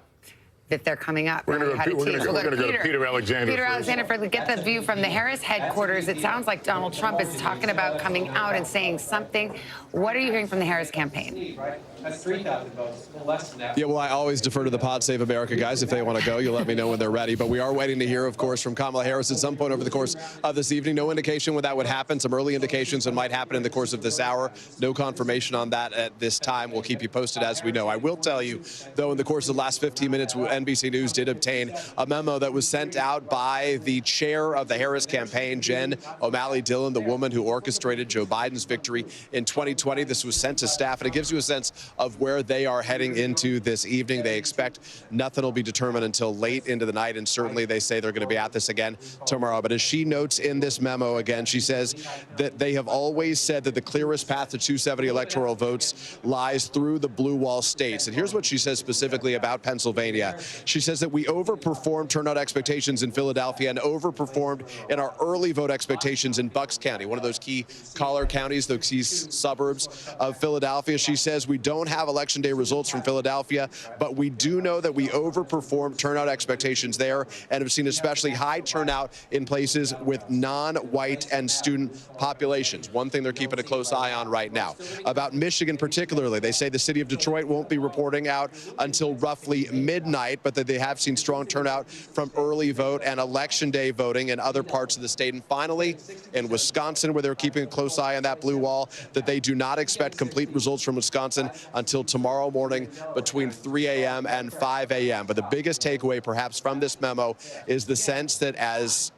that they're coming up. We're going to go to Peter Alexander. Peter Alexander, get the view from the Harris headquarters. It sounds like Donald Trump is talking about coming out and saying something. What are you hearing from the Harris campaign? That's 3,000 votes, less than that. Yeah, well, I always defer to the Pod Save America guys. If they want to go, you let me know when they're ready. But we are waiting to hear, of course, from Kamala Harris at some point over the course of this evening. No indication when that would happen. Some early indications that might happen in the course of this hour. No confirmation on that at this time. We'll keep you posted as we know. I will tell you, though, in the course of the last 15 minutes, NBC News did obtain a memo that was sent out by the chair of the Harris campaign, Jen O'Malley Dillon, the woman who orchestrated Joe Biden's victory in 2020. This was sent to staff, and it gives you a sense of where they are heading into this evening. They expect nothing will be determined until late into the night, and certainly they say they're going to be at this again tomorrow. But as she notes in this memo again, she says that they have always said that the clearest path to 270 electoral votes lies through the blue wall states. And here's what she says specifically about Pennsylvania. She says that we overperformed turnout expectations in Philadelphia and overperformed in our early vote expectations in Bucks County, one of those key collar counties, those key suburbs of Philadelphia. She says we don't have election day results from Philadelphia, but we do know that we overperformed turnout expectations there and have seen especially high turnout in places with non-white and student populations. One thing they're keeping a close eye on right now. About Michigan particularly, they say the city of Detroit won't be reporting out until roughly midnight, but that they have seen strong turnout from early vote and election day voting in other parts of the state. And finally, in Wisconsin, where they're keeping a close eye on that blue wall, that they do not expect complete results from Wisconsin until tomorrow morning between 3 a.m. and 5 a.m. But the biggest takeaway perhaps from this memo is the sense that as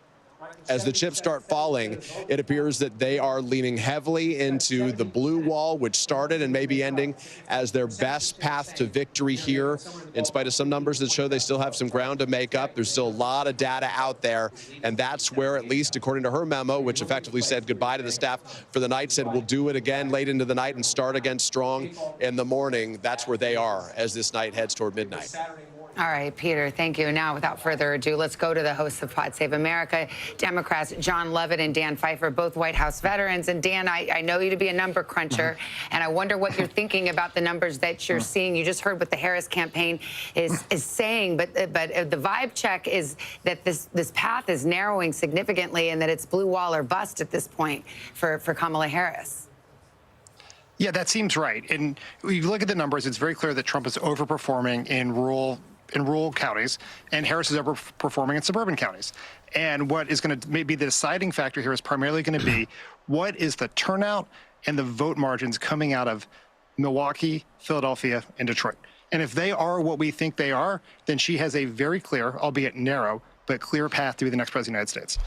the chips start falling, it appears that they are leaning heavily into the blue wall, which started and may be ending as their best path to victory here. In spite of some numbers that show they still have some ground to make up, there's still a lot of data out there. And that's where, at least according to her memo, which effectively said goodbye to the staff for the night, said we'll do it again late into the night and start again strong in the morning. That's where they are as this night heads toward midnight. All right, Peter, thank you. Now, without further ado, let's go to the hosts of Pod Save America, Democrats John Lovett and Dan Pfeiffer, both White House veterans. And Dan, I know you to be a number cruncher, and I wonder what you're thinking about the numbers that you're seeing. You just heard what the Harris campaign is saying, but the vibe check is that this path is narrowing significantly and that it's blue wall or bust at this point for Kamala Harris. Yeah, that seems right. And when you look at the numbers, it's very clear that Trump is overperforming in rural in rural counties, and Harris is overperforming in suburban counties. And what is going to maybe the deciding factor here is primarily going to be what is the turnout and the vote margins coming out of Milwaukee, Philadelphia, and Detroit. And if they are what we think they are, then she has a very clear, albeit narrow, but clear path to be the next president of the United States.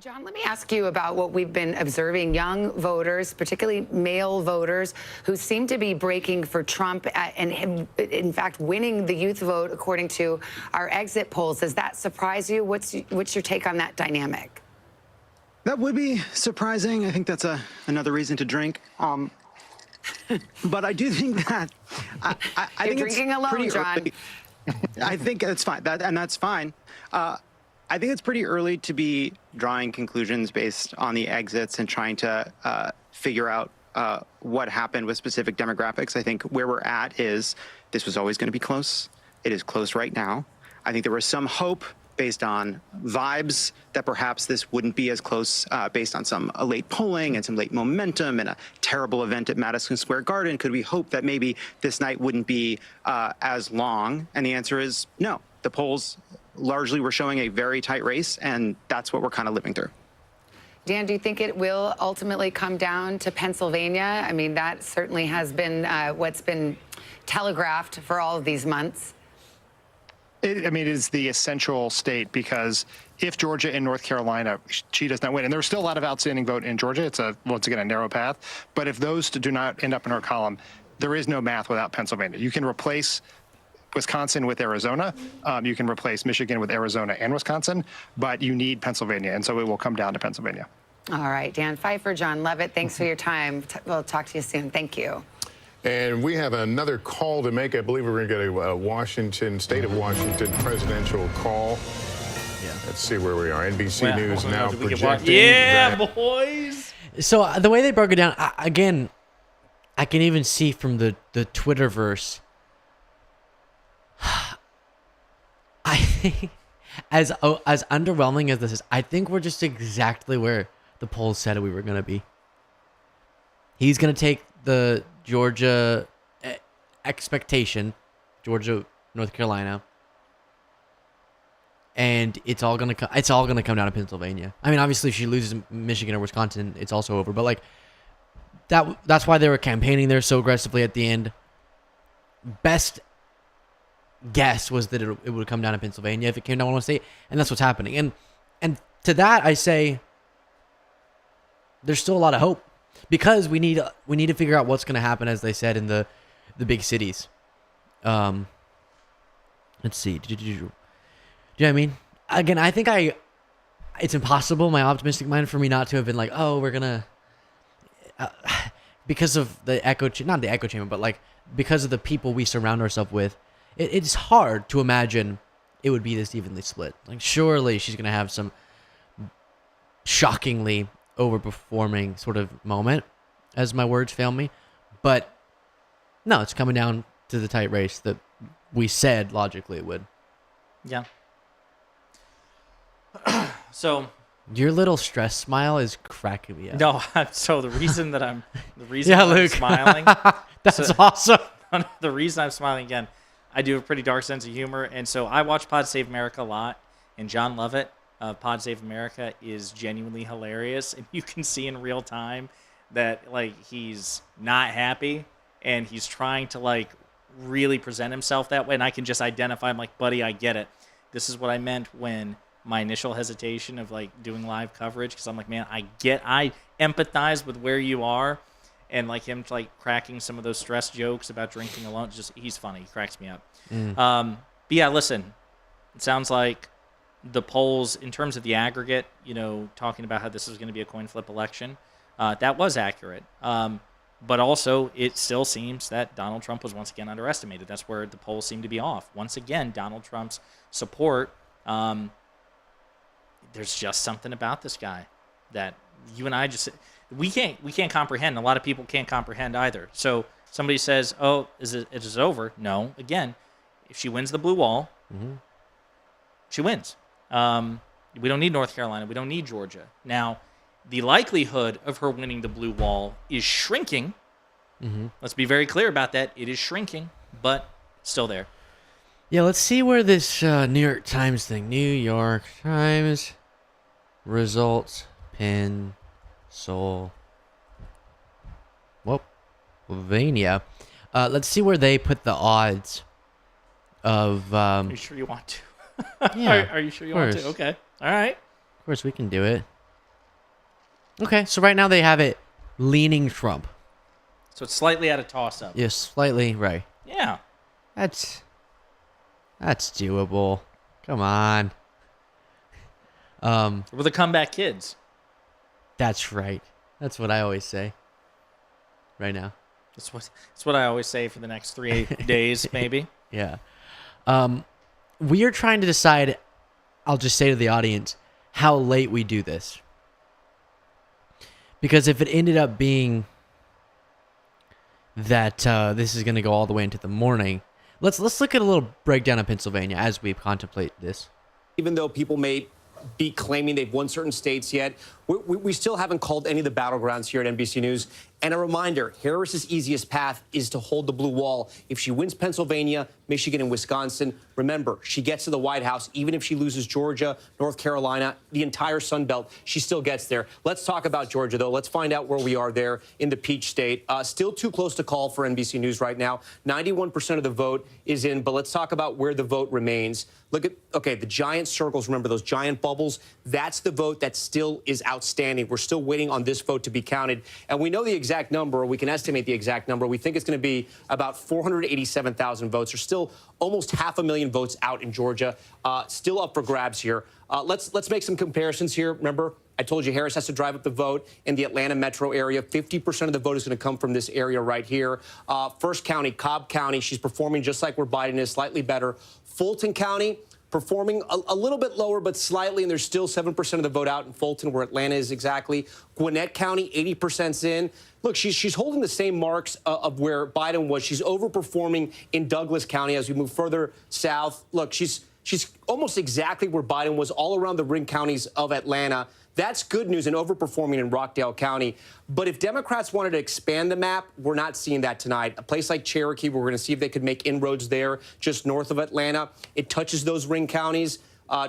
John, let me ask you about what we've been observing. Young voters, particularly male voters, who seem to be breaking for Trump and him, in fact, winning the youth vote, according to our exit polls. Does that surprise you? What's your take on that dynamic? That would be surprising. I think that's another reason to drink. But I do think that I think drinking it's alone, pretty John. Early. I think that's fine. That's fine. I think it's pretty early to be drawing conclusions based on the exits and trying to figure out what happened with specific demographics. I think where we're at is this was always going to be close. It is close right now. I think there was some hope based on vibes that perhaps this wouldn't be as close based on some late polling and some late momentum and a terrible event at Madison Square Garden. Could we hope that maybe this night wouldn't be as long? And the answer is no. The polls largely were showing a very tight race, and that's what we're kind of living through. Dan, do you think it will ultimately come down to Pennsylvania? I mean, that certainly has been what's been telegraphed for all of these months. It is the essential state because if Georgia and North Carolina, she does not win, and there's still a lot of outstanding vote in Georgia. It's once again a narrow path. But if those do not end up in her column, there is no math without Pennsylvania. You can replace Wisconsin with Arizona. You can replace Michigan with Arizona and Wisconsin, but you need Pennsylvania, and so it will come down to Pennsylvania. All right, Dan Pfeiffer, John Levitt, thanks for your time. We'll talk to you soon. Thank you. And we have another call to make. I believe we're going to get a state of Washington presidential call. Yeah. Let's see where we are. NBC News now projecting. Yeah, boys. So the way they broke it down, again, I can even see from the Twitterverse. I think, as underwhelming as this is, I think we're just exactly where the polls said we were going to be. He's going to take the Georgia expectation, Georgia, North Carolina, and it's all gonna come down to Pennsylvania. I mean, obviously, if she loses Michigan or Wisconsin, it's also over. But like that's why they were campaigning there so aggressively at the end. Best guess was that it would come down to Pennsylvania if it came down to one state, and that's what's happening. And to that I say, there's still a lot of hope. Because we need to figure out what's going to happen, as they said, in the big cities. Let's see. Do you know what I mean? Again, I think it's impossible, my optimistic mind, for me not to have been like, oh, we're going to... because of the not the echo chamber, but like because of the people we surround ourselves with, it's hard to imagine it would be this evenly split. Like, surely she's going to have some shockingly overperforming sort of moment, as my words fail me. But no, it's coming down to the tight race that we said logically it would. Yeah. So your little stress smile is cracking me up. No, so the reason I'm Luke. smiling. That's awesome. The reason I'm smiling again, I do have a pretty dark sense of humor, and so I watch Pod Save America a lot, and John Lovett, Pod Save America, is genuinely hilarious, and you can see in real time that like he's not happy and he's trying to like really present himself that way, and I can just identify. I'm like, buddy, I get it. This is what I meant when my initial hesitation of like doing live coverage, because I'm like, man, I empathize with where you are, and like him like cracking some of those stress jokes about drinking alone. Just he's funny. He cracks me up. But yeah, listen, it sounds like the polls, in terms of the aggregate, talking about how this is going to be a coin flip election, that was accurate. But also, it still seems that Donald Trump was once again underestimated. That's where the polls seem to be off. Once again, Donald Trump's support, there's just something about this guy that you and I we can't comprehend. A lot of people can't comprehend either. So somebody says, oh, is it over? No. Again, if she wins the blue wall, she wins. We don't need North Carolina. We don't need Georgia. Now, the likelihood of her winning the blue wall is shrinking. Let's be very clear about that. It is shrinking, but still there. Yeah, let's see where this New York Times thing. New York Times results Pennsylvania. Let's see where they put the odds of. Are you sure you want to? Yeah, are you sure you want to? Okay. All right. Of course, we can do it. Okay, so right now they have it leaning Trump. So it's slightly at a toss-up. Yes, slightly, right. Yeah. That's doable. Come on. We're the comeback kids. That's right. That's what I always say. Right now. That's what I always say for the next 3 days, maybe. Yeah. We are trying to decide, I'll just say to the audience, how late we do this. Because if it ended up being that this is going to go all the way into the morning, let's look at a little breakdown of Pennsylvania as we contemplate this. Even though people may be claiming they've won certain states yet, we still haven't called any of the battlegrounds here at NBC News. And a reminder, Harris's easiest path is to hold the blue wall. If she wins Pennsylvania, Michigan, and Wisconsin, remember, she gets to the White House. Even if she loses Georgia, North Carolina, the entire Sun Belt, she still gets there. Let's talk about Georgia, though. Let's find out where we are there in the Peach State. Still too close to call for NBC News right now. 91% of the vote is in, but let's talk about where the vote remains. Look at, okay, the giant circles, remember those giant bubbles? That's the vote that still is outstanding. We're still waiting on this vote to be counted. And we know the exact number, or we can estimate the exact number. We think it's going to be about 487,000 votes. There's still almost 500,000 votes out in Georgia, still up for grabs here. Let's make some comparisons here. Remember, I told you Harris has to drive up the vote in the Atlanta metro area. 50% of the vote is going to come from this area right here. First county, Cobb County, she's performing just like where Biden is, slightly better. Fulton County, performing a little bit lower, but slightly, and there's still 7% of the vote out in Fulton, where Atlanta is exactly. Gwinnett County, 80%'s in. Look, she's holding the same marks of where Biden was. She's overperforming in Douglas County as we move further south. Look, she's almost exactly where Biden was all around the ring counties of Atlanta. That's good news and overperforming in Rockdale County. But if Democrats wanted to expand the map, we're not seeing that tonight. A place like Cherokee, we're going to see if they could make inroads there just north of Atlanta. It touches those ring counties.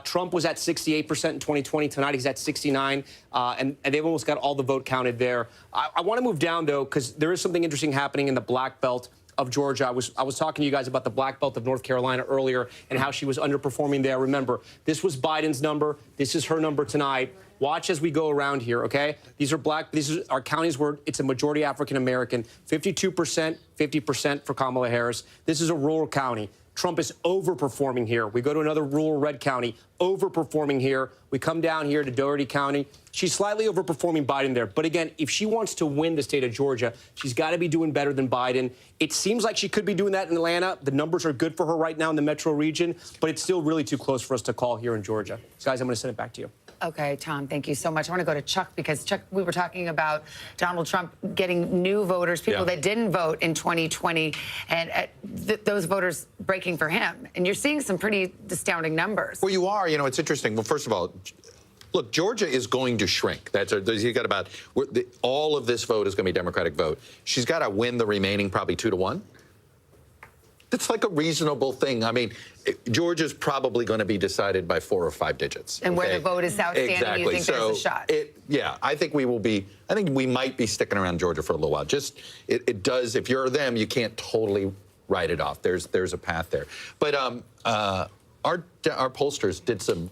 Trump was at 68% in 2020. Tonight he's at 69%, and they've almost got all the vote counted there. I want to move down, though, because there is something interesting happening in the Black Belt of Georgia. I was talking to you guys about the Black Belt of North Carolina earlier and how she was underperforming there. Remember, this was Biden's number. This is her number tonight. Watch as we go around here, okay? These are counties where it's a majority African American. 52%, 50% for Kamala Harris. This is a rural county. Trump is overperforming here. We go to another rural red county, overperforming here. We come down here to Doherty County. She's slightly overperforming Biden there. But again, if she wants to win the state of Georgia, she's got to be doing better than Biden. It seems like she could be doing that in Atlanta. The numbers are good for her right now in the metro region, but it's still really too close for us to call here in Georgia. Guys, I'm going to send it back to you. Okay, Tom, thank you so much. I want to go to Chuck because, Chuck, we were talking about Donald Trump getting new voters, people that didn't vote in 2020, and those voters breaking for him. And you're seeing some pretty astounding numbers. Well, you are. You know, it's interesting. Well, first of all, look, Georgia is going to shrink. You got about all of this vote is going to be Democratic vote. She's got to win the remaining probably 2-1. That's like a reasonable thing. I mean, Georgia's probably going to be decided by 4 or 5 digits. And where the vote is outstanding, you think there's a shot? I think we will be. I think we might be sticking around Georgia for a little while. Just it does. If you're them, you can't totally write it off. There's a path there. But our pollsters did some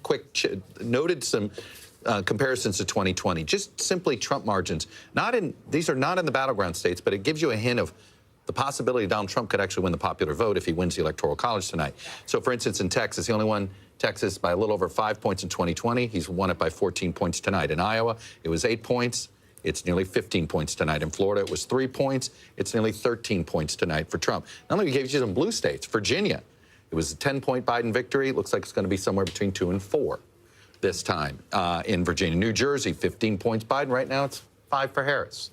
noted some comparisons to 2020. Just simply Trump margins. These are not in the battleground states, but it gives you a hint of the possibility Donald Trump could actually win the popular vote if he wins the Electoral College tonight. So, for instance, in Texas, he only won Texas by a little over 5 points in 2020. He's won it by 14 points tonight. In Iowa, it was 8 points. It's nearly 15 points tonight. In Florida, it was 3 points. It's nearly 13 points tonight for Trump. Not only gave you some blue states, Virginia, it was a 10-point Biden victory. It looks like it's going to be somewhere between 2 and 4 this time in Virginia. New Jersey, 15 points Biden. Right now, it's 5 for Harris.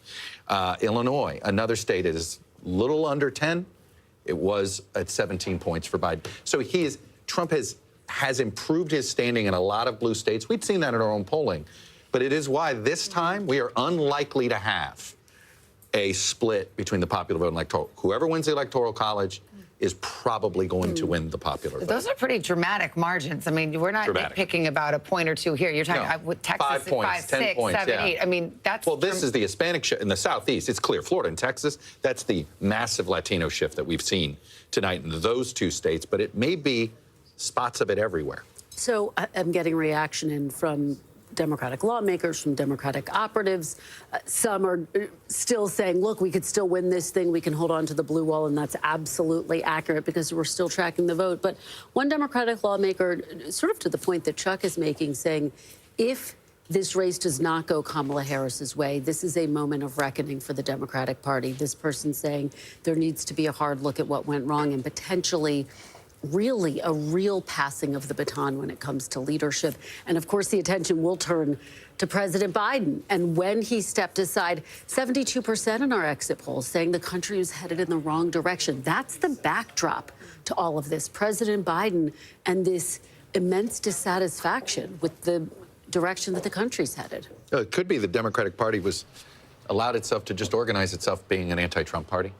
Illinois, another state, is little under 10. It was at 17 points for Biden. So Trump has improved his standing in a lot of blue states. We'd seen that in our own polling. But it is why this time we are unlikely to have a split between the popular vote and electoral. Whoever wins the Electoral College is probably going to win the popular vote. Those are pretty dramatic margins. I mean, we're not nitpicking about a point or two here. You're talking with Texas 5 points, 5, 10 6, points, 7, yeah. 8. I mean, that's well. This is the Hispanic shift in the Southeast. It's clear. Florida and Texas. That's the massive Latino shift that we've seen tonight in those two states. But it may be spots of it everywhere. So I'm getting reaction in from Democratic lawmakers, from Democratic operatives. Some are still saying, look, we could still win this thing. We can hold on to the blue wall. And that's absolutely accurate because we're still tracking the vote. But one Democratic lawmaker, sort of to the point that Chuck is making, saying if this race does not go Kamala Harris's way, this is a moment of reckoning for the Democratic Party. This person saying there needs to be a hard look at what went wrong and potentially really a real passing of the baton when it comes to leadership. And of course, the attention will turn to President Biden. And when he stepped aside, 72% in our exit polls saying the country was headed in the wrong direction. That's the backdrop to all of this. President Biden and this immense dissatisfaction with the direction that the country's headed. It could be the Democratic Party was allowed itself to just organize itself being an anti-Trump party.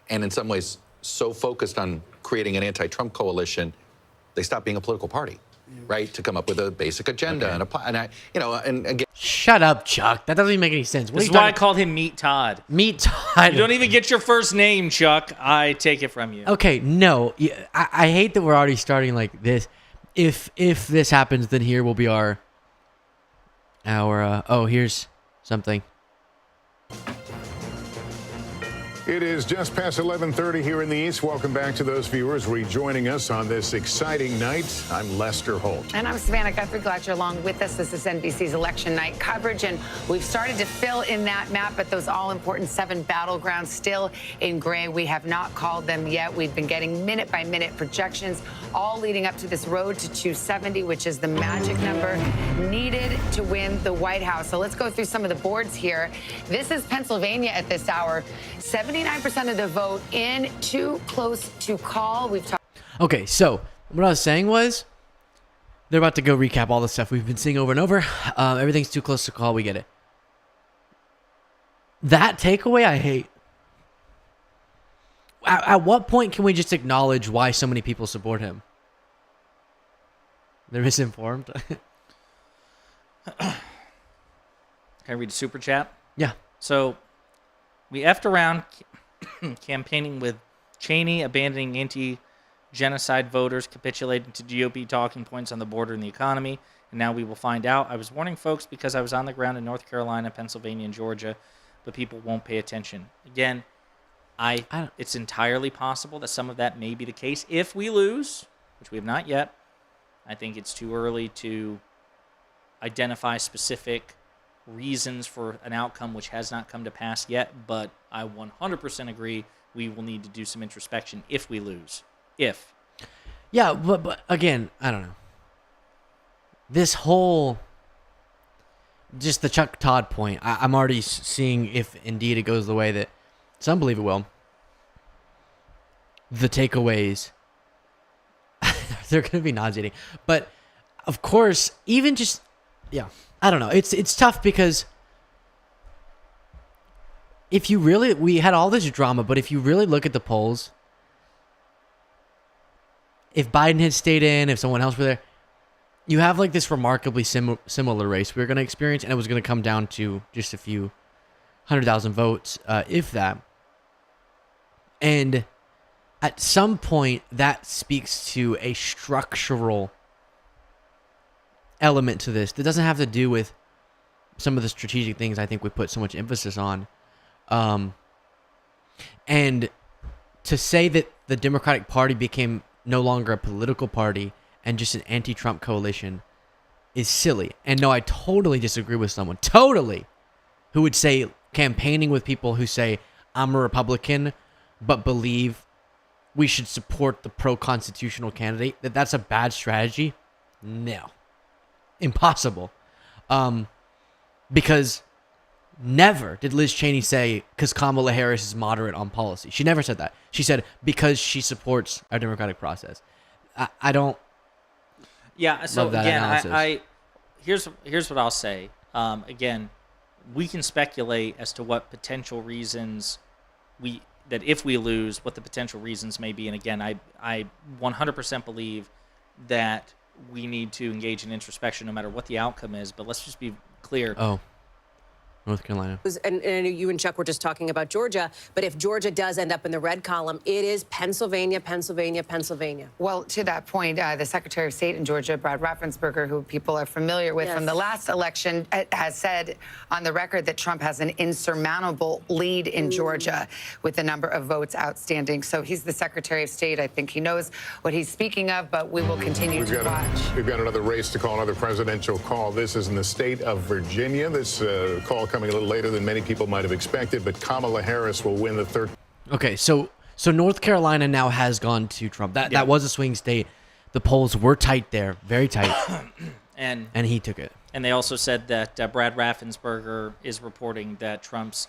And in some ways, so focused on creating an anti-Trump coalition, they stopped being a political party, right? To come up with a basic agenda and again. Shut up, Chuck. That doesn't even make any sense. This is why I called him Meat Todd. Meat Todd. You don't even get your first name, Chuck. I take it from you. Okay, no. I hate that we're already starting like this. If this happens, then here will be our oh, here's something. It is just past 11:30 here in the East. Welcome back to those viewers rejoining us on this exciting night. I'm Lester Holt. And I'm Savannah Guthrie. Glad you're along with us. This is NBC's election night coverage, and we've started to fill in that map, but those all-important 7 battlegrounds still in gray. We have not called them yet. We've been getting minute-by-minute projections, all leading up to this road to 270, which is the magic number needed to win the White House. So let's go through some of the boards here. This is Pennsylvania at this hour. 79% of the vote in, too close to call. We've talked. Okay, so what I was saying was they're about to go recap all the stuff we've been seeing over and over. Everything's too close to call. We get it. That takeaway I hate. At what point can we just acknowledge why so many people support him? They're misinformed. Can I read a super chat? Yeah. So we effed around campaigning with Cheney, abandoning anti-genocide voters, capitulating to GOP talking points on the border and the economy, and now we will find out. I was warning folks because I was on the ground in North Carolina, Pennsylvania, and Georgia, but people won't pay attention. Again, it's entirely possible that some of that may be the case if we lose, which we have not yet. I think it's too early to identify specific reasons for an outcome which has not come to pass yet, but I 100% agree we will need to do some introspection if we lose. If. Yeah, but again, I don't know. This whole, just the Chuck Todd point, I'm already seeing if indeed it goes the way that some believe it will. The takeaways, they're going to be nauseating. But of course, even just, yeah. I don't know. It's tough because if you really, we had all this drama, but if you really look at the polls, if Biden had stayed in, if someone else were there, you have like this remarkably similar race we were going to experience, and it was going to come down to just a few 100,000 votes, if that. And at some point, that speaks to a structural element to this that doesn't have to do with some of the strategic things I think we put so much emphasis on. And to say that the Democratic Party became no longer a political party and just an anti-Trump coalition is silly. And no, I totally disagree with someone, who would say campaigning with people who say, I'm a Republican, but believe we should support the pro-constitutional candidate, that's a bad strategy. No. Impossible. Because never did Liz Cheney say, because Kamala Harris is moderate on policy. She never said that. She said, because she supports our democratic process. I don't. Yeah, so love that again, analysis. here's what I'll say. Again, we can speculate as to what potential reasons that if we lose, what the potential reasons may be. And again, I 100% believe that we need to engage in introspection no matter what the outcome is. But let's just be clear. Oh, North Carolina. And you and Chuck were just talking about Georgia, but if Georgia does end up in the red column, it is Pennsylvania, Pennsylvania, Pennsylvania. Well, to that point, the Secretary of State in Georgia, Brad Raffensperger, who people are familiar with from the last election, has said on the record that Trump has an insurmountable lead in Georgia with the number of votes outstanding. So he's the Secretary of State. I think he knows what he's speaking of, but we will continue to watch. We've got another race to call, another presidential call. This is in the state of Virginia. This call coming a little later than many people might have expected, but Kamala Harris will win the third. Okay, so North Carolina now has gone to Trump. That was a swing state. The polls were tight there, very tight, and he took it. And they also said that Brad Raffensperger is reporting that Trump's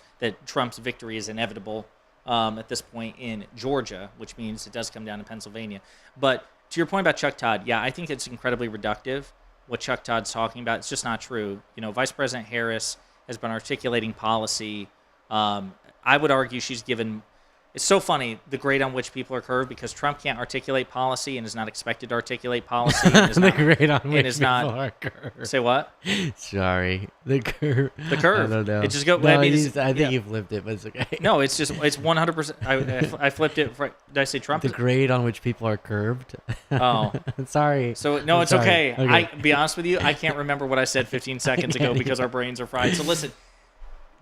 victory is inevitable at this point in Georgia, which means it does come down to Pennsylvania. But to your point about Chuck Todd, yeah, I think it's incredibly reductive what Chuck Todd's talking about. It's just not true. You know, Vice President Harris has been articulating policy. I would argue she's given. It's so funny, the grade on which people are curved, because Trump can't articulate policy and is not expected to articulate policy. And is The not, grade on and which is people not, are curved. Say what? Sorry. The curve. The curve. I don't know. It just go. No, I mean, I think you've lived it, but it's okay. No, it's 100%. I flipped it. Did I say Trump? The grade on which people are curved. Oh, sorry. So no, I'm it's sorry. okay. I be honest with you, I can't remember what I said 15 seconds ago because our brains are fried. So listen.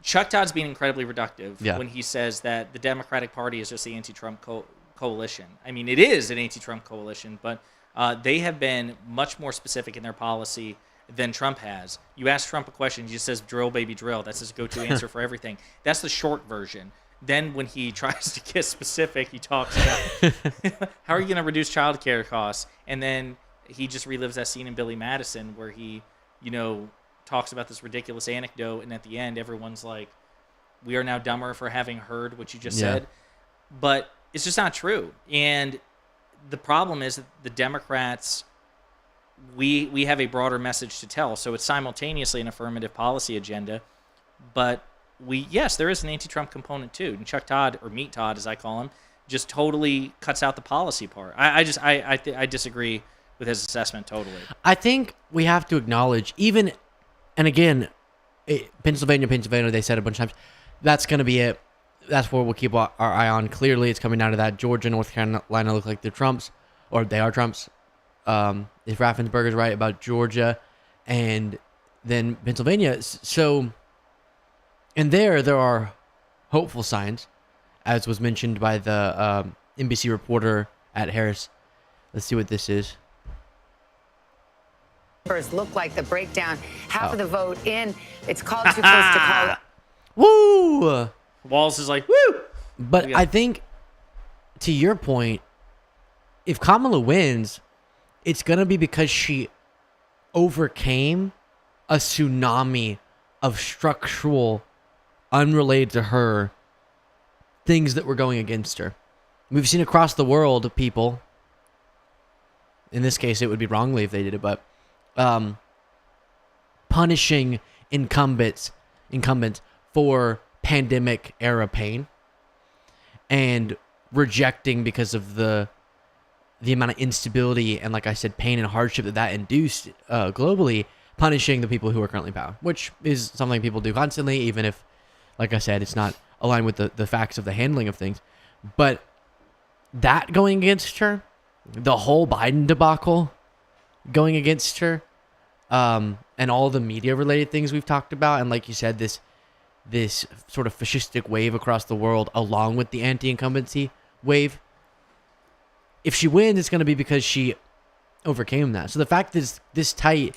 Chuck Todd's being incredibly reductive when he says that the Democratic Party is just the anti-Trump coalition. I mean, it is an anti-Trump coalition, but they have been much more specific in their policy than Trump has. You ask Trump a question, he just says, drill, baby, drill. That's his go-to answer for everything. That's the short version. Then when he tries to get specific, he talks about how are you going to reduce child care costs? And then he just relives that scene in Billy Madison where he, talks about this ridiculous anecdote, and at the end, everyone's like, we are now dumber for having heard what you just said. But it's just not true. And the problem is that the Democrats, we have a broader message to tell. So it's simultaneously an affirmative policy agenda, but yes, there is an anti-Trump component too. And Chuck Todd, or Meat Todd as I call him, just totally cuts out the policy part. I disagree with his assessment totally. I think we have to acknowledge, even, and again, Pennsylvania, they said a bunch of times, that's going to be it. That's where we'll keep our eye on. Clearly, it's coming down to that. Georgia, North Carolina look like they're Trumps, or they are Trumps. If Raffensperger's right about Georgia, and then Pennsylvania. So, and there are hopeful signs, as was mentioned by the NBC reporter at Harris. Let's see what this is. Look like the breakdown. Half of the vote in. It's called too close to call. Woo! Walls is like, woo! But I think, to your point, if Kamala wins, it's going to be because she overcame a tsunami of structural, unrelated to her, things that were going against her. We've seen across the world people, in this case it would be wrongly if they did it, but punishing incumbents for pandemic era pain and rejecting because of the amount of instability and, like I said, pain and hardship that induced globally, punishing the people who are currently in power, which is something people do constantly, even if, like I said, it's not aligned with the facts of the handling of things. But that going against her, the whole Biden debacle going against her, and all the media-related things we've talked about, and like you said, this sort of fascistic wave across the world, along with the anti-incumbency wave. If she wins, it's going to be because she overcame that. So the fact that this tight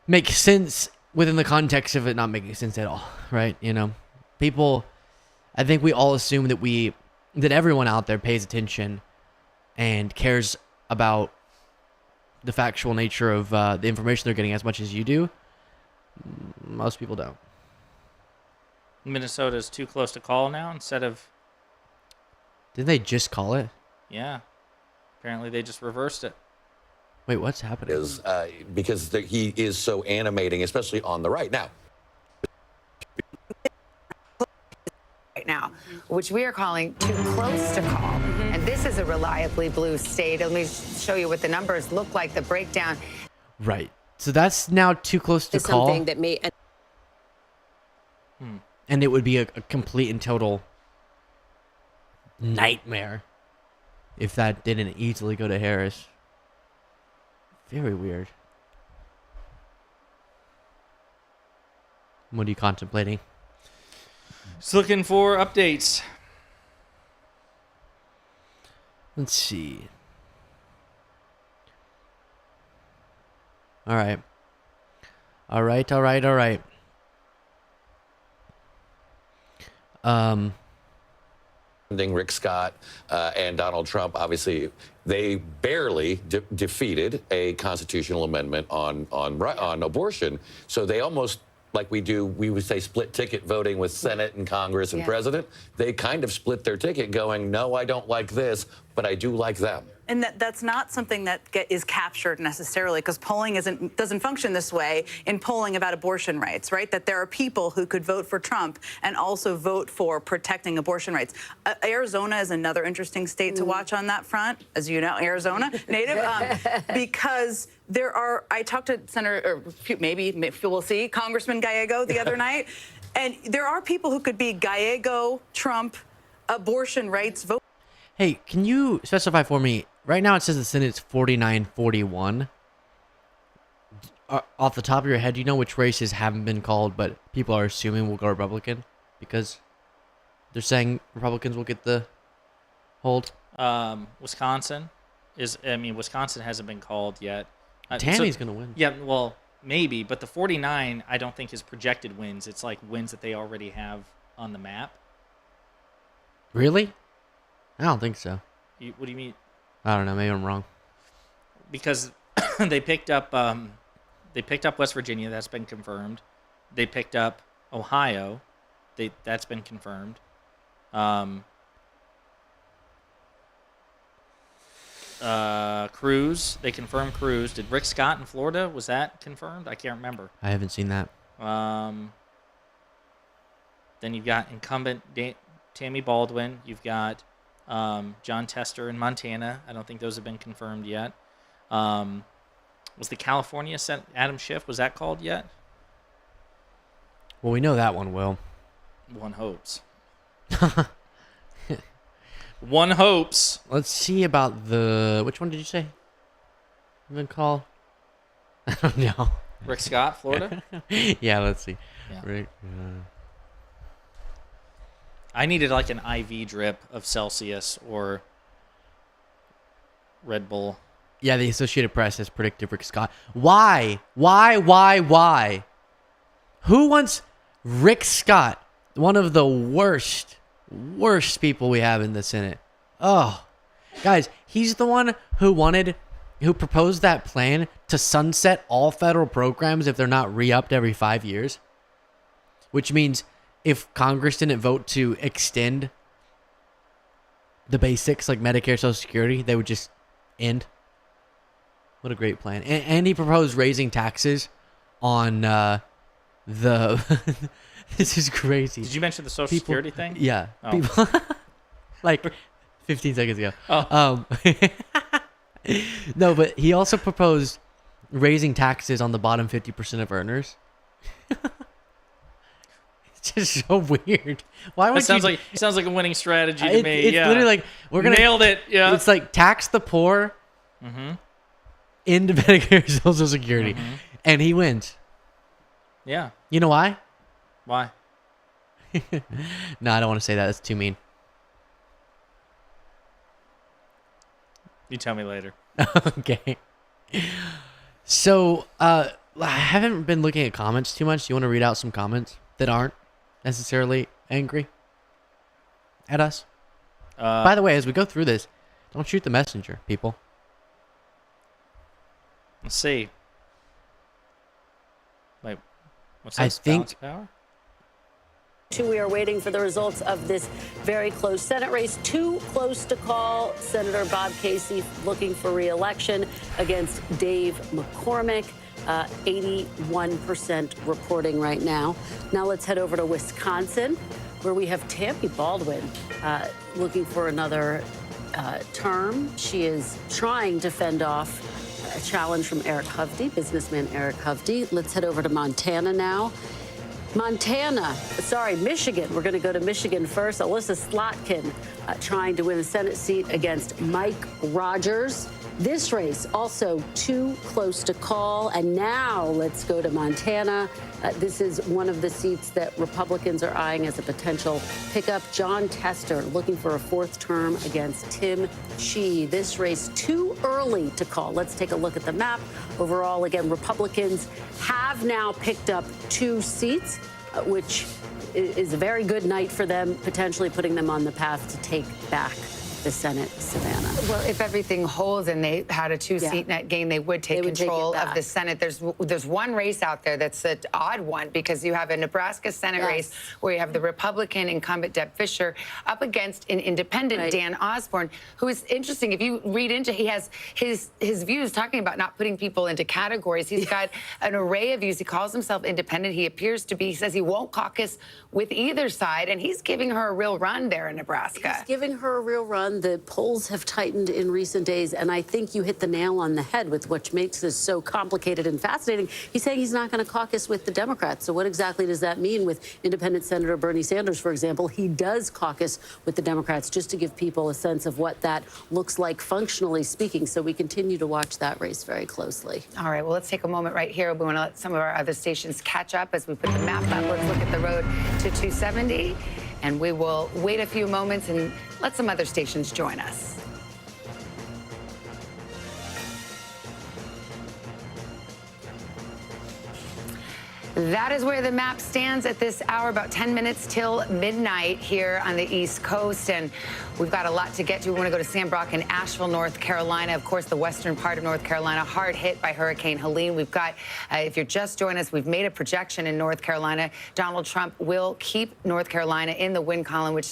makes sense within the context of it not making sense at all, right? People, I think we all assume that everyone out there pays attention and cares about the factual nature of the information they're getting as much as you do. Most people don't. Minnesota's too close to call now instead of... Didn't they just call it? Yeah. Apparently they just reversed it. Wait, what's happening? Because he is so animating, especially on the right. Now, right now, which we are calling too close to call. And this is a reliably blue state. Let me show you what the numbers look like, the breakdown. Right. So that's now too close to call. Something that may. And it would be a complete and total nightmare if that didn't easily go to Harris. Very weird. What are you contemplating? Just looking for updates. Let's see. All right. All right. Rick Scott and Donald Trump, obviously, they barely defeated a constitutional amendment on abortion. So they almost, like we would say split ticket voting with Senate and Congress and president. They kind of split their ticket going, no, I don't like this, but I do like them. And that's not something that is captured necessarily, because polling doesn't function this way in polling about abortion rights, right? That there are people who could vote for Trump and also vote for protecting abortion rights. Arizona is another interesting state to watch on that front, as you know, Arizona native, because I talked to Senator, or maybe we'll see, Congressman Gallego the other night, and there are people who could be Gallego, Trump, abortion rights vote. Hey, can you specify for me? Right now it says the Senate's 49-41. Off the top of your head, do you know which races haven't been called, but people are assuming will go Republican? Because they're saying Republicans will get the hold. Wisconsin hasn't been called yet. Tammy's going to win. Yeah, well, maybe, but the 49, I don't think is projected wins. It's like wins that they already have on the map. Really? I don't think so. What do you mean? I don't know. Maybe I'm wrong. Because they picked up West Virginia. That's been confirmed. They picked up Ohio. That's been confirmed. Cruz. They confirmed Cruz. Did Rick Scott in Florida? Was that confirmed? I can't remember. I haven't seen that. Then you've got incumbent Tammy Baldwin. You've got John Tester in Montana. I don't think those have been confirmed yet. Was the California Adam Schiff, was that called yet? Well, we know that one will. One hopes. One hopes. Let's see about which one did you say? Been called? I don't know. Rick Scott, Florida? Yeah, let's see. Yeah. Rick, I needed like an IV drip of Celsius or Red Bull. Yeah, the Associated Press has predicted Rick Scott. Why? Why? Who wants Rick Scott, one of the worst people we have in the Senate? Oh, guys, he's the one who proposed that plan to sunset all federal programs if they're not re-upped every 5 years, which means if Congress didn't vote to extend the basics like Medicare, Social Security, they would just end. What a great plan. And he proposed raising taxes on this is crazy. Did you mention the Social Security thing? Yeah. Oh. People like 15 seconds ago. Oh. No, but he also proposed raising taxes on the bottom 50% of earners. Just so weird. Why would sounds like a winning strategy to me. It's literally like we're gonna nailed it. Yeah, it's like tax the poor into Medicare, Social Security, and he wins. Yeah. You know why? Why? No, I don't want to say that. That's too mean. You tell me later. Okay. So I haven't been looking at comments too much. Do you want to read out some comments that aren't necessarily angry at us? By the way, as we go through this, don't shoot the messenger, people. Let's see. Wait, what's I this? think Balance of power? We are waiting for the results of this very close Senate race. Too close to call. Senator Bob Casey looking for re-election against Dave McCormick. 81% reporting right now. Now let's head over to Wisconsin, where we have Tammy Baldwin looking for another term. She is trying to fend off a challenge from Eric Hovde, businessman Eric Hovde. Let's head over to Montana now. Michigan. We're going to go to Michigan first. Alyssa Slotkin trying to win a Senate seat against Mike Rogers. This race also too close to call. And now let's go to Montana. This is one of the seats that Republicans are eyeing as a potential pickup. John Tester looking for a fourth term against Tim Chee. This race too early to call. Let's take a look at the map. Overall, again, Republicans have now picked up 2 seats, which is a very good night for them, potentially putting them on the path to take back the Senate, Savannah. Well, if everything holds and they had a 2-seat net gain, they would take control of the Senate. There's one race out there that's an odd one because you have a Nebraska Senate race where you have the Republican incumbent Deb Fischer up against an independent Dan Osborne, who is interesting. If you read into, he has his views talking about not putting people into categories. He's got an array of views. He calls himself independent. He appears to be. He says he won't caucus with either side, and he's giving her a real run there in Nebraska. He's giving her a real run. The polls have tightened in recent days, and I think you hit the nail on the head with what makes this so complicated and fascinating. He's saying he's not going to caucus with the Democrats. So what exactly does that mean with independent Senator Bernie Sanders, for example? He does caucus with the Democrats, just to give people a sense of what that looks like functionally speaking. So we continue to watch that race very closely. All right, well, let's take a moment right here. We want to let some of our other stations catch up as we put the map up. Let's look at the road to 270, and we will wait a few moments and let some other stations join us. That is where the map stands at this hour, about 10 minutes till midnight here on the East Coast. And we've got a lot to get to. We want to go to San Brock and Asheville, North Carolina. Of course, the western part of North Carolina, hard hit by Hurricane Helene. We've got, if you're just joining us, we've made a projection in North Carolina. Donald Trump will keep North Carolina in the win column, which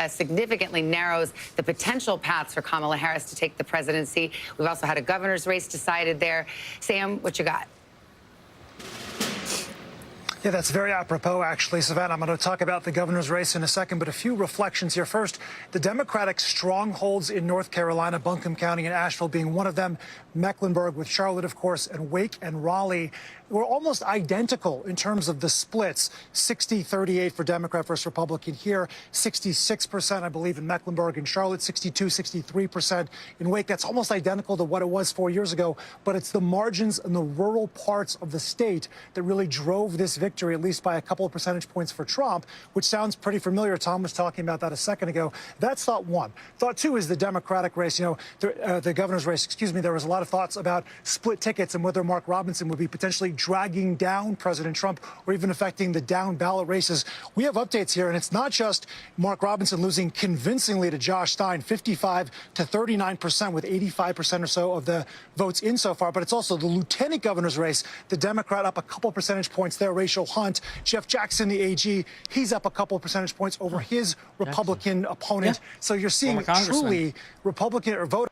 significantly narrows the potential paths for Kamala Harris to take the presidency. We've also had a governor's race decided there. Sam, what you got? Yeah, that's very apropos, actually, Savannah. I'm going to talk about the governor's race in a second, but a few reflections here. First, the Democratic strongholds in North Carolina, Buncombe County and Asheville being one of them, Mecklenburg with Charlotte, of course, and Wake and Raleigh were almost identical in terms of the splits. 60-38 for Democrat versus Republican here, 66%, I believe, in Mecklenburg and Charlotte, 63% in Wake. That's almost identical to what it was 4 years ago, but it's the margins in the rural parts of the state that really drove this victory, at least by a couple of percentage points for Trump, which sounds pretty familiar. Tom was talking about that a second ago. That's thought one. Thought two is the Democratic race. You know, the governor's race, excuse me, there was a lot of thoughts about split tickets and whether Mark Robinson would be potentially dragging down President Trump or even affecting the down ballot races. We have updates here, and it's not just Mark Robinson losing convincingly to Josh Stein, 55 to 39% with 85% or so of the votes in so far, but it's also the lieutenant governor's race. The Democrat up a couple percentage points there, Rachel Hunt. Jeff Jackson, the AG, he's up a couple percentage points over his Republican opponent. Yeah. So you're seeing truly Republican or voter.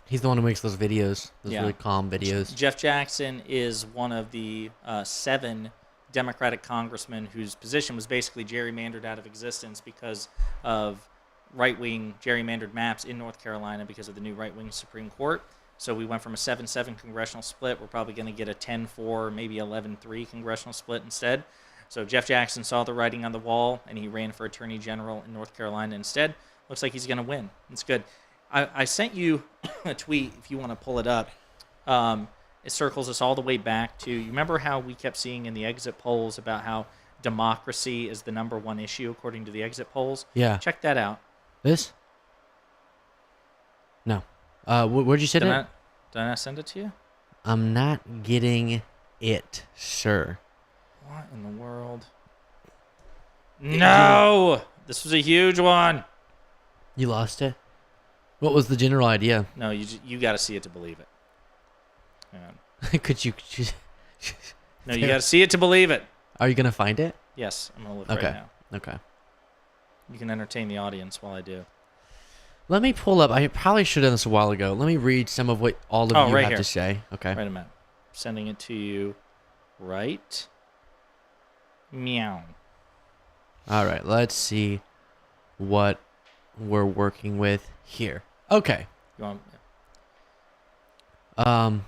He's the one who makes those videos, those really calm videos. Jeff Jackson is one of the 7 Democratic congressmen whose position was basically gerrymandered out of existence because of right-wing gerrymandered maps in North Carolina because of the new right-wing Supreme Court. So we went from a 7-7 congressional split. We're probably going to get a 10-4, maybe 11-3 congressional split instead. So Jeff Jackson saw the writing on the wall, and he ran for Attorney General in North Carolina instead. Looks like he's going to win. It's good. I sent you a tweet, if you want to pull it up. It circles us all the way back to, you remember how we kept seeing in the exit polls about how democracy is the #1 issue according to the exit polls? Yeah. Check that out. This? No. Where'd you send it? Did I not send it to you? I'm not getting it, sir. What in the world? No! This was a huge one. You lost it? What was the general idea? No, you got to see it to believe it. Hang on. Could you No, you got to see it to believe it. Are you going to find it? Yes, I'm going to look right now. Okay. You can entertain the audience while I do. Let me pull up. I probably should have done this a while ago. Let me read some of what all of you have to say. Okay. Wait a minute. Sending it to you right. Meow. All right, let's see what we're working with here. Okay. You want?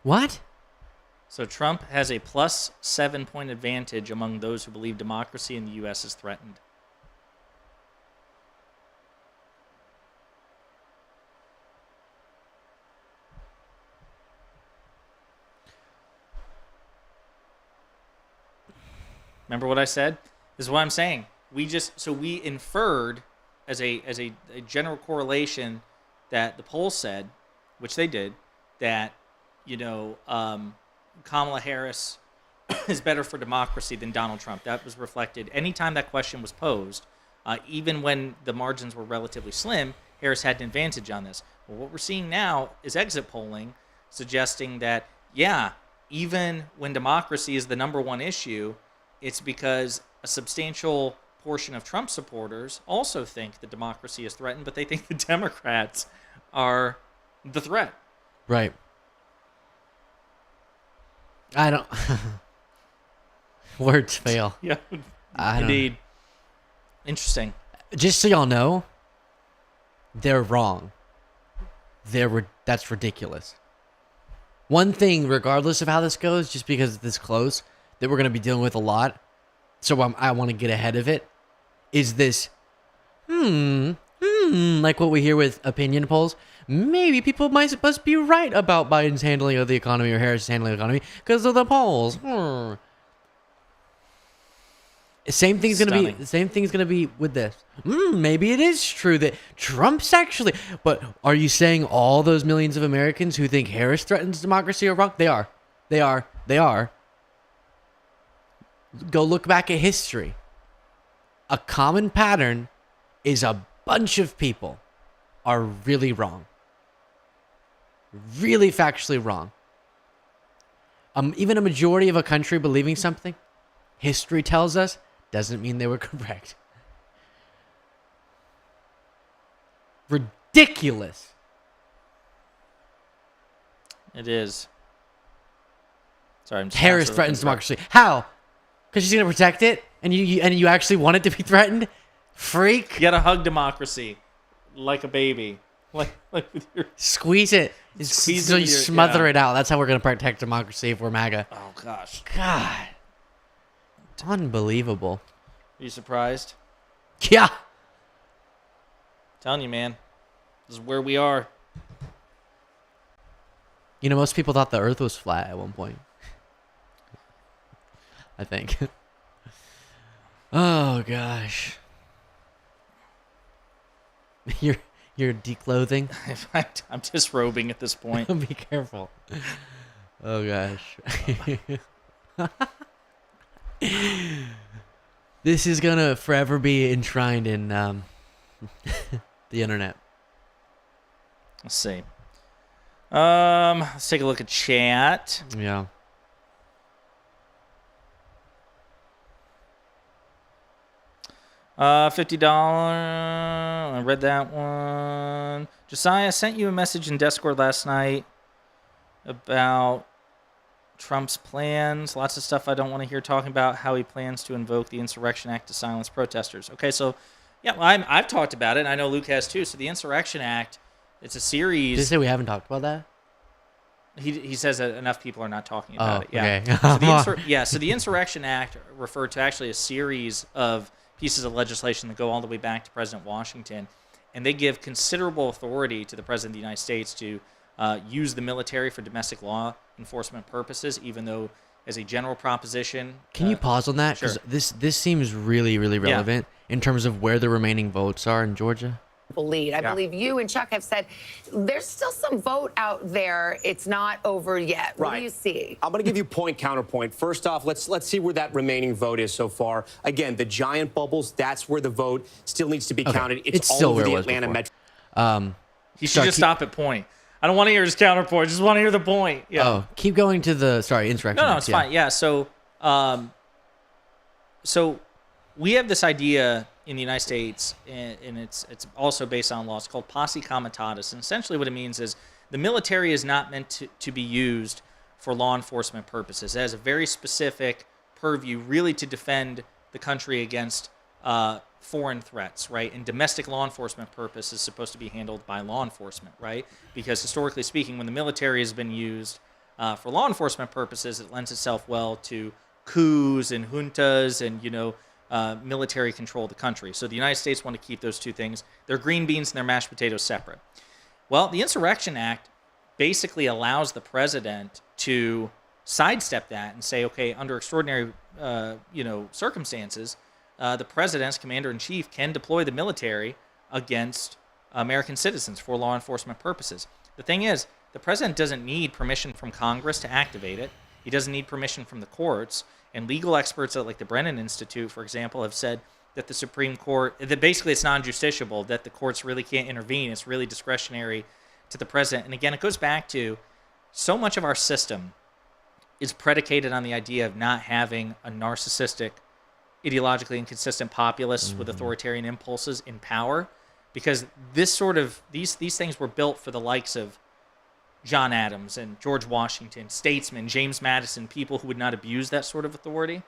What? So Trump has a plus 7-point advantage among those who believe democracy in the U.S. is threatened. Remember what I said? This is what I'm saying. We inferred as a general correlation that the polls said, which they did, that Kamala Harris is better for democracy than Donald Trump. That was reflected anytime that question was posed, even when the margins were relatively slim. Harris had an advantage on this. Well, what we're seeing now is exit polling suggesting that even when democracy is the number one issue, it's because a substantial portion of Trump supporters also think that democracy is threatened, but they think the Democrats are the threat. Right. I don't. Words fail. Yeah. Indeed. Interesting. Just so y'all know, they're wrong. That's ridiculous. One thing, regardless of how this goes, just because it's this close, that we're going to be dealing with a lot, so I want to get ahead of it, is this, like what we hear with opinion polls. Maybe people must be right about Biden's handling of the economy or Harris's handling of the economy because of the polls. Same thing's gonna be with this. Maybe it is true that Trump's actually. But are you saying all those millions of Americans who think Harris threatens democracy are wrong? They are. They are. Go look back at history. A common pattern is a bunch of people are really wrong. Really factually wrong. Even a majority of a country believing something, history tells us, doesn't mean they were correct. Ridiculous. It is. Sorry, I'm just Harris threatens democracy. How? Because she's going to protect it? And you actually want it to be threatened? Freak. You gotta hug democracy like a baby. Like with your... Squeeze it. Squeeze so it you smother it out. That's how we're going to protect democracy if we're MAGA. Oh, gosh. God. It's unbelievable. Are you surprised? Yeah. I'm telling you, man. This is where we are. Most people thought the earth was flat at one point. I think. Oh, gosh. You're declothing? I'm disrobing at this point. Be careful. Oh, gosh. This is going to forever be enshrined in the internet. Let's see. Let's take a look at chat. Yeah. $50. I read that one. Josiah sent you a message in Discord last night about Trump's plans. Lots of stuff I don't want to hear talking about. How he plans to invoke the Insurrection Act to silence protesters. Okay, so yeah, well, I've talked about it, and I know Luke has too. So the Insurrection Act, it's a series. Did you say we haven't talked about that? He says that enough people are not talking about it. Yeah. Okay. So the Insurrection Act referred to actually a series of pieces of legislation that go all the way back to President Washington, and they give considerable authority to the President of the United States to use the military for domestic law enforcement purposes, even though as a general proposition. Can you pause on that? Because this seems really, really relevant in terms of where the remaining votes are in Georgia. Lead. I believe you and Chuck have said there's still some vote out there. It's not over yet. What do you see? I'm going to give you point counterpoint. First off, let's see where that remaining vote is so far. Again, the giant bubbles, that's where the vote still needs to be counted. It's all still over where the it was Atlanta before. metro. He should just stop at point. I don't want to hear his counterpoint. I just want to hear the point. Yeah. Oh, keep going to the insurrection. No, it's fine. Yeah. So we have this idea in the United States, and it's also based on law. It's called posse comitatus, and essentially what it means is the military is not meant to be used for law enforcement purposes. It has a very specific purview really to defend the country against foreign threats, right? And domestic law enforcement purpose is supposed to be handled by law enforcement, right? Because historically speaking, when the military has been used for law enforcement purposes, it lends itself well to coups and juntas and, military control of the country. So the United States want to keep those two things, their green beans and their mashed potatoes, separate. Well, the Insurrection Act basically allows the president to sidestep that and say, okay, under extraordinary, circumstances, the president's commander-in-chief can deploy the military against American citizens for law enforcement purposes. The thing is, the president doesn't need permission from Congress to activate it. He doesn't need permission from the courts. And legal experts at like the Brennan Institute, for example, have said that the Supreme Court, that basically it's non-justiciable, that the courts really can't intervene. It's really discretionary to the president. And again, it goes back to so much of our system is predicated on the idea of not having a narcissistic, ideologically inconsistent populace with authoritarian impulses in power, because these things were built for the likes of John Adams and George Washington, statesmen, James Madison, people who would not abuse that sort of authority.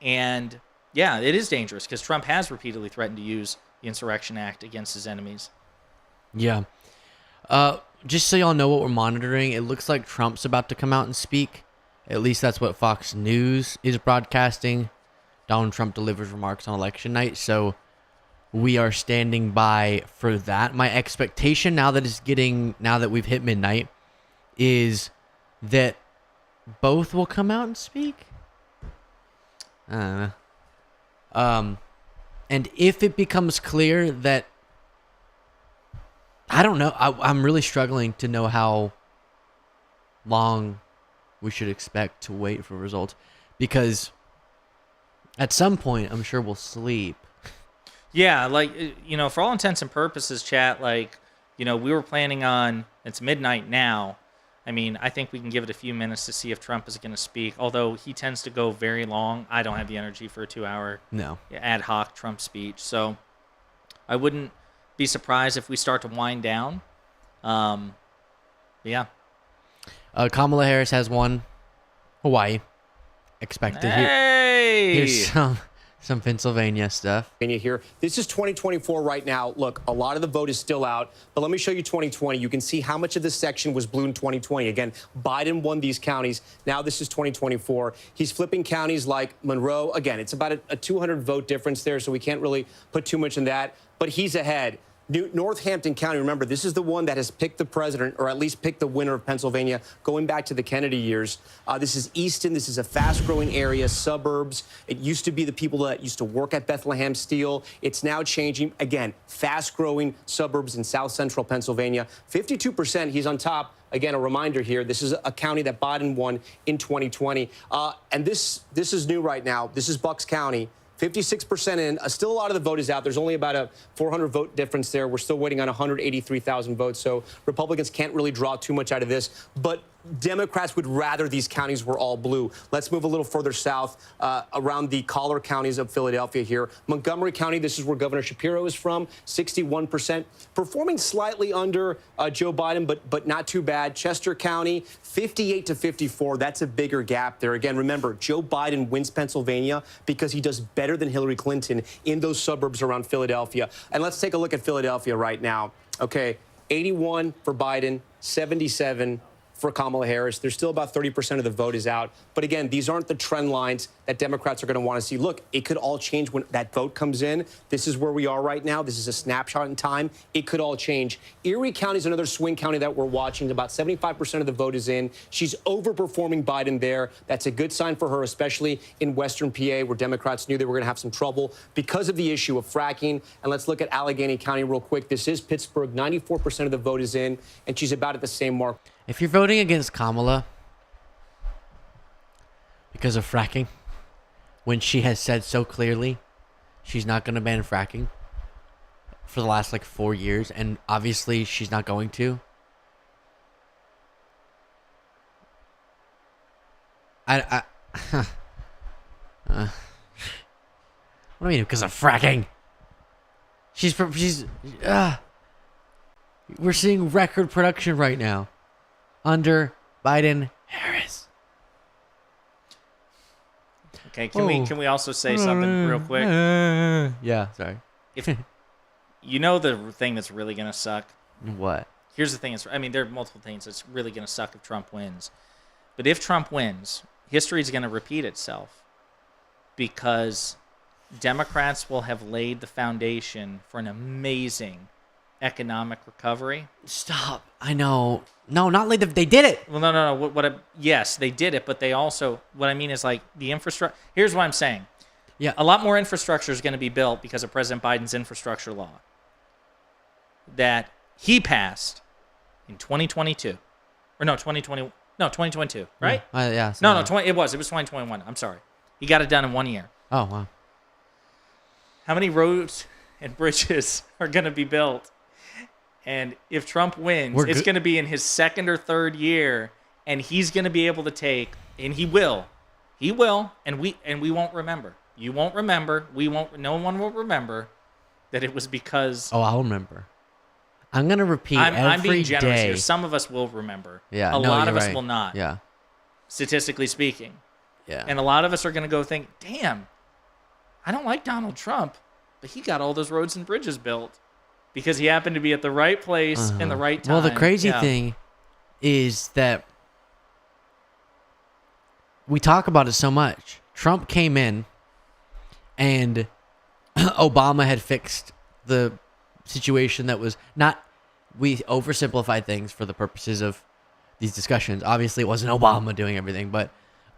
And yeah, it is dangerous because Trump has repeatedly threatened to use the Insurrection Act against his enemies. Yeah. Just so y'all know what we're monitoring, it looks like Trump's about to come out and speak. At least that's what Fox News is broadcasting. Donald Trump delivers remarks on election night, so we are standing by for that. My expectation now that we've hit midnight is that both will come out and speak. And if it becomes clear that, I don't know, I'm really struggling to know how long we should expect to wait for results, because at some point I'm sure we'll sleep. Yeah, for all intents and purposes, chat, we were planning on, it's midnight now. I mean, I think we can give it a few minutes to see if Trump is going to speak, although he tends to go very long. I don't have the energy for a 2-hour ad hoc Trump speech, so I wouldn't be surprised if we start to wind down. Yeah. Kamala Harris has won Hawaii. Expected. Hey! Here's some Pennsylvania stuff. Here. This is 2024 right now. Look, a lot of the vote is still out, but let me show you 2020. You can see how much of this section was blue in 2020. Again, Biden won these counties. Now this is 2024. He's flipping counties like Monroe. Again, it's about a 200 vote difference there, so we can't really put too much in that, but he's ahead. Northampton County, remember, this is the one that has picked the president, or at least picked the winner of Pennsylvania, going back to the Kennedy years. This is Easton. This is a fast-growing area, suburbs. It used to be the people that used to work at Bethlehem Steel. It's now changing. Again, fast-growing suburbs in south-central Pennsylvania. 52%, he's on top. Again, a reminder here, this is a county that Biden won in 2020. And this is new right now. This is Bucks County. 56% in. Still a lot of the vote is out. There's only about a 400 vote difference there. We're still waiting on 183,000 votes. So Republicans can't really draw too much out of this. But Democrats would rather these counties were all blue. Let's move a little further south around the collar counties of Philadelphia here. Montgomery County, this is where Governor Shapiro is from, 61%. Performing slightly under Joe Biden, but not too bad. Chester County, 58 to 54. That's a bigger gap there. Again, remember, Joe Biden wins Pennsylvania because he does better than Hillary Clinton in those suburbs around Philadelphia. And let's take a look at Philadelphia right now. Okay, 81 for Biden, 77 for Kamala Harris. There's still about 30% of the vote is out. But again, these aren't the trend lines that Democrats are going to want to see. Look, it could all change when that vote comes in. This is where we are right now. This is a snapshot in time. It could all change. Erie County is another swing county that we're watching. About 75% of the vote is in. She's overperforming Biden there. That's a good sign for her, especially in Western PA, where Democrats knew they were going to have some trouble because of the issue of fracking. And let's look at Allegheny County real quick. This is Pittsburgh. 94% of the vote is in, and she's about at the same mark. If you're voting against Kamala because of fracking, when she has said so clearly she's not going to ban fracking for the last 4 years, and obviously she's not going to, what do I mean because of fracking? We're seeing record production right now under Biden Harris. Okay, can we also say something real quick? Yeah, sorry. If you know the thing that's really going to suck. What? Here's the thing. There are multiple things that's really going to suck if Trump wins. But if Trump wins, history is going to repeat itself because Democrats will have laid the foundation for an amazing economic recovery. Stop. I know. No, not like they did it. Well, no. Yes, they did it, but they also, what I mean is like the infrastructure. Here's what I'm saying. Yeah. A lot more infrastructure is going to be built because of President Biden's infrastructure law that he passed in 2022. Or no, 2020. No, 2022, right? Yeah. No, it was 2021. I'm sorry. He got it done in 1 year. Oh, wow. How many roads and bridges are going to be built? And if Trump wins, it's going to be in his second or third year, and he's going to be able to take, and he will, and we won't remember. You won't remember. We won't. No one will remember that it was because. Oh, I'll remember. I'm gonna repeat I'm being every generous day. here. Some of us will remember. Yeah, a lot of us right. will not. Yeah. Statistically speaking. Yeah. And a lot of us are going to go think, damn, I don't like Donald Trump, but he got all those roads and bridges built because he happened to be at the right place in the right time. Well, the crazy thing is that we talk about it so much. Trump came in and Obama had fixed the situation that was not, we oversimplify things for the purposes of these discussions. Obviously, it wasn't Obama doing everything, but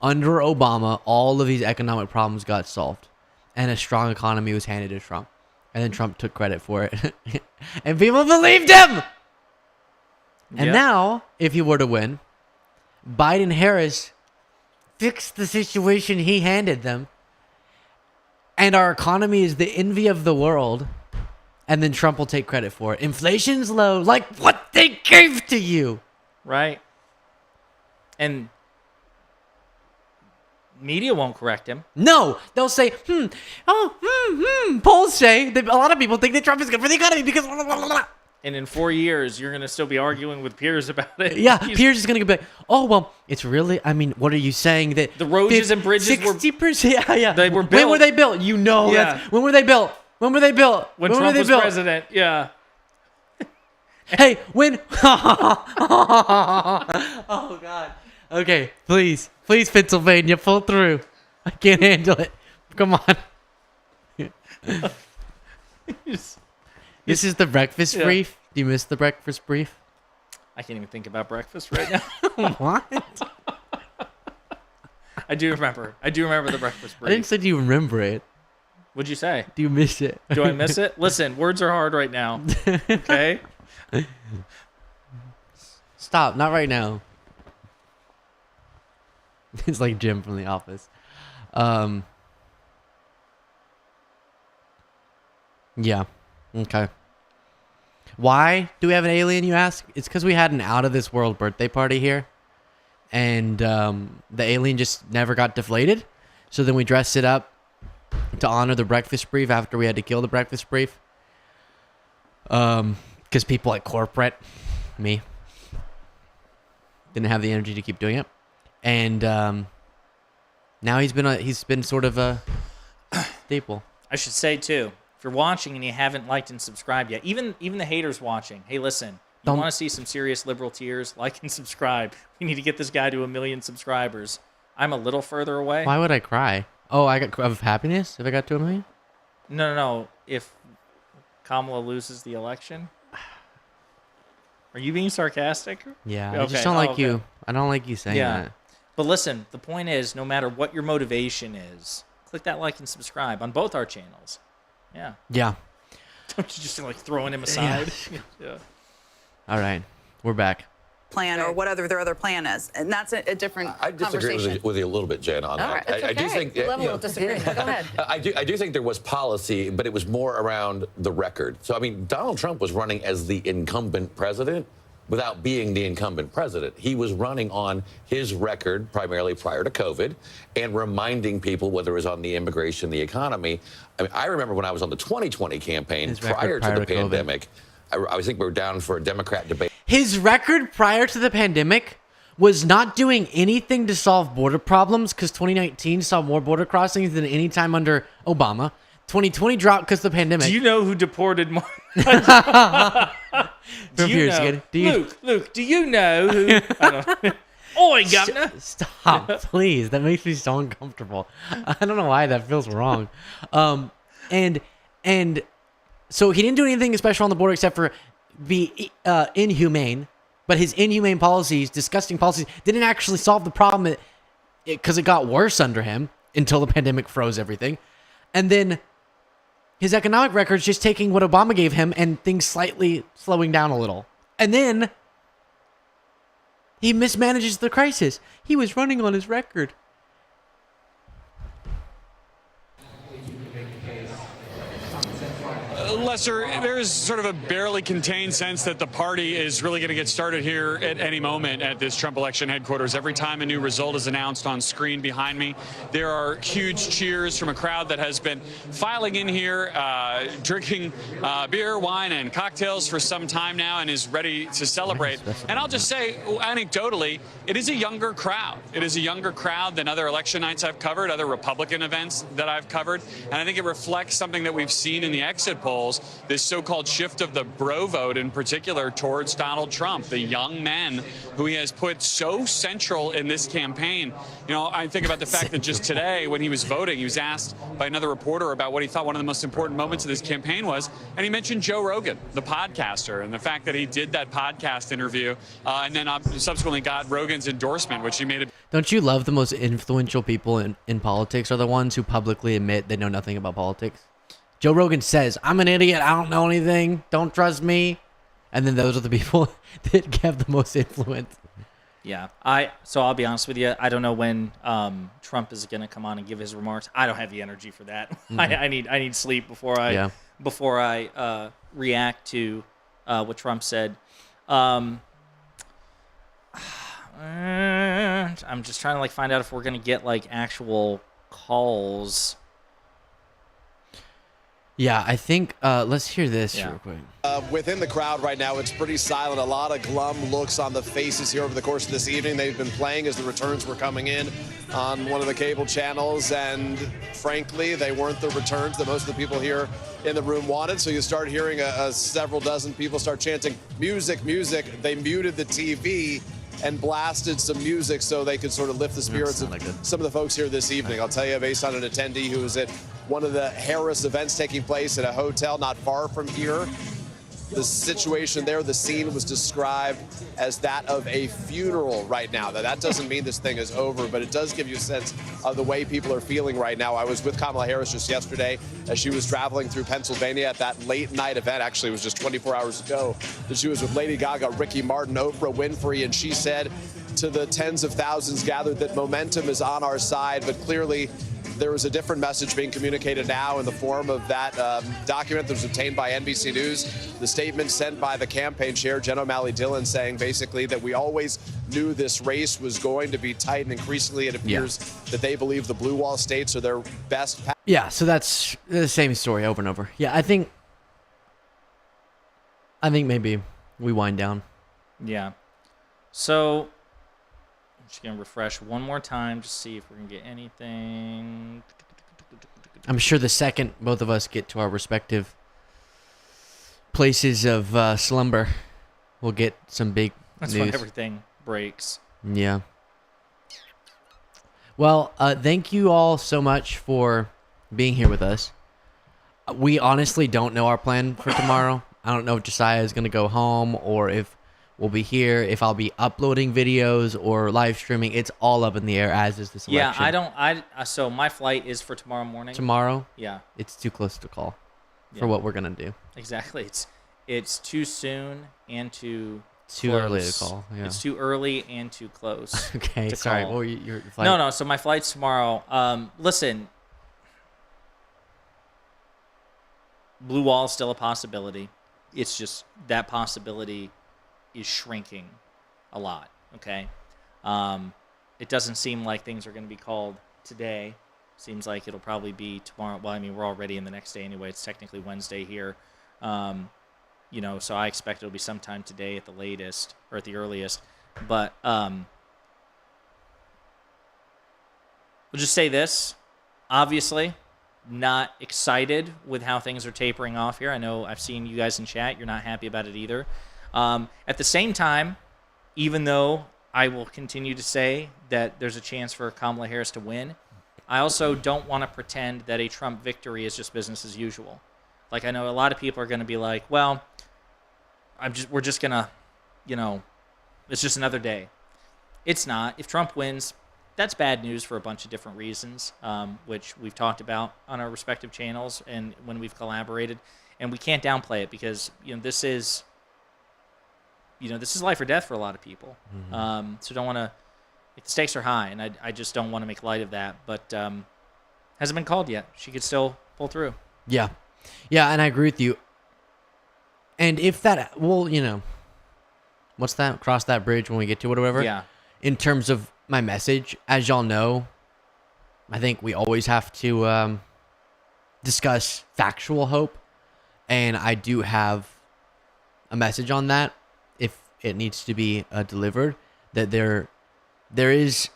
under Obama, all of these economic problems got solved and a strong economy was handed to Trump. And then Trump took credit for it. And people believed him! And now, if he were to win, Biden-Harris fixed the situation he handed them. And our economy is the envy of the world. And then Trump will take credit for it. Inflation's low, like what they gave to you. Right. And media won't correct him. No, they'll say, polls say that a lot of people think that Trump is good for the economy because blah, blah, blah, blah. And in 4 years, you're going to still be arguing with Piers about it. Yeah, Piers is going to be like, oh, well, it's really, what are you saying that the roads and bridges 60%, yeah. They were built. When were they built? You know, when were they built? When were they built? When Trump was president, yeah. Hey, when? Oh, God. Okay, please, Pennsylvania, pull through. I can't handle it. Come on. This is the breakfast brief. Do you miss the breakfast brief? I can't even think about breakfast right now. What? I do remember the breakfast brief. I didn't say do you remember it. What'd you say? Do you miss it? Do I miss it? Listen, words are hard right now. Okay? Stop. Not right now. It's like Jim from The Office. Yeah. Okay. Why do we have an alien, you ask? It's because we had an out-of-this-world birthday party here. And the alien just never got deflated. So then we dressed it up to honor the breakfast brief after we had to kill the breakfast brief. Because people like corporate, me, didn't have the energy to keep doing it. And now he's been sort of a staple. I should say, too, if you're watching and you haven't liked and subscribed yet, even the haters watching, hey, listen, you want to see some serious liberal tears? Like and subscribe. We need to get this guy to 1 million subscribers. I'm a little further away. Why would I cry? Oh, I got of happiness if I got to 1 million? No. If Kamala loses the election. Are you being sarcastic? Yeah, okay. I just don't like you. I don't like you saying that. But listen, the point is, no matter what your motivation is, click that like and subscribe on both our channels. Yeah. Yeah. Don't you just like throwing him aside? Yeah. All right, we're back. Plan or whatever their other plan is, and that's a different I disagree conversation. with you a little bit, Jen, on that. Right, I do think level of disagreement. Go ahead. I do think there was policy, but it was more around the record. So I mean, Donald Trump was running as the incumbent president without being the incumbent president. He was running on his record primarily prior to COVID and reminding people, whether it was on the immigration, the economy. I mean, I remember when I was on the 2020 campaign prior to the pandemic, I think we were down for a Democrat debate. His record prior to the pandemic was not doing anything to solve border problems because 2019 saw more border crossings than any time under Obama. 2020 dropped because of the pandemic. Do you know who deported more? Do you know? Luke, do you know who? I don't know. Oi, governor. Stop, please. That makes me so uncomfortable. I don't know why that feels wrong. And so he didn't do anything special on the border except for be inhumane. But his inhumane policies, disgusting policies, didn't actually solve the problem because it got worse under him until the pandemic froze everything. And then his economic record's just taking what Obama gave him and things slightly slowing down a little. And then he mismanages the crisis. He was running on his record. Lester, there's sort of a barely contained sense that the party is really going to get started here at any moment at this Trump election headquarters. Every time a new result is announced on screen behind me, there are huge cheers from a crowd that has been filing in here, drinking beer, wine, and cocktails for some time now and is ready to celebrate. And I'll just say, anecdotally, it is a younger crowd. It is a younger crowd than other election nights I've covered, other Republican events that I've covered. And I think it reflects something that we've seen in the exit polls, this so-called shift of the bro vote in particular towards Donald Trump, the young men who he has put so central in this campaign. You know, I think about the fact that just today when he was voting, he was asked by another reporter about what he thought one of the most important moments of this campaign was, and he mentioned Joe Rogan, the podcaster, and the fact that he did that podcast interview and then subsequently got Rogan's endorsement, which he made. Don't you love the most influential people in politics are the ones who publicly admit they know nothing about politics? Joe Rogan says, I'm an idiot. I don't know anything. Don't trust me. And then those are the people that have the most influence. Yeah. So I'll be honest with you. I don't know when Trump is going to come on and give his remarks. I don't have the energy for that. Mm-hmm. I need sleep before I react to what Trump said. I'm just trying to find out if we're going to get actual calls. Yeah, I think let's hear this real quick. Within the crowd right now, it's pretty silent. A lot of glum looks on the faces here over the course of this evening. They've been playing as the returns were coming in on one of the cable channels, and frankly, they weren't the returns that most of the people here in the room wanted. So you start hearing several dozen people start chanting, music, music. They muted the TV and blasted some music so they could sort of lift the spirits of some of the folks here this evening. I'll tell you, based on an attendee who was at one of the Harris events taking place at a hotel not far from here, the situation there, the scene was described as that of a funeral right now. Now, that doesn't mean this thing is over, but it does give you a sense of the way people are feeling right now. I was with Kamala Harris just yesterday as she was traveling through Pennsylvania at that late night event. Actually, it was just 24 hours ago that she was with Lady Gaga, Ricky Martin, Oprah Winfrey, and she said to the tens of thousands gathered that momentum is on our side, but clearly there was a different message being communicated now in the form of that document that was obtained by NBC News. The statement sent by the campaign chair, Jen O'Malley Dillon, saying basically that we always knew this race was going to be tight, and increasingly it appears that they believe the blue wall states are their best. Yeah, so that's the same story over and over. Yeah, I think maybe we wind down. Yeah. So I'm just going to refresh one more time to see if we're going to get anything. I'm sure the second both of us get to our respective places of slumber, we'll get some big That's news. when everything breaks. Yeah. Well, thank you all so much for being here with us. We honestly don't know our plan for tomorrow. I don't know if Josiah is going to go home or if we'll be here, if I'll be uploading videos or live streaming. It's all up in the air, as is this election. Yeah, so my flight is for tomorrow morning. Tomorrow? Yeah. It's too close to call for what we're going to do. Exactly. It's too soon and too early to call. Yeah. It's too early and too close. Okay, to sorry. call. What were your flight? No, so my flight's tomorrow. Listen, blue wall is still a possibility. It's just that possibility is shrinking a lot, okay? It doesn't seem like things are going to be called today. Seems like it'll probably be tomorrow. Well, I mean, we're already in the next day anyway. It's technically Wednesday here. So I expect it'll be sometime today at the latest or at the earliest. But We'll just say this. Obviously, not excited with how things are tapering off here. I know I've seen you guys in chat. You're not happy about it either. At the same time, even though I will continue to say that there's a chance for Kamala Harris to win, I also don't want to pretend that a Trump victory is just business as usual. Like, I know a lot of people are going to be like, well, we're just going to, it's just another day. It's not. If Trump wins, that's bad news for a bunch of different reasons, which we've talked about on our respective channels and when we've collaborated. And we can't downplay it because, this is life or death for a lot of people. Mm-hmm. So don't want to, the stakes are high, and I just don't want to make light of that. But hasn't been called yet. She could still pull through. Yeah. Yeah, and I agree with you. And if that, well, what's that? Cross that bridge when we get to it or whatever. Yeah. In terms of my message, as y'all know, I think we always have to discuss factual hope. And I do have a message on that, if it needs to be delivered, that there is,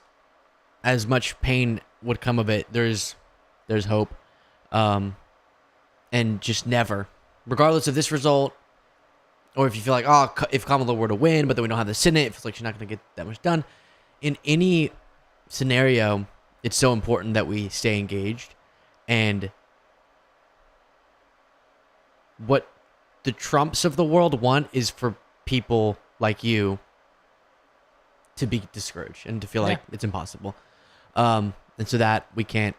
as much pain would come of it, there's hope. And just never, regardless of this result, or if you feel like, if Kamala were to win, but then we don't have the Senate, it feels like she's not going to get that much done. In any scenario, it's so important that we stay engaged. And what the Trumps of the world want is for people like you to be discouraged and to feel like it's impossible. And so that we can't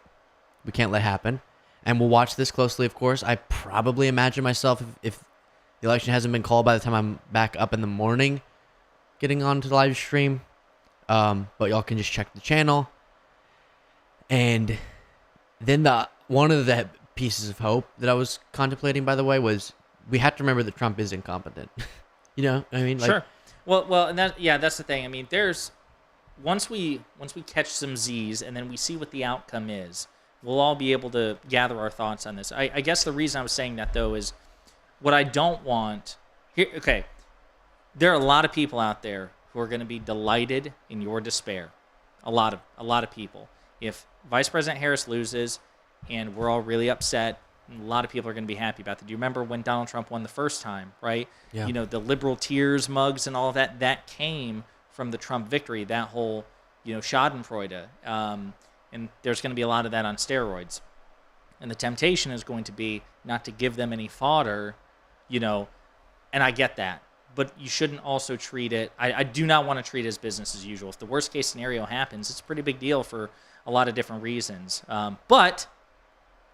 let happen. And we'll watch this closely, of course. I probably imagine myself, if the election hasn't been called by the time I'm back up in the morning, getting on to the live stream. But y'all can just check the channel. And then one of the pieces of hope that I was contemplating, by the way, was we have to remember that Trump is incompetent. I mean? Sure. Well, and that's the thing. I mean, there's once we catch some Z's and then we see what the outcome is, we'll all be able to gather our thoughts on this. I guess the reason I was saying that, though, is what I don't want here. Okay, there are a lot of people out there who are going to be delighted in your despair. A lot of people. If Vice President Harris loses, and we're all really upset, a lot of people are going to be happy about that. Do you remember when Donald Trump won the first time? Right? Yeah. The liberal tears mugs and all of that. That came from the Trump victory. That whole Schadenfreude. And there's going to be a lot of that on steroids. And the temptation is going to be not to give them any fodder, and I get that. But you shouldn't also treat it, I do not want to treat it as business as usual. If the worst case scenario happens, it's a pretty big deal for a lot of different reasons. But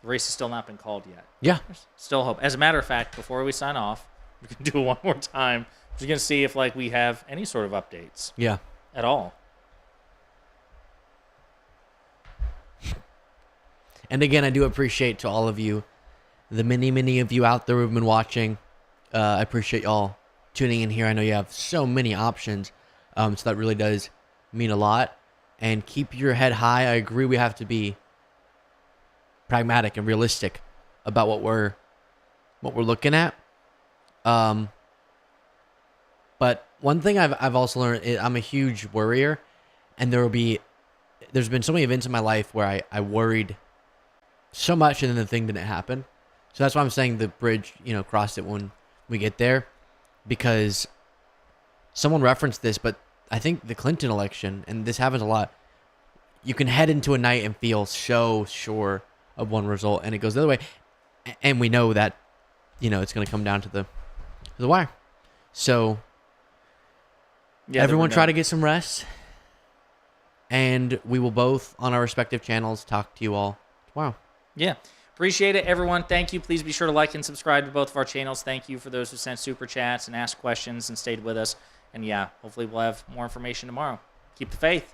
the race has still not been called yet. Yeah. There's still hope. As a matter of fact, before we sign off, we can do it one more time. We're going to see if we have any sort of updates. Yeah. At all. And again, I do appreciate to all of you, the many of you out there who've been watching. I appreciate y'all tuning in here. I know you have so many options, so that really does mean a lot. And keep your head high. I agree we have to be pragmatic and realistic about what we're looking at. But one thing I've also learned is I'm a huge worrier, and there's been so many events in my life where I worried so much and then the thing didn't happen. So that's why I'm saying the bridge, cross it when we get there, because someone referenced this, but I think the Clinton election, and this happens a lot, you can head into a night and feel so sure of one result and it goes the other way. And we know that, it's going to come down to the wire. So everyone try to get some rest, and we will both on our respective channels talk to you all tomorrow. Yeah. Appreciate it, everyone. Thank you. Please be sure to like and subscribe to both of our channels. Thank you for those who sent super chats and asked questions and stayed with us. And yeah, hopefully we'll have more information tomorrow. Keep the faith.